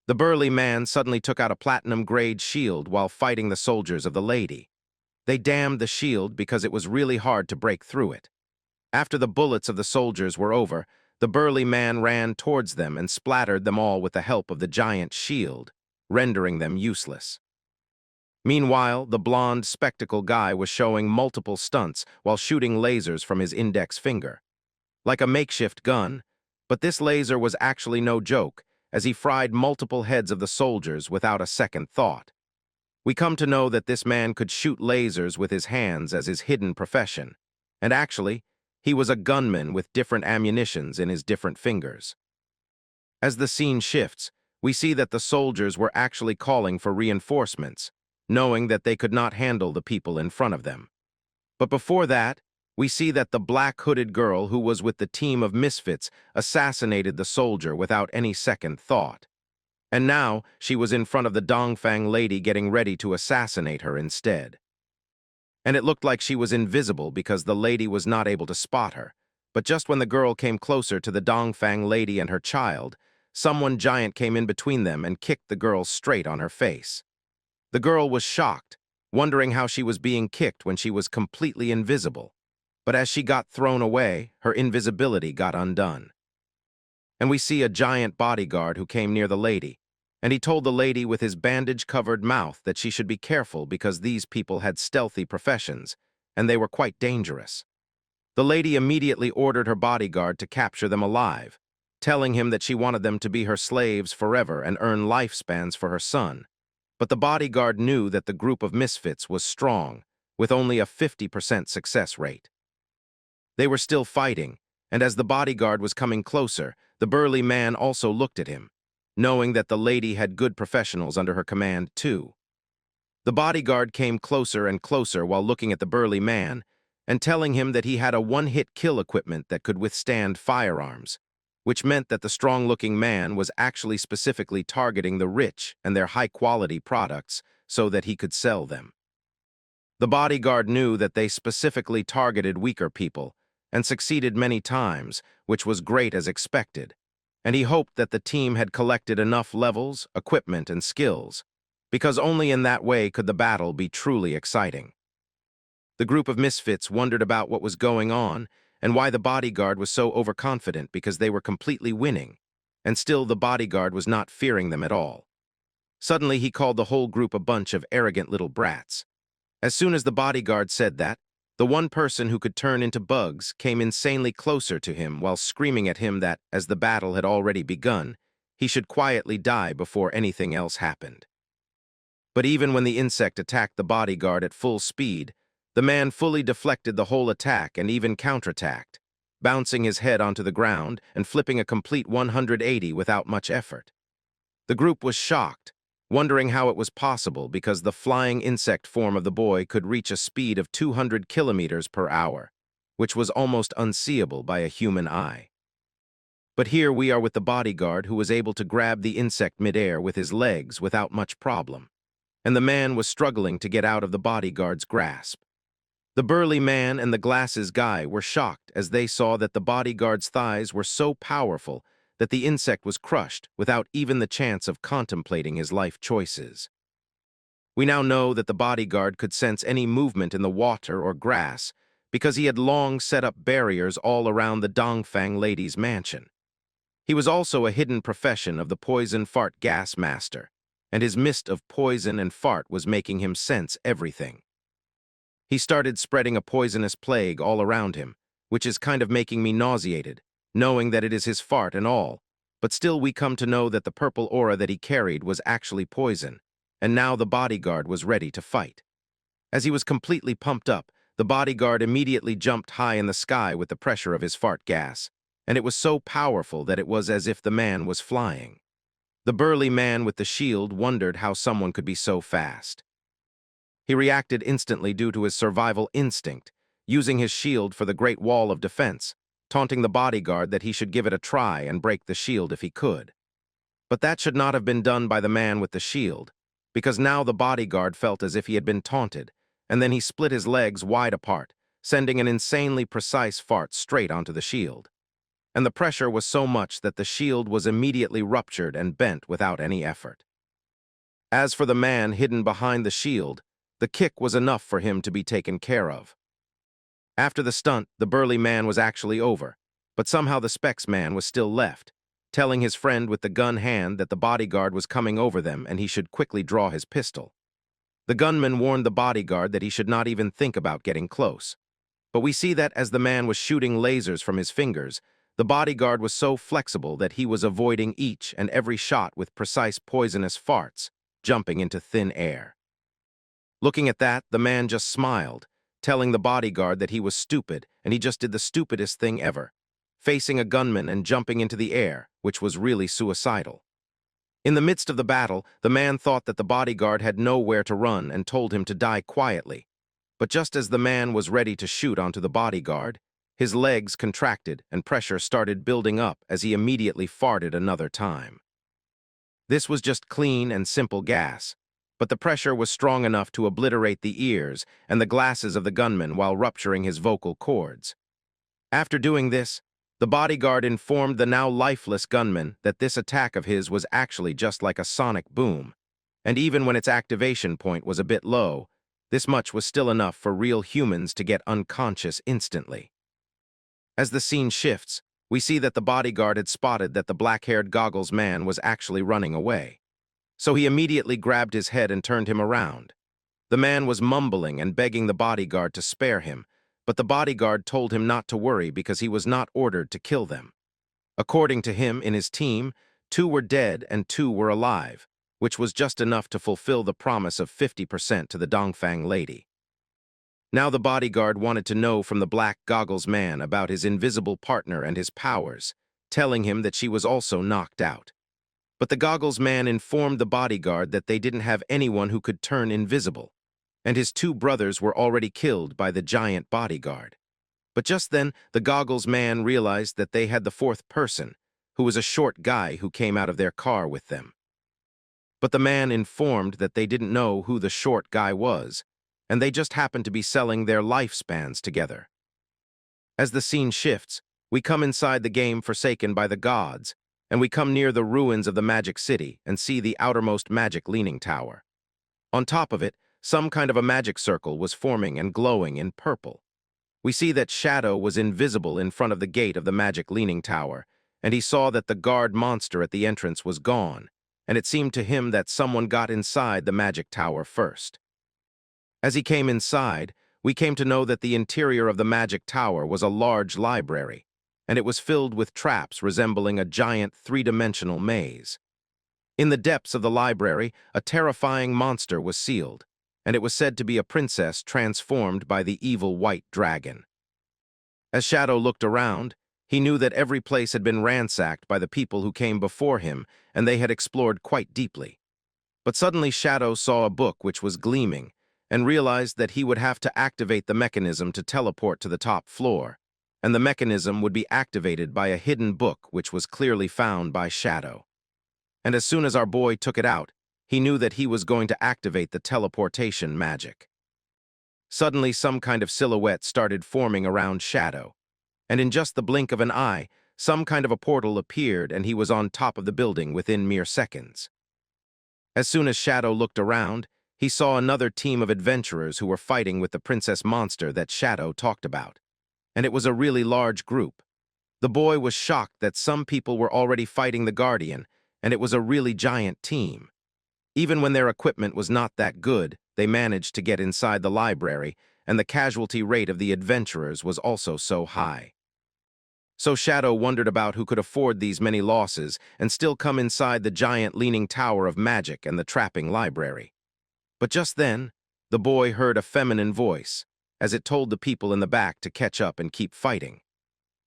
Speaker 1: The burly man suddenly took out a platinum-grade shield while fighting the soldiers of the lady. They damned the shield because it was really hard to break through it. After the bullets of the soldiers were over, the burly man ran towards them and splattered them all with the help of the giant shield, rendering them useless. Meanwhile, the blonde spectacle guy was showing multiple stunts while shooting lasers from his index finger. Like a makeshift gun, but this laser was actually no joke, as he fried multiple heads of the soldiers without a second thought. We come to know that this man could shoot lasers with his hands as his hidden profession, and actually, he was a gunman with different ammunitions in his different fingers. As the scene shifts, we see that the soldiers were actually calling for reinforcements, knowing that they could not handle the people in front of them. But before that, we see that the black-hooded girl who was with the team of misfits assassinated the soldier without any second thought. And now, she was in front of the Dongfang lady getting ready to assassinate her instead. And it looked like she was invisible because the lady was not able to spot her. But just when the girl came closer to the Dongfang lady and her child, someone giant came in between them and kicked the girl straight on her face. The girl was shocked, wondering how she was being kicked when she was completely invisible. But as she got thrown away, her invisibility got undone. And we see a giant bodyguard who came near the lady, and he told the lady with his bandage-covered mouth that she should be careful because these people had stealthy professions, and they were quite dangerous. The lady immediately ordered her bodyguard to capture them alive, telling him that she wanted them to be her slaves forever and earn lifespans for her son. But the bodyguard knew that the group of misfits was strong, with only a 50% success rate. They were still fighting, and as the bodyguard was coming closer, the burly man also looked at him, knowing that the lady had good professionals under her command too. The bodyguard came closer and closer while looking at the burly man and telling him that he had a one-hit kill equipment that could withstand firearms. which meant that the strong-looking man was actually specifically targeting the rich and their high-quality products so that he could sell them. The bodyguard knew that they specifically targeted weaker people and succeeded many times, which was great as expected, and he hoped that the team had collected enough levels, equipment, and skills, because only in that way could the battle be truly exciting. The group of misfits wondered about what was going on and why the bodyguard was so overconfident because they were completely winning, and still the bodyguard was not fearing them at all. Suddenly he called the whole group a bunch of arrogant little brats. As soon as the bodyguard said that, the one person who could turn into bugs came insanely closer to him while screaming at him that, as the battle had already begun, he should quietly die before anything else happened. But even when the insect attacked the bodyguard at full speed, the man fully deflected the whole attack and even counterattacked, bouncing his head onto the ground and flipping a complete 180 without much effort. The group was shocked, wondering how it was possible because the flying insect form of the boy could reach a speed of 200 kilometers per hour, which was almost unseeable by a human eye. But here we are with the bodyguard who was able to grab the insect midair with his legs without much problem, and the man was struggling to get out of the bodyguard's grasp. The burly man and the glasses guy were shocked as they saw that the bodyguard's thighs were so powerful that the insect was crushed without even the chance of contemplating his life choices. We now know that the bodyguard could sense any movement in the water or grass because he had long set up barriers all around the Dongfang lady's mansion. He was also a hidden profession of the poison fart gas master, and his mist of poison and fart was making him sense everything. He started spreading a poisonous plague all around him, which is kind of making me nauseated, knowing that it is his fart and all, but still we come to know that the purple aura that he carried was actually poison, and now the bodyguard was ready to fight. As he was completely pumped up, the bodyguard immediately jumped high in the sky with the pressure of his fart gas, and it was so powerful that it was as if the man was flying. The burly man with the shield wondered how someone could be so fast. He reacted instantly due to his survival instinct, using his shield for the Great Wall of Defense, taunting the bodyguard that he should give it a try and break the shield if he could. But that should not have been done by the man with the shield, because now the bodyguard felt as if he had been taunted, and then he split his legs wide apart, sending an insanely precise fart straight onto the shield. And the pressure was so much that the shield was immediately ruptured and bent without any effort. As for the man hidden behind the shield, the kick was enough for him to be taken care of. After the stunt, the burly man was actually over, but somehow the Specs man was still left, telling his friend with the gun hand that the bodyguard was coming over them and he should quickly draw his pistol. The gunman warned the bodyguard that he should not even think about getting close. But we see that as the man was shooting lasers from his fingers, the bodyguard was so flexible that he was avoiding each and every shot with precise poisonous farts, jumping into thin air. Looking at that, the man just smiled, telling the bodyguard that he was stupid and he just did the stupidest thing ever, facing a gunman and jumping into the air, which was really suicidal. In the midst of the battle, the man thought that the bodyguard had nowhere to run and told him to die quietly. But just as the man was ready to shoot onto the bodyguard, his legs contracted and pressure started building up as he immediately farted another time. This was just clean and simple gas, but the pressure was strong enough to obliterate the ears and the glasses of the gunman while rupturing his vocal cords. After doing this, the bodyguard informed the now lifeless gunman that this attack of his was actually just like a sonic boom, and even when its activation point was a bit low, this much was still enough for real humans to get unconscious instantly. As the scene shifts, we see that the bodyguard had spotted that the black-haired goggles man was actually running away. So he immediately grabbed his head and turned him around. The man was mumbling and begging the bodyguard to spare him, but the bodyguard told him not to worry because he was not ordered to kill them. According to him, in his team, 2 were dead and 2 were alive, which was just enough to fulfill the promise of 50% to the Dongfang lady. Now the bodyguard wanted to know from the black goggles man about his invisible partner and his powers, telling him that she was also knocked out. But the goggles man informed the bodyguard that they didn't have anyone who could turn invisible, and his 2 brothers were already killed by the giant bodyguard. But just then, the goggles man realized that they had the 4th person, who was a short guy who came out of their car with them. But the man informed that they didn't know who the short guy was, and they just happened to be selling their lifespans together. As the scene shifts, we come inside the game forsaken by the gods, and we come near the ruins of the magic city and see the outermost magic leaning tower. On top of it, some kind of a magic circle was forming and glowing in purple. We see that Shadow was invisible in front of the gate of the magic leaning tower, and he saw that the guard monster at the entrance was gone, and it seemed to him that someone got inside the magic tower first. As he came inside, we came to know that the interior of the magic tower was a large library, and it was filled with traps resembling a giant three-dimensional maze. In the depths of the library, a terrifying monster was sealed, and it was said to be a princess transformed by the evil white dragon. As Shadow looked around, he knew that every place had been ransacked by the people who came before him, and they had explored quite deeply. But suddenly Shadow saw a book which was gleaming, and realized that he would have to activate the mechanism to teleport to the top floor, and the mechanism would be activated by a hidden book which was clearly found by Shadow. And as soon as our boy took it out, he knew that he was going to activate the teleportation magic. Suddenly some kind of silhouette started forming around Shadow, and in just the blink of an eye, some kind of a portal appeared and he was on top of the building within mere seconds. As soon as Shadow looked around, he saw another team of adventurers who were fighting with the princess monster that Shadow talked about, and it was a really large group. The boy was shocked that some people were already fighting the Guardian, and it was a really giant team. Even when their equipment was not that good, they managed to get inside the library, and the casualty rate of the adventurers was also so high. So Shadow wondered about who could afford these many losses and still come inside the giant leaning tower of magic and the trapping library. But just then, the boy heard a feminine voice, as it told the people in the back to catch up and keep fighting.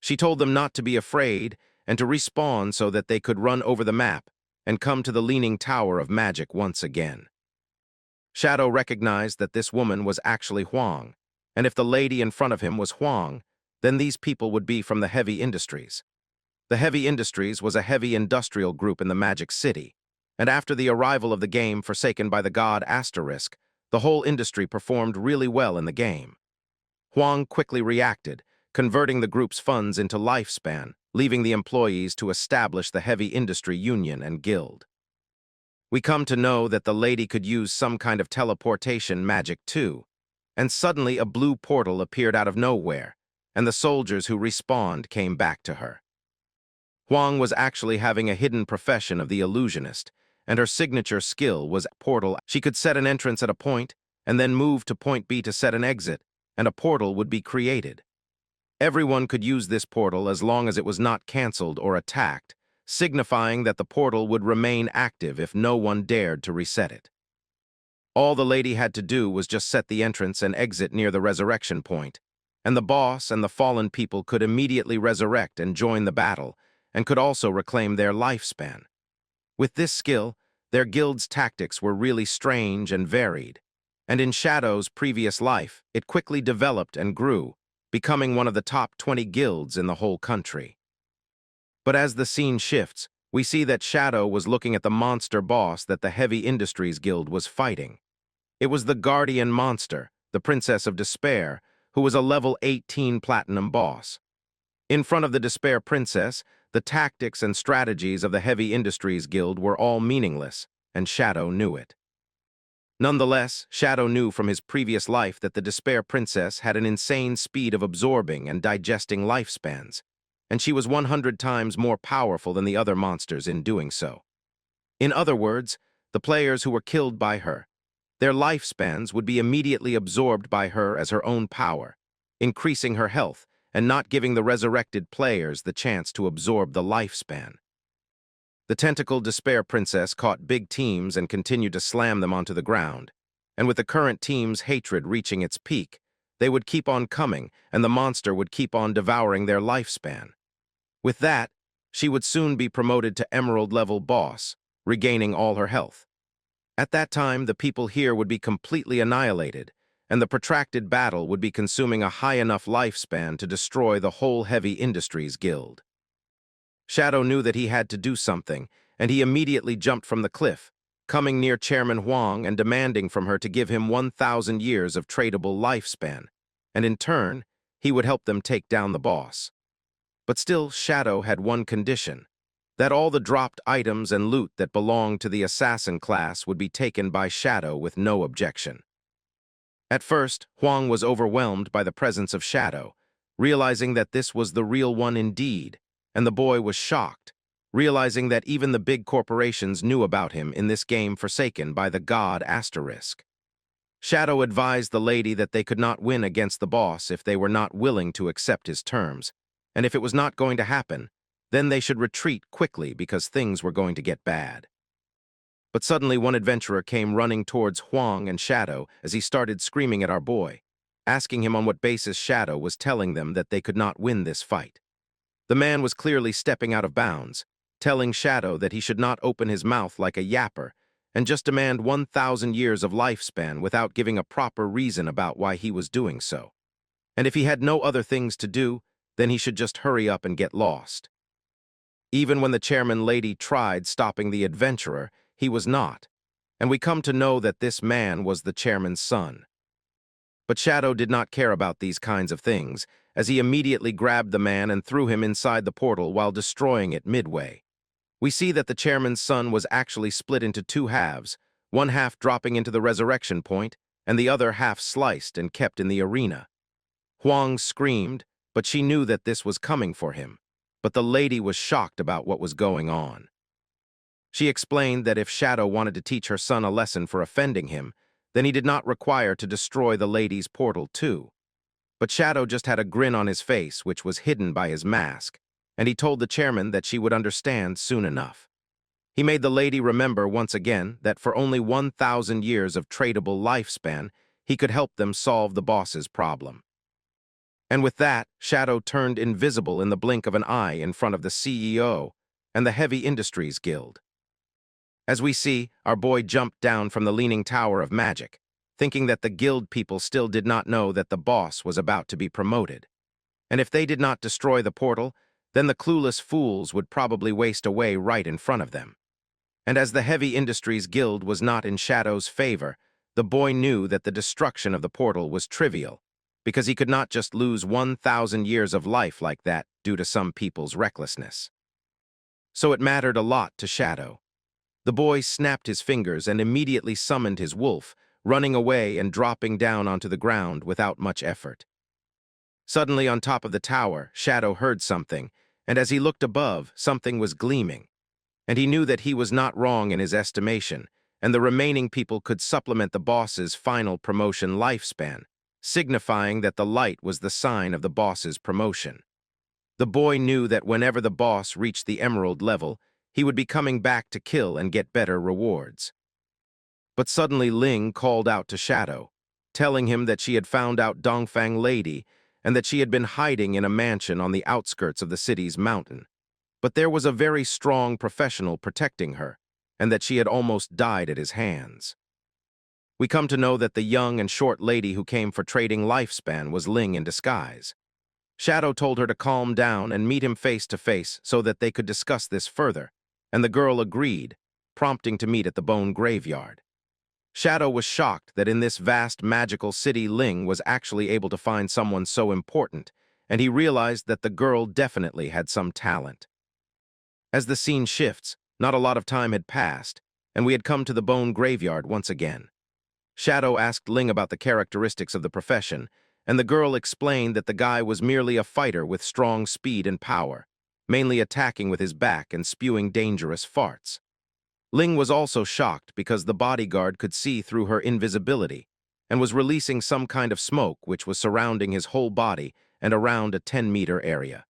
Speaker 1: She told them not to be afraid and to respawn so that they could run over the map and come to the leaning tower of magic once again. Shadow recognized that this woman was actually Huang, and if the lady in front of him was Huang, then these people would be from the Heavy Industries. The Heavy Industries was a heavy industrial group in the Magic City, and after the arrival of the game forsaken by the god Asterisk, the whole industry performed really well in the game. Huang quickly reacted, converting the group's funds into lifespan, leaving the employees to establish the Heavy Industry Union and Guild. We come to know that the lady could use some kind of teleportation magic too, and suddenly a blue portal appeared out of nowhere, and the soldiers who respawned came back to her. Huang was actually having a hidden profession of the illusionist, and her signature skill was portal. She could set an entrance at a point, and then move to point B to set an exit, and a portal would be created. Everyone could use this portal as long as it was not cancelled or attacked, signifying that the portal would remain active if no one dared to reset it. All the lady had to do was just set the entrance and exit near the resurrection point, and the boss and the fallen people could immediately resurrect and join the battle, and could also reclaim their lifespan. With this skill, their guild's tactics were really strange and varied, and in Shadow's previous life, it quickly developed and grew, becoming one of the top 20 guilds in the whole country. But as the scene shifts, we see that Shadow was looking at the monster boss that the Heavy Industries Guild was fighting. It was the Guardian Monster, the Princess of Despair, who was a level 18 Platinum boss. In front of the Despair Princess, the tactics and strategies of the Heavy Industries Guild were all meaningless, and Shadow knew it. Nonetheless, Shadow knew from his previous life that the Despair Princess had an insane speed of absorbing and digesting lifespans, and she was 100 times more powerful than the other monsters in doing so. In other words, the players who were killed by her, their lifespans would be immediately absorbed by her as her own power, increasing her health and not giving the resurrected players the chance to absorb the lifespan. The tentacled Despair Princess caught big teams and continued to slam them onto the ground, and with the current team's hatred reaching its peak, they would keep on coming and the monster would keep on devouring their lifespan. With that, she would soon be promoted to Emerald-level boss, regaining all her health. At that time, the people here would be completely annihilated, and the protracted battle would be consuming a high enough lifespan to destroy the whole Heavy Industries Guild. Shadow knew that he had to do something, and he immediately jumped from the cliff, coming near Chairman Huang and demanding from her to give him 1,000 years of tradable lifespan, and in turn, he would help them take down the boss. But still, Shadow had one condition, that all the dropped items and loot that belonged to the assassin class would be taken by Shadow with no objection. At first, Huang was overwhelmed by the presence of Shadow, realizing that this was the real one indeed, and the boy was shocked, realizing that even the big corporations knew about him in this game forsaken by the god Asterisk. Shadow advised the lady that they could not win against the boss if they were not willing to accept his terms, and if it was not going to happen, then they should retreat quickly because things were going to get bad. But suddenly one adventurer came running towards Huang and Shadow as he started screaming at our boy, asking him on what basis Shadow was telling them that they could not win this fight. The man was clearly stepping out of bounds, telling Shadow that he should not open his mouth like a yapper and just demand 1,000 years of lifespan without giving a proper reason about why he was doing so. And if he had no other things to do, then he should just hurry up and get lost. Even when the chairman lady tried stopping the adventurer, he was not, and we come to know that this man was the chairman's son. But Shadow did not care about these kinds of things, as he immediately grabbed the man and threw him inside the portal while destroying it midway. We see that the chairman's son was actually split into two halves, one half dropping into the resurrection point, and the other half sliced and kept in the arena. Huang screamed, but she knew that this was coming for him. But the lady was shocked about what was going on. She explained that if Shadow wanted to teach her son a lesson for offending him, then he did not require to destroy the lady's portal too. But Shadow just had a grin on his face, which was hidden by his mask, and he told the chairman that she would understand soon enough. He made the lady remember once again that for only 1,000 years of tradable lifespan, he could help them solve the boss's problem. And with that, Shadow turned invisible in the blink of an eye in front of the CEO and the Heavy Industries Guild. As we see, our boy jumped down from the Leaning Tower of Magic, thinking that the guild people still did not know that the boss was about to be promoted. And if they did not destroy the portal, then the clueless fools would probably waste away right in front of them. And as the Heavy Industries Guild was not in Shadow's favor, the boy knew that the destruction of the portal was trivial, because he could not just lose 1,000 years of life like that due to some people's recklessness. So it mattered a lot to Shadow. The boy snapped his fingers and immediately summoned his wolf, running away and dropping down onto the ground without much effort. Suddenly, on top of the tower, Shadow heard something, and as he looked above, something was gleaming. And he knew that he was not wrong in his estimation, and the remaining people could supplement the boss's final promotion lifespan, signifying that the light was the sign of the boss's promotion. The boy knew that whenever the boss reached the emerald level, he would be coming back to kill and get better rewards. But suddenly Ling called out to Shadow, telling him that she had found out Dongfang Lady and that she had been hiding in a mansion on the outskirts of the city's mountain. But there was a very strong professional protecting her, and that she had almost died at his hands. We come to know that the young and short lady who came for trading lifespan was Ling in disguise. Shadow told her to calm down and meet him face to face so that they could discuss this further, and the girl agreed, prompting to meet at the bone graveyard. Shadow was shocked that in this vast magical city Ling was actually able to find someone so important, and he realized that the girl definitely had some talent. As the scene shifts, not a lot of time had passed, and we had come to the bone graveyard once again. Shadow asked Ling about the characteristics of the profession, and the girl explained that the guy was merely a fighter with strong speed and power, mainly attacking with his back and spewing dangerous farts. Ling was also shocked because the bodyguard could see through her invisibility and was releasing some kind of smoke which was surrounding his whole body and around a 10-meter area.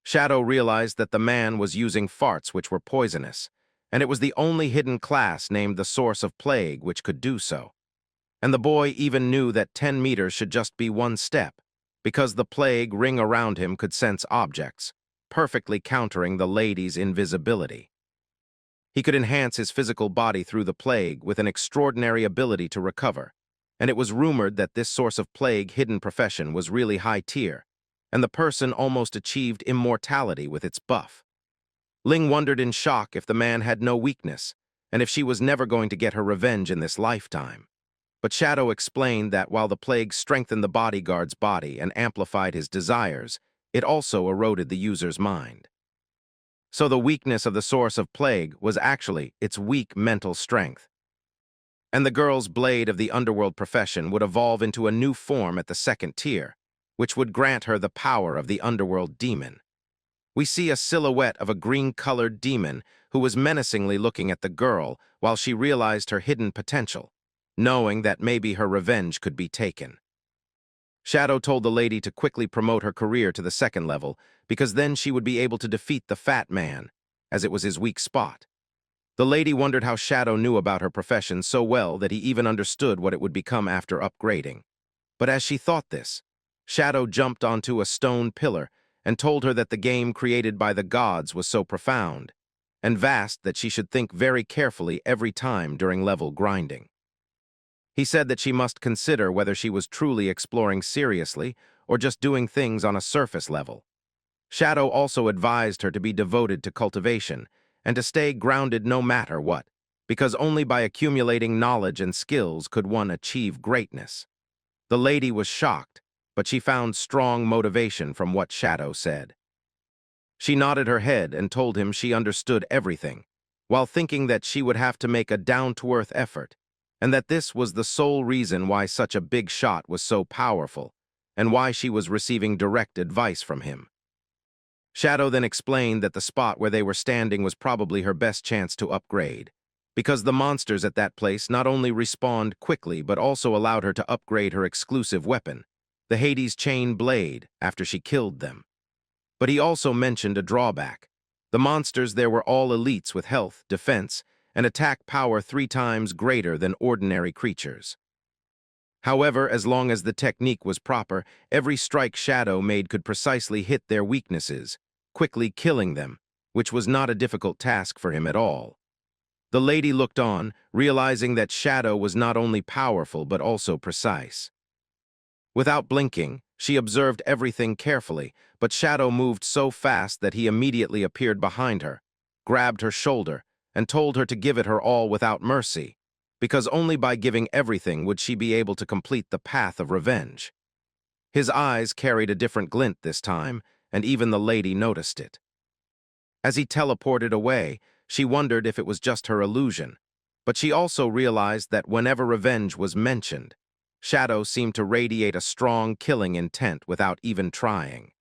Speaker 1: Shadow realized that the man was using farts which were poisonous, and it was the only hidden class named the Source of Plague which could do so. And the boy even knew that 10 meters should just be one step, because the plague ring around him could sense objects, perfectly countering the lady's invisibility. He could enhance his physical body through the plague with an extraordinary ability to recover, and it was rumored that this Source of Plague hidden profession was really high tier, and the person almost achieved immortality with its buff. Ling wondered in shock if the man had no weakness, and if she was never going to get her revenge in this lifetime. But Shadow explained that while the plague strengthened the bodyguard's body and amplified his desires, it also eroded the user's mind. So the weakness of the source of plague was actually its weak mental strength. And the girl's blade of the underworld profession would evolve into a new form at the second tier, which would grant her the power of the underworld demon. We see a silhouette of a green-colored demon who was menacingly looking at the girl while she realized her hidden potential, knowing that maybe her revenge could be taken. Shadow told the lady to quickly promote her career to the second level because then she would be able to defeat the fat man, as it was his weak spot. The lady wondered how Shadow knew about her profession so well that he even understood what it would become after upgrading. But as she thought this, Shadow jumped onto a stone pillar and told her that the game created by the gods was so profound and vast that she should think very carefully every time during level grinding. He said that she must consider whether she was truly exploring seriously or just doing things on a surface level. Shadow also advised her to be devoted to cultivation and to stay grounded no matter what, because only by accumulating knowledge and skills could one achieve greatness. The lady was shocked, but she found strong motivation from what Shadow said. She nodded her head and told him she understood everything, while thinking that she would have to make a down-to-earth effort, and that this was the sole reason why such a big shot was so powerful, and why she was receiving direct advice from him. Shadow then explained that the spot where they were standing was probably her best chance to upgrade, because the monsters at that place not only respawned quickly but also allowed her to upgrade her exclusive weapon, the Hades chain blade, after she killed them. But he also mentioned a drawback. The monsters there were all elites with health, defense, and attack power 3 times greater than ordinary creatures. However, as long as the technique was proper, every strike Shadow made could precisely hit their weaknesses, quickly killing them, which was not a difficult task for him at all. The lady looked on, realizing that Shadow was not only powerful but also precise. Without blinking, she observed everything carefully, but Shadow moved so fast that he immediately appeared behind her, grabbed her shoulder, and told her to give it her all without mercy, because only by giving everything would she be able to complete the path of revenge. His eyes carried a different glint this time, and even the lady noticed it. As he teleported away, she wondered if it was just her illusion, but she also realized that whenever revenge was mentioned, Shadow seemed to radiate a strong killing intent without even trying.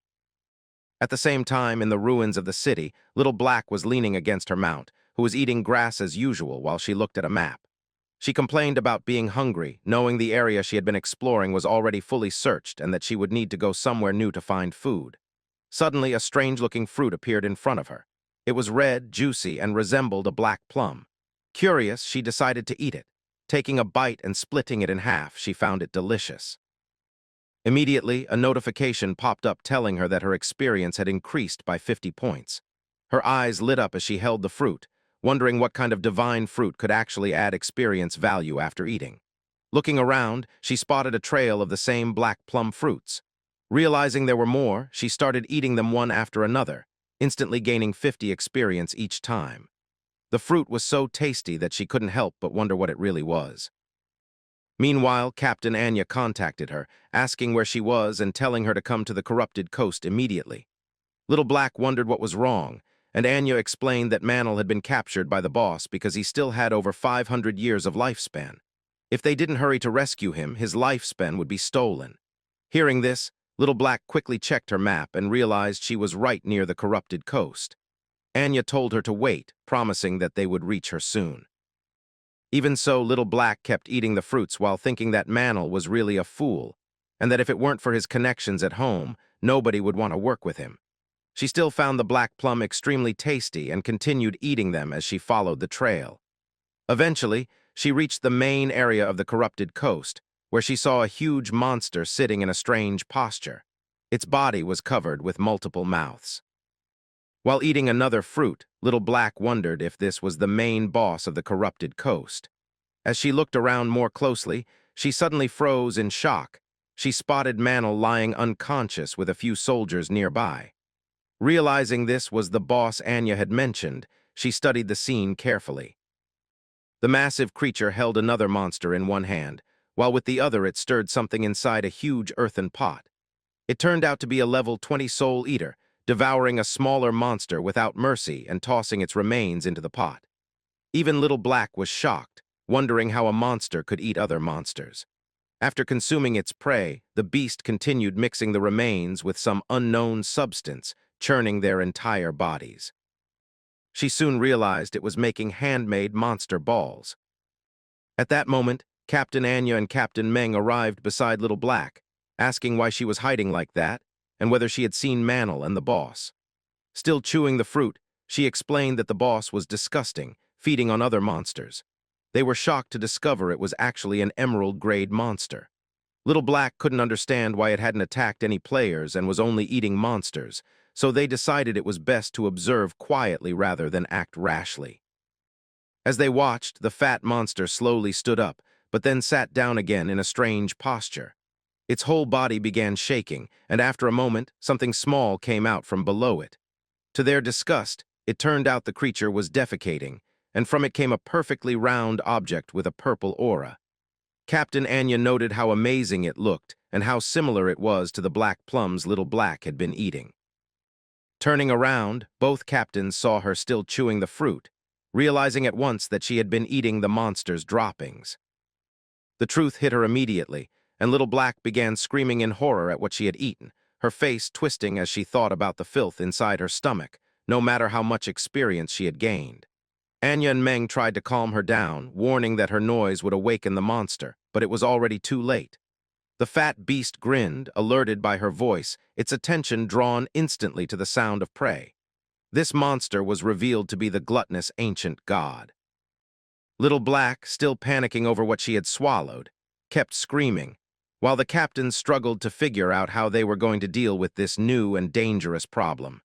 Speaker 1: At the same time, in the ruins of the city, Little Black was leaning against her mount, who was eating grass as usual while she looked at a map. She complained about being hungry, knowing the area she had been exploring was already fully searched and that she would need to go somewhere new to find food. Suddenly, a strange-looking fruit appeared in front of her. It was red, juicy, and resembled a black plum. Curious, she decided to eat it. Taking a bite and splitting it in half, she found it delicious. Immediately, a notification popped up telling her that her experience had increased by 50 points. Her eyes lit up as she held the fruit, wondering what kind of divine fruit could actually add experience value after eating. Looking around, she spotted a trail of the same black plum fruits. Realizing there were more, she started eating them one after another, instantly gaining 50 experience each time. The fruit was so tasty that she couldn't help but wonder what it really was. Meanwhile, Captain Anya contacted her, asking where she was and telling her to come to the corrupted coast immediately. Little Black wondered what was wrong, and Anya explained that Manhwa had been captured by the boss because he still had over 500 years of lifespan. If they didn't hurry to rescue him, his lifespan would be stolen. Hearing this, Little Black quickly checked her map and realized she was right near the corrupted coast. Anya told her to wait, promising that they would reach her soon. Even so, Little Black kept eating the fruits while thinking that Manhwa was really a fool, and that if it weren't for his connections at home, nobody would want to work with him. She still found the black plum extremely tasty and continued eating them as she followed the trail. Eventually, she reached the main area of the corrupted coast, where she saw a huge monster sitting in a strange posture. Its body was covered with multiple mouths. While eating another fruit, Little Black wondered if this was the main boss of the corrupted coast. As she looked around more closely, she suddenly froze in shock. She spotted Manhwa lying unconscious with a few soldiers nearby. Realizing this was the boss Anya had mentioned, she studied the scene carefully. The massive creature held another monster in one hand, while with the other it stirred something inside a huge earthen pot. It turned out to be a level 20 soul eater, devouring a smaller monster without mercy and tossing its remains into the pot. Even Little Black was shocked, wondering how a monster could eat other monsters. After consuming its prey, the beast continued mixing the remains with some unknown substance, churning their entire bodies. She soon realized it was making handmade monster balls. At that moment, Captain Anya and Captain Meng arrived beside Little Black, asking why she was hiding like that and whether she had seen Manhwa and the boss. Still chewing the fruit, she explained that the boss was disgusting, feeding on other monsters. They were shocked to discover it was actually an emerald-grade monster. Little Black couldn't understand why it hadn't attacked any players and was only eating monsters, so they decided it was best to observe quietly rather than act rashly. As they watched, the fat monster slowly stood up, but then sat down again in a strange posture. Its whole body began shaking, and after a moment, something small came out from below it. To their disgust, it turned out the creature was defecating, and from it came a perfectly round object with a purple aura. Captain Anya noted how amazing it looked and how similar it was to the black plums Little Black had been eating. Turning around, both captains saw her still chewing the fruit, realizing at once that she had been eating the monster's droppings. The truth hit her immediately, and Little Black began screaming in horror at what she had eaten, her face twisting as she thought about the filth inside her stomach, no matter how much experience she had gained. Anya and Meng tried to calm her down, warning that her noise would awaken the monster, but it was already too late. The fat beast grinned, alerted by her voice, its attention drawn instantly to the sound of prey. This monster was revealed to be the gluttonous ancient god. Little Black, still panicking over what she had swallowed, kept screaming, while the captains struggled to figure out how they were going to deal with this new and dangerous problem.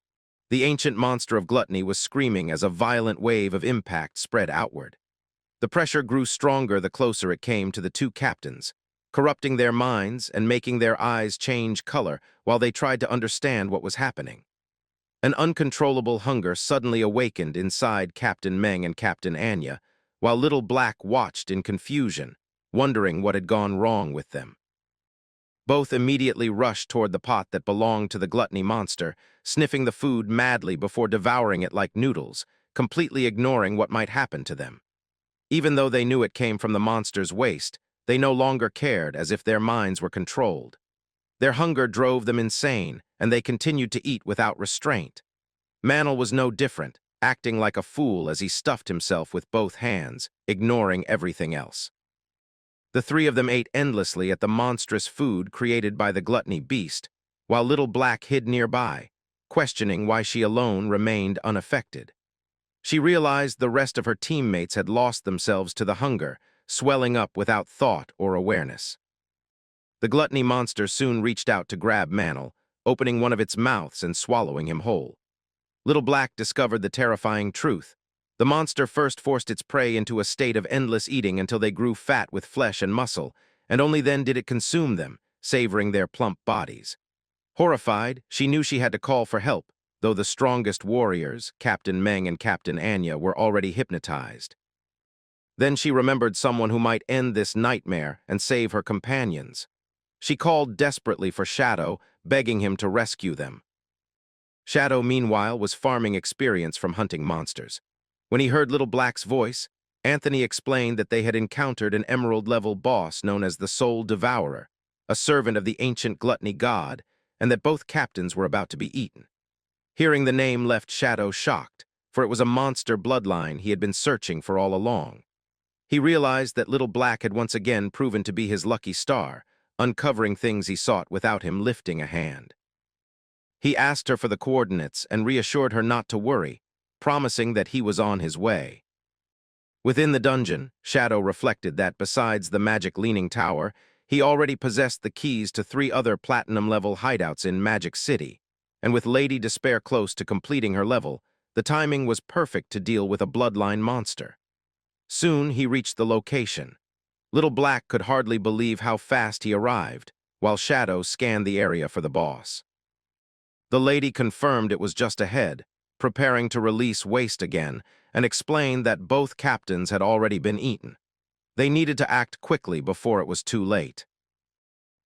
Speaker 1: The ancient monster of gluttony was screaming as a violent wave of impact spread outward. The pressure grew stronger the closer it came to the two captains, corrupting their minds and making their eyes change color while they tried to understand what was happening. An uncontrollable hunger suddenly awakened inside Captain Meng and Captain Anya, while Little Black watched in confusion, wondering what had gone wrong with them. Both immediately rushed toward the pot that belonged to the gluttony monster, sniffing the food madly before devouring it like noodles, completely ignoring what might happen to them. Even though they knew it came from the monster's waste, they no longer cared, as if their minds were controlled. Their hunger drove them insane, and they continued to eat without restraint. Manhwa was no different, acting like a fool as he stuffed himself with both hands, ignoring everything else. The three of them ate endlessly at the monstrous food created by the gluttony beast, while Little Black hid nearby, questioning why she alone remained unaffected. She realized the rest of her teammates had lost themselves to the hunger, swelling up without thought or awareness. The gluttony monster soon reached out to grab Manhwa, opening one of its mouths and swallowing him whole. Little Black discovered the terrifying truth. The monster first forced its prey into a state of endless eating until they grew fat with flesh and muscle, and only then did it consume them, savoring their plump bodies. Horrified, she knew she had to call for help, though the strongest warriors, Captain Meng and Captain Anya, were already hypnotized. Then she remembered someone who might end this nightmare and save her companions. She called desperately for Shadow, begging him to rescue them. Shadow, meanwhile, was farming experience from hunting monsters. When he heard Little Black's voice, Anthony explained that they had encountered an emerald-level boss known as the Soul Devourer, a servant of the ancient gluttony god, and that both captains were about to be eaten. Hearing the name left Shadow shocked, for it was a monster bloodline he had been searching for all along. He realized that Little Black had once again proven to be his lucky star, uncovering things he sought without him lifting a hand. He asked her for the coordinates and reassured her not to worry, promising that he was on his way. Within the dungeon, Shadow reflected that besides the magic leaning tower, he already possessed the keys to 3 other platinum-level hideouts in Magic City, and with Lady Despair close to completing her level, the timing was perfect to deal with a bloodline monster. Soon he reached the location. Little Black could hardly believe how fast he arrived, while Shadow scanned the area for the boss. The lady confirmed it was just ahead, preparing to release waste again, and explained that both captains had already been eaten. They needed to act quickly before it was too late.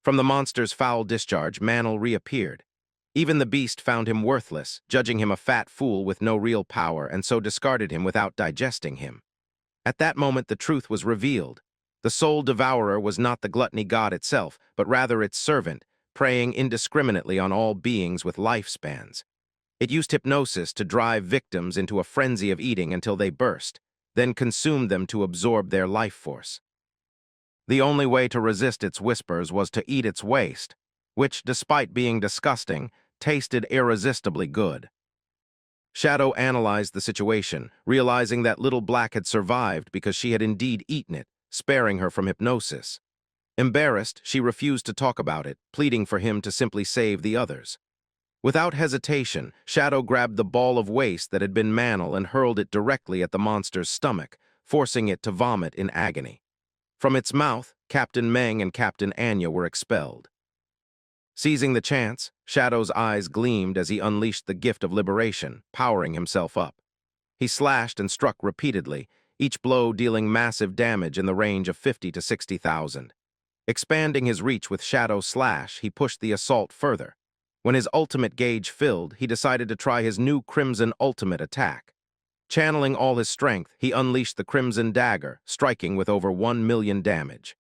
Speaker 1: From the monster's foul discharge, Manhwa reappeared. Even the beast found him worthless, judging him a fat fool with no real power, and so discarded him without digesting him. At that moment, the truth was revealed. The soul devourer was not the gluttony god itself, but rather its servant, preying indiscriminately on all beings with lifespans. It used hypnosis to drive victims into a frenzy of eating until they burst, then consumed them to absorb their life force. The only way to resist its whispers was to eat its waste, which, despite being disgusting, tasted irresistibly good. Shadow analyzed the situation, realizing that Little Black had survived because she had indeed eaten it, sparing her from hypnosis. Embarrassed, she refused to talk about it, pleading for him to simply save the others. Without hesitation, Shadow grabbed the ball of waste that had been Manhwa and hurled it directly at the monster's stomach, forcing it to vomit in agony. From its mouth, Captain Meng and Captain Anya were expelled. Seizing the chance, Shadow's eyes gleamed as he unleashed the gift of liberation, powering himself up. He slashed and struck repeatedly, each blow dealing massive damage in the range of 50 to 60,000. Expanding his reach with Shadow's slash, he pushed the assault further. When his ultimate gauge filled, he decided to try his new Crimson Ultimate attack. Channeling all his strength, he unleashed the Crimson Dagger, striking with over 1 million damage.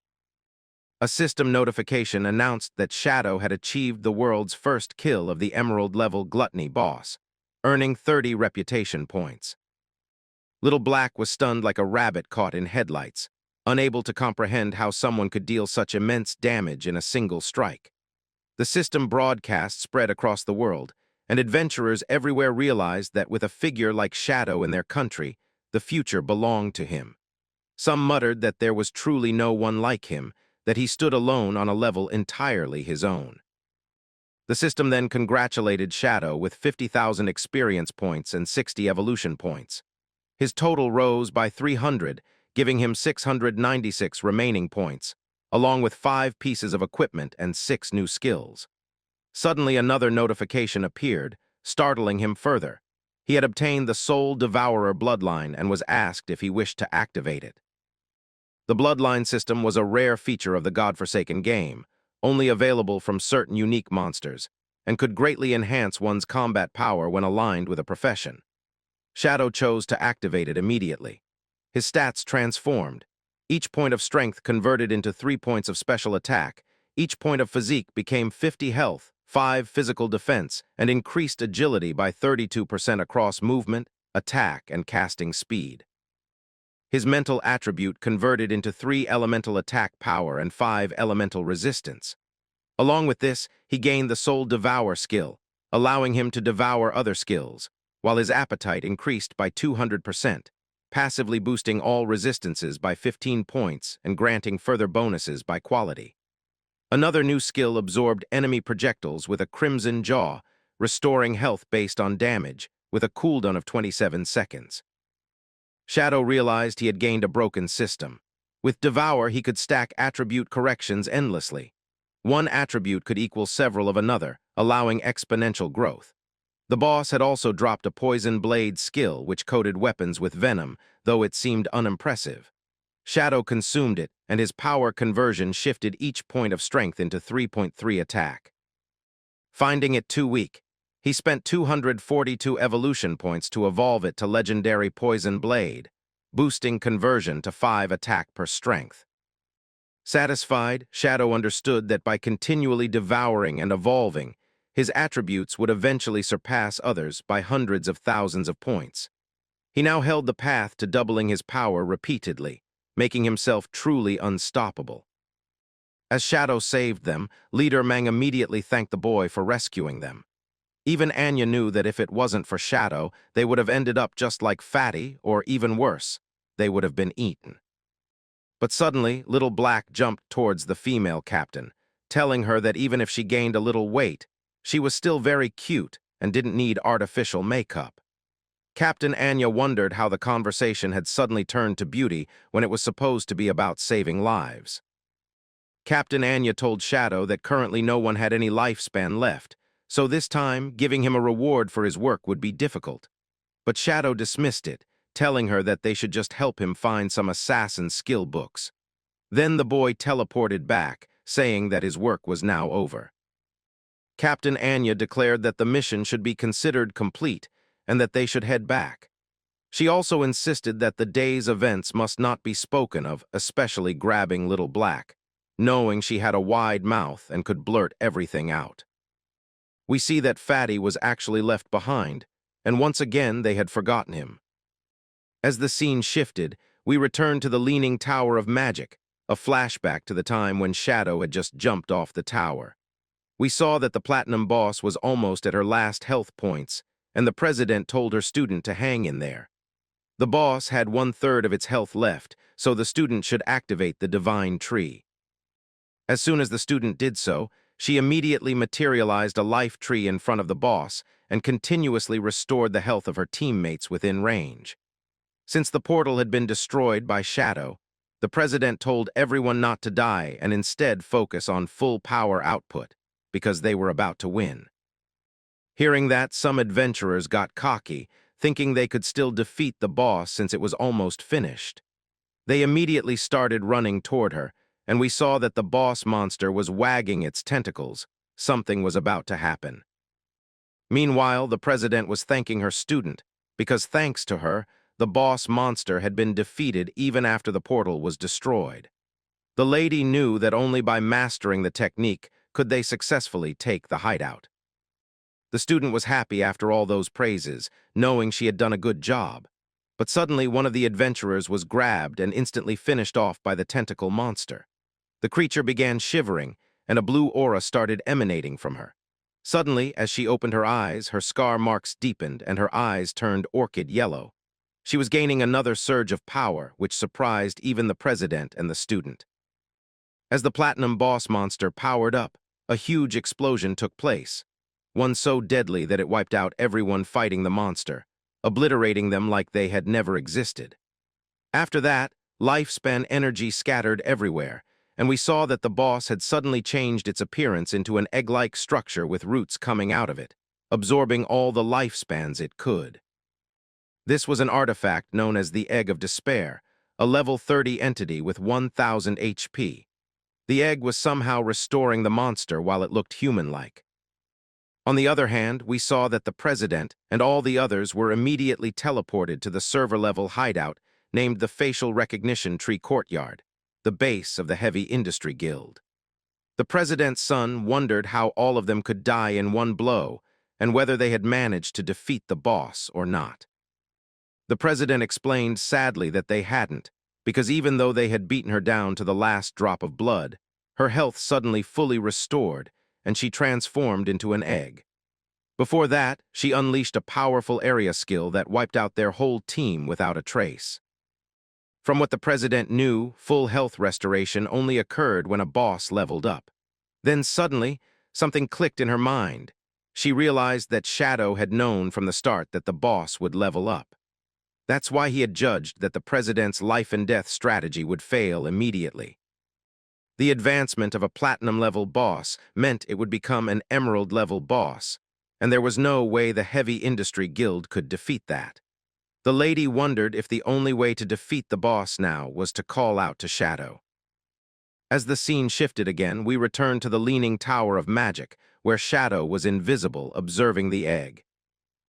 Speaker 1: A system notification announced that Shadow had achieved the world's first kill of the Emerald-level Gluttony boss, earning 30 reputation points. Little Black was stunned like a rabbit caught in headlights, unable to comprehend how someone could deal such immense damage in a single strike. The system broadcast spread across the world, and adventurers everywhere realized that with a figure like Shadow in their country, the future belonged to him. Some muttered that there was truly no one like him, that he stood alone on a level entirely his own. The system then congratulated Shadow with 50,000 experience points and 60 evolution points. His total rose by 300, giving him 696 remaining points, along with 5 pieces of equipment and 6 new skills. Suddenly another notification appeared, startling him further. He had obtained the Soul Devourer bloodline and was asked if he wished to activate it. The bloodline system was a rare feature of the godforsaken game, only available from certain unique monsters, and could greatly enhance one's combat power when aligned with a profession. Shadow chose to activate it immediately. His stats transformed. Each point of strength converted into 3 points of special attack, each point of physique became 50 health, 5 physical defense, and increased agility by 32% across movement, attack, and casting speed. His mental attribute converted into 3 elemental attack power and 5 elemental resistance. Along with this, he gained the Soul Devour skill, allowing him to devour other skills, while his appetite increased by 200%, passively boosting all resistances by 15 points and granting further bonuses by quality. Another new skill absorbed enemy projectiles with a Crimson Jaw, restoring health based on damage, with a cooldown of 27 seconds. Shadow realized he had gained a broken system. With Devour, he could stack attribute corrections endlessly. One attribute could equal several of another, allowing exponential growth. The boss had also dropped a Poison Blade skill which coated weapons with venom, though it seemed unimpressive. Shadow consumed it, and his power conversion shifted each point of strength into 3.3 attack. Finding it too weak, he spent 242 evolution points to evolve it to Legendary Poison Blade, boosting conversion to 5 attack per strength. Satisfied, Shadow understood that by continually devouring and evolving, his attributes would eventually surpass others by hundreds of thousands of points. He now held the path to doubling his power repeatedly, making himself truly unstoppable. As Shadow saved them, Leader Meng immediately thanked the boy for rescuing them. Even Anya knew that if it wasn't for Shadow, they would have ended up just like Fatty, or even worse, they would have been eaten. But suddenly, Little Black jumped towards the female captain, telling her that even if she gained a little weight, she was still very cute and didn't need artificial makeup. Captain Anya wondered how the conversation had suddenly turned to beauty when it was supposed to be about saving lives. Captain Anya told Shadow that currently no one had any lifespan left, so this time giving him a reward for his work would be difficult. But Shadow dismissed it, telling her that they should just help him find some assassin skill books. Then the boy teleported back, saying that his work was now over. Captain Anya declared that the mission should be considered complete and that they should head back. She also insisted that the day's events must not be spoken of, especially grabbing Little Black, knowing she had a wide mouth and could blurt everything out. We see that Fatty was actually left behind, and once again they had forgotten him. As the scene shifted, we returned to the Leaning Tower of Magic, a flashback to the time when Shadow had just jumped off the tower. We saw that the Platinum Boss was almost at her last health points, and the President told her student to hang in there. The boss had 1/3 of its health left, so the student should activate the Divine Tree. As soon as the student did so, she immediately materialized a life tree in front of the boss and continuously restored the health of her teammates within range. Since the portal had been destroyed by Shadow, the President told everyone not to die and instead focus on full power output, because they were about to win. Hearing that, some adventurers got cocky, thinking they could still defeat the boss since it was almost finished. They immediately started running toward her, and we saw that the boss monster was wagging its tentacles. Something was about to happen. Meanwhile, the President was thanking her student, because thanks to her, the boss monster had been defeated even after the portal was destroyed. The lady knew that only by mastering the technique could they successfully take the hideout. The student was happy after all those praises, knowing she had done a good job. But suddenly one of the adventurers was grabbed and instantly finished off by the tentacle monster. The creature began shivering, and a blue aura started emanating from her. Suddenly, as she opened her eyes, her scar marks deepened and her eyes turned orchid yellow. She was gaining another surge of power, which surprised even the President and the student. As the Platinum Boss monster powered up, a huge explosion took place, one so deadly that it wiped out everyone fighting the monster, obliterating them like they had never existed. After that, lifespan energy scattered everywhere, and we saw that the boss had suddenly changed its appearance into an egg-like structure with roots coming out of it, absorbing all the lifespans it could. This was an artifact known as the Egg of Despair, a level 30 entity with 1,000 HP. The egg was somehow restoring the monster while it looked human-like. On the other hand, we saw that the President and all the others were immediately teleported to the server-level hideout named the Facial Recognition Tree Courtyard, the base of the Heavy Industry Guild. The President's son wondered how all of them could die in one blow and whether they had managed to defeat the boss or not. The President explained sadly that they hadn't, because even though they had beaten her down to the last drop of blood, her health suddenly fully restored, and she transformed into an egg. Before that, she unleashed a powerful area skill that wiped out their whole team without a trace. From what the President knew, full health restoration only occurred when a boss leveled up. Then suddenly, something clicked in her mind. She realized that Shadow had known from the start that the boss would level up. That's why he had judged that the President's life-and-death strategy would fail immediately. The advancement of a platinum-level boss meant it would become an emerald-level boss, and there was no way the Heavy Industry Guild could defeat that. The lady wondered if the only way to defeat the boss now was to call out to Shadow. As the scene shifted again, we returned to the Leaning Tower of Magic, where Shadow was invisible, observing the egg.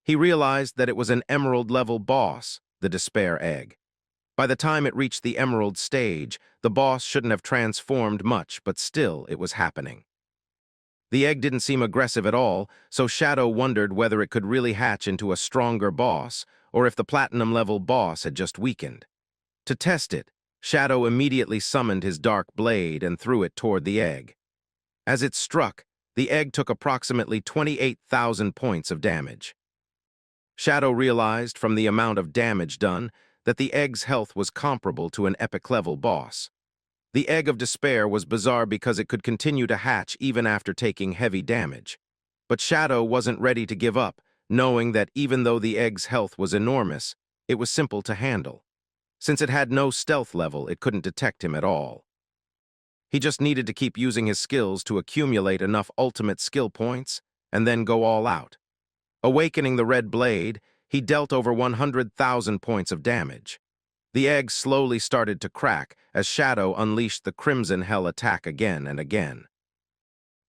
Speaker 1: He realized that it was an emerald-level boss, the Despair Egg. By the time it reached the emerald stage, the boss shouldn't have transformed much, but still it was happening. The egg didn't seem aggressive at all, so Shadow wondered whether it could really hatch into a stronger boss, or if the platinum-level boss had just weakened. To test it, Shadow immediately summoned his dark blade and threw it toward the egg. As it struck, the egg took approximately 28,000 points of damage. Shadow realized from the amount of damage done that the egg's health was comparable to an epic-level boss. The Egg of Despair was bizarre because it could continue to hatch even after taking heavy damage. But Shadow wasn't ready to give up, knowing that even though the egg's health was enormous, it was simple to handle. Since it had no stealth level, it couldn't detect him at all. He just needed to keep using his skills to accumulate enough ultimate skill points, and then go all out. Awakening the red blade, he dealt over 100,000 points of damage. The egg slowly started to crack as Shadow unleashed the Crimson Hell attack again and again.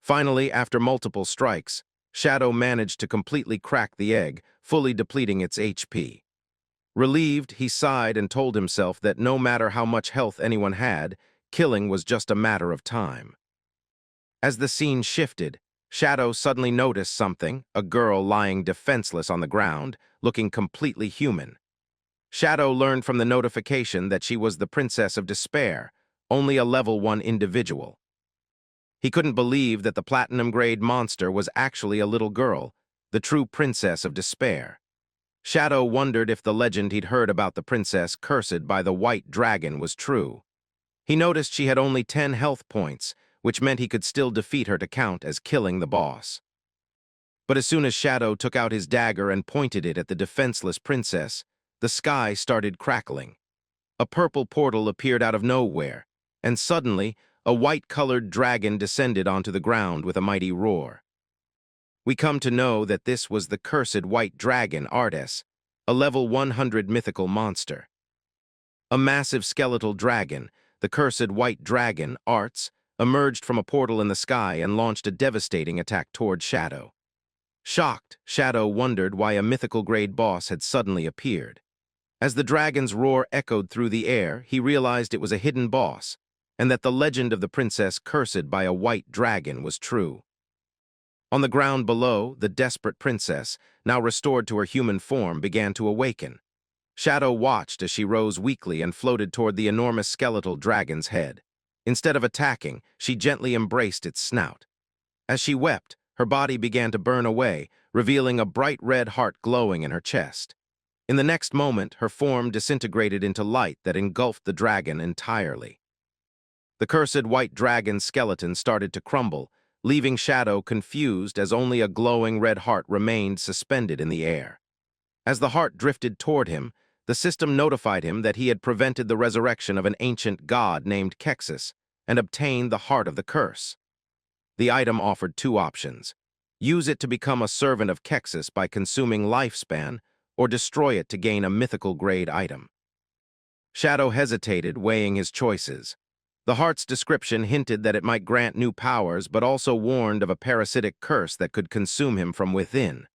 Speaker 1: Finally, after multiple strikes, Shadow managed to completely crack the egg, fully depleting its HP. Relieved, he sighed and told himself that no matter how much health anyone had, killing was just a matter of time. As the scene shifted, Shadow suddenly noticed something, a girl lying defenseless on the ground, looking completely human. Shadow learned from the notification that she was the Princess of Despair, only a level 1 individual. He couldn't believe that the platinum-grade monster was actually a little girl, the true Princess of Despair. Shadow wondered if the legend he'd heard about the princess cursed by the white dragon was true. He noticed she had only 10 health points, which meant he could still defeat her to count as killing the boss. But as soon as Shadow took out his dagger and pointed it at the defenseless princess, the sky started crackling. A purple portal appeared out of nowhere, and suddenly, a white-colored dragon descended onto the ground with a mighty roar. We come to know that this was the cursed white dragon, Artes, a level 100 mythical monster. A massive skeletal dragon, the cursed white dragon, Artes, emerged from a portal in the sky and launched a devastating attack toward Shadow. Shocked, Shadow wondered why a mythical-grade boss had suddenly appeared. As the dragon's roar echoed through the air, he realized it was a hidden boss, and that the legend of the princess cursed by a white dragon was true. On the ground below, the desperate princess, now restored to her human form, began to awaken. Shadow watched as she rose weakly and floated toward the enormous skeletal dragon's head. Instead of attacking, she gently embraced its snout. As she wept, her body began to burn away, revealing a bright red heart glowing in her chest. In the next moment, her form disintegrated into light that engulfed the dragon entirely. The cursed white dragon's skeleton started to crumble, leaving Shadow confused as only a glowing red heart remained suspended in the air. As the heart drifted toward him, the system notified him that he had prevented the resurrection of an ancient god named Kexus and obtained the heart of the curse. The item offered 2 options: use it to become a servant of Kexus by consuming lifespan, or destroy it to gain a mythical-grade item. Shadow hesitated, weighing his choices. The heart's description hinted that it might grant new powers, but also warned of a parasitic curse that could consume him from within.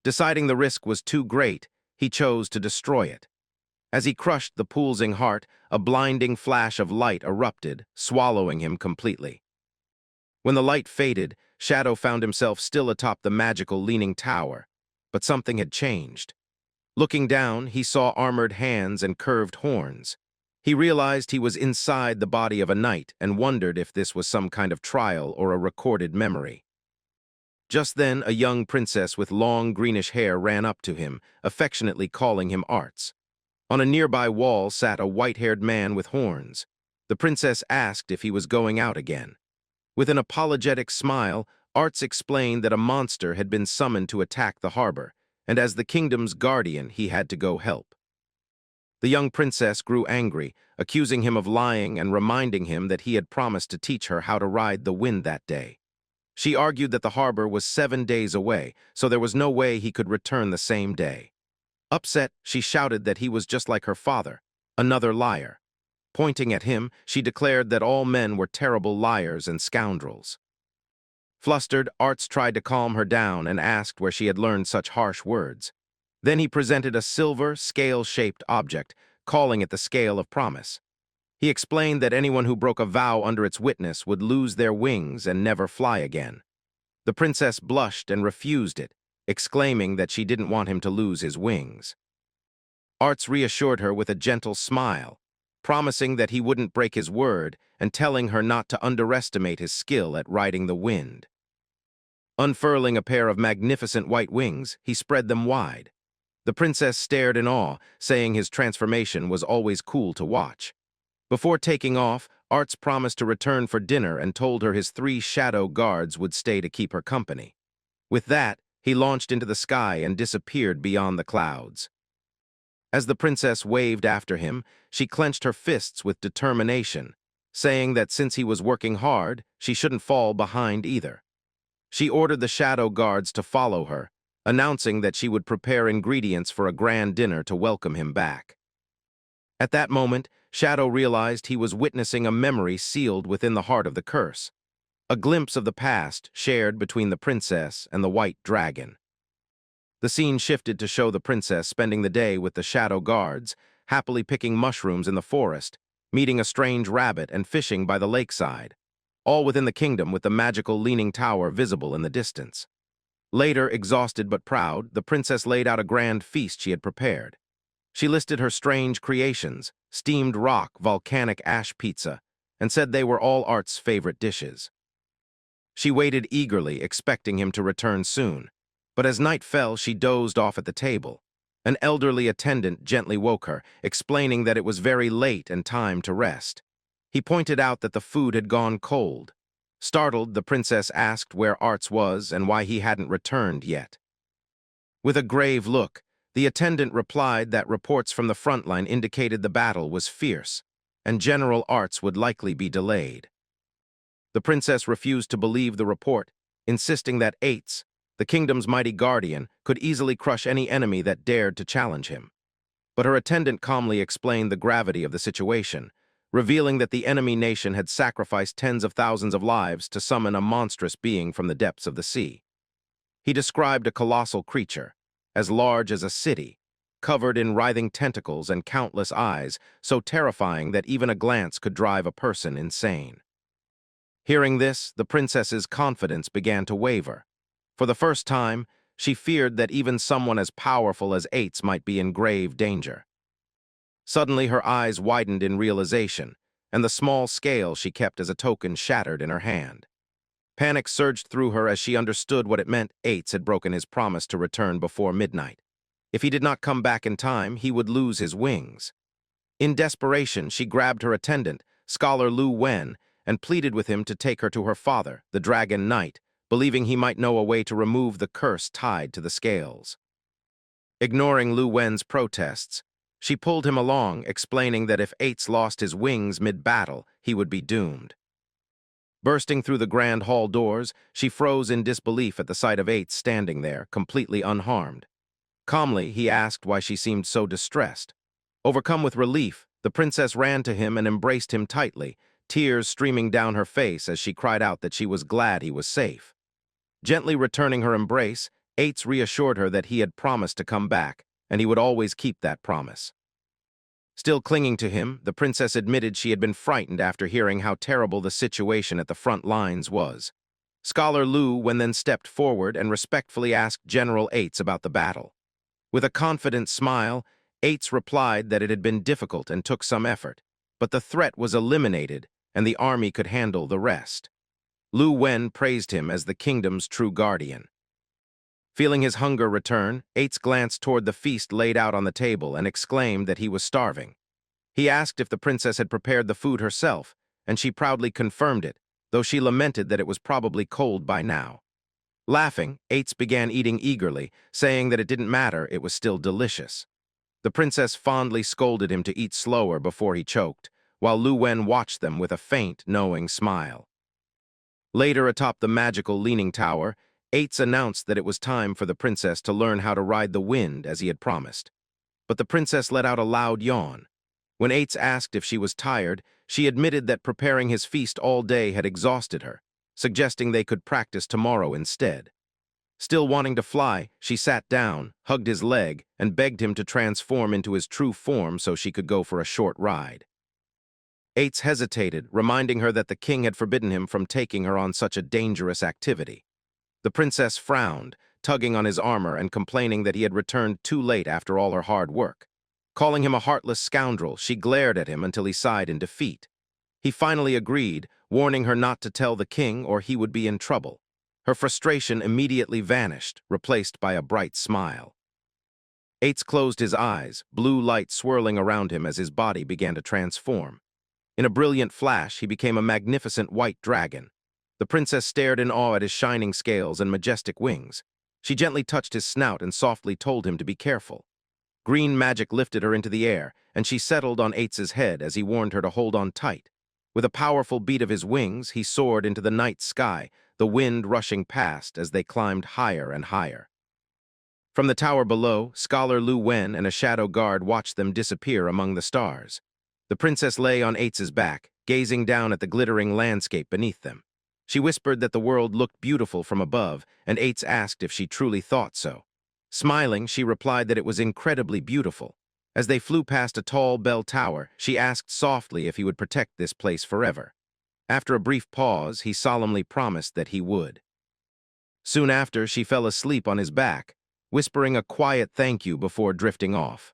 Speaker 1: Deciding the risk was too great, he chose to destroy it. As he crushed the pulsing heart, a blinding flash of light erupted, swallowing him completely. When the light faded, Shadow found himself still atop the magical leaning tower, but something had changed. Looking down, he saw armored hands and curved horns. He realized he was inside the body of a knight and wondered if this was some kind of trial or a recorded memory. Just then, a young princess with long greenish hair ran up to him, affectionately calling him Artes. On a nearby wall sat a white-haired man with horns. The princess asked if he was going out again. With an apologetic smile, Artes explained that a monster had been summoned to attack the harbor, and as the kingdom's guardian, he had to go help. The young princess grew angry, accusing him of lying and reminding him that he had promised to teach her how to ride the wind that day. She argued that the harbor was 7 days away, so there was no way he could return the same day. Upset, she shouted that he was just like her father, another liar. Pointing at him, she declared that all men were terrible liars and scoundrels. Flustered, Artes tried to calm her down and asked where she had learned such harsh words. Then he presented a silver, scale-shaped object, calling it the Scale of Promise. He explained that anyone who broke a vow under its witness would lose their wings and never fly again. The princess blushed and refused it, exclaiming that she didn't want him to lose his wings. Artes reassured her with a gentle smile, promising that he wouldn't break his word and telling her not to underestimate his skill at riding the wind. Unfurling a pair of magnificent white wings, he spread them wide. The princess stared in awe, saying his transformation was always cool to watch. Before taking off, Artes promised to return for dinner and told her his 3 shadow guards would stay to keep her company. With that, he launched into the sky and disappeared beyond the clouds. As the princess waved after him, she clenched her fists with determination, saying that since he was working hard, she shouldn't fall behind either. She ordered the shadow guards to follow her, announcing that she would prepare ingredients for a grand dinner to welcome him back. At that moment, Shadow realized he was witnessing a memory sealed within the heart of the curse, a glimpse of the past shared between the princess and the white dragon. The scene shifted to show the princess spending the day with the shadow guards, happily picking mushrooms in the forest, meeting a strange rabbit and fishing by the lakeside, all within the kingdom with the magical leaning tower visible in the distance. Later, exhausted but proud, the princess laid out a grand feast she had prepared. She listed her strange creations, steamed rock, volcanic ash pizza, and said they were all Art's favorite dishes. She waited eagerly, expecting him to return soon, but as night fell, she dozed off at the table. An elderly attendant gently woke her, explaining that it was very late and time to rest. He pointed out that the food had gone cold. Startled, the princess asked where Arts was and why he hadn't returned yet. With a grave look, the attendant replied that reports from the front line indicated the battle was fierce, and General Arts would likely be delayed. The princess refused to believe the report, insisting that Ates, the kingdom's mighty guardian, could easily crush any enemy that dared to challenge him. But her attendant calmly explained the gravity of the situation, revealing that the enemy nation had sacrificed tens of thousands of lives to summon a monstrous being from the depths of the sea. He described a colossal creature, as large as a city, covered in writhing tentacles and countless eyes, so terrifying that even a glance could drive a person insane. Hearing this, the princess's confidence began to waver. For the first time, she feared that even someone as powerful as Ates might be in grave danger. Suddenly, her eyes widened in realization, and the small scale she kept as a token shattered in her hand. Panic surged through her as she understood what it meant. Ates had broken his promise to return before midnight. If he did not come back in time, he would lose his wings. In desperation, she grabbed her attendant, Scholar Lu Wen, and pleaded with him to take her to her father, the Dragon Knight, believing he might know a way to remove the curse tied to the scales. Ignoring Lu Wen's protests, she pulled him along, explaining that if Ates lost his wings mid-battle, he would be doomed. Bursting through the grand hall doors, she froze in disbelief at the sight of Ates standing there, completely unharmed. Calmly, he asked why she seemed so distressed. Overcome with relief, the princess ran to him and embraced him tightly, tears streaming down her face as she cried out that she was glad he was safe. Gently returning her embrace, Ates reassured her that he had promised to come back, and he would always keep that promise. Still clinging to him, the princess admitted she had been frightened after hearing how terrible the situation at the front lines was. Scholar Lu Wen then stepped forward and respectfully asked General Ates about the battle. With a confident smile, Ates replied that it had been difficult and took some effort, but the threat was eliminated and the army could handle the rest. Lu Wen praised him as the kingdom's true guardian. Feeling his hunger return, Ates glanced toward the feast laid out on the table and exclaimed that he was starving. He asked if the princess had prepared the food herself, and she proudly confirmed it, though she lamented that it was probably cold by now. Laughing, Ates began eating eagerly, saying that it didn't matter, it was still delicious. The princess fondly scolded him to eat slower before he choked, while Lu Wen watched them with a faint, knowing smile. Later, atop the magical leaning tower, Ates announced that it was time for the princess to learn how to ride the wind as he had promised. But the princess let out a loud yawn. When Ates asked if she was tired, she admitted that preparing his feast all day had exhausted her, suggesting they could practice tomorrow instead. Still wanting to fly, she sat down, hugged his leg, and begged him to transform into his true form so she could go for a short ride. Ates hesitated, reminding her that the king had forbidden him from taking her on such a dangerous activity. The princess frowned, tugging on his armor and complaining that he had returned too late after all her hard work. Calling him a heartless scoundrel, she glared at him until he sighed in defeat. He finally agreed, warning her not to tell the king or he would be in trouble. Her frustration immediately vanished, replaced by a bright smile. Ates closed his eyes, blue light swirling around him as his body began to transform. In a brilliant flash, he became a magnificent white dragon. The princess stared in awe at his shining scales and majestic wings. She gently touched his snout and softly told him to be careful. Green magic lifted her into the air, and she settled on Ates's head as he warned her to hold on tight. With a powerful beat of his wings, he soared into the night sky, the wind rushing past as they climbed higher and higher. From the tower below, Scholar Lu Wen and a shadow guard watched them disappear among the stars. The princess lay on Eitz's back, gazing down at the glittering landscape beneath them. She whispered that the world looked beautiful from above, and Eitz asked if she truly thought so. Smiling, she replied that it was incredibly beautiful. As they flew past a tall bell tower, she asked softly if he would protect this place forever. After a brief pause, he solemnly promised that he would. Soon after, she fell asleep on his back, whispering a quiet thank you before drifting off.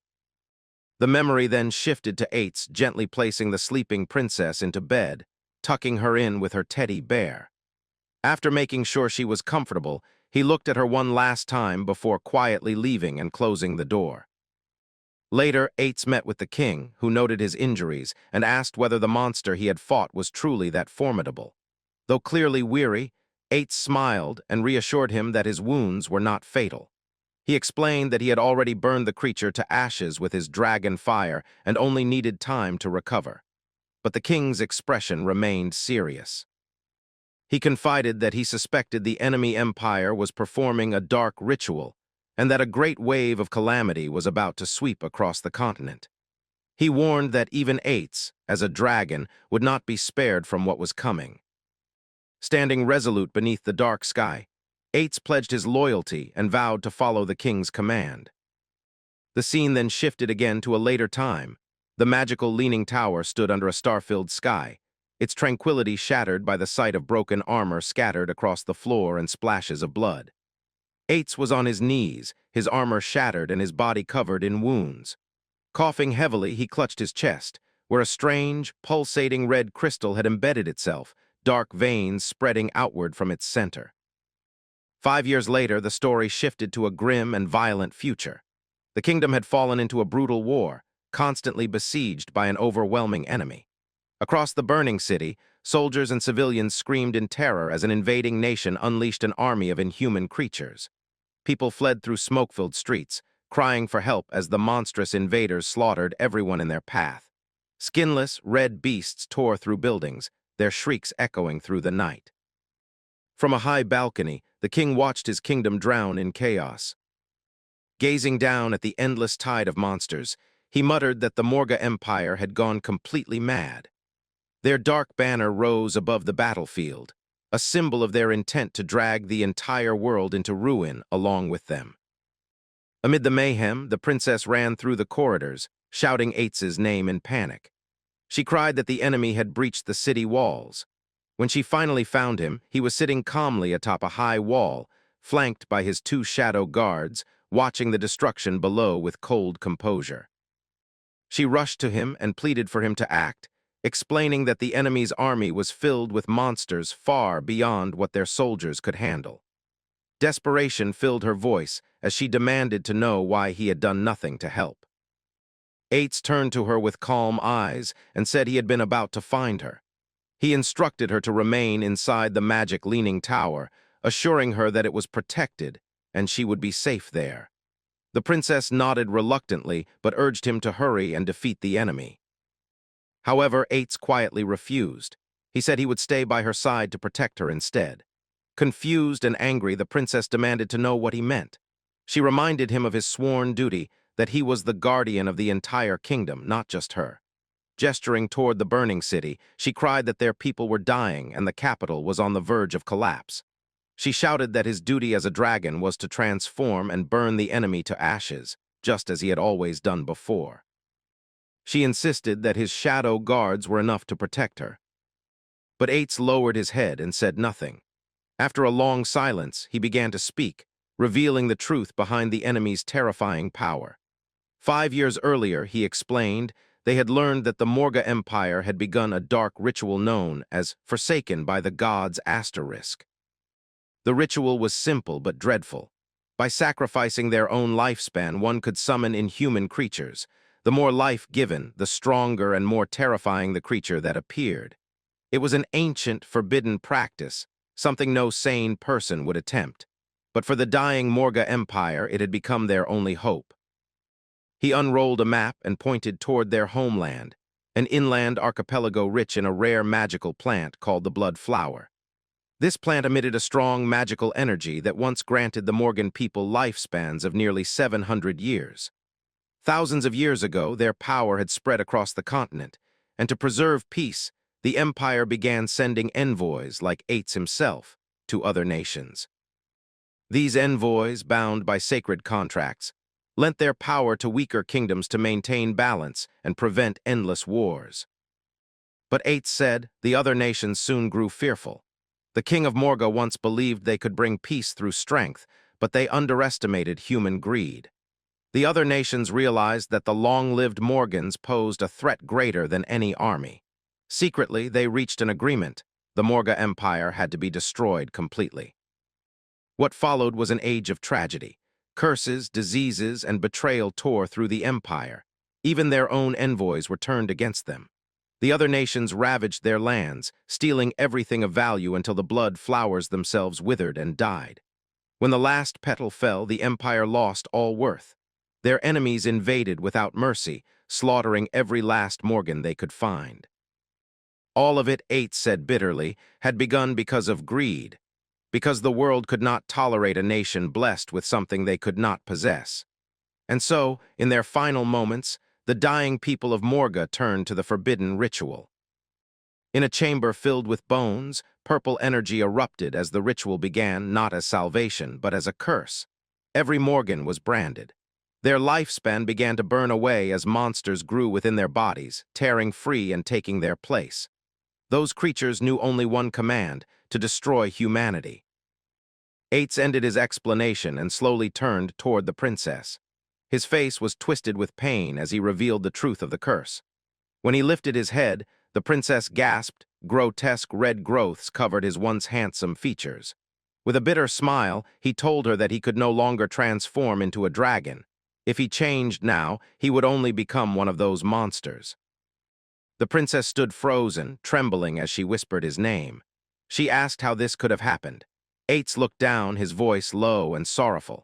Speaker 1: The memory then shifted to Eitz, gently placing the sleeping princess into bed, tucking her in with her teddy bear. After making sure she was comfortable, he looked at her one last time before quietly leaving and closing the door. Later, Eitz met with the king, who noted his injuries and asked whether the monster he had fought was truly that formidable. Though clearly weary, Eitz smiled and reassured him that his wounds were not fatal. He explained that he had already burned the creature to ashes with his dragon fire and only needed time to recover. But the king's expression remained serious. He confided that he suspected the enemy empire was performing a dark ritual and that a great wave of calamity was about to sweep across the continent. He warned that even Eitz, as a dragon, would not be spared from what was coming. Standing resolute beneath the dark sky, Eitz pledged his loyalty and vowed to follow the king's command. The scene then shifted again to a later time. The magical leaning tower stood under a star-filled sky, its tranquility shattered by the sight of broken armor scattered across the floor and splashes of blood. Eitz was on his knees, his armor shattered and his body covered in wounds. Coughing heavily, he clutched his chest, where a strange, pulsating red crystal had embedded itself, dark veins spreading outward from its center. 5 years later, the story shifted to a grim and violent future. The kingdom had fallen into a brutal war, constantly besieged by an overwhelming enemy. Across the burning city, soldiers and civilians screamed in terror as an invading nation unleashed an army of inhuman creatures. People fled through smoke-filled streets, crying for help as the monstrous invaders slaughtered everyone in their path. Skinless, red beasts tore through buildings, their shrieks echoing through the night. From a high balcony, the king watched his kingdom drown in chaos. Gazing down at the endless tide of monsters, he muttered that the Morga Empire had gone completely mad. Their dark banner rose above the battlefield, a symbol of their intent to drag the entire world into ruin along with them. Amid the mayhem, the princess ran through the corridors, shouting Eitz's name in panic. She cried that the enemy had breached the city walls. When she finally found him, he was sitting calmly atop a high wall, flanked by his 2 shadow guards, watching the destruction below with cold composure. She rushed to him and pleaded for him to act, explaining that the enemy's army was filled with monsters far beyond what their soldiers could handle. Desperation filled her voice as she demanded to know why he had done nothing to help. Eitz turned to her with calm eyes and said he had been about to find her. He instructed her to remain inside the magic leaning tower, assuring her that it was protected and she would be safe there. The princess nodded reluctantly but urged him to hurry and defeat the enemy. However, Eitz quietly refused. He said he would stay by her side to protect her instead. Confused and angry, the princess demanded to know what he meant. She reminded him of his sworn duty, that he was the guardian of the entire kingdom, not just her. Gesturing toward the burning city, she cried that their people were dying and the capital was on the verge of collapse. She shouted that his duty as a dragon was to transform and burn the enemy to ashes, just as he had always done before. She insisted that his shadow guards were enough to protect her. But Eitz lowered his head and said nothing. After a long silence, he began to speak, revealing the truth behind the enemy's terrifying power. 5 years earlier, he explained, they had learned that the Morga Empire had begun a dark ritual known as Forsaken by the Gods*. The ritual was simple but dreadful. By sacrificing their own lifespan, one could summon inhuman creatures. The more life given, the stronger and more terrifying the creature that appeared. It was an ancient, forbidden practice, something no sane person would attempt. But for the dying Morga Empire, it had become their only hope. He unrolled a map and pointed toward their homeland, an inland archipelago rich in a rare magical plant called the blood flower. This plant emitted a strong magical energy that once granted the Morgan people lifespans of nearly 700 years. Thousands of years ago, their power had spread across the continent, and to preserve peace, the empire began sending envoys, like Ates himself, to other nations. These envoys, bound by sacred contracts, lent their power to weaker kingdoms to maintain balance and prevent endless wars. But Ates said the other nations soon grew fearful. The king of Morga once believed they could bring peace through strength, but they underestimated human greed. The other nations realized that the long-lived Morgans posed a threat greater than any army. Secretly, they reached an agreement. The Morga Empire had to be destroyed completely. What followed was an age of tragedy. Curses, diseases, and betrayal tore through the empire. Even their own envoys were turned against them. The other nations ravaged their lands, stealing everything of value until the blood flowers themselves withered and died. When the last petal fell, the empire lost all worth. Their enemies invaded without mercy, slaughtering every last Morgan they could find. All of it, Ates said bitterly, had begun because of greed, because the world could not tolerate a nation blessed with something they could not possess. And so, in their final moments, the dying people of Morga turned to the forbidden ritual. In a chamber filled with bones, purple energy erupted as the ritual began, not as salvation, but as a curse. Every Morgan was branded. Their lifespan began to burn away as monsters grew within their bodies, tearing free and taking their place. Those creatures knew only one command: to destroy humanity. Ates ended his explanation and slowly turned toward the princess. His face was twisted with pain as he revealed the truth of the curse. When he lifted his head, the princess gasped. Grotesque red growths covered his once handsome features. With a bitter smile, he told her that he could no longer transform into a dragon. If he changed now, he would only become one of those monsters. The princess stood frozen, trembling as she whispered his name. She asked how this could have happened. Ates looked down, his voice low and sorrowful.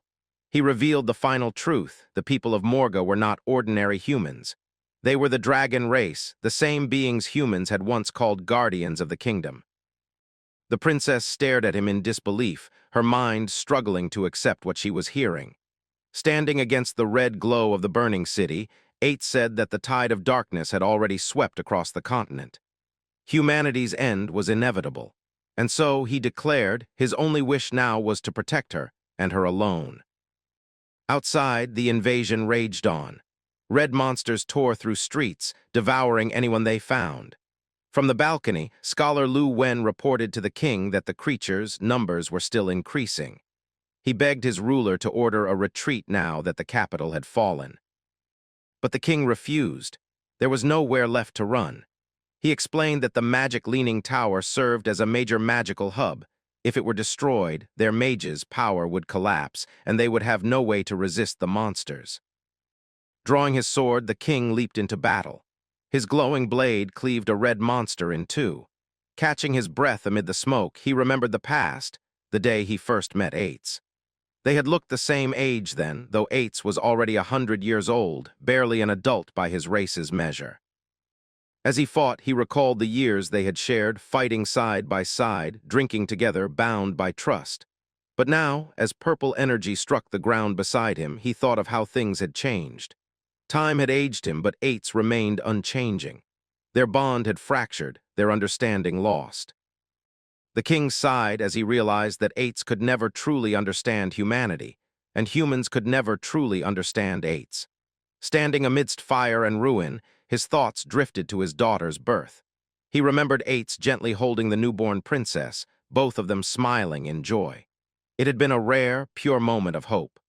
Speaker 1: He revealed the final truth: the people of Morga were not ordinary humans. They were the dragon race, the same beings humans had once called guardians of the kingdom. The princess stared at him in disbelief, her mind struggling to accept what she was hearing. Standing against the red glow of the burning city, Ates said that the tide of darkness had already swept across the continent. Humanity's end was inevitable, and so, he declared, his only wish now was to protect her, and her alone. Outside, the invasion raged on. Red monsters tore through streets, devouring anyone they found. From the balcony, scholar Lu Wen reported to the king that the creatures' numbers were still increasing. He begged his ruler to order a retreat now that the capital had fallen. But the king refused. There was nowhere left to run. He explained that the magic leaning tower served as a major magical hub. If it were destroyed, their mages' power would collapse, and they would have no way to resist the monsters. Drawing his sword, the king leaped into battle. His glowing blade cleaved a red monster in two. Catching his breath amid the smoke, he remembered the past, the day he first met Ates. They had looked the same age then, though Ates was already 100 years old, barely an adult by his race's measure. As he fought, he recalled the years they had shared, fighting side by side, drinking together, bound by trust. But now, as purple energy struck the ground beside him, he thought of how things had changed. Time had aged him, but Ates remained unchanging. Their bond had fractured, their understanding lost. The king sighed as he realized that Ates could never truly understand humanity, and humans could never truly understand Ates. Standing amidst fire and ruin, his thoughts drifted to his daughter's birth. He remembered Ates gently holding the newborn princess, both of them smiling in joy. It had been a rare, pure moment of hope.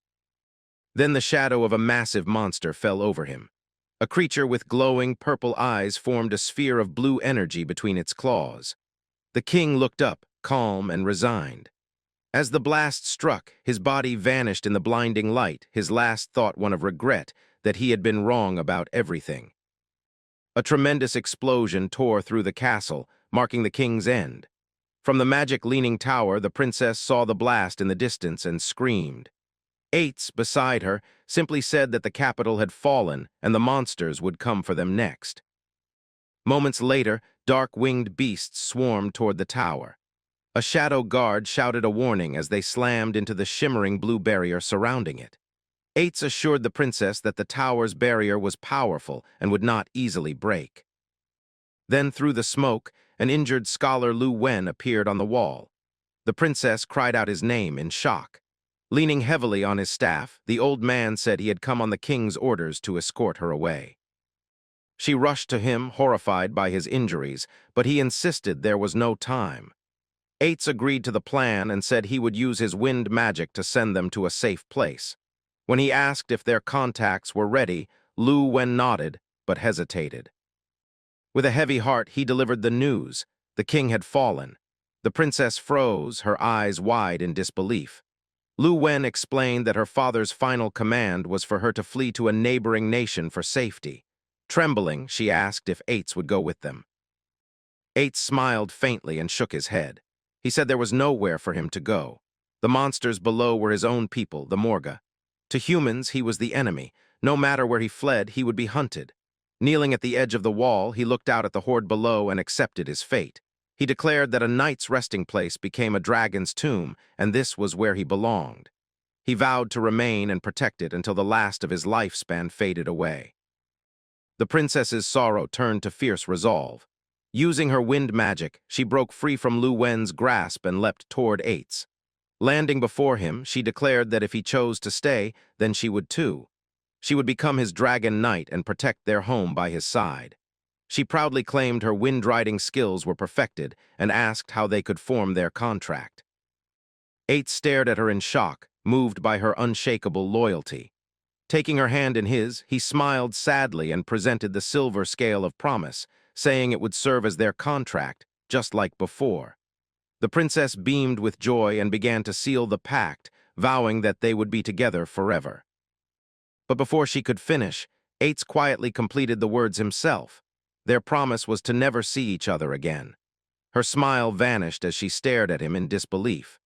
Speaker 1: Then the shadow of a massive monster fell over him. A creature with glowing purple eyes formed a sphere of blue energy between its claws. The king looked up, calm and resigned. As the blast struck, his body vanished in the blinding light, his last thought one of regret, that he had been wrong about everything. A tremendous explosion tore through the castle, marking the king's end. From the magic leaning tower, the princess saw the blast in the distance and screamed. Ates, beside her, simply said that the capital had fallen and the monsters would come for them next. Moments later, dark-winged beasts swarmed toward the tower. A shadow guard shouted a warning as they slammed into the shimmering blue barrier surrounding it. Eights assured the princess that the tower's barrier was powerful and would not easily break. Then, through the smoke, an injured scholar Lu Wen appeared on the wall. The princess cried out his name in shock. Leaning heavily on his staff, the old man said he had come on the king's orders to escort her away. She rushed to him, horrified by his injuries, but he insisted there was no time. Eights agreed to the plan and said he would use his wind magic to send them to a safe place. When he asked if their contacts were ready, Lu Wen nodded, but hesitated. With a heavy heart, he delivered the news. The king had fallen. The princess froze, her eyes wide in disbelief. Lu Wen explained that her father's final command was for her to flee to a neighboring nation for safety. Trembling, she asked if Eights would go with them. Eights smiled faintly and shook his head. He said there was nowhere for him to go. The monsters below were his own people, the Morga. To humans, he was the enemy. No matter where he fled, he would be hunted. Kneeling at the edge of the wall, he looked out at the horde below and accepted his fate. He declared that a knight's resting place became a dragon's tomb, and this was where he belonged. He vowed to remain and protect it until the last of his lifespan faded away. The princess's sorrow turned to fierce resolve. Using her wind magic, she broke free from Lu Wen's grasp and leapt toward Eights. Landing before him, she declared that if he chose to stay, then she would too. She would become his dragon knight and protect their home by his side. She proudly claimed her wind-riding skills were perfected and asked how they could form their contract. Eights stared at her in shock, moved by her unshakable loyalty. Taking her hand in his, he smiled sadly and presented the silver scale of promise, saying it would serve as their contract, just like before. The princess beamed with joy and began to seal the pact, vowing that they would be together forever. But before she could finish, Eights quietly completed the words himself. Their promise was to never see each other again. Her smile vanished as she stared at him in disbelief.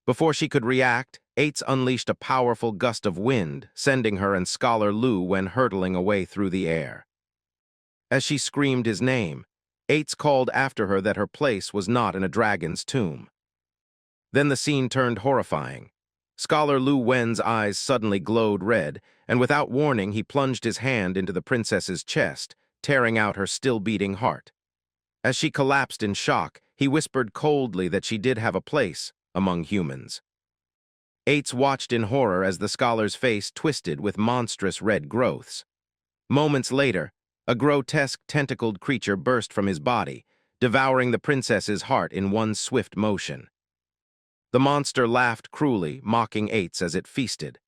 Speaker 1: Before she could react, Eights unleashed a powerful gust of wind, sending her and Scholar Lu Wen hurtling away through the air. As she screamed his name, Eights called after her that her place was not in a dragon's tomb. Then the scene turned horrifying. Scholar Lu Wen's eyes suddenly glowed red, and without warning he plunged his hand into the princess's chest, tearing out her still-beating heart. As she collapsed in shock, he whispered coldly that she did have a place among humans. Eights watched in horror as the scholar's face twisted with monstrous red growths. Moments later, a grotesque tentacled creature burst from his body, devouring the princess's heart in one swift motion. The monster laughed cruelly, mocking Eights as it feasted.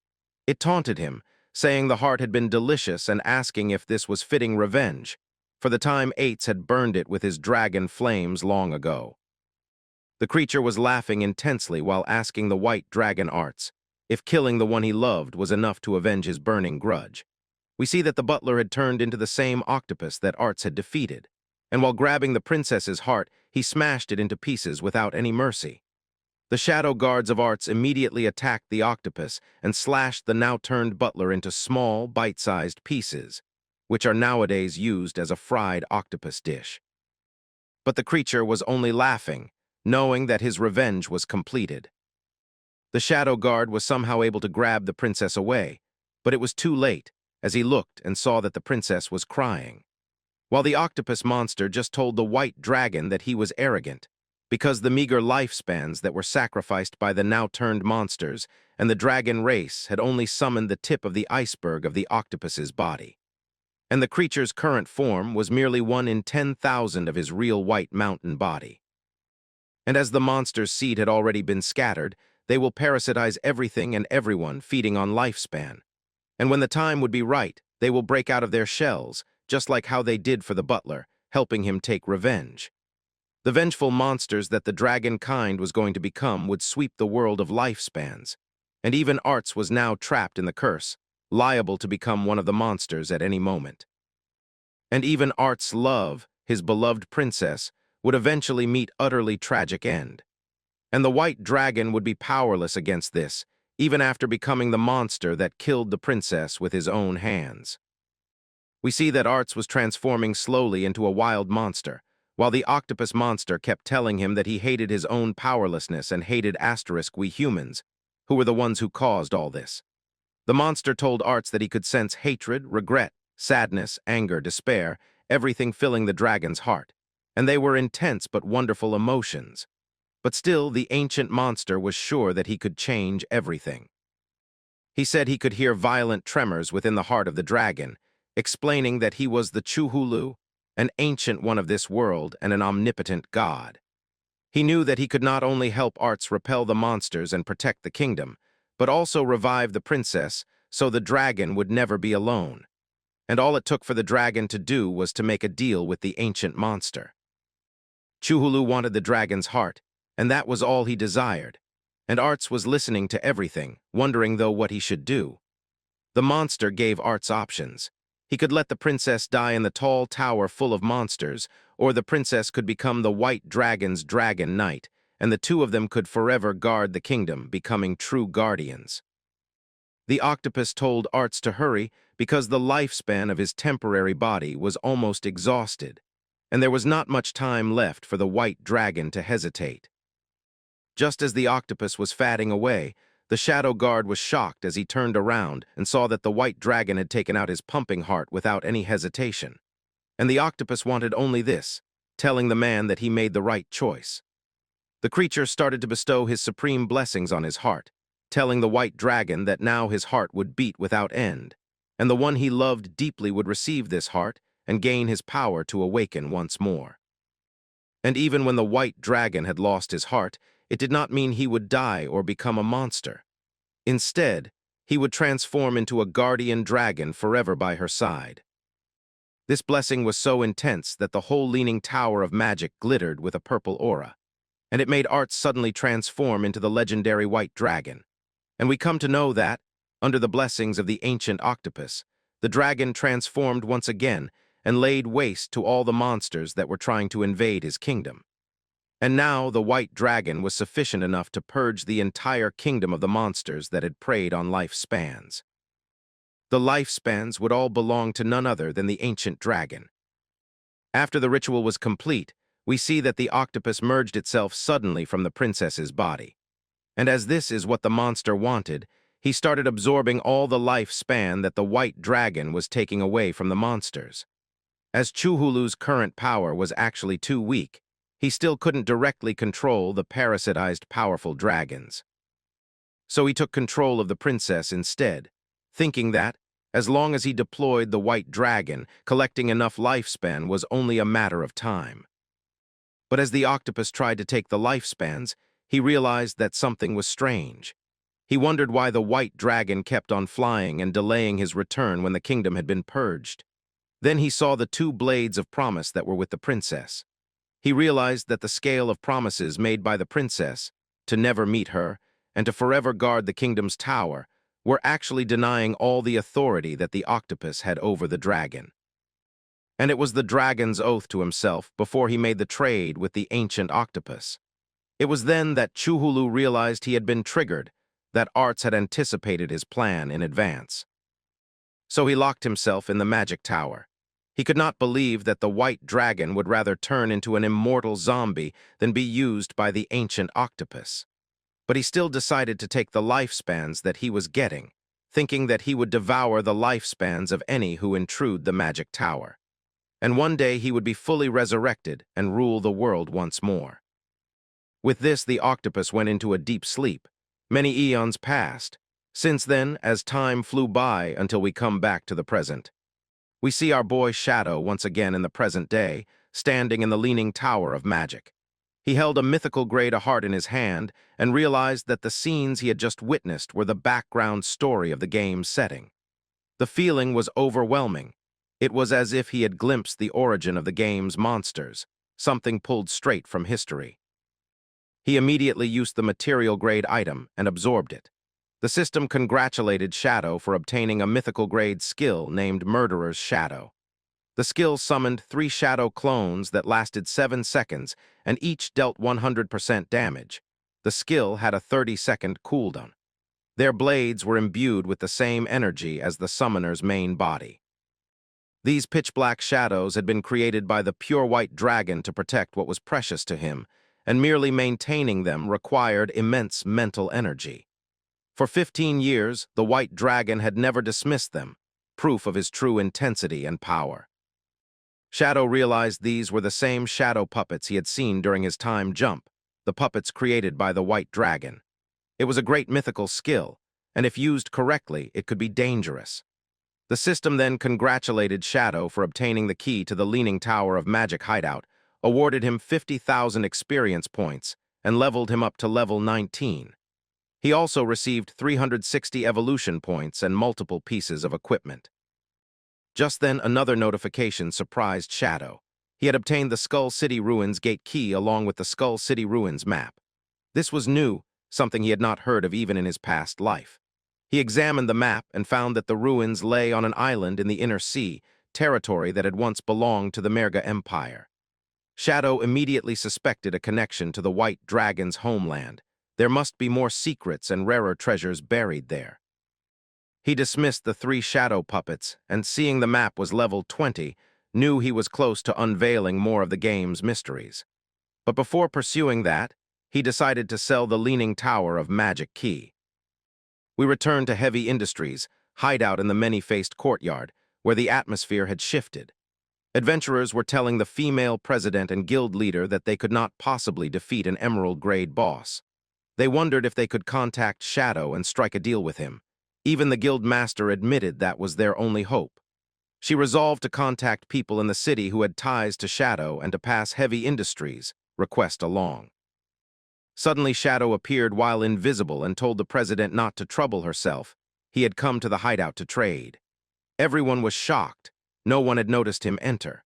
Speaker 1: It taunted him, saying the heart had been delicious and asking if this was fitting revenge. For the time Eights had burned it with his dragon flames long ago. The creature was laughing intensely while asking the white dragon Arts if killing the one he loved was enough to avenge his burning grudge. We see that the butler had turned into the same octopus that Arts had defeated, and while grabbing the princess's heart, he smashed it into pieces without any mercy. The shadow guards of Arts immediately attacked the octopus and slashed the now-turned butler into small, bite-sized pieces, which are nowadays used as a fried octopus dish. But the creature was only laughing, knowing that his revenge was completed. The shadow guard was somehow able to grab the princess away, but it was too late, as he looked and saw that the princess was crying. While the octopus monster just told the white dragon that he was arrogant, because the meager lifespans that were sacrificed by the now-turned monsters and the dragon race had only summoned the tip of the iceberg of the octopus's body. And the creature's current form was merely 1 in 10,000 of his real white mountain body. And as the monster's seed had already been scattered, they will parasitize everything and everyone feeding on lifespan. And when the time would be right, they will break out of their shells, just like how they did for the butler, helping him take revenge. The vengeful monsters that the dragon kind was going to become would sweep the world of lifespans, and even Arts was now trapped in the curse, liable to become one of the monsters at any moment. And even Arts' love, his beloved princess, would eventually meet utterly tragic end. And the white dragon would be powerless against this, even after becoming the monster that killed the princess with his own hands. We see that Arts was transforming slowly into a wild monster, while the octopus monster kept telling him that he hated his own powerlessness and hated we humans, who were the ones who caused all this. The monster told Arts that he could sense hatred, regret, sadness, anger, despair, everything filling the dragon's heart, and they were intense but wonderful emotions. But still, the ancient monster was sure that he could change everything. He said he could hear violent tremors within the heart of the dragon, explaining that he was the Chuhulu, an ancient one of this world and an omnipotent god. He knew that he could not only help Arts repel the monsters and protect the kingdom, but also revive the princess so the dragon would never be alone. And all it took for the dragon to do was to make a deal with the ancient monster. Chuhulu wanted the dragon's heart, and that was all he desired. And Arts was listening to everything, wondering though what he should do. The monster gave Arts options. He could let the princess die in the tall tower full of monsters, or the princess could become the white dragon's dragon knight, and the two of them could forever guard the kingdom, becoming true guardians. The octopus told Arts to hurry because the lifespan of his temporary body was almost exhausted, and there was not much time left for the white dragon to hesitate. Just as the octopus was fatting away, the shadow guard was shocked as he turned around and saw that the white dragon had taken out his pumping heart without any hesitation. And the octopus wanted only this, telling the man that he made the right choice. The creature started to bestow his supreme blessings on his heart, telling the white dragon that now his heart would beat without end, and the one he loved deeply would receive this heart and gain his power to awaken once more. And even when the white dragon had lost his heart, it did not mean he would die or become a monster. Instead, he would transform into a guardian dragon forever by her side. This blessing was so intense that the whole leaning tower of magic glittered with a purple aura, and it made Arts suddenly transform into the legendary white dragon. And we come to know that, under the blessings of the ancient octopus, the dragon transformed once again and laid waste to all the monsters that were trying to invade his kingdom. And now the white dragon was sufficient enough to purge the entire kingdom of the monsters that had preyed on lifespans. The lifespans would all belong to none other than the ancient dragon. After the ritual was complete, we see that the octopus merged itself suddenly from the princess's body. And as this is what the monster wanted, he started absorbing all the lifespan that the white dragon was taking away from the monsters. As Chuhulu's current power was actually too weak, he still couldn't directly control the parasitized powerful dragons. So he took control of the princess instead, thinking that, as long as he deployed the white dragon, collecting enough lifespan was only a matter of time. But as the octopus tried to take the lifespans, he realized that something was strange. He wondered why the white dragon kept on flying and delaying his return when the kingdom had been purged. Then he saw the two blades of promise that were with the princess. He realized that the scale of promises made by the princess, to never meet her, and to forever guard the kingdom's tower, were actually denying all the authority that the octopus had over the dragon. And it was the dragon's oath to himself before he made the trade with the ancient octopus. It was then that Chuhulu realized he had been triggered, that Arts had anticipated his plan in advance. So he locked himself in the magic tower. He could not believe that the white dragon would rather turn into an immortal zombie than be used by the ancient octopus. But he still decided to take the lifespans that he was getting, thinking that he would devour the lifespans of any who intrude the magic tower. And one day he would be fully resurrected and rule the world once more. With this, the octopus went into a deep sleep. Many eons passed. Since then, as time flew by until we come back to the present, we see our boy Shadow once again in the present day, standing in the leaning tower of magic. He held a mythical grade of heart in his hand and realized that the scenes he had just witnessed were the background story of the game's setting. The feeling was overwhelming. It was as if he had glimpsed the origin of the game's monsters, something pulled straight from history. He immediately used the material-grade item and absorbed it. The system congratulated Shadow for obtaining a mythical-grade skill named Murderer's Shadow. The skill summoned 3 Shadow clones that lasted 7 seconds and each dealt 100% damage. The skill had a 30-second cooldown. Their blades were imbued with the same energy as the summoner's main body. These pitch-black shadows had been created by the pure white dragon to protect what was precious to him, and merely maintaining them required immense mental energy. For 15 years, the white dragon had never dismissed them, proof of his true intensity and power. Shadow realized these were the same shadow puppets he had seen during his time jump, the puppets created by the white dragon. It was a great mythical skill, and if used correctly, it could be dangerous. The system then congratulated Shadow for obtaining the key to the Leaning Tower of Magic hideout, awarded him 50,000 experience points, and leveled him up to level 19. He also received 360 evolution points and multiple pieces of equipment. Just then, another notification surprised Shadow. He had obtained the Skull City Ruins gate key along with the Skull City Ruins map. This was new, something he had not heard of even in his past life. He examined the map and found that the ruins lay on an island in the inner sea, territory that had once belonged to the Merga Empire. Shadow immediately suspected a connection to the White Dragon's homeland. There must be more secrets and rarer treasures buried there. He dismissed the 3 shadow puppets, and seeing the map was level 20, knew he was close to unveiling more of the game's mysteries. But before pursuing that, he decided to sell the Leaning Tower of Magic key. We returned to Heavy Industries, hideout in the many-faced courtyard, where the atmosphere had shifted. Adventurers were telling the female president and guild leader that they could not possibly defeat an emerald-grade boss. They wondered if they could contact Shadow and strike a deal with him. Even the guild master admitted that was their only hope. She resolved to contact people in the city who had ties to Shadow and to pass Heavy Industries' request along. Suddenly Shadow appeared while invisible and told the president not to trouble herself. He had come to the hideout to trade. Everyone was shocked. No one had noticed him enter.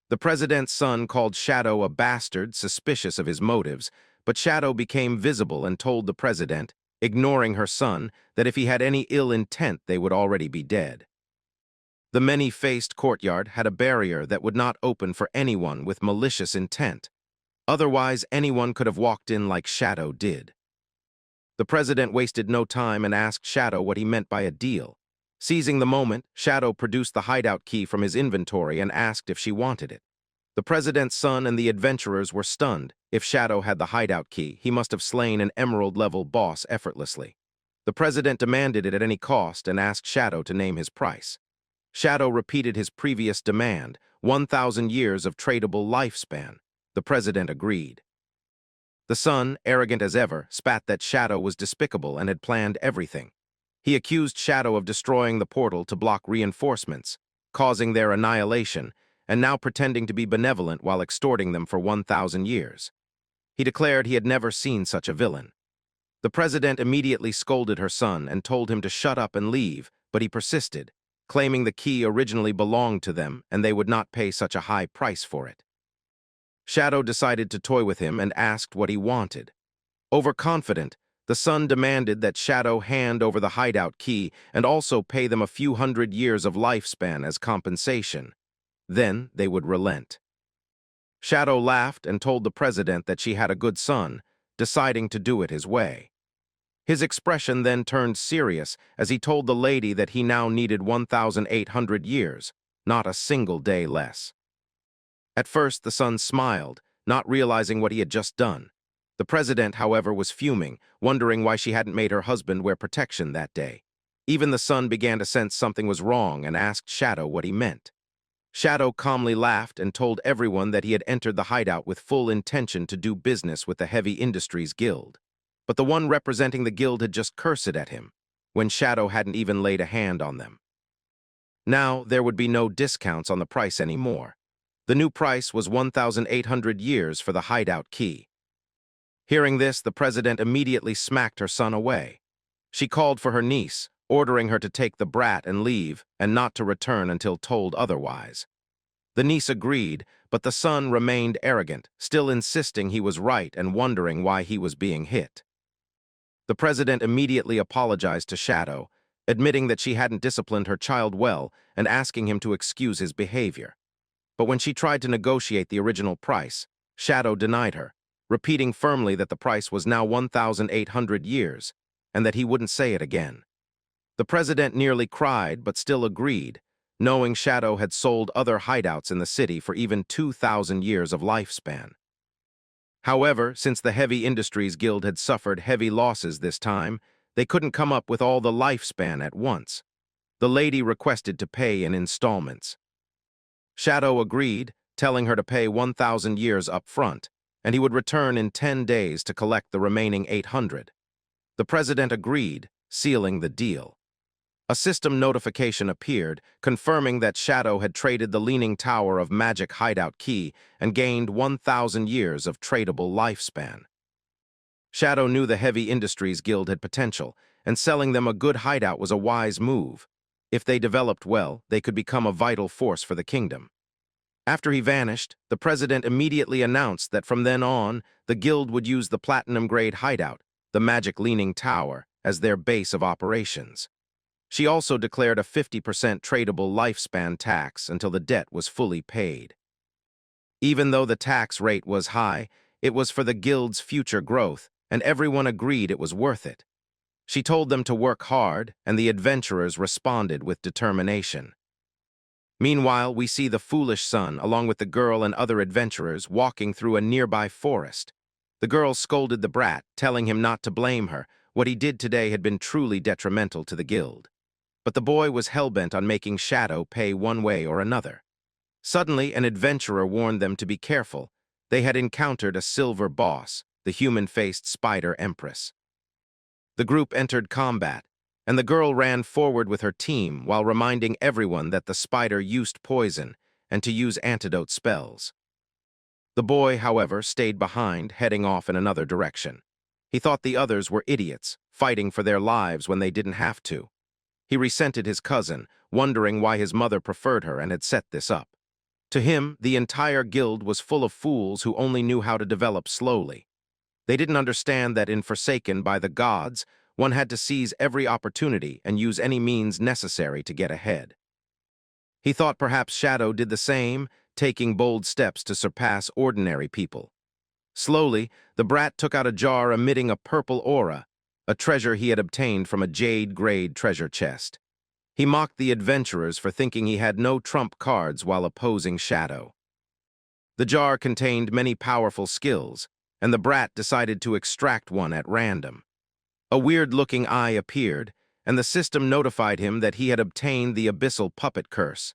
Speaker 1: The president's son called Shadow a bastard, suspicious of his motives, but Shadow became visible and told the president, ignoring her son, that if he had any ill intent they would already be dead. The many-faced courtyard had a barrier that would not open for anyone with malicious intent. Otherwise, anyone could have walked in like Shadow did. The president wasted no time and asked Shadow what he meant by a deal. Seizing the moment, Shadow produced the hideout key from his inventory and asked if she wanted it. The president's son and the adventurers were stunned. If Shadow had the hideout key, he must have slain an emerald-level boss effortlessly. The president demanded it at any cost and asked Shadow to name his price. Shadow repeated his previous demand, 1,000 years of tradable lifespan. The president agreed. The son, arrogant as ever, spat that Shadow was despicable and had planned everything. He accused Shadow of destroying the portal to block reinforcements, causing their annihilation, and now pretending to be benevolent while extorting them for 1,000 years. He declared he had never seen such a villain. The president immediately scolded her son and told him to shut up and leave, but he persisted, claiming the key originally belonged to them and they would not pay such a high price for it. Shadow decided to toy with him and asked what he wanted. Overconfident, the son demanded that Shadow hand over the hideout key and also pay them a few hundred years of lifespan as compensation. Then they would relent. Shadow laughed and told the president that she had a good son, deciding to do it his way. His expression then turned serious as he told the lady that he now needed 1,800 years, not a single day less. At first, the son smiled, not realizing what he had just done. The president, however, was fuming, wondering why she hadn't made her husband wear protection that day. Even the son began to sense something was wrong and asked Shadow what he meant. Shadow calmly laughed and told everyone that he had entered the hideout with full intention to do business with the Heavy Industries Guild. But the one representing the guild had just cursed at him, when Shadow hadn't even laid a hand on them. Now, there would be no discounts on the price anymore. The new price was 1,800 years for the hideout key. Hearing this, the president immediately smacked her son away. She called for her niece, ordering her to take the brat and leave, and not to return until told otherwise. The niece agreed, but the son remained arrogant, still insisting he was right and wondering why he was being hit. The president immediately apologized to Shadow, admitting that she hadn't disciplined her child well and asking him to excuse his behavior. But when she tried to negotiate the original price, Shadow denied her, repeating firmly that the price was now 1,800 years, and that he wouldn't say it again. The president nearly cried, but still agreed, knowing Shadow had sold other hideouts in the city for even 2,000 years of lifespan. However, since the Heavy Industries Guild had suffered heavy losses this time, they couldn't come up with all the lifespan at once. The lady requested to pay in installments. Shadow agreed, telling her to pay 1,000 years up front, and he would return in 10 days to collect the remaining 800. The president agreed, sealing the deal. A system notification appeared, confirming that Shadow had traded the Leaning Tower of Magic hideout key and gained 1,000 years of tradable lifespan. Shadow knew the Heavy Industries Guild had potential, and selling them a good hideout was a wise move. If they developed well, they could become a vital force for the kingdom. After he vanished, the president immediately announced that from then on, the guild would use the platinum-grade hideout, the Magic Leaning Tower, as their base of operations. She also declared a 50% tradable lifespan tax until the debt was fully paid. Even though the tax rate was high, it was for the guild's future growth, and everyone agreed it was worth it. She told them to work hard, and the adventurers responded with determination. Meanwhile, we see the foolish son, along with the girl and other adventurers, walking through a nearby forest. The girl scolded the brat, telling him not to blame her. What he did today had been truly detrimental to the guild. But the boy was hell-bent on making Shadow pay one way or another. Suddenly, an adventurer warned them to be careful. They had encountered a silver boss, the human-faced spider empress. The group entered combat, and the girl ran forward with her team while reminding everyone that the spider used poison and to use antidote spells. The boy, however, stayed behind, heading off in another direction. He thought the others were idiots, fighting for their lives when they didn't have to. He resented his cousin, wondering why his mother preferred her and had set this up. To him, the entire guild was full of fools who only knew how to develop slowly. They didn't understand that in Forsaken by the gods, one had to seize every opportunity and use any means necessary to get ahead. He thought perhaps Shadow did the same, taking bold steps to surpass ordinary people. Slowly, the brat took out a jar emitting a purple aura, a treasure he had obtained from a jade-grade treasure chest. He mocked the adventurers for thinking he had no trump cards while opposing Shadow. The jar contained many powerful skills, and the brat decided to extract one at random. A weird-looking eye appeared, and the system notified him that he had obtained the Abyssal Puppet Curse,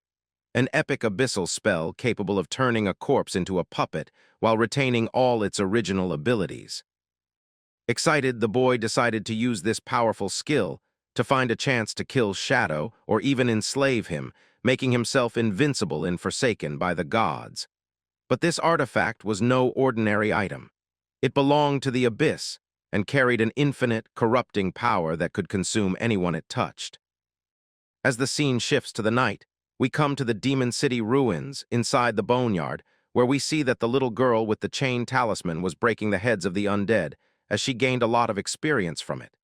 Speaker 1: an epic abyssal spell capable of turning a corpse into a puppet while retaining all its original abilities. Excited, the boy decided to use this powerful skill to find a chance to kill Shadow or even enslave him, making himself invincible in Forsaken by the gods. But this artifact was no ordinary item. It belonged to the Abyss and carried an infinite, corrupting power that could consume anyone it touched. As the scene shifts to the night, we come to the Demon City ruins inside the boneyard, where we see that the little girl with the chain talisman was breaking the heads of the undead, as she gained a lot of experience from it.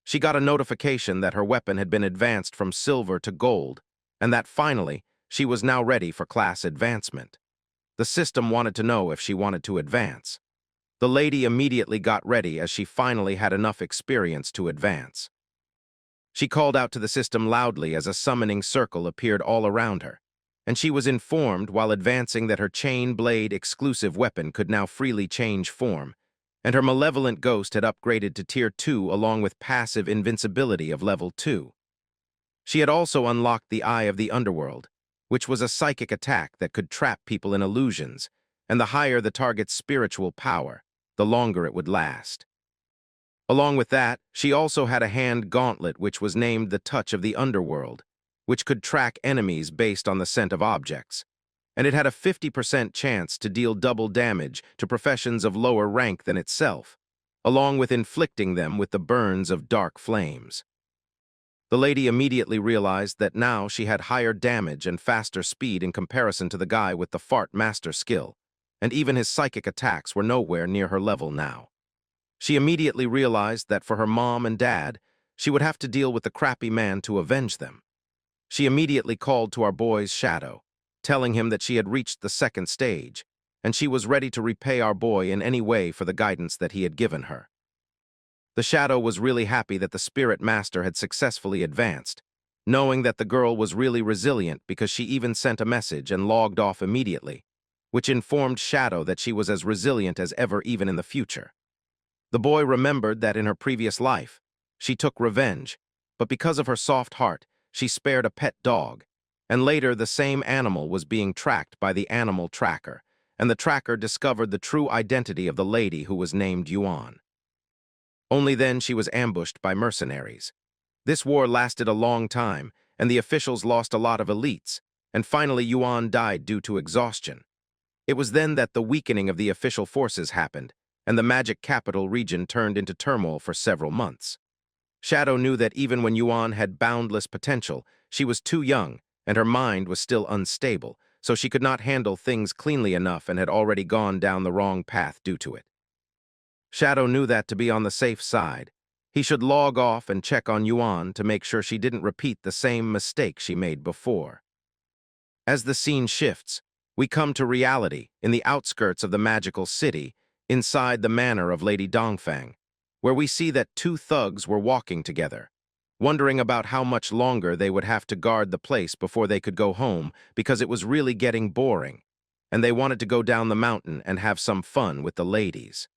Speaker 1: She got a notification that her weapon had been advanced from silver to gold, and that finally, she was now ready for class advancement. The system wanted to know if she wanted to advance. The lady immediately got ready as she finally had enough experience to advance. She called out to the system loudly as a summoning circle appeared all around her, and she was informed while advancing that her chain blade exclusive weapon could now freely change form, and her malevolent ghost had upgraded to Tier 2 along with passive invincibility of Level 2. She had also unlocked the Eye of the Underworld, which was a psychic attack that could trap people in illusions, and the higher the target's spiritual power, the longer it would last. Along with that, she also had a hand gauntlet which was named the Touch of the Underworld, which could track enemies based on the scent of objects, and it had a 50% chance to deal double damage to professions of lower rank than itself, along with inflicting them with the burns of dark flames. The lady immediately realized that now she had higher damage and faster speed in comparison to the guy with the fart master skill, and even his psychic attacks were nowhere near her level now. She immediately realized that for her mom and dad, she would have to deal with the crappy man to avenge them. She immediately called to our boy's Shadow, telling him that she had reached the second stage, and she was ready to repay our boy in any way for the guidance that he had given her. The Shadow was really happy that the Spirit Master had successfully advanced. knowing that the girl was really resilient because she even sent a message and logged off immediately, which informed Shadow that she was as resilient as ever even in the future. The boy remembered that in her previous life, she took revenge, but because of her soft heart, she spared a pet dog, and later the same animal was being tracked by the animal tracker, and the tracker discovered the true identity of the lady who was named Yuan. Only then she was ambushed by mercenaries. This war lasted a long time, and the officials lost a lot of elites, and finally Yuan died due to exhaustion. It was then that the weakening of the official forces happened, and the magic capital region turned into turmoil for several months. Shadow knew that even when Yuan had boundless potential, she was too young, and her mind was still unstable, so she could not handle things cleanly enough and had already gone down the wrong path due to it. Shadow knew that to be on the safe side, he should log off and check on Yuan to make sure she didn't repeat the same mistake she made before. As the scene shifts, we come to reality in the outskirts of the magical city, inside the manor of Lady Dongfang, where we see that two thugs were walking together, wondering about how much longer they would have to guard the place before they could go home because it was really getting boring, and they wanted to go down the mountain and have some fun with the ladies.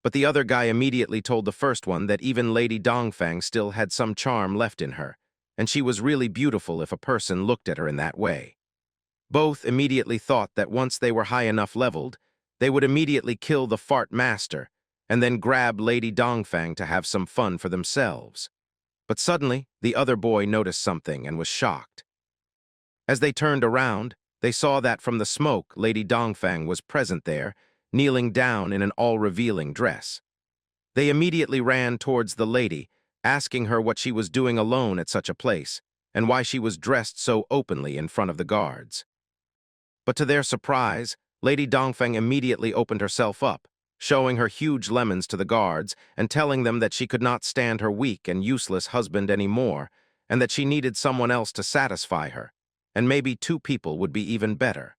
Speaker 1: But the other guy immediately told the first one that even Lady Dongfang still had some charm left in her, and she was really beautiful if a person looked at her in that way. Both immediately thought that once they were high enough leveled, they would immediately kill the fart master and then grab Lady Dongfang to have some fun for themselves. But suddenly, the other boy noticed something and was shocked. As they turned around, they saw that from the smoke, Lady Dongfang was present there, kneeling down in an all-revealing dress. They immediately ran towards the lady, asking her what she was doing alone at such a place, and why she was dressed so openly in front of the guards. But to their surprise, Lady Dongfang immediately opened herself up, showing her huge lemons to the guards and telling them that she could not stand her weak and useless husband anymore, and that she needed someone else to satisfy her, and maybe two people would be even better.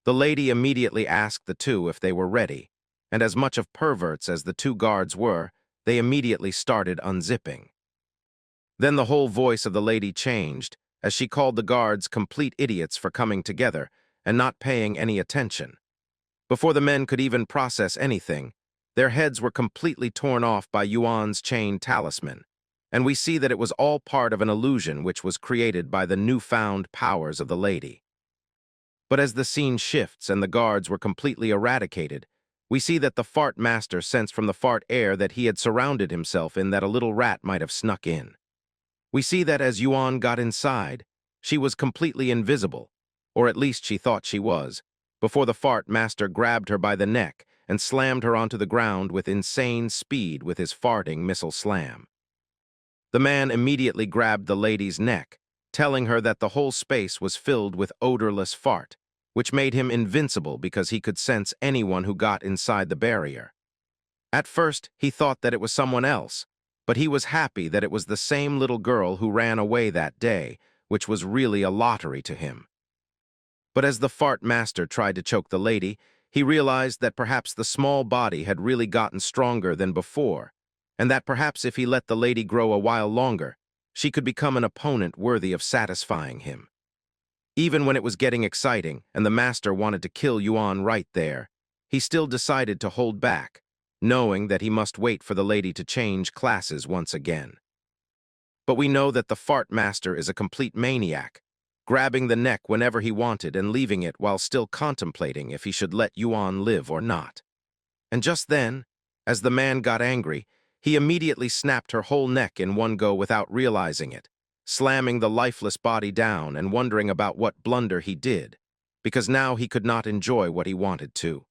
Speaker 1: The lady immediately asked the two if they were ready, and as much of perverts as the two guards were, they immediately started unzipping. Then the whole voice of the lady changed, as she called the guards complete idiots for coming together and not paying any attention. Before the men could even process anything, their heads were completely torn off by Yuan's chain talisman, and we see that it was all part of an illusion which was created by the newfound powers of the lady. But as the scene shifts and the guards were completely eradicated, we see that the fart master sensed from the fart air that he had surrounded himself in that a little rat might have snuck in. We see that as Yuan got inside, she was completely invisible, or at least she thought she was, before the fart master grabbed her by the neck and slammed her onto the ground with insane speed with his farting missile slam. The man immediately grabbed the lady's neck, telling her that the whole space was filled with odorless fart, which made him invincible because he could sense anyone who got inside the barrier. At first, he thought that it was someone else, but he was happy that it was the same little girl who ran away that day, which was really a lottery to him. But as the fart master tried to choke the lady, he realized that perhaps the small body had really gotten stronger than before, and that perhaps if he let the lady grow a while longer, she could become an opponent worthy of satisfying him. Even when it was getting exciting and the master wanted to kill Yuan right there, he still decided to hold back, knowing that he must wait for the lady to change classes once again. But we know that the fart master is a complete maniac, grabbing the neck whenever he wanted and leaving it while still contemplating if he should let Yuan live or not. And just then, as the man got angry, he immediately snapped her whole neck in one go without realizing it, slamming the lifeless body down and wondering about what blunder he did, because now he could not enjoy what he wanted to.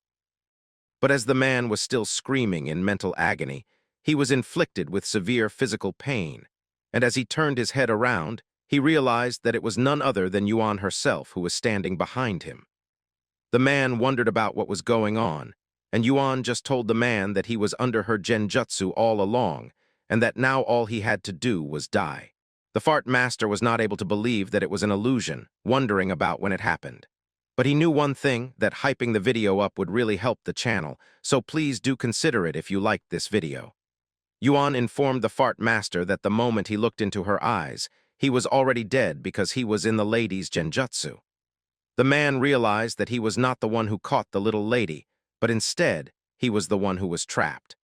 Speaker 1: But as the man was still screaming in mental agony, he was inflicted with severe physical pain, and as he turned his head around, he realized that it was none other than Yuan herself who was standing behind him. The man wondered about what was going on, and Yuan just told the man that he was under her genjutsu all along, and that now all he had to do was die. The fart master was not able to believe that it was an illusion, wondering about when it happened. But he knew one thing, that hyping the video up would really help the channel, so please do consider it if you liked this video. Yuan informed the fart master that the moment he looked into her eyes, he was already dead because he was in the lady's genjutsu. The man realized that he was not the one who caught the little lady, but instead, he was the one who was trapped.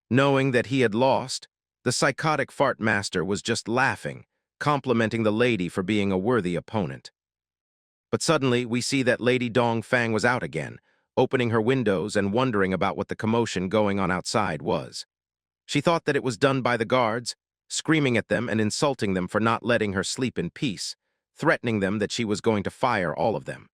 Speaker 1: Knowing that he had lost, the psychotic fart master was just laughing, complimenting the lady for being a worthy opponent. But suddenly, we see that Lady Dongfang was out again, opening her windows and wondering about what the commotion going on outside was. She thought that it was done by the guards, screaming at them and insulting them for not letting her sleep in peace, threatening them that she was going to fire all of them.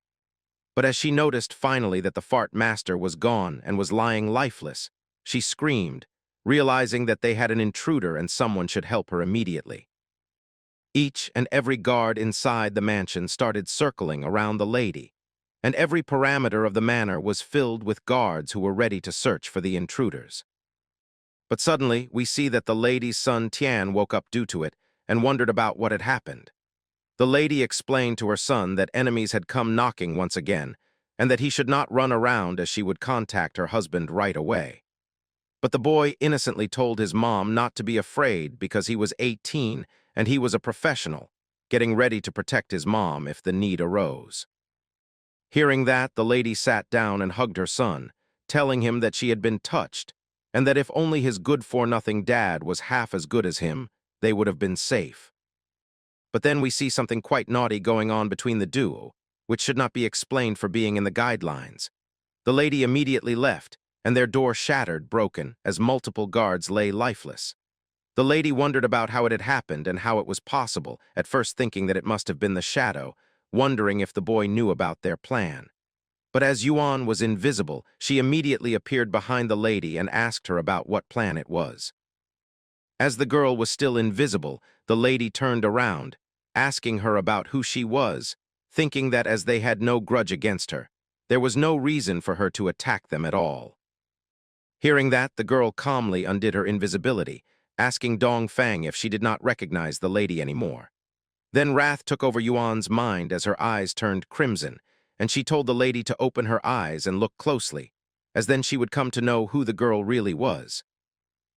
Speaker 1: But as she noticed finally that the fart master was gone and was lying lifeless, she screamed, realizing that they had an intruder and someone should help her immediately. Each and every guard inside the mansion started circling around the lady, and every parameter of the manor was filled with guards who were ready to search for the intruders. But suddenly, we see that the lady's son Tian woke up due to it and wondered about what had happened. The lady explained to her son that enemies had come knocking once again, and that he should not run around as she would contact her husband right away. But the boy innocently told his mom not to be afraid because he was 18 and he was a professional, getting ready to protect his mom if the need arose. Hearing that, the lady sat down and hugged her son, telling him that she had been touched, and that if only his good-for-nothing dad was half as good as him, they would have been safe. But then we see something quite naughty going on between the duo, which should not be explained for being in the guidelines. The lady immediately left, and their door shattered, broken, as multiple guards lay lifeless. The lady wondered about how it had happened and how it was possible, at first thinking that it must have been the shadow, wondering if the boy knew about their plan. But as Yuan was invisible, she immediately appeared behind the lady and asked her about what plan it was. As the girl was still invisible, the lady turned around, asking her about who she was, thinking that as they had no grudge against her, there was no reason for her to attack them at all. Hearing that, the girl calmly undid her invisibility, asking Dongfang if she did not recognize the lady anymore. Then wrath took over Yuan's mind as her eyes turned crimson, and she told the lady to open her eyes and look closely, as then she would come to know who the girl really was.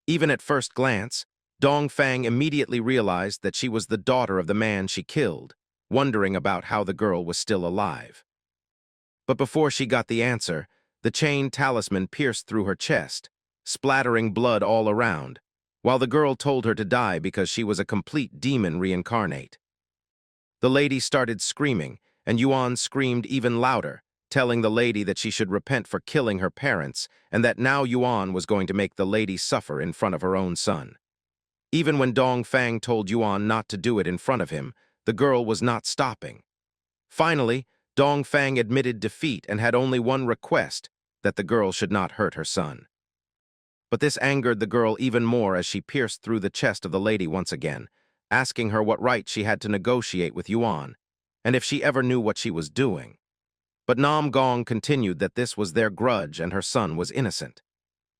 Speaker 1: Even at first glance, Dongfang immediately realized that she was the daughter of the man she killed, wondering about how the girl was still alive. But before she got the answer, the chain talisman pierced through her chest, splattering blood all around, while the girl told her to die because she was a complete demon reincarnate. The lady started screaming, and Yuan screamed even louder, telling the lady that she should repent for killing her parents and that now Yuan was going to make the lady suffer in front of her own son. Even when Dongfang told Yuan not to do it in front of him, the girl was not stopping. Finally, Dongfang admitted defeat and had only one request, that the girl should not hurt her son. But this angered the girl even more as she pierced through the chest of the lady once again, asking her what right she had to negotiate with Yuan, and if she ever knew what she was doing. But Nam Gong continued that this was their grudge and her son was innocent.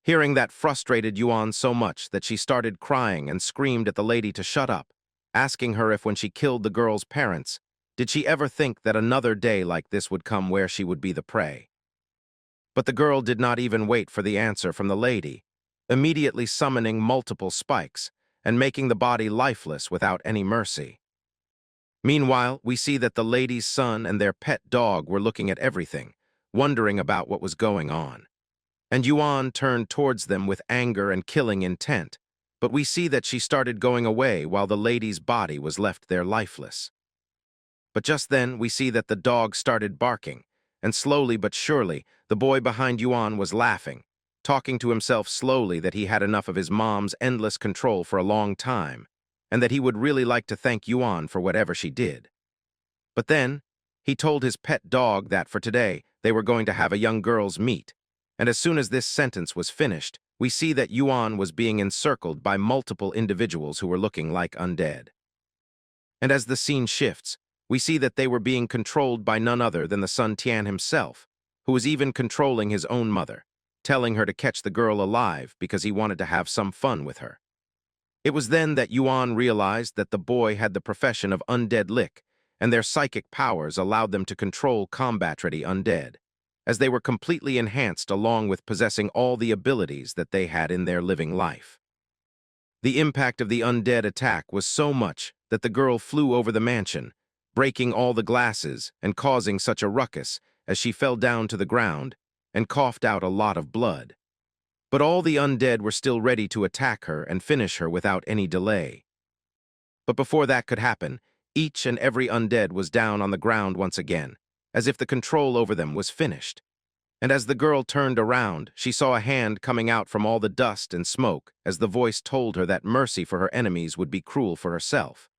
Speaker 1: Hearing that frustrated Yuan so much that she started crying and screamed at the lady to shut up, asking her if when she killed the girl's parents, did she ever think that another day like this would come where she would be the prey. But the girl did not even wait for the answer from the lady, immediately summoning multiple spikes and making the body lifeless without any mercy. Meanwhile, we see that the lady's son and their pet dog were looking at everything, wondering about what was going on. And Yuan turned towards them with anger and killing intent, but we see that she started going away while the lady's body was left there lifeless. But just then, we see that the dog started barking, and slowly but surely, the boy behind Yuan was laughing, talking to himself slowly that he had enough of his mom's endless control for a long time, and that he would really like to thank Yuan for whatever she did. But then, he told his pet dog that for today, they were going to have a young girl's meet, and as soon as this sentence was finished, we see that Yuan was being encircled by multiple individuals who were looking like undead. And as the scene shifts, we see that they were being controlled by none other than the son Tian himself, who was even controlling his own mother, telling her to catch the girl alive because he wanted to have some fun with her. It was then that Yuan realized that the boy had the profession of undead lick, and their psychic powers allowed them to control combat-ready undead, as they were completely enhanced along with possessing all the abilities that they had in their living life. The impact of the undead attack was so much that the girl flew over the mansion, breaking all the glasses and causing such a ruckus as she fell down to the ground and coughed out a lot of blood. But all the undead were still ready to attack her and finish her without any delay. But before that could happen, each and every undead was down on the ground once again, as if the control over them was finished. And as the girl turned around, she saw a hand coming out from all the dust and smoke as the voice told her that mercy for her enemies would be cruel for herself.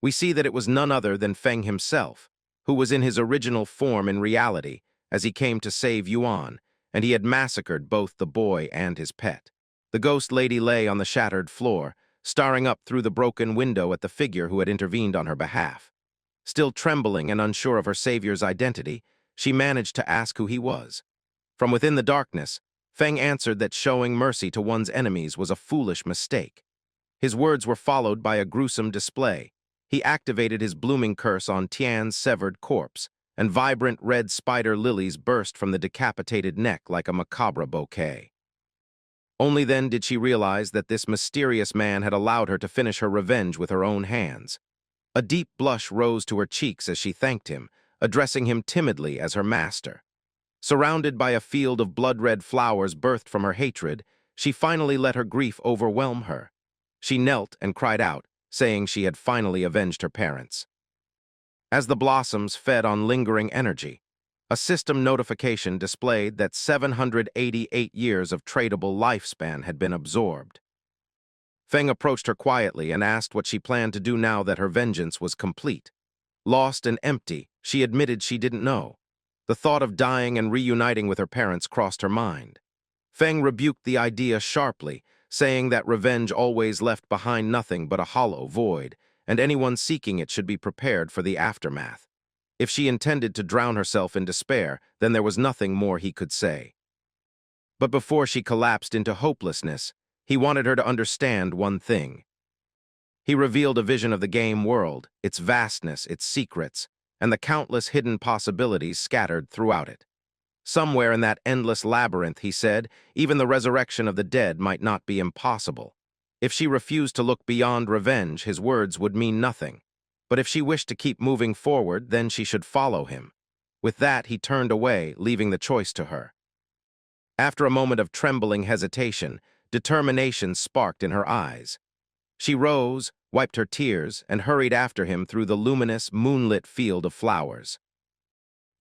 Speaker 1: We see that it was none other than Feng himself, who was in his original form in reality as he came to save Yuan, and he had massacred both the boy and his pet. The ghost lady lay on the shattered floor, staring up through the broken window at the figure who had intervened on her behalf. Still trembling and unsure of her savior's identity, she managed to ask who he was. From within the darkness, Feng answered that showing mercy to one's enemies was a foolish mistake. His words were followed by a gruesome display. He activated his blooming curse on Tian's severed corpse, and vibrant red spider lilies burst from the decapitated neck like a macabre bouquet. Only then did she realize that this mysterious man had allowed her to finish her revenge with her own hands. A deep blush rose to her cheeks as she thanked him, addressing him timidly as her master. Surrounded by a field of blood-red flowers birthed from her hatred, she finally let her grief overwhelm her. She knelt and cried out, saying she had finally avenged her parents. As the blossoms fed on lingering energy, a system notification displayed that 788 years of tradable lifespan had been absorbed. Feng approached her quietly and asked what she planned to do now that her vengeance was complete. Lost and empty, she admitted she didn't know. The thought of dying and reuniting with her parents crossed her mind. Feng rebuked the idea sharply, saying that revenge always left behind nothing but a hollow void, and anyone seeking it should be prepared for the aftermath. If she intended to drown herself in despair, then there was nothing more he could say. But before she collapsed into hopelessness, he wanted her to understand one thing. He revealed a vision of the game world, its vastness, its secrets, and the countless hidden possibilities scattered throughout it. Somewhere in that endless labyrinth, he said, even the resurrection of the dead might not be impossible. If she refused to look beyond revenge, his words would mean nothing. But if she wished to keep moving forward, then she should follow him. With that, he turned away, leaving the choice to her. After a moment of trembling hesitation, determination sparked in her eyes. She rose, wiped her tears, and hurried after him through the luminous, moonlit field of flowers.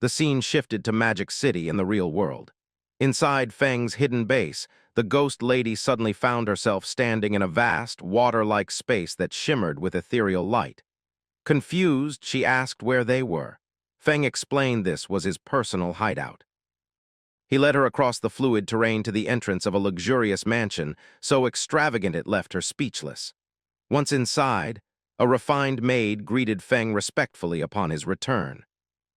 Speaker 1: The scene shifted to Magic City in the real world. Inside Feng's hidden base, the ghost lady suddenly found herself standing in a vast, water-like space that shimmered with ethereal light. Confused, she asked where they were. Feng explained this was his personal hideout. He led her across the fluid terrain to the entrance of a luxurious mansion, so extravagant it left her speechless. Once inside, a refined maid greeted Feng respectfully upon his return.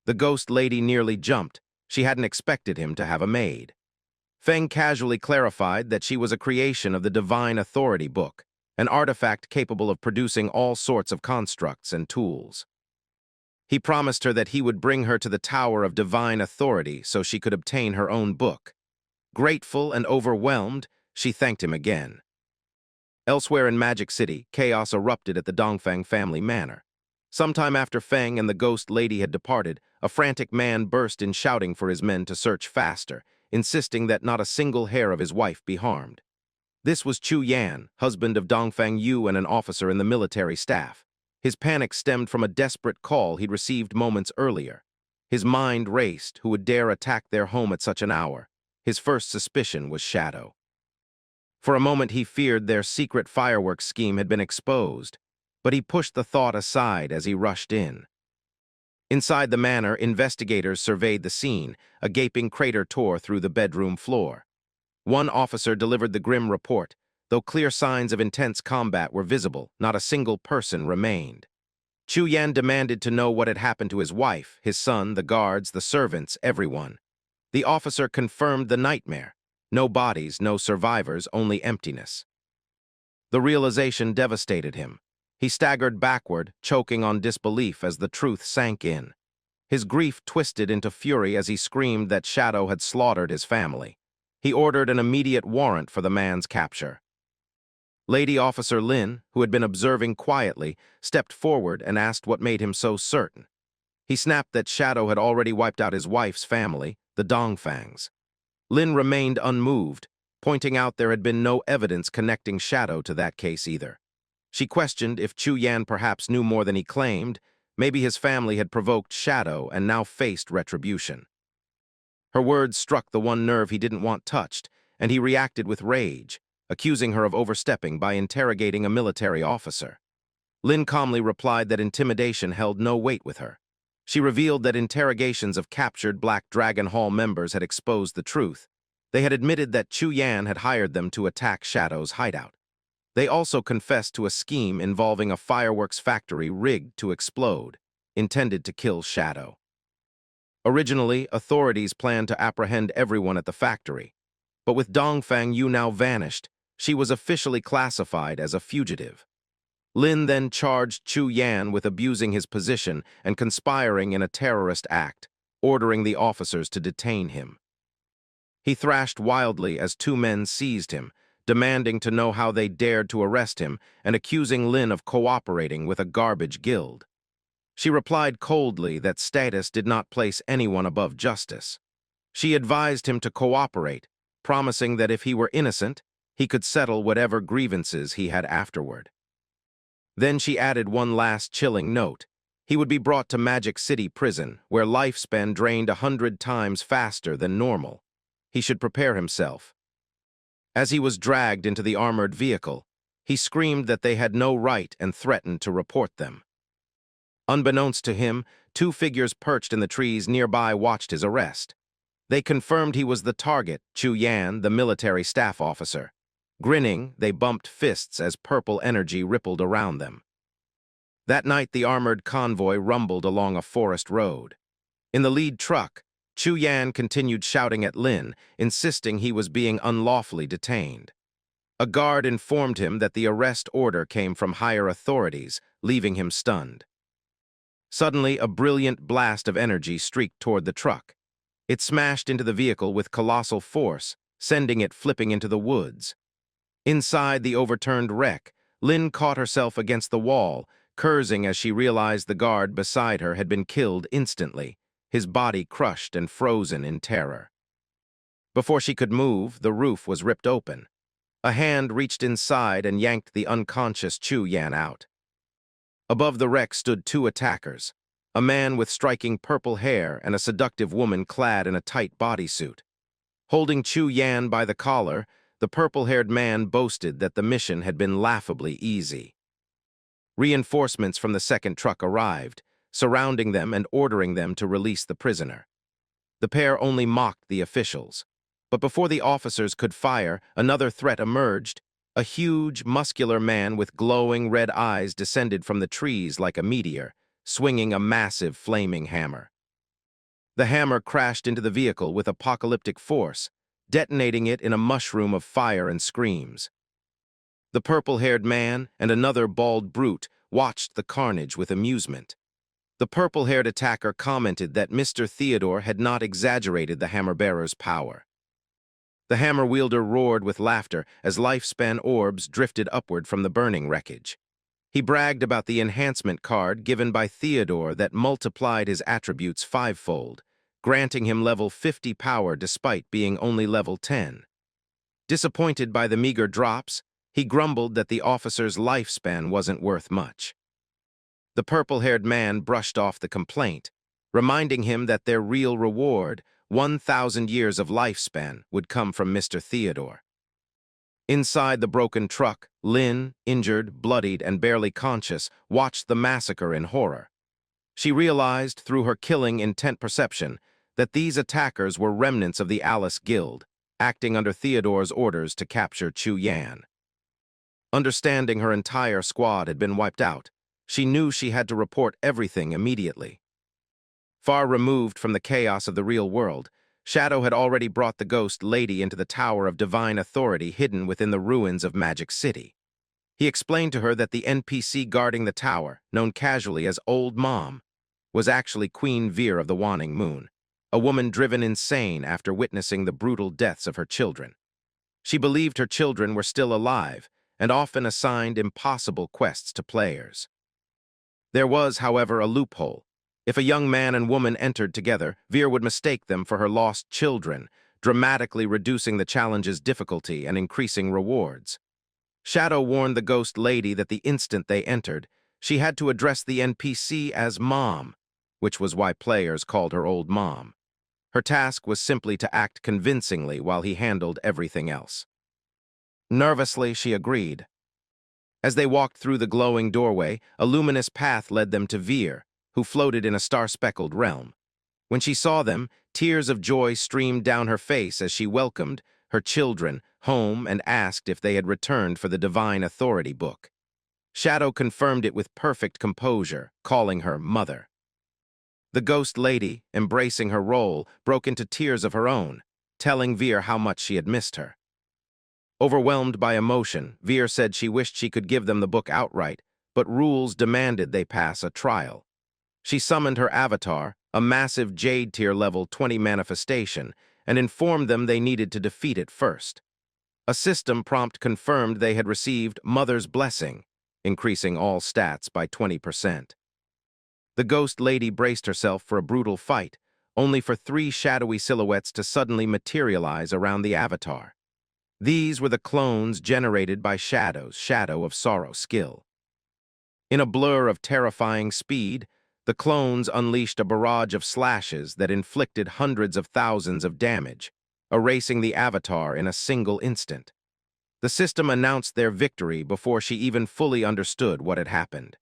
Speaker 1: The ghost lady nearly jumped. She hadn't expected him to have a maid. Feng casually clarified that she was a creation of the Divine Authority book, an artifact capable of producing all sorts of constructs and tools. He promised her that he would bring her to the Tower of Divine Authority so she could obtain her own book. Grateful and overwhelmed, she thanked him again. Elsewhere in Magic City, chaos erupted at the Dongfang family manor. Sometime after Feng and the ghost lady had departed, a frantic man burst in shouting for his men to search faster, insisting that not a single hair of his wife be harmed. This was Chu Yan, husband of Dongfang Yu and an officer in the military staff. His panic stemmed from a desperate call he'd received moments earlier. His mind raced. Who would dare attack their home at such an hour? His first suspicion was Shadow. For a moment he feared their secret fireworks scheme had been exposed, but he pushed the thought aside as he rushed in. Inside the manor, investigators surveyed the scene. A gaping crater tore through the bedroom floor. One officer delivered the grim report. Though clear signs of intense combat were visible, not a single person remained. Chu Yan demanded to know what had happened to his wife, his son, the guards, the servants, everyone. The officer confirmed the nightmare. No bodies, no survivors, only emptiness. The realization devastated him. He staggered backward, choking on disbelief as the truth sank in. His grief twisted into fury as he screamed that Shadow had slaughtered his family. He ordered an immediate warrant for the man's capture. Lady Officer Lin, who had been observing quietly, stepped forward and asked what made him so certain. He snapped that Shadow had already wiped out his wife's family, the Dongfangs. Lin remained unmoved, pointing out there had been no evidence connecting Shadow to that case either. She questioned if Chu Yan perhaps knew more than he claimed. Maybe his family had provoked Shadow and now faced retribution. Her words struck the one nerve he didn't want touched, and he reacted with rage, accusing her of overstepping by interrogating a military officer. Lin calmly replied that intimidation held no weight with her. She revealed that interrogations of captured Black Dragon Hall members had exposed the truth. They had admitted that Chu Yan had hired them to attack Shadow's hideout. They also confessed to a scheme involving a fireworks factory rigged to explode, intended to kill Shadow. Originally, authorities planned to apprehend everyone at the factory, but with Dongfang Yu now vanished, she was officially classified as a fugitive. Lin then charged Chu Yan with abusing his position and conspiring in a terrorist act, ordering the officers to detain him. He thrashed wildly as two men seized him, demanding to know how they dared to arrest him and accusing Lin of cooperating with a garbage guild. She replied coldly that status did not place anyone above justice. She advised him to cooperate, promising that if he were innocent, he could settle whatever grievances he had afterward. Then she added one last chilling note. He would be brought to Magic City Prison, where lifespan drained 100 times faster than normal. He should prepare himself. As he was dragged into the armored vehicle, he screamed that they had no right and threatened to report them. Unbeknownst to him, two figures perched in the trees nearby watched his arrest. They confirmed he was the target, Chu Yan, the military staff officer. Grinning, they bumped fists as purple energy rippled around them. That night, the armored convoy rumbled along a forest road. In the lead truck, Chu Yan continued shouting at Lin, insisting he was being unlawfully detained. A guard informed him that the arrest order came from higher authorities, leaving him stunned. Suddenly, a brilliant blast of energy streaked toward the truck. It smashed into the vehicle with colossal force, sending it flipping into the woods. Inside the overturned wreck, Lin caught herself against the wall, cursing as she realized the guard beside her had been killed instantly, his body crushed and frozen in terror. Before she could move, the roof was ripped open. A hand reached inside and yanked the unconscious Chu Yan out. Above the wreck stood two attackers, a man with striking purple hair and a seductive woman clad in a tight bodysuit. Holding Chu Yan by the collar, the purple-haired man boasted that the mission had been laughably easy. Reinforcements from the second truck arrived, surrounding them and ordering them to release the prisoner. The pair only mocked the officials. But before the officers could fire, another threat emerged. A huge, muscular man with glowing red eyes descended from the trees like a meteor, swinging a massive flaming hammer. The hammer crashed into the vehicle with apocalyptic force, detonating it in a mushroom of fire and screams. The purple-haired man and another bald brute watched the carnage with amusement. The purple-haired attacker commented that Mr. Theodore had not exaggerated the hammer-bearer's power. The hammer-wielder roared with laughter as lifespan orbs drifted upward from the burning wreckage. He bragged about the enhancement card given by Theodore that multiplied his attributes fivefold, granting him level 50 power despite being only level 10. Disappointed by the meager drops, he grumbled that the officer's lifespan wasn't worth much. The purple-haired man brushed off the complaint, reminding him that their real reward, 1,000 years of lifespan, would come from Mr. Theodore. Inside the broken truck, Lin, injured, bloodied, and barely conscious, watched the massacre in horror. She realized, through her killing intent perception, that these attackers were remnants of the Alice Guild, acting under Theodore's orders to capture Chu Yan. Understanding her entire squad had been wiped out, she knew she had to report everything immediately. Far removed from the chaos of the real world, Shadow had already brought the ghost lady into the Tower of Divine Authority hidden within the ruins of Magic City. He explained to her that the NPC guarding the tower, known casually as Old Mom, was actually Queen Veer of the Waning Moon, a woman driven insane after witnessing the brutal deaths of her children. She believed her children were still alive, and often assigned impossible quests to players. There was, however, a loophole. If a young man and woman entered together, Veer would mistake them for her lost children, dramatically reducing the challenge's difficulty and increasing rewards. Shadow warned the ghost lady that the instant they entered, she had to address the NPC as Mom, which was why players called her Old Mom. Her task was simply to act convincingly while he handled everything else. Nervously, she agreed. As they walked through the glowing doorway, a luminous path led them to Veer, who floated in a star-speckled realm. When she saw them, tears of joy streamed down her face as she welcomed her children home and asked if they had returned for the Divine Authority book. Shadow confirmed it with perfect composure, calling her Mother. The ghost lady, embracing her role, broke into tears of her own, telling Veer how much she had missed her. Overwhelmed by emotion, Veer said she wished she could give them the book outright, but rules demanded they pass a trial. She summoned her avatar, a massive Jade Tier level 20 manifestation, and informed them they needed to defeat it first. A system prompt confirmed they had received Mother's Blessing, increasing all stats by 20%. The ghost lady braced herself for a brutal fight, only for 3 shadowy silhouettes to suddenly materialize around the avatar. These were the clones generated by Shadow's Shadow of Sorrow skill. In a blur of terrifying speed, the clones unleashed a barrage of slashes that inflicted hundreds of thousands of damage, erasing the avatar in a single instant. The system announced their victory before she even fully understood what had happened.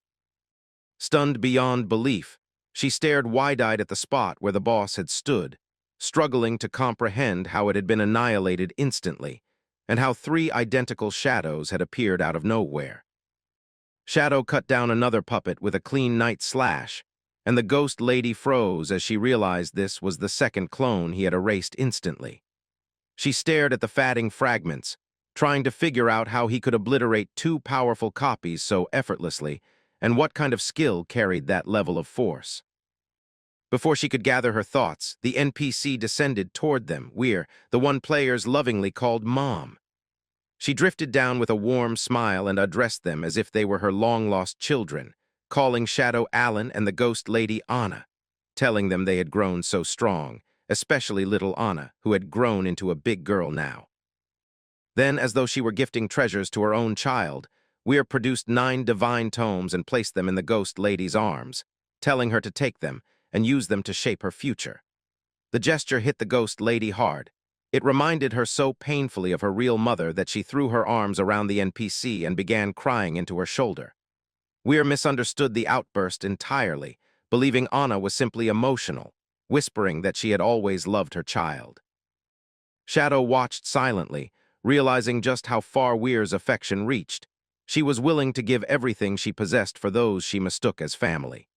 Speaker 1: Stunned beyond belief, she stared wide-eyed at the spot where the boss had stood, struggling to comprehend how it had been annihilated instantly, and how 3 identical shadows had appeared out of nowhere. Shadow cut down another puppet with a clean night slash, and the ghost lady froze as she realized this was the second clone he had erased instantly. She stared at the fatting fragments, trying to figure out how he could obliterate 2 powerful copies so effortlessly, and what kind of skill carried that level of force. Before she could gather her thoughts, the NPC descended toward them, Weir, the one players lovingly called Mom. She drifted down with a warm smile and addressed them as if they were her long-lost children, calling Shadow Alan and the ghost lady Anna, telling them they had grown so strong, especially little Anna, who had grown into a big girl now. Then, as though she were gifting treasures to her own child, Weir produced 9 divine tomes and placed them in the ghost lady's arms, telling her to take them and use them to shape her future. The gesture hit the ghost lady hard. It reminded her so painfully of her real mother that she threw her arms around the NPC and began crying into her shoulder. Weir misunderstood the outburst entirely, believing Anna was simply emotional, whispering that she had always loved her child. Shadow watched silently, realizing just how far Weir's affection reached. She was willing to give everything she possessed for those she mistook as family.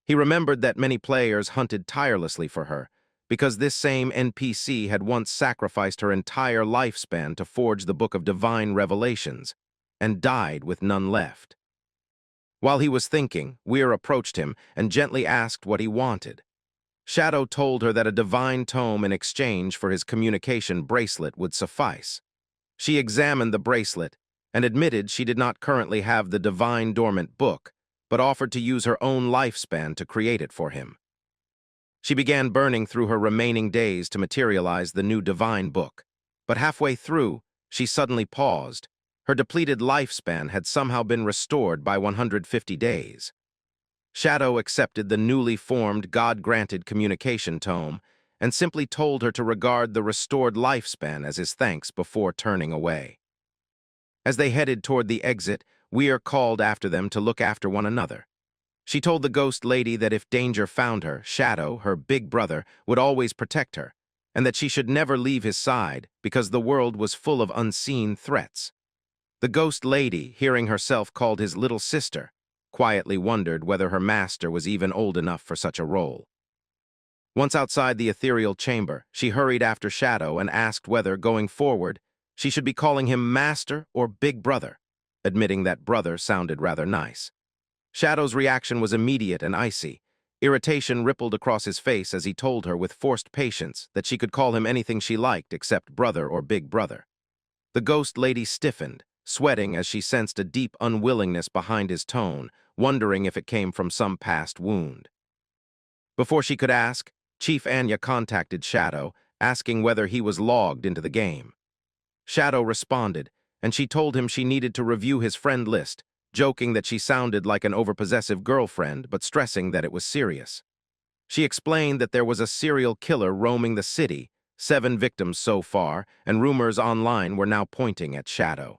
Speaker 1: He remembered that many players hunted tirelessly for her, because this same NPC had once sacrificed her entire lifespan to forge the Book of Divine Revelations, and died with none left. While he was thinking, Weir approached him and gently asked what he wanted. Shadow told her that a divine tome in exchange for his communication bracelet would suffice. She examined the bracelet and admitted she did not currently have the divine dormant book, but offered to use her own lifespan to create it for him. She began burning through her remaining days to materialize the new divine book, but halfway through, she suddenly paused. Her depleted lifespan had somehow been restored by 150 days. Shadow accepted the newly formed God-granted communication tome and simply told her to regard the restored lifespan as his thanks before turning away. As they headed toward the exit, Weir called after them to look after one another. She told the ghost lady that if danger found her, Shadow, her big brother, would always protect her, and that she should never leave his side because the world was full of unseen threats. The ghost lady, hearing herself called his little sister, quietly wondered whether her master was even old enough for such a role. Once outside the ethereal chamber, she hurried after Shadow and asked whether, going forward, she should be calling him Master or Big Brother, admitting that brother sounded rather nice. Shadow's reaction was immediate and icy. Irritation rippled across his face as he told her with forced patience that she could call him anything she liked except brother or big brother. The ghost lady stiffened, sweating as she sensed a deep unwillingness behind his tone, wondering if it came from some past wound. Before she could ask, Chief Anya contacted Shadow, asking whether he was logged into the game. Shadow responded, and she told him she needed to review his friend list, joking that she sounded like an overpossessive girlfriend but stressing that it was serious. She explained that there was a serial killer roaming the city, 7 victims so far, and rumors online were now pointing at Shadow.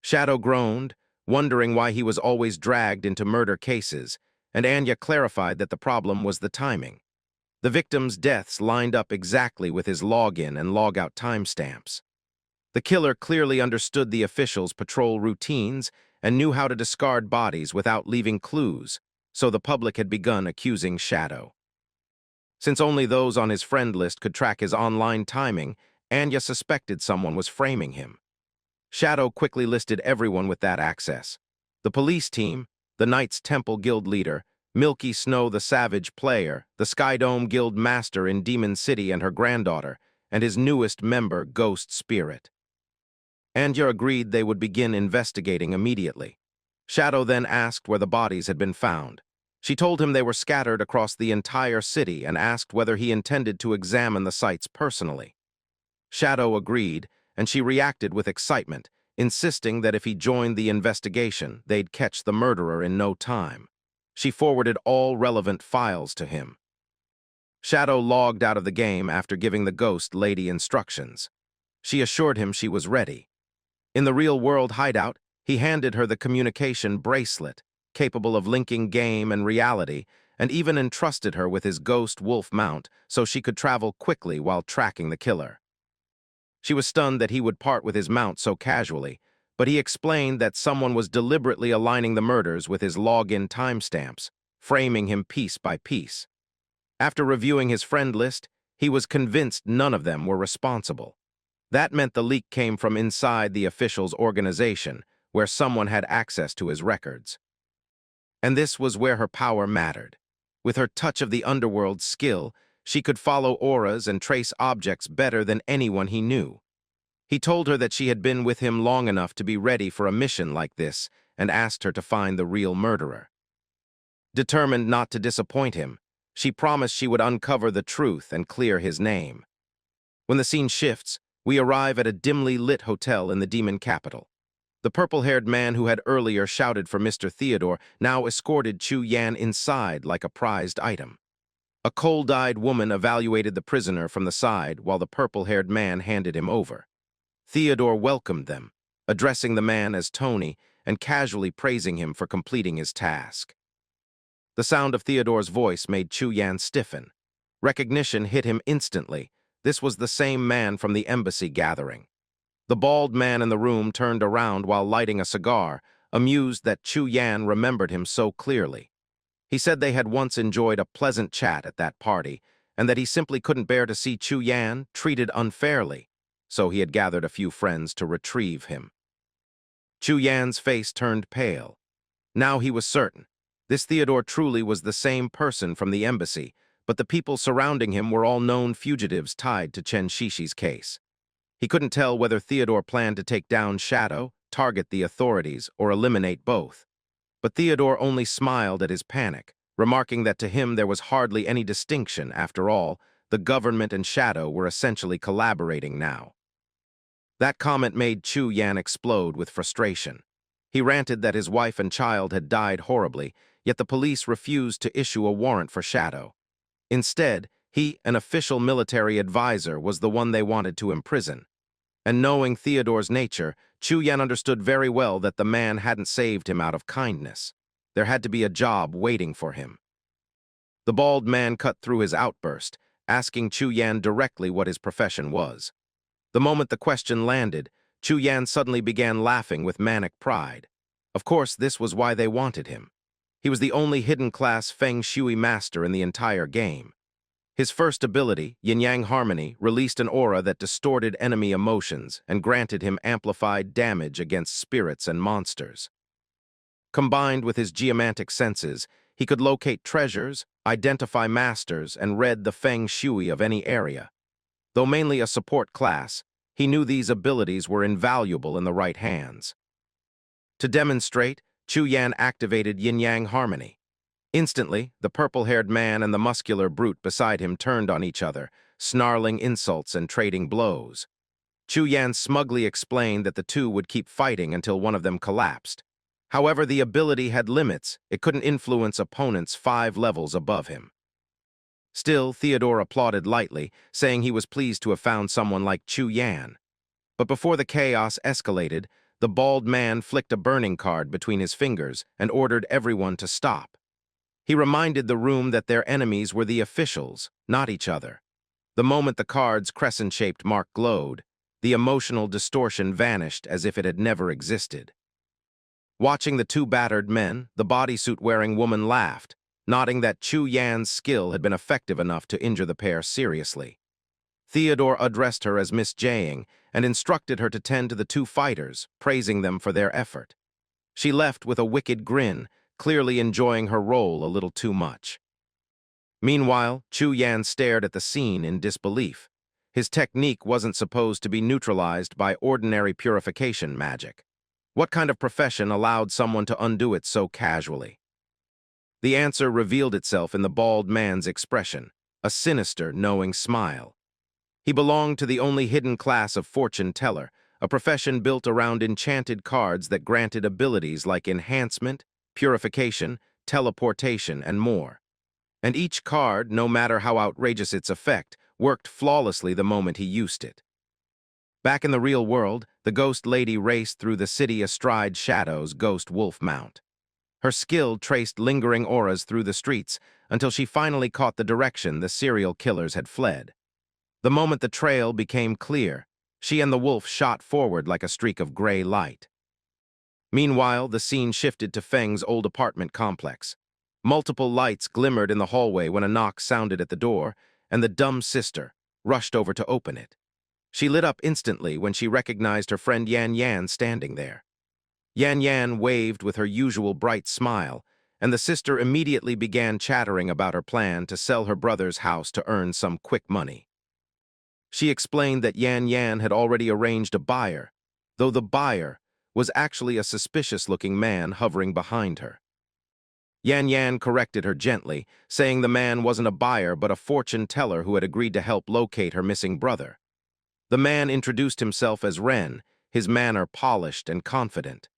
Speaker 1: Shadow groaned, wondering why he was always dragged into murder cases, and Anya clarified that the problem was the timing. The victims' deaths lined up exactly with his login and logout timestamps. The killer clearly understood the officials' patrol routines and knew how to discard bodies without leaving clues, so the public had begun accusing Shadow. Since only those on his friend list could track his online timing, Anya suspected someone was framing him. Shadow quickly listed everyone with that access. The police team, the Knights Temple Guild leader, Milky Snow the Savage player, the Skydome Guild master in Demon City and her granddaughter, and his newest member, Ghost Spirit. Anya agreed they would begin investigating immediately. Shadow then asked where the bodies had been found. She told him they were scattered across the entire city and asked whether he intended to examine the sites personally. Shadow agreed, and she reacted with excitement, insisting that if he joined the investigation, they'd catch the murderer in no time. She forwarded all relevant files to him. Shadow logged out of the game after giving the ghost lady instructions. She assured him she was ready. In the real-world hideout, he handed her the communication bracelet, capable of linking game and reality, and even entrusted her with his ghost wolf mount so she could travel quickly while tracking the killer. She was stunned that he would part with his mount so casually, but he explained that someone was deliberately aligning the murders with his login timestamps, framing him piece by piece. After reviewing his friend list, he was convinced none of them were responsible. That meant the leak came from inside the official's organization, where someone had access to his records. And this was where her power mattered. With her touch of the underworld's skill, she could follow auras and trace objects better than anyone he knew. He told her that she had been with him long enough to be ready for a mission like this and asked her to find the real murderer. Determined not to disappoint him, she promised she would uncover the truth and clear his name. When the scene shifts, we arrive at a dimly lit hotel in the demon capital. The purple-haired man who had earlier shouted for Mr. Theodore now escorted Chu Yan inside like a prized item. A cold-eyed woman evaluated the prisoner from the side while the purple-haired man handed him over. Theodore welcomed them, addressing the man as Tony and casually praising him for completing his task. The sound of Theodore's voice made Chu Yan stiffen. Recognition hit him instantly. This was the same man from the embassy gathering. The bald man in the room turned around while lighting a cigar, amused that Chu Yan remembered him so clearly. He said they had once enjoyed a pleasant chat at that party, and that he simply couldn't bear to see Chu Yan treated unfairly, so he had gathered a few friends to retrieve him. Chu Yan's face turned pale. Now he was certain. This Theodore truly was the same person from the embassy, but the people surrounding him were all known fugitives tied to Chen Shishi's case. He couldn't tell whether Theodore planned to take down Shadow, target the authorities, or eliminate both. But Theodore only smiled at his panic, remarking that to him there was hardly any distinction. After all, the government and Shadow were essentially collaborating now. That comment made Chu Yan explode with frustration. He ranted that his wife and child had died horribly, yet the police refused to issue a warrant for Shadow. Instead, he, an official military advisor, was the one they wanted to imprison. And knowing Theodore's nature, Chu Yan understood very well that the man hadn't saved him out of kindness. There had to be a job waiting for him. The bald man cut through his outburst, asking Chu Yan directly what his profession was. The moment the question landed, Chu Yan suddenly began laughing with manic pride. Of course, this was why they wanted him. He was the only hidden-class Feng Shui master in the entire game. His first ability, Yin-Yang Harmony, released an aura that distorted enemy emotions and granted him amplified damage against spirits and monsters. Combined with his geomantic senses, he could locate treasures, identify masters, and read the Feng Shui of any area. Though mainly a support class, he knew these abilities were invaluable in the right hands. To demonstrate, Chu Yan activated yin-yang harmony. Instantly, the purple-haired man and the muscular brute beside him turned on each other, snarling insults and trading blows. Chu Yan smugly explained that the two would keep fighting until one of them collapsed. However, the ability had limits. It couldn't influence opponents 5 levels above him. Still, Theodore applauded lightly, saying he was pleased to have found someone like Chu Yan. But before the chaos escalated, the bald man flicked a burning card between his fingers and ordered everyone to stop. He reminded the room that their enemies were the officials, not each other. The moment the card's crescent-shaped mark glowed, the emotional distortion vanished as if it had never existed. Watching the two battered men, the bodysuit-wearing woman laughed, nodding that Chu Yan's skill had been effective enough to injure the pair seriously. Theodore addressed her as Miss Jaying and instructed her to tend to the two fighters, praising them for their effort. She left with a wicked grin, clearly enjoying her role a little too much. Meanwhile, Chu Yan stared at the scene in disbelief. His technique wasn't supposed to be neutralized by ordinary purification magic. What kind of profession allowed someone to undo it so casually? The answer revealed itself in the bald man's expression, a sinister, knowing smile. He belonged to the only hidden class of fortune teller, a profession built around enchanted cards that granted abilities like enhancement, purification, teleportation, and more. And each card, no matter how outrageous its effect, worked flawlessly the moment he used it. Back in the real world, the ghost lady raced through the city astride Shadow's ghost wolf mount. Her skill traced lingering auras through the streets until she finally caught the direction the serial killers had fled. The moment the trail became clear, she and the wolf shot forward like a streak of gray light. Meanwhile, the scene shifted to Feng's old apartment complex. Multiple lights glimmered in the hallway when a knock sounded at the door, and the dumb sister rushed over to open it. She lit up instantly when she recognized her friend Yan Yan standing there. Yan Yan waved with her usual bright smile, and the sister immediately began chattering about her plan to sell her brother's house to earn some quick money. She explained that Yan Yan had already arranged a buyer, though the buyer was actually a suspicious-looking man hovering behind her. Yan Yan corrected her gently, saying the man wasn't a buyer but a fortune teller who had agreed to help locate her missing brother. The man introduced himself as Ren, his manner polished and confident.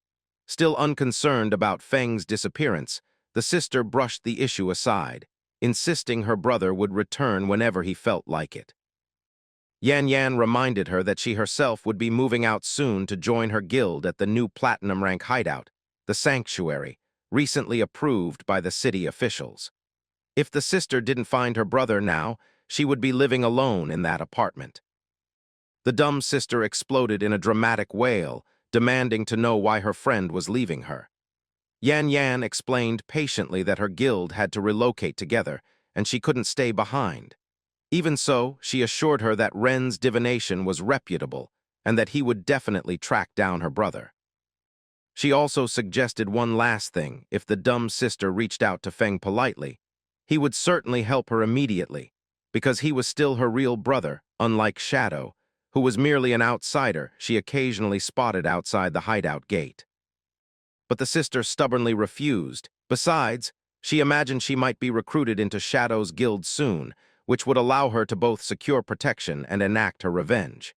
Speaker 1: Still unconcerned about Feng's disappearance, the sister brushed the issue aside, insisting her brother would return whenever he felt like it. Yan Yan reminded her that she herself would be moving out soon to join her guild at the new platinum rank hideout, the Sanctuary, recently approved by the city officials. If the sister didn't find her brother now, she would be living alone in that apartment. The dumb sister exploded in a dramatic wail, demanding to know why her friend was leaving her. Yan Yan explained patiently that her guild had to relocate together, and she couldn't stay behind. Even so, she assured her that Ren's divination was reputable, and that he would definitely track down her brother. She also suggested one last thing: if the dumb sister reached out to Feng politely, he would certainly help her immediately, because he was still her real brother, unlike Shadow, who was merely an outsider she occasionally spotted outside the hideout gate. But the sister stubbornly refused. Besides, she imagined she might be recruited into Shadow's guild soon, which would allow her to both secure protection and enact her revenge.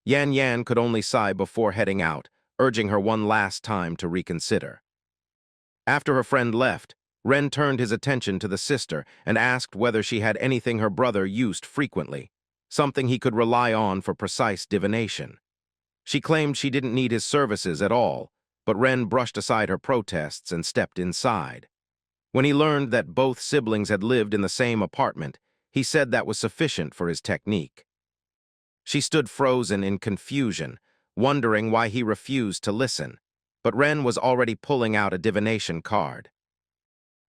Speaker 1: Yan Yan could only sigh before heading out, urging her one last time to reconsider. After her friend left, Ren turned his attention to the sister and asked whether she had anything her brother used frequently, something he could rely on for precise divination. She claimed she didn't need his services at all, but Ren brushed aside her protests and stepped inside. When he learned that both siblings had lived in the same apartment, he said that was sufficient for his technique. She stood frozen in confusion, wondering why he refused to listen, but Ren was already pulling out a divination card.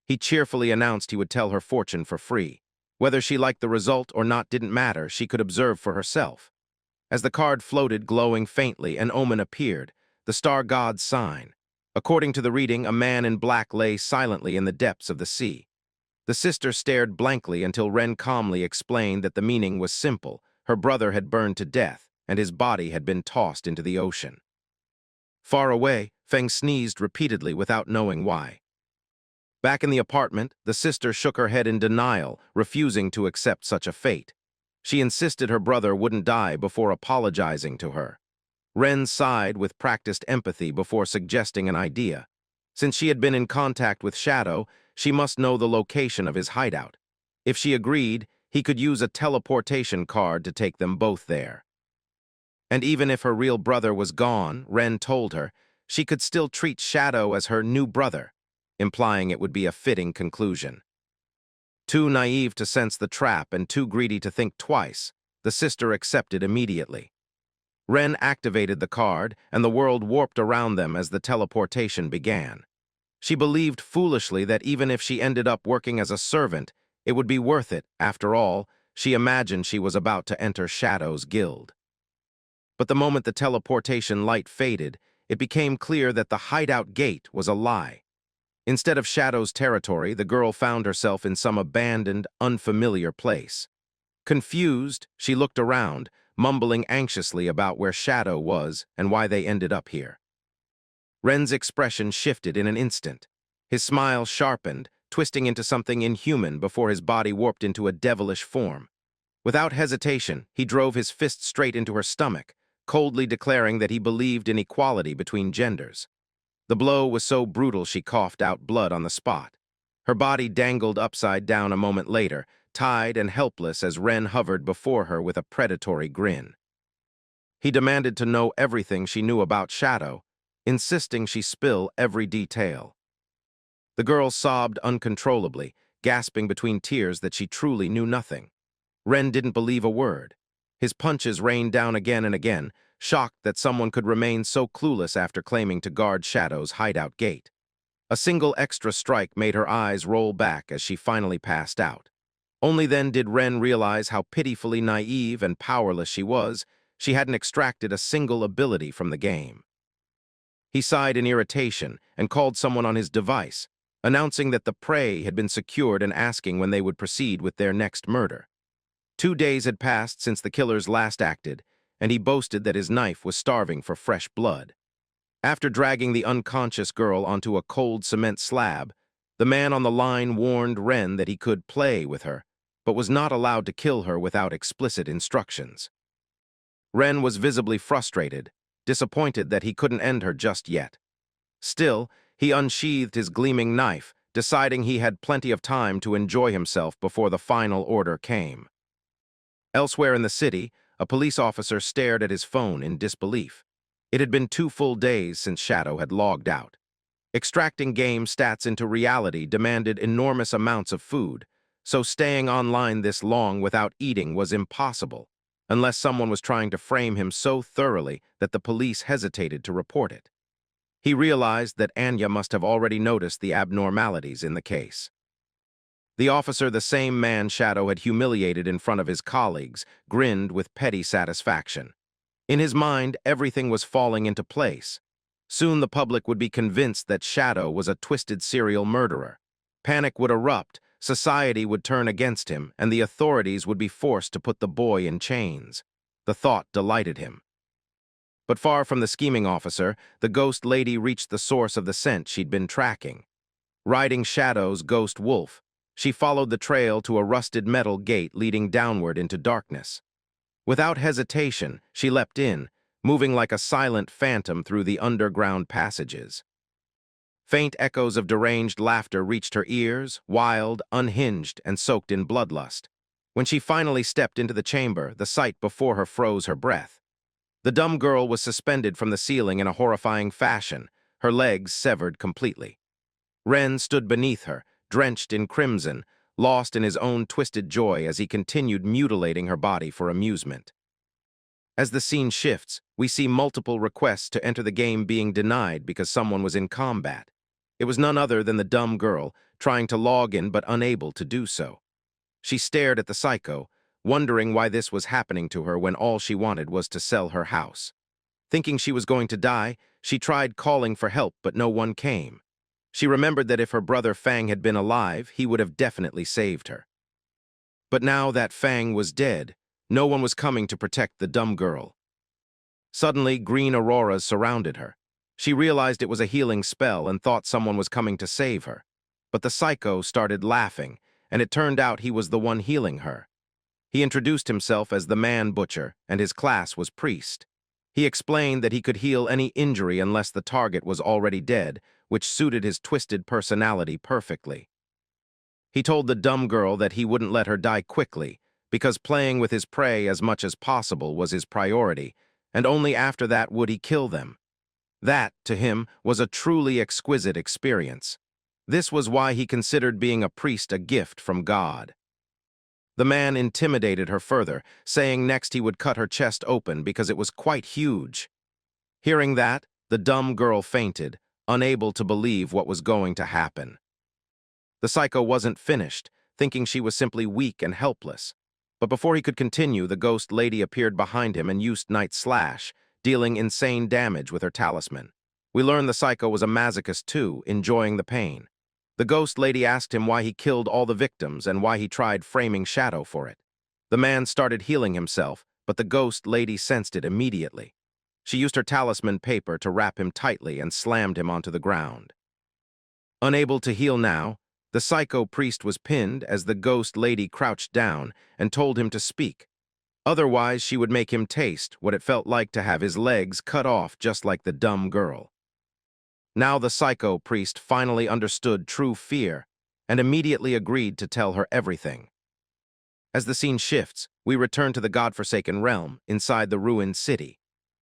Speaker 1: He cheerfully announced he would tell her fortune for free. Whether she liked the result or not didn't matter, she could observe for herself. As the card floated glowing faintly, an omen appeared, the star god's sign. According to the reading, a man in black lay silently in the depths of the sea. The sister stared blankly until Ren calmly explained that the meaning was simple: her brother had burned to death, and his body had been tossed into the ocean. Far away, Feng sneezed repeatedly without knowing why. Back in the apartment, the sister shook her head in denial, refusing to accept such a fate. She insisted her brother wouldn't die before apologizing to her. Ren sighed with practiced empathy before suggesting an idea. Since she had been in contact with Shadow, she must know the location of his hideout. If she agreed, he could use a teleportation card to take them both there. And even if her real brother was gone, Ren told her, she could still treat Shadow as her new brother, implying it would be a fitting conclusion. Too naive to sense the trap and too greedy to think twice, the sister accepted immediately. Ren activated the card, and the world warped around them as the teleportation began. She believed foolishly that even if she ended up working as a servant, it would be worth it. After all, she imagined she was about to enter Shadow's guild. But the moment the teleportation light faded, it became clear that the hideout gate was a lie. Instead of Shadow's territory, the girl found herself in some abandoned, unfamiliar place. Confused, she looked around, mumbling anxiously about where Shadow was and why they ended up here. Ren's expression shifted in an instant. His smile sharpened, twisting into something inhuman before his body warped into a devilish form. Without hesitation, he drove his fist straight into her stomach, coldly declaring that he believed in equality between genders. The blow was so brutal she coughed out blood on the spot. Her body dangled upside down a moment later, tied and helpless as Ren hovered before her with a predatory grin. He demanded to know everything she knew about Shadow, insisting she spill every detail. The girl sobbed uncontrollably, gasping between tears that she truly knew nothing. Ren didn't believe a word. His punches rained down again and again, shocked that someone could remain so clueless after claiming to guard Shadow's hideout gate. A single extra strike made her eyes roll back as she finally passed out. Only then did Ren realize how pitifully naive and powerless she was. She hadn't extracted a single ability from the game. He sighed in irritation and called someone on his device, announcing that the prey had been secured and asking when they would proceed with their next murder. 2 days had passed since the killers last acted, and he boasted that his knife was starving for fresh blood. After dragging the unconscious girl onto a cold cement slab, the man on the line warned Ren that he could play with her, but was not allowed to kill her without explicit instructions. Ren was visibly frustrated, disappointed that he couldn't end her just yet. Still, he unsheathed his gleaming knife, deciding he had plenty of time to enjoy himself before the final order came. Elsewhere in the city, a police officer stared at his phone in disbelief. It had been 2 full days since Shadow had logged out. Extracting game stats into reality demanded enormous amounts of food, so staying online this long without eating was impossible, unless someone was trying to frame him so thoroughly that the police hesitated to report it. He realized that Anya must have already noticed the abnormalities in the case. The officer, the same man Shadow had humiliated in front of his colleagues, grinned with petty satisfaction. In his mind, everything was falling into place. Soon the public would be convinced that Shadow was a twisted serial murderer. Panic would erupt, society would turn against him, and the authorities would be forced to put the boy in chains. The thought delighted him. But far from the scheming officer, the ghost lady reached the source of the scent she'd been tracking. Riding Shadow's ghost wolf, she followed the trail to a rusted metal gate leading downward into darkness. Without hesitation, she leapt in, moving like a silent phantom through the underground passages. Faint echoes of deranged laughter reached her ears, wild, unhinged, and soaked in bloodlust. When she finally stepped into the chamber, the sight before her froze her breath. The dumb girl was suspended from the ceiling in a horrifying fashion, her legs severed completely. Ren stood beneath her, drenched in crimson, lost in his own twisted joy as he continued mutilating her body for amusement. As the scene shifts, we see multiple requests to enter the game being denied because someone was in combat. It was none other than the dumb girl, trying to log in but unable to do so. She stared at the psycho, wondering why this was happening to her when all she wanted was to sell her house. Thinking she was going to die, she tried calling for help, but no one came. She remembered that if her brother Fang had been alive, he would have definitely saved her. But now that Fang was dead, no one was coming to protect the dumb girl. Suddenly, green auroras surrounded her. She realized it was a healing spell and thought someone was coming to save her. But the psycho started laughing, and it turned out he was the one healing her. He introduced himself as the man-butcher, and his class was priest. He explained that he could heal any injury unless the target was already dead, which suited his twisted personality perfectly. He told the dumb girl that he wouldn't let her die quickly, because playing with his prey as much as possible was his priority, and only after that would he kill them. That, to him, was a truly exquisite experience. This was why he considered being a priest a gift from God. The man intimidated her further, saying next he would cut her chest open because it was quite huge. Hearing that, the dumb girl fainted, unable to believe what was going to happen. The psycho wasn't finished, thinking she was simply weak and helpless. But before he could continue, the ghost lady appeared behind him and used Night Slash, dealing insane damage with her talisman. We learned the psycho was a masochist too, enjoying the pain. The ghost lady asked him why he killed all the victims and why he tried framing Shadow for it. The man started healing himself, but the ghost lady sensed it immediately. She used her talisman paper to wrap him tightly and slammed him onto the ground. Unable to heal now, the psycho priest was pinned as the ghost lady crouched down and told him to speak. Otherwise, she would make him taste what it felt like to have his legs cut off just like the dumb girl. Now the psycho priest finally understood true fear and immediately agreed to tell her everything. As the scene shifts, we return to the godforsaken realm inside the ruined city.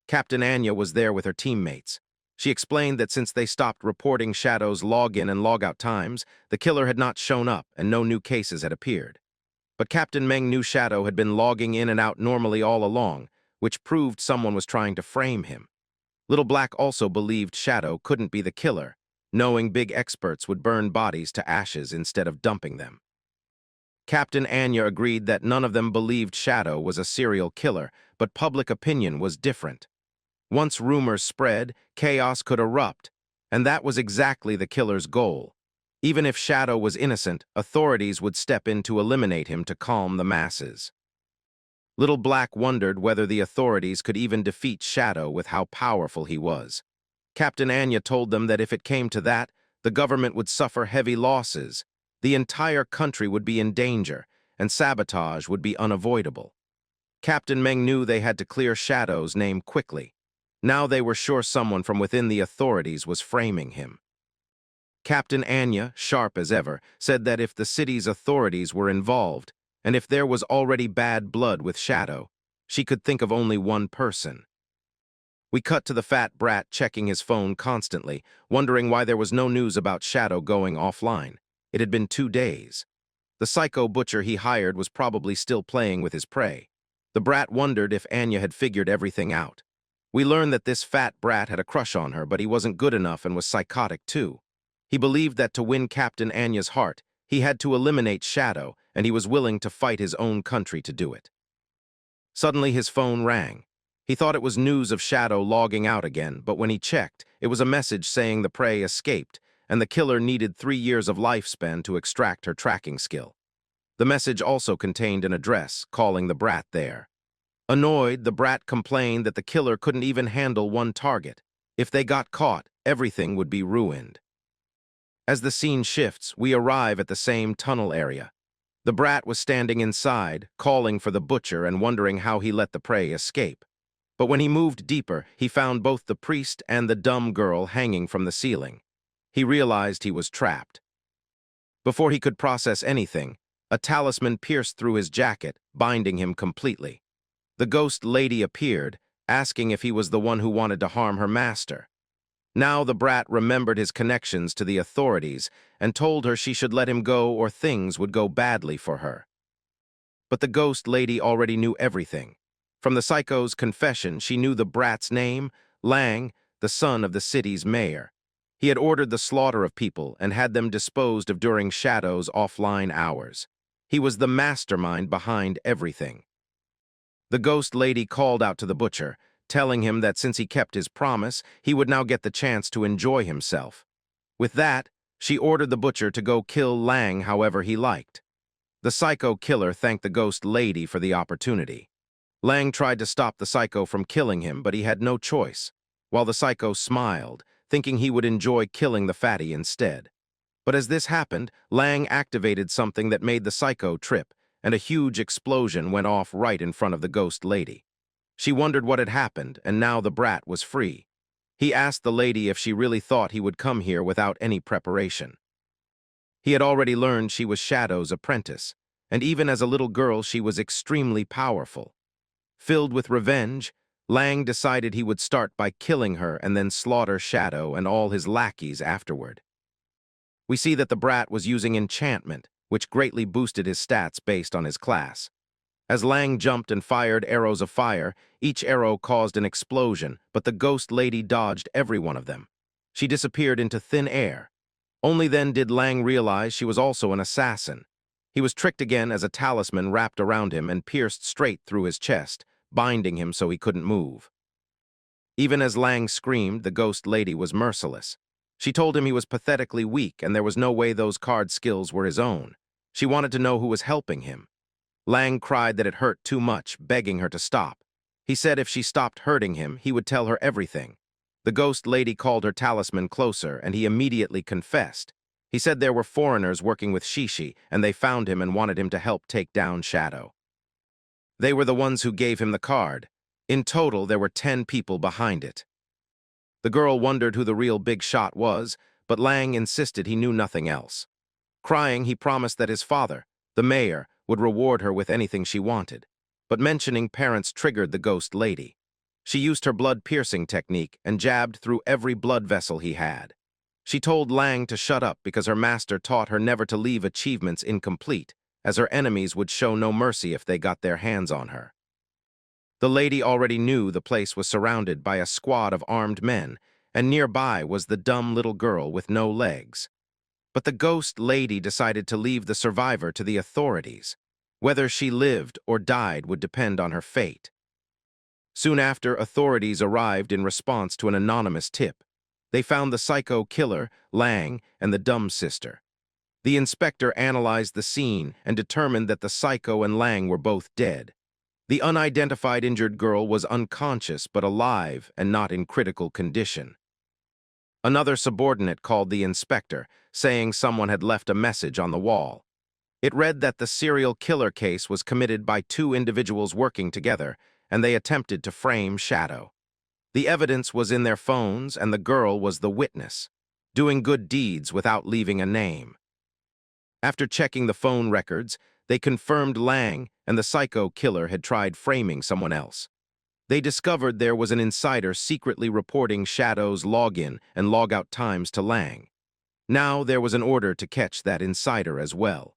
Speaker 1: Captain Anya was there with her teammates. She explained that since they stopped reporting Shadow's log-in and log-out times, the killer had not shown up and no new cases had appeared. But Captain Meng knew Shadow had been logging in and out normally all along, which proved someone was trying to frame him. Little Black also believed Shadow couldn't be the killer, knowing big experts would burn bodies to ashes instead of dumping them. Captain Anya agreed that none of them believed Shadow was a serial killer, but public opinion was different. Once rumors spread, chaos could erupt, and that was exactly the killer's goal. Even if Shadow was innocent, authorities would step in to eliminate him to calm the masses. Little Black wondered whether the authorities could even defeat Shadow with how powerful he was. Captain Anya told them that if it came to that, the government would suffer heavy losses, the entire country would be in danger, and sabotage would be unavoidable. Captain Meng knew they had to clear Shadow's name quickly. Now they were sure someone from within the authorities was framing him. Captain Anya, sharp as ever, said that if the city's authorities were involved, and if there was already bad blood with Shadow, she could think of only one person. We cut to the fat brat checking his phone constantly, wondering why there was no news about Shadow going offline. It had been 2 days. The psycho butcher he hired was probably still playing with his prey. The brat wondered if Anya had figured everything out. We learned that this fat brat had a crush on her, but he wasn't good enough and was psychotic too. He believed that to win Captain Anya's heart, he had to eliminate Shadow, and he was willing to fight his own country to do it. Suddenly his phone rang. He thought it was news of Shadow logging out again, but when he checked, it was a message saying the prey escaped, and the killer needed 3 years of lifespan to extract her tracking skill. The message also contained an address, calling the brat there. Annoyed, the brat complained that the killer couldn't even handle one target. If they got caught, everything would be ruined. As the scene shifts, we arrive at the same tunnel area. The brat was standing inside, calling for the butcher and wondering how he let the prey escape. But when he moved deeper, he found both the priest and the dumb girl hanging from the ceiling. He realized he was trapped. Before he could process anything, a talisman pierced through his jacket, binding him completely. The ghost lady appeared, asking if he was the one who wanted to harm her master. Now the brat remembered his connections to the authorities and told her she should let him go or things would go badly for her. But the ghost lady already knew everything. From the psycho's confession, she knew the brat's name, Lang, the son of the city's mayor. He had ordered the slaughter of people and had them disposed of during Shadow's offline hours. He was the mastermind behind everything. The ghost lady called out to the butcher, telling him that since he kept his promise, he would now get the chance to enjoy himself. With that, she ordered the butcher to go kill Lang however he liked. The psycho killer thanked the ghost lady for the opportunity. Lang tried to stop the psycho from killing him, but he had no choice, while the psycho smiled, thinking he would enjoy killing the fatty instead. But as this happened, Lang activated something that made the psycho trip, and a huge explosion went off right in front of the ghost lady. She wondered what had happened, and now the brat was free. He asked the lady if she really thought he would come here without any preparation. He had already learned she was Shadow's apprentice, and even as a little girl she was extremely powerful. Filled with revenge, Lang decided he would start by killing her and then slaughter Shadow and all his lackeys afterward. We see that the brat was using enchantment, which greatly boosted his stats based on his class. As Lang jumped and fired arrows of fire, each arrow caused an explosion, but the ghost lady dodged every one of them. She disappeared into thin air. Only then did Lang realize she was also an assassin. He was tricked again as a talisman wrapped around him and pierced straight through his chest, binding him so he couldn't move. Even as Lang screamed, the ghost lady was merciless. She told him he was pathetically weak and there was no way those card skills were his own. She wanted to know who was helping him. Lang cried that it hurt too much, begging her to stop. He said if she stopped hurting him, he would tell her everything. The ghost lady called her talisman closer, and he immediately confessed. He said there were foreigners working with Shishi, and they found him and wanted him to help take down Shadow. They were the ones who gave him the card. In total, there were 10 people behind it. The girl wondered who the real big shot was, but Lang insisted he knew nothing else. Crying, he promised that his father, the mayor, would reward her with anything she wanted. But mentioning parents triggered the ghost lady. She used her blood-piercing technique and jabbed through every blood vessel he had. She told Lang to shut up because her master taught her never to leave achievements incomplete, as her enemies would show no mercy if they got their hands on her. The lady already knew the place was surrounded by a squad of armed men, and nearby was the dumb little girl with no legs. But the ghost lady decided to leave the survivor to the authorities. Whether she lived or died would depend on her fate. Soon after, authorities arrived in response to an anonymous tip. They found the psycho killer, Lang, and the dumb sister. The inspector analyzed the scene and determined that the psycho and Lang were both dead. The unidentified injured girl was unconscious but alive and not in critical condition. Another subordinate called the inspector, saying someone had left a message on the wall. It read that the serial killer case was committed by 2 individuals working together, and they attempted to frame Shadow. The evidence was in their phones, and the girl was the witness, doing good deeds without leaving a name. After checking the phone records, they confirmed Lang and the psycho killer had tried framing someone else. They discovered there was an insider secretly reporting Shadow's login and logout times to Lang. Now there was an order to catch that insider as well.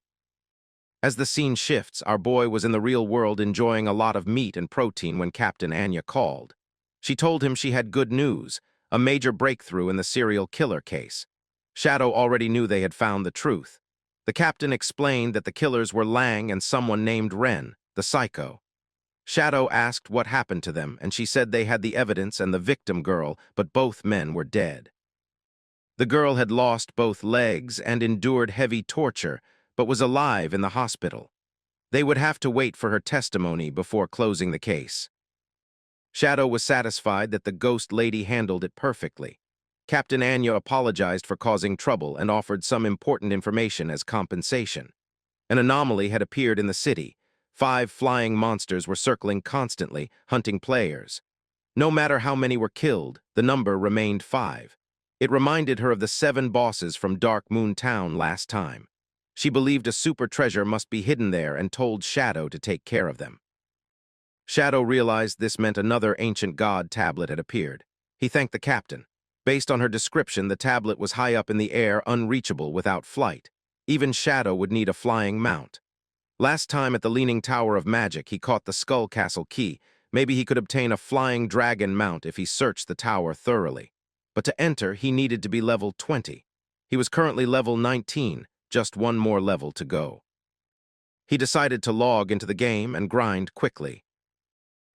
Speaker 1: As the scene shifts, our boy was in the real world enjoying a lot of meat and protein when Captain Anya called. She told him she had good news, a major breakthrough in the serial killer case. Shadow already knew they had found the truth. The captain explained that the killers were Lang and someone named Ren, the psycho. Shadow asked what happened to them, and she said they had the evidence and the victim girl, but both men were dead. The girl had lost both legs and endured heavy torture, but was alive in the hospital. They would have to wait for her testimony before closing the case. Shadow was satisfied that the ghost lady handled it perfectly. Captain Anya apologized for causing trouble and offered some important information as compensation. An anomaly had appeared in the city. 5 flying monsters were circling constantly, hunting players. No matter how many were killed, the number remained 5. It reminded her of the 7 bosses from Dark Moon Town last time. She believed a super treasure must be hidden there and told Shadow to take care of them. Shadow realized this meant another ancient god tablet had appeared. He thanked the captain. Based on her description, the tablet was high up in the air, unreachable without flight. Even Shadow would need a flying mount. Last time at the Leaning Tower of Magic, he caught the Skull Castle key. Maybe he could obtain a flying dragon mount if he searched the tower thoroughly. But to enter, he needed to be level 20. He was currently level 19, just one more level to go. He decided to log into the game and grind quickly.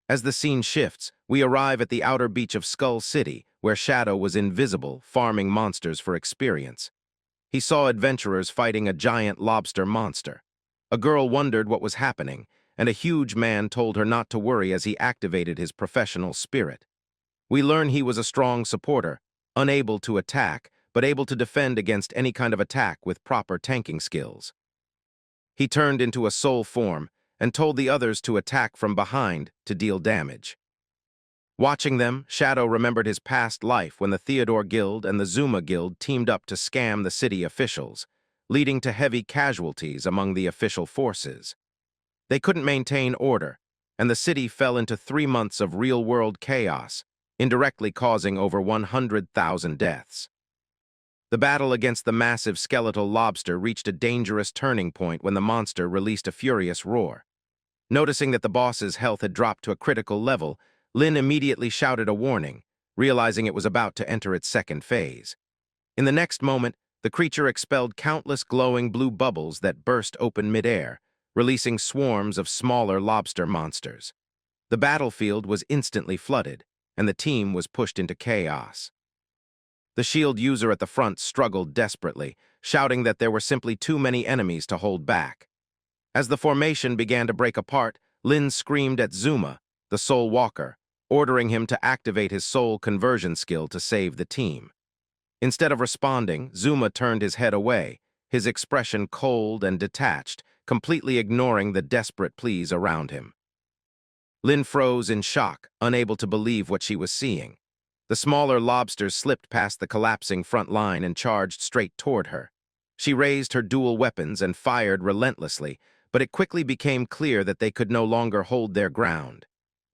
Speaker 1: As the scene shifts, we arrive at the outer beach of Skull City, where Shadow was invisible, farming monsters for experience. He saw adventurers fighting a giant lobster monster. A girl wondered what was happening, and a huge man told her not to worry as he activated his professional spirit. We learn he was a strong supporter, unable to attack, but able to defend against any kind of attack with proper tanking skills. He turned into a soul form and told the others to attack from behind to deal damage. Watching them, Shadow remembered his past life when the Theodore Guild and the Zuma Guild teamed up to scam the city officials, leading to heavy casualties among the official forces. They couldn't maintain order, and the city fell into 3 months of real-world chaos, indirectly causing over 100,000 deaths. The battle against the massive skeletal lobster reached a dangerous turning point when the monster released a furious roar. Noticing that the boss's health had dropped to a critical level, Lin immediately shouted a warning, realizing it was about to enter its second phase. In the next moment, the creature expelled countless glowing blue bubbles that burst open midair, releasing swarms of smaller lobster monsters. The battlefield was instantly flooded, and the team was pushed into chaos. The shield user at the front struggled desperately, shouting that there were simply too many enemies to hold back. As the formation began to break apart, Lin screamed at Zuma, the Soul Walker, ordering him to activate his soul conversion skill to save the team. Instead of responding, Zuma turned his head away, his expression cold and detached, completely ignoring the desperate pleas around him. Lin froze in shock, unable to believe what she was seeing. The smaller lobsters slipped past the collapsing front line and charged straight toward her. She raised her dual weapons and fired relentlessly, but it quickly became clear that they could no longer hold their ground.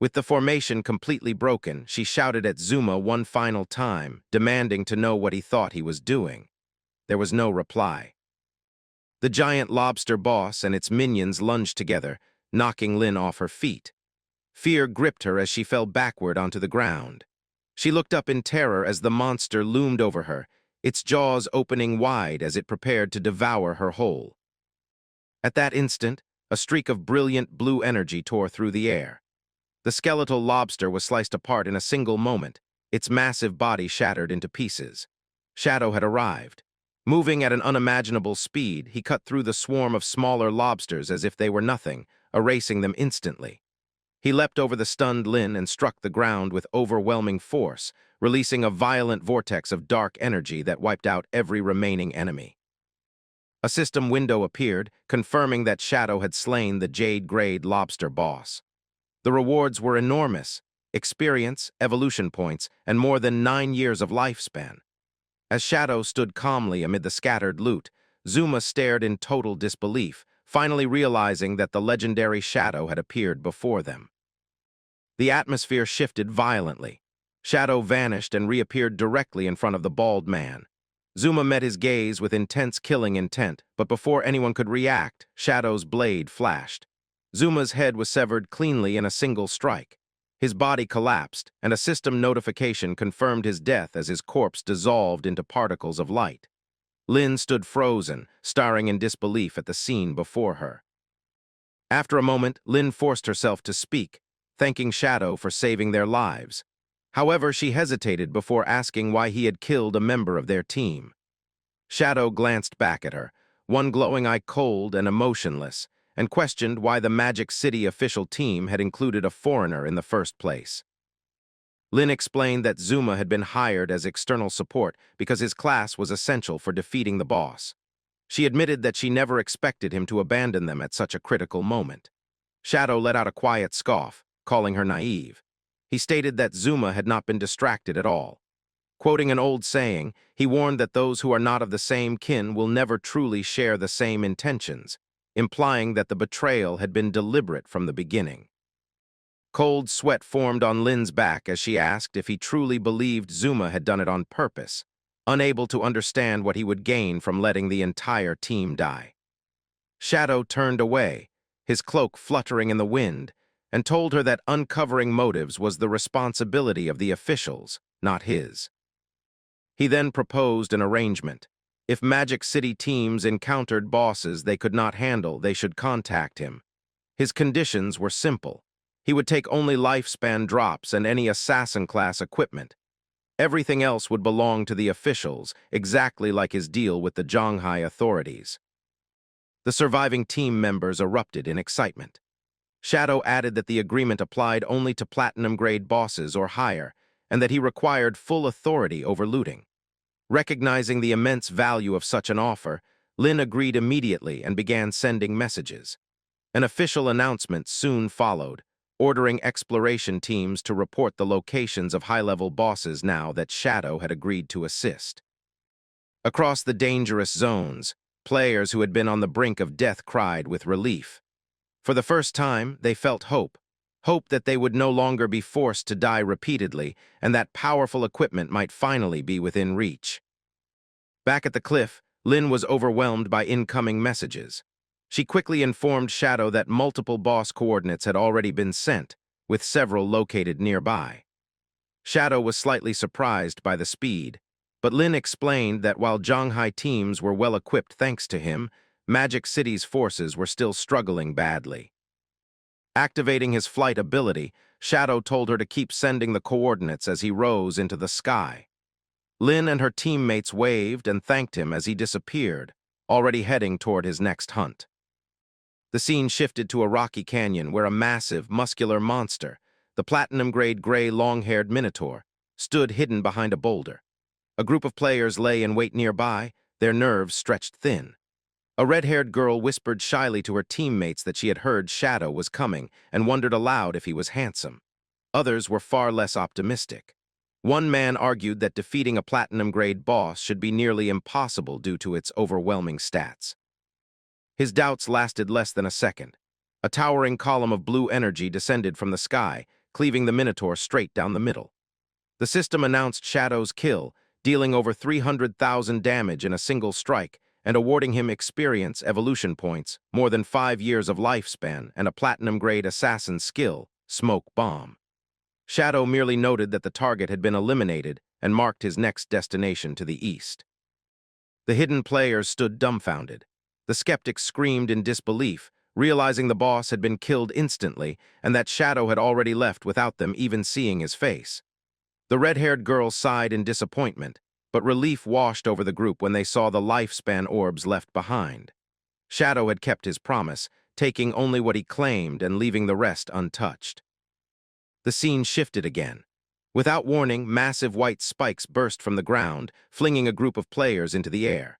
Speaker 1: With the formation completely broken, she shouted at Zuma one final time, demanding to know what he thought he was doing. There was no reply. The giant lobster boss and its minions lunged together, knocking Lin off her feet. Fear gripped her as she fell backward onto the ground. She looked up in terror as the monster loomed over her, its jaws opening wide as it prepared to devour her whole. At that instant, a streak of brilliant blue energy tore through the air. The skeletal lobster was sliced apart in a single moment, its massive body shattered into pieces. Shadow had arrived. Moving at an unimaginable speed, he cut through the swarm of smaller lobsters as if they were nothing, erasing them instantly. He leapt over the stunned Lin and struck the ground with overwhelming force, releasing a violent vortex of dark energy that wiped out every remaining enemy. A system window appeared, confirming that Shadow had slain the jade-grade lobster boss. The rewards were enormous: experience, evolution points, and more than 9 years of lifespan. As Shadow stood calmly amid the scattered loot, Zuma stared in total disbelief, finally realizing that the legendary Shadow had appeared before them. The atmosphere shifted violently. Shadow vanished and reappeared directly in front of the bald man. Zuma met his gaze with intense killing intent, but before anyone could react, Shadow's blade flashed. Zuma's head was severed cleanly in a single strike. His body collapsed, and a system notification confirmed his death as his corpse dissolved into particles of light. Lin stood frozen, staring in disbelief at the scene before her. After a moment, Lin forced herself to speak, thanking Shadow for saving their lives. However, she hesitated before asking why he had killed a member of their team. Shadow glanced back at her, one glowing eye cold and emotionless, and questioned why the Magic City official team had included a foreigner in the first place. Lin explained that Zuma had been hired as external support because his class was essential for defeating the boss. She admitted that she never expected him to abandon them at such a critical moment. Shadow let out a quiet scoff, calling her naive. He stated that Zuma had not been distracted at all. Quoting an old saying, he warned that those who are not of the same kin will never truly share the same intentions, implying that the betrayal had been deliberate from the beginning. Cold sweat formed on Lin's back as she asked if he truly believed Zuma had done it on purpose, unable to understand what he would gain from letting the entire team die. Shadow turned away, his cloak fluttering in the wind, and told her that uncovering motives was the responsibility of the officials, not his. He then proposed an arrangement. If Magic City teams encountered bosses they could not handle, they should contact him. His conditions were simple. He would take only lifespan drops and any assassin-class equipment. Everything else would belong to the officials, exactly like his deal with the Zhanghai authorities. The surviving team members erupted in excitement. Shadow added that the agreement applied only to platinum-grade bosses or higher, and that he required full authority over looting. Recognizing the immense value of such an offer, Lin agreed immediately and began sending messages. An official announcement soon followed, ordering exploration teams to report the locations of high-level bosses now that Shadow had agreed to assist. Across the dangerous zones, players who had been on the brink of death cried with relief. For the first time, they felt hope that they would no longer be forced to die repeatedly and that powerful equipment might finally be within reach. Back at the cliff, Lin was overwhelmed by incoming messages. She quickly informed Shadow that multiple boss coordinates had already been sent, with several located nearby. Shadow was slightly surprised by the speed, but Lin explained that while Zhanghai teams were well equipped thanks to him, Magic City's forces were still struggling badly. Activating his flight ability, Shadow told her to keep sending the coordinates as he rose into the sky. Lin and her teammates waved and thanked him as he disappeared, already heading toward his next hunt. The scene shifted to a rocky canyon where a massive, muscular monster, the platinum-grade gray long-haired minotaur, stood hidden behind a boulder. A group of players lay in wait nearby, their nerves stretched thin. A red-haired girl whispered shyly to her teammates that she had heard Shadow was coming and wondered aloud if he was handsome. Others were far less optimistic. One man argued that defeating a platinum-grade boss should be nearly impossible due to its overwhelming stats. His doubts lasted less than a second. A towering column of blue energy descended from the sky, cleaving the Minotaur straight down the middle. The system announced Shadow's kill, dealing over 300,000 damage in a single strike, and awarding him experience evolution points, more than 5 years of lifespan, and a platinum-grade assassin skill, Smoke Bomb. Shadow merely noted that the target had been eliminated and marked his next destination to the east. The hidden players stood dumbfounded. The skeptics screamed in disbelief, realizing the boss had been killed instantly and that Shadow had already left without them even seeing his face. The red-haired girl sighed in disappointment, but relief washed over the group when they saw the lifespan orbs left behind. Shadow had kept his promise, taking only what he claimed and leaving the rest untouched. The scene shifted again. Without warning, massive white spikes burst from the ground, flinging a group of players into the air.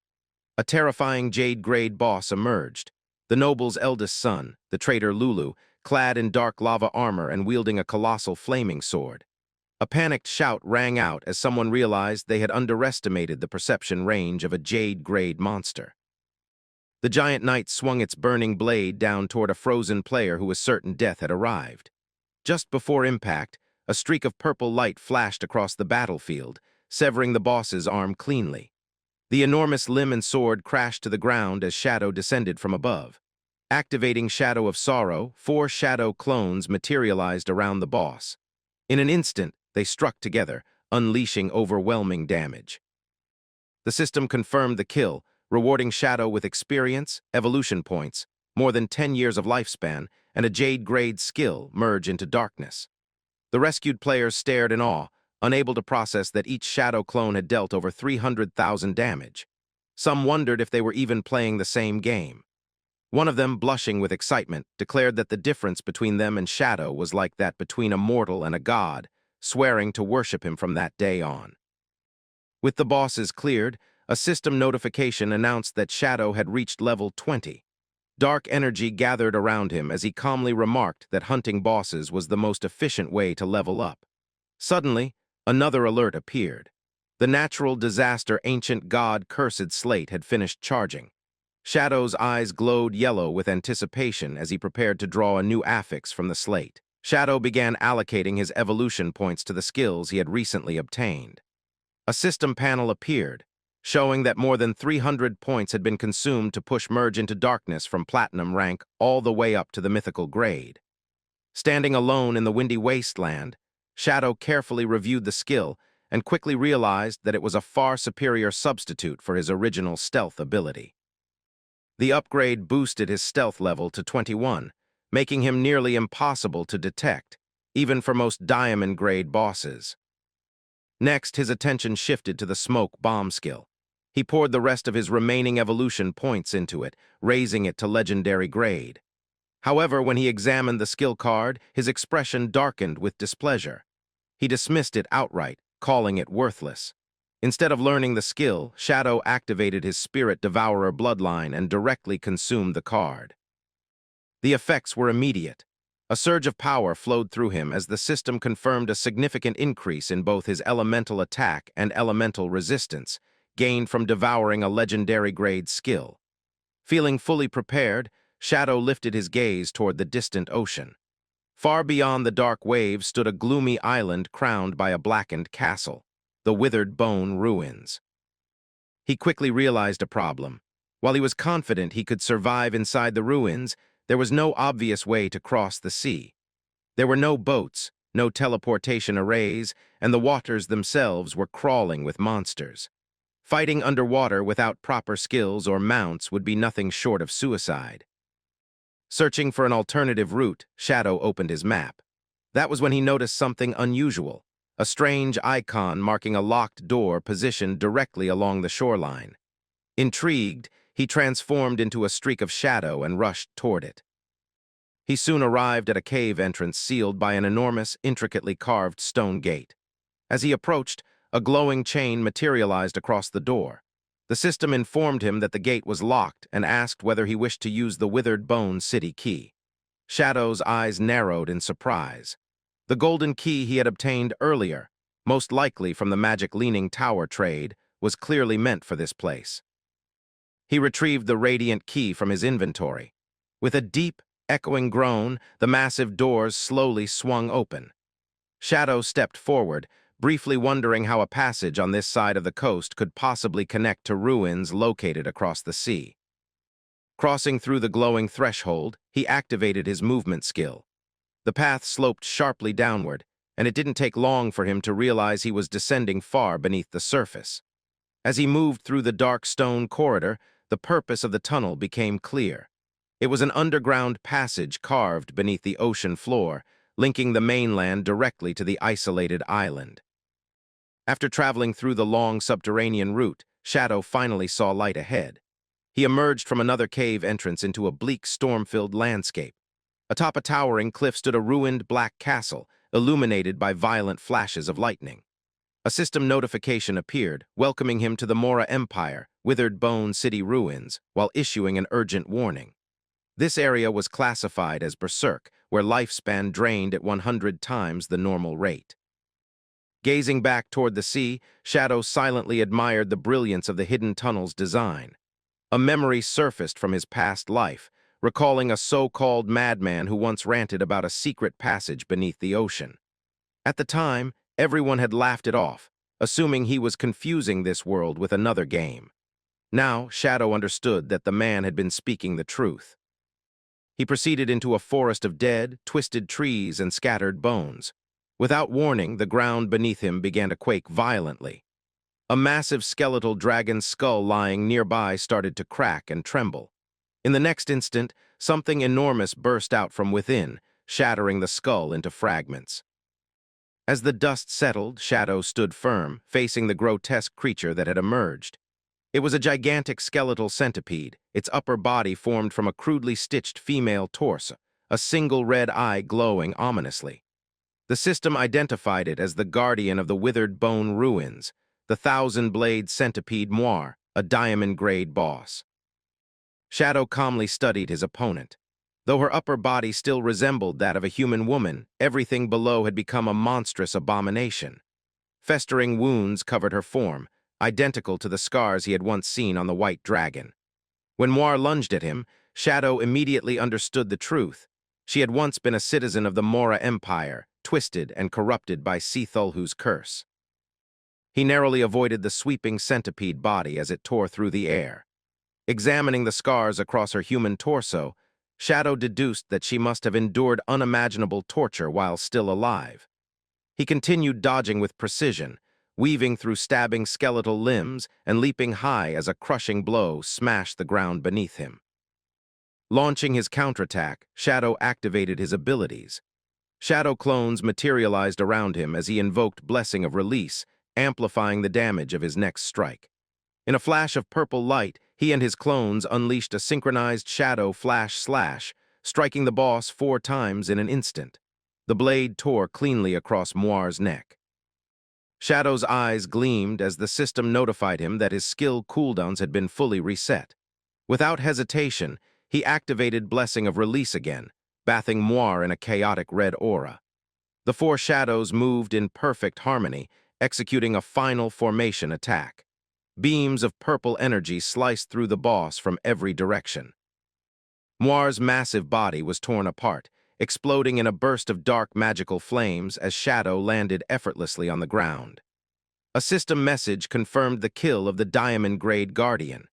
Speaker 1: A terrifying jade-grade boss emerged. The noble's eldest son, the traitor Lulu, clad in dark lava armor and wielding a colossal flaming sword. A panicked shout rang out as someone realized they had underestimated the perception range of a jade-grade monster. The giant knight swung its burning blade down toward a frozen player who was certain death had arrived. Just before impact, a streak of purple light flashed across the battlefield, severing the boss's arm cleanly. The enormous limb and sword crashed to the ground as Shadow descended from above. Activating Shadow of Sorrow, 4 Shadow clones materialized around the boss. In an instant, they struck together, unleashing overwhelming damage. The system confirmed the kill, rewarding Shadow with experience, evolution points, more than 10 years of lifespan, and a jade-grade skill merge into darkness. The rescued players stared in awe, unable to process that each Shadow clone had dealt over 300,000 damage. Some wondered if they were even playing the same game. One of them, blushing with excitement, declared that the difference between them and Shadow was like that between a mortal and a god, swearing to worship him from that day on. With the bosses cleared, a system notification announced that Shadow had reached level 20. Dark energy gathered around him as he calmly remarked that hunting bosses was the most efficient way to level up. Suddenly, another alert appeared. The natural disaster ancient god Cursed Slate had finished charging. Shadow's eyes glowed yellow with anticipation as he prepared to draw a new affix from the slate. Shadow began allocating his evolution points to the skills he had recently obtained. A system panel appeared, showing that more than 300 points had been consumed to push Merge into Darkness from Platinum rank all the way up to the mythical grade. Standing alone in the windy wasteland, Shadow carefully reviewed the skill and quickly realized that it was a far superior substitute for his original stealth ability. The upgrade boosted his stealth level to 21, making him nearly impossible to detect, even for most diamond-grade bosses. Next, his attention shifted to the Smoke Bomb skill. He poured the rest of his remaining evolution points into it, raising it to legendary grade. However, when he examined the skill card, his expression darkened with displeasure. He dismissed it outright, calling it worthless. Instead of learning the skill, Shadow activated his Spirit Devourer bloodline and directly consumed the card. The effects were immediate. A surge of power flowed through him as the system confirmed a significant increase in both his elemental attack and elemental resistance, gained from devouring a legendary-grade skill. Feeling fully prepared, Shadow lifted his gaze toward the distant ocean. Far beyond the dark waves stood a gloomy island crowned by a blackened castle, the Withered Bone Ruins. He quickly realized a problem. While he was confident he could survive inside the ruins, there was no obvious way to cross the sea. There were no boats, no teleportation arrays, and the waters themselves were crawling with monsters. Fighting underwater without proper skills or mounts would be nothing short of suicide. Searching for an alternative route, Shadow opened his map. That was when he noticed something unusual, a strange icon marking a locked door positioned directly along the shoreline. Intrigued, he transformed into a streak of shadow and rushed toward it. He soon arrived at a cave entrance sealed by an enormous, intricately carved stone gate. As he approached, a glowing chain materialized across the door. The system informed him that the gate was locked and asked whether he wished to use the Withered Bone City key. Shadow's eyes narrowed in surprise. The golden key he had obtained earlier, most likely from the Magic Leaning Tower trade, was clearly meant for this place. He retrieved the radiant key from his inventory. With a deep, echoing groan, the massive doors slowly swung open. Shadow stepped forward, briefly wondering how a passage on this side of the coast could possibly connect to ruins located across the sea. Crossing through the glowing threshold, he activated his movement skill. The path sloped sharply downward, and it didn't take long for him to realize he was descending far beneath the surface. As he moved through the dark stone corridor, the purpose of the tunnel became clear. It was an underground passage carved beneath the ocean floor, linking the mainland directly to the isolated island. After traveling through the long subterranean route, Shadow finally saw light ahead. He emerged from another cave entrance into a bleak, storm-filled landscape. Atop a towering cliff stood a ruined black castle, illuminated by violent flashes of lightning. A system notification appeared, welcoming him to the Mora Empire, Withered Bone City ruins, while issuing an urgent warning. This area was classified as Berserk, where lifespan drained at 100 times the normal rate. Gazing back toward the sea, Shadow silently admired the brilliance of the hidden tunnel's design. A memory surfaced from his past life, recalling a so-called madman who once ranted about a secret passage beneath the ocean. At the time, everyone had laughed it off, assuming he was confusing this world with another game. Now, Shadow understood that the man had been speaking the truth. He proceeded into a forest of dead, twisted trees and scattered bones. Without warning, the ground beneath him began to quake violently. A massive skeletal dragon's skull lying nearby started to crack and tremble. In the next instant, something enormous burst out from within, shattering the skull into fragments. As the dust settled, Shadow stood firm, facing the grotesque creature that had emerged. It was a gigantic skeletal centipede, its upper body formed from a crudely stitched female torso, a single red eye glowing ominously. The system identified it as the guardian of the Withered Bone Ruins, the thousand-blade centipede Moir, a diamond-grade boss. Shadow calmly studied his opponent. Though her upper body still resembled that of a human woman, everything below had become a monstrous abomination. Festering wounds covered her form, identical to the scars he had once seen on the white dragon. When Moir lunged at him, Shadow immediately understood the truth. She had once been a citizen of the Mora Empire, twisted and corrupted by Sithulhu's curse. He narrowly avoided the sweeping centipede body as it tore through the air. Examining the scars across her human torso, Shadow deduced that she must have endured unimaginable torture while still alive. He continued dodging with precision, weaving through stabbing skeletal limbs and leaping high as a crushing blow smashed the ground beneath him. Launching his counterattack, Shadow activated his abilities. Shadow clones materialized around him as he invoked Blessing of Release, amplifying the damage of his next strike. In a flash of purple light, he and his clones unleashed a synchronized shadow flash slash, striking the boss 4 times in an instant. The blade tore cleanly across Moir's neck. Shadow's eyes gleamed as the system notified him that his skill cooldowns had been fully reset. Without hesitation, he activated Blessing of Release again, bathing Moir in a chaotic red aura. The 4 shadows moved in perfect harmony, executing a final formation attack. Beams of purple energy sliced through the boss from every direction. Moir's massive body was torn apart, exploding in a burst of dark magical flames as Shadow landed effortlessly on the ground. A system message confirmed the kill of the diamond-grade Guardian.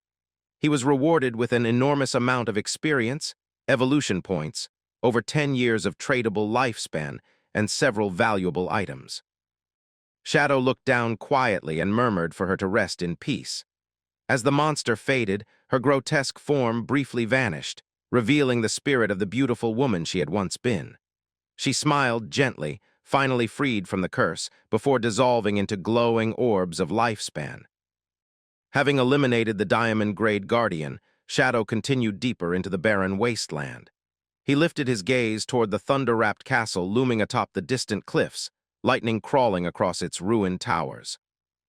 Speaker 1: He was rewarded with an enormous amount of experience, evolution points, over 10 years of tradable lifespan, and several valuable items. Shadow looked down quietly and murmured for her to rest in peace. As the monster faded, her grotesque form briefly vanished, revealing the spirit of the beautiful woman she had once been. She smiled gently, finally freed from the curse, before dissolving into glowing orbs of lifespan. Having eliminated the diamond-grade Guardian, Shadow continued deeper into the barren wasteland. He lifted his gaze toward the thunder-wrapped castle looming atop the distant cliffs, lightning crawling across its ruined towers.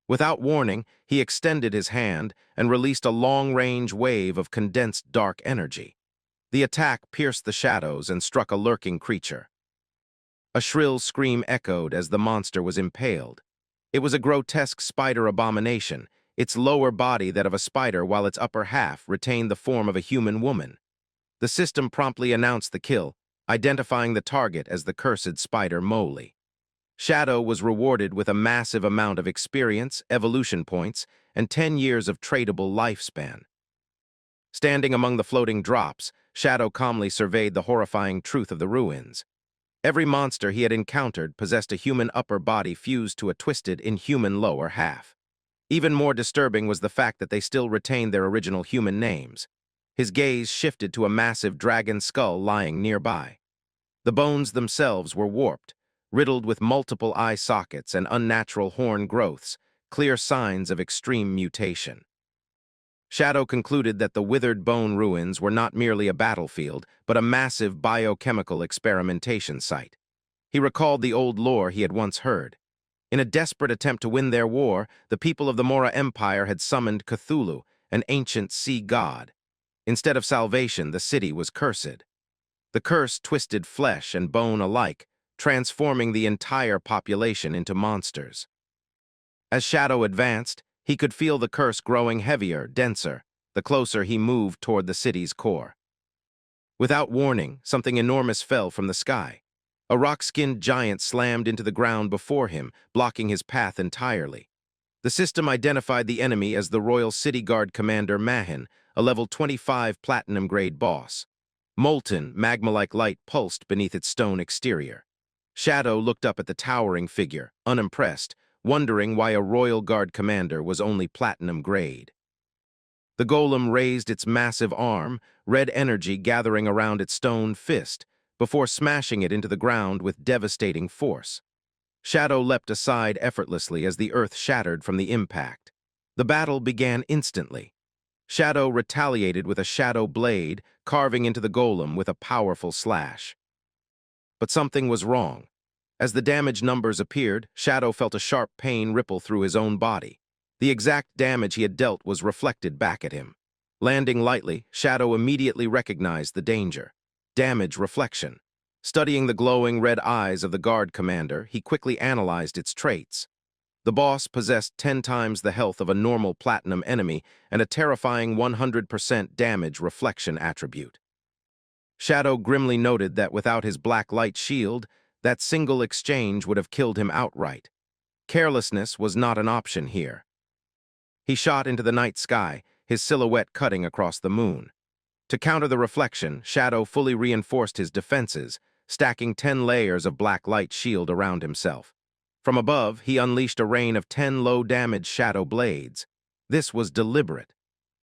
Speaker 1: Without warning, he extended his hand and released a long-range wave of condensed dark energy. The attack pierced the shadows and struck a lurking creature. A shrill scream echoed as the monster was impaled. It was a grotesque spider abomination, its lower body that of a spider while its upper half retained the form of a human woman. The system promptly announced the kill, identifying the target as the cursed spider Mowgli. Shadow was rewarded with a massive amount of experience, evolution points, and 10 years of tradable lifespan. Standing among the floating drops, Shadow calmly surveyed the horrifying truth of the ruins. Every monster he had encountered possessed a human upper body fused to a twisted, inhuman lower half. Even more disturbing was the fact that they still retained their original human names. His gaze shifted to a massive dragon skull lying nearby. The bones themselves were warped, riddled with multiple eye sockets and unnatural horn growths, clear signs of extreme mutation. Shadow concluded that the withered bone ruins were not merely a battlefield, but a massive biochemical experimentation site. He recalled the old lore he had once heard. In a desperate attempt to win their war, the people of the Mora Empire had summoned Cthulhu, an ancient sea god. Instead of salvation, the city was cursed. The curse twisted flesh and bone alike, transforming the entire population into monsters. As Shadow advanced, he could feel the curse growing heavier, denser, the closer he moved toward the city's core. Without warning, something enormous fell from the sky. A rock-skinned giant slammed into the ground before him, blocking his path entirely. The system identified the enemy as the Royal City Guard Commander Mahin, a level 25 platinum-grade boss. Molten, magma-like light pulsed beneath its stone exterior. Shadow looked up at the towering figure, unimpressed, wondering why a Royal Guard commander was only platinum grade. The golem raised its massive arm, red energy gathering around its stone fist, before smashing it into the ground with devastating force. Shadow leapt aside effortlessly as the earth shattered from the impact. The battle began instantly. Shadow retaliated with a shadow blade, carving into the golem with a powerful slash. But something was wrong. As the damage numbers appeared, Shadow felt a sharp pain ripple through his own body. The exact damage he had dealt was reflected back at him. Landing lightly, Shadow immediately recognized the danger. Damage reflection. Studying the glowing red eyes of the guard commander, he quickly analyzed its traits. The boss possessed 10 times the health of a normal platinum enemy and a terrifying 100% damage reflection attribute. Shadow grimly noted that without his black light shield, that single exchange would have killed him outright. Carelessness was not an option here. He shot into the night sky, his silhouette cutting across the moon. To counter the reflection, Shadow fully reinforced his defenses, stacking 10 layers of black light shield around himself. From above, he unleashed a rain of 10 low-damage shadow blades. This was deliberate.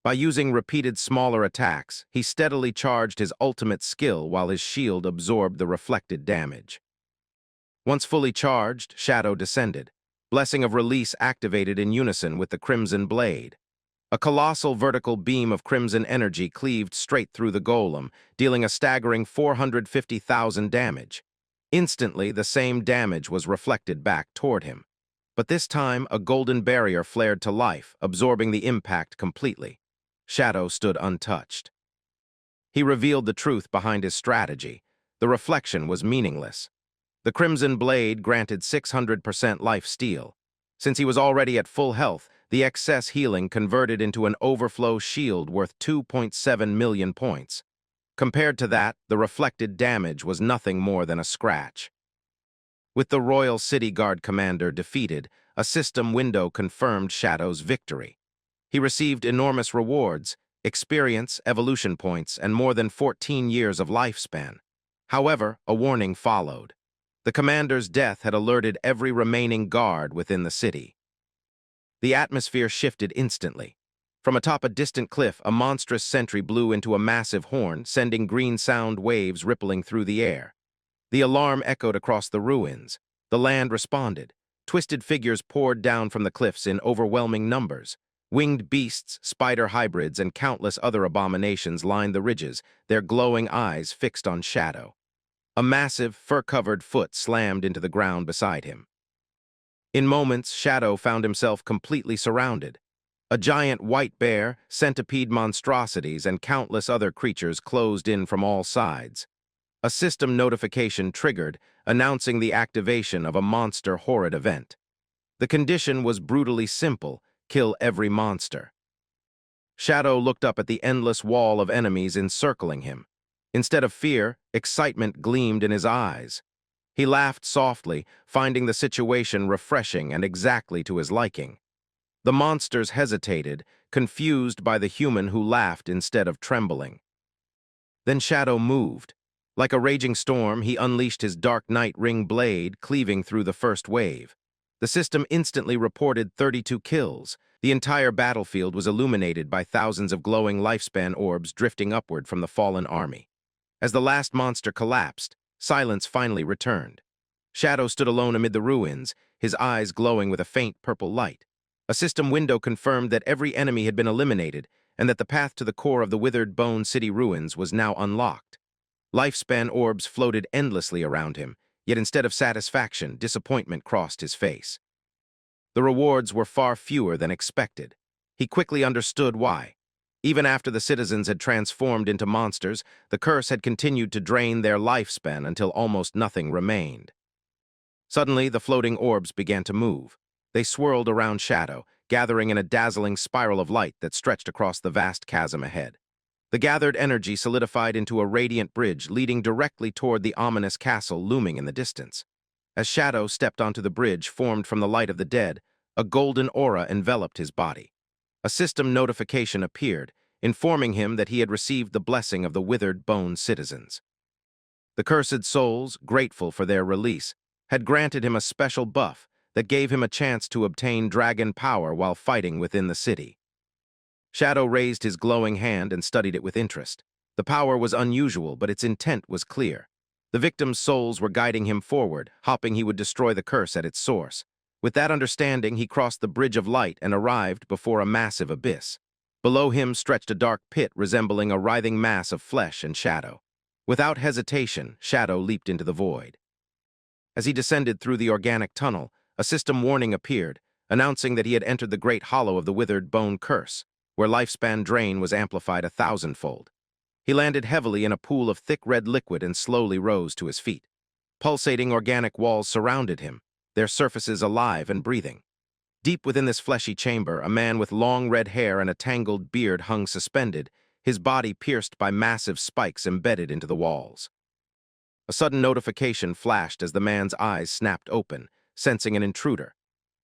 Speaker 1: By using repeated smaller attacks, he steadily charged his ultimate skill while his shield absorbed the reflected damage. Once fully charged, Shadow descended. Blessing of Release activated in unison with the Crimson Blade. A colossal vertical beam of crimson energy cleaved straight through the golem, dealing a staggering 450,000 damage. Instantly, the same damage was reflected back toward him. But this time, a golden barrier flared to life, absorbing the impact completely. Shadow stood untouched. He revealed the truth behind his strategy. The reflection was meaningless. The crimson blade granted 600% life steal. Since he was already at full health, the excess healing converted into an overflow shield worth 2.7 million points. Compared to that, the reflected damage was nothing more than a scratch. With the Royal City Guard commander defeated, a system window confirmed Shadow's victory. He received enormous rewards, experience, evolution points, and more than 14 years of lifespan. However, a warning followed. The commander's death had alerted every remaining guard within the city. The atmosphere shifted instantly. From atop a distant cliff, a monstrous sentry blew into a massive horn, sending green sound waves rippling through the air. The alarm echoed across the ruins. The land responded. Twisted figures poured down from the cliffs in overwhelming numbers. Winged beasts, spider hybrids, and countless other abominations lined the ridges, their glowing eyes fixed on Shadow. A massive, fur-covered foot slammed into the ground beside him. In moments, Shadow found himself completely surrounded. A giant white bear, centipede monstrosities, and countless other creatures closed in from all sides. A system notification triggered, announcing the activation of a monster horrid event. The condition was brutally simple: kill every monster. Shadow looked up at the endless wall of enemies encircling him. Instead of fear, excitement gleamed in his eyes. He laughed softly, finding the situation refreshing and exactly to his liking. The monsters hesitated, confused by the human who laughed instead of trembling. Then Shadow moved. Like a raging storm, he unleashed his Dark Knight ring blade, cleaving through the first wave. The system instantly reported 32 kills. The entire battlefield was illuminated by thousands of glowing lifespan orbs drifting upward from the fallen army. As the last monster collapsed, silence finally returned. Shadow stood alone amid the ruins, his eyes glowing with a faint purple light. A system window confirmed that every enemy had been eliminated and that the path to the core of the withered bone city ruins was now unlocked. Lifespan orbs floated endlessly around him, yet instead of satisfaction, disappointment crossed his face. The rewards were far fewer than expected. He quickly understood why. Even after the citizens had transformed into monsters, the curse had continued to drain their lifespan until almost nothing remained. Suddenly, the floating orbs began to move. They swirled around Shadow, gathering in a dazzling spiral of light that stretched across the vast chasm ahead. The gathered energy solidified into a radiant bridge leading directly toward the ominous castle looming in the distance. As Shadow stepped onto the bridge formed from the light of the dead, a golden aura enveloped his body. A system notification appeared, informing him that he had received the blessing of the withered bone citizens. The cursed souls, grateful for their release, had granted him a special buff that gave him a chance to obtain dragon power while fighting within the city. Shadow raised his glowing hand and studied it with interest. The power was unusual, but its intent was clear. The victims' souls were guiding him forward, hoping he would destroy the curse at its source. With that understanding, he crossed the bridge of light and arrived before a massive abyss. Below him stretched a dark pit resembling a writhing mass of flesh and shadow. Without hesitation, Shadow leaped into the void. As he descended through the organic tunnel, a system warning appeared, announcing that he had entered the great hollow of the withered bone curse, where lifespan drain was amplified 1,000-fold. He landed heavily in a pool of thick red liquid and slowly rose to his feet. Pulsating organic walls surrounded him, their surfaces alive and breathing. Deep within this fleshy chamber, a man with long red hair and a tangled beard hung suspended, his body pierced by massive spikes embedded into the walls. A sudden notification flashed as the man's eyes snapped open, sensing an intruder.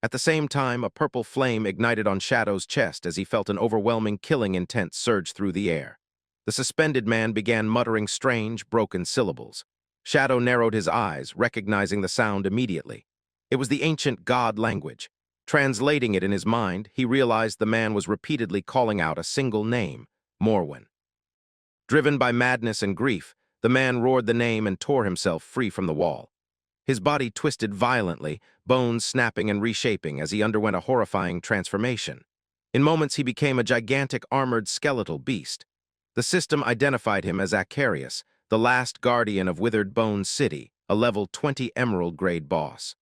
Speaker 1: At the same time, a purple flame ignited on Shadow's chest as he felt an overwhelming killing intent surge through the air. The suspended man began muttering strange, broken syllables. Shadow narrowed his eyes, recognizing the sound immediately. It was the ancient god language. Translating it in his mind, he realized the man was repeatedly calling out a single name, Morwen. Driven by madness and grief, the man roared the name and tore himself free from the wall. His body twisted violently, bones snapping and reshaping as he underwent a horrifying transformation. In moments, he became a gigantic armored skeletal beast. The system identified him as Acarius, the last guardian of Withered Bones City, a level 20 emerald-grade boss.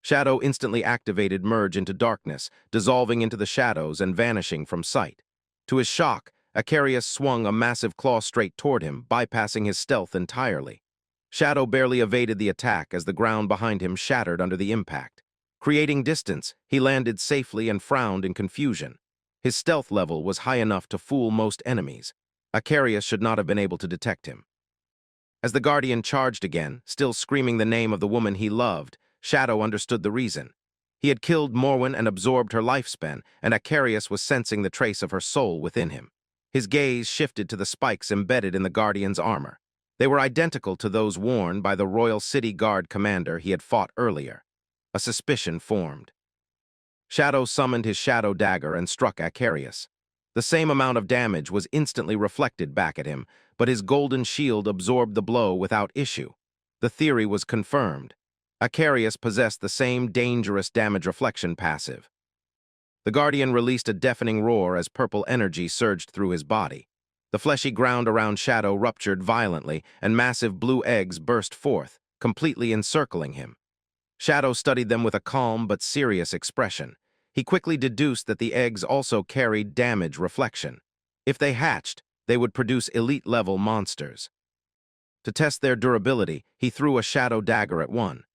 Speaker 1: Shadow instantly activated Merge into darkness, dissolving into the shadows and vanishing from sight. To his shock, Acarius swung a massive claw straight toward him, bypassing his stealth entirely. Shadow barely evaded the attack as the ground behind him shattered under the impact. Creating distance, he landed safely and frowned in confusion. His stealth level was high enough to fool most enemies. Acarius should not have been able to detect him. As the Guardian charged again, still screaming the name of the woman he loved, Shadow understood the reason. He had killed Morwen and absorbed her lifespan, and Acarius was sensing the trace of her soul within him. His gaze shifted to the spikes embedded in the Guardian's armor. They were identical to those worn by the Royal City Guard commander he had fought earlier. A suspicion formed. Shadow summoned his shadow dagger and struck Acarius. The same amount of damage was instantly reflected back at him, but his golden shield absorbed the blow without issue. The theory was confirmed. Acarius possessed the same dangerous damage reflection passive. The Guardian released a deafening roar as purple energy surged through his body. The fleshy ground around Shadow ruptured violently, and massive blue eggs burst forth, completely encircling him. Shadow studied them with a calm but serious expression. He quickly deduced that the eggs also carried damage reflection. If they hatched, they would produce elite-level monsters. To test their durability, he threw a shadow dagger at one.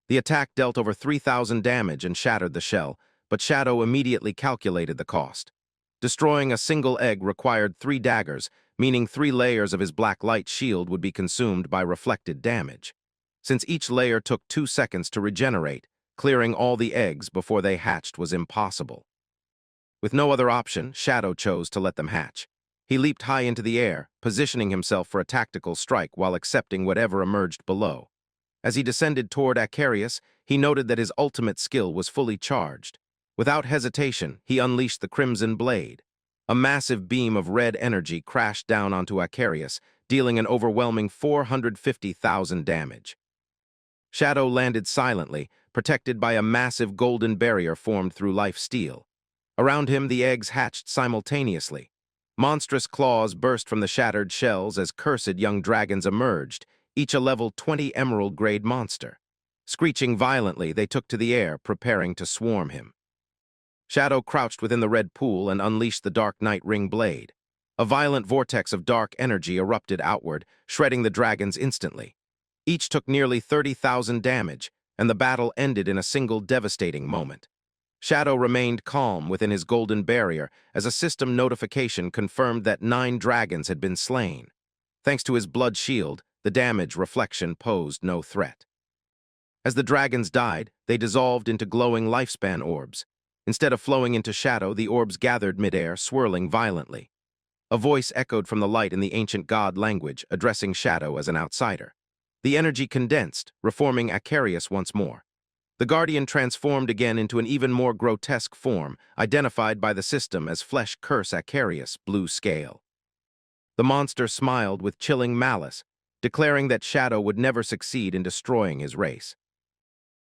Speaker 1: The attack dealt over 3,000 damage and shattered the shell, but Shadow immediately calculated the cost. Destroying a single egg required 3 daggers, meaning 3 layers of his black light shield would be consumed by reflected damage. Since each layer took 2 seconds to regenerate, clearing all the eggs before they hatched was impossible. With no other option, Shadow chose to let them hatch. He leaped high into the air, positioning himself for a tactical strike while accepting whatever emerged below. As he descended toward Acarius, he noted that his ultimate skill was fully charged. Without hesitation, he unleashed the Crimson Blade. A massive beam of red energy crashed down onto Acarius, dealing an overwhelming 450,000 damage. Shadow landed silently, protected by a massive golden barrier formed through life steal. Around him, the eggs hatched simultaneously. Monstrous claws burst from the shattered shells as cursed young dragons emerged, each a level 20 emerald-grade monster. Screeching violently, they took to the air, preparing to swarm him. Shadow crouched within the red pool and unleashed the Dark Night Ring blade. A violent vortex of dark energy erupted outward, shredding the dragons instantly. Each took nearly 30,000 damage, and the battle ended in a single devastating moment. Shadow remained calm within his golden barrier as a system notification confirmed that 9 dragons had been slain. Thanks to his blood shield, the damage reflection posed no threat. As the dragons died, they dissolved into glowing lifespan orbs. Instead of flowing into Shadow, the orbs gathered midair, swirling violently. A voice echoed from the light in the ancient god language, addressing Shadow as an outsider. The energy condensed, reforming Acarius once more. The Guardian transformed again into an even more grotesque form, identified by the system as Flesh Curse Acarius, Blue Scale. The monster smiled with chilling malice, declaring that Shadow would never succeed in destroying his race.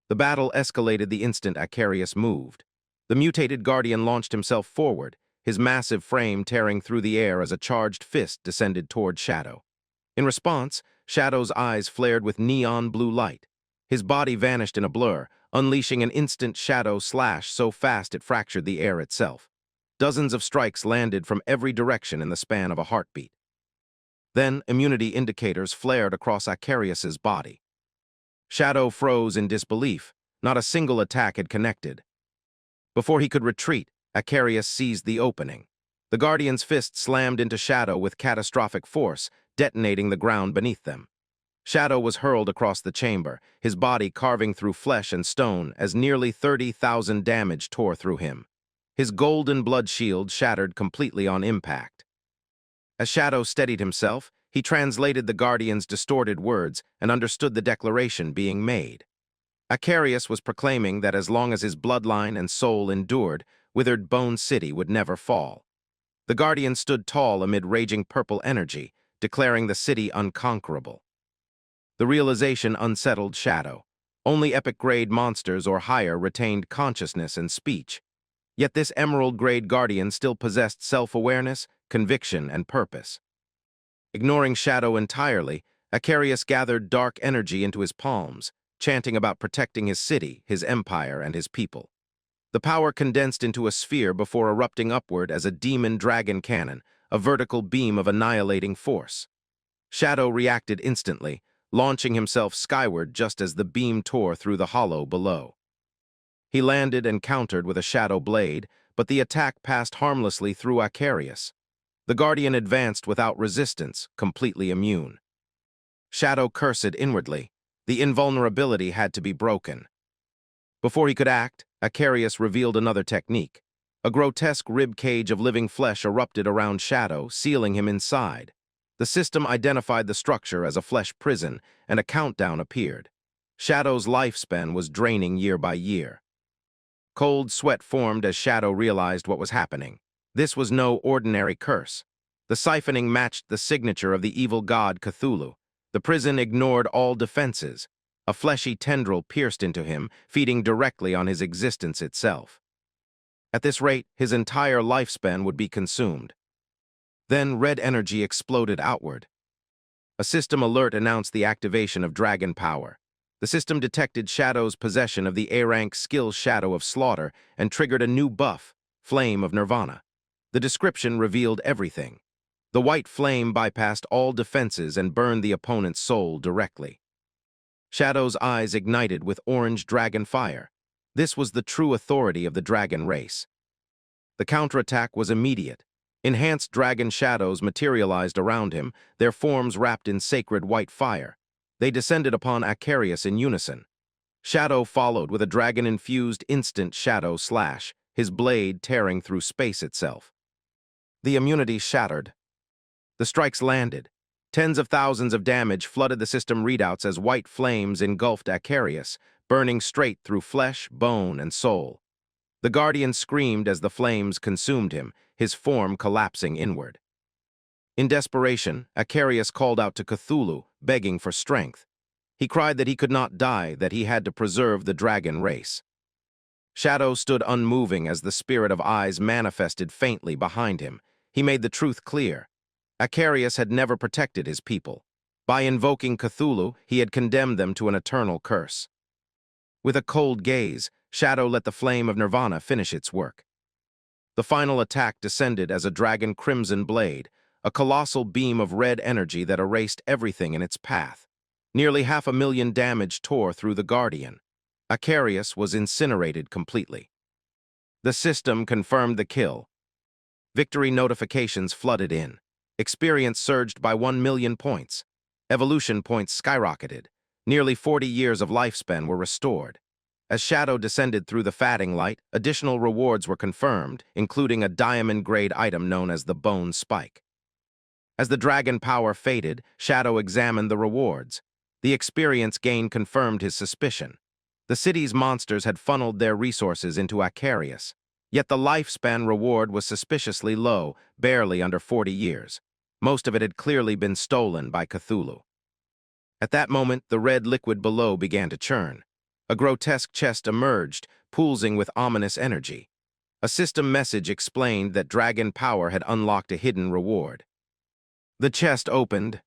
Speaker 1: The battle escalated the instant Acarius moved. The mutated Guardian launched himself forward, his massive frame tearing through the air as a charged fist descended toward Shadow. In response, Shadow's eyes flared with neon blue light. His body vanished in a blur, unleashing an instant shadow slash so fast it fractured the air itself. Dozens of strikes landed from every direction in the span of a heartbeat. Then, immunity indicators flared across Acarius's body. Shadow froze in disbelief. Not a single attack had connected. Before he could retreat, Acarius seized the opening. The Guardian's fist slammed into Shadow with catastrophic force, detonating the ground beneath them. Shadow was hurled across the chamber, his body carving through flesh and stone as nearly 30,000 damage tore through him. His golden blood shield shattered completely on impact. As Shadow steadied himself, he translated the Guardian's distorted words and understood the declaration being made. Acarius was proclaiming that as long as his bloodline and soul endured, Withered Bone City would never fall. The Guardian stood tall amid raging purple energy, declaring the city unconquerable. The realization unsettled Shadow. Only epic-grade monsters or higher retained consciousness and speech. Yet this emerald-grade guardian still possessed self-awareness, conviction, and purpose. Ignoring Shadow entirely, Acarius gathered dark energy into his palms, chanting about protecting his city, his empire, and his people. The power condensed into a sphere before erupting upward as a demon-dragon cannon, a vertical beam of annihilating force. Shadow reacted instantly, launching himself skyward just as the beam tore through the hollow below. He landed and countered with a shadow blade, but the attack passed harmlessly through Acarius. The guardian advanced without resistance, completely immune. Shadow cursed inwardly. The invulnerability had to be broken. Before he could act, Acarius revealed another technique. A grotesque rib cage of living flesh erupted around Shadow, sealing him inside. The system identified the structure as a flesh prison, and a countdown appeared. Shadow's lifespan was draining year by year. Cold sweat formed as Shadow realized what was happening. This was no ordinary curse. The siphoning matched the signature of the evil god Cthulhu. The prison ignored all defenses. A fleshy tendril pierced into him, feeding directly on his existence itself. At this rate, his entire lifespan would be consumed. Then red energy exploded outward. A system alert announced the activation of dragon power. The system detected Shadow's possession of the A-rank skill Shadow of Slaughter and triggered a new buff, Flame of Nirvana. The description revealed everything. The white flame bypassed all defenses and burned the opponent's soul directly. Shadow's eyes ignited with orange dragon fire. This was the true authority of the dragon race. The counterattack was immediate. Enhanced dragon shadows materialized around him, their forms wrapped in sacred white fire. They descended upon Acarius in unison. Shadow followed with a dragon-infused instant shadow slash, his blade tearing through space itself. The immunity shattered. The strikes landed. Tens of thousands of damage flooded the system readouts as white flames engulfed Acarius, burning straight through flesh, bone, and soul. The guardian screamed as the flames consumed him, his form collapsing inward. In desperation, Acarius called out to Cthulhu, begging for strength. He cried that he could not die, that he had to preserve the dragon race. Shadow stood unmoving as the spirit of eyes manifested faintly behind him. He made the truth clear. Acarius had never protected his people. By invoking Cthulhu, he had condemned them to an eternal curse. With a cold gaze, Shadow let the flame of Nirvana finish its work. The final attack descended as a dragon crimson blade, a colossal beam of red energy that erased everything in its path. Nearly 500,000 damage tore through the guardian. Acarius was incinerated completely. The system confirmed the kill. Victory notifications flooded in. Experience surged by 1,000,000 points. Evolution points skyrocketed. Nearly 40 years of lifespan were restored. As Shadow descended through the fatting light, additional rewards were confirmed, including a diamond-grade item known as the Bone Spike. As the dragon power faded, Shadow examined the rewards. The experience gain confirmed his suspicion. The city's monsters had funneled their resources into Acarius. Yet the lifespan reward was suspiciously low, barely under 40 years. Most of it had clearly been stolen by Cthulhu. At that moment, the red liquid below began to churn. A grotesque chest emerged, pulsing with ominous energy. A system message explained that dragon power had unlocked a hidden reward. The chest opened.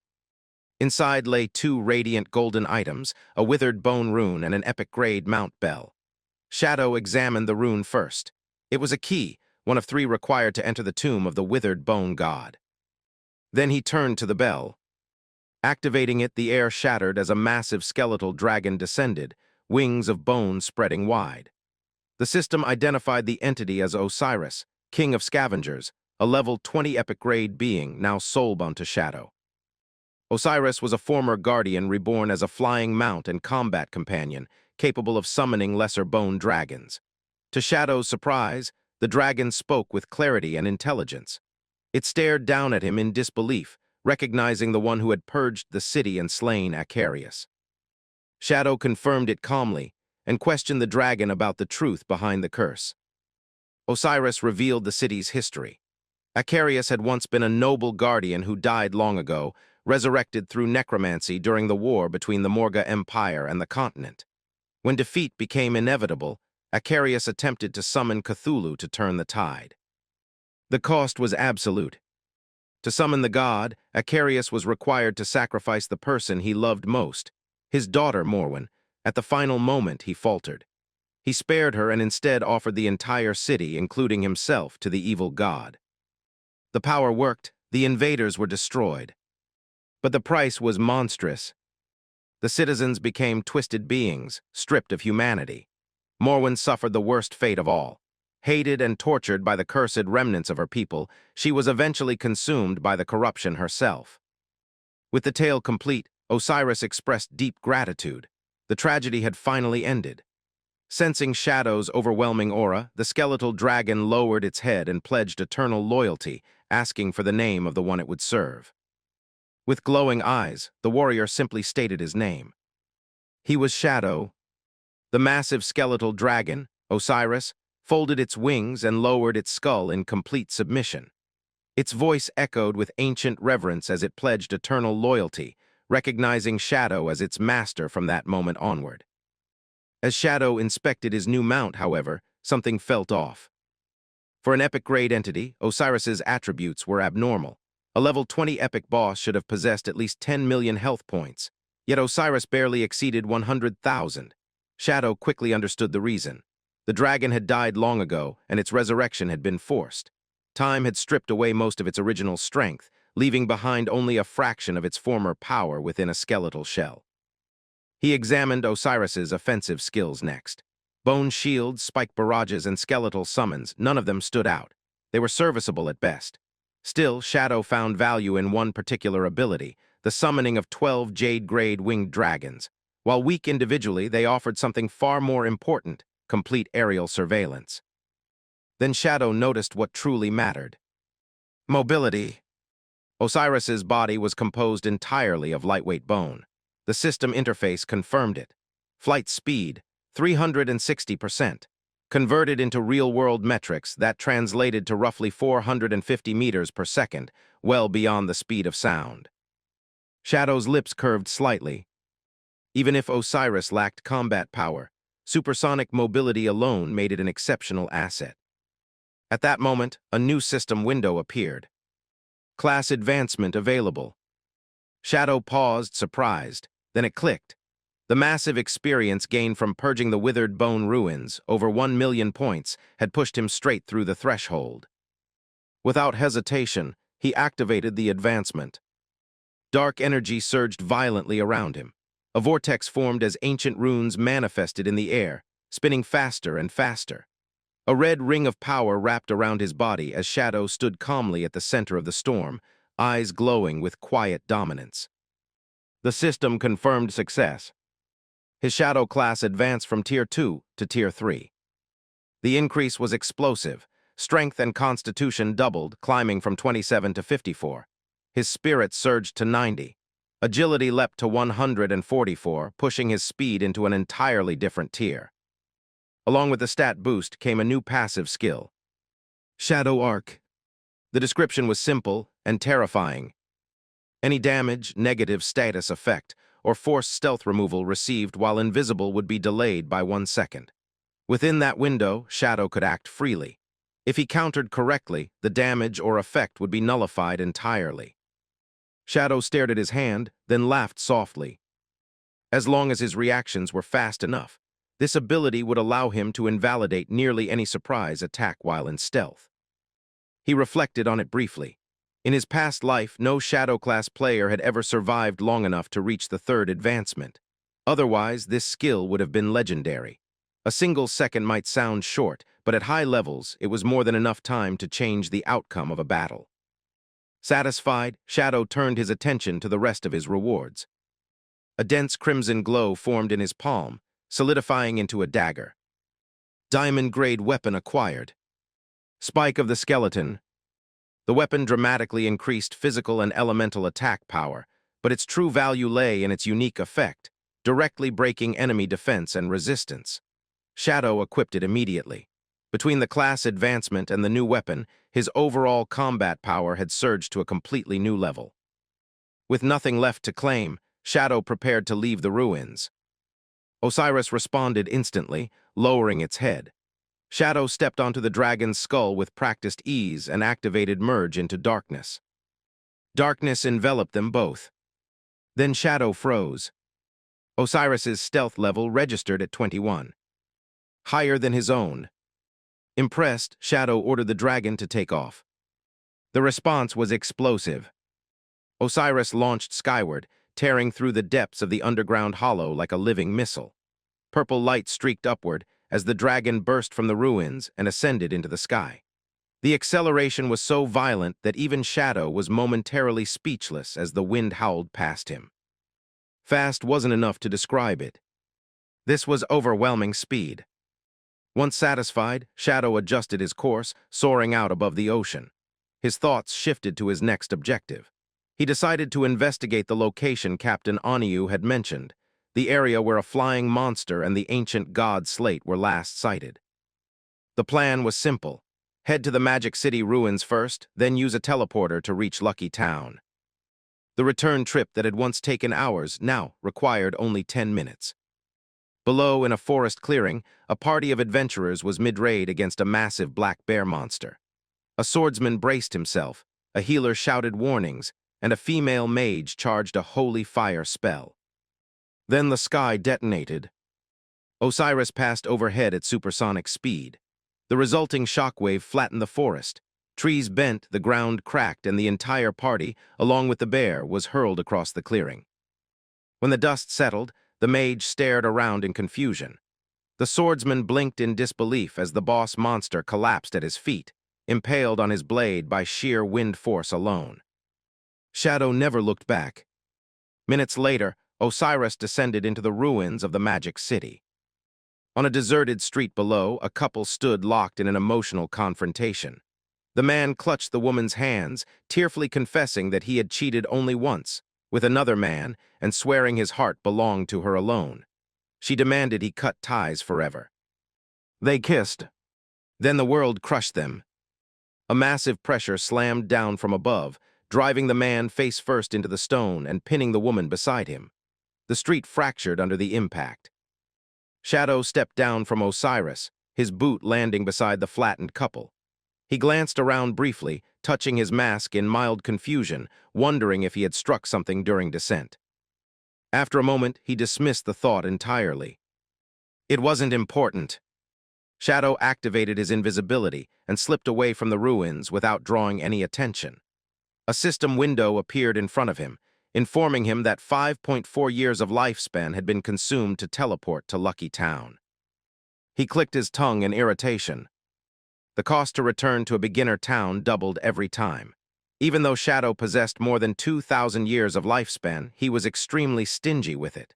Speaker 1: Inside lay 2 radiant golden items, a withered bone rune and an epic-grade mount bell. Shadow examined the rune first. It was a key, one of 3 required to enter the tomb of the withered bone god. Then he turned to the bell. Activating it, the air shattered as a massive skeletal dragon descended, wings of bone spreading wide. The system identified the entity as Osiris, king of scavengers, a level 20 epic-grade being now soulbound to Shadow. Osiris was a former guardian reborn as a flying mount and combat companion, capable of summoning lesser bone dragons. To Shadow's surprise, the dragon spoke with clarity and intelligence. It stared down at him in disbelief, recognizing the one who had purged the city and slain Acarius. Shadow confirmed it calmly and questioned the dragon about the truth behind the curse. Osiris revealed the city's history. Acarius had once been a noble guardian who died long ago, resurrected through necromancy during the war between the Morga Empire and the continent. When defeat became inevitable, Acarius attempted to summon Cthulhu to turn the tide. The cost was absolute. To summon the god, Acarius was required to sacrifice the person he loved most, his daughter Morwen. At the final moment, he faltered. He spared her and instead offered the entire city, including himself, to the evil god. The power worked, the invaders were destroyed. But the price was monstrous. The citizens became twisted beings, stripped of humanity. Morwen suffered the worst fate of all. Hated and tortured by the cursed remnants of her people, she was eventually consumed by the corruption herself. With the tale complete, Osiris expressed deep gratitude. The tragedy had finally ended. Sensing Shadow's overwhelming aura, the skeletal dragon lowered its head and pledged eternal loyalty, asking for the name of the one it would serve. With glowing eyes, the warrior simply stated his name. He was Shadow. The massive skeletal dragon, Osiris, folded its wings and lowered its skull in complete submission. Its voice echoed with ancient reverence as it pledged eternal loyalty, recognizing Shadow as its master from that moment onward. As Shadow inspected his new mount, however, something felt off. For an epic-grade entity, Osiris's attributes were abnormal. A level 20 epic boss should have possessed at least 10 million health points, yet Osiris barely exceeded 100,000. Shadow quickly understood the reason. The dragon had died long ago, and its resurrection had been forced. Time had stripped away most of its original strength, leaving behind only a fraction of its former power within a skeletal shell. He examined Osiris's offensive skills next. Bone shields, spike barrages, and skeletal summons, none of them stood out. They were serviceable at best. Still, Shadow found value in one particular ability, the summoning of 12 Jade-grade winged dragons. While weak individually, they offered something far more important: complete aerial surveillance. Then Shadow noticed what truly mattered. Mobility. Osiris's body was composed entirely of lightweight bone. The system interface confirmed it. Flight speed, 360%. Converted into real-world metrics, that translated to roughly 450 meters per second, well beyond the speed of sound. Shadow's lips curved slightly. Even if Osiris lacked combat power, supersonic mobility alone made it an exceptional asset. At that moment, a new system window appeared. Class advancement available. Shadow paused, surprised. Then it clicked. The massive experience gained from purging the withered bone ruins, over 1 million points, had pushed him straight through the threshold. Without hesitation, he activated the advancement. Dark energy surged violently around him. A vortex formed as ancient runes manifested in the air, spinning faster and faster. A red ring of power wrapped around his body as Shadow stood calmly at the center of the storm, eyes glowing with quiet dominance. The system confirmed success. His Shadow class advanced from Tier 2 to Tier 3. The increase was explosive. Strength and constitution doubled, climbing from 27 to 54. His spirit surged to 90. Agility leapt to 144, pushing his speed into an entirely different tier. Along with the stat boost came a new passive skill. Shadow Arc. The description was simple and terrifying. Any damage, negative status effect, or forced stealth removal received while invisible would be delayed by 1 second. Within that window, Shadow could act freely. If he countered correctly, the damage or effect would be nullified entirely. Shadow stared at his hand, then laughed softly. As long as his reactions were fast enough, this ability would allow him to invalidate nearly any surprise attack while in stealth. He reflected on it briefly. In his past life, no Shadow class player had ever survived long enough to reach the 3rd advancement. Otherwise, this skill would have been legendary. A single second might sound short, but at high levels, it was more than enough time to change the outcome of a battle. Satisfied, Shadow turned his attention to the rest of his rewards. A dense crimson glow formed in his palm, solidifying into a dagger. Diamond-grade weapon acquired. Spike of the skeleton. The weapon dramatically increased physical and elemental attack power, but its true value lay in its unique effect, directly breaking enemy defense and resistance. Shadow equipped it immediately. Between the class advancement and the new weapon, his overall combat power had surged to a completely new level. With nothing left to claim, Shadow prepared to leave the ruins. Osiris responded instantly, lowering its head. Shadow stepped onto the dragon's skull with practiced ease and activated merge into darkness. Darkness enveloped them both. Then Shadow froze. Osiris's stealth level registered at 21. Higher than his own. Impressed, Shadow ordered the dragon to take off. The response was explosive. Osiris launched skyward, tearing through the depths of the underground hollow like a living missile. Purple light streaked upward as the dragon burst from the ruins and ascended into the sky. The acceleration was so violent that even Shadow was momentarily speechless as the wind howled past him. Fast wasn't enough to describe it. This was overwhelming speed. Once satisfied, Shadow adjusted his course, soaring out above the ocean. His thoughts shifted to his next objective. He decided to investigate the location Captain Oniu had mentioned, the area where a flying monster and the ancient god slate were last sighted. The plan was simple. Head to the Magic City ruins first, then use a teleporter to reach Lucky Town. The return trip that had once taken hours now required only 10 minutes. Below, in a forest clearing, a party of adventurers was mid-raid against a massive black bear monster. A swordsman braced himself, a healer shouted warnings, and a female mage charged a holy fire spell. Then the sky detonated. Osiris passed overhead at supersonic speed. The resulting shockwave flattened the forest. Trees bent, the ground cracked, and the entire party, along with the bear, was hurled across the clearing. When the dust settled, the mage stared around in confusion. The swordsman blinked in disbelief as the boss monster collapsed at his feet, impaled on his blade by sheer wind force alone. Shadow never looked back. Minutes later, Osiris descended into the ruins of the Magic City. On a deserted street below, a couple stood locked in an emotional confrontation. The man clutched the woman's hands, tearfully confessing that he had cheated only once, with another man, and swearing his heart belonged to her alone. She demanded he cut ties forever. They kissed. Then the world crushed them. A massive pressure slammed down from above, driving the man face first into the stone and pinning the woman beside him. The street fractured under the impact. Shadow stepped down from Osiris, his boot landing beside the flattened couple. He glanced around briefly, touching his mask in mild confusion, wondering if he had struck something during descent. After a moment, he dismissed the thought entirely. It wasn't important. Shadow activated his invisibility and slipped away from the ruins without drawing any attention. A system window appeared in front of him, informing him that 5.4 years of lifespan had been consumed to teleport to Lucky Town. He clicked his tongue in irritation. The cost to return to a beginner town doubled every time. Even though Shadow possessed more than 2,000 years of lifespan, he was extremely stingy with it.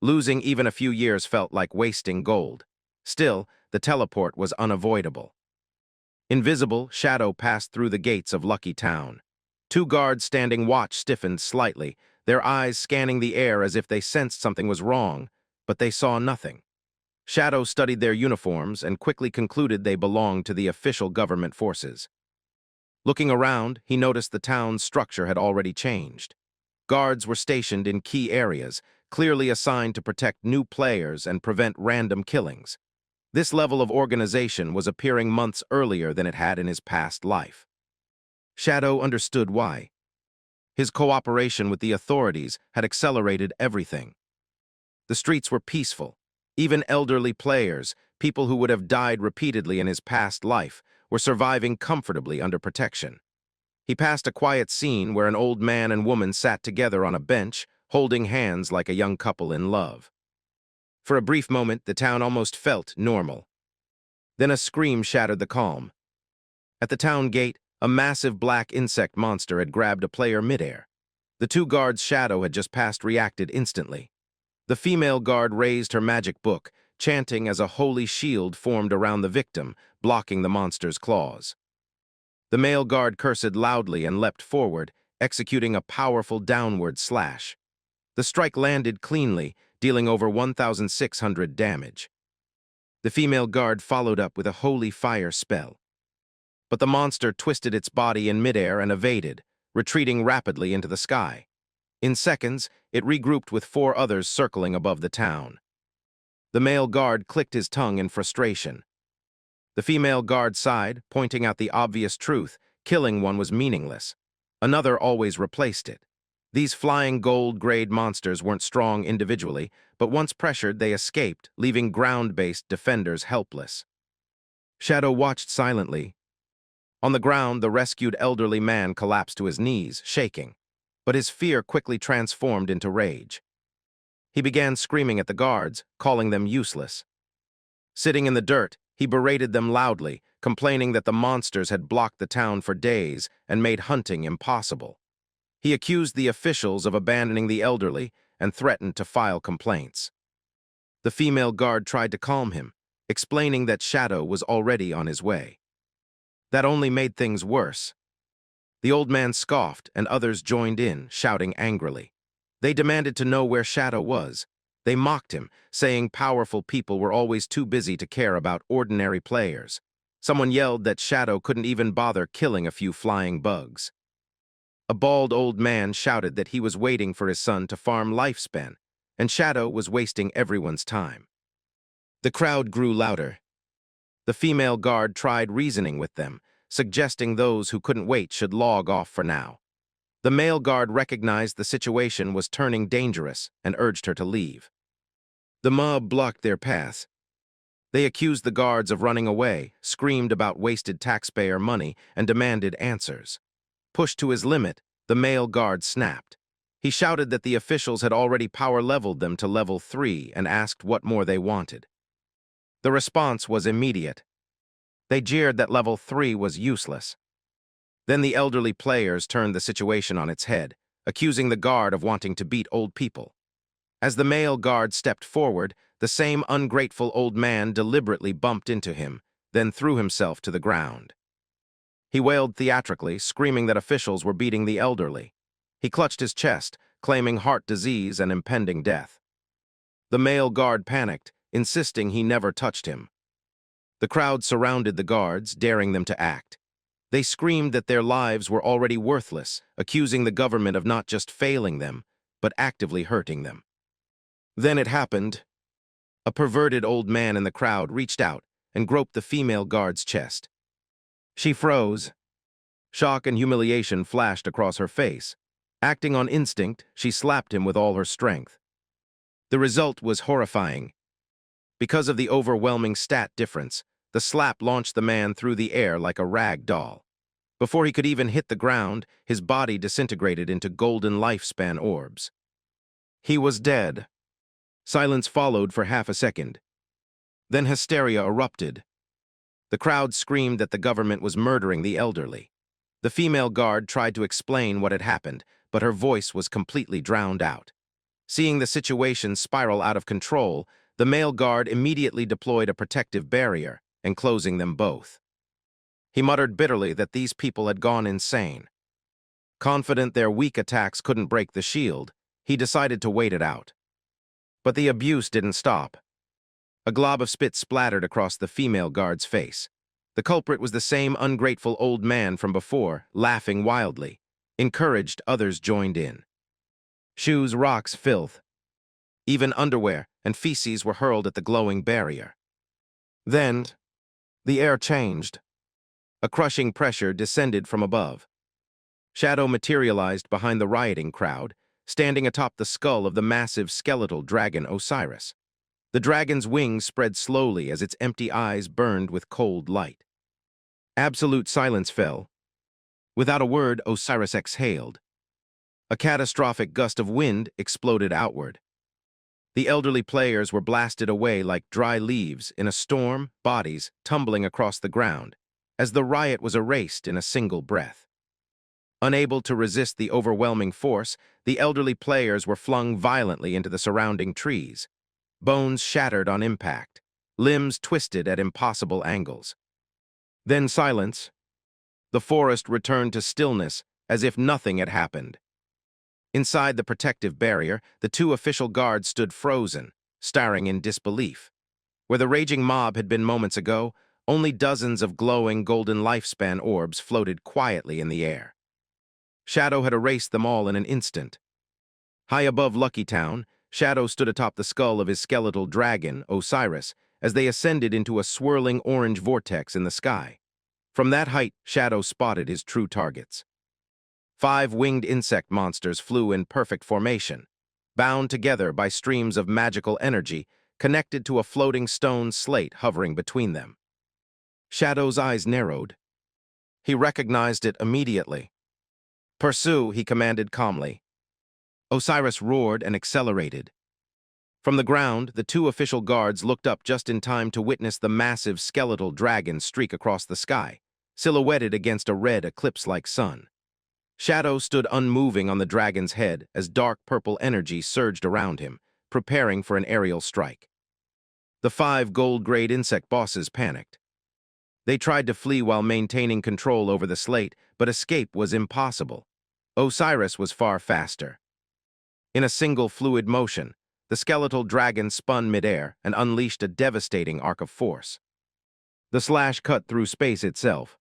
Speaker 1: Losing even a few years felt like wasting gold. Still, the teleport was unavoidable. Invisible, Shadow passed through the gates of Lucky Town. Two guards standing watch stiffened slightly, their eyes scanning the air as if they sensed something was wrong, but they saw nothing. Shadow studied their uniforms and quickly concluded they belonged to the official government forces. Looking around, he noticed the town's structure had already changed. Guards were stationed in key areas, clearly assigned to protect new players and prevent random killings. This level of organization was appearing months earlier than it had in his past life. Shadow understood why. His cooperation with the authorities had accelerated everything. The streets were peaceful. Even elderly players, people who would have died repeatedly in his past life, were surviving comfortably under protection. He passed a quiet scene where an old man and woman sat together on a bench, holding hands like a young couple in love. For a brief moment, the town almost felt normal. Then a scream shattered the calm. At the town gate, a massive black insect monster had grabbed a player midair. The two guards Shadow had just passed reacted instantly. The female guard raised her magic book, chanting as a holy shield formed around the victim, blocking the monster's claws. The male guard cursed loudly and leapt forward, executing a powerful downward slash. The strike landed cleanly, dealing over 1,600 damage. The female guard followed up with a holy fire spell. But the monster twisted its body in midair and evaded, retreating rapidly into the sky. In seconds, it regrouped with 4 others circling above the town. The male guard clicked his tongue in frustration. The female guard sighed, pointing out the obvious truth: killing one was meaningless. Another always replaced it. These flying gold-grade monsters weren't strong individually, but once pressured they escaped, leaving ground-based defenders helpless. Shadow watched silently. On the ground, the rescued elderly man collapsed to his knees, shaking, but his fear quickly transformed into rage. He began screaming at the guards, calling them useless. Sitting in the dirt, he berated them loudly, complaining that the monsters had blocked the town for days and made hunting impossible. He accused the officials of abandoning the elderly and threatened to file complaints. The female guard tried to calm him, explaining that Shadow was already on his way. That only made things worse. The old man scoffed, and others joined in, shouting angrily. They demanded to know where Shadow was. They mocked him, saying powerful people were always too busy to care about ordinary players. Someone yelled that Shadow couldn't even bother killing a few flying bugs. A bald old man shouted that he was waiting for his son to farm lifespan, and Shadow was wasting everyone's time. The crowd grew louder. The female guard tried reasoning with them, suggesting those who couldn't wait should log off for now. The male guard recognized the situation was turning dangerous and urged her to leave. The mob blocked their path. They accused the guards of running away, screamed about wasted taxpayer money, and demanded answers. Pushed to his limit, the male guard snapped. He shouted that the officials had already power-leveled them to level 3 and asked what more they wanted. The response was immediate. They jeered that level 3 was useless. Then the elderly players turned the situation on its head, accusing the guard of wanting to beat old people. As the male guard stepped forward, the same ungrateful old man deliberately bumped into him, then threw himself to the ground. He wailed theatrically, screaming that officials were beating the elderly. He clutched his chest, claiming heart disease and impending death. The male guard panicked, insisting he never touched him. The crowd surrounded the guards, daring them to act. They screamed that their lives were already worthless, accusing the government of not just failing them, but actively hurting them. Then it happened. A perverted old man in the crowd reached out and groped the female guard's chest. She froze. Shock and humiliation flashed across her face. Acting on instinct, she slapped him with all her strength. The result was horrifying. Because of the overwhelming stat difference, the slap launched the man through the air like a rag doll. Before he could even hit the ground, his body disintegrated into golden lifespan orbs. He was dead. Silence followed for half a second. Then hysteria erupted. The crowd screamed that the government was murdering the elderly. The female guard tried to explain what had happened, but her voice was completely drowned out. Seeing the situation spiral out of control, the male guard immediately deployed a protective barrier, enclosing them both. He muttered bitterly that these people had gone insane. Confident their weak attacks couldn't break the shield, he decided to wait it out. But the abuse didn't stop. A glob of spit splattered across the female guard's face. The culprit was the same ungrateful old man from before, laughing wildly. Encouraged, others joined in. Shoes, rocks, filth. Even underwear and feces were hurled at the glowing barrier. Then, the air changed. A crushing pressure descended from above. Shadow materialized behind the rioting crowd, standing atop the skull of the massive skeletal dragon Osiris. The dragon's wings spread slowly as its empty eyes burned with cold light. Absolute silence fell. Without a word, Osiris exhaled. A catastrophic gust of wind exploded outward. The elderly players were blasted away like dry leaves in a storm, bodies tumbling across the ground, as the riot was erased in a single breath. Unable to resist the overwhelming force, the elderly players were flung violently into the surrounding trees. Bones shattered on impact, limbs twisted at impossible angles. Then silence. The forest returned to stillness as if nothing had happened. Inside the protective barrier, the two official guards stood frozen, staring in disbelief. Where the raging mob had been moments ago, only dozens of glowing golden lifespan orbs floated quietly in the air. Shadow had erased them all in an instant. High above Lucky Town, Shadow stood atop the skull of his skeletal dragon, Osiris, as they ascended into a swirling orange vortex in the sky. From that height, Shadow spotted his true targets. 5 winged insect monsters flew in perfect formation, bound together by streams of magical energy, connected to a floating stone slate hovering between them. Shadow's eyes narrowed. He recognized it immediately. "Pursue," he commanded calmly. Osiris roared and accelerated. From the ground, the 2 official guards looked up just in time to witness the massive skeletal dragon streak across the sky, silhouetted against a red eclipse-like sun. Shadow stood unmoving on the dragon's head as dark purple energy surged around him, preparing for an aerial strike. The 5 gold-grade insect bosses panicked. They tried to flee while maintaining control over the slate, but escape was impossible. Osiris was far faster. In a single fluid motion, the skeletal dragon spun midair and unleashed a devastating arc of force. The slash cut through space itself.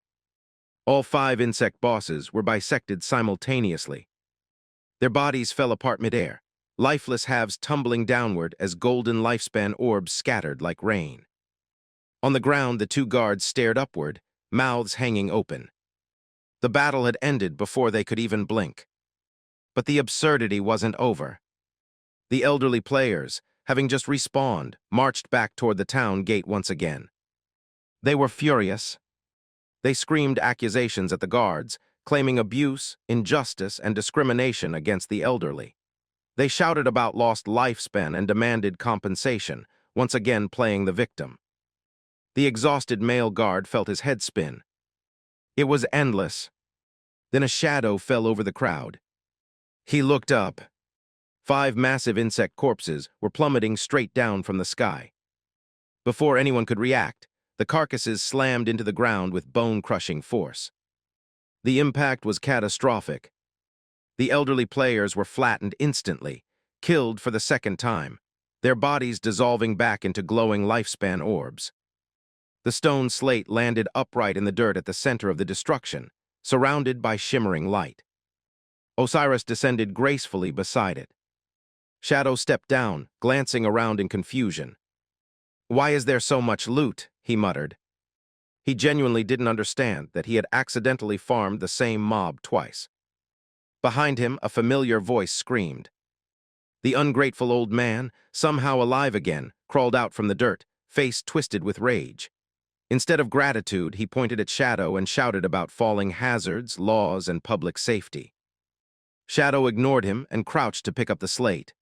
Speaker 1: All 5 insect bosses were bisected simultaneously. Their bodies fell apart midair, lifeless halves tumbling downward as golden lifespan orbs scattered like rain. On the ground, the 2 guards stared upward, mouths hanging open. The battle had ended before they could even blink. But the absurdity wasn't over. The elderly players, having just respawned, marched back toward the town gate once again. They were furious. They screamed accusations at the guards, claiming abuse, injustice, and discrimination against the elderly. They shouted about lost lifespan and demanded compensation, once again playing the victim. The exhausted male guard felt his head spin. It was endless. Then a shadow fell over the crowd. He looked up. 5 massive insect corpses were plummeting straight down from the sky. Before anyone could react, the carcasses slammed into the ground with bone-crushing force. The impact was catastrophic. The elderly players were flattened instantly, killed for the second time, their bodies dissolving back into glowing lifespan orbs. The stone slate landed upright in the dirt at the center of the destruction, surrounded by shimmering light. Osiris descended gracefully beside it. Shadow stepped down, glancing around in confusion. "Why is there so much loot?" he muttered. He genuinely didn't understand that he had accidentally farmed the same mob twice. Behind him, a familiar voice screamed. The ungrateful old man, somehow alive again, crawled out from the dirt, face twisted with rage. Instead of gratitude, he pointed at Shadow and shouted about falling hazards, laws, and public safety. Shadow ignored him and crouched to pick up the slate.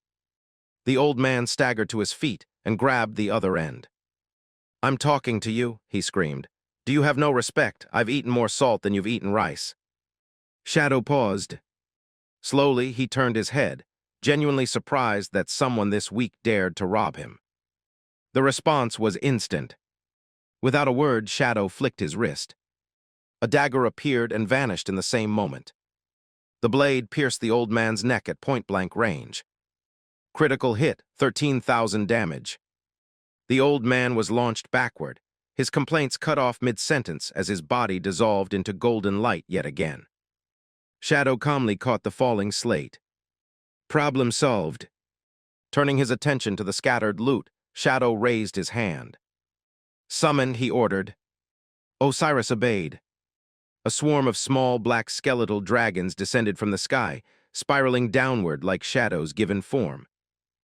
Speaker 1: The old man staggered to his feet and grabbed the other end. "I'm talking to you," he screamed. "Do you have no respect? I've eaten more salt than you've eaten rice." Shadow paused. Slowly, he turned his head, genuinely surprised that someone this weak dared to rob him. The response was instant. Without a word, Shadow flicked his wrist. A dagger appeared and vanished in the same moment. The blade pierced the old man's neck at point-blank range. Critical hit, 13,000 damage. The old man was launched backward, his complaints cut off mid-sentence as his body dissolved into golden light yet again. Shadow calmly caught the falling slate. Problem solved. Turning his attention to the scattered loot, Shadow raised his hand. "Summon," he ordered. Osiris obeyed. A swarm of small black skeletal dragons descended from the sky, spiraling downward like shadows given form.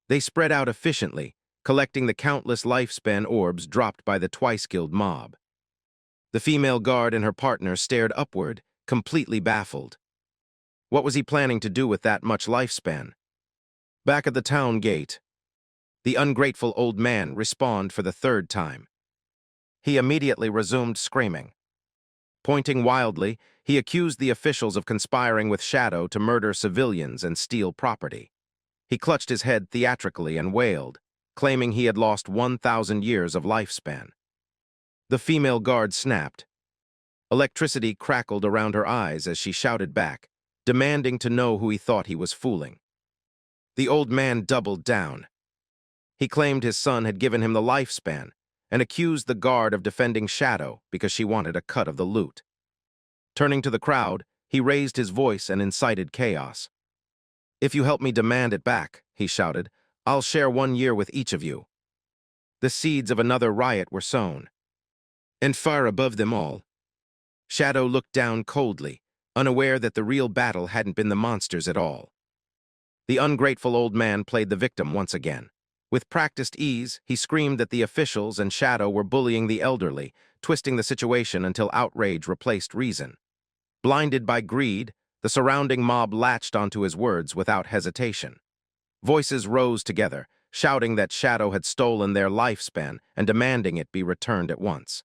Speaker 1: They spread out efficiently, collecting the countless lifespan orbs dropped by the twice-killed mob. The female guard and her partner stared upward, completely baffled. What was he planning to do with that much lifespan? Back at the town gate, the ungrateful old man respawned for the 3rd time. He immediately resumed screaming. Pointing wildly, he accused the officials of conspiring with Shadow to murder civilians and steal property. He clutched his head theatrically and wailed, claiming he had lost 1,000 years of lifespan. The female guard snapped. Electricity crackled around her eyes as she shouted back, demanding to know who he thought he was fooling. The old man doubled down. He claimed his son had given him the lifespan and accused the guard of defending Shadow because she wanted a cut of the loot. Turning to the crowd, he raised his voice and incited chaos. "If you help me demand it back," he shouted, I'll share 1 year with each of you." The seeds of another riot were sown. And far above them all, Shadow looked down coldly, unaware that the real battle hadn't been the monsters at all. The ungrateful old man played the victim once again. With practiced ease, he screamed that the officials and Shadow were bullying the elderly, twisting the situation until outrage replaced reason. Blinded by greed, the surrounding mob latched onto his words without hesitation. Voices rose together, shouting that Shadow had stolen their lifespan and demanding it be returned at once.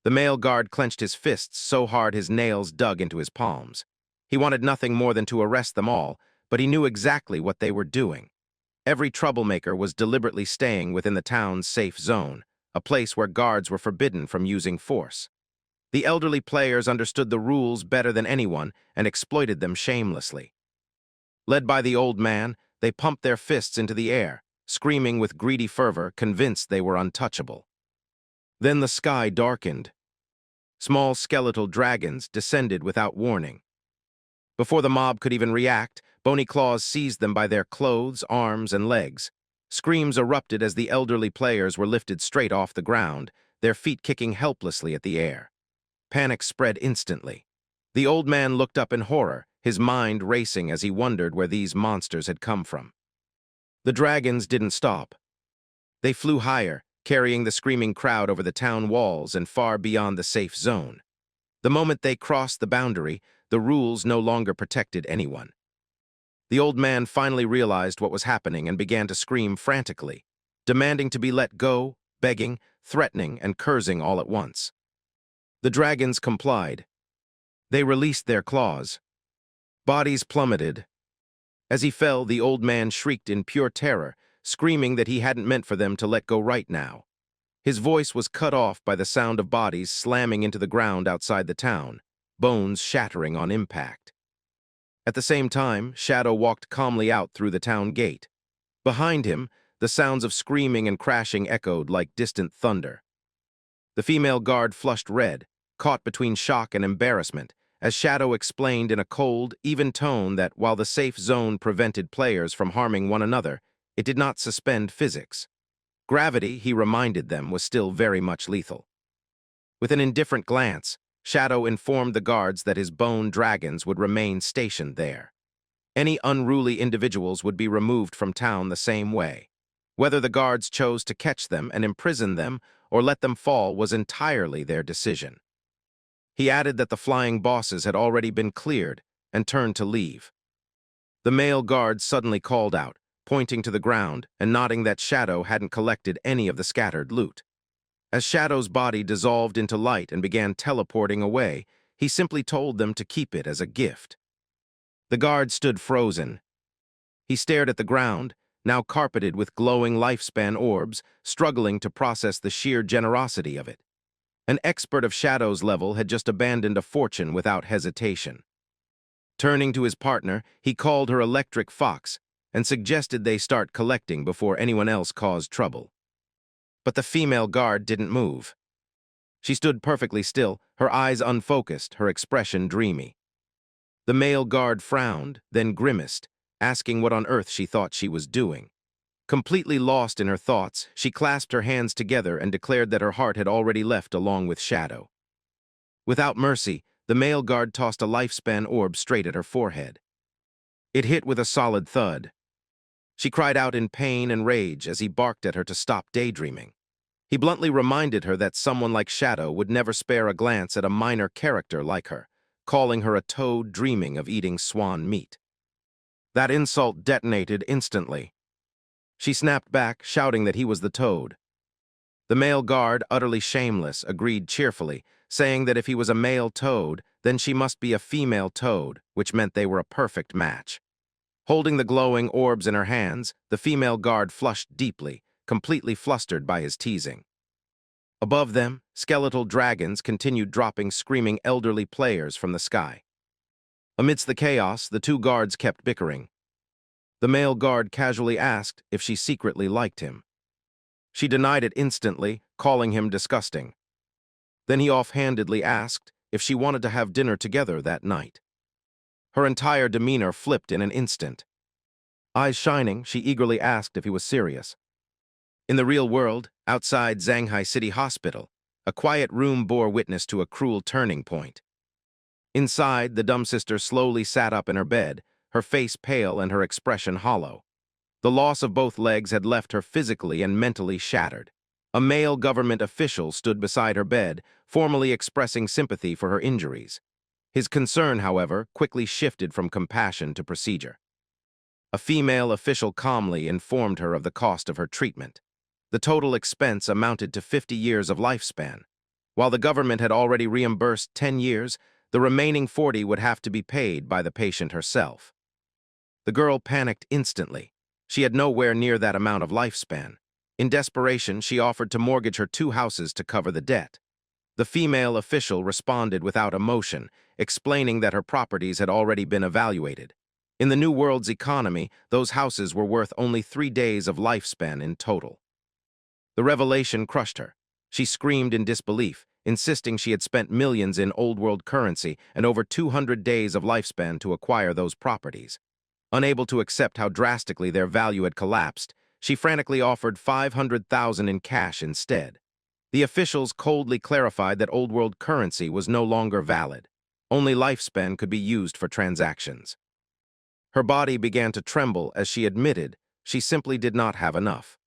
Speaker 1: The male guard clenched his fists so hard his nails dug into his palms. He wanted nothing more than to arrest them all, but he knew exactly what they were doing. Every troublemaker was deliberately staying within the town's safe zone, a place where guards were forbidden from using force. The elderly players understood the rules better than anyone and exploited them shamelessly. Led by the old man, they pumped their fists into the air, screaming with greedy fervor, convinced they were untouchable. Then the sky darkened. Small skeletal dragons descended without warning. Before the mob could even react, bony claws seized them by their clothes, arms, and legs. Screams erupted as the elderly players were lifted straight off the ground, their feet kicking helplessly at the air. Panic spread instantly. The old man looked up in horror, his mind racing as he wondered where these monsters had come from. The dragons didn't stop. They flew higher, carrying the screaming crowd over the town walls and far beyond the safe zone. The moment they crossed the boundary, the rules no longer protected anyone. The old man finally realized what was happening and began to scream frantically, demanding to be let go, begging, threatening, and cursing all at once. The dragons complied. They released their claws. Bodies plummeted. As he fell, the old man shrieked in pure terror, screaming that he hadn't meant for them to let go right now. His voice was cut off by the sound of bodies slamming into the ground outside the town, bones shattering on impact. At the same time, Shadow walked calmly out through the town gate. Behind him, the sounds of screaming and crashing echoed like distant thunder. The female guard flushed red, caught between shock and embarrassment, as Shadow explained in a cold, even tone that while the safe zone prevented players from harming one another, it did not suspend physics. Gravity, he reminded them, was still very much lethal. With an indifferent glance, Shadow informed the guards that his bone dragons would remain stationed there. Any unruly individuals would be removed from town the same way. Whether the guards chose to catch them and imprison them or let them fall was entirely their decision. He added that the flying bosses had already been cleared and turned to leave. The male guard suddenly called out, pointing to the ground and nodding that Shadow hadn't collected any of the scattered loot. As Shadow's body dissolved into light and began teleporting away, he simply told them to keep it as a gift. The guard stood frozen. He stared at the ground, now carpeted with glowing lifespan orbs, struggling to process the sheer generosity of it. An expert of Shadow's level had just abandoned a fortune without hesitation. Turning to his partner, he called her Electric Fox and suggested they start collecting before anyone else caused trouble. But the female guard didn't move. She stood perfectly still, her eyes unfocused, her expression dreamy. The male guard frowned, then grimaced, asking what on earth she thought she was doing. Completely lost in her thoughts, she clasped her hands together and declared that her heart had already left along with Shadow. Without mercy, the male guard tossed a lifespan orb straight at her forehead. It hit with a solid thud. She cried out in pain and rage as he barked at her to stop daydreaming. He bluntly reminded her that someone like Shadow would never spare a glance at a minor character like her, calling her a toad dreaming of eating swan meat. That insult detonated instantly. She snapped back, shouting that he was the toad. The male guard, utterly shameless, agreed cheerfully, saying that if he was a male toad, then she must be a female toad, which meant they were a perfect match. Holding the glowing orbs in her hands, the female guard flushed deeply, completely flustered by his teasing. Above them, skeletal dragons continued dropping screaming elderly players from the sky. Amidst the chaos, the two guards kept bickering. The male guard casually asked if she secretly liked him. She denied it instantly, calling him disgusting. Then he offhandedly asked if she wanted to have dinner together that night. Her entire demeanor flipped in an instant. Eyes shining, she eagerly asked if he was serious. In the real world, outside Shanghai City Hospital, a quiet room bore witness to a cruel turning point. Inside, the dumb sister slowly sat up in her bed, her face pale and her expression hollow. The loss of both legs had left her physically and mentally shattered. A male government official stood beside her bed, formally expressing sympathy for her injuries. His concern, however, quickly shifted from compassion to procedure. A female official calmly informed her of the cost of her treatment. The total expense amounted to 50 years of lifespan. While the government had already reimbursed 10 years, the remaining 40 would have to be paid by the patient herself. The girl panicked instantly. She had nowhere near that amount of lifespan. In desperation, she offered to mortgage her 2 houses to cover the debt. The female official responded without emotion, explaining that her properties had already been evaluated. In the New World's economy, those houses were worth only 3 days of lifespan in total. The revelation crushed her. She screamed in disbelief, insisting she had spent millions in Old World currency and over 200 days of lifespan to acquire those properties. Unable to accept how drastically their value had collapsed, she frantically offered $500,000 in cash instead. The officials coldly clarified that Old World currency was no longer valid. Only lifespan could be used for transactions. Her body began to tremble as she admitted she simply did not have enough.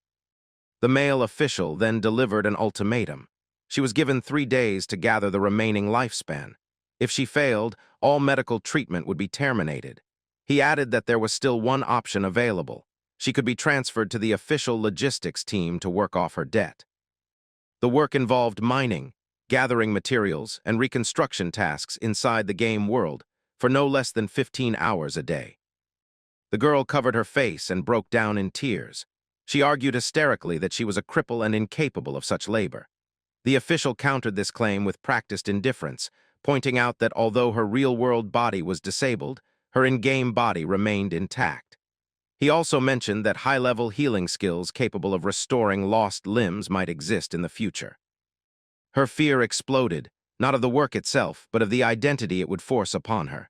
Speaker 1: The male official then delivered an ultimatum. She was given 3 days to gather the remaining lifespan. If she failed, all medical treatment would be terminated. He added that there was still one option available. She could be transferred to the official logistics team to work off her debt. The work involved mining, gathering materials, and reconstruction tasks inside the game world for no less than 15 hours a day. The girl covered her face and broke down in tears. She argued hysterically that she was a cripple and incapable of such labor. The official countered this claim with practiced indifference, pointing out that although her real-world body was disabled, her in-game body remained intact. He also mentioned that high-level healing skills capable of restoring lost limbs might exist in the future. Her fear exploded, not of the work itself, but of the identity it would force upon her.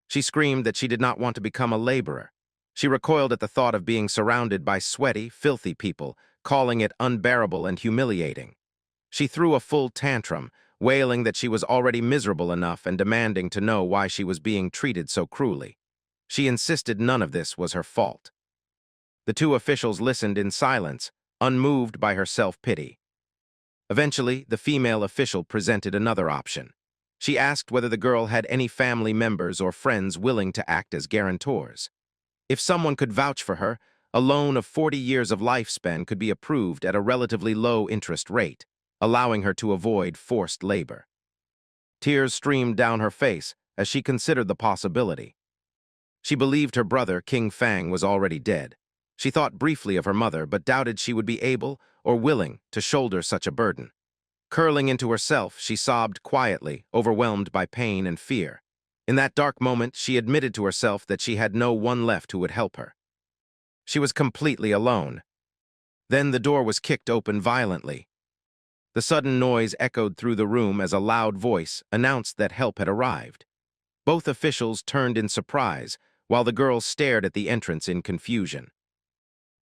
Speaker 1: She screamed that she did not want to become a laborer. She recoiled at the thought of being surrounded by sweaty, filthy people, calling it unbearable and humiliating. She threw a full tantrum, wailing that she was already miserable enough and demanding to know why she was being treated so cruelly. She insisted none of this was her fault. The 2 officials listened in silence, unmoved by her self-pity. Eventually, the female official presented another option. She asked whether the girl had any family members or friends willing to act as guarantors. If someone could vouch for her, a loan of 40 years of lifespan could be approved at a relatively low interest rate, allowing her to avoid forced labor. Tears streamed down her face as she considered the possibility. She believed her brother, King Fang, was already dead. She thought briefly of her mother, but doubted she would be able or willing to shoulder such a burden. Curling into herself, she sobbed quietly, overwhelmed by pain and fear. In that dark moment, she admitted to herself that she had no one left who would help her. She was completely alone. Then the door was kicked open violently. The sudden noise echoed through the room as a loud voice announced that help had arrived. Both officials turned in surprise, while the girl stared at the entrance in confusion.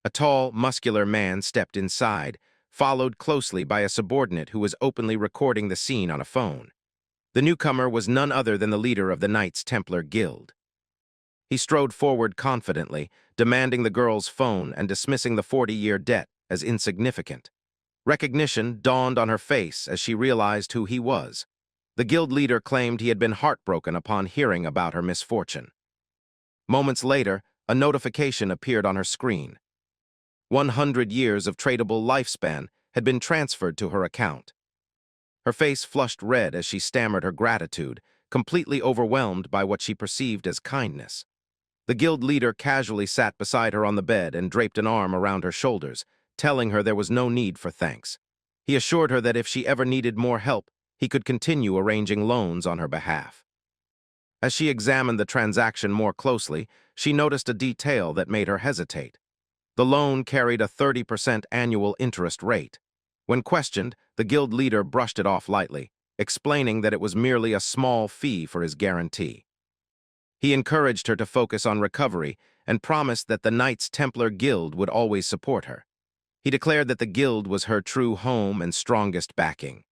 Speaker 1: A tall, muscular man stepped inside, followed closely by a subordinate who was openly recording the scene on a phone. The newcomer was none other than the leader of the Knights Templar Guild. He strode forward confidently, demanding the girl's phone and dismissing the 40-year debt as insignificant. Recognition dawned on her face as she realized who he was. The guild leader claimed he had been heartbroken upon hearing about her misfortune. Moments later, a notification appeared on her screen. 100 years of tradable lifespan had been transferred to her account. Her face flushed red as she stammered her gratitude, completely overwhelmed by what she perceived as kindness. The guild leader casually sat beside her on the bed and draped an arm around her shoulders, telling her there was no need for thanks. He assured her that if she ever needed more help, he could continue arranging loans on her behalf. As she examined the transaction more closely, she noticed a detail that made her hesitate. The loan carried a 30% annual interest rate. When questioned, the guild leader brushed it off lightly, explaining that it was merely a small fee for his guarantee. He encouraged her to focus on recovery and promised that the Knights Templar Guild would always support her. He declared that the guild was her true home and strongest backing.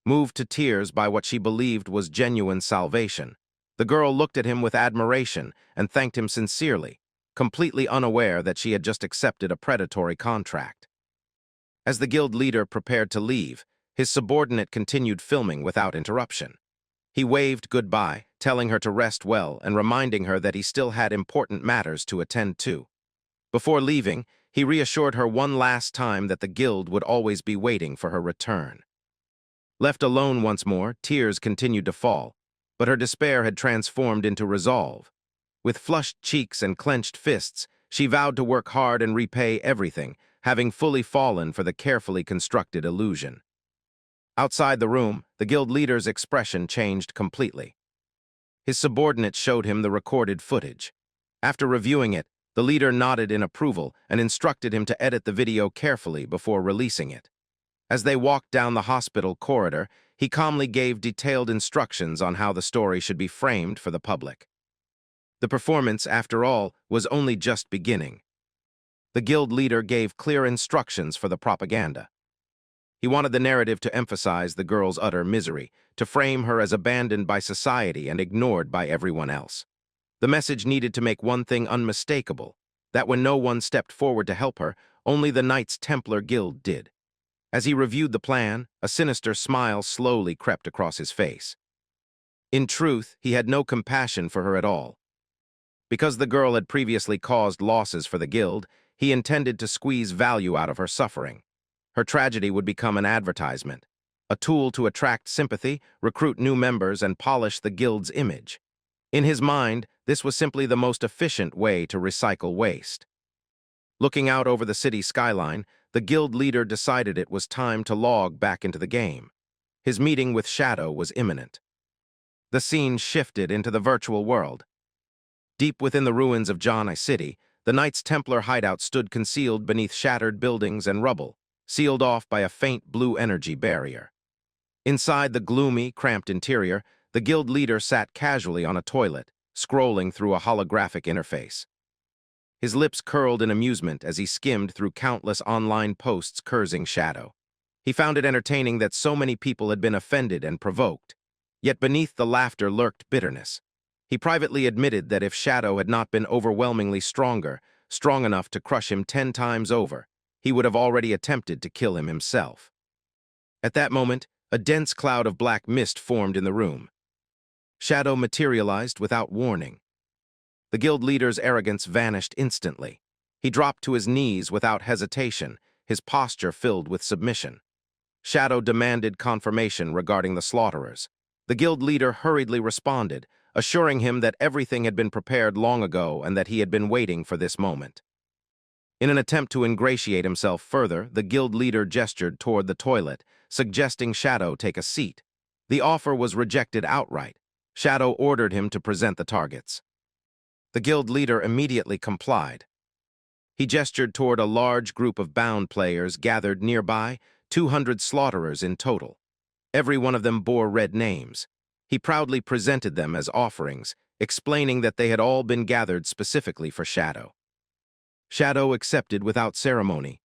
Speaker 1: Moved to tears by what she believed was genuine salvation, the girl looked at him with admiration and thanked him sincerely, completely unaware that she had just accepted a predatory contract. As the guild leader prepared to leave, his subordinate continued filming without interruption. He waved goodbye, telling her to rest well and reminding her that he still had important matters to attend to. Before leaving, he reassured her one last time that the guild would always be waiting for her return. Left alone once more, tears continued to fall, but her despair had transformed into resolve. With flushed cheeks and clenched fists, she vowed to work hard and repay everything, having fully fallen for the carefully constructed illusion. Outside the room, the guild leader's expression changed completely. His subordinate showed him the recorded footage. After reviewing it, the leader nodded in approval and instructed him to edit the video carefully before releasing it. As they walked down the hospital corridor, he calmly gave detailed instructions on how the story should be framed for the public. The performance, after all, was only just beginning. The guild leader gave clear instructions for the propaganda. He wanted the narrative to emphasize the girl's utter misery, to frame her as abandoned by society and ignored by everyone else. The message needed to make one thing unmistakable, that when no one stepped forward to help her, only the Knights Templar Guild did. As he reviewed the plan, a sinister smile slowly crept across his face. In truth, he had no compassion for her at all. Because the girl had previously caused losses for the guild, he intended to squeeze value out of her suffering. Her tragedy would become an advertisement, a tool to attract sympathy, recruit new members, and polish the guild's image. In his mind, this was simply the most efficient way to recycle waste. Looking out over the city skyline, the guild leader decided it was time to log back into the game. His meeting with Shadow was imminent. The scene shifted into the virtual world. Deep within the ruins of Johnny City, the Knights Templar hideout stood concealed beneath shattered buildings and rubble, sealed off by a faint blue energy barrier. Inside the gloomy, cramped interior, the guild leader sat casually on a toilet, scrolling through a holographic interface. His lips curled in amusement as he skimmed through countless online posts cursing Shadow. He found it entertaining that so many people had been offended and provoked. Yet beneath the laughter lurked bitterness. He privately admitted that if Shadow had not been overwhelmingly strong enough to crush him 10 times over, he would have already attempted to kill him himself. At that moment, a dense cloud of black mist formed in the room. Shadow materialized without warning. The guild leader's arrogance vanished instantly. He dropped to his knees without hesitation, his posture filled with submission. Shadow demanded confirmation regarding the slaughterers. The guild leader hurriedly responded, assuring him that everything had been prepared long ago and that he had been waiting for this moment. In an attempt to ingratiate himself further, the guild leader gestured toward the toilet, suggesting Shadow take a seat. The offer was rejected outright. Shadow ordered him to present the targets. The guild leader immediately complied. He gestured toward a large group of bound players gathered nearby, 200 slaughterers in total. Every one of them bore red names. He proudly presented them as offerings, explaining that they had all been gathered specifically for Shadow. Shadow accepted without ceremony.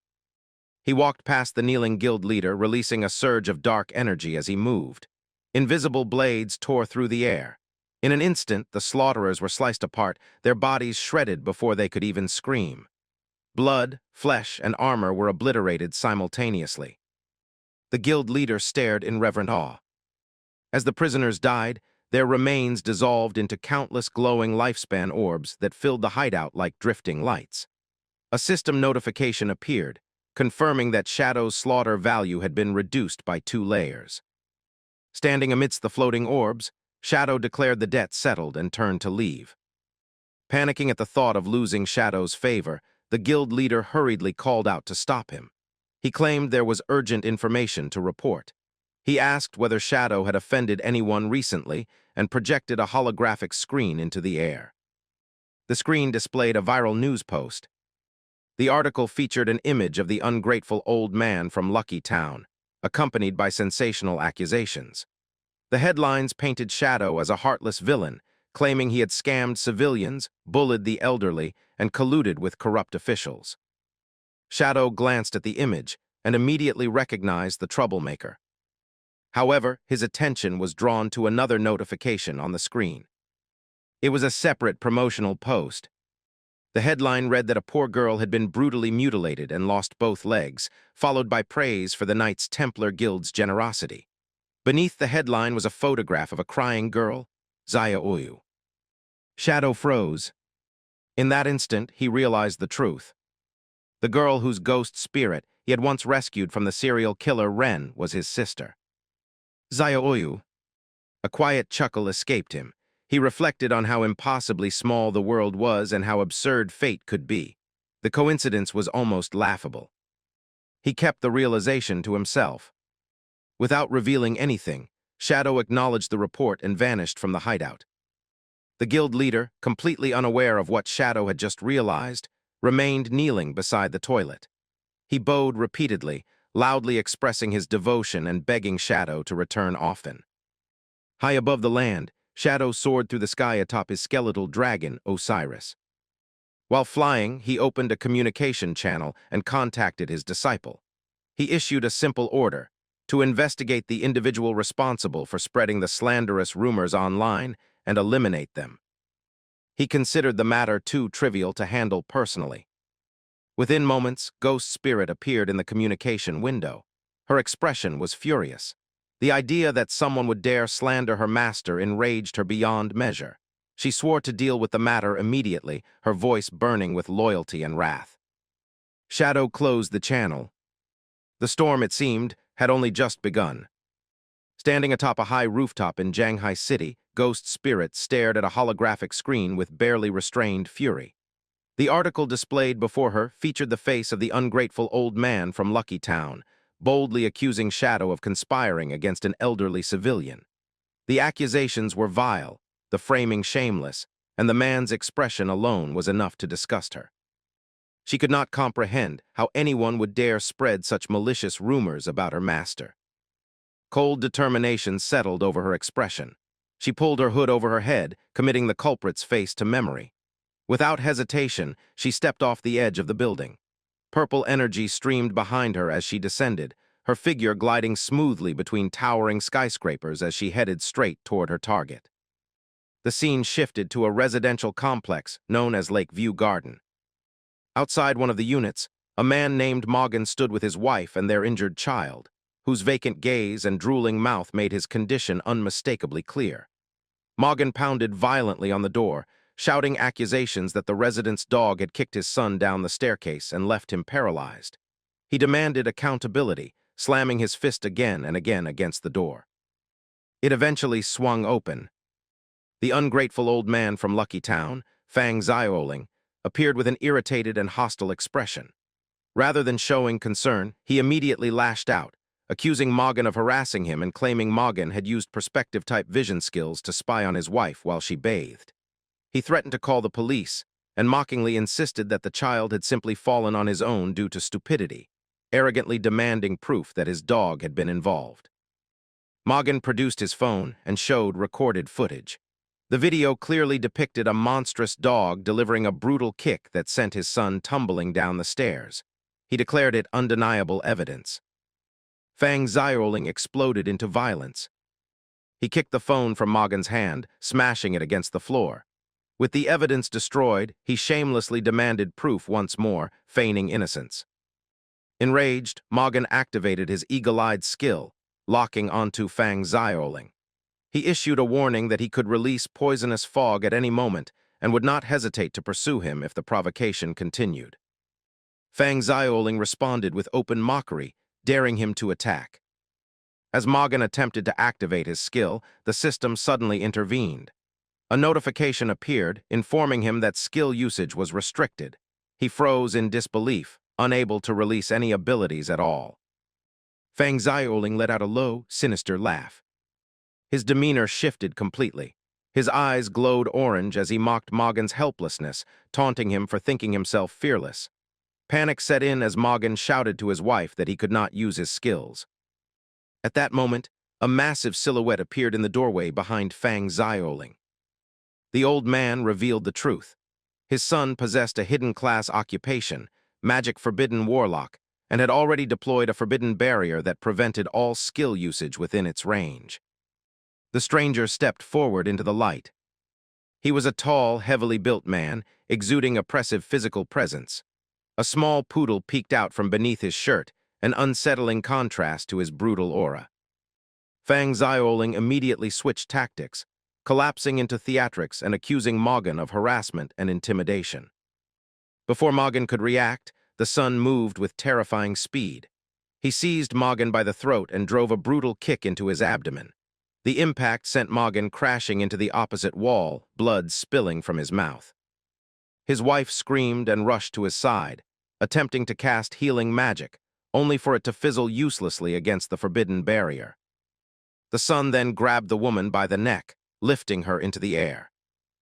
Speaker 1: He walked past the kneeling guild leader, releasing a surge of dark energy as he moved. Invisible blades tore through the air. In an instant, the slaughterers were sliced apart, their bodies shredded before they could even scream. Blood, flesh, and armor were obliterated simultaneously. The guild leader stared in reverent awe. As the prisoners died, their remains dissolved into countless glowing lifespan orbs that filled the hideout like drifting lights. A system notification appeared, confirming that Shadow's slaughter value had been reduced by 2 layers. Standing amidst the floating orbs, Shadow declared the debt settled and turned to leave. Panicking at the thought of losing Shadow's favor, the guild leader hurriedly called out to stop him. He claimed there was urgent information to report. He asked whether Shadow had offended anyone recently and projected a holographic screen into the air. The screen displayed a viral news post. The article featured an image of the ungrateful old man from Lucky Town, accompanied by sensational accusations. The headlines painted Shadow as a heartless villain, claiming he had scammed civilians, bullied the elderly, and colluded with corrupt officials. Shadow glanced at the image and immediately recognized the troublemaker. However, his attention was drawn to another notification on the screen. It was a separate promotional post. The headline read that a poor girl had been brutally mutilated and lost both legs, followed by praise for the Knights Templar Guild's generosity. Beneath the headline was a photograph of a crying girl, Zaya-Oyu. Shadow froze. In that instant, he realized the truth. The girl whose ghost spirit he had once rescued from the serial killer Ren was his sister. Zaya-Oyu. A quiet chuckle escaped him. He reflected on how impossibly small the world was and how absurd fate could be. The coincidence was almost laughable. He kept the realization to himself. Without revealing anything, Shadow acknowledged the report and vanished from the hideout. The guild leader, completely unaware of what Shadow had just realized, remained kneeling beside the toilet. He bowed repeatedly, loudly expressing his devotion and begging Shadow to return often. High above the land, Shadow soared through the sky atop his skeletal dragon, Osiris. While flying, he opened a communication channel and contacted his disciple. He issued a simple order: to investigate the individual responsible for spreading the slanderous rumors online and eliminate them. He considered the matter too trivial to handle personally. Within moments, Ghost Spirit appeared in the communication window. Her expression was furious. The idea that someone would dare slander her master enraged her beyond measure. She swore to deal with the matter immediately, her voice burning with loyalty and wrath. Shadow closed the channel. The storm, it seemed, had only just begun. Standing atop a high rooftop in Shanghai City, Ghost Spirit stared at a holographic screen with barely restrained fury. The article displayed before her featured the face of the ungrateful old man from Lucky Town, boldly accusing Shadow of conspiring against an elderly civilian. The accusations were vile, the framing shameless, and the man's expression alone was enough to disgust her. She could not comprehend how anyone would dare spread such malicious rumors about her master. Cold determination settled over her expression. She pulled her hood over her head, committing the culprit's face to memory. Without hesitation, she stepped off the edge of the building. Purple energy streamed behind her as she descended, her figure gliding smoothly between towering skyscrapers as she headed straight toward her target. The scene shifted to a residential complex known as Lakeview Garden. Outside one of the units, a man named Morgan stood with his wife and their injured child, whose vacant gaze and drooling mouth made his condition unmistakably clear. Morgan pounded violently on the door, shouting accusations that the resident's dog had kicked his son down the staircase and left him paralyzed. He demanded accountability, slamming his fist again and again against the door. It eventually swung open. The ungrateful old man from Lucky Town, Fang Zioling, appeared with an irritated and hostile expression. Rather than showing concern, he immediately lashed out, accusing Morgan of harassing him and claiming Morgan had used perspective-type vision skills to spy on his wife while she bathed. He threatened to call the police and mockingly insisted that the child had simply fallen on his own due to stupidity, arrogantly demanding proof that his dog had been involved. Morgan produced his phone and showed recorded footage. The video clearly depicted a monstrous dog delivering a brutal kick that sent his son tumbling down the stairs. He declared it undeniable evidence. Fang Zioling exploded into violence. He kicked the phone from Morgan's hand, smashing it against the floor. With the evidence destroyed, he shamelessly demanded proof once more, feigning innocence. Enraged, Morgan activated his eagle-eyed skill, locking onto Fang Zioling. He issued a warning that he could release poisonous fog at any moment and would not hesitate to pursue him if the provocation continued. Fang Zioling responded with open mockery, daring him to attack. As Morgan attempted to activate his skill, the system suddenly intervened. A notification appeared, informing him that skill usage was restricted. He froze in disbelief, unable to release any abilities at all. Fang Zioling let out a low, sinister laugh. His demeanor shifted completely. His eyes glowed orange as he mocked Morgan's helplessness, taunting him for thinking himself fearless. Panic set in as Morgan shouted to his wife that he could not use his skills. At that moment, a massive silhouette appeared in the doorway behind Fang Zioling. The old man revealed the truth. His son possessed a hidden class occupation, magic forbidden warlock, and had already deployed a forbidden barrier that prevented all skill usage within its range. The stranger stepped forward into the light. He was a tall, heavily built man, exuding oppressive physical presence. A small poodle peeked out from beneath his shirt, an unsettling contrast to his brutal aura. Fang Xiaoling immediately switched tactics, collapsing into theatrics and accusing Morgan of harassment and intimidation. Before Morgan could react, the son moved with terrifying speed. He seized Morgan by the throat and drove a brutal kick into his abdomen. The impact sent Morgan crashing into the opposite wall, blood spilling from his mouth. His wife screamed and rushed to his side, attempting to cast healing magic, only for it to fizzle uselessly against the forbidden barrier. The son then grabbed the woman by the neck, lifting her into the air.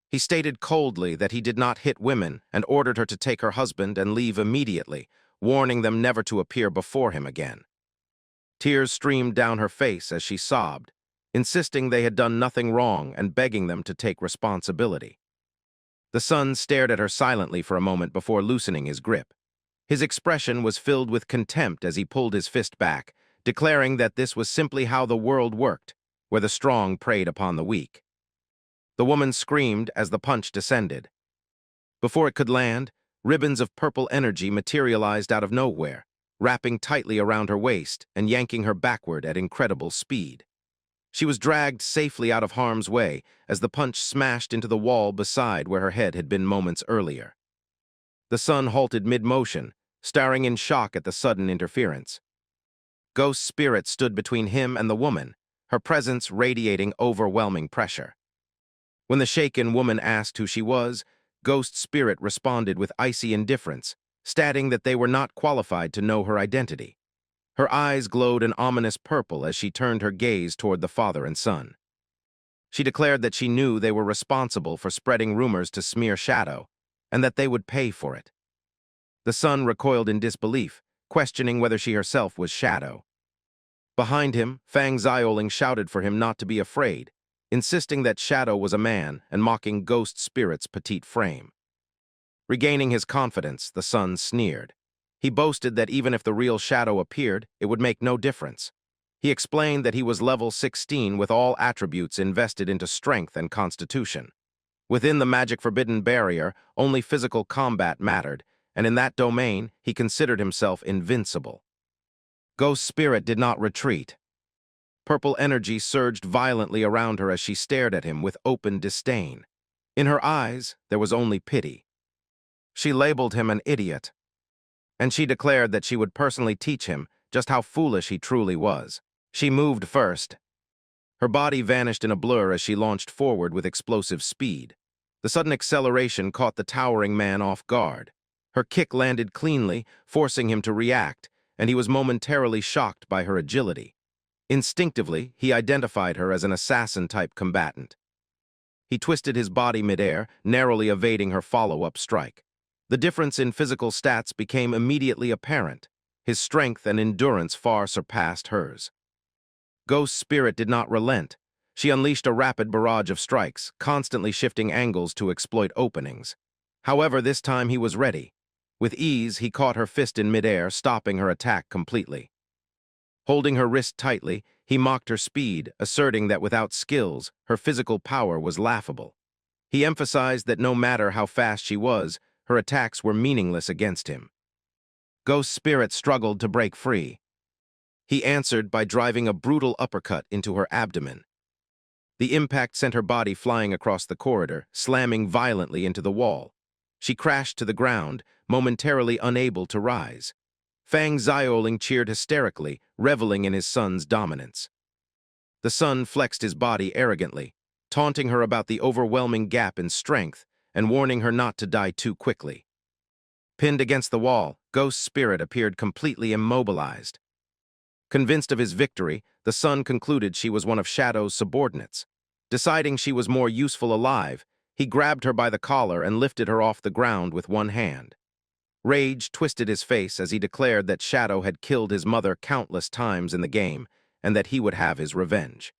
Speaker 1: He stated coldly that he did not hit women and ordered her to take her husband and leave immediately, warning them never to appear before him again. Tears streamed down her face as she sobbed, insisting they had done nothing wrong and begging them to take responsibility. The son stared at her silently for a moment before loosening his grip. His expression was filled with contempt as he pulled his fist back, declaring that this was simply how the world worked, where the strong preyed upon the weak. The woman screamed as the punch descended. Before it could land, ribbons of purple energy materialized out of nowhere, wrapping tightly around her waist and yanking her backward at incredible speed. She was dragged safely out of harm's way as the punch smashed into the wall beside where her head had been moments earlier. The son halted mid-motion, staring in shock at the sudden interference. Ghost Spirit stood between him and the woman, her presence radiating overwhelming pressure. When the shaken woman asked who she was, Ghost Spirit responded with icy indifference, stating that they were not qualified to know her identity. Her eyes glowed an ominous purple as she turned her gaze toward the father and son. She declared that she knew they were responsible for spreading rumors to smear Shadow, and that they would pay for it. The son recoiled in disbelief, questioning whether she herself was Shadow. Behind him, Fang Xiaoling shouted for him not to be afraid, insisting that Shadow was a man and mocking Ghost Spirit's petite frame. Regaining his confidence, the son sneered. He boasted that even if the real Shadow appeared, it would make no difference. He explained that he was level 16 with all attributes invested into strength and constitution. Within the magic forbidden barrier, only physical combat mattered, and in that domain, he considered himself invincible. Ghost Spirit did not retreat. Purple energy surged violently around her as she stared at him with open disdain. In her eyes, there was only pity. She labeled him an idiot, and she declared that she would personally teach him just how foolish he truly was. She moved first. Her body vanished in a blur as she launched forward with explosive speed. The sudden acceleration caught the towering man off guard. Her kick landed cleanly, forcing him to react, and he was momentarily shocked by her agility. Instinctively, he identified her as an assassin-type combatant. He twisted his body midair, narrowly evading her follow-up strike. The difference in physical stats became immediately apparent. His strength and endurance far surpassed hers. Ghost Spirit did not relent. She unleashed a rapid barrage of strikes, constantly shifting angles to exploit openings. However, this time he was ready. With ease, he caught her fist in midair, stopping her attack completely. Holding her wrist tightly, he mocked her speed, asserting that without skills, her physical power was laughable. He emphasized that no matter how fast she was, her attacks were meaningless against him. Ghost Spirit struggled to break free. He answered by driving a brutal uppercut into her abdomen. The impact sent her body flying across the corridor, slamming violently into the wall. She crashed to the ground, momentarily unable to rise. Fang Xiaoling cheered hysterically, reveling in his son's dominance. The son flexed his body arrogantly, taunting her about the overwhelming gap in strength and warning her not to die too quickly. Pinned against the wall, Ghost Spirit appeared completely immobilized. Convinced of his victory, the son concluded she was one of Shadow's subordinates. Deciding she was more useful alive, he grabbed her by the collar and lifted her off the ground with one hand. Rage twisted his face as he declared that Shadow had killed his mother countless times in the game and that he would have his revenge.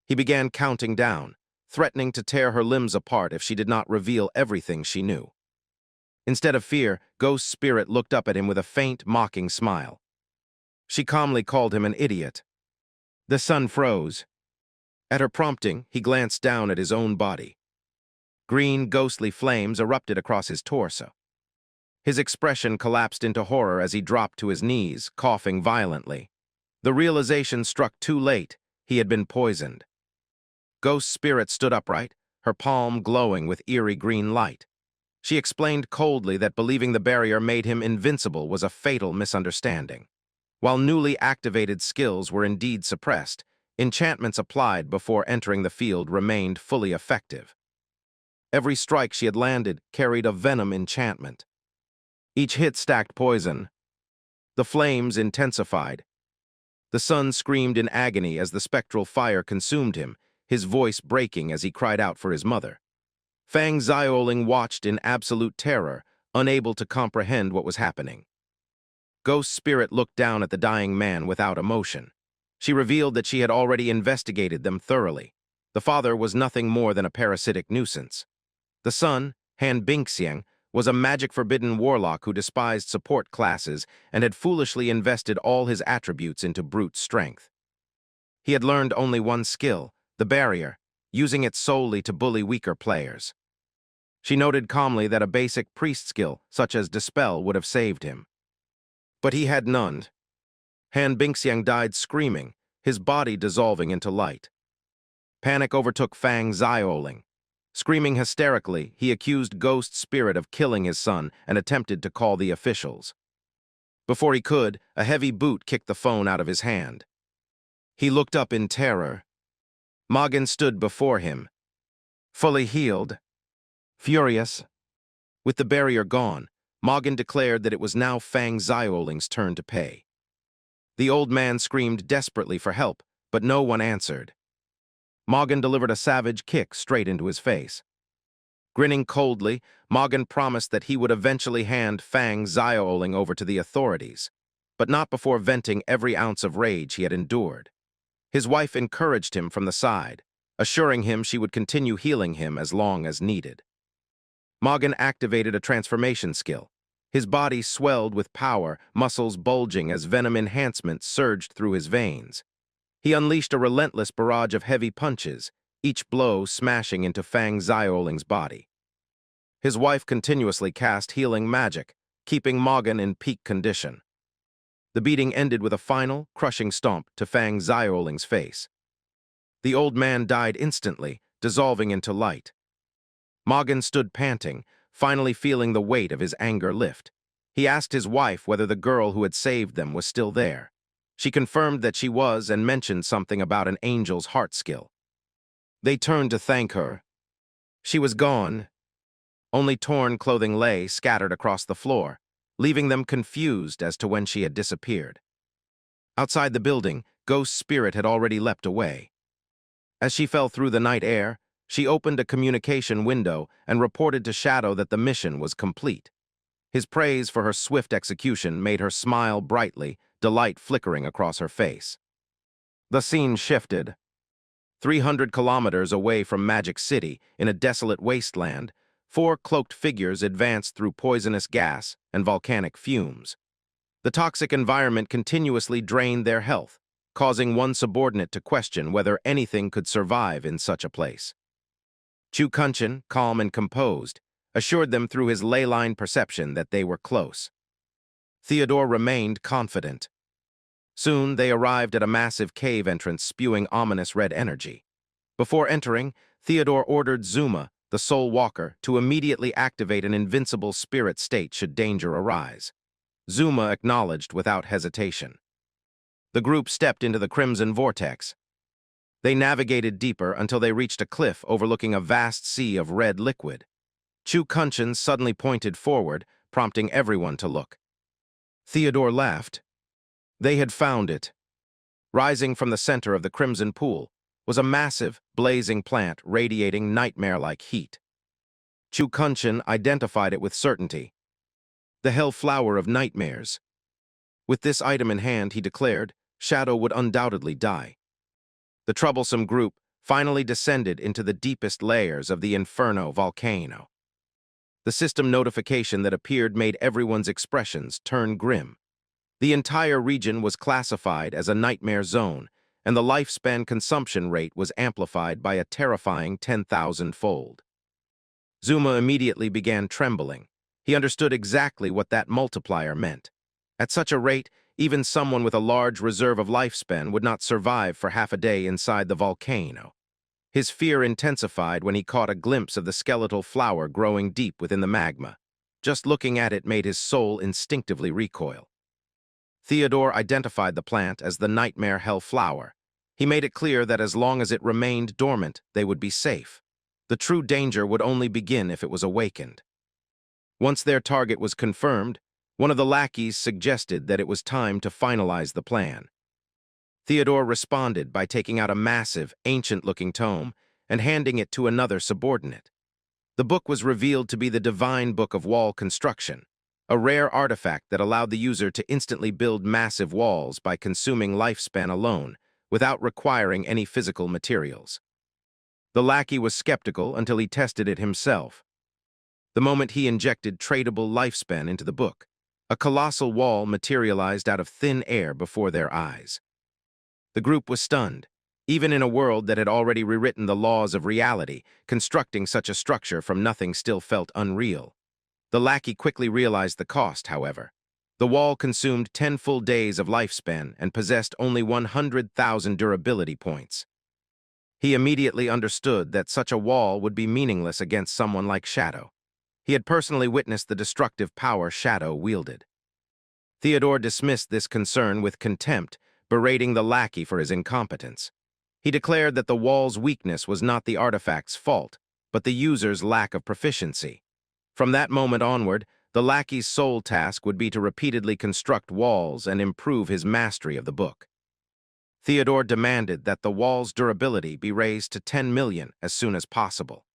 Speaker 1: He began counting down, threatening to tear her limbs apart if she did not reveal everything she knew. Instead of fear, Ghost Spirit looked up at him with a faint, mocking smile. She calmly called him an idiot. The sun froze. At her prompting, he glanced down at his own body. Green, ghostly flames erupted across his torso. His expression collapsed into horror as he dropped to his knees, coughing violently. The realization struck too late. He had been poisoned. Ghost Spirit stood upright, her palm glowing with eerie green light. She explained coldly that believing the barrier made him invincible was a fatal misunderstanding. While newly activated skills were indeed suppressed, enchantments applied before entering the field remained fully effective. Every strike she had landed carried a venom enchantment. Each hit stacked poison. The flames intensified. The sun screamed in agony as the spectral fire consumed him, his voice breaking as he cried out for his mother. Fang Xiaoling watched in absolute terror, unable to comprehend what was happening. Ghost Spirit looked down at the dying man without emotion. She revealed that she had already investigated them thoroughly. The father was nothing more than a parasitic nuisance. The son, Han Bingxiang, was a magic-forbidden warlock who despised support classes and had foolishly invested all his attributes into brute strength. He had learned only one skill, the barrier, using it solely to bully weaker players. She noted calmly that a basic priest skill, such as Dispel, would have saved him. But he had none. Han Bingxiang died screaming, his body dissolving into light. Panic overtook Fang Xiaoling. Screaming hysterically, he accused Ghost Spirit of killing his son and attempted to call the officials. Before he could, a heavy boot kicked the phone out of his hand. He looked up in terror. Morgan stood before him, fully healed. Furious. With the barrier gone, Morgan declared that it was now Fang Xiaoling's turn to pay. The old man screamed desperately for help, but no one answered. Morgan delivered a savage kick straight into his face. Grinning coldly, Morgan promised that he would eventually hand Fang Xiaoling over to the authorities, but not before venting every ounce of rage he had endured. His wife encouraged him from the side, assuring him she would continue healing him as long as needed. Morgan activated a transformation skill. His body swelled with power, muscles bulging as venom enhancement surged through his veins. He unleashed a relentless barrage of heavy punches, each blow smashing into Fang Xiaoling's body. His wife continuously cast healing magic, keeping Morgan in peak condition. The beating ended with a final, crushing stomp to Fang Xiaoling's face. The old man died instantly, dissolving into light. Morgan stood panting, finally feeling the weight of his anger lift. He asked his wife whether the girl who had saved them was still there. She confirmed that she was and mentioned something about an angel's heart skill. They turned to thank her. She was gone. Only torn clothing lay scattered across the floor, leaving them confused as to when she had disappeared. Outside the building, Ghost Spirit had already leapt away. As she fell through the night air, she opened a communication window and reported to Shadow that the mission was complete. His praise for her swift execution made her smile brightly, delight flickering across her face. The scene shifted. 300 kilometers away from Magic City, in a desolate wasteland, 4 cloaked figures advanced through poisonous gas and volcanic fumes. The toxic environment continuously drained their health, causing one subordinate to question whether anything could survive in such a place. Chu Kunshin, calm and composed, assured them through his ley-line perception that they were close. Theodore remained confident. Soon they arrived at a massive cave entrance spewing ominous red energy. Before entering, Theodore ordered Zuma, the Soul Walker, to immediately activate an invincible spirit state should danger arise. Zuma acknowledged without hesitation. The group stepped into the crimson vortex. They navigated deeper until they reached a cliff overlooking a vast sea of red liquid. Chu Kunshin suddenly pointed forward, prompting everyone to look. Theodore laughed. They had found it. Rising from the center of the crimson pool was a massive, blazing plant radiating nightmare-like heat. Chu Kunshin identified it with certainty. The hell flower of nightmares. With this item in hand, he declared, Shadow would undoubtedly die. The troublesome group, finally descended into the deepest layers of the Inferno volcano. The system notification that appeared made everyone's expressions turn grim. The entire region was classified as a nightmare zone, and the lifespan consumption rate was amplified by a terrifying 10,000-fold. Zuma immediately began trembling. He understood exactly what that multiplier meant. At such a rate, even someone with a large reserve of lifespan would not survive for half a day inside the volcano. His fear intensified when he caught a glimpse of the skeletal flower growing deep within the magma. Just looking at it made his soul instinctively recoil. Theodore identified the plant as the nightmare hell flower. He made it clear that as long as it remained dormant, they would be safe. The true danger would only begin if it was awakened. Once their target was confirmed, one of the lackeys suggested that it was time to finalize the plan. Theodore responded by taking out a massive, ancient-looking tome and handing it to another subordinate. The book was revealed to be the Divine Book of Wall Construction, a rare artifact that allowed the user to instantly build massive walls by consuming lifespan alone, without requiring any physical materials. The lackey was skeptical until he tested it himself. The moment he injected tradable lifespan into the book, a colossal wall materialized out of thin air before their eyes. The group was stunned. Even in a world that had already rewritten the laws of reality, constructing such a structure from nothing still felt unreal. The lackey quickly realized the cost, however. The wall consumed 10 full days of lifespan and possessed only 100,000 durability points. He immediately understood that such a wall would be meaningless against someone like Shadow. He had personally witnessed the destructive power Shadow wielded. Theodore dismissed this concern with contempt, berating the lackey for his incompetence. He declared that the wall's weakness was not the artifact's fault, but the user's lack of proficiency. From that moment onward, the lackey's sole task would be to repeatedly construct walls and improve his mastery of the book. Theodore demanded that the wall's durability be raised to 10 million as soon as possible.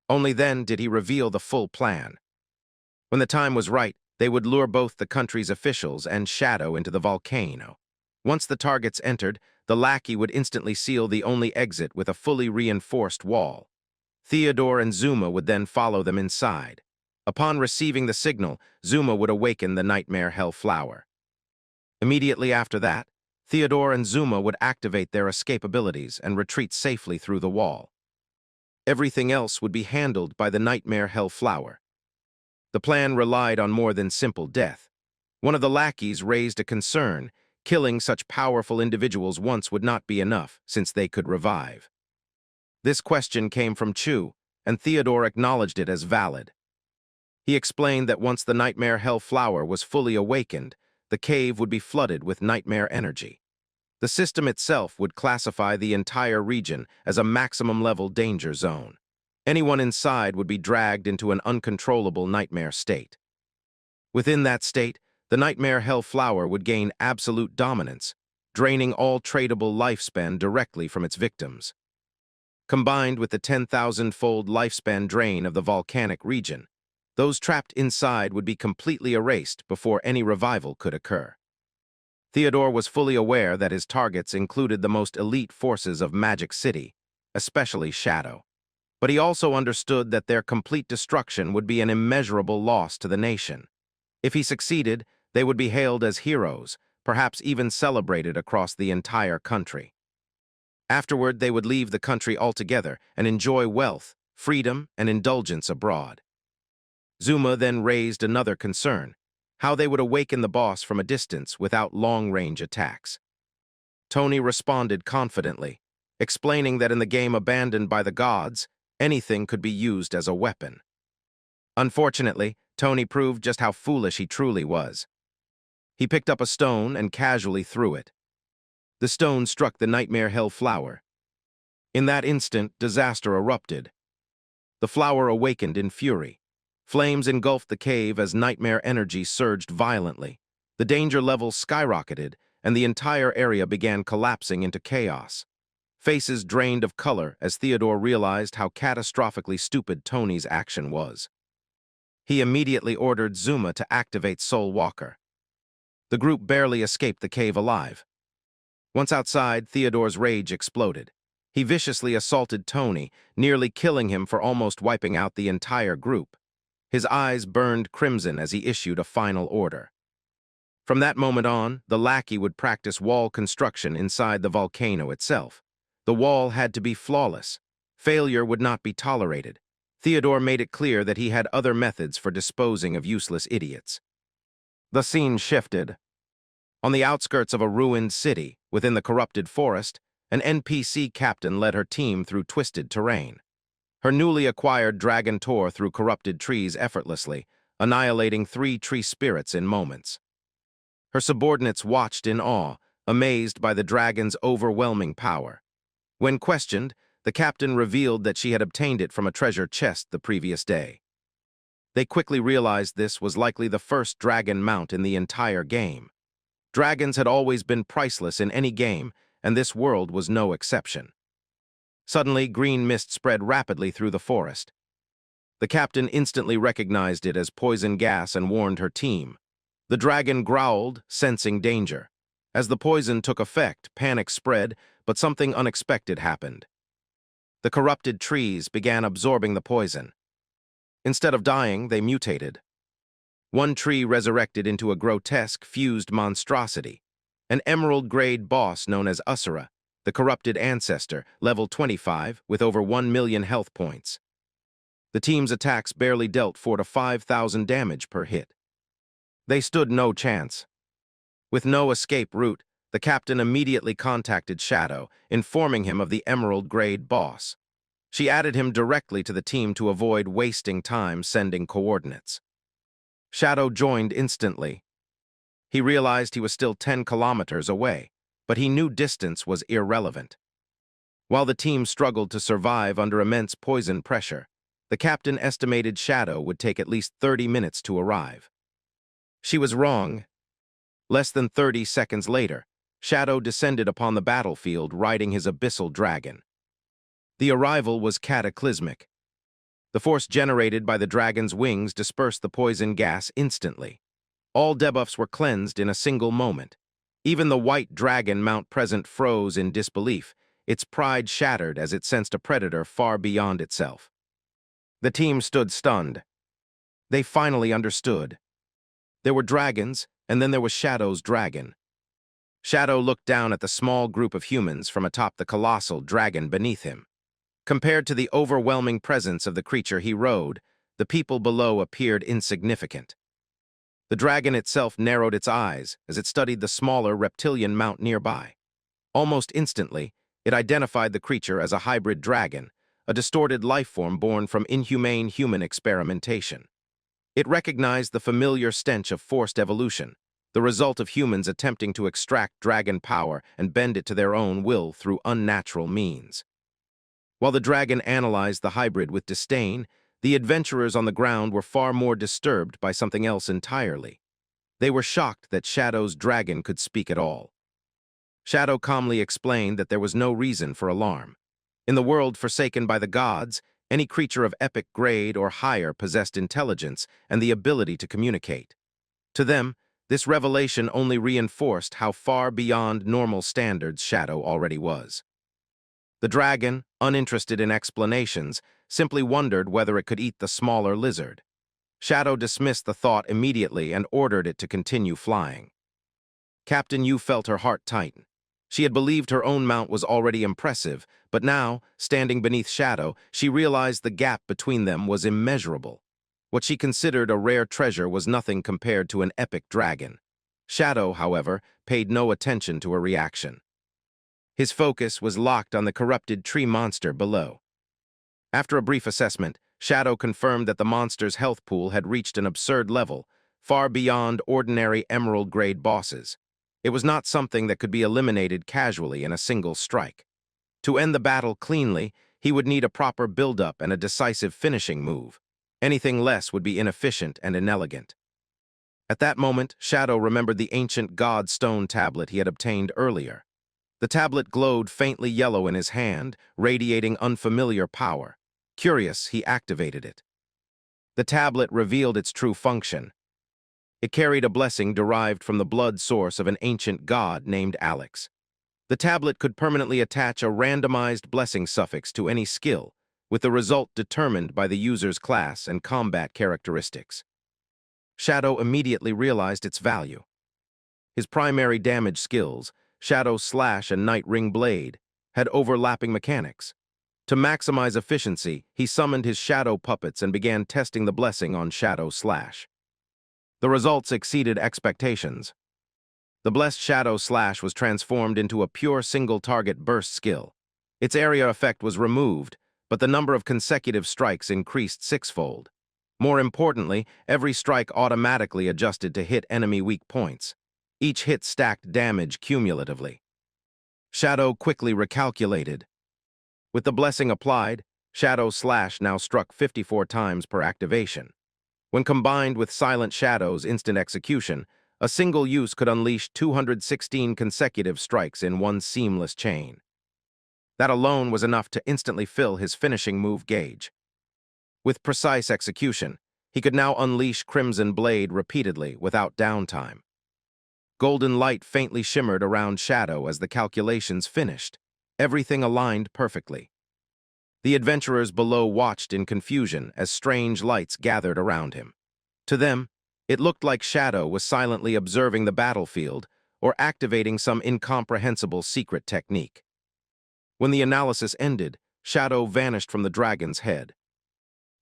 Speaker 1: Only then did he reveal the full plan. When the time was right, they would lure both the country's officials and Shadow into the volcano. Once the targets entered, the lackey would instantly seal the only exit with a fully reinforced wall. Theodore and Zuma would then follow them inside. Upon receiving the signal, Zuma would awaken the nightmare hell flower. Immediately after that, Theodore and Zuma would activate their escape abilities and retreat safely through the wall. Everything else would be handled by the nightmare hell flower. The plan relied on more than simple death. One of the lackeys raised a concern. Killing such powerful individuals once would not be enough, since they could revive. This question came from Chu, and Theodore acknowledged it as valid. He explained that once the nightmare hell flower was fully awakened, the cave would be flooded with nightmare energy. The system itself would classify the entire region as a maximum-level danger zone. Anyone inside would be dragged into an uncontrollable nightmare state. Within that state, the nightmare hell flower would gain absolute dominance, draining all tradable lifespan directly from its victims. Combined with the 10,000-fold lifespan drain of the volcanic region, those trapped inside would be completely erased before any revival could occur. Theodore was fully aware that his targets included the most elite forces of Magic City, especially Shadow. But he also understood that their complete destruction would be an immeasurable loss to the nation. If he succeeded, they would be hailed as heroes, perhaps even celebrated across the entire country. Afterward, they would leave the country altogether and enjoy wealth, freedom, and indulgence abroad. Zuma then raised another concern: how they would awaken the boss from a distance without long-range attacks. Tony responded confidently, explaining that in the game abandoned by the gods, anything could be used as a weapon. Unfortunately, Tony proved just how foolish he truly was. He picked up a stone and casually threw it. The stone struck the nightmare hell flower. In that instant, disaster erupted. The flower awakened in fury. Flames engulfed the cave as nightmare energy surged violently. The danger level skyrocketed, and the entire area began collapsing into chaos. Faces drained of color as Theodore realized how catastrophically stupid Tony's action was. He immediately ordered Zuma to activate Soul Walker. The group barely escaped the cave alive. Once outside, Theodore's rage exploded. He viciously assaulted Tony, nearly killing him for almost wiping out the entire group. His eyes burned crimson as he issued a final order. From that moment on, the lackey would practice wall construction inside the volcano itself. The wall had to be flawless. Failure would not be tolerated. Theodore made it clear that he had other methods for disposing of useless idiots. The scene shifted. On the outskirts of a ruined city, within the corrupted forest, an NPC captain led her team through twisted terrain. Her newly acquired dragon tore through corrupted trees effortlessly, annihilating 3 tree spirits in moments. Her subordinates watched in awe, amazed by the dragon's overwhelming power. When questioned, the captain revealed that she had obtained it from a treasure chest the previous day. They quickly realized this was likely the first dragon mount in the entire game. Dragons had always been priceless in any game, and this world was no exception. Suddenly, green mist spread rapidly through the forest. The captain instantly recognized it as poison gas and warned her team. The dragon growled, sensing danger. As the poison took effect, panic spread, but something unexpected happened. The corrupted trees began absorbing the poison. Instead of dying, they mutated. One tree resurrected into a grotesque, fused monstrosity, an emerald-grade boss known as Usura, the corrupted ancestor, level 25, with over 1 million health points. The team's attacks barely dealt 4,000 to 5,000 damage per hit. They stood no chance. With no escape route, the captain immediately contacted Shadow, informing him of the emerald-grade boss. She added him directly to the team to avoid wasting time sending coordinates. Shadow joined instantly. He realized he was still 10 kilometers away, but he knew distance was irrelevant. While the team struggled to survive under immense poison pressure, the captain estimated Shadow would take at least 30 minutes to arrive. She was wrong. Less than 30 seconds later, Shadow descended upon the battlefield riding his abyssal dragon. The arrival was cataclysmic. The force generated by the dragon's wings dispersed the poison gas instantly. All debuffs were cleansed in a single moment. Even the white dragon mount present froze in disbelief, its pride shattered as it sensed a predator far beyond itself. The team stood stunned. They finally understood. There were dragons, and then there was Shadow's dragon. Shadow looked down at the small group of humans from atop the colossal dragon beneath him. Compared to the overwhelming presence of the creature he rode, the people below appeared insignificant. The dragon itself narrowed its eyes as it studied the smaller reptilian mount nearby. Almost instantly, it identified the creature as a hybrid dragon, a distorted lifeform born from inhumane human experimentation. It recognized the familiar stench of forced evolution, the result of humans attempting to extract dragon power and bend it to their own will through unnatural means. While the dragon analyzed the hybrid with disdain, the adventurers on the ground were far more disturbed by something else entirely. They were shocked that Shadow's dragon could speak at all. Shadow calmly explained that there was no reason for alarm. In the world forsaken by the gods, any creature of epic grade or higher possessed intelligence and the ability to communicate. To them, this revelation only reinforced how far beyond normal standards Shadow already was. The dragon, uninterested in explanations, simply wondered whether it could eat the smaller lizard. Shadow dismissed the thought immediately and ordered it to continue flying. Captain Yu felt her heart tighten. She had believed her own mount was already impressive, but now, standing beneath Shadow, she realized the gap between them was immeasurable. What she considered a rare treasure was nothing compared to an epic dragon. Shadow, however, paid no attention to her reaction. His focus was locked on the corrupted tree monster below. After a brief assessment, Shadow confirmed that the monster's health pool had reached an absurd level, far beyond ordinary emerald-grade bosses. It was not something that could be eliminated casually in a single strike. To end the battle cleanly, he would need a proper build-up and a decisive finishing move. Anything less would be inefficient and inelegant. At that moment, Shadow remembered the ancient god stone tablet he had obtained earlier. The tablet glowed faintly yellow in his hand, radiating unfamiliar power. Curious, he activated it. The tablet revealed its true function. It carried a blessing derived from the blood source of an ancient god named Alex. The tablet could permanently attach a randomized blessing suffix to any skill, with the result determined by the user's class and combat characteristics. Shadow immediately realized its value. His primary damage skills, Shadow Slash and Night Ring Blade, had overlapping mechanics. To maximize efficiency, he summoned his shadow puppets and began testing the blessing on Shadow Slash. The results exceeded expectations. The blessed Shadow Slash was transformed into a pure single-target burst skill. Its area effect was removed, but the number of consecutive strikes increased sixfold. More importantly, every strike automatically adjusted to hit enemy weak points. Each hit stacked damage cumulatively. Shadow quickly recalculated. With the blessing applied, Shadow Slash now struck 54 times per activation. When combined with Silent Shadow's instant execution, a single use could unleash 216 consecutive strikes in one seamless chain. That alone was enough to instantly fill his finishing move gauge. With precise execution, he could now unleash Crimson Blade repeatedly without downtime. Golden light faintly shimmered around Shadow as the calculations finished. Everything aligned perfectly. The adventurers below watched in confusion as strange lights gathered around him. To them, it looked like Shadow was silently observing the battlefield or activating some incomprehensible secret technique. When the analysis ended, Shadow vanished from the dragon's head.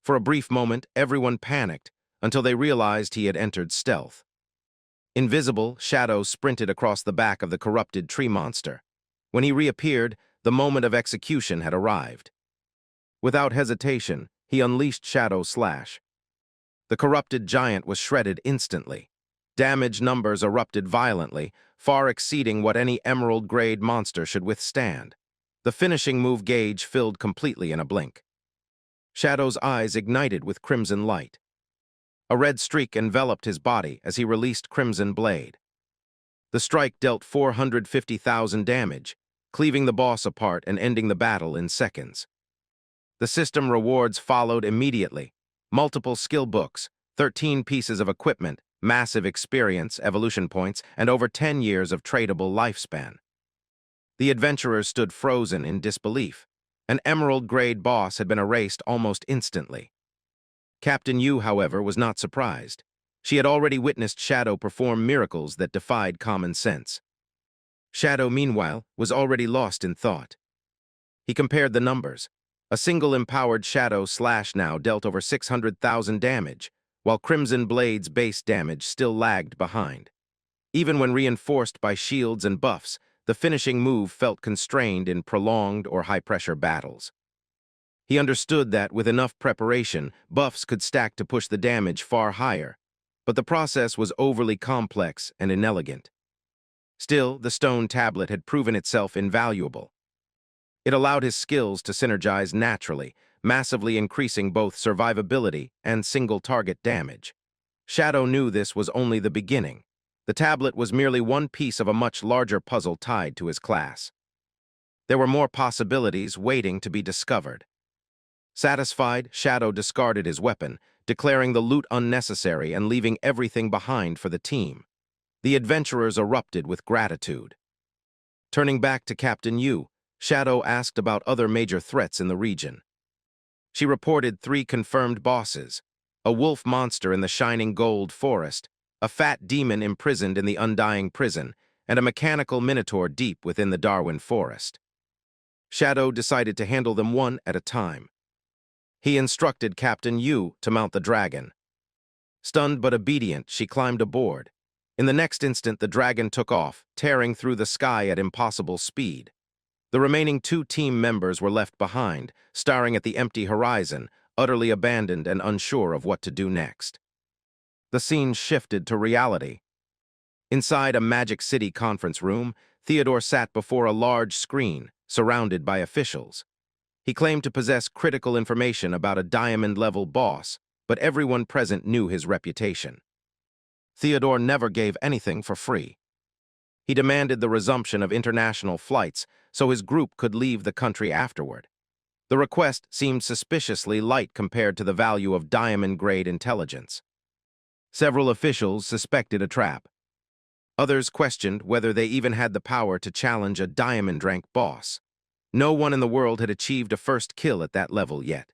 Speaker 1: For a brief moment, everyone panicked until they realized he had entered stealth. Invisible, Shadow sprinted across the back of the corrupted tree monster. When he reappeared, the moment of execution had arrived. Without hesitation, he unleashed Shadow Slash. The corrupted giant was shredded instantly. Damage numbers erupted violently, far exceeding what any emerald-grade monster should withstand. The finishing move gauge filled completely in a blink. Shadow's eyes ignited with crimson light. A red streak enveloped his body as he released Crimson Blade. The strike dealt 450,000 damage, cleaving the boss apart and ending the battle in seconds. The system rewards followed immediately. Multiple skill books, 13 pieces of equipment, massive experience, evolution points, and over 10 years of tradable lifespan. The adventurers stood frozen in disbelief. An emerald-grade boss had been erased almost instantly. Captain Yu, however, was not surprised. She had already witnessed Shadow perform miracles that defied common sense. Shadow, meanwhile, was already lost in thought. He compared the numbers. A single empowered Shadow Slash now dealt over 600,000 damage, while Crimson Blade's base damage still lagged behind. Even when reinforced by shields and buffs, the finishing move felt constrained in prolonged or high-pressure battles. He understood that, with enough preparation, buffs could stack to push the damage far higher, but the process was overly complex and inelegant. Still, the stone tablet had proven itself invaluable. It allowed his skills to synergize naturally, massively increasing both survivability and single-target damage. Shadow knew this was only the beginning. The tablet was merely one piece of a much larger puzzle tied to his class. There were more possibilities waiting to be discovered. Satisfied, Shadow discarded his weapon, declaring the loot unnecessary and leaving everything behind for the team. The adventurers erupted with gratitude. Turning back to Captain Yu, Shadow asked about other major threats in the region. She reported 3 confirmed bosses: a wolf monster in the Shining Gold Forest, a fat demon imprisoned in the Undying Prison, and a mechanical minotaur deep within the Darwin Forest. Shadow decided to handle them one at a time. He instructed Captain Yu to mount the dragon. Stunned but obedient, she climbed aboard. In the next instant, the dragon took off, tearing through the sky at impossible speed. The remaining 2 team members were left behind, staring at the empty horizon, utterly abandoned and unsure of what to do next. The scene shifted to reality. Inside a Magic City conference room, Theodore sat before a large screen, surrounded by officials. He claimed to possess critical information about a diamond-level boss, but everyone present knew his reputation. Theodore never gave anything for free. He demanded the resumption of international flights so his group could leave the country afterward. The request seemed suspiciously light compared to the value of diamond-grade intelligence. Several officials suspected a trap. Others questioned whether they even had the power to challenge a diamond-rank boss. No one in the world had achieved a first kill at that level yet.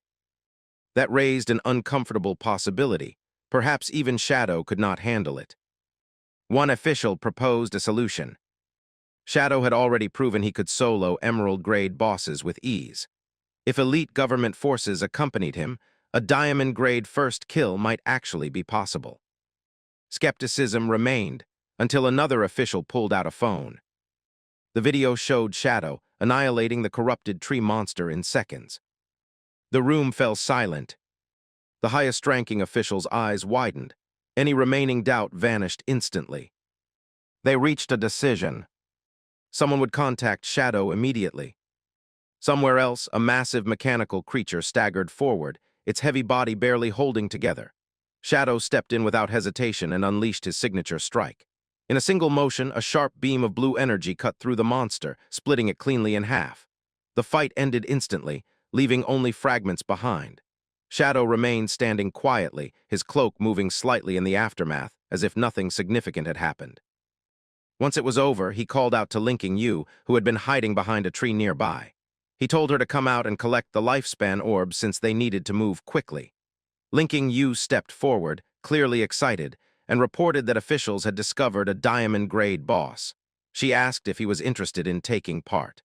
Speaker 1: That raised an uncomfortable possibility. Perhaps even Shadow could not handle it. One official proposed a solution. Shadow had already proven he could solo emerald-grade bosses with ease. If elite government forces accompanied him, a diamond-grade first kill might actually be possible. Skepticism remained until another official pulled out a phone. The video showed Shadow annihilating the corrupted tree monster in seconds. The room fell silent. The highest-ranking official's eyes widened. Any remaining doubt vanished instantly. They reached a decision. Someone would contact Shadow immediately. Somewhere else, a massive mechanical creature staggered forward, its heavy body barely holding together. Shadow stepped in without hesitation and unleashed his signature strike. In a single motion, a sharp beam of blue energy cut through the monster, splitting it cleanly in half. The fight ended instantly, leaving only fragments behind. Shadow remained standing quietly, his cloak moving slightly in the aftermath, as if nothing significant had happened. Once it was over, he called out to Linking Yu, who had been hiding behind a tree nearby. He told her to come out and collect the lifespan orb since they needed to move quickly. Linking Yu stepped forward, clearly excited, and reported that officials had discovered a diamond-grade boss. She asked if he was interested in taking part.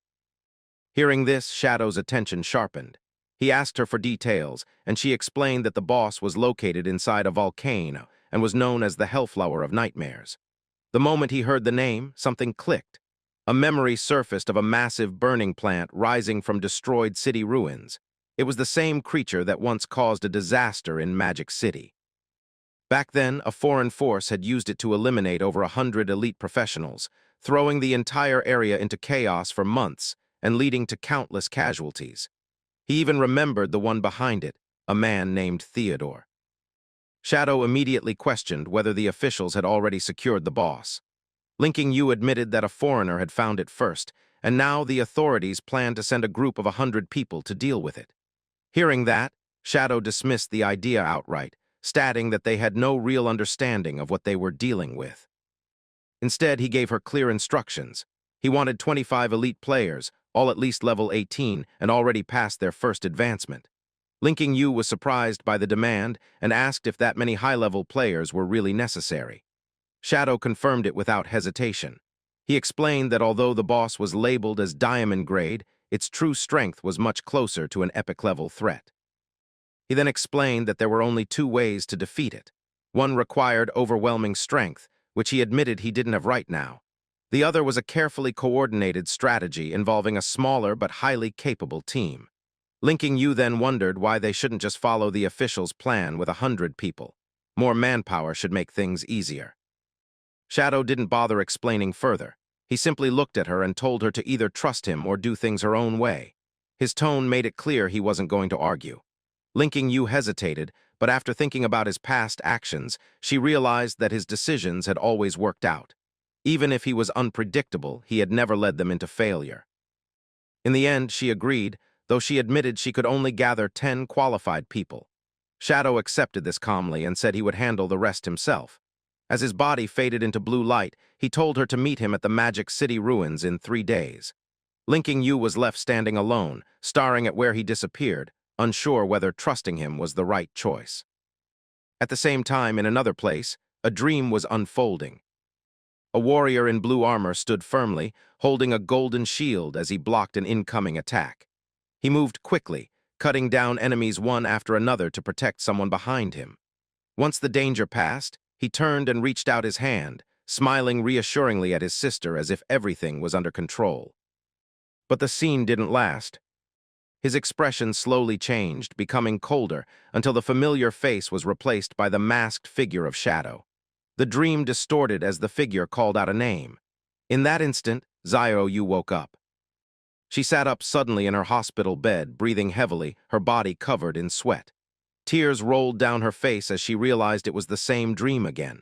Speaker 1: Hearing this, Shadow's attention sharpened. He asked her for details, and she explained that the boss was located inside a volcano and was known as the Hellflower of Nightmares. The moment he heard the name, something clicked. A memory surfaced of a massive burning plant rising from destroyed city ruins. It was the same creature that once caused a disaster in Magic City. Back then, a foreign force had used it to eliminate over 100 elite professionals, throwing the entire area into chaos for months and leading to countless casualties. He even remembered the one behind it, a man named Theodore. Shadow immediately questioned whether the officials had already secured the boss. Linking Yu admitted that a foreigner had found it first, and now the authorities planned to send a group of 100 people to deal with it. Hearing that, Shadow dismissed the idea outright, stating that they had no real understanding of what they were dealing with. Instead, he gave her clear instructions. He wanted 25 elite players, all at least level 18 and already past their first advancement. Linking Yu was surprised by the demand and asked if that many high-level players were really necessary. Shadow confirmed it without hesitation. He explained that although the boss was labeled as diamond grade, its true strength was much closer to an epic-level threat. He then explained that there were only two ways to defeat it. One required overwhelming strength, which he admitted he didn't have right now. The other was a carefully coordinated strategy involving a smaller but highly capable team. Linking Yu then wondered why they shouldn't just follow the officials' plan with 100 people. More manpower should make things easier. Shadow didn't bother explaining further. He simply looked at her and told her to either trust him or do things her own way. His tone made it clear he wasn't going to argue. Linking Yu hesitated, but after thinking about his past actions, she realized that his decisions had always worked out. Even if he was unpredictable, he had never led them into failure. In the end, she agreed, though she admitted she could only gather 10 qualified people. Shadow accepted this calmly and said he would handle the rest himself. As his body faded into blue light, he told her to meet him at the Magic City ruins in 3 days. Linking Yu was left standing alone, staring at where he disappeared, unsure whether trusting him was the right choice. At the same time, in another place, a dream was unfolding. A warrior in blue armor stood firmly, holding a golden shield as he blocked an incoming attack. He moved quickly, cutting down enemies one after another to protect someone behind him. Once the danger passed, he turned and reached out his hand, smiling reassuringly at his sister as if everything was under control. But the scene didn't last. His expression slowly changed, becoming colder, until the familiar face was replaced by the masked figure of Shadow. The dream distorted as the figure called out a name. In that instant, Xiao Yu woke up. She sat up suddenly in her hospital bed, breathing heavily, her body covered in sweat. Tears rolled down her face as she realized it was the same dream again.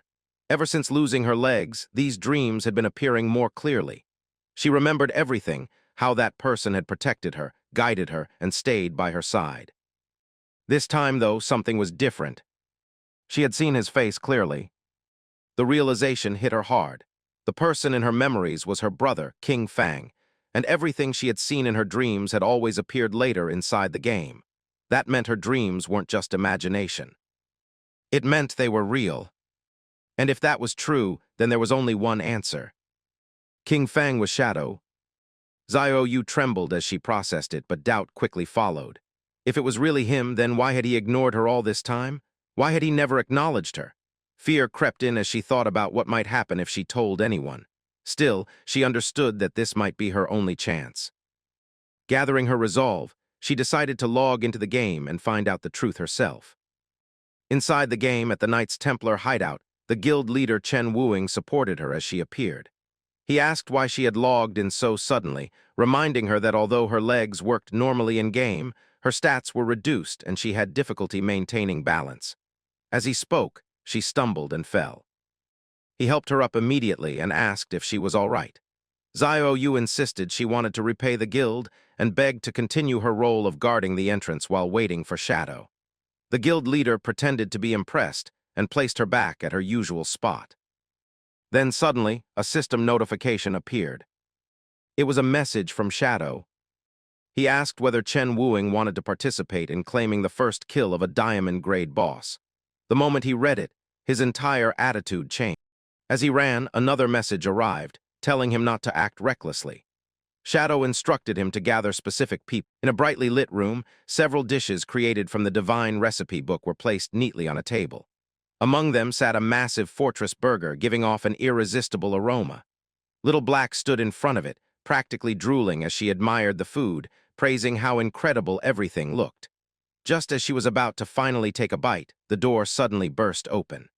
Speaker 1: Ever since losing her legs, these dreams had been appearing more clearly. She remembered everything, how that person had protected her, guided her, and stayed by her side. This time, though, something was different. She had seen his face clearly. The realization hit her hard. The person in her memories was her brother, King Fang, and everything she had seen in her dreams had always appeared later inside the game. That meant her dreams weren't just imagination. It meant they were real. And if that was true, then there was only one answer. King Fang was Shadow. Xiao Yu trembled as she processed it, but doubt quickly followed. If it was really him, then why had he ignored her all this time? Why had he never acknowledged her? Fear crept in as she thought about what might happen if she told anyone. Still, she understood that this might be her only chance. Gathering her resolve, she decided to log into the game and find out the truth herself. Inside the game, at the Knights Templar hideout, the guild leader Chen Wuing supported her as she appeared. He asked why she had logged in so suddenly, reminding her that although her legs worked normally in-game, her stats were reduced and she had difficulty maintaining balance. As he spoke, she stumbled and fell. He helped her up immediately and asked if she was all right. Xiao Yu insisted she wanted to repay the guild and begged to continue her role of guarding the entrance while waiting for Shadow. The guild leader pretended to be impressed and placed her back at her usual spot. Then suddenly, a system notification appeared. It was a message from Shadow. He asked whether Chen Wuing wanted to participate in claiming the first kill of a diamond-grade boss. The moment he read it, his entire attitude changed. As he ran, another message arrived, telling him not to act recklessly. Shadow instructed him to gather specific people. In a brightly lit room, several dishes created from the divine recipe book were placed neatly on a table. Among them sat a massive fortress burger, giving off an irresistible aroma. Little Black stood in front of it, practically drooling as she admired the food, praising how incredible everything looked. Just as she was about to finally take a bite, the door suddenly burst open.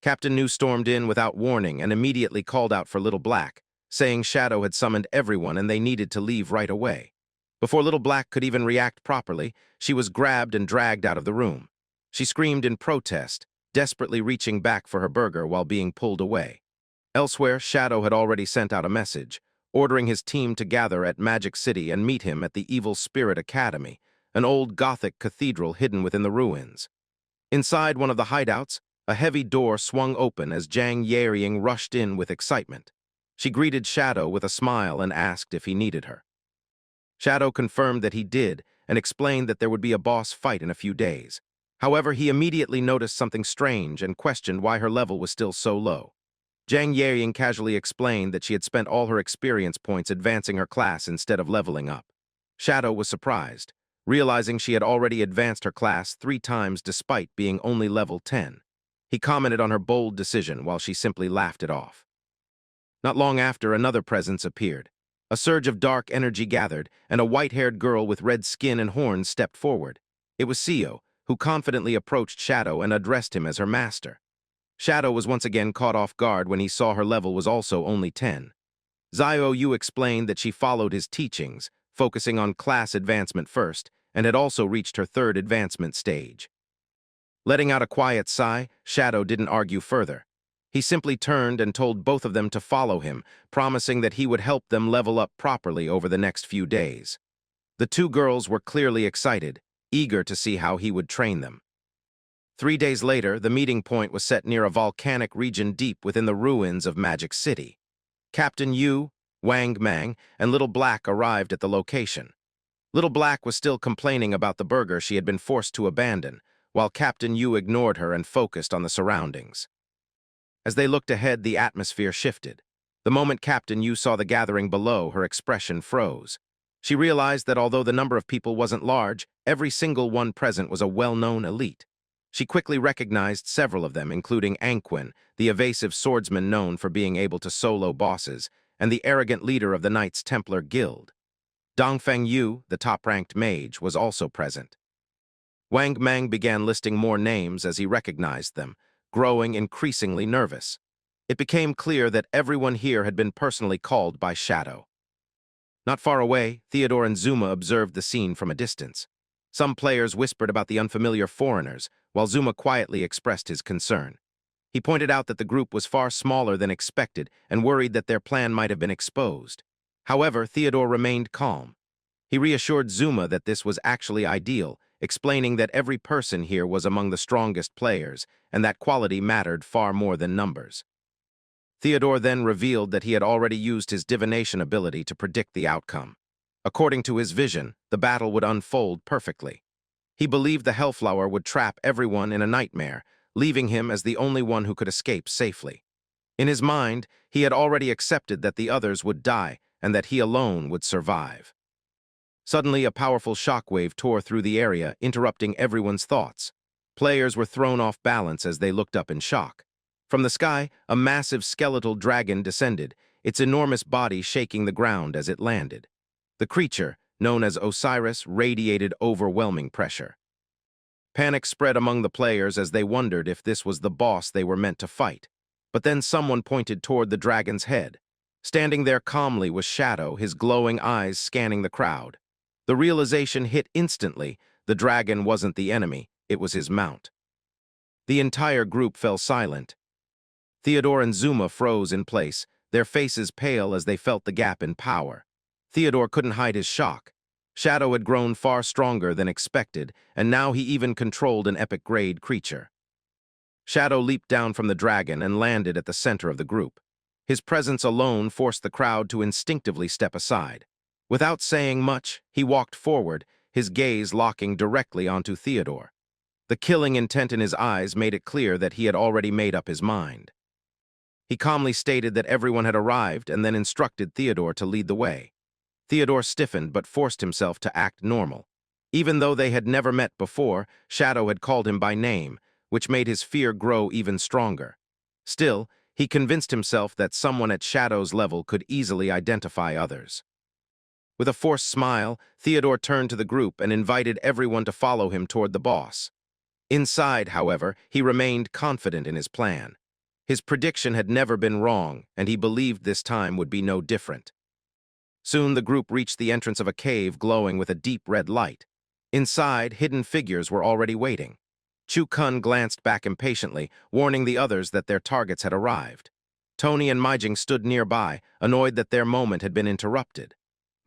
Speaker 1: Captain New stormed in without warning and immediately called out for Little Black, saying Shadow had summoned everyone and they needed to leave right away. Before Little Black could even react properly, she was grabbed and dragged out of the room. She screamed in protest, desperately reaching back for her burger while being pulled away. Elsewhere, Shadow had already sent out a message, ordering his team to gather at Magic City and meet him at the Evil Spirit Academy, an old Gothic cathedral hidden within the ruins. Inside one of the hideouts, a heavy door swung open as Zhang Yaring rushed in with excitement. She greeted Shadow with a smile and asked if he needed her. Shadow confirmed that he did and explained that there would be a boss fight in a few days. However, he immediately noticed something strange and questioned why her level was still so low. Zhang Yaring casually explained that she had spent all her experience points advancing her class instead of leveling up. Shadow was surprised, realizing she had already advanced her class 3 times despite being only level 10. He commented on her bold decision while she simply laughed it off. Not long after, another presence appeared. A surge of dark energy gathered, and a white-haired girl with red skin and horns stepped forward. It was Sio, who confidently approached Shadow and addressed him as her master. Shadow was once again caught off guard when he saw her level was also only 10. Xiao Yu explained that she followed his teachings, focusing on class advancement first, and had also reached her 3rd advancement stage. Letting out a quiet sigh, Shadow didn't argue further. He simply turned and told both of them to follow him, promising that he would help them level up properly over the next few days. The 2 girls were clearly excited, eager to see how he would train them. 3 days later, the meeting point was set near a volcanic region deep within the ruins of Magic City. Captain Yu, Wang Mang, and Little Black arrived at the location. Little Black was still complaining about the burger she had been forced to abandon, while Captain Yu ignored her and focused on the surroundings. As they looked ahead, the atmosphere shifted. The moment Captain Yu saw the gathering below, her expression froze. She realized that although the number of people wasn't large, every single one present was a well-known elite. She quickly recognized several of them, including Anquin, the evasive swordsman known for being able to solo bosses, and the arrogant leader of the Knights Templar Guild. Dongfeng Yu, the top-ranked mage, was also present. Wang Mang began listing more names as he recognized them, growing increasingly nervous. It became clear that everyone here had been personally called by Shadow. Not far away, Theodore and Zuma observed the scene from a distance. Some players whispered about the unfamiliar foreigners, while Zuma quietly expressed his concern. He pointed out that the group was far smaller than expected and worried that their plan might have been exposed. However, Theodore remained calm. He reassured Zuma that this was actually ideal, explaining that every person here was among the strongest players and that quality mattered far more than numbers. Theodore then revealed that he had already used his divination ability to predict the outcome. According to his vision, the battle would unfold perfectly. He believed the Hellflower would trap everyone in a nightmare, leaving him as the only one who could escape safely. In his mind, he had already accepted that the others would die and that he alone would survive. Suddenly, a powerful shockwave tore through the area, interrupting everyone's thoughts. Players were thrown off balance as they looked up in shock. From the sky, a massive skeletal dragon descended, its enormous body shaking the ground as it landed. The creature, known as Osiris, radiated overwhelming pressure. Panic spread among the players as they wondered if this was the boss they were meant to fight. But then someone pointed toward the dragon's head. Standing there calmly was Shadow, his glowing eyes scanning the crowd. The realization hit instantly. The dragon wasn't the enemy, it was his mount. The entire group fell silent. Theodore and Zuma froze in place, their faces pale as they felt the gap in power. Theodore couldn't hide his shock. Shadow had grown far stronger than expected, and now he even controlled an epic-grade creature. Shadow leaped down from the dragon and landed at the center of the group. His presence alone forced the crowd to instinctively step aside. Without saying much, he walked forward, his gaze locking directly onto Theodore. The killing intent in his eyes made it clear that he had already made up his mind. He calmly stated that everyone had arrived and then instructed Theodore to lead the way. Theodore stiffened but forced himself to act normal. Even though they had never met before, Shadow had called him by name, which made his fear grow even stronger. Still, he convinced himself that someone at Shadow's level could easily identify others. With a forced smile, Theodore turned to the group and invited everyone to follow him toward the boss. Inside, however, he remained confident in his plan. His prediction had never been wrong, and he believed this time would be no different. Soon the group reached the entrance of a cave glowing with a deep red light. Inside, hidden figures were already waiting. Chu Kun glanced back impatiently, warning the others that their targets had arrived. Tony and Maijing stood nearby, annoyed that their moment had been interrupted.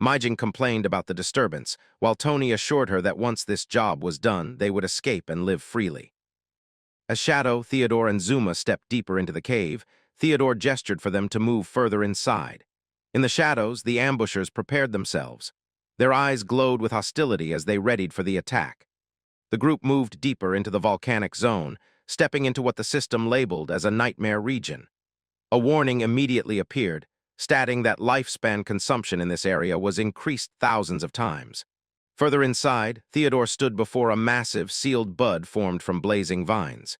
Speaker 1: Maijing complained about the disturbance, while Tony assured her that once this job was done, they would escape and live freely. As Shadow, Theodore, and Zuma stepped deeper into the cave, Theodore gestured for them to move further inside. In the shadows, the ambushers prepared themselves. Their eyes glowed with hostility as they readied for the attack. The group moved deeper into the volcanic zone, stepping into what the system labeled as a nightmare region. A warning immediately appeared, stating that lifespan consumption in this area was increased thousands of times. Further inside, Theodore stood before a massive, sealed bud formed from blazing vines.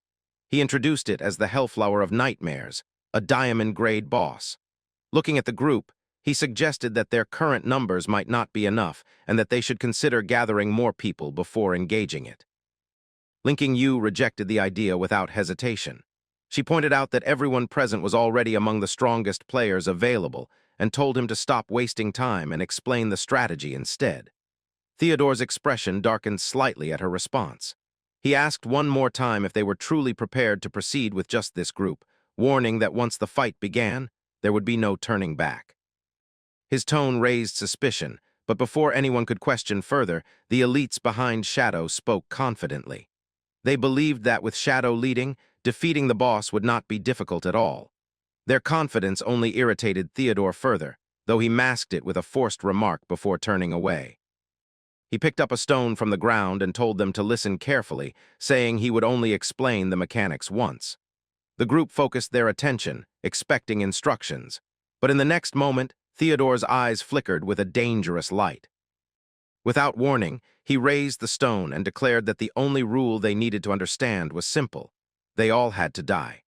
Speaker 1: He introduced it as the Hellflower of Nightmares, a diamond-grade boss. Looking at the group, he suggested that their current numbers might not be enough and that they should consider gathering more people before engaging it. Linking Yu rejected the idea without hesitation. She pointed out that everyone present was already among the strongest players available and told him to stop wasting time and explain the strategy instead. Theodore's expression darkened slightly at her response. He asked one more time if they were truly prepared to proceed with just this group, warning that once the fight began, there would be no turning back. His tone raised suspicion, but before anyone could question further, the elites behind Shadow spoke confidently. They believed that with Shadow leading, defeating the boss would not be difficult at all. Their confidence only irritated Theodore further, though he masked it with a forced remark before turning away. He picked up a stone from the ground and told them to listen carefully, saying he would only explain the mechanics once. The group focused their attention, expecting instructions, but in the next moment, Theodore's eyes flickered with a dangerous light. Without warning, he raised the stone and declared that the only rule they needed to understand was simple. They all had to die.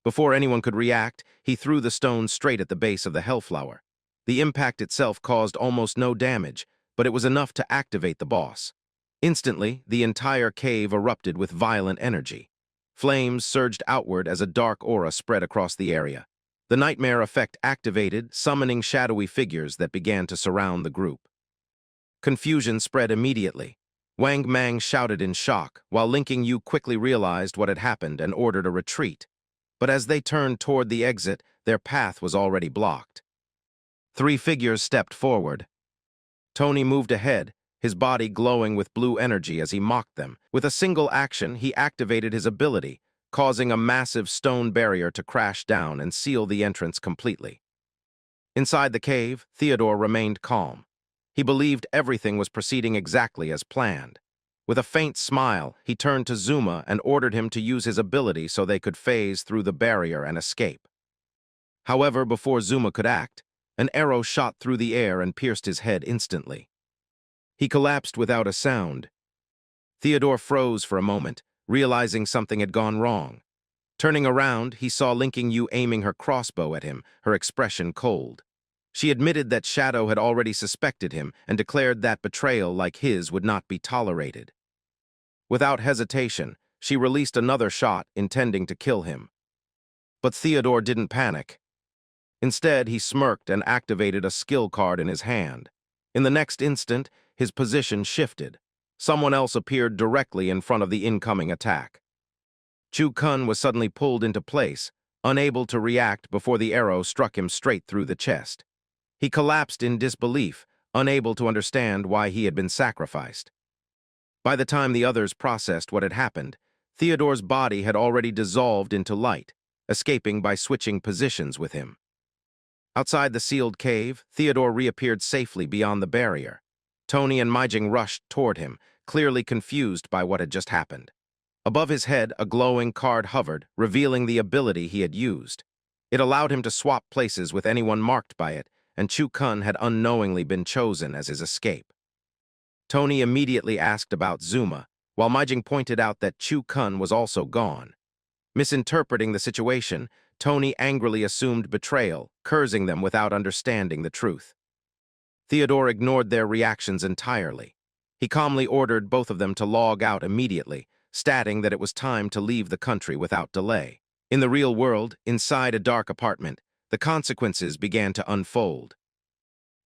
Speaker 1: Before anyone could react, he threw the stone straight at the base of the Hellflower. The impact itself caused almost no damage, but it was enough to activate the boss. Instantly, the entire cave erupted with violent energy. Flames surged outward as a dark aura spread across the area. The nightmare effect activated, summoning shadowy figures that began to surround the group. Confusion spread immediately. Wang Mang shouted in shock, while Linking Yu quickly realized what had happened and ordered a retreat. But as they turned toward the exit, their path was already blocked. 3 figures stepped forward. Tony moved ahead, his body glowing with blue energy as he mocked them. With a single action, he activated his ability, causing a massive stone barrier to crash down and seal the entrance completely. Inside the cave, Theodore remained calm. He believed everything was proceeding exactly as planned. With a faint smile, he turned to Zuma and ordered him to use his ability so they could phase through the barrier and escape. However, before Zuma could act, an arrow shot through the air and pierced his head instantly. He collapsed without a sound. Theodore froze for a moment, realizing something had gone wrong. Turning around, he saw Linking Yu aiming her crossbow at him, her expression cold. She admitted that Shadow had already suspected him and declared that betrayal like his would not be tolerated. Without hesitation, she released another shot, intending to kill him. But Theodore didn't panic. Instead, he smirked and activated a skill card in his hand. In the next instant, his position shifted. Someone else appeared directly in front of the incoming attack. Chu Kun was suddenly pulled into place, unable to react before the arrow struck him straight through the chest. He collapsed in disbelief, unable to understand why he had been sacrificed. By the time the others processed what had happened, Theodore's body had already dissolved into light, escaping by switching positions with him. Outside the sealed cave, Theodore reappeared safely beyond the barrier. Tony and Maijing rushed toward him, clearly confused by what had just happened. Above his head, a glowing card hovered, revealing the ability he had used. It allowed him to swap places with anyone marked by it, and Chu Kun had unknowingly been chosen as his escape. Tony immediately asked about Zuma, while Maijing pointed out that Chu Kun was also gone. Misinterpreting the situation, Tony angrily assumed betrayal, cursing them without understanding the truth. Theodore ignored their reactions entirely. He calmly ordered both of them to log out immediately, stating that it was time to leave the country without delay. In the real world, inside a dark apartment, the consequences began to unfold.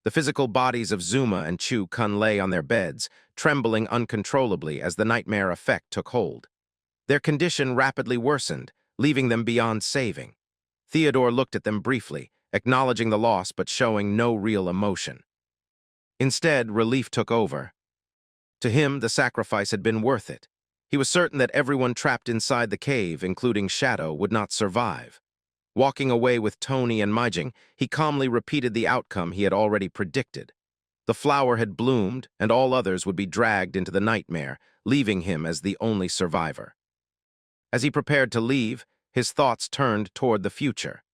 Speaker 1: The physical bodies of Zuma and Chu Kun lay on their beds, trembling uncontrollably as the nightmare effect took hold. Their condition rapidly worsened, leaving them beyond saving. Theodore looked at them briefly, acknowledging the loss but showing no real emotion. Instead, relief took over. To him, the sacrifice had been worth it. He was certain that everyone trapped inside the cave, including Shadow, would not survive. Walking away with Tony and Maijing, he calmly repeated the outcome he had already predicted. The flower had bloomed, and all others would be dragged into the nightmare, leaving him as the only survivor. As he prepared to leave, his thoughts turned toward the future.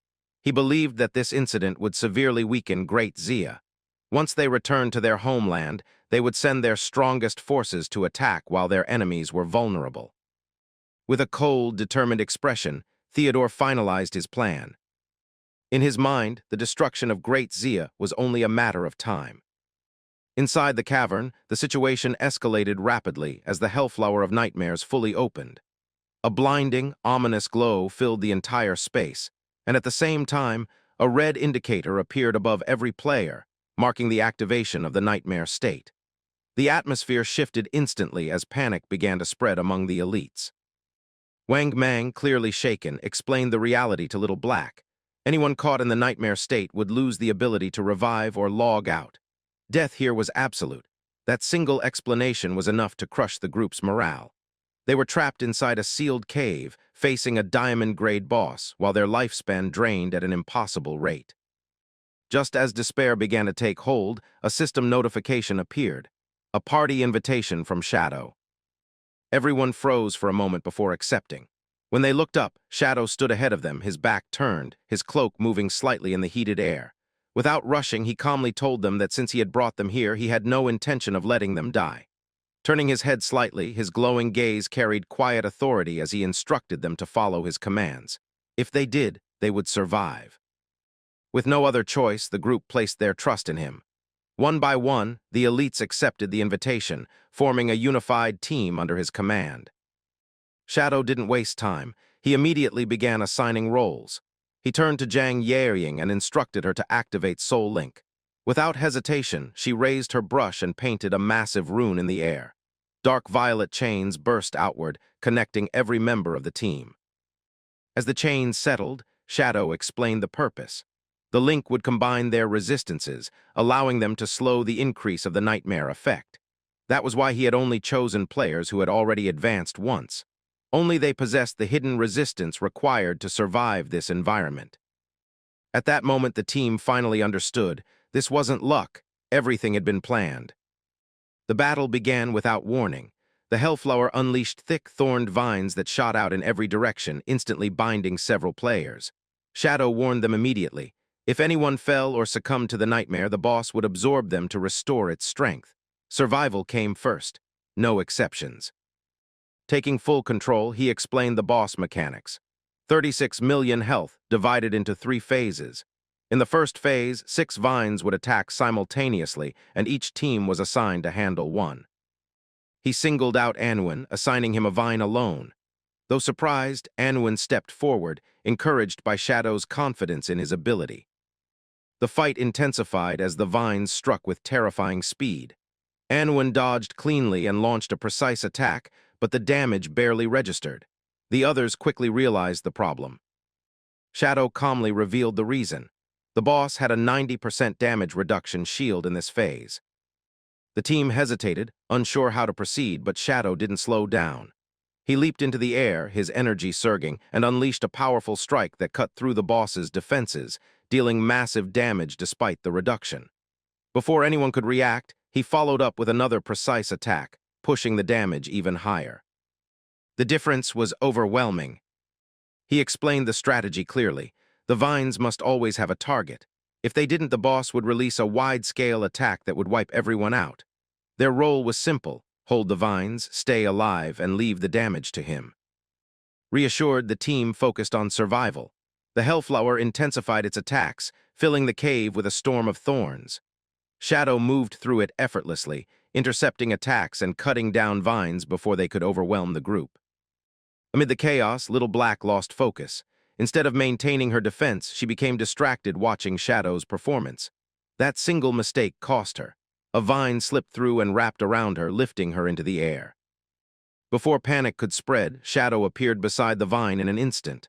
Speaker 1: He believed that this incident would severely weaken Great Zia. Once they returned to their homeland, they would send their strongest forces to attack while their enemies were vulnerable. With a cold, determined expression, Theodore finalized his plan. In his mind, the destruction of Great Zia was only a matter of time. Inside the cavern, the situation escalated rapidly as the Hellflower of Nightmares fully opened. A blinding, ominous glow filled the entire space, and at the same time, a red indicator appeared above every player, marking the activation of the nightmare state. The atmosphere shifted instantly as panic began to spread among the elites. Wang Mang, clearly shaken, explained the reality to Little Black. Anyone caught in the nightmare state would lose the ability to revive or log out. Death here was absolute. That single explanation was enough to crush the group's morale. They were trapped inside a sealed cave, facing a diamond-grade boss, while their lifespan drained at an impossible rate. Just as despair began to take hold, a system notification appeared. A party invitation from Shadow. Everyone froze for a moment before accepting. When they looked up, Shadow stood ahead of them, his back turned, his cloak moving slightly in the heated air. Without rushing, he calmly told them that since he had brought them here, he had no intention of letting them die. Turning his head slightly, his glowing gaze carried quiet authority as he instructed them to follow his commands. If they did, they would survive. With no other choice, the group placed their trust in him. One by one, the elites accepted the invitation, forming a unified team under his command. Shadow didn't waste time. He immediately began assigning roles. He turned to Zhang Yaoying and instructed her to activate Soul Link. Without hesitation, she raised her brush and painted a massive rune in the air. Dark violet chains burst outward, connecting every member of the team. As the chains settled, Shadow explained the purpose. The link would combine their resistances, allowing them to slow the increase of the nightmare effect. That was why he had only chosen players who had already advanced once. Only they possessed the hidden resistance required to survive this environment. At that moment, the team finally understood. This wasn't luck. Everything had been planned. The battle began without warning. The Hellflower unleashed thick, thorned vines that shot out in every direction, instantly binding several players. Shadow warned them immediately. If anyone fell or succumbed to the nightmare, the boss would absorb them to restore its strength. Survival came first. No exceptions. Taking full control, he explained the boss mechanics. 36 million health, divided into 3 phases. In the first phase, 6 vines would attack simultaneously, and each team was assigned to handle one. He singled out Anwin, assigning him a vine alone. Though surprised, Anwin stepped forward, encouraged by Shadow's confidence in his ability. The fight intensified as the vines struck with terrifying speed. Anwin dodged cleanly and launched a precise attack, but the damage barely registered. The others quickly realized the problem. Shadow calmly revealed the reason. The boss had a 90% damage reduction shield in this phase. The team hesitated, unsure how to proceed, but Shadow didn't slow down. He leaped into the air, his energy surging, and unleashed a powerful strike that cut through the boss's defenses, dealing massive damage despite the reduction. Before anyone could react, he followed up with another precise attack, pushing the damage even higher. The difference was overwhelming. He explained the strategy clearly. The vines must always have a target. If they didn't, the boss would release a wide-scale attack that would wipe everyone out. Their role was simple: hold the vines, stay alive, and leave the damage to him. Reassured, the team focused on survival. The Hellflower intensified its attacks, filling the cave with a storm of thorns. Shadow moved through it effortlessly, intercepting attacks and cutting down vines before they could overwhelm the group. Amid the chaos, Little Black lost focus. Instead of maintaining her defense, she became distracted watching Shadow's performance. That single mistake cost her. A vine slipped through and wrapped around her, lifting her into the air. Before panic could spread, Shadow appeared beside the vine in an instant.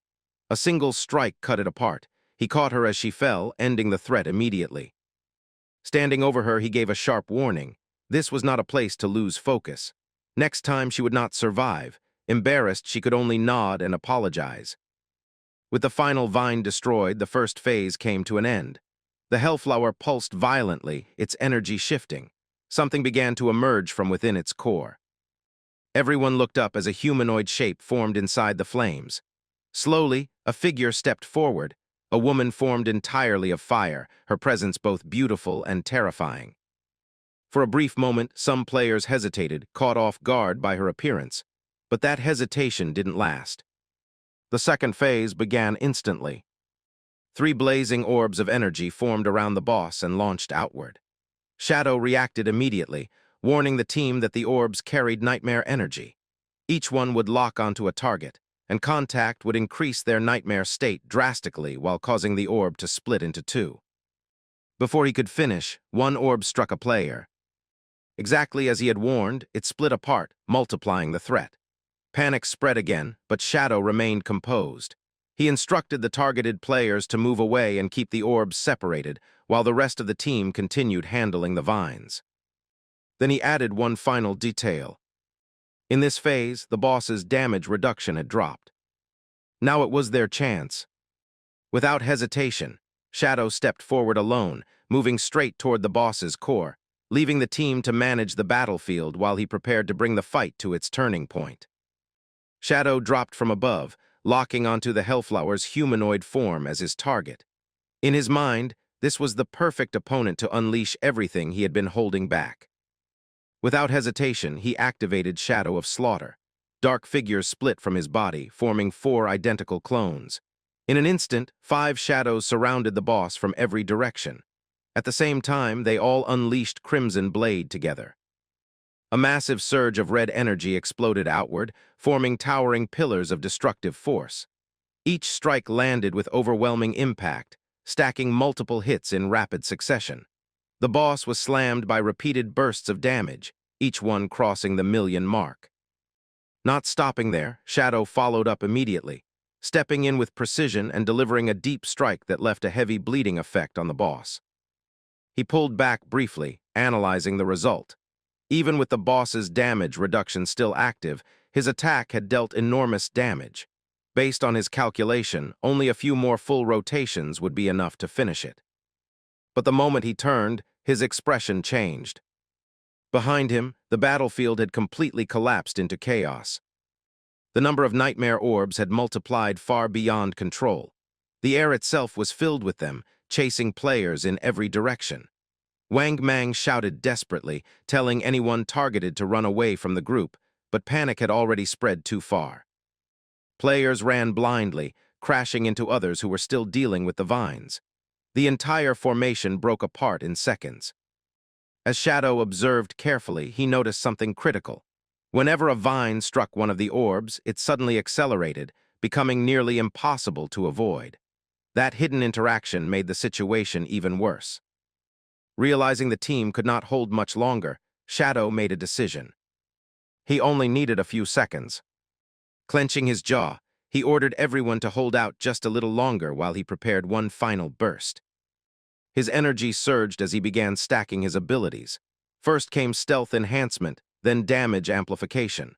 Speaker 1: A single strike cut it apart. He caught her as she fell, ending the threat immediately. Standing over her, he gave a sharp warning. This was not a place to lose focus. Next time she would not survive. Embarrassed, she could only nod and apologize. With the final vine destroyed, the first phase came to an end. The Hellflower pulsed violently, its energy shifting. Something began to emerge from within its core. Everyone looked up as a humanoid shape formed inside the flames. Slowly, a figure stepped forward. A woman formed entirely of fire, her presence both beautiful and terrifying. For a brief moment, some players hesitated, caught off guard by her appearance. But that hesitation didn't last. The second phase began instantly. 3 blazing orbs of energy formed around the boss and launched outward. Shadow reacted immediately, warning the team that the orbs carried nightmare energy. Each one would lock onto a target, and contact would increase their nightmare state drastically while causing the orb to split into 2. Before he could finish, one orb struck a player. Exactly as he had warned, it split apart, multiplying the threat. Panic spread again, but Shadow remained composed. He instructed the targeted players to move away and keep the orbs separated, while the rest of the team continued handling the vines. Then he added one final detail. In this phase, the boss's damage reduction had dropped. Now it was their chance. Without hesitation, Shadow stepped forward alone, moving straight toward the boss's core, leaving the team to manage the battlefield while he prepared to bring the fight to its turning point. Shadow dropped from above, locking onto the Hellflower's humanoid form as his target. In his mind, this was the perfect opponent to unleash everything he had been holding back. Without hesitation, he activated Shadow of Slaughter. Dark figures split from his body, forming 4 identical clones. In an instant, 5 shadows surrounded the boss from every direction. At the same time, they all unleashed Crimson Blade together. A massive surge of red energy exploded outward, forming towering pillars of destructive force. Each strike landed with overwhelming impact, stacking multiple hits in rapid succession. The boss was slammed by repeated bursts of damage, each one crossing the 1,000,000 mark. Not stopping there, Shadow followed up immediately, stepping in with precision and delivering a deep strike that left a heavy bleeding effect on the boss. He pulled back briefly, analyzing the result. Even with the boss's damage reduction still active, His attack had dealt enormous damage. Based on his calculation, only a few more full rotations would be enough to finish it. But the moment he turned, his expression changed. Behind him, the battlefield had completely collapsed into chaos. The number of nightmare orbs had multiplied far beyond control. The air itself was filled with them, chasing players in every direction. Wang Mang shouted desperately, telling anyone targeted to run away from the group, but panic had already spread too far. Players ran blindly, crashing into others who were still dealing with the vines. The entire formation broke apart in seconds. As Shadow observed carefully, he noticed something critical. Whenever a vine struck one of the orbs, it suddenly accelerated, becoming nearly impossible to avoid. That hidden interaction made the situation even worse. Realizing the team could not hold much longer, Shadow made a decision. He only needed a few seconds. Clenching his jaw, he ordered everyone to hold out just a little longer while he prepared one final burst. His energy surged as he began stacking his abilities. First came stealth enhancement, then damage amplification.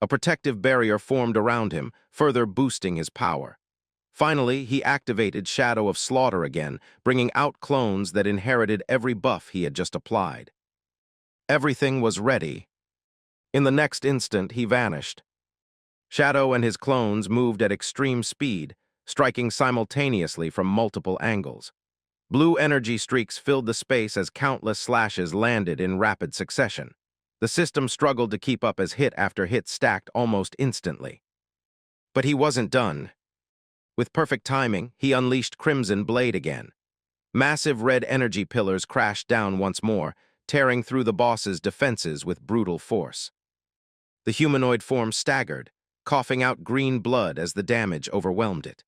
Speaker 1: A protective barrier formed around him, further boosting his power. Finally, he activated Shadow of Slaughter again, bringing out clones that inherited every buff he had just applied. Everything was ready. In the next instant, he vanished. Shadow and his clones moved at extreme speed, striking simultaneously from multiple angles. Blue energy streaks filled the space as countless slashes landed in rapid succession. The system struggled to keep up as hit after hit stacked almost instantly. But he wasn't done. With perfect timing, he unleashed Crimson Blade again. Massive red energy pillars crashed down once more, tearing through the boss's defenses with brutal force. The humanoid form staggered, coughing out green blood as the damage overwhelmed it.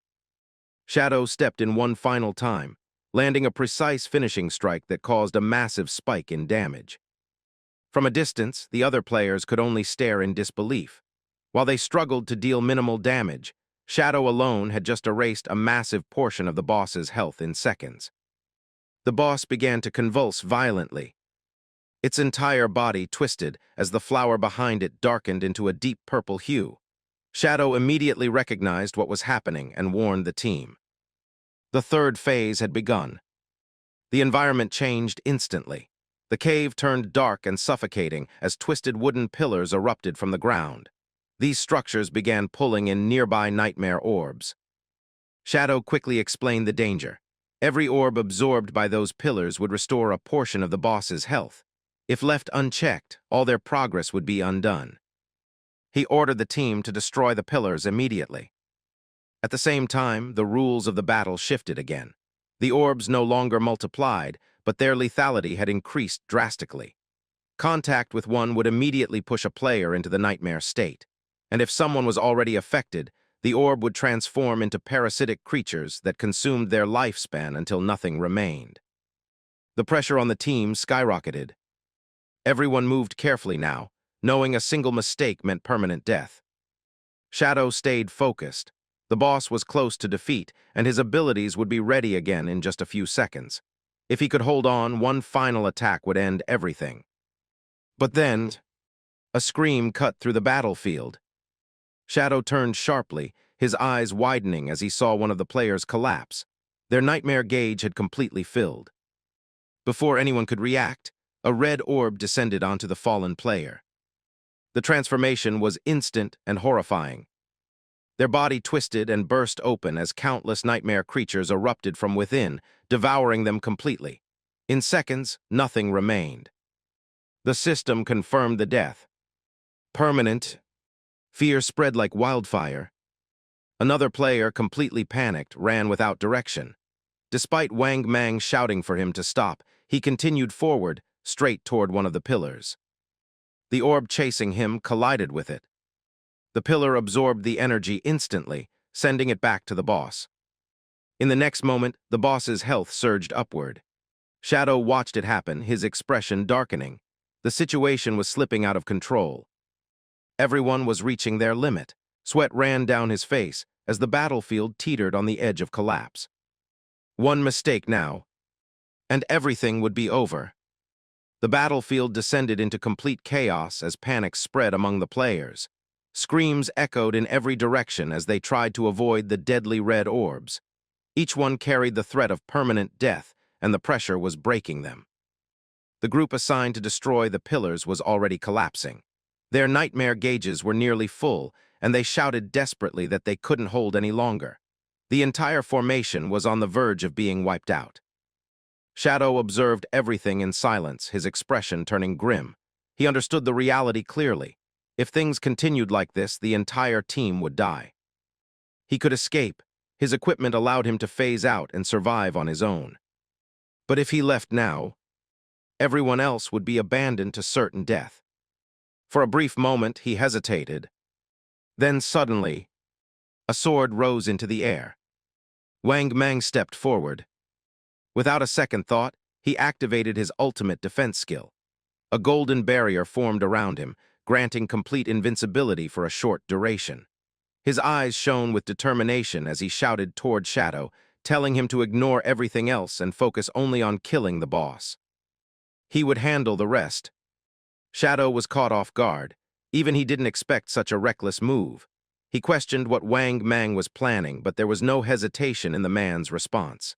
Speaker 1: Shadow stepped in one final time, landing a precise finishing strike that caused a massive spike in damage. From a distance, the other players could only stare in disbelief. While they struggled to deal minimal damage, Shadow alone had just erased a massive portion of the boss's health in seconds. The boss began to convulse violently. Its entire body twisted as the flower behind it darkened into a deep purple hue. Shadow immediately recognized what was happening and warned the team. The third phase had begun. The environment changed instantly. The cave turned dark and suffocating as twisted wooden pillars erupted from the ground. These structures began pulling in nearby nightmare orbs. Shadow quickly explained the danger. Every orb absorbed by those pillars would restore a portion of the boss's health. If left unchecked, all their progress would be undone. He ordered the team to destroy the pillars immediately. At the same time, the rules of the battle shifted again. The orbs no longer multiplied, but their lethality had increased drastically. Contact with one would immediately push a player into the nightmare state. And if someone was already affected, the orb would transform into parasitic creatures that consumed their lifespan until nothing remained. The pressure on the team skyrocketed. Everyone moved carefully now, knowing a single mistake meant permanent death. Shadow stayed focused. The boss was close to defeat, and his abilities would be ready again in just a few seconds. If he could hold on, one final attack would end everything. But then, a scream cut through the battlefield. Shadow turned sharply, his eyes widening as he saw one of the players collapse. Their nightmare gauge had completely filled. Before anyone could react, a red orb descended onto the fallen player. The transformation was instant and horrifying. Their body twisted and burst open as countless nightmare creatures erupted from within, devouring them completely. In seconds, nothing remained. The system confirmed the death. Permanent. Fear spread like wildfire. Another player, completely panicked, ran without direction. Despite Wang Mang shouting for him to stop, he continued forward, straight toward one of the pillars. The orb chasing him collided with it. The pillar absorbed the energy instantly, sending it back to the boss. In the next moment, the boss's health surged upward. Shadow watched it happen, his expression darkening. The situation was slipping out of control. Everyone was reaching their limit. Sweat ran down his face as the battlefield teetered on the edge of collapse. One mistake now, and everything would be over. The battlefield descended into complete chaos as panic spread among the players. Screams echoed in every direction as they tried to avoid the deadly red orbs. Each one carried the threat of permanent death, and the pressure was breaking them. The group assigned to destroy the pillars was already collapsing. Their nightmare gauges were nearly full, and they shouted desperately that they couldn't hold any longer. The entire formation was on the verge of being wiped out. Shadow observed everything in silence, his expression turning grim. He understood the reality clearly. If things continued like this, the entire team would die. He could escape. His equipment allowed him to phase out and survive on his own. But if he left now, everyone else would be abandoned to certain death. For a brief moment, he hesitated. Then suddenly, a sword rose into the air. Wang Mang stepped forward. Without a second thought, he activated his ultimate defense skill. A golden barrier formed around him, granting complete invincibility for a short duration. His eyes shone with determination as he shouted toward Shadow, telling him to ignore everything else and focus only on killing the boss. He would handle the rest. Shadow was caught off guard. Even he didn't expect such a reckless move. He questioned what Wang Mang was planning, but there was no hesitation in the man's response.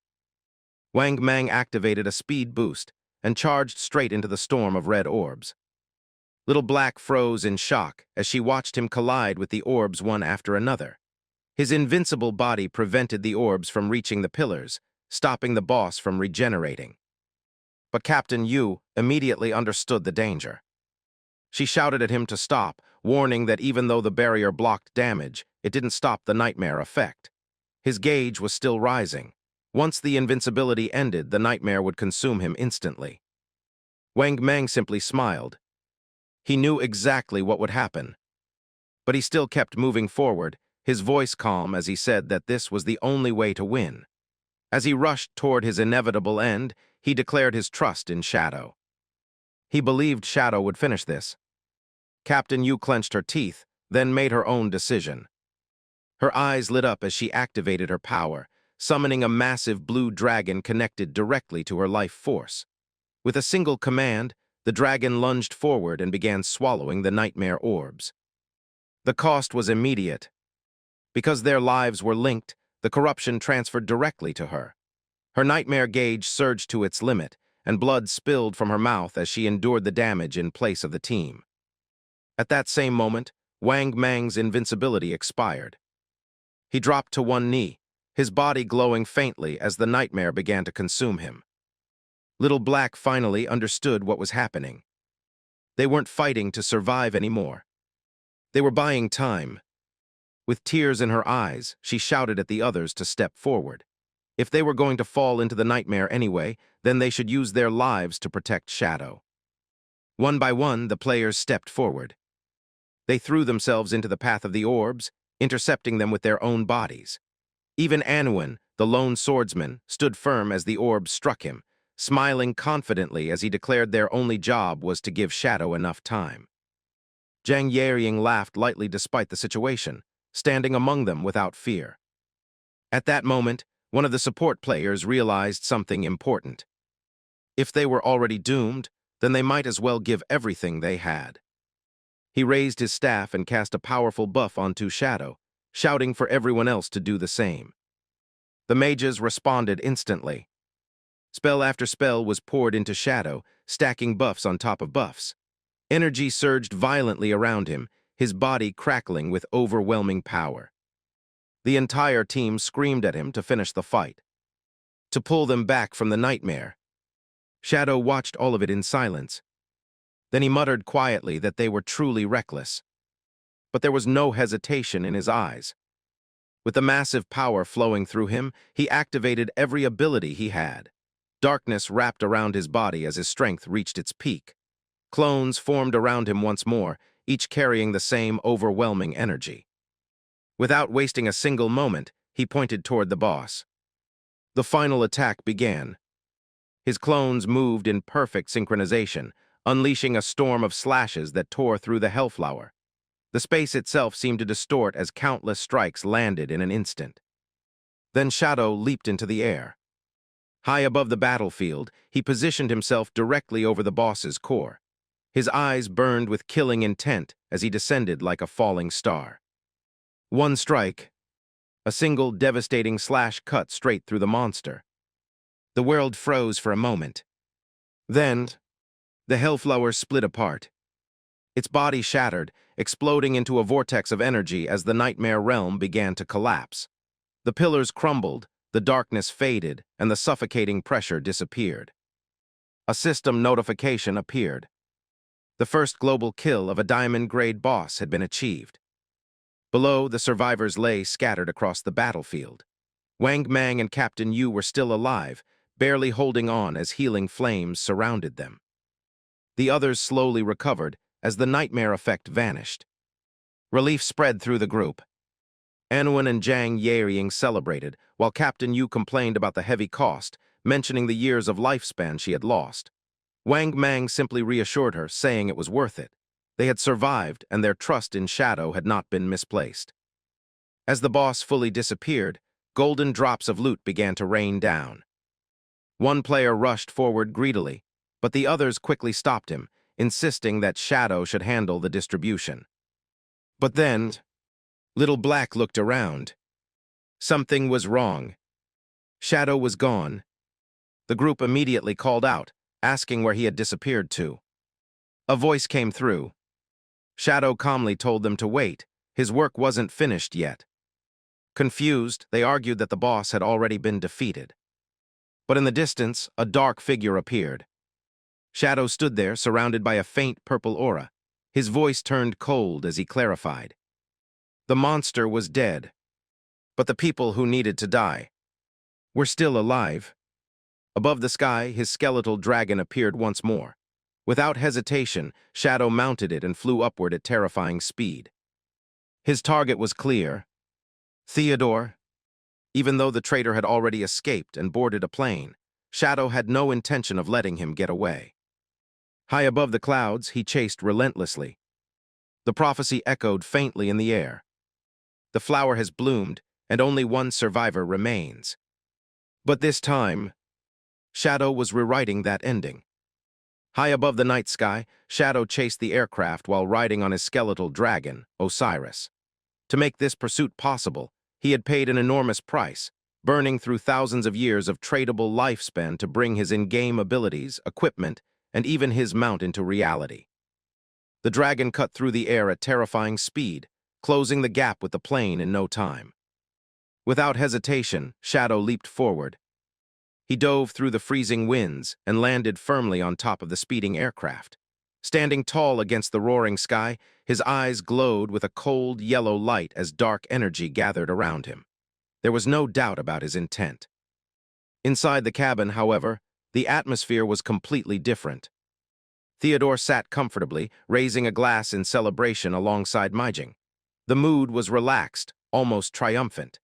Speaker 1: Wang Mang activated a speed boost and charged straight into the storm of red orbs. Little Black froze in shock as she watched him collide with the orbs one after another. His invincible body prevented the orbs from reaching the pillars, stopping the boss from regenerating. But Captain Yu immediately understood the danger. She shouted at him to stop, warning that even though the barrier blocked damage, it didn't stop the nightmare effect. His gauge was still rising. Once the invincibility ended, the nightmare would consume him instantly. Wang Mang simply smiled. He knew exactly what would happen. But he still kept moving forward, his voice calm as he said that this was the only way to win. As he rushed toward his inevitable end, he declared his trust in Shadow. He believed Shadow would finish this. Captain Yu clenched her teeth, then made her own decision. Her eyes lit up as she activated her power, summoning a massive blue dragon connected directly to her life force. With a single command, the dragon lunged forward and began swallowing the nightmare orbs. The cost was immediate. Because their lives were linked, the corruption transferred directly to her. Her nightmare gauge surged to its limit, and blood spilled from her mouth as she endured the damage in place of the team. At that same moment, Wang Mang's invincibility expired. He dropped to one knee, his body glowing faintly as the nightmare began to consume him. Little Black finally understood what was happening. They weren't fighting to survive anymore. They were buying time. With tears in her eyes, she shouted at the others to step forward. If they were going to fall into the nightmare anyway, then they should use their lives to protect Shadow. One by one, the players stepped forward. They threw themselves into the path of the orbs, intercepting them with their own bodies. Even Anwen, the lone swordsman, stood firm as the orbs struck him, smiling confidently as he declared their only job was to give Shadow enough time. Zhang Yering laughed lightly despite the situation, standing among them without fear. At that moment, one of the support players realized something important. If they were already doomed, then they might as well give everything they had. He raised his staff and cast a powerful buff onto Shadow, shouting for everyone else to do the same. The mages responded instantly. Spell after spell was poured into Shadow, stacking buffs on top of buffs. Energy surged violently around him, his body crackling with overwhelming power. The entire team screamed at him to finish the fight, to pull them back from the nightmare. Shadow watched all of it in silence. Then he muttered quietly that they were truly reckless. But there was no hesitation in his eyes. With the massive power flowing through him, he activated every ability he had. Darkness wrapped around his body as his strength reached its peak. Clones formed around him once more, each carrying the same overwhelming energy. Without wasting a single moment, he pointed toward the boss. The final attack began. His clones moved in perfect synchronization, unleashing a storm of slashes that tore through the Hellflower. The space itself seemed to distort as countless strikes landed in an instant. Then Shadow leaped into the air. High above the battlefield, he positioned himself directly over the boss's core. His eyes burned with killing intent as he descended like a falling star. One strike, a single devastating slash cut straight through the monster. The world froze for a moment. Then, the hellflower split apart. Its body shattered, exploding into a vortex of energy as the nightmare realm began to collapse. The pillars crumbled, the darkness faded, and the suffocating pressure disappeared. A system notification appeared. The first global kill of a diamond-grade boss had been achieved. Below, the survivors lay scattered across the battlefield. Wang Mang and Captain Yu were still alive, barely holding on as healing flames surrounded them. The others slowly recovered as the nightmare effect vanished. Relief spread through the group. Anwen and Zhang Yeying celebrated, while Captain Yu complained about the heavy cost, mentioning the years of lifespan she had lost. Wang Mang simply reassured her, saying it was worth it. They had survived, and their trust in Shadow had not been misplaced. As the boss fully disappeared, golden drops of loot began to rain down. One player rushed forward greedily, but the others quickly stopped him, insisting that Shadow should handle the distribution. But then, Little Black looked around. Something was wrong. Shadow was gone. The group immediately called out, asking where he had disappeared to. A voice came through. Shadow calmly told them to wait. His work wasn't finished yet. Confused, they argued that the boss had already been defeated. But in the distance, a dark figure appeared. Shadow stood there, surrounded by a faint purple aura. His voice turned cold as he clarified. The monster was dead, but the people who needed to die were still alive. Above the sky, his skeletal dragon appeared once more. Without hesitation, Shadow mounted it and flew upward at terrifying speed. His target was clear. Theodore. Even though the traitor had already escaped and boarded a plane, Shadow had no intention of letting him get away. High above the clouds, he chased relentlessly. The prophecy echoed faintly in the air. The flower has bloomed, and only one survivor remains. But this time, Shadow was rewriting that ending. High above the night sky, Shadow chased the aircraft while riding on his skeletal dragon, Osiris. To make this pursuit possible, he had paid an enormous price, burning through thousands of years of tradable lifespan to bring his in-game abilities, equipment, and even his mount into reality. The dragon cut through the air at terrifying speed, closing the gap with the plane in no time. Without hesitation, Shadow leaped forward. He dove through the freezing winds and landed firmly on top of the speeding aircraft. Standing tall against the roaring sky, his eyes glowed with a cold yellow light as dark energy gathered around him. There was no doubt about his intent. Inside the cabin, however, the atmosphere was completely different. Theodore sat comfortably, raising a glass in celebration alongside Mijing. The mood was relaxed, almost triumphant.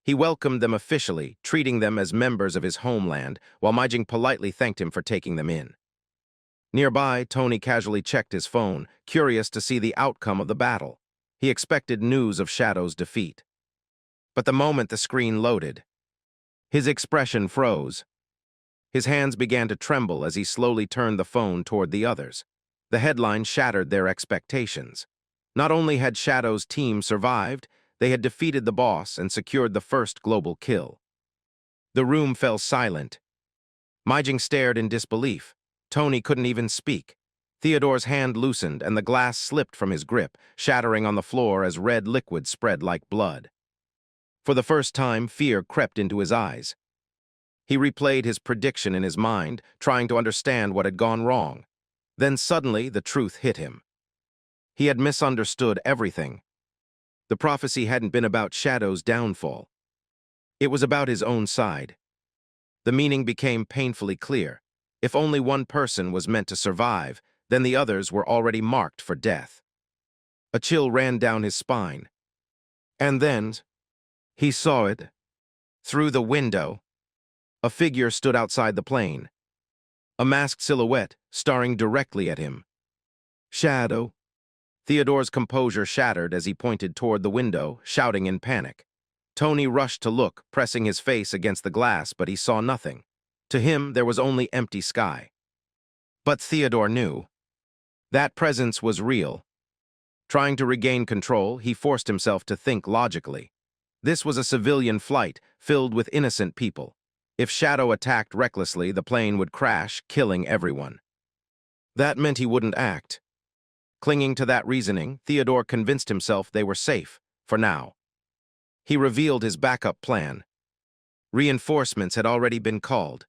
Speaker 1: He welcomed them officially, treating them as members of his homeland, while Mijing politely thanked him for taking them in. Nearby, Tony casually checked his phone, curious to see the outcome of the battle. He expected news of Shadow's defeat. But the moment the screen loaded, his expression froze. His hands began to tremble as he slowly turned the phone toward the others. The headline shattered their expectations. Not only had Shadow's team survived, they had defeated the boss and secured the first global kill. The room fell silent. Mijing stared in disbelief. Tony couldn't even speak. Theodore's hand loosened and the glass slipped from his grip, shattering on the floor as red liquid spread like blood. For the first time, fear crept into his eyes. He replayed his prediction in his mind, trying to understand what had gone wrong. Then suddenly, the truth hit him. He had misunderstood everything. The prophecy hadn't been about Shadow's downfall. It was about his own side. The meaning became painfully clear. If only one person was meant to survive, then the others were already marked for death. A chill ran down his spine. And then, he saw it. Through the window, a figure stood outside the plane. A masked silhouette, staring directly at him. Shadow. Theodore's composure shattered as he pointed toward the window, shouting in panic. Tony rushed to look, pressing his face against the glass, but he saw nothing. To him, there was only empty sky. But Theodore knew. That presence was real. Trying to regain control, he forced himself to think logically. This was a civilian flight, filled with innocent people. If Shadow attacked recklessly, the plane would crash, killing everyone. That meant he wouldn't act. Clinging to that reasoning, Theodore convinced himself they were safe, for now. He revealed his backup plan. Reinforcements had already been called.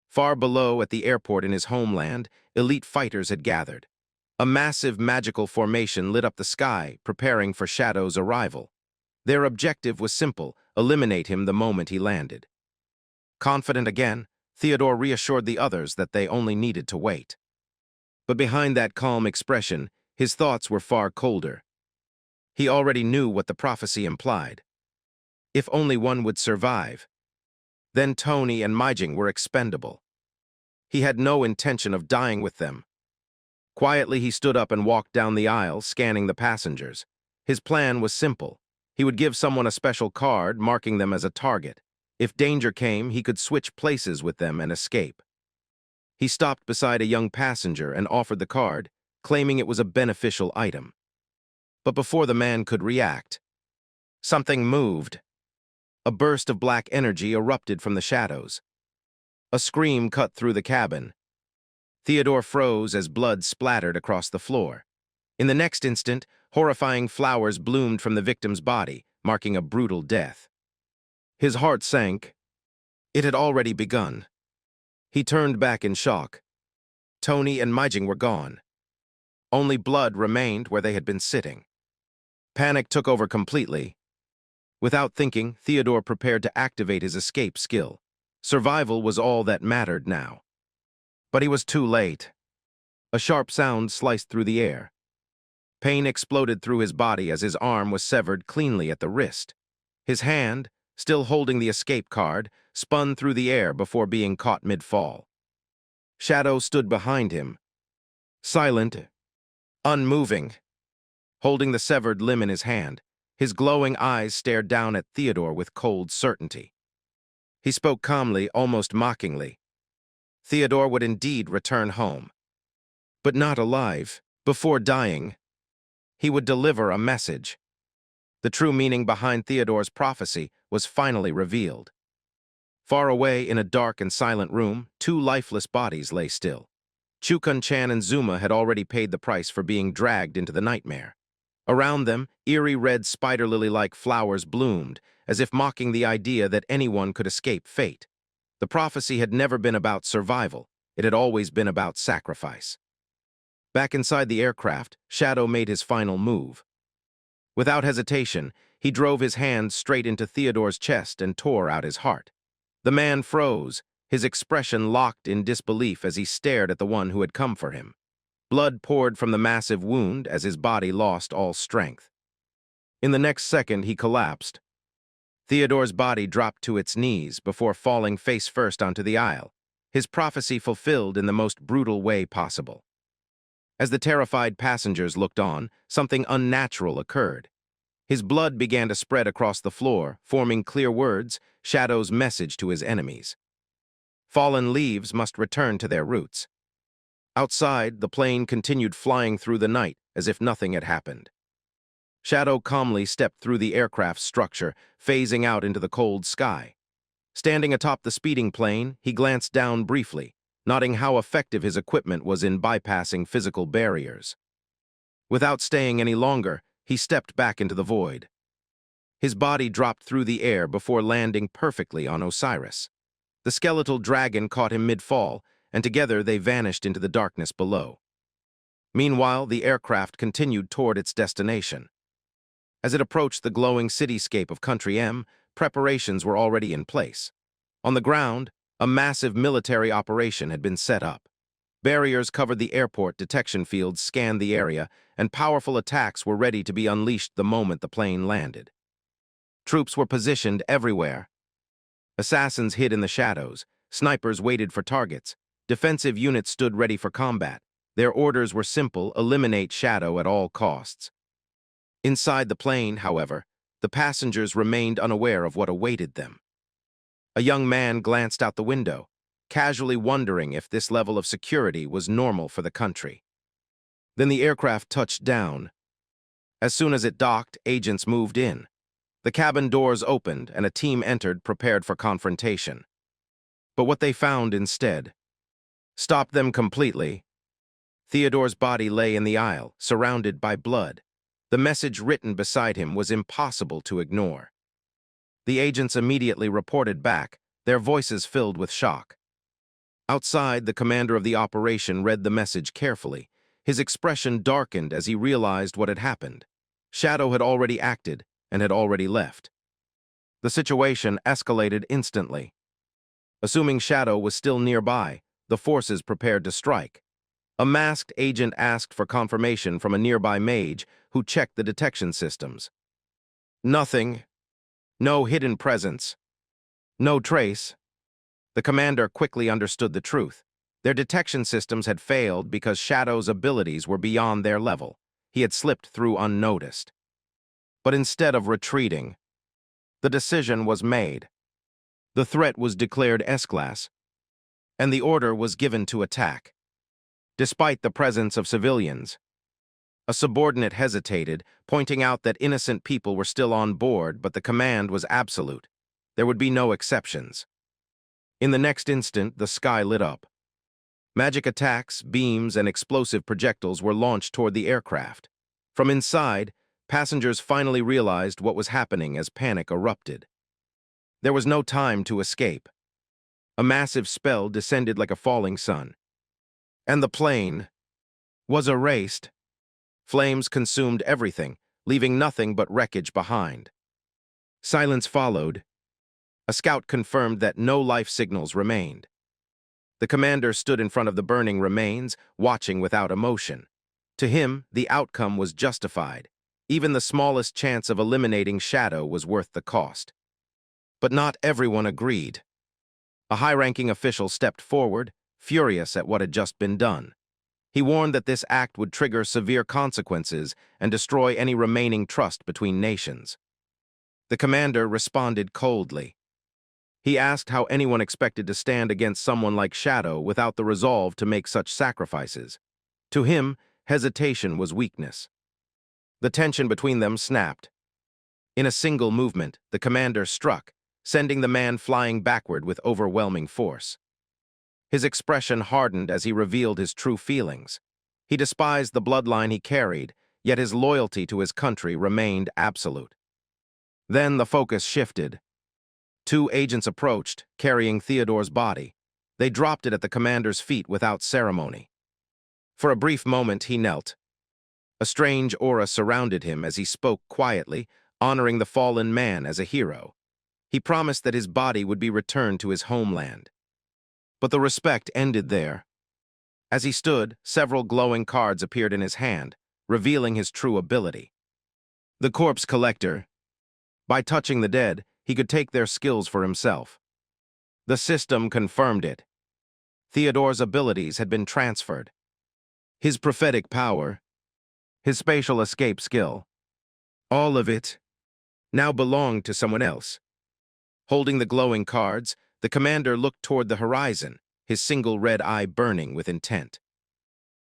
Speaker 1: Far below at the airport in his homeland, elite fighters had gathered. A massive magical formation lit up the sky, preparing for Shadow's arrival. Their objective was simple: eliminate him the moment he landed. Confident again, Theodore reassured the others that they only needed to wait. But behind that calm expression, his thoughts were far colder. He already knew what the prophecy implied. If only one would survive. Then Tony and Mijing were expendable. He had no intention of dying with them. Quietly, he stood up and walked down the aisle, scanning the passengers. His plan was simple. He would give someone a special card, marking them as a target. If danger came, he could switch places with them and escape. He stopped beside a young passenger and offered the card, claiming it was a beneficial item. But before the man could react, something moved. A burst of black energy erupted from the shadows. A scream cut through the cabin. Theodore froze as blood splattered across the floor. In the next instant, horrifying flowers bloomed from the victim's body, marking a brutal death. His heart sank. It had already begun. He turned back in shock. Tony and Mijing were gone. Only blood remained where they had been sitting. Panic took over completely. Without thinking, Theodore prepared to activate his escape skill. Survival was all that mattered now. But he was too late. A sharp sound sliced through the air. Pain exploded through his body as his arm was severed cleanly at the wrist. His hand, still holding the escape card, spun through the air before being caught mid-fall. Shadow stood behind him, silent, unmoving, holding the severed limb in his hand. His glowing eyes stared down at Theodore with cold certainty. He spoke calmly, almost mockingly. Theodore would indeed return home. But not alive. Before dying, he would deliver a message. The true meaning behind Theodore's prophecy was finally revealed. Far away in a dark and silent room, two lifeless bodies lay still. Chukun-chan and Zuma had already paid the price for being dragged into the nightmare. Around them, eerie red spider-lily-like flowers bloomed, as if mocking the idea that anyone could escape fate. The prophecy had never been about survival. It had always been about sacrifice. Back inside the aircraft, Shadow made his final move. Without hesitation, he drove his hand straight into Theodore's chest and tore out his heart. The man froze, his expression locked in disbelief as he stared at the one who had come for him. Blood poured from the massive wound as his body lost all strength. In the next second, he collapsed. Theodore's body dropped to its knees before falling face first onto the aisle, his prophecy fulfilled in the most brutal way possible. As the terrified passengers looked on, something unnatural occurred. His blood began to spread across the floor, forming clear words, Shadow's message to his enemies. Fallen leaves must return to their roots. Outside, the plane continued flying through the night as if nothing had happened. Shadow calmly stepped through the aircraft's structure, phasing out into the cold sky. Standing atop the speeding plane, he glanced down briefly, noting how effective his equipment was in bypassing physical barriers. Without staying any longer, he stepped back into the void. His body dropped through the air before landing perfectly on Osiris. The skeletal dragon caught him mid-fall, and together they vanished into the darkness below. Meanwhile, the aircraft continued toward its destination. As it approached the glowing cityscape of Country M, preparations were already in place. On the ground, a massive military operation had been set up. Barriers covered the airport, detection fields scanned the area, and powerful attacks were ready to be unleashed the moment the plane landed. Troops were positioned everywhere. Assassins hid in the shadows, snipers waited for targets, defensive units stood ready for combat. Their orders were simple: eliminate Shadow at all costs. Inside the plane, however, the passengers remained unaware of what awaited them. A young man glanced out the window, casually wondering if this level of security was normal for the country. Then the aircraft touched down. As soon as it docked, agents moved in. The cabin doors opened and a team entered prepared for confrontation. But what they found instead stopped them completely. Theodore's body lay in the aisle, surrounded by blood. The message written beside him was impossible to ignore. The agents immediately reported back, their voices filled with shock. Outside, the commander of the operation read the message carefully. His expression darkened as he realized what had happened. Shadow had already acted and had already left. The situation escalated instantly. Assuming Shadow was still nearby, the forces prepared to strike. A masked agent asked for confirmation from a nearby mage who checked the detection systems. Nothing. No hidden presence. No trace. The commander quickly understood the truth. Their detection systems had failed because Shadow's abilities were beyond their level. He had slipped through unnoticed. But instead of retreating, the decision was made. The threat was declared S-class, and the order was given to attack. Despite the presence of civilians, a subordinate hesitated, pointing out that innocent people were still on board, but the command was absolute. There would be no exceptions. In the next instant, the sky lit up. Magic attacks, beams, and explosive projectiles were launched toward the aircraft. From inside, passengers finally realized what was happening as panic erupted. There was no time to escape. A massive spell descended like a falling sun. And the plane was erased. Flames consumed everything, leaving nothing but wreckage behind. Silence followed. A scout confirmed that no life signals remained. The commander stood in front of the burning remains, watching without emotion. To him, the outcome was justified. Even the smallest chance of eliminating Shadow was worth the cost. But not everyone agreed. A high-ranking official stepped forward, furious at what had just been done. He warned that this act would trigger severe consequences and destroy any remaining trust between nations. The commander responded coldly. He asked how anyone expected to stand against someone like Shadow without the resolve to make such sacrifices. To him, hesitation was weakness. The tension between them snapped. In a single movement, the commander struck, sending the man flying backward with overwhelming force. His expression hardened as he revealed his true feelings. He despised the bloodline he carried, yet his loyalty to his country remained absolute. Then the focus shifted. Two agents approached, carrying Theodore's body. They dropped it at the commander's feet without ceremony. For a brief moment, he knelt. A strange aura surrounded him as he spoke quietly, honoring the fallen man as a hero. He promised that his body would be returned to his homeland. But the respect ended there. As he stood, several glowing cards appeared in his hand, revealing his true ability. The corpse collector. By touching the dead, he could take their skills for himself. The system confirmed it. Theodore's abilities had been transferred. His prophetic power, his spatial escape skill, all of it now belonged to someone else. Holding the glowing cards, the commander looked toward the horizon, his single red eye burning with intent.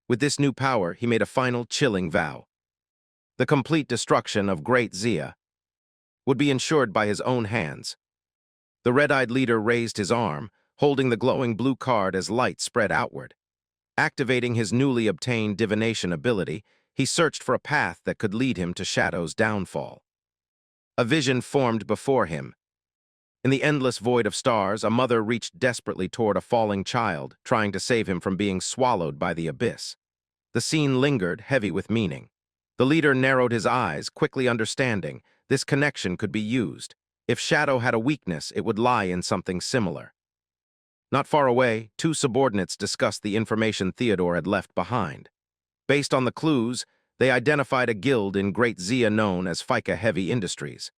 Speaker 1: With this new power, he made a final chilling vow. The complete destruction of Great Zia would be ensured by his own hands. The red-eyed leader raised his arm, holding the glowing blue card as light spread outward. Activating his newly obtained divination ability, he searched for a path that could lead him to Shadow's downfall. A vision formed before him. In the endless void of stars, a mother reached desperately toward a falling child, trying to save him from being swallowed by the abyss. The scene lingered, heavy with meaning. The leader narrowed his eyes, quickly understanding this connection could be used. If Shadow had a weakness, it would lie in something similar. Not far away, two subordinates discussed the information Theodore had left behind. Based on the clues, they identified a guild in Great Zia known as Fika Heavy Industries.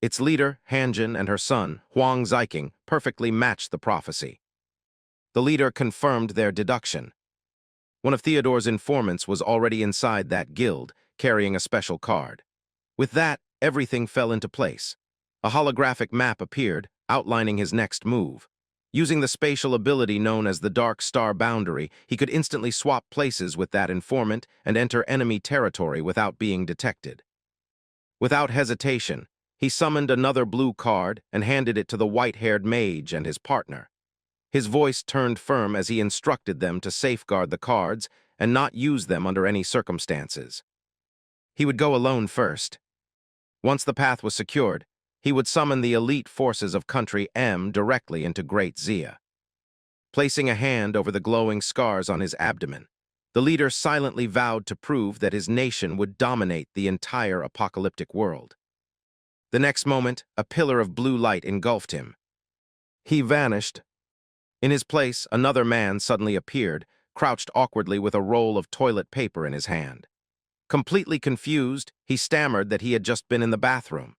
Speaker 1: Its leader, Hanjin, and her son, Huang Ziking, perfectly matched the prophecy. The leader confirmed their deduction. One of Theodore's informants was already inside that guild, carrying a special card. With that, everything fell into place. A holographic map appeared, outlining his next move. Using the spatial ability known as the Dark Star Boundary, he could instantly swap places with that informant and enter enemy territory without being detected. Without hesitation, he summoned another blue card and handed it to the white-haired mage and his partner. His voice turned firm as he instructed them to safeguard the cards and not use them under any circumstances. He would go alone first. Once the path was secured, he would summon the elite forces of Country M directly into Great Zia. Placing a hand over the glowing scars on his abdomen, the leader silently vowed to prove that his nation would dominate the entire apocalyptic world. The next moment, a pillar of blue light engulfed him. He vanished. In his place, another man suddenly appeared, crouched awkwardly with a roll of toilet paper in his hand. Completely confused, he stammered that he had just been in the bathroom.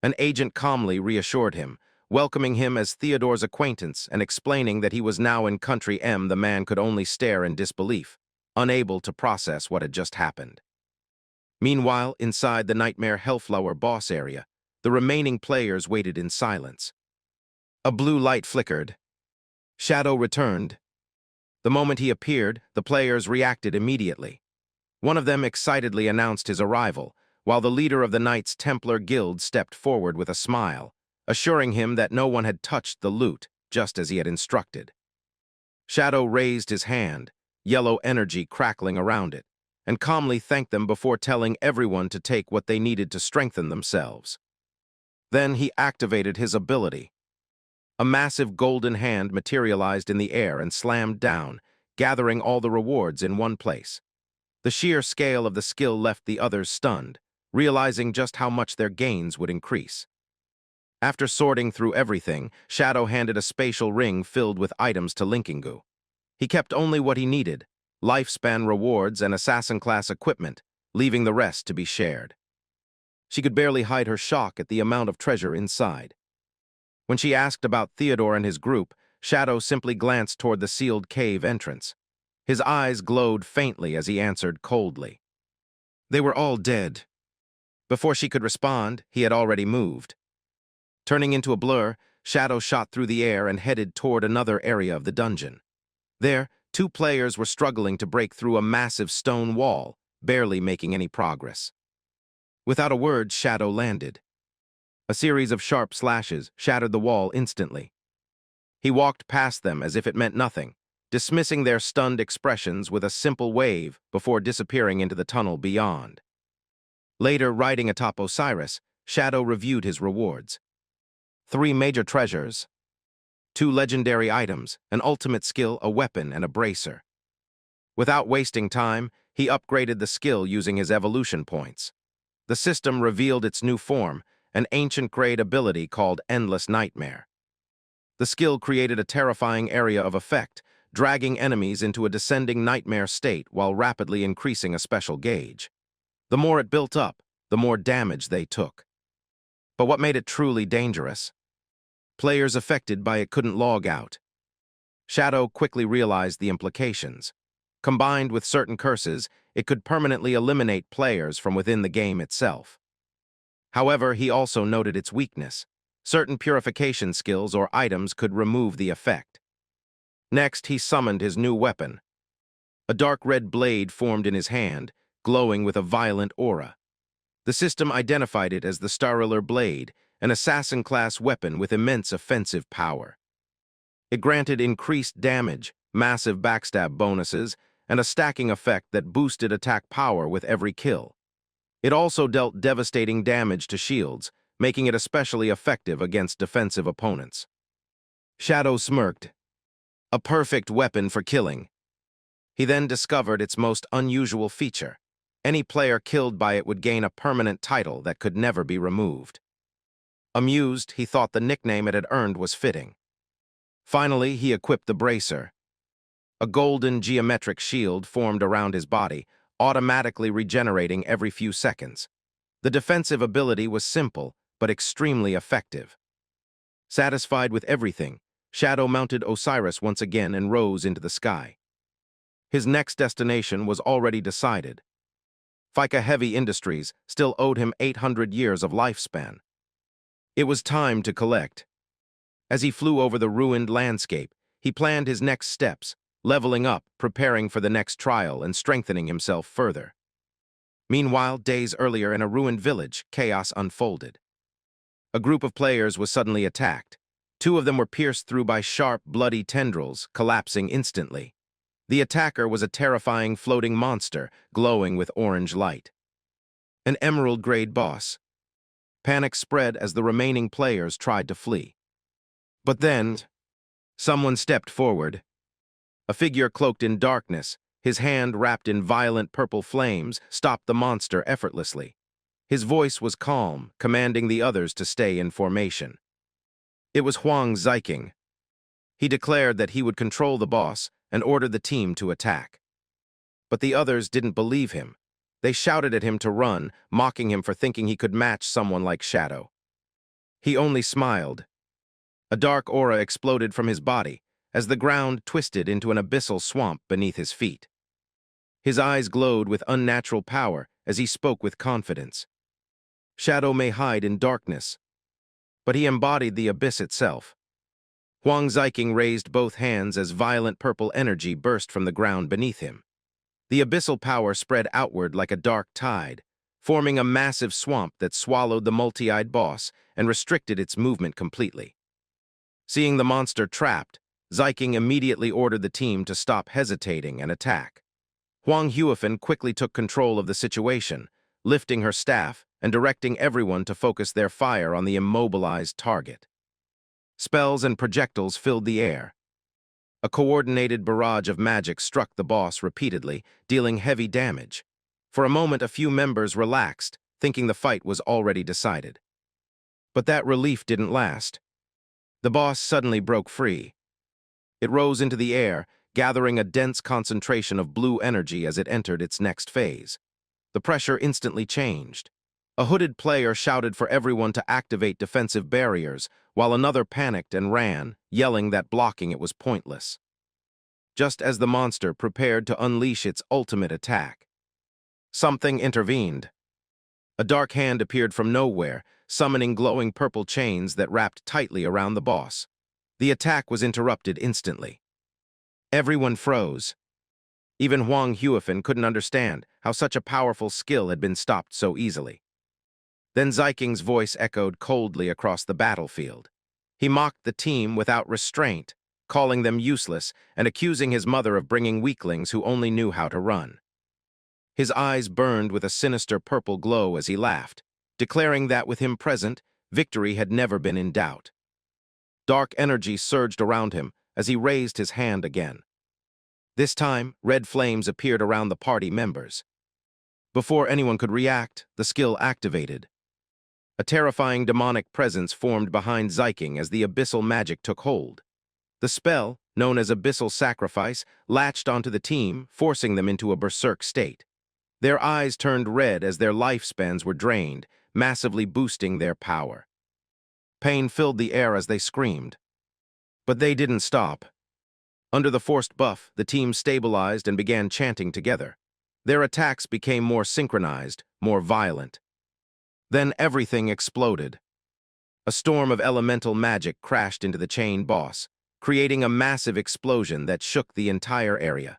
Speaker 1: An agent calmly reassured him, welcoming him as Theodore's acquaintance and explaining that he was now in Country M. The man could only stare in disbelief, unable to process what had just happened. Meanwhile, inside the Nightmare Hellflower boss area, the remaining players waited in silence. A blue light flickered. Shadow returned. The moment he appeared, the players reacted immediately. One of them excitedly announced his arrival, while the leader of the Knights Templar Guild stepped forward with a smile, assuring him that no one had touched the loot, just as he had instructed. Shadow raised his hand, yellow energy crackling around it, and calmly thanked them before telling everyone to take what they needed to strengthen themselves. Then he activated his ability. A massive golden hand materialized in the air and slammed down, gathering all the rewards in one place. The sheer scale of the skill left the others stunned, realizing just how much their gains would increase. After sorting through everything, Shadow handed a spatial ring filled with items to Linkingu. He kept only what he needed, lifespan rewards and assassin-class equipment, leaving the rest to be shared. She could barely hide her shock at the amount of treasure inside. When she asked about Theodore and his group, Shadow simply glanced toward the sealed cave entrance. His eyes glowed faintly as he answered coldly. They were all dead. Before she could respond, he had already moved. Turning into a blur, Shadow shot through the air and headed toward another area of the dungeon. There, two players were struggling to break through a massive stone wall, barely making any progress. Without a word, Shadow landed. A series of sharp slashes shattered the wall instantly. He walked past them as if it meant nothing, dismissing their stunned expressions with a simple wave before disappearing into the tunnel beyond. Later, riding atop Osiris, Shadow reviewed his rewards. 3 major treasures, 2 legendary items, an ultimate skill, a weapon, and a bracer. Without wasting time, he upgraded the skill using his evolution points. The system revealed its new form, an ancient-grade ability called Endless Nightmare. The skill created a terrifying area of effect, dragging enemies into a descending nightmare state while rapidly increasing a special gauge. The more it built up, the more damage they took. But what made it truly dangerous? Players affected by it couldn't log out. Shadow quickly realized the implications. Combined with certain curses, it could permanently eliminate players from within the game itself. However, he also noted its weakness. Certain purification skills or items could remove the effect. Next, he summoned his new weapon. A dark red blade formed in his hand, glowing with a violent aura. The system identified it as the Stariller Blade, an assassin-class weapon with immense offensive power. It granted increased damage, massive backstab bonuses, and a stacking effect that boosted attack power with every kill. It also dealt devastating damage to shields, making it especially effective against defensive opponents. Shadow smirked. A perfect weapon for killing. He then discovered its most unusual feature. Any player killed by it would gain a permanent title that could never be removed. Amused, he thought the nickname it had earned was fitting. Finally, he equipped the bracer. A golden geometric shield formed around his body, automatically regenerating every few seconds. The defensive ability was simple, but extremely effective. Satisfied with everything, Shadow mounted Osiris once again and rose into the sky. His next destination was already decided. FICA Heavy Industries still owed him 800 years of lifespan. It was time to collect. As he flew over the ruined landscape, he planned his next steps, leveling up, preparing for the next trial, and strengthening himself further. Meanwhile, days earlier in a ruined village, chaos unfolded. A group of players was suddenly attacked. Two of them were pierced through by sharp, bloody tendrils, collapsing instantly. The attacker was a terrifying floating monster, glowing with orange light. An emerald-grade boss. Panic spread as the remaining players tried to flee. But then, someone stepped forward. A figure cloaked in darkness, his hand wrapped in violent purple flames, stopped the monster effortlessly. His voice was calm, commanding the others to stay in formation. It was Huang Ziking. He declared that he would control the boss and ordered the team to attack. But the others didn't believe him. They shouted at him to run, mocking him for thinking he could match someone like Shadow. He only smiled. A dark aura exploded from his body as the ground twisted into an abyssal swamp beneath his feet. His eyes glowed with unnatural power as he spoke with confidence. Shadow may hide in darkness, but he embodied the abyss itself. Huang Ziking raised both hands as violent purple energy burst from the ground beneath him. The abyssal power spread outward like a dark tide, forming a massive swamp that swallowed the multi-eyed boss and restricted its movement completely. Seeing the monster trapped, Ziking immediately ordered the team to stop hesitating and attack. Huang Huifan quickly took control of the situation, lifting her staff and directing everyone to focus their fire on the immobilized target. Spells and projectiles filled the air. A coordinated barrage of magic struck the boss repeatedly, dealing heavy damage. For a moment, a few members relaxed, thinking the fight was already decided. But that relief didn't last. The boss suddenly broke free. It rose into the air, gathering a dense concentration of blue energy as it entered its next phase. The pressure instantly changed. A hooded player shouted for everyone to activate defensive barriers, while another panicked and ran, yelling that blocking it was pointless. Just as the monster prepared to unleash its ultimate attack, something intervened. A dark hand appeared from nowhere, summoning glowing purple chains that wrapped tightly around the boss. The attack was interrupted instantly. Everyone froze. Even Huang Huifan couldn't understand how such a powerful skill had been stopped so easily. Then Ziking's voice echoed coldly across the battlefield. He mocked the team without restraint, calling them useless and accusing his mother of bringing weaklings who only knew how to run. His eyes burned with a sinister purple glow as he laughed, declaring that with him present, victory had never been in doubt. Dark energy surged around him as he raised his hand again. This time, red flames appeared around the party members. Before anyone could react, the skill activated. A terrifying demonic presence formed behind Ziking as the abyssal magic took hold. The spell, known as Abyssal Sacrifice, latched onto the team, forcing them into a berserk state. Their eyes turned red as their lifespans were drained, massively boosting their power. Pain filled the air as they screamed. But they didn't stop. Under the forced buff, the team stabilized and began chanting together. Their attacks became more synchronized, more violent. Then everything exploded. A storm of elemental magic crashed into the chain boss, creating a massive explosion that shook the entire area.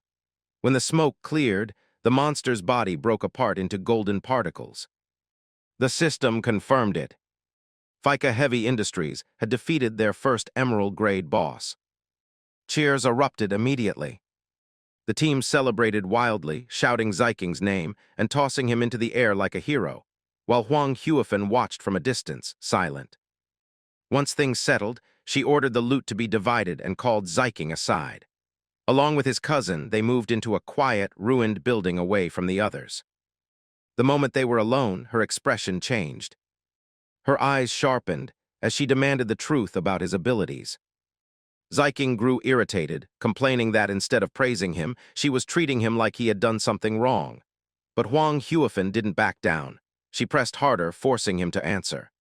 Speaker 1: When the smoke cleared, the monster's body broke apart into golden particles. The system confirmed it. FICA Heavy Industries had defeated their first emerald-grade boss. Cheers erupted immediately. The team celebrated wildly, shouting Ziking's name and tossing him into the air like a hero, while Huang Huifan watched from a distance, silent. Once things settled, she ordered the loot to be divided and called Ziking aside. Along with his cousin, they moved into a quiet, ruined building away from the others. The moment they were alone, her expression changed. Her eyes sharpened as she demanded the truth about his abilities. Ziking grew irritated, complaining that instead of praising him, she was treating him like he had done something wrong. But Huang Huifan didn't back down. She pressed harder, forcing him to answer.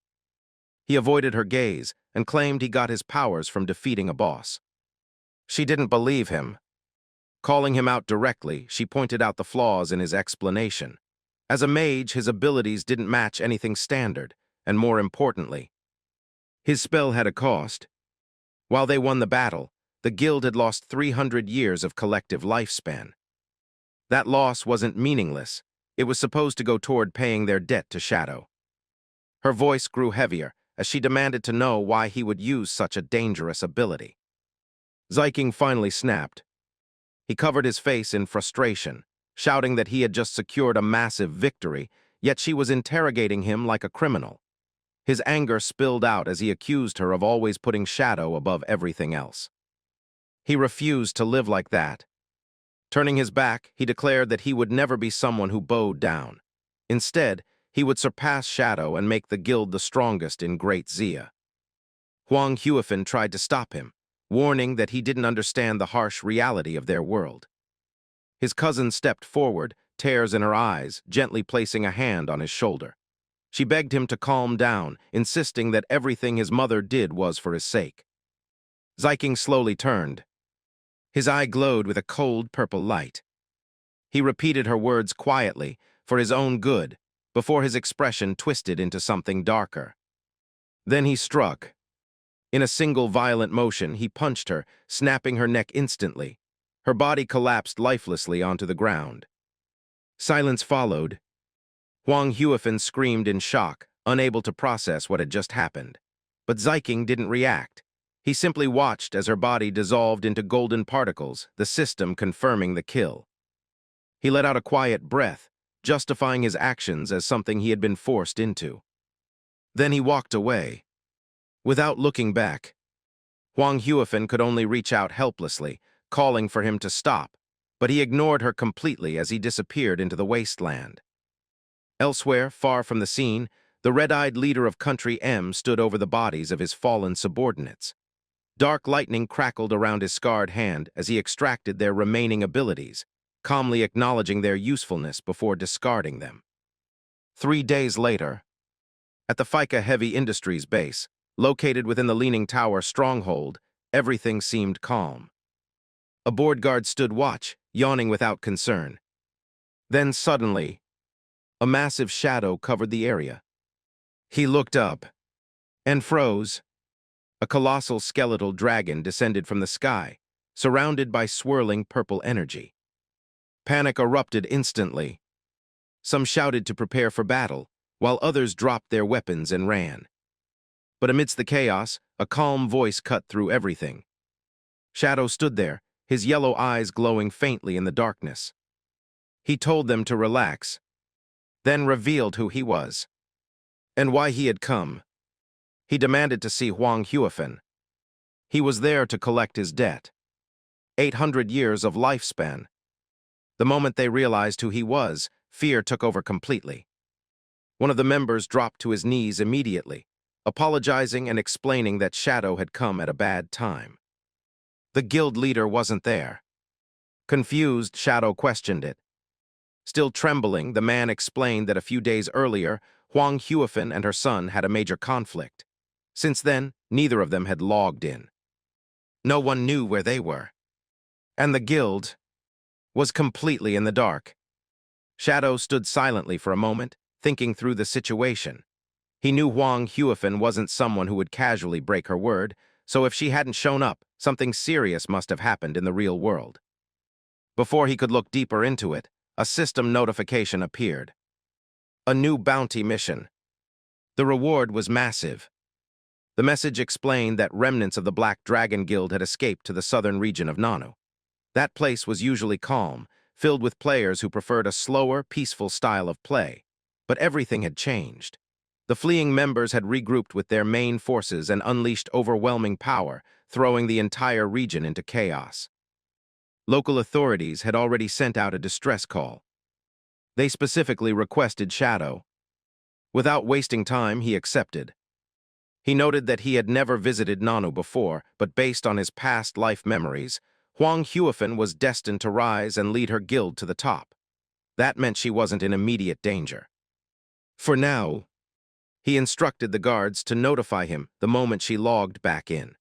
Speaker 1: He avoided her gaze and claimed he got his powers from defeating a boss. She didn't believe him. Calling him out directly, she pointed out the flaws in his explanation. As a mage, his abilities didn't match anything standard, and more importantly, his spell had a cost. While they won the battle, the guild had lost 300 years of collective lifespan. That loss wasn't meaningless. It was supposed to go toward paying their debt to Shadow. Her voice grew heavier as she demanded to know why he would use such a dangerous ability. Zyking finally snapped. He covered his face in frustration, shouting that he had just secured a massive victory, yet she was interrogating him like a criminal. His anger spilled out as he accused her of always putting Shadow above everything else. He refused to live like that. Turning his back, he declared that he would never be someone who bowed down. Instead, he would surpass Shadow and make the guild the strongest in Great Xia. Huang Huifan tried to stop him, warning that he didn't understand the harsh reality of their world. His cousin stepped forward, tears in her eyes, gently placing a hand on his shoulder. She begged him to calm down, insisting that everything his mother did was for his sake. Zyking slowly turned. His eye glowed with a cold purple light. He repeated her words quietly, for his own good, before his expression twisted into something darker. Then he struck. In a single violent motion, he punched her, snapping her neck instantly. Her body collapsed lifelessly onto the ground. Silence followed. Huang Huifan screamed in shock, unable to process what had just happened. But Zyking didn't react. He simply watched as her body dissolved into golden particles, the system confirming the kill. He let out a quiet breath, justifying his actions as something he had been forced into. Then he walked away. Without looking back, Huang Huifan could only reach out helplessly, calling for him to stop, but he ignored her completely as he disappeared into the wasteland. Elsewhere, far from the scene, the red-eyed leader of Country M stood over the bodies of his fallen subordinates. Dark lightning crackled around his scarred hand as he extracted their remaining abilities, calmly acknowledging their usefulness before discarding them. 3 days later, at the FICA Heavy Industries base, located within the Leaning Tower stronghold, everything seemed calm. A board guard stood watch, yawning without concern. Then suddenly, a massive shadow covered the area. He looked up and froze. A colossal skeletal dragon descended from the sky, surrounded by swirling purple energy. Panic erupted instantly. Some shouted to prepare for battle, while others dropped their weapons and ran. But amidst the chaos, a calm voice cut through everything. Shadow stood there, his yellow eyes glowing faintly in the darkness. He told them to relax, then revealed who he was and why he had come. He demanded to see Huang Huifan. He was there to collect his debt. 800 years of lifespan. The moment they realized who he was, fear took over completely. One of the members dropped to his knees immediately, apologizing and explaining that Shadow had come at a bad time. The guild leader wasn't there. Confused, Shadow questioned it. Still trembling, the man explained that a few days earlier, Huang Huifan and her son had a major conflict. Since then, neither of them had logged in. No one knew where they were. And the guild was completely in the dark. Shadow stood silently for a moment, thinking through the situation. He knew Huang Huifan wasn't someone who would casually break her word, so if she hadn't shown up, something serious must have happened in the real world. Before he could look deeper into it, a system notification appeared. A new bounty mission. The reward was massive. The message explained that remnants of the Black Dragon Guild had escaped to the southern region of Nanu. That place was usually calm, filled with players who preferred a slower, peaceful style of play. But everything had changed. The fleeing members had regrouped with their main forces and unleashed overwhelming power, throwing the entire region into chaos. Local authorities had already sent out a distress call. They specifically requested Shadow. Without wasting time, he accepted. He noted that he had never visited Nanu before, but based on his past life memories, Huang Huifan was destined to rise and lead her guild to the top. That meant she wasn't in immediate danger. For now, he instructed the guards to notify him the moment she logged back in.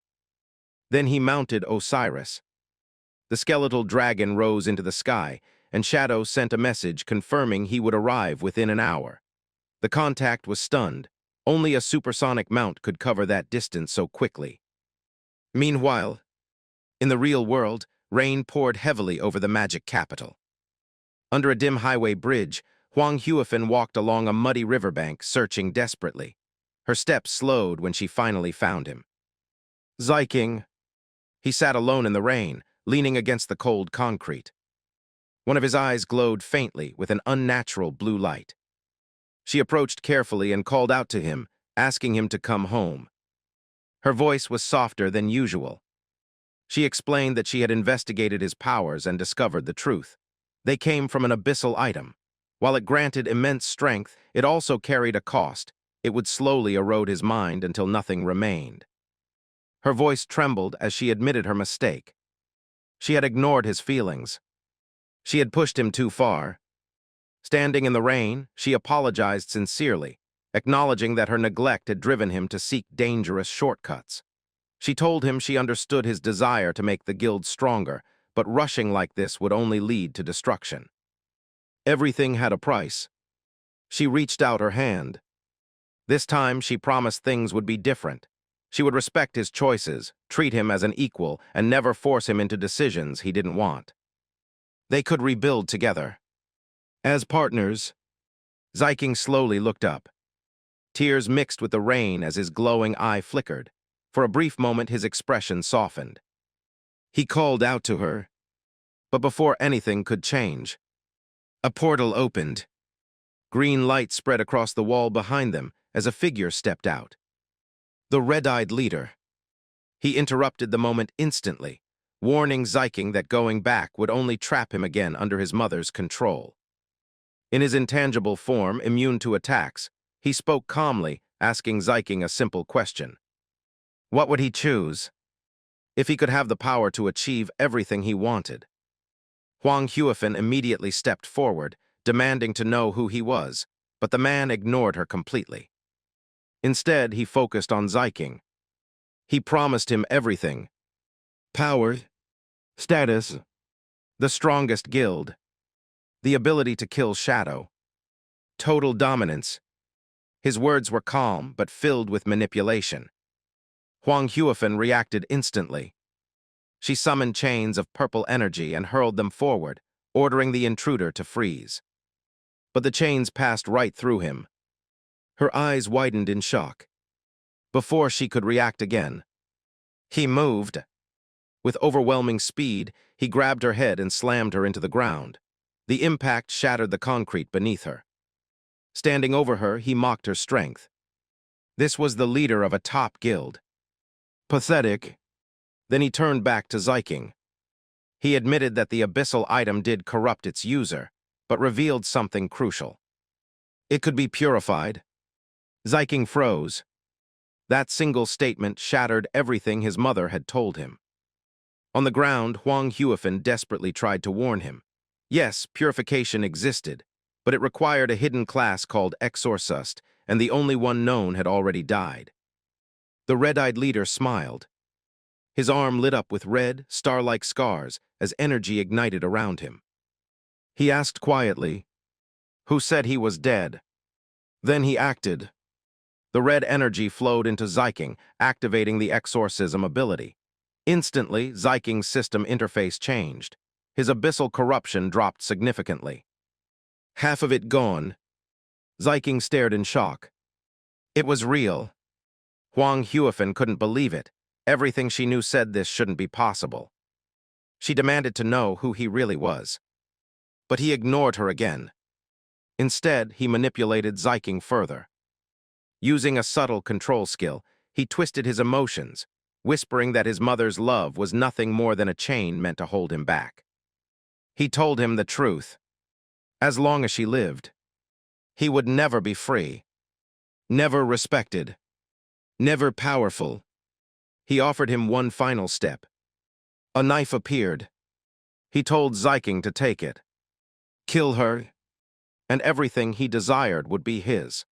Speaker 1: Then he mounted Osiris. The skeletal dragon rose into the sky, and Shadow sent a message confirming he would arrive within an hour. The contact was stunned. Only a supersonic mount could cover that distance so quickly. Meanwhile, in the real world, rain poured heavily over the magic capital. Under a dim highway bridge, Huang Huifan walked along a muddy riverbank, searching desperately. Her steps slowed when she finally found him. Ziking. He sat alone in the rain, leaning against the cold concrete. One of his eyes glowed faintly with an unnatural blue light. She approached carefully and called out to him, asking him to come home. Her voice was softer than usual. She explained that she had investigated his powers and discovered the truth. They came from an abyssal item. While it granted immense strength, it also carried a cost. It would slowly erode his mind until nothing remained. Her voice trembled as she admitted her mistake. She had ignored his feelings. She had pushed him too far. Standing in the rain, she apologized sincerely, acknowledging that her neglect had driven him to seek dangerous shortcuts. She told him she understood his desire to make the guild stronger, but rushing like this would only lead to destruction. Everything had a price. She reached out her hand. This time she promised things would be different. She would respect his choices, treat him as an equal, and never force him into decisions he didn't want. They could rebuild together. As partners, Ziking slowly looked up. Tears mixed with the rain as his glowing eye flickered. For a brief moment his expression softened. He called out to her, but before anything could change, a portal opened. Green light spread across the wall behind them as a figure stepped out. The red-eyed leader. He interrupted the moment instantly, warning Ziking that going back would only trap him again under his mother's control. In his intangible form, immune to attacks, he spoke calmly, asking Ziking a simple question. What would he choose? If he could have the power to achieve everything he wanted. Huang Huifan immediately stepped forward, demanding to know who he was, but the man ignored her completely. Instead, he focused on Ziking. He promised him everything. Power, status, the strongest guild, the ability to kill Shadow, total dominance. His words were calm, but filled with manipulation. Huang Huifan reacted instantly. She summoned chains of purple energy and hurled them forward, ordering the intruder to freeze. But the chains passed right through him. Her eyes widened in shock. Before she could react again, he moved. With overwhelming speed, he grabbed her head and slammed her into the ground. The impact shattered the concrete beneath her. Standing over her, he mocked her strength. This was the leader of a top guild. Pathetic. Then he turned back to Ziking. He admitted that the abyssal item did corrupt its user, but revealed something crucial. It could be purified. Ziking froze. That single statement shattered everything his mother had told him. On the ground, Huang Huifan desperately tried to warn him. Yes, purification existed, but it required a hidden class called Exorcist, and the only one known had already died. The red-eyed leader smiled. His arm lit up with red, star-like scars as energy ignited around him. He asked quietly, "Who said he was dead?" Then he acted. The red energy flowed into Ziking, activating the exorcism ability. Instantly, Ziking's system interface changed. His abyssal corruption dropped significantly. Half of it gone. Ziking stared in shock. It was real. Huang Huifan couldn't believe it. Everything she knew said this shouldn't be possible. She demanded to know who he really was. But he ignored her again. Instead, he manipulated Ziking further. Using a subtle control skill, he twisted his emotions, whispering that his mother's love was nothing more than a chain meant to hold him back. He told him the truth. As long as she lived, he would never be free, never respected, never powerful. He offered him one final step. A knife appeared. He told Ziking to take it, kill her, and everything he desired would be his.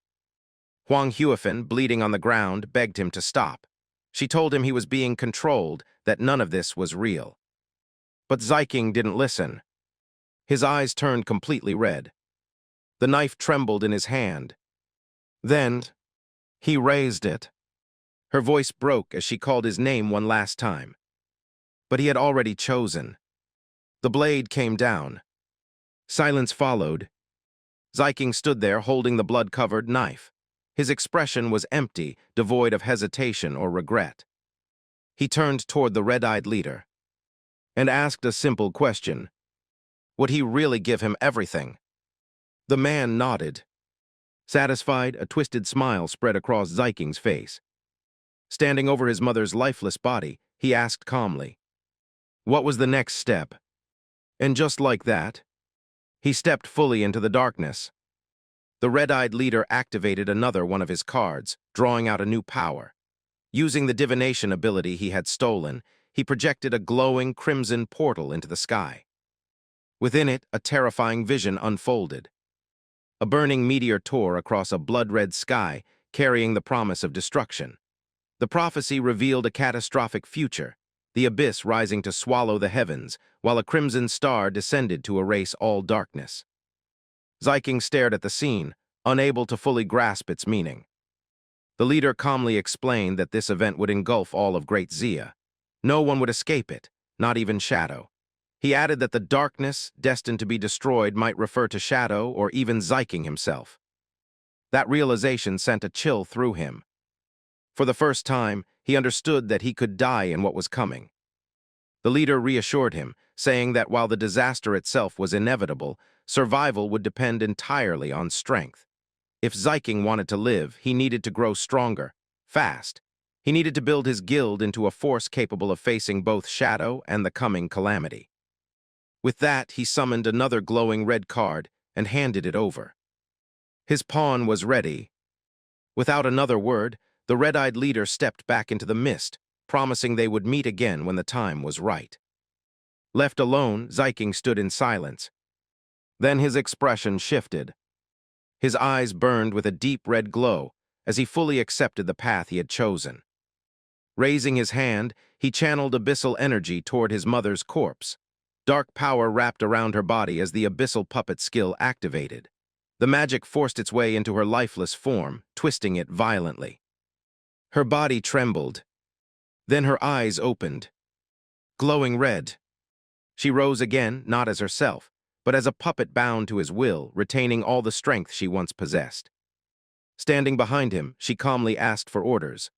Speaker 1: Huang Huifan, bleeding on the ground, begged him to stop. She told him he was being controlled, that none of this was real. But Ziking didn't listen. His eyes turned completely red. The knife trembled in his hand. Then, he raised it. Her voice broke as she called his name one last time. But he had already chosen. The blade came down. Silence followed. Zeiking stood there holding the blood-covered knife. His expression was empty, devoid of hesitation or regret. He turned toward the red-eyed leader and asked a simple question. Would he really give him everything? The man nodded. Satisfied, a twisted smile spread across Zeiking's face. Standing over his mother's lifeless body, he asked calmly, what was the next step? And just like that, he stepped fully into the darkness. The red-eyed leader activated another one of his cards, drawing out a new power. Using the divination ability he had stolen, he projected a glowing crimson portal into the sky. Within it, a terrifying vision unfolded. A burning meteor tore across a blood-red sky, carrying the promise of destruction. The prophecy revealed a catastrophic future, the abyss rising to swallow the heavens, while a crimson star descended to erase all darkness. Zeiking stared at the scene, unable to fully grasp its meaning. The leader calmly explained that this event would engulf all of Great Zia. No one would escape it, not even Shadow. He added that the darkness, destined to be destroyed, might refer to Shadow or even Zeiking himself. That realization sent a chill through him. For the first time, he understood that he could die in what was coming. The leader reassured him, saying that while the disaster itself was inevitable, survival would depend entirely on strength. If Zeiking wanted to live, he needed to grow stronger, fast. He needed to build his guild into a force capable of facing both Shadow and the coming calamity. With that, he summoned another glowing red card and handed it over. His pawn was ready. Without another word, the red-eyed leader stepped back into the mist, promising they would meet again when the time was right. Left alone, Zeiking stood in silence. Then his expression shifted. His eyes burned with a deep red glow as he fully accepted the path he had chosen. Raising his hand, he channeled abyssal energy toward his mother's corpse. Dark power wrapped around her body as the abyssal puppet skill activated. The magic forced its way into her lifeless form, twisting it violently. Her body trembled. Then her eyes opened, glowing red. She rose again, not as herself, but as a puppet bound to his will, retaining all the strength she once possessed. Standing behind him, she calmly asked for orders.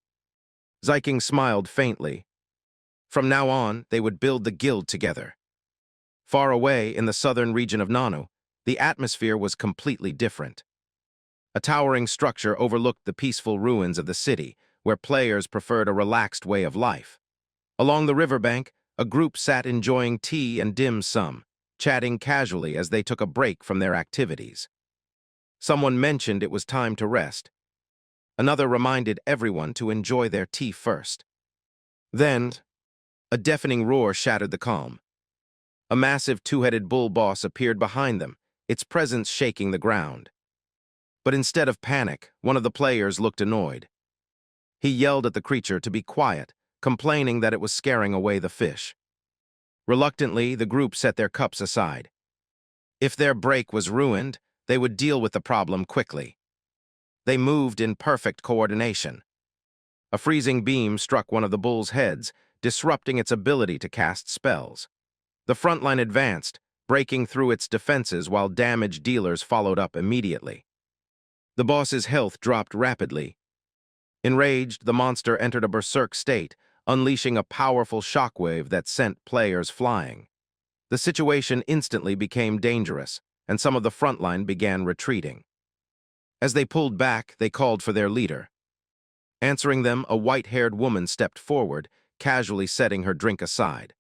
Speaker 1: Zeiking smiled faintly. From now on, they would build the guild together. Far away in the southern region of Nanu, the atmosphere was completely different. A towering structure overlooked the peaceful ruins of the city, where players preferred a relaxed way of life. Along the riverbank, a group sat enjoying tea and dim sum, chatting casually as they took a break from their activities. Someone mentioned it was time to rest. Another reminded everyone to enjoy their tea first. Then, a deafening roar shattered the calm. A massive two-headed bull boss appeared behind them, its presence shaking the ground. But instead of panic, one of the players looked annoyed. He yelled at the creature to be quiet, complaining that it was scaring away the fish. Reluctantly, the group set their cups aside. If their break was ruined, they would deal with the problem quickly. They moved in perfect coordination. A freezing beam struck one of the bull's heads, disrupting its ability to cast spells. The front line advanced, breaking through its defenses while damage dealers followed up immediately. The boss's health dropped rapidly. Enraged, the monster entered a berserk state, unleashing a powerful shockwave that sent players flying. The situation instantly became dangerous, and some of the front line began retreating. As they pulled back, they called for their leader. Answering them, a white-haired woman stepped forward, casually setting her drink aside.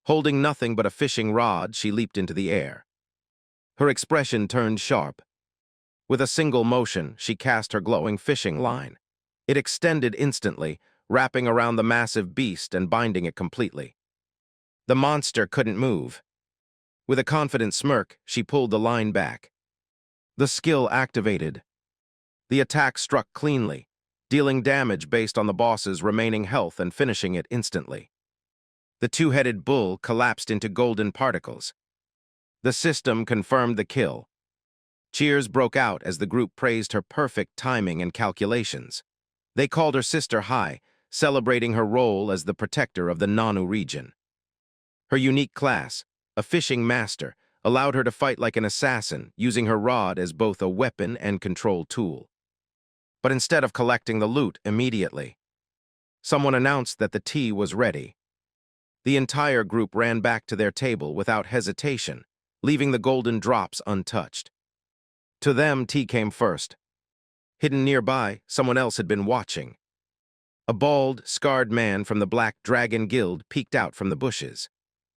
Speaker 1: Holding nothing but a fishing rod, she leaped into the air. Her expression turned sharp. With a single motion, she cast her glowing fishing line. It extended instantly, wrapping around the massive beast and binding it completely. The monster couldn't move. With a confident smirk, she pulled the line back. The skill activated. The attack struck cleanly, dealing damage based on the boss's remaining health and finishing it instantly. The two-headed bull collapsed into golden particles. The system confirmed the kill. Cheers broke out as the group praised her perfect timing and calculations. They called her sister high, celebrating her role as the protector of the Nanu region. Her unique class, a fishing master, allowed her to fight like an assassin, using her rod as both a weapon and control tool. But instead of collecting the loot immediately, someone announced that the tea was ready. The entire group ran back to their table without hesitation, leaving the golden drops untouched. To them, tea came first. Hidden nearby, someone else had been watching. A bald, scarred man from the Black Dragon Guild peeked out from the bushes.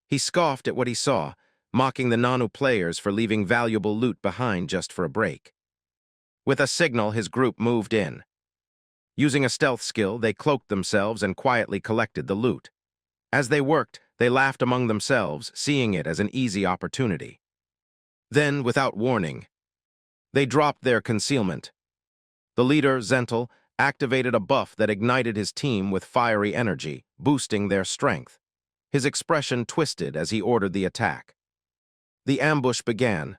Speaker 1: He scoffed at what he saw, mocking the Nanu players for leaving valuable loot behind just for a break. With a signal, his group moved in. Using a stealth skill, they cloaked themselves and quietly collected the loot. As they worked, they laughed among themselves, seeing it as an easy opportunity. Then, without warning, they dropped their concealment. The leader, Zentel, activated a buff that ignited his team with fiery energy, boosting their strength. His expression twisted as he ordered the attack. The ambush began.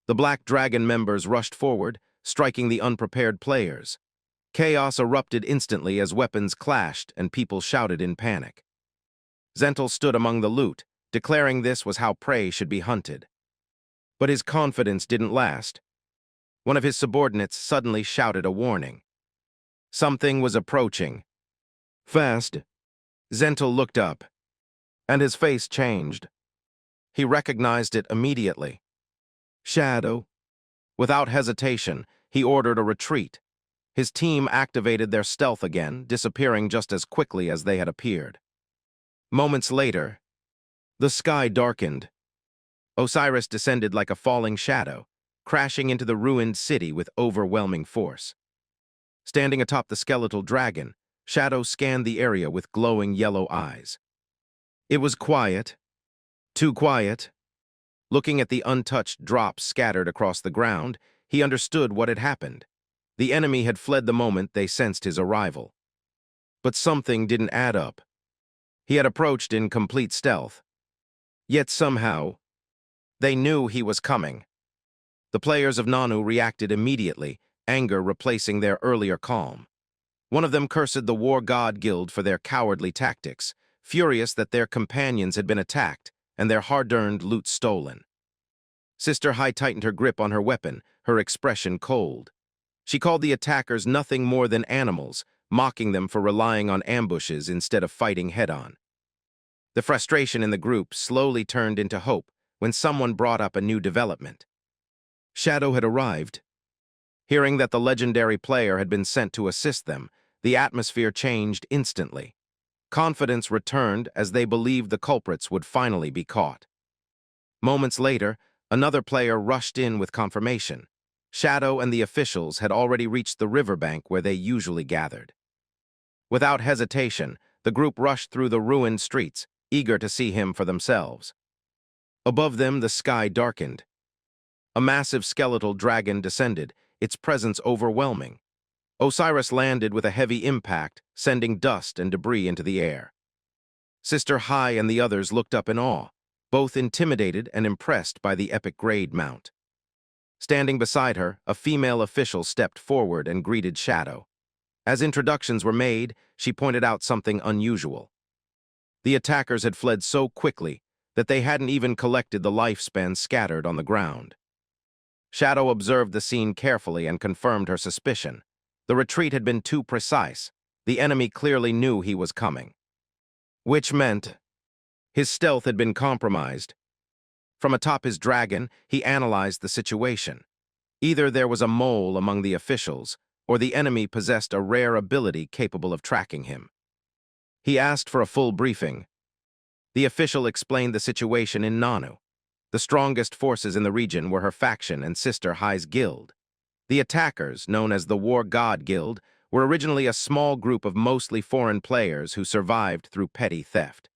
Speaker 1: The Black Dragon members rushed forward, striking the unprepared players. Chaos erupted instantly as weapons clashed and people shouted in panic. Zentel stood among the loot, declaring this was how prey should be hunted. But his confidence didn't last. One of his subordinates suddenly shouted a warning. Something was approaching. Fast. Zentel looked up, and his face changed. He recognized it immediately. Shadow. Without hesitation, he ordered a retreat. His team activated their stealth again, disappearing just as quickly as they had appeared. Moments later, the sky darkened. Osiris descended like a falling shadow, crashing into the ruined city with overwhelming force. Standing atop the skeletal dragon, Shadow scanned the area with glowing yellow eyes. It was quiet. Too quiet. Looking at the untouched drops scattered across the ground, he understood what had happened. The enemy had fled the moment they sensed his arrival. But something didn't add up. He had approached in complete stealth. Yet somehow, they knew he was coming. The players of Nanu reacted immediately, anger replacing their earlier calm. One of them cursed the War God Guild for their cowardly tactics, furious that their companions had been attacked and their hard-earned loot stolen. Sister Hai tightened her grip on her weapon, her expression cold. She called the attackers nothing more than animals, mocking them for relying on ambushes instead of fighting head-on. The frustration in the group slowly turned into hope when someone brought up a new development. Shadow had arrived. Hearing that the legendary player had been sent to assist them, the atmosphere changed instantly. Confidence returned as they believed the culprits would finally be caught. Moments later, another player rushed in with confirmation. Shadow and the officials had already reached the riverbank where they usually gathered. Without hesitation, the group rushed through the ruined streets, eager to see him for themselves. Above them, the sky darkened. A massive skeletal dragon descended, its presence overwhelming. Osiris landed with a heavy impact, sending dust and debris into the air. Sister Hai and the others looked up in awe, both intimidated and impressed by the epic grade mount. Standing beside her, a female official stepped forward and greeted Shadow. As introductions were made, she pointed out something unusual. The attackers had fled so quickly that they hadn't even collected the lifespan scattered on the ground. Shadow observed the scene carefully and confirmed her suspicion. The retreat had been too precise. The enemy clearly knew he was coming. Which meant his stealth had been compromised. From atop his dragon, he analyzed the situation. Either there was a mole among the officials, or the enemy possessed a rare ability capable of tracking him. He asked for a full briefing. The official explained the situation in Nanu. The strongest forces in the region were her faction and Sister Hai's guild. The attackers, known as the War God Guild, were originally a small group of mostly foreign players who survived through petty theft.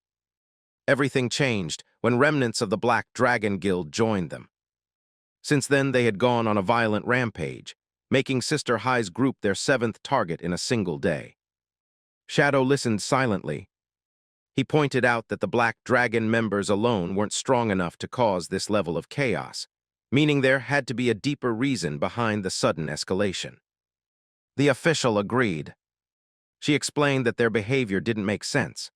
Speaker 1: Everything changed when remnants of the Black Dragon Guild joined them. Since then, they had gone on a violent rampage, making Sister Hai's group their 7th target in a single day. Shadow listened silently. He pointed out that the Black Dragon members alone weren't strong enough to cause this level of chaos, meaning there had to be a deeper reason behind the sudden escalation. The official agreed. She explained that their behavior didn't make sense.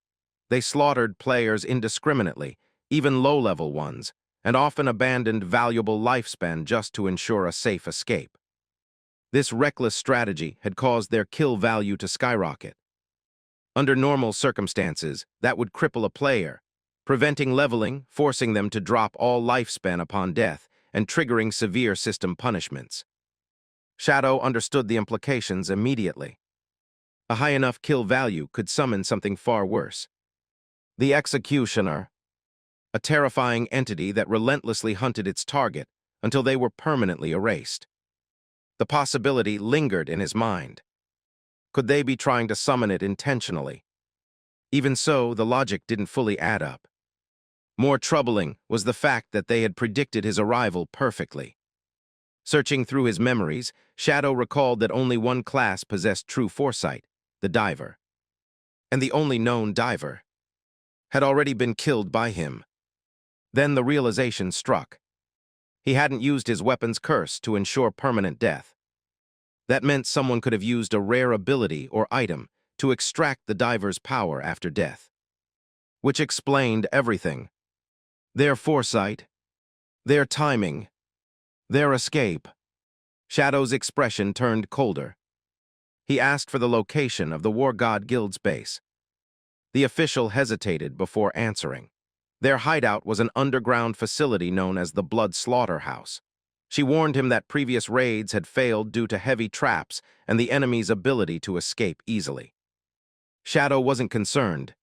Speaker 1: They slaughtered players indiscriminately, even low-level ones, and often abandoned valuable lifespan just to ensure a safe escape. This reckless strategy had caused their kill value to skyrocket. Under normal circumstances, that would cripple a player, preventing leveling, forcing them to drop all lifespan upon death, and triggering severe system punishments. Shadow understood the implications immediately. A high enough kill value could summon something far worse. The Executioner, a terrifying entity that relentlessly hunted its target until they were permanently erased. The possibility lingered in his mind. Could they be trying to summon it intentionally? Even so, the logic didn't fully add up. More troubling was the fact that they had predicted his arrival perfectly. Searching through his memories, Shadow recalled that only one class possessed true foresight, the diver. And the only known diver had already been killed by him. Then the realization struck. He hadn't used his weapon's curse to ensure permanent death. That meant someone could have used a rare ability or item to extract the diver's power after death. Which explained everything. Their foresight, their timing, their escape. Shadow's expression turned colder. He asked for the location of the War God Guild's base. The official hesitated before answering. Their hideout was an underground facility known as the Blood Slaughterhouse. She warned him that previous raids had failed due to heavy traps and the enemy's ability to escape easily. Shadow wasn't concerned.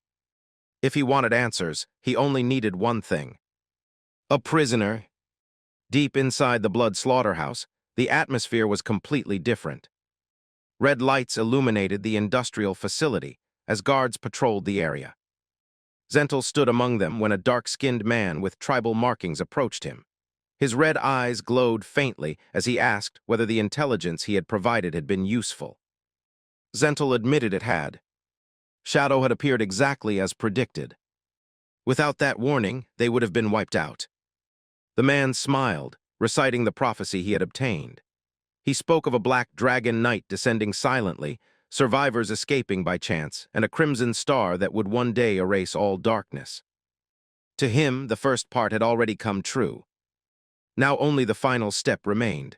Speaker 1: If he wanted answers, he only needed one thing. A prisoner. Deep inside the Blood Slaughterhouse, the atmosphere was completely different. Red lights illuminated the industrial facility as guards patrolled the area. Zentel stood among them when a dark-skinned man with tribal markings approached him. His red eyes glowed faintly as he asked whether the intelligence he had provided had been useful. Zentel admitted it had. Shadow had appeared exactly as predicted. Without that warning, they would have been wiped out. The man smiled, reciting the prophecy he had obtained. He spoke of a black dragon knight descending silently, survivors escaping by chance, and a crimson star that would one day erase all darkness. To him, the first part had already come true. Now only the final step remained.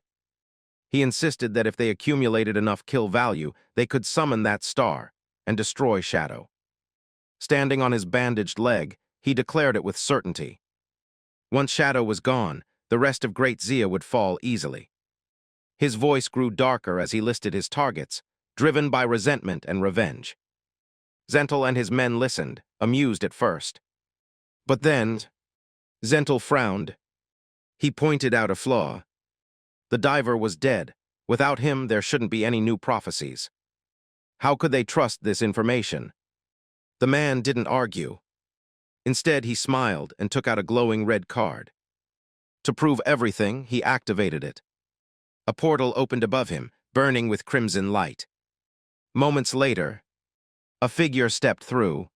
Speaker 1: He insisted that if they accumulated enough kill value, they could summon that star and destroy Shadow. Standing on his bandaged leg, he declared it with certainty. Once Shadow was gone, the rest of Great Zia would fall easily. His voice grew darker as he listed his targets, driven by resentment and revenge. Zentel and his men listened, amused at first. But then, Zentel frowned. He pointed out a flaw. The diver was dead. Without him, there shouldn't be any new prophecies. How could they trust this information? The man didn't argue. Instead, he smiled and took out a glowing red card. To prove everything, he activated it. A portal opened above him, burning with crimson light. Moments later, a figure stepped through.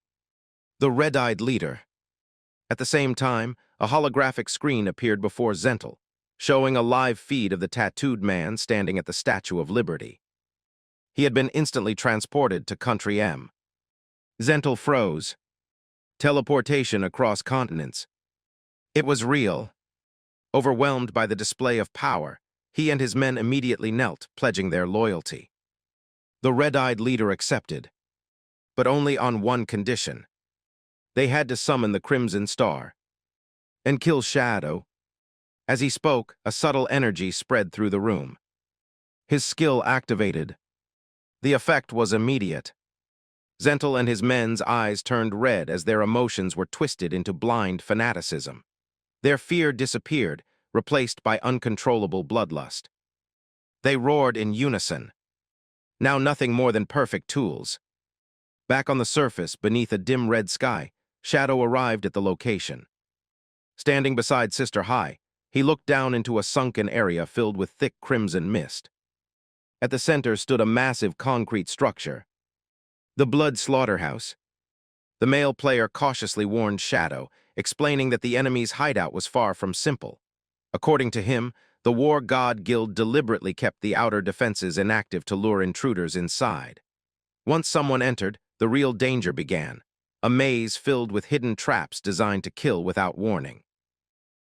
Speaker 1: The red-eyed leader. At the same time, a holographic screen appeared before Zentel, showing a live feed of the tattooed man standing at the Statue of Liberty. He had been instantly transported to Country M. Zentel froze. Teleportation across continents. It was real. Overwhelmed by the display of power, he and his men immediately knelt, pledging their loyalty. The red-eyed leader accepted, but only on one condition. They had to summon the Crimson Star and kill Shadow. As he spoke, a subtle energy spread through the room. His skill activated. The effect was immediate. Zentel and his men's eyes turned red as their emotions were twisted into blind fanaticism. Their fear disappeared, replaced by uncontrollable bloodlust. They roared in unison. Now nothing more than perfect tools. Back on the surface, beneath a dim red sky, Shadow arrived at the location. Standing beside Sister High, he looked down into a sunken area filled with thick crimson mist. At the center stood a massive concrete structure. The Blood Slaughterhouse. The male player cautiously warned Shadow, explaining that the enemy's hideout was far from simple. According to him, the War God Guild deliberately kept the outer defenses inactive to lure intruders inside. Once someone entered, the real danger began, a maze filled with hidden traps designed to kill without warning.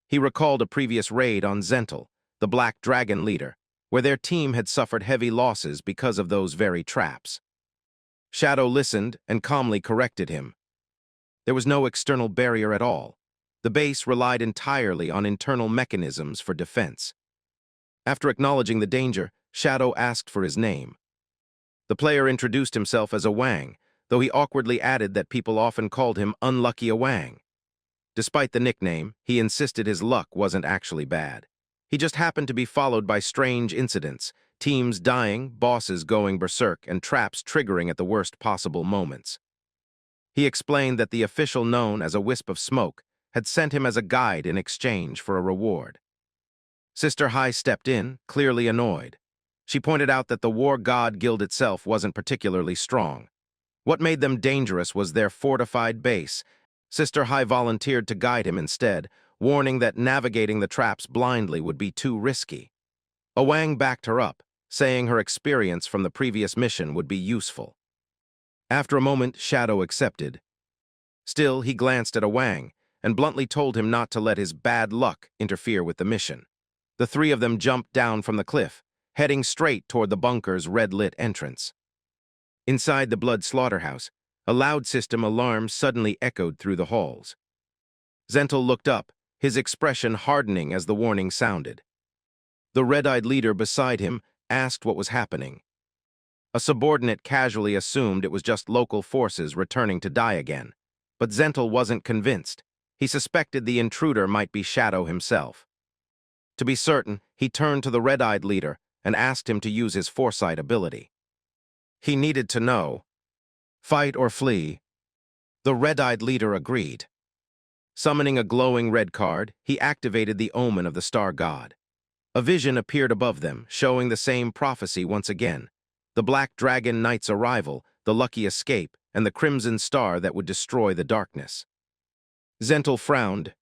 Speaker 1: He recalled a previous raid on Zentel, the Black Dragon leader, where their team had suffered heavy losses because of those very traps. Shadow listened and calmly corrected him. There was no external barrier at all. The base relied entirely on internal mechanisms for defense. After acknowledging the danger, Shadow asked for his name. The player introduced himself as Awang, though he awkwardly added that people often called him Unlucky Awang. Despite the nickname, he insisted his luck wasn't actually bad. He just happened to be followed by strange incidents, teams dying, bosses going berserk, and traps triggering at the worst possible moments. He explained that the official known as a wisp of smoke had sent him as a guide in exchange for a reward. Sister Hai stepped in, clearly annoyed. She pointed out that the War God Guild itself wasn't particularly strong. What made them dangerous was their fortified base. Sister Hai volunteered to guide him instead, warning that navigating the traps blindly would be too risky. Awang backed her up, saying her experience from the previous mission would be useful. After a moment, Shadow accepted. Still, he glanced at Awang and bluntly told him not to let his bad luck interfere with the mission. The three of them jumped down from the cliff, heading straight toward the bunker's red-lit entrance. Inside the Blood Slaughterhouse, a loud system alarm suddenly echoed through the halls. Zentel looked up, his expression hardening as the warning sounded. The red-eyed leader beside him asked what was happening. A subordinate casually assumed it was just local forces returning to die again, but Zentel wasn't convinced. He suspected the intruder might be Shadow himself. To be certain, he turned to the red-eyed leader and asked him to use his foresight ability. He needed to know. Fight or flee? The red-eyed leader agreed. Summoning a glowing red card, he activated the omen of the star god. A vision appeared above them, showing the same prophecy once again. The Black Dragon Knight's arrival, the lucky escape, and the crimson star that would destroy the darkness. Zentel frowned.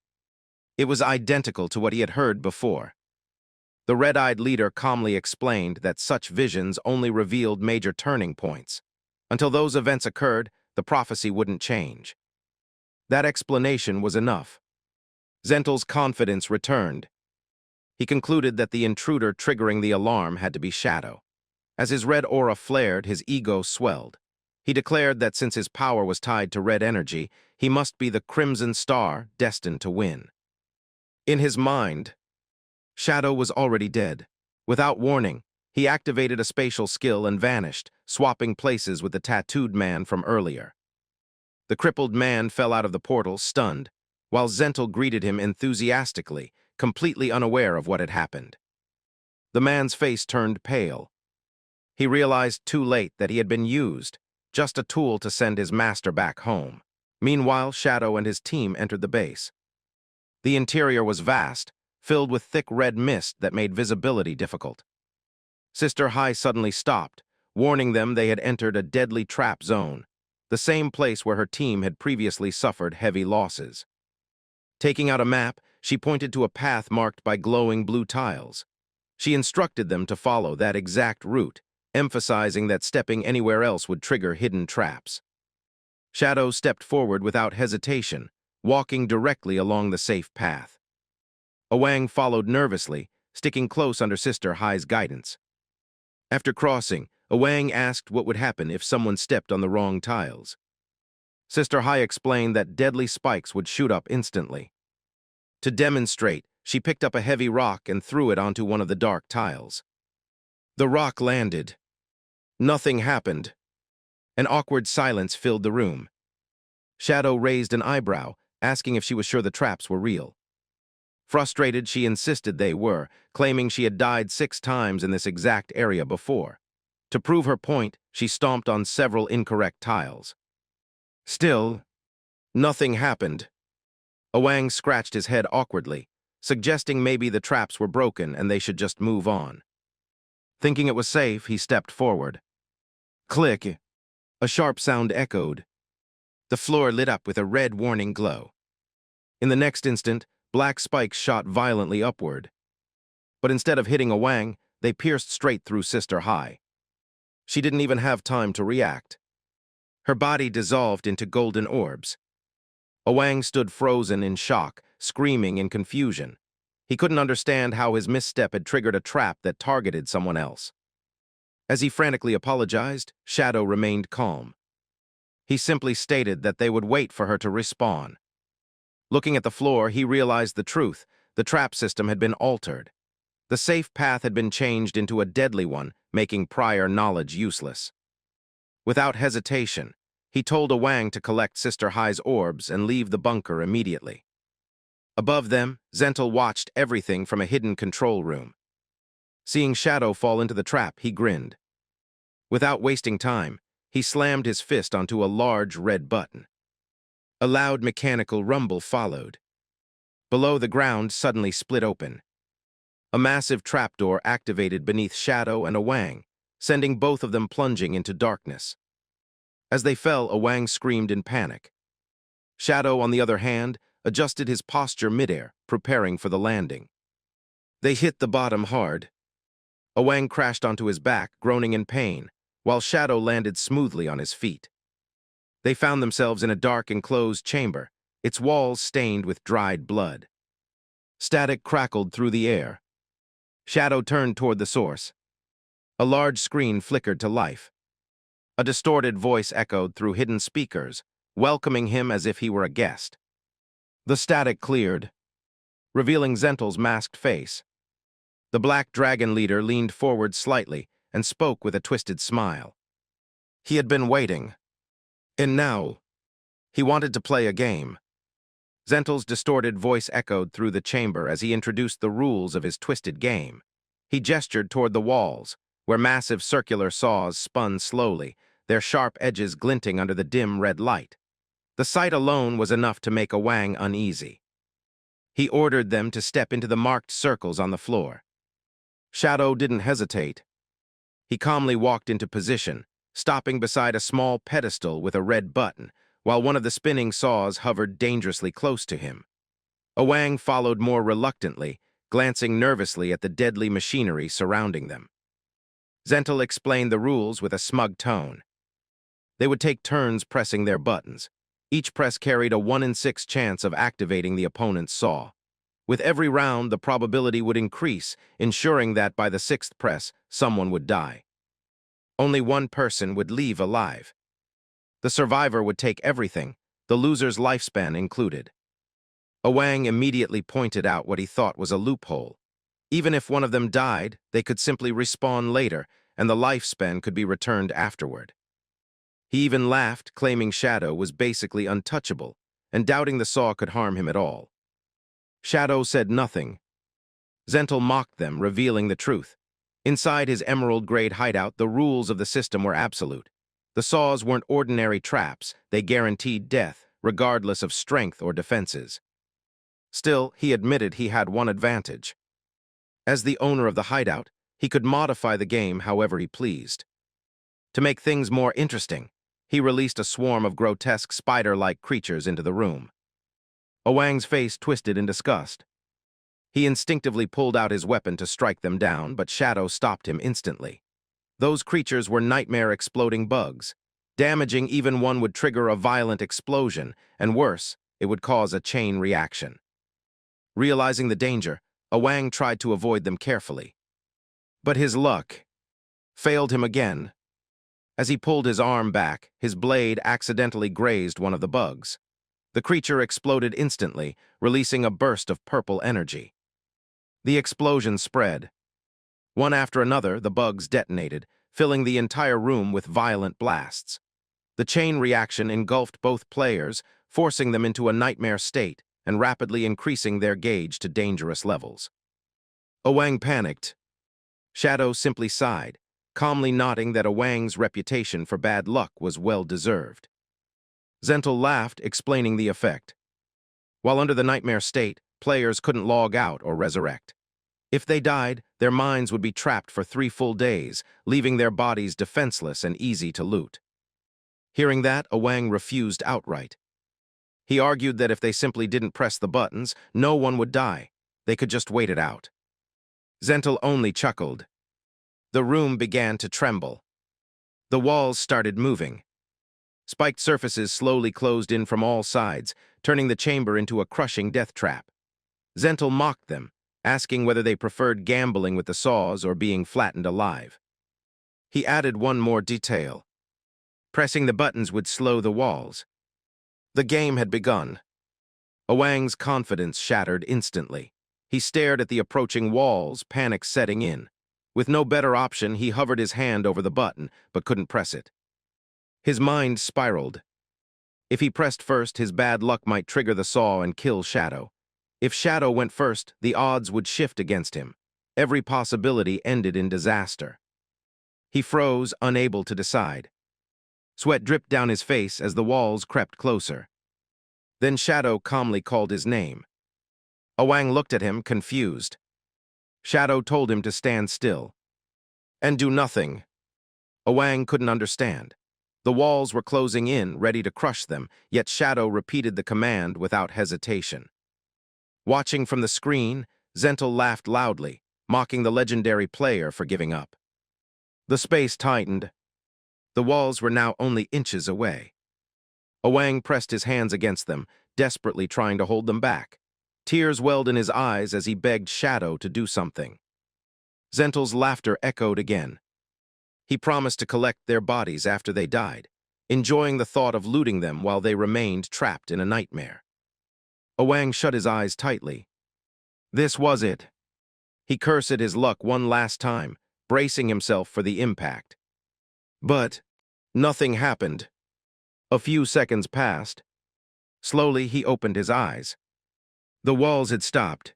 Speaker 1: It was identical to what he had heard before. The red-eyed leader calmly explained that such visions only revealed major turning points. Until those events occurred, the prophecy wouldn't change. That explanation was enough. Zentel's confidence returned. He concluded that the intruder triggering the alarm had to be Shadow. As his red aura flared, his ego swelled. He declared that since his power was tied to red energy, he must be the Crimson Star destined to win. In his mind, Shadow was already dead. Without warning, he activated a spatial skill and vanished, swapping places with the tattooed man from earlier. The crippled man fell out of the portal, stunned, while Zentel greeted him enthusiastically, completely unaware of what had happened. The man's face turned pale. He realized too late that he had been used, just a tool to send his master back home. Meanwhile, Shadow and his team entered the base. The interior was vast, filled with thick red mist that made visibility difficult. Sister Hai suddenly stopped, warning them they had entered a deadly trap zone, the same place where her team had previously suffered heavy losses. Taking out a map, she pointed to a path marked by glowing blue tiles. She instructed them to follow that exact route, emphasizing that stepping anywhere else would trigger hidden traps. Shadow stepped forward without hesitation, walking directly along the safe path. Awang followed nervously, sticking close under Sister Hai's guidance. After crossing, Awang asked what would happen if someone stepped on the wrong tiles. Sister Hai explained that deadly spikes would shoot up instantly. To demonstrate, she picked up a heavy rock and threw it onto one of the dark tiles. The rock landed. Nothing happened. An awkward silence filled the room. Shadow raised an eyebrow, asking if she was sure the traps were real. Frustrated, she insisted they were, claiming she had died 6 times in this exact area before. To prove her point, she stomped on several incorrect tiles. Still, nothing happened. Awang scratched his head awkwardly, suggesting maybe the traps were broken and they should just move on. Thinking it was safe, he stepped forward. Click! A sharp sound echoed. The floor lit up with a red warning glow. In the next instant, black spikes shot violently upward. But instead of hitting Awang, they pierced straight through Sister Hai. She didn't even have time to react. Her body dissolved into golden orbs. Awang stood frozen in shock, screaming in confusion. He couldn't understand how his misstep had triggered a trap that targeted someone else. As he frantically apologized, Shadow remained calm. He simply stated that they would wait for her to respawn. Looking at the floor, he realized the truth. The trap system had been altered. The safe path had been changed into a deadly one, making prior knowledge useless. Without hesitation, he told Awang to collect Sister Hai's orbs and leave the bunker immediately. Above them, Zentel watched everything from a hidden control room. Seeing Shadow fall into the trap, he grinned. Without wasting time, he slammed his fist onto a large red button. A loud mechanical rumble followed. Below, the ground suddenly split open. A massive trapdoor activated beneath Shadow and Awang, sending both of them plunging into darkness. As they fell, Awang screamed in panic. Shadow, on the other hand, adjusted his posture midair, preparing for the landing. They hit the bottom hard. Awang crashed onto his back, groaning in pain, while Shadow landed smoothly on his feet. They found themselves in a dark, enclosed chamber, its walls stained with dried blood. Static crackled through the air. Shadow turned toward the source. A large screen flickered to life. A distorted voice echoed through hidden speakers, welcoming him as if he were a guest. The static cleared, revealing Zentel's masked face. The Black Dragon leader leaned forward slightly and spoke with a twisted smile. He had been waiting. And now, he wanted to play a game. Zentel's distorted voice echoed through the chamber as he introduced the rules of his twisted game. He gestured toward the walls, where massive circular saws spun slowly, their sharp edges glinting under the dim red light. The sight alone was enough to make Awang uneasy. He ordered them to step into the marked circles on the floor. Shadow didn't hesitate. He calmly walked into position, stopping beside a small pedestal with a red button, while one of the spinning saws hovered dangerously close to him. Awang followed more reluctantly, glancing nervously at the deadly machinery surrounding them. Zentel explained the rules with a smug tone. They would take turns pressing their buttons. Each press carried a 1 in 6 chance of activating the opponent's saw. With every round, the probability would increase, ensuring that by the 6th press, someone would die. Only one person would leave alive. The survivor would take everything, the loser's lifespan included. Awang immediately pointed out what he thought was a loophole. Even if one of them died, they could simply respawn later, and the lifespan could be returned afterward. He even laughed, claiming Shadow was basically untouchable, and doubting the saw could harm him at all. Shadow said nothing. Zentel mocked them, revealing the truth. Inside his emerald-grade hideout, the rules of the system were absolute. The saws weren't ordinary traps, they guaranteed death, regardless of strength or defenses. Still, he admitted he had one advantage. As the owner of the hideout, he could modify the game however he pleased. To make things more interesting, he released a swarm of grotesque spider-like creatures into the room. Awang's face twisted in disgust. He instinctively pulled out his weapon to strike them down, but Shadow stopped him instantly. Those creatures were nightmare-exploding bugs. Damaging even one would trigger a violent explosion, and worse, it would cause a chain reaction. Realizing the danger, Awang tried to avoid them carefully. But his luck failed him again. As he pulled his arm back, his blade accidentally grazed one of the bugs. The creature exploded instantly, releasing a burst of purple energy. The explosion spread. One after another, the bugs detonated, filling the entire room with violent blasts. The chain reaction engulfed both players, forcing them into a nightmare state and rapidly increasing their gauge to dangerous levels. Awang panicked. Shadow simply sighed, calmly nodding that Awang's reputation for bad luck was well-deserved. Zentel laughed, explaining the effect. While under the nightmare state, players couldn't log out or resurrect. If they died, their minds would be trapped for 3 full days, leaving their bodies defenseless and easy to loot. Hearing that, Awang refused outright. He argued that if they simply didn't press the buttons, no one would die. They could just wait it out. Zentel only chuckled. The room began to tremble. The walls started moving. Spiked surfaces slowly closed in from all sides, turning the chamber into a crushing death trap. Zentel mocked them, asking whether they preferred gambling with the saws or being flattened alive. He added one more detail. Pressing the buttons would slow the walls. The game had begun. Oang's confidence shattered instantly. He stared at the approaching walls, panic setting in. With no better option, he hovered his hand over the button, but couldn't press it. His mind spiraled. If he pressed first, his bad luck might trigger the saw and kill Shadow. If Shadow went first, the odds would shift against him. Every possibility ended in disaster. He froze, unable to decide. Sweat dripped down his face as the walls crept closer. Then Shadow calmly called his name. Oang looked at him, confused. Shadow told him to stand still. And do nothing. Oang couldn't understand. The walls were closing in, ready to crush them, yet Shadow repeated the command without hesitation. Watching from the screen, Zentel laughed loudly, mocking the legendary player for giving up. The space tightened. The walls were now only inches away. Oang pressed his hands against them, desperately trying to hold them back. Tears welled in his eyes as he begged Shadow to do something. Zentel's laughter echoed again. He promised to collect their bodies after they died, enjoying the thought of looting them while they remained trapped in a nightmare. Oang shut his eyes tightly. This was it. He cursed his luck one last time, bracing himself for the impact. But nothing happened. A few seconds passed. Slowly, he opened his eyes. The walls had stopped,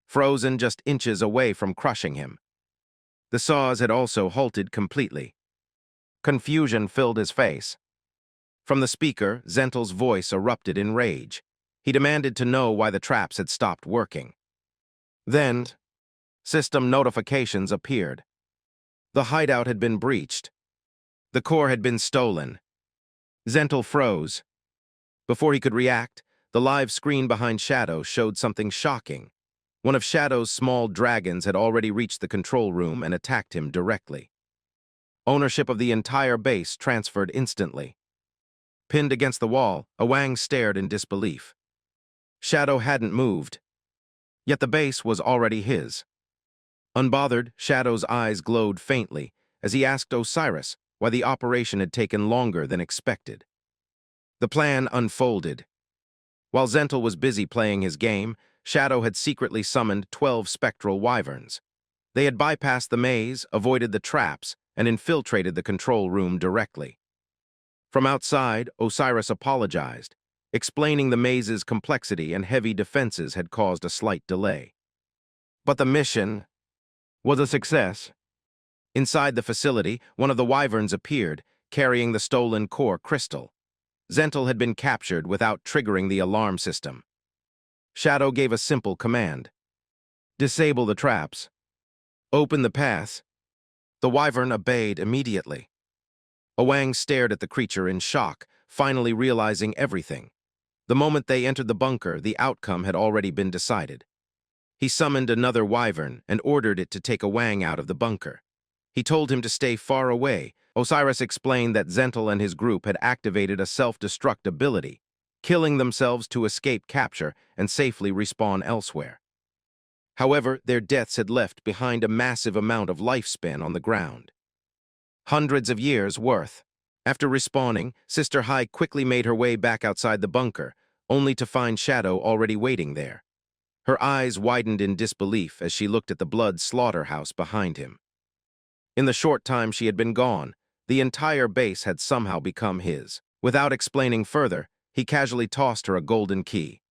Speaker 1: frozen just inches away from crushing him. The saws had also halted completely. Confusion filled his face. From the speaker, Zentel's voice erupted in rage. He demanded to know why the traps had stopped working. Then, system notifications appeared. The hideout had been breached. The core had been stolen. Zentel froze. Before he could react, the live screen behind Shadow showed something shocking. One of Shadow's small dragons had already reached the control room and attacked him directly. Ownership of the entire base transferred instantly. Pinned against the wall, Oang stared in disbelief. Shadow hadn't moved, yet the base was already his. Unbothered, Shadow's eyes glowed faintly as he asked Osiris why the operation had taken longer than expected. The plan unfolded. While Zentel was busy playing his game, Shadow had secretly summoned 12 spectral wyverns. They had bypassed the maze, avoided the traps, and infiltrated the control room directly. From outside, Osiris apologized, explaining the maze's complexity and heavy defenses had caused a slight delay. But the mission was a success. Inside the facility, one of the wyverns appeared, carrying the stolen core crystal. Zentel had been captured without triggering the alarm system. Shadow gave a simple command. Disable the traps. Open the path. The wyvern obeyed immediately. Oang stared at the creature in shock, finally realizing everything. The moment they entered the bunker, the outcome had already been decided. He summoned another wyvern and ordered it to take Oang out of the bunker. He told him to stay far away. Osiris explained that Zentel and his group had activated a self-destruct ability, killing themselves to escape capture and safely respawn elsewhere. However, their deaths had left behind a massive amount of lifespan on the ground. Hundreds of years' worth. After respawning, Sister Hai quickly made her way back outside the bunker, only to find Shadow already waiting there. Her eyes widened in disbelief as she looked at the blood slaughterhouse behind him. In the short time she had been gone, the entire base had somehow become his. Without explaining further, he casually tossed her a golden key.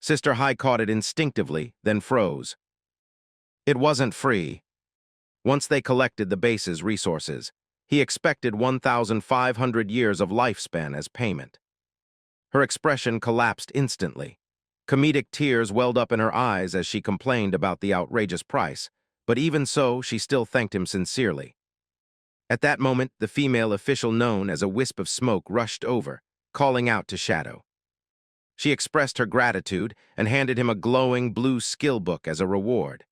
Speaker 1: Sister Hai caught it instinctively, then froze. It wasn't free. Once they collected the base's resources, he expected 1,500 years of lifespan as payment. Her expression collapsed instantly. Comedic tears welled up in her eyes as she complained about the outrageous price, but even so, she still thanked him sincerely. At that moment, the female official known as a wisp of smoke rushed over, calling out to Shadow. She expressed her gratitude and handed him a glowing blue skill book as a reward.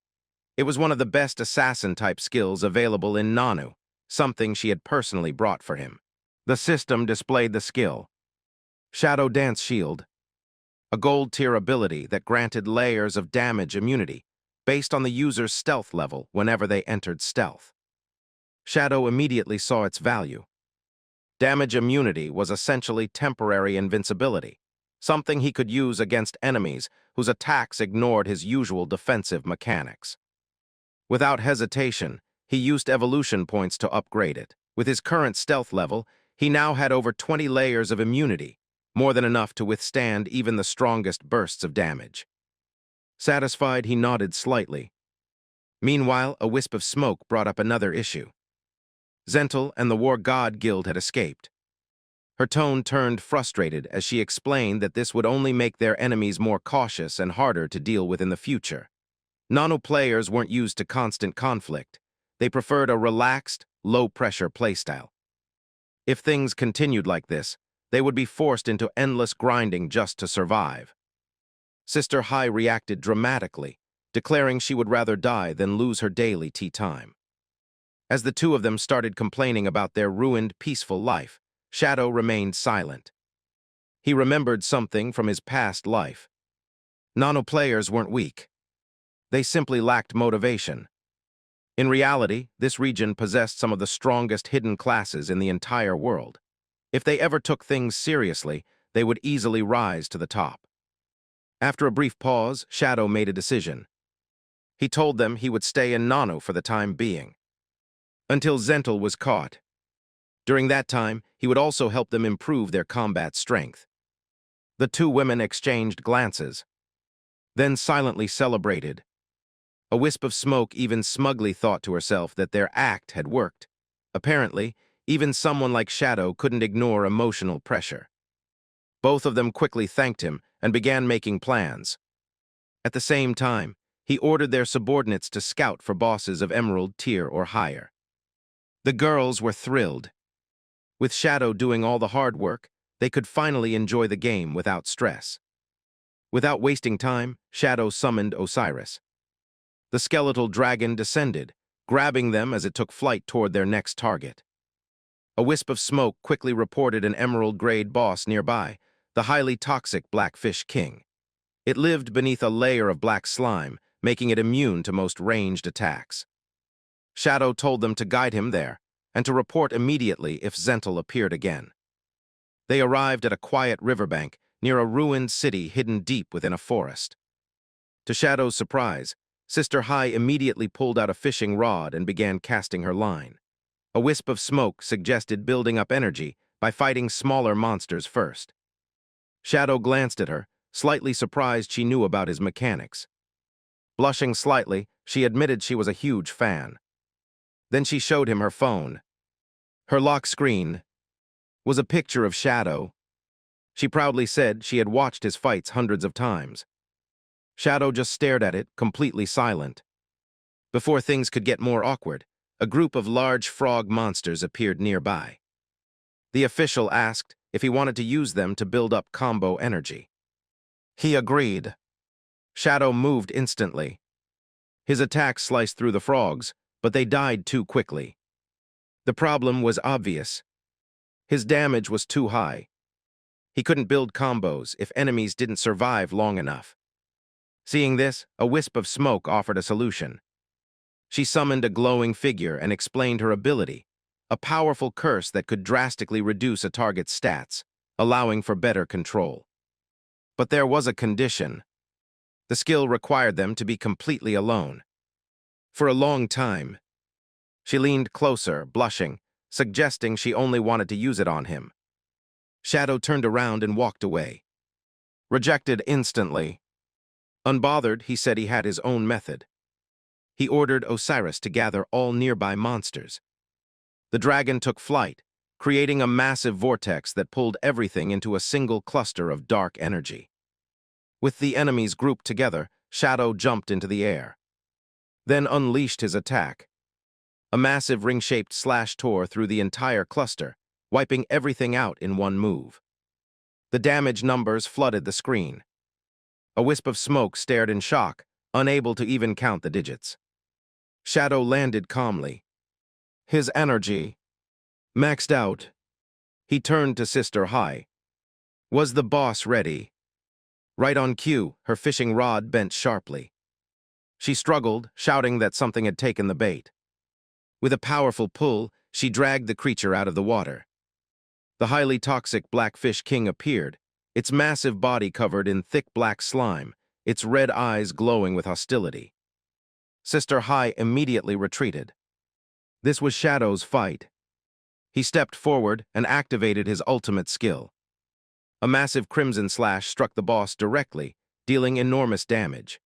Speaker 1: It was one of the best assassin-type skills available in Nanu, something she had personally brought for him. The system displayed the skill. Shadow Dance Shield, a gold-tier ability that granted layers of damage immunity based on the user's stealth level whenever they entered stealth. Shadow immediately saw its value. Damage immunity was essentially temporary invincibility, something he could use against enemies whose attacks ignored his usual defensive mechanics. Without hesitation, he used evolution points to upgrade it. With his current stealth level, he now had over 20 layers of immunity, more than enough to withstand even the strongest bursts of damage. Satisfied, he nodded slightly. Meanwhile, a wisp of smoke brought up another issue. Zentel and the War God Guild had escaped. Her tone turned frustrated as she explained that this would only make their enemies more cautious and harder to deal with in the future. Nano players weren't used to constant conflict. They preferred a relaxed, low-pressure playstyle. If things continued like this, they would be forced into endless grinding just to survive. Sister Hai reacted dramatically, declaring she would rather die than lose her daily tea time. As the two of them started complaining about their ruined, peaceful life, Shadow remained silent. He remembered something from his past life. Nano players weren't weak. They simply lacked motivation. In reality, this region possessed some of the strongest hidden classes in the entire world. If they ever took things seriously, they would easily rise to the top. After a brief pause, Shadow made a decision. He told them he would stay in Nano for the time being, until Zentel was caught. During that time, he would also help them improve their combat strength. The two women exchanged glances, then silently celebrated. A wisp of smoke even smugly thought to herself that their act had worked. Apparently, even someone like Shadow couldn't ignore emotional pressure. Both of them quickly thanked him and began making plans. At the same time, he ordered their subordinates to scout for bosses of Emerald tier or higher. The girls were thrilled. With Shadow doing all the hard work, they could finally enjoy the game without stress. Without wasting time, Shadow summoned Osiris. The skeletal dragon descended, grabbing them as it took flight toward their next target. A wisp of smoke quickly reported an emerald-grade boss nearby, the highly toxic Blackfish King. It lived beneath a layer of black slime, making it immune to most ranged attacks. Shadow told them to guide him there, and to report immediately if Zentel appeared again. They arrived at a quiet riverbank near a ruined city hidden deep within a forest. To Shadow's surprise, Sister Hai immediately pulled out a fishing rod and began casting her line. A wisp of smoke suggested building up energy by fighting smaller monsters first. Shadow glanced at her, slightly surprised she knew about his mechanics. Blushing slightly, she admitted she was a huge fan. Then she showed him her phone. Her lock screen was a picture of Shadow. She proudly said she had watched his fights hundreds of times. Shadow just stared at it, completely silent. Before things could get more awkward, a group of large frog monsters appeared nearby. The official asked if he wanted to use them to build up combo energy. He agreed. Shadow moved instantly. His attack sliced through the frogs, but they died too quickly. The problem was obvious. His damage was too high. He couldn't build combos if enemies didn't survive long enough. Seeing this, a wisp of smoke offered a solution. She summoned a glowing figure and explained her ability, a powerful curse that could drastically reduce a target's stats, allowing for better control. But there was a condition. The skill required them to be completely alone. For a long time, she leaned closer, blushing, suggesting she only wanted to use it on him. Shadow turned around and walked away. Rejected instantly. Unbothered, he said he had his own method. He ordered Osiris to gather all nearby monsters. The dragon took flight, creating a massive vortex that pulled everything into a single cluster of dark energy. With the enemies grouped together, Shadow jumped into the air. Then unleashed his attack. A massive ring-shaped slash tore through the entire cluster, wiping everything out in one move. The damage numbers flooded the screen. A wisp of smoke stared in shock, unable to even count the digits. Shadow landed calmly. His energy maxed out. He turned to Sister Hai. Was the boss ready? Right on cue, her fishing rod bent sharply. She struggled, shouting that something had taken the bait. With a powerful pull, she dragged the creature out of the water. The highly toxic blackfish king appeared, its massive body covered in thick black slime, its red eyes glowing with hostility. Sister Hai immediately retreated. This was Shadow's fight. He stepped forward and activated his ultimate skill. A massive crimson slash struck the boss directly, dealing enormous damage.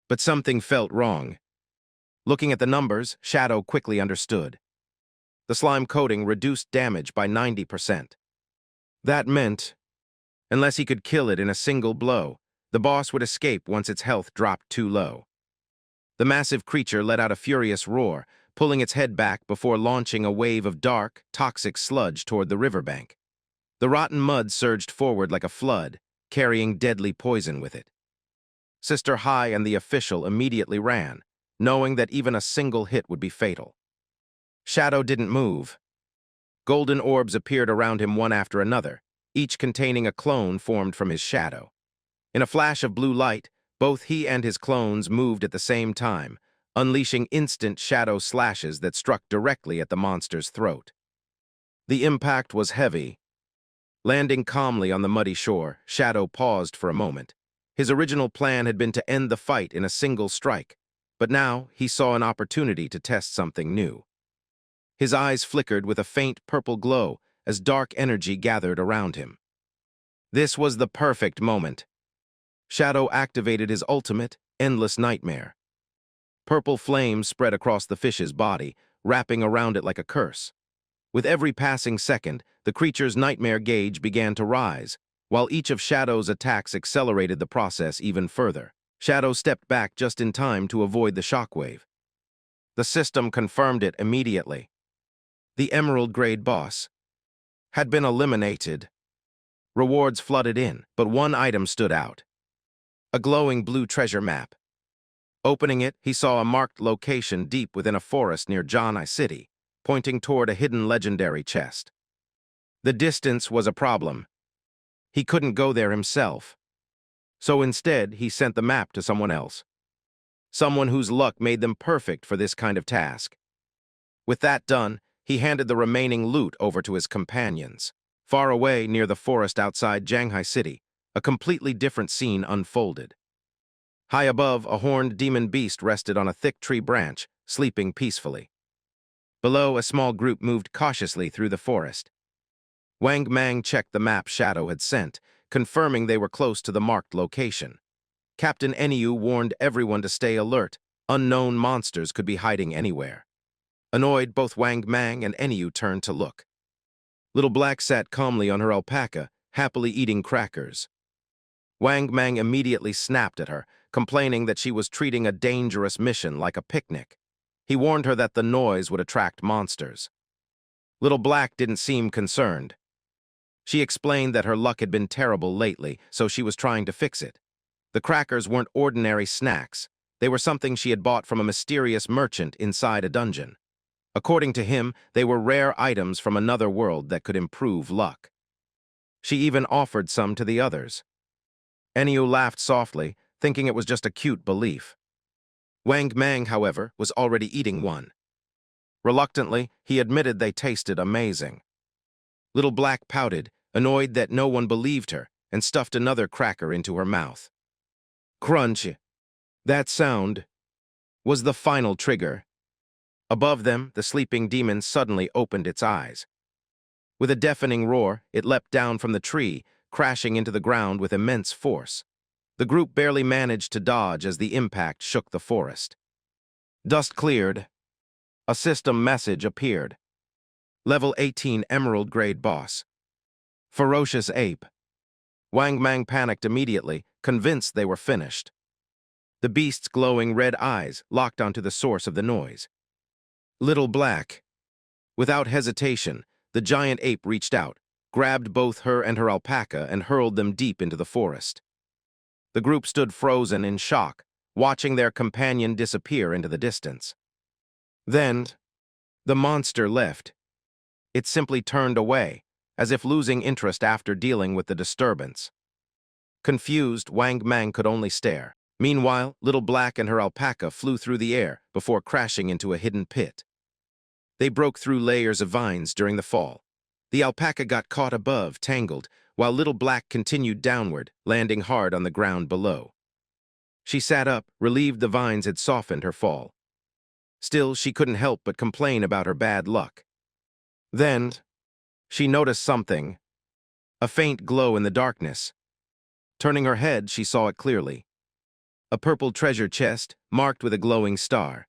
Speaker 1: But something felt wrong. Looking at the numbers, Shadow quickly understood. The slime coating reduced damage by 90%. That meant, unless he could kill it in a single blow, the boss would escape once its health dropped too low. The massive creature let out a furious roar, pulling its head back before launching a wave of dark, toxic sludge toward the riverbank. The rotten mud surged forward like a flood, carrying deadly poison with it. Sister Hai and the official immediately ran, knowing that even a single hit would be fatal. Shadow didn't move. Golden orbs appeared around him one after another, each containing a clone formed from his shadow. In a flash of blue light, both he and his clones moved at the same time, unleashing instant shadow slashes that struck directly at the monster's throat. The impact was heavy. Landing calmly on the muddy shore, Shadow paused for a moment. His original plan had been to end the fight in a single strike, but now he saw an opportunity to test something new. His eyes flickered with a faint purple glow as dark energy gathered around him. This was the perfect moment. Shadow activated his ultimate, endless nightmare. Purple flames spread across the fish's body, wrapping around it like a curse. With every passing second, the creature's nightmare gauge began to rise, while each of Shadow's attacks accelerated the process even further. Shadow stepped back just in time to avoid the shockwave. The system confirmed it immediately. The emerald-grade boss had been eliminated. Rewards flooded in, but one item stood out. A glowing blue treasure map. Opening it, he saw a marked location deep within a forest near Janai City, pointing toward a hidden legendary chest. The distance was a problem. He couldn't go there himself. So instead, he sent the map to someone else. Someone whose luck made them perfect for this kind of task. With that done, he handed the remaining loot over to his companions. Far away, near the forest outside Janghai City, a completely different scene unfolded. High above, a horned demon beast rested on a thick tree branch, sleeping peacefully. Below, a small group moved cautiously through the forest. Wang Mang checked the map Shadow had sent, confirming they were close to the marked location. Captain Enyu warned everyone to stay alert. Unknown monsters could be hiding anywhere. Annoyed, both Wang Mang and Enyu turned to look. Little Black sat calmly on her alpaca, happily eating crackers. Wang Mang immediately snapped at her, complaining that she was treating a dangerous mission like a picnic. He warned her that the noise would attract monsters. Little Black didn't seem concerned. She explained that her luck had been terrible lately, so she was trying to fix it. The crackers weren't ordinary snacks. They were something she had bought from a mysterious merchant inside a dungeon. According to him, they were rare items from another world that could improve luck. She even offered some to the others. Enyu laughed softly, thinking it was just a cute belief. Wang Mang, however, was already eating one. Reluctantly, he admitted they tasted amazing. Little Black pouted, annoyed that no one believed her, and stuffed another cracker into her mouth. Crunch! That sound was the final trigger. Above them, the sleeping demon suddenly opened its eyes. With a deafening roar, it leapt down from the tree, crashing into the ground with immense force. The group barely managed to dodge as the impact shook the forest. Dust cleared. A system message appeared. Level 18 Emerald-grade boss. Ferocious ape. Wang Mang panicked immediately, convinced they were finished. The beast's glowing red eyes locked onto the source of the noise. Little Black. Without hesitation, the giant ape reached out, grabbed both her and her alpaca and hurled them deep into the forest. The group stood frozen in shock, watching their companion disappear into the distance. Then, the monster left. It simply turned away, as if losing interest after dealing with the disturbance. Confused, Wang Mang could only stare. Meanwhile, Little Black and her alpaca flew through the air before crashing into a hidden pit. They broke through layers of vines during the fall. The alpaca got caught above, tangled, while Little Black continued downward, landing hard on the ground below. She sat up, relieved the vines had softened her fall. Still, she couldn't help but complain about her bad luck. Then, she noticed something. A faint glow in the darkness. Turning her head, she saw it clearly. A purple treasure chest, marked with a glowing star.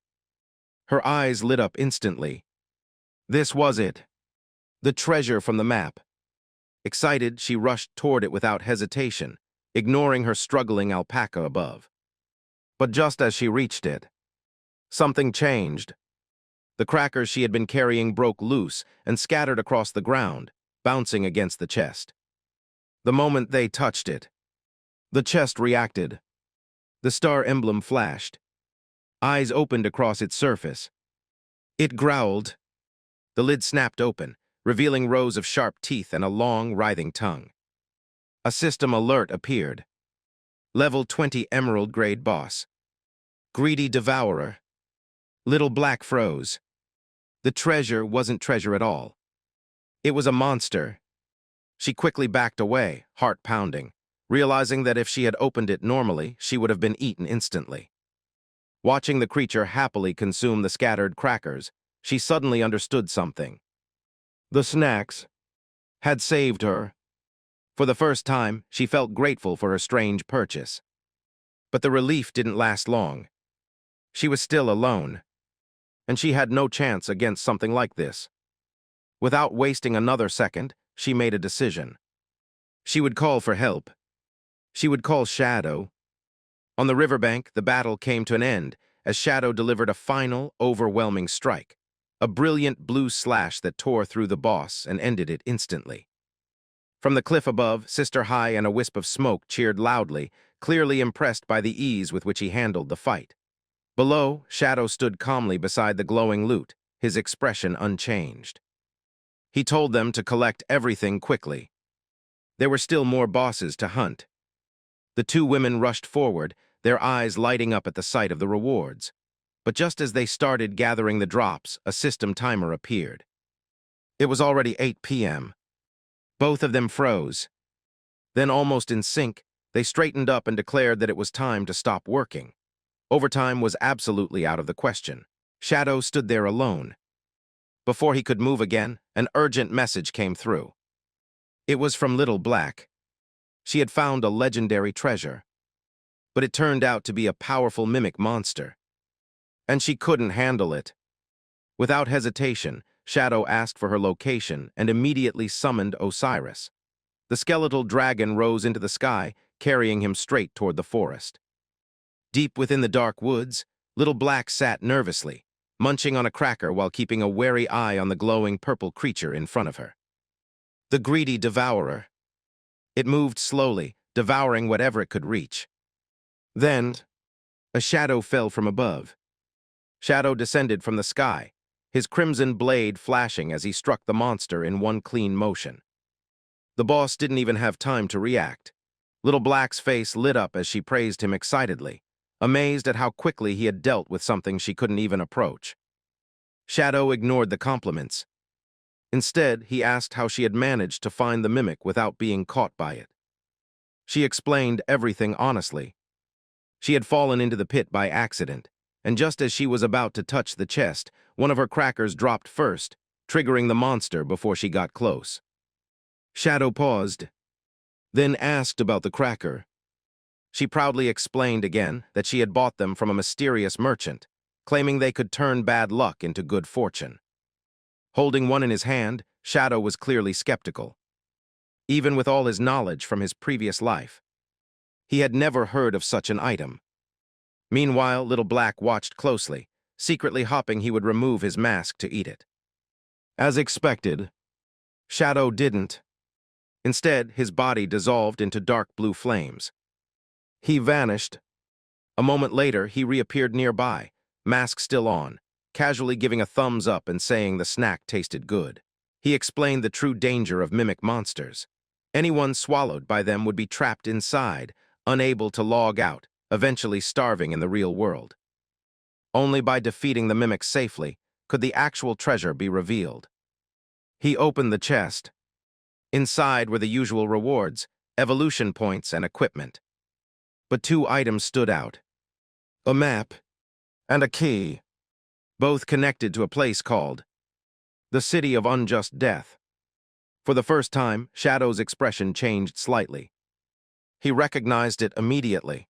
Speaker 1: Her eyes lit up instantly. This was it. The treasure from the map. Excited, she rushed toward it without hesitation, ignoring her struggling alpaca above. But just as she reached it, something changed. The crackers she had been carrying broke loose and scattered across the ground, bouncing against the chest. The moment they touched it, the chest reacted. The star emblem flashed. Eyes opened across its surface. It growled. The lid snapped open, revealing rows of sharp teeth and a long, writhing tongue. A system alert appeared. Level 20 Emerald Grade Boss. Greedy Devourer. Little Black froze. The treasure wasn't treasure at all. It was a monster. She quickly backed away, heart pounding, realizing that if she had opened it normally, she would have been eaten instantly. Watching the creature happily consume the scattered crackers, she suddenly understood something. The snacks had saved her. For the first time, she felt grateful for her strange purchase. But the relief didn't last long. She was still alone, and she had no chance against something like this. Without wasting another second, she made a decision. She would call for help. She would call Shadow. On the riverbank, the battle came to an end as Shadow delivered a final, overwhelming strike, a brilliant blue slash that tore through the boss and ended it instantly. From the cliff above, Sister Hai and a wisp of smoke cheered loudly, clearly impressed by the ease with which he handled the fight. Below, Shadow stood calmly beside the glowing loot, his expression unchanged. He told them to collect everything quickly. There were still more bosses to hunt. The two women rushed forward, their eyes lighting up at the sight of the rewards. But just as they started gathering the drops, a system timer appeared. It was already 8 p.m. Both of them froze. Then, almost in sync, they straightened up and declared that it was time to stop working. Overtime was absolutely out of the question. Shadow stood there alone. Before he could move again, an urgent message came through. It was from Little Black. She had found a legendary treasure. But it turned out to be a powerful mimic monster. And she couldn't handle it. Without hesitation, Shadow asked for her location and immediately summoned Osiris. The skeletal dragon rose into the sky, carrying him straight toward the forest. Deep within the dark woods, Little Black sat nervously, munching on a cracker while keeping a wary eye on the glowing purple creature in front of her. The greedy devourer. It moved slowly, devouring whatever it could reach. Then, a shadow fell from above. Shadow descended from the sky, his crimson blade flashing as he struck the monster in one clean motion. The boss didn't even have time to react. Little Black's face lit up as she praised him excitedly, amazed at how quickly he had dealt with something she couldn't even approach. Shadow ignored the compliments. Instead, he asked how she had managed to find the mimic without being caught by it. She explained everything honestly. She had fallen into the pit by accident, and just as she was about to touch the chest, one of her crackers dropped first, triggering the monster before she got close. Shadow paused, then asked about the cracker. She proudly explained again that she had bought them from a mysterious merchant, claiming they could turn bad luck into good fortune. Holding one in his hand, Shadow was clearly skeptical. Even with all his knowledge from his previous life, he had never heard of such an item. Meanwhile, Little Black watched closely, secretly hoping he would remove his mask to eat it. As expected, Shadow didn't. Instead, his body dissolved into dark blue flames. He vanished. A moment later, he reappeared nearby, mask still on, casually giving a thumbs up and saying the snack tasted good. He explained the true danger of mimic monsters. Anyone swallowed by them would be trapped inside, unable to log out, eventually starving in the real world. Only by defeating the mimics safely could the actual treasure be revealed. He opened the chest. Inside were the usual rewards, evolution points, and equipment. But two items stood out: a map and a key, both connected to a place called the City of Unjust Death. For the first time, Shadow's expression changed slightly. He recognized it immediately.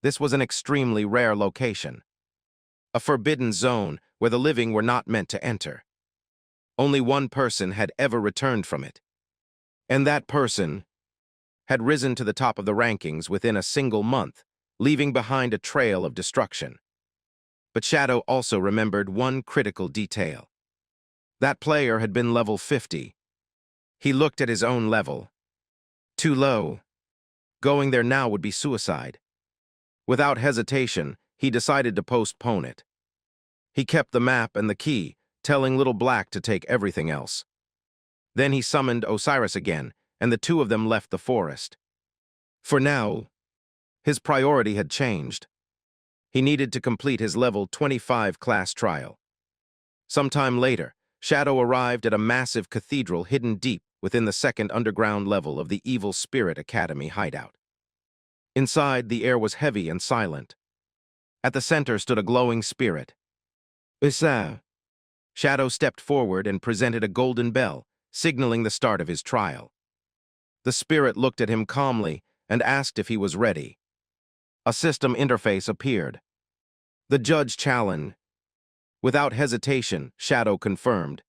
Speaker 1: This was an extremely rare location, a forbidden zone where the living were not meant to enter. Only one person had ever returned from it, and that person had risen to the top of the rankings within a single month, leaving behind a trail of destruction. But Shadow also remembered one critical detail. That player had been level 50. He looked at his own level. Too low. Going there now would be suicide. Without hesitation, he decided to postpone it. He kept the map and the key, telling Little Black to take everything else. Then he summoned Osiris again, and the two of them left the forest. For now, his priority had changed. He needed to complete his level 25 class trial. Sometime later, Shadow arrived at a massive cathedral hidden deep within the second underground level of the Evil Spirit Academy hideout. Inside, the air was heavy and silent. At the center stood a glowing spirit. Isa. Shadow stepped forward and presented a golden bell, signaling the start of his trial. The spirit looked at him calmly and asked if he was ready. A system interface appeared. The judge challenged. Without hesitation, Shadow confirmed.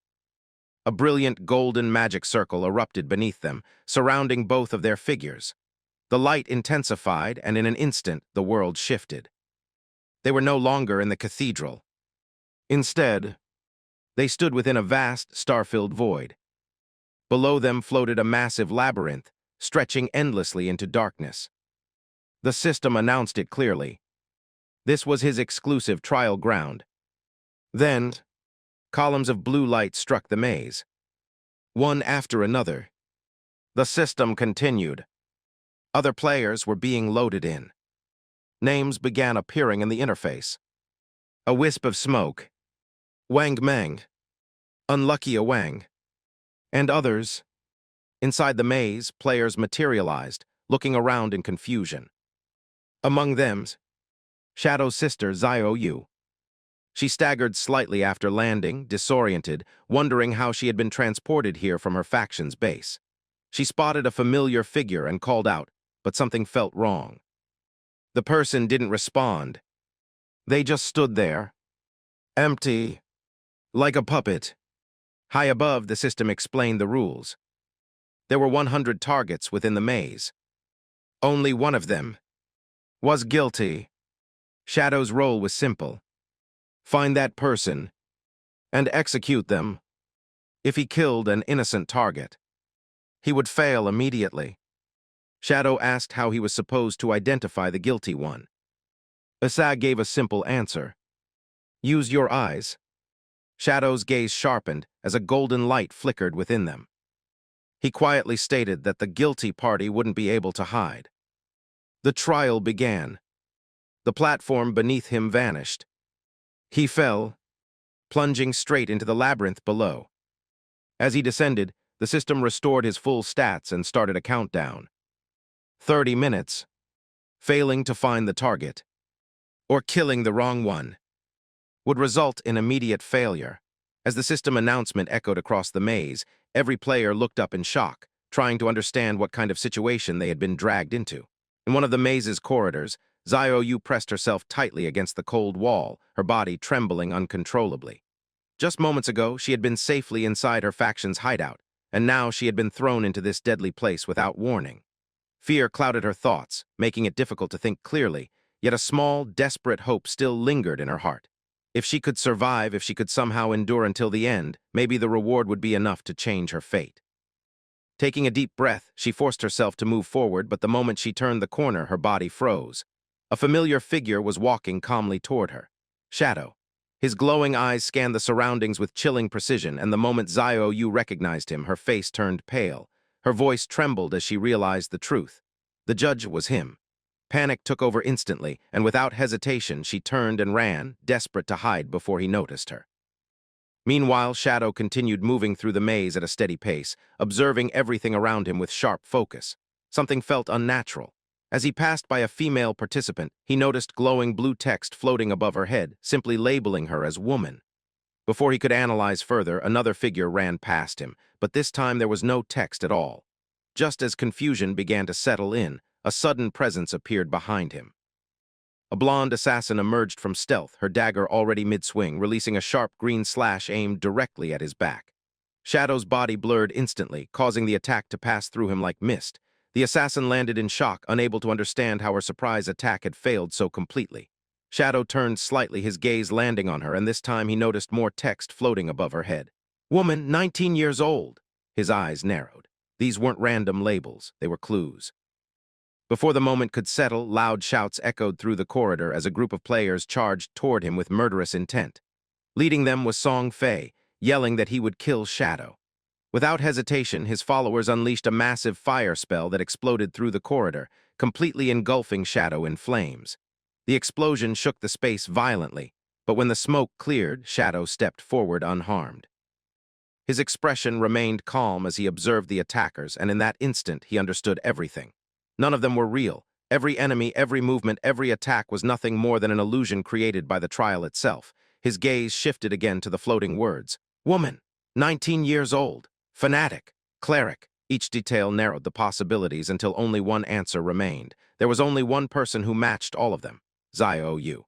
Speaker 1: A brilliant golden magic circle erupted beneath them, surrounding both of their figures. The light intensified, and in an instant, the world shifted. They were no longer in the cathedral. Instead, they stood within a vast, star-filled void. Below them floated a massive labyrinth, stretching endlessly into darkness. The system announced it clearly. This was his exclusive trial ground. Then, columns of blue light struck the maze, one after another. The system continued. Other players were being loaded in. Names began appearing in the interface. A wisp of smoke. Wang Meng. Unlucky Wang. And others. Inside the maze, players materialized, looking around in confusion. Among them, Shadow's sister, Xiao Yu. She staggered slightly after landing, disoriented, wondering how she had been transported here from her faction's base. She spotted a familiar figure and called out, but something felt wrong. The person didn't respond. They just stood there, empty, like a puppet. High above, the system explained the rules. There were 100 targets within the maze. Only one of them was guilty. Shadow's role was simple. Find that person and execute them. If he killed an innocent target, he would fail immediately. Shadow asked how he was supposed to identify the guilty one. Asa gave a simple answer. Use your eyes. Shadow's gaze sharpened as a golden light flickered within them. He quietly stated that the guilty party wouldn't be able to hide. The trial began. The platform beneath him vanished. He fell, plunging straight into the labyrinth below. As he descended, the system restored his full stats and started a countdown. 30 minutes. Failing to find the target, or killing the wrong one, would result in immediate failure. As the system announcement echoed across the maze, every player looked up in shock, trying to understand what kind of situation they had been dragged into. In one of the maze's corridors, Xiao Yu pressed herself tightly against the cold wall, her body trembling uncontrollably. Just moments ago, she had been safely inside her faction's hideout, and now she had been thrown into this deadly place without warning. Fear clouded her thoughts, making it difficult to think clearly, yet a small, desperate hope still lingered in her heart. If she could survive, if she could somehow endure until the end, maybe the reward would be enough to change her fate. Taking a deep breath, she forced herself to move forward, but the moment she turned the corner, her body froze. A familiar figure was walking calmly toward her. Shadow. His glowing eyes scanned the surroundings with chilling precision, and the moment Xiao Yu recognized him, her face turned pale. Her voice trembled as she realized the truth. The judge was him. Panic took over instantly, and without hesitation, she turned and ran, desperate to hide before he noticed her. Meanwhile, Shadow continued moving through the maze at a steady pace, observing everything around him with sharp focus. Something felt unnatural. As he passed by a female participant, he noticed glowing blue text floating above her head, simply labeling her as woman. Before he could analyze further, another figure ran past him, but this time there was no text at all. Just as confusion began to settle in, a sudden presence appeared behind him. A blonde assassin emerged from stealth, her dagger already mid-swing, releasing a sharp green slash aimed directly at his back. Shadow's body blurred instantly, causing the attack to pass through him like mist. The assassin landed in shock, unable to understand how her surprise attack had failed so completely. Shadow turned slightly, his gaze landing on her, and this time he noticed more text floating above her head. Woman, 19 years old. His eyes narrowed. These weren't random labels, they were clues. Before the moment could settle, loud shouts echoed through the corridor as a group of players charged toward him with murderous intent. Leading them was Song Fei, yelling that he would kill Shadow. Without hesitation, his followers unleashed a massive fire spell that exploded through the corridor, completely engulfing Shadow in flames. The explosion shook the space violently, but when the smoke cleared, Shadow stepped forward unharmed. His expression remained calm as he observed the attackers, and in that instant he understood everything. None of them were real. Every enemy, every movement, every attack was nothing more than an illusion created by the trial itself. His gaze shifted again to the floating words. Woman, 19 years old, fanatic, cleric. Each detail narrowed the possibilities until only one answer remained. There was only one person who matched all of them, Xiao Yu.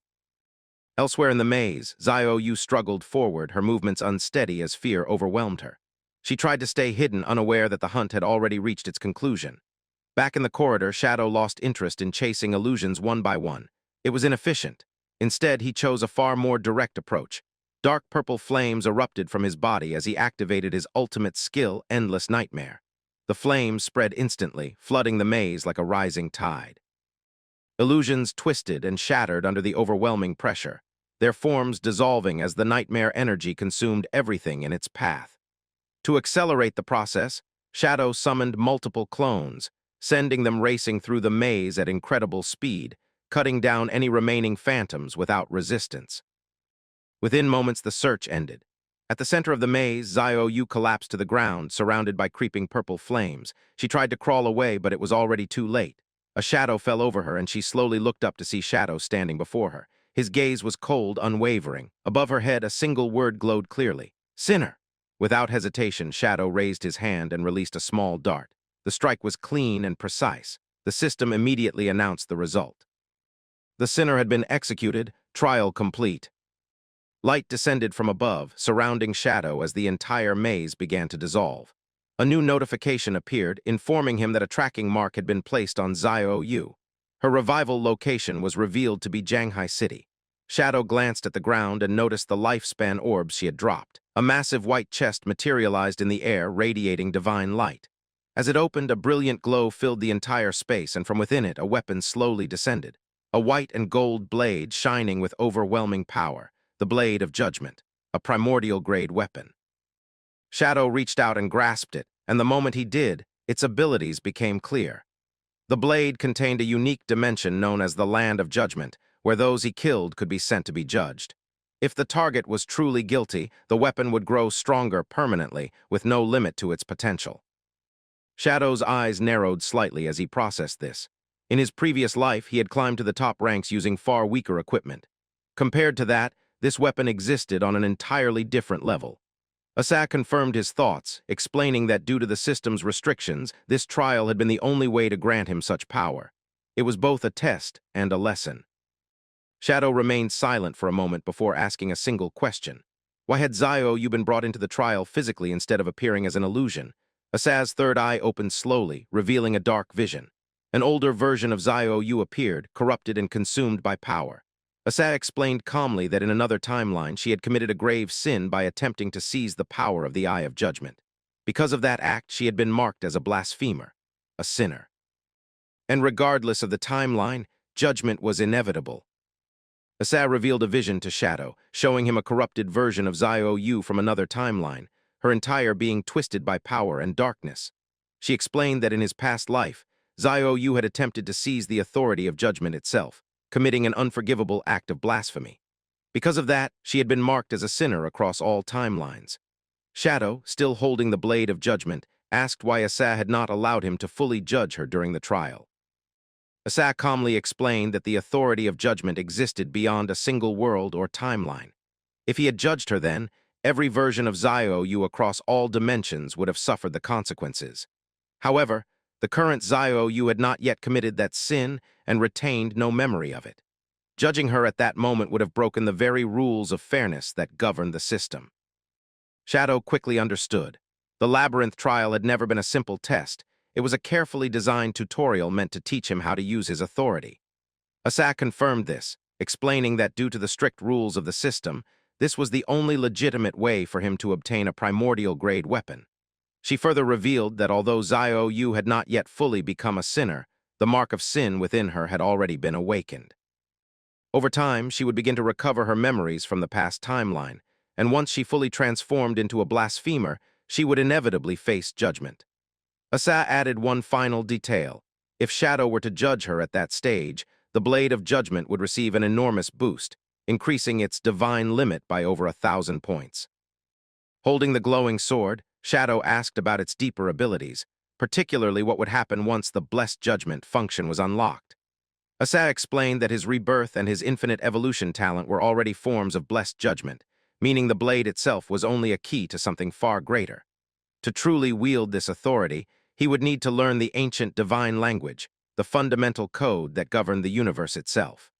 Speaker 1: Elsewhere in the maze, Xiao Yu struggled forward, her movements unsteady as fear overwhelmed her. She tried to stay hidden, unaware that the hunt had already reached its conclusion. Back in the corridor, Shadow lost interest in chasing illusions one by one. It was inefficient. Instead, he chose a far more direct approach. Dark purple flames erupted from his body as he activated his ultimate skill, Endless Nightmare. The flames spread instantly, flooding the maze like a rising tide. Illusions twisted and shattered under the overwhelming pressure, their forms dissolving as the nightmare energy consumed everything in its path. To accelerate the process, Shadow summoned multiple clones, sending them racing through the maze at incredible speed, cutting down any remaining phantoms without resistance. Within moments, the search ended. At the center of the maze, Xiao Yu collapsed to the ground, surrounded by creeping purple flames. She tried to crawl away, but it was already too late. A shadow fell over her, and she slowly looked up to see Shadow standing before her. His gaze was cold, unwavering. Above her head, a single word glowed clearly. Sinner! Without hesitation, Shadow raised his hand and released a small dart. The strike was clean and precise. The system immediately announced the result. The sinner had been executed, trial complete. Light descended from above, surrounding Shadow as the entire maze began to dissolve. A new notification appeared, informing him that a tracking mark had been placed on Xiao Yu. Her revival location was revealed to be Shanghai City. Shadow glanced at the ground and noticed the lifespan orbs she had dropped. A massive white chest materialized in the air, radiating divine light. As it opened, a brilliant glow filled the entire space, and from within it, a weapon slowly descended. A white and gold blade shining with overwhelming power. The blade of judgment, a primordial-grade weapon. Shadow reached out and grasped it, and the moment he did, its abilities became clear. The blade contained a unique dimension known as the Land of Judgment, where those he killed could be sent to be judged. If the target was truly guilty, the weapon would grow stronger permanently, with no limit to its potential. Shadow's eyes narrowed slightly as he processed this. In his previous life, he had climbed to the top ranks using far weaker equipment. Compared to that, this weapon existed on an entirely different level. Asa confirmed his thoughts, explaining that due to the system's restrictions, this trial had been the only way to grant him such power. It was both a test and a lesson. Shadow remained silent for a moment before asking a single question. Why had Xiao Yu been brought into the trial physically instead of appearing as an illusion? Asa's third eye opened slowly, revealing a dark vision. An older version of Xiao Yu appeared, corrupted and consumed by power. Asa explained calmly that in another timeline she had committed a grave sin by attempting to seize the power of the Eye of Judgment. Because of that act, she had been marked as a blasphemer, a sinner. And regardless of the timeline, judgment was inevitable. Asa revealed a vision to Shadow, showing him a corrupted version of Yu from another timeline, her entire being twisted by power and darkness. She explained that in his past life, Yu had attempted to seize the authority of judgment itself, committing an unforgivable act of blasphemy. Because of that, she had been marked as a sinner across all timelines. Shadow, still holding the blade of judgment, asked why Asa had not allowed him to fully judge her during the trial. Asa calmly explained that the authority of judgment existed beyond a single world or timeline. If he had judged her then, every version of Yu across all dimensions would have suffered the consequences. However, the current Yu had not yet committed that sin and retained no memory of it. Judging her at that moment would have broken the very rules of fairness that governed the system. Shadow quickly understood. The labyrinth trial had never been a simple test. It was a carefully designed tutorial meant to teach him how to use his authority. Asa confirmed this, explaining that due to the strict rules of the system, this was the only legitimate way for him to obtain a primordial-grade weapon. She further revealed that although Yu had not yet fully become a sinner, the mark of sin within her had already been awakened. Over time, she would begin to recover her memories from the past timeline, and once she fully transformed into a blasphemer, she would inevitably face judgment. Asa added one final detail. If Shadow were to judge her at that stage, the blade of judgment would receive an enormous boost, increasing its divine limit by over 1,000 points. Holding the glowing sword, Shadow asked about its deeper abilities, particularly what would happen once the blessed judgment function was unlocked. Asa explained that his rebirth and his infinite evolution talent were already forms of blessed judgment, meaning the blade itself was only a key to something far greater. To truly wield this authority, he would need to learn the ancient divine language, the fundamental code that governed the universe itself.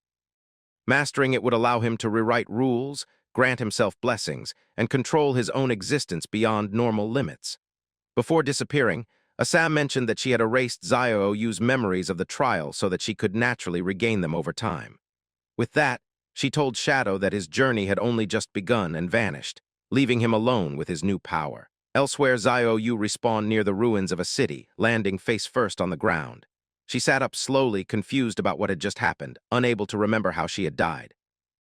Speaker 1: Mastering it would allow him to rewrite rules, grant himself blessings, and control his own existence beyond normal limits. Before disappearing, Asa mentioned that she had erased Yu's memories of the trial so that she could naturally regain them over time. With that, she told Shadow that his journey had only just begun and vanished, leaving him alone with his new power. Elsewhere, Yu respawned near the ruins of a city, landing face first on the ground. She sat up slowly, confused about what had just happened, unable to remember how she had died.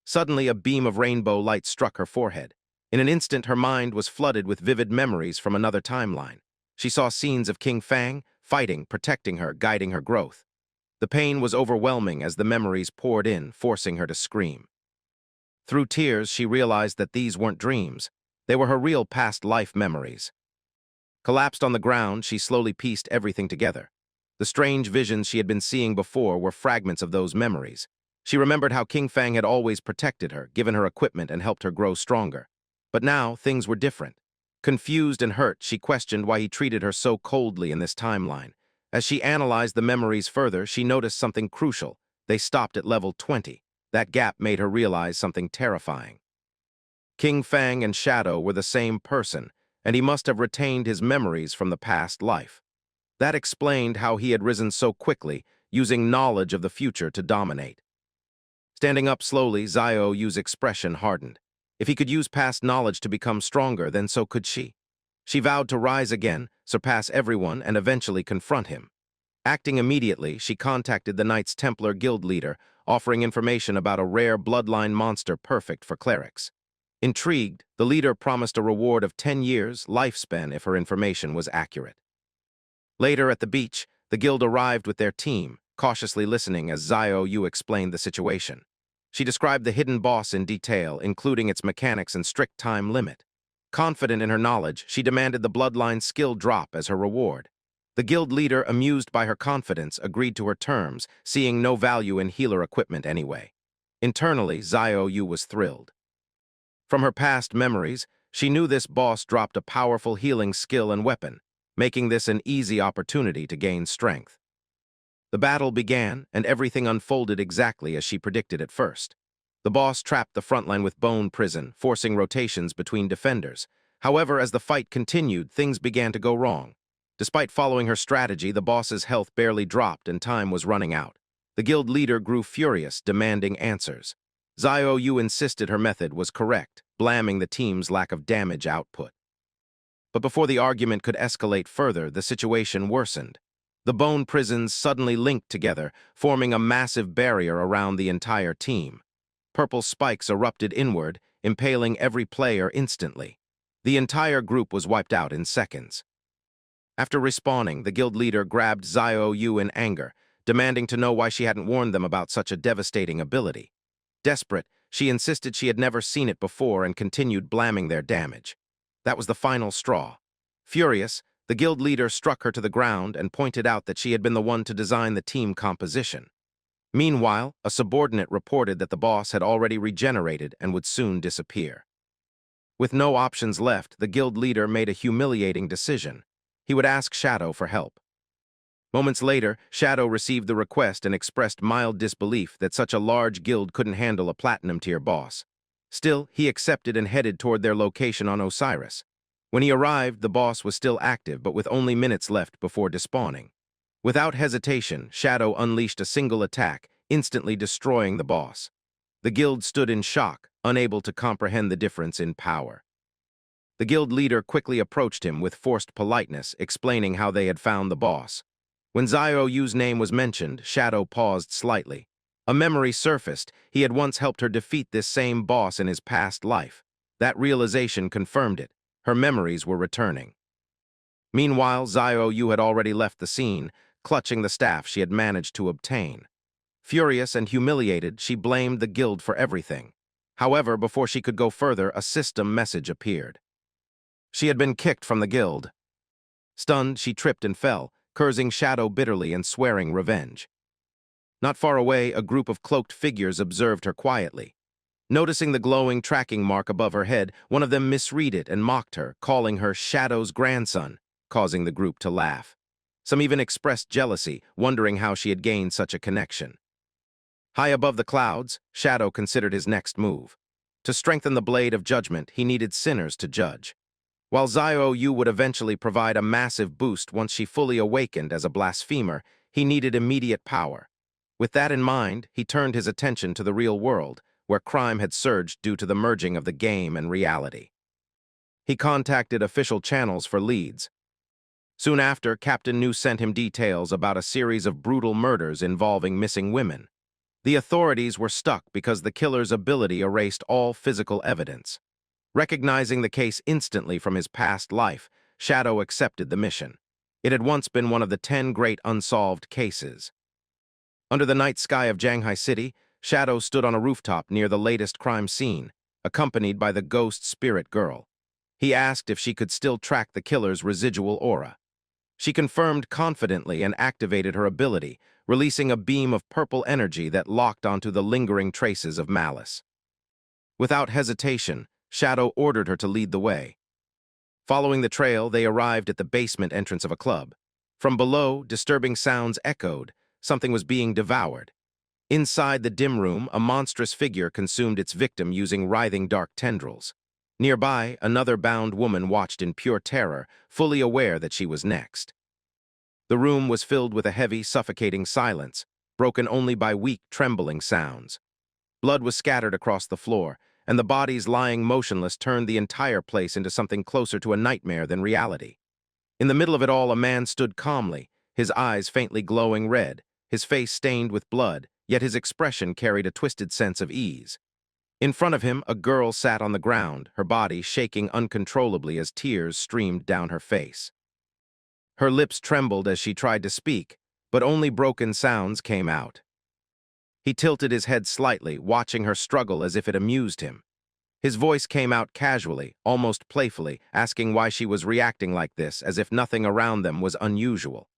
Speaker 1: Suddenly, a beam of rainbow light struck her forehead. In an instant, her mind was flooded with vivid memories from another timeline. She saw scenes of King Fang, fighting, protecting her, guiding her growth. The pain was overwhelming as the memories poured in, forcing her to scream. Through tears, she realized that these weren't dreams. They were her real past life memories. Collapsed on the ground, she slowly pieced everything together. The strange visions she had been seeing before were fragments of those memories. She remembered how King Fang had always protected her, given her equipment, and helped her grow stronger. But now, things were different. Confused and hurt, she questioned why he treated her so coldly in this timeline. As she analyzed the memories further, she noticed something crucial. They stopped at level 20. That gap made her realize something terrifying. King Fang and Shadow were the same person, and he must have retained his memories from the past life. That explained how he had risen so quickly, using knowledge of the future to dominate. Standing up slowly, Yu's expression hardened. If he could use past knowledge to become stronger, then so could she. She vowed to rise again, surpass everyone, and eventually confront him. Acting immediately, she contacted the Knights Templar Guild leader, offering information about a rare bloodline monster perfect for clerics. Intrigued, the leader promised a reward of 10 years' lifespan if her information was accurate. Later at the beach, the guild arrived with their team, cautiously listening as Yu explained the situation. She described the hidden boss in detail, including its mechanics and strict time limit. Confident in her knowledge, she demanded the bloodline skill drop as her reward. The guild leader, amused by her confidence, agreed to her terms, seeing no value in healer equipment anyway. Internally, Yu was thrilled. From her past memories, she knew this boss dropped a powerful healing skill and weapon, making this an easy opportunity to gain strength. The battle began, and everything unfolded exactly as she predicted at first. The boss trapped the frontline with bone prison, forcing rotations between defenders. However, as the fight continued, things began to go wrong. Despite following her strategy, the boss's health barely dropped and time was running out. The guild leader grew furious, demanding answers. Yu insisted her method was correct, blaming the team's lack of damage output. But before the argument could escalate further, the situation worsened. The bone prisons suddenly linked together, forming a massive barrier around the entire team. Purple spikes erupted inward, impaling every player instantly. The entire group was wiped out in seconds. After respawning, the guild leader grabbed Yu in anger, demanding to know why she hadn't warned them about such a devastating ability. Desperate, she insisted she had never seen it before and continued blaming their damage. That was the final straw. Furious, the guild leader struck her to the ground and pointed out that she had been the one to design the team composition. Meanwhile, a subordinate reported that the boss had already regenerated and would soon disappear. With no options left, the guild leader made a humiliating decision. He would ask Shadow for help. Moments later, Shadow received the request and expressed mild disbelief that such a large guild couldn't handle a platinum-tier boss. Still, he accepted and headed toward their location on Osiris. When he arrived, the boss was still active, but with only minutes left before despawning. Without hesitation, Shadow unleashed a single attack, instantly destroying the boss. The guild stood in shock, unable to comprehend the difference in power. The guild leader quickly approached him with forced politeness, explaining how they had found the boss. When Yu's name was mentioned, Shadow paused slightly. A memory surfaced. He had once helped her defeat this same boss in his past life. That realization confirmed it. Her memories were returning. Meanwhile, Yu had already left the scene, clutching the staff she had managed to obtain. Furious and humiliated, she blamed the guild for everything. However, before she could go further, a system message appeared. She had been kicked from the guild. Stunned, she tripped and fell, cursing Shadow bitterly and swearing revenge. Not far away, a group of cloaked figures observed her quietly. Noticing the glowing tracking mark above her head, one of them misread it and mocked her, calling her Shadow's grandson, causing the group to laugh. Some even expressed jealousy, wondering how she had gained such a connection. High above the clouds, Shadow considered his next move. To strengthen the blade of judgment, he needed sinners to judge. While Yu would eventually provide a massive boost once she fully awakened as a blasphemer, he needed immediate power. With that in mind, he turned his attention to the real world, where crime had surged due to the merging of the game and reality. He contacted official channels for leads. Soon after, Captain New sent him details about a series of brutal murders involving missing women. The authorities were stuck because the killer's ability erased all physical evidence. Recognizing the case instantly from his past life, Shadow accepted the mission. It had once been one of the 10 great unsolved cases. Under the night sky of Shanghai City, Shadow stood on a rooftop near the latest crime scene, accompanied by the ghost spirit girl. He asked if she could still track the killer's residual aura. She confirmed confidently and activated her ability, releasing a beam of purple energy that locked onto the lingering traces of malice. Without hesitation, Shadow ordered her to lead the way. Following the trail, they arrived at the basement entrance of a club. From below, disturbing sounds echoed. Something was being devoured. Inside the dim room, a monstrous figure consumed its victim using writhing dark tendrils. Nearby, another bound woman watched in pure terror, fully aware that she was next. The room was filled with a heavy, suffocating silence, broken only by weak, trembling sounds. Blood was scattered across the floor, and the bodies lying motionless turned the entire place into something closer to a nightmare than reality. In the middle of it all, a man stood calmly, his eyes faintly glowing red, his face stained with blood, yet his expression carried a twisted sense of ease. In front of him, a girl sat on the ground, her body shaking uncontrollably as tears streamed down her face. Her lips trembled as she tried to speak, but only broken sounds came out. He tilted his head slightly, watching her struggle as if it amused him. His voice came out casually, almost playfully, asking why she was reacting like this, as if nothing around them was unusual.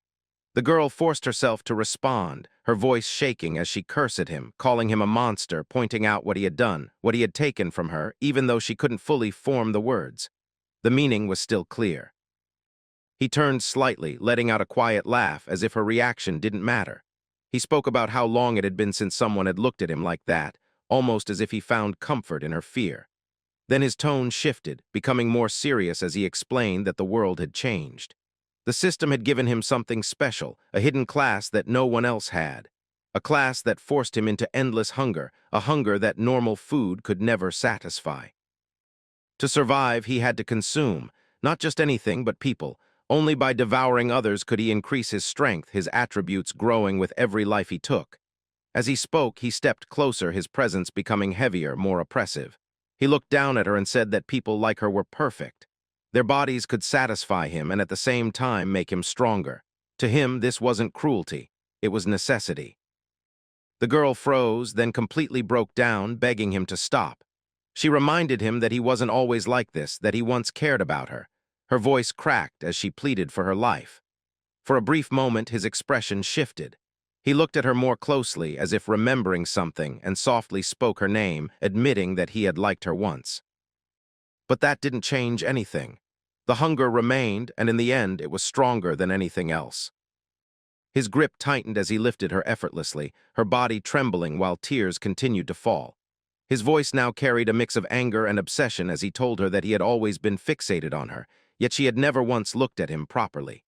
Speaker 1: The girl forced herself to respond, her voice shaking as she cursed at him, calling him a monster, pointing out what he had done, what he had taken from her, even though she couldn't fully form the words. The meaning was still clear. He turned slightly, letting out a quiet laugh as if her reaction didn't matter. He spoke about how long it had been since someone had looked at him like that, almost as if he found comfort in her fear. Then his tone shifted, becoming more serious as he explained that the world had changed. The system had given him something special, a hidden class that no one else had. A class that forced him into endless hunger, a hunger that normal food could never satisfy. To survive, he had to consume, not just anything but people. Only by devouring others could he increase his strength, his attributes growing with every life he took. As he spoke, he stepped closer, his presence becoming heavier, more oppressive. He looked down at her and said that people like her were perfect. Their bodies could satisfy him and at the same time make him stronger. To him, this wasn't cruelty. It was necessity. The girl froze, then completely broke down, begging him to stop. She reminded him that he wasn't always like this, that he once cared about her. Her voice cracked as she pleaded for her life. For a brief moment, his expression shifted. He looked at her more closely, as if remembering something, and softly spoke her name, admitting that he had liked her once. But that didn't change anything. The hunger remained, and in the end, it was stronger than anything else. His grip tightened as he lifted her effortlessly, her body trembling while tears continued to fall. His voice now carried a mix of anger and obsession as he told her that he had always been fixated on her, yet she had never once looked at him properly.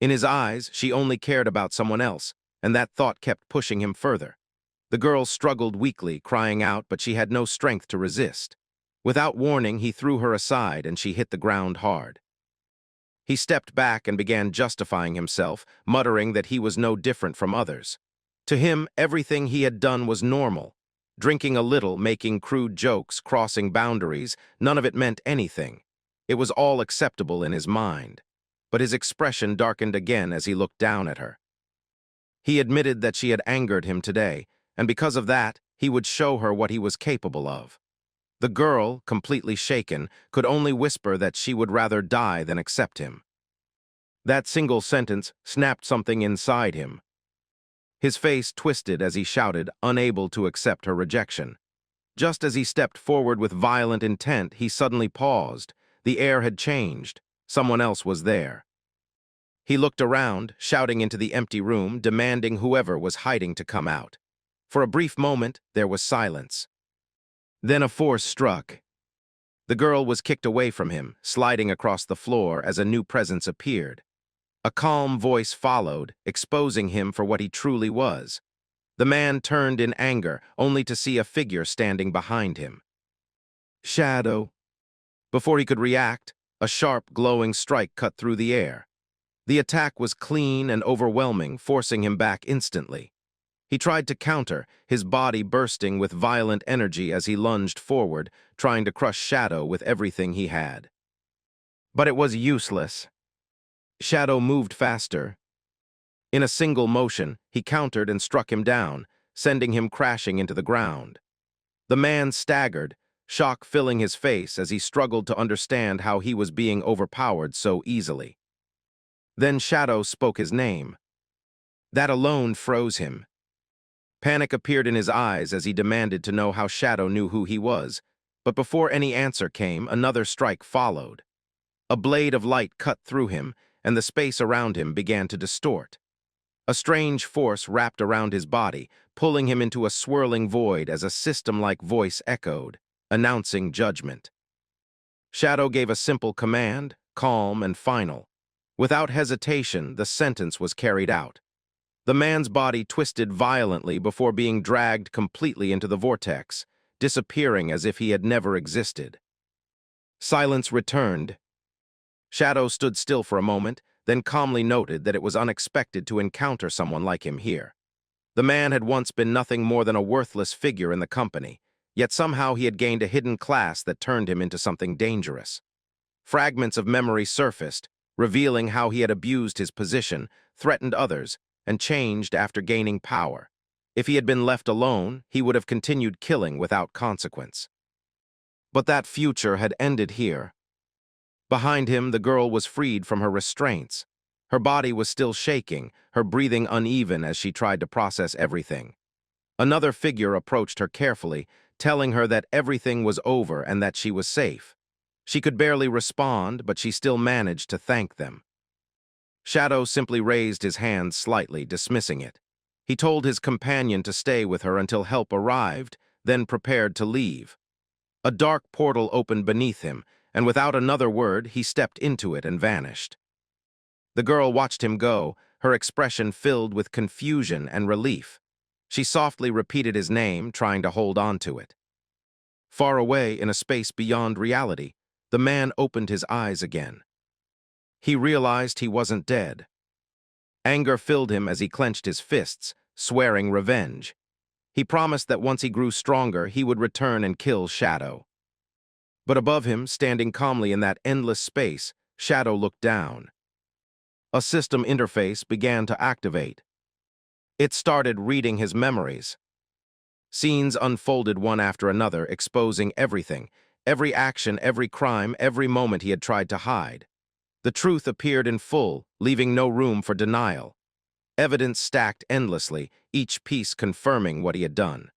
Speaker 1: In his eyes, she only cared about someone else, and that thought kept pushing him further. The girl struggled weakly, crying out, but she had no strength to resist. Without warning, he threw her aside and she hit the ground hard. He stepped back and began justifying himself, muttering that he was no different from others. To him, everything he had done was normal. Drinking a little, making crude jokes, crossing boundaries, none of it meant anything. It was all acceptable in his mind. But his expression darkened again as he looked down at her. He admitted that she had angered him today, and because of that, he would show her what he was capable of. The girl, completely shaken, could only whisper that she would rather die than accept him. That single sentence snapped something inside him. His face twisted as he shouted, unable to accept her rejection. Just as he stepped forward with violent intent, he suddenly paused. The air had changed. Someone else was there. He looked around, shouting into the empty room, demanding whoever was hiding to come out. For a brief moment, there was silence. Then a force struck. The girl was kicked away from him, sliding across the floor as a new presence appeared. A calm voice followed, exposing him for what he truly was. The man turned in anger, only to see a figure standing behind him. Shadow. Before he could react, a sharp, glowing strike cut through the air. The attack was clean and overwhelming, forcing him back instantly. He tried to counter, his body bursting with violent energy as he lunged forward, trying to crush Shadow with everything he had. But it was useless. Shadow moved faster. In a single motion, he countered and struck him down, sending him crashing into the ground. The man staggered, shock filling his face as he struggled to understand how he was being overpowered so easily. Then Shadow spoke his name. That alone froze him. Panic appeared in his eyes as he demanded to know how Shadow knew who he was, but before any answer came, another strike followed. A blade of light cut through him, and the space around him began to distort. A strange force wrapped around his body, pulling him into a swirling void as a system-like voice echoed, announcing judgment. Shadow gave a simple command, calm and final. Without hesitation, the sentence was carried out. The man's body twisted violently before being dragged completely into the vortex, disappearing as if he had never existed. Silence returned. Shadow stood still for a moment, then calmly noted that it was unexpected to encounter someone like him here. The man had once been nothing more than a worthless figure in the company, yet somehow he had gained a hidden class that turned him into something dangerous. Fragments of memory surfaced, revealing how he had abused his position, threatened others, and changed after gaining power. If he had been left alone, he would have continued killing without consequence. But that future had ended here. Behind him, the girl was freed from her restraints. Her body was still shaking, her breathing uneven as she tried to process everything. Another figure approached her carefully, telling her that everything was over and that she was safe. She could barely respond, but she still managed to thank them. Shadow simply raised his hand slightly, dismissing it. He told his companion to stay with her until help arrived, then prepared to leave. A dark portal opened beneath him, and without another word, he stepped into it and vanished. The girl watched him go, her expression filled with confusion and relief. She softly repeated his name, trying to hold on to it. Far away, in a space beyond reality, the man opened his eyes again. He realized he wasn't dead. Anger filled him as he clenched his fists, swearing revenge. He promised that once he grew stronger, he would return and kill Shadow. But above him, standing calmly in that endless space, Shadow looked down. A system interface began to activate. It started reading his memories. Scenes unfolded one after another, exposing everything, every action, every crime, every moment he had tried to hide. The truth appeared in full, leaving no room for denial. Evidence stacked endlessly, each piece confirming what he had done.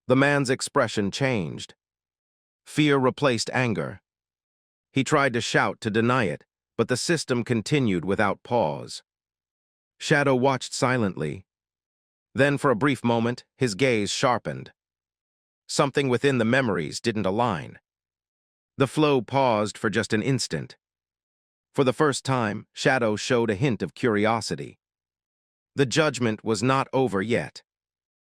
Speaker 1: The man's expression changed. Fear replaced anger. He tried to shout to deny it, but the system continued without pause. Shadow watched silently. Then, for a brief moment, his gaze sharpened. Something within the memories didn't align. The flow paused for just an instant. For the first time, Shadow showed a hint of curiosity. The judgment was not over yet.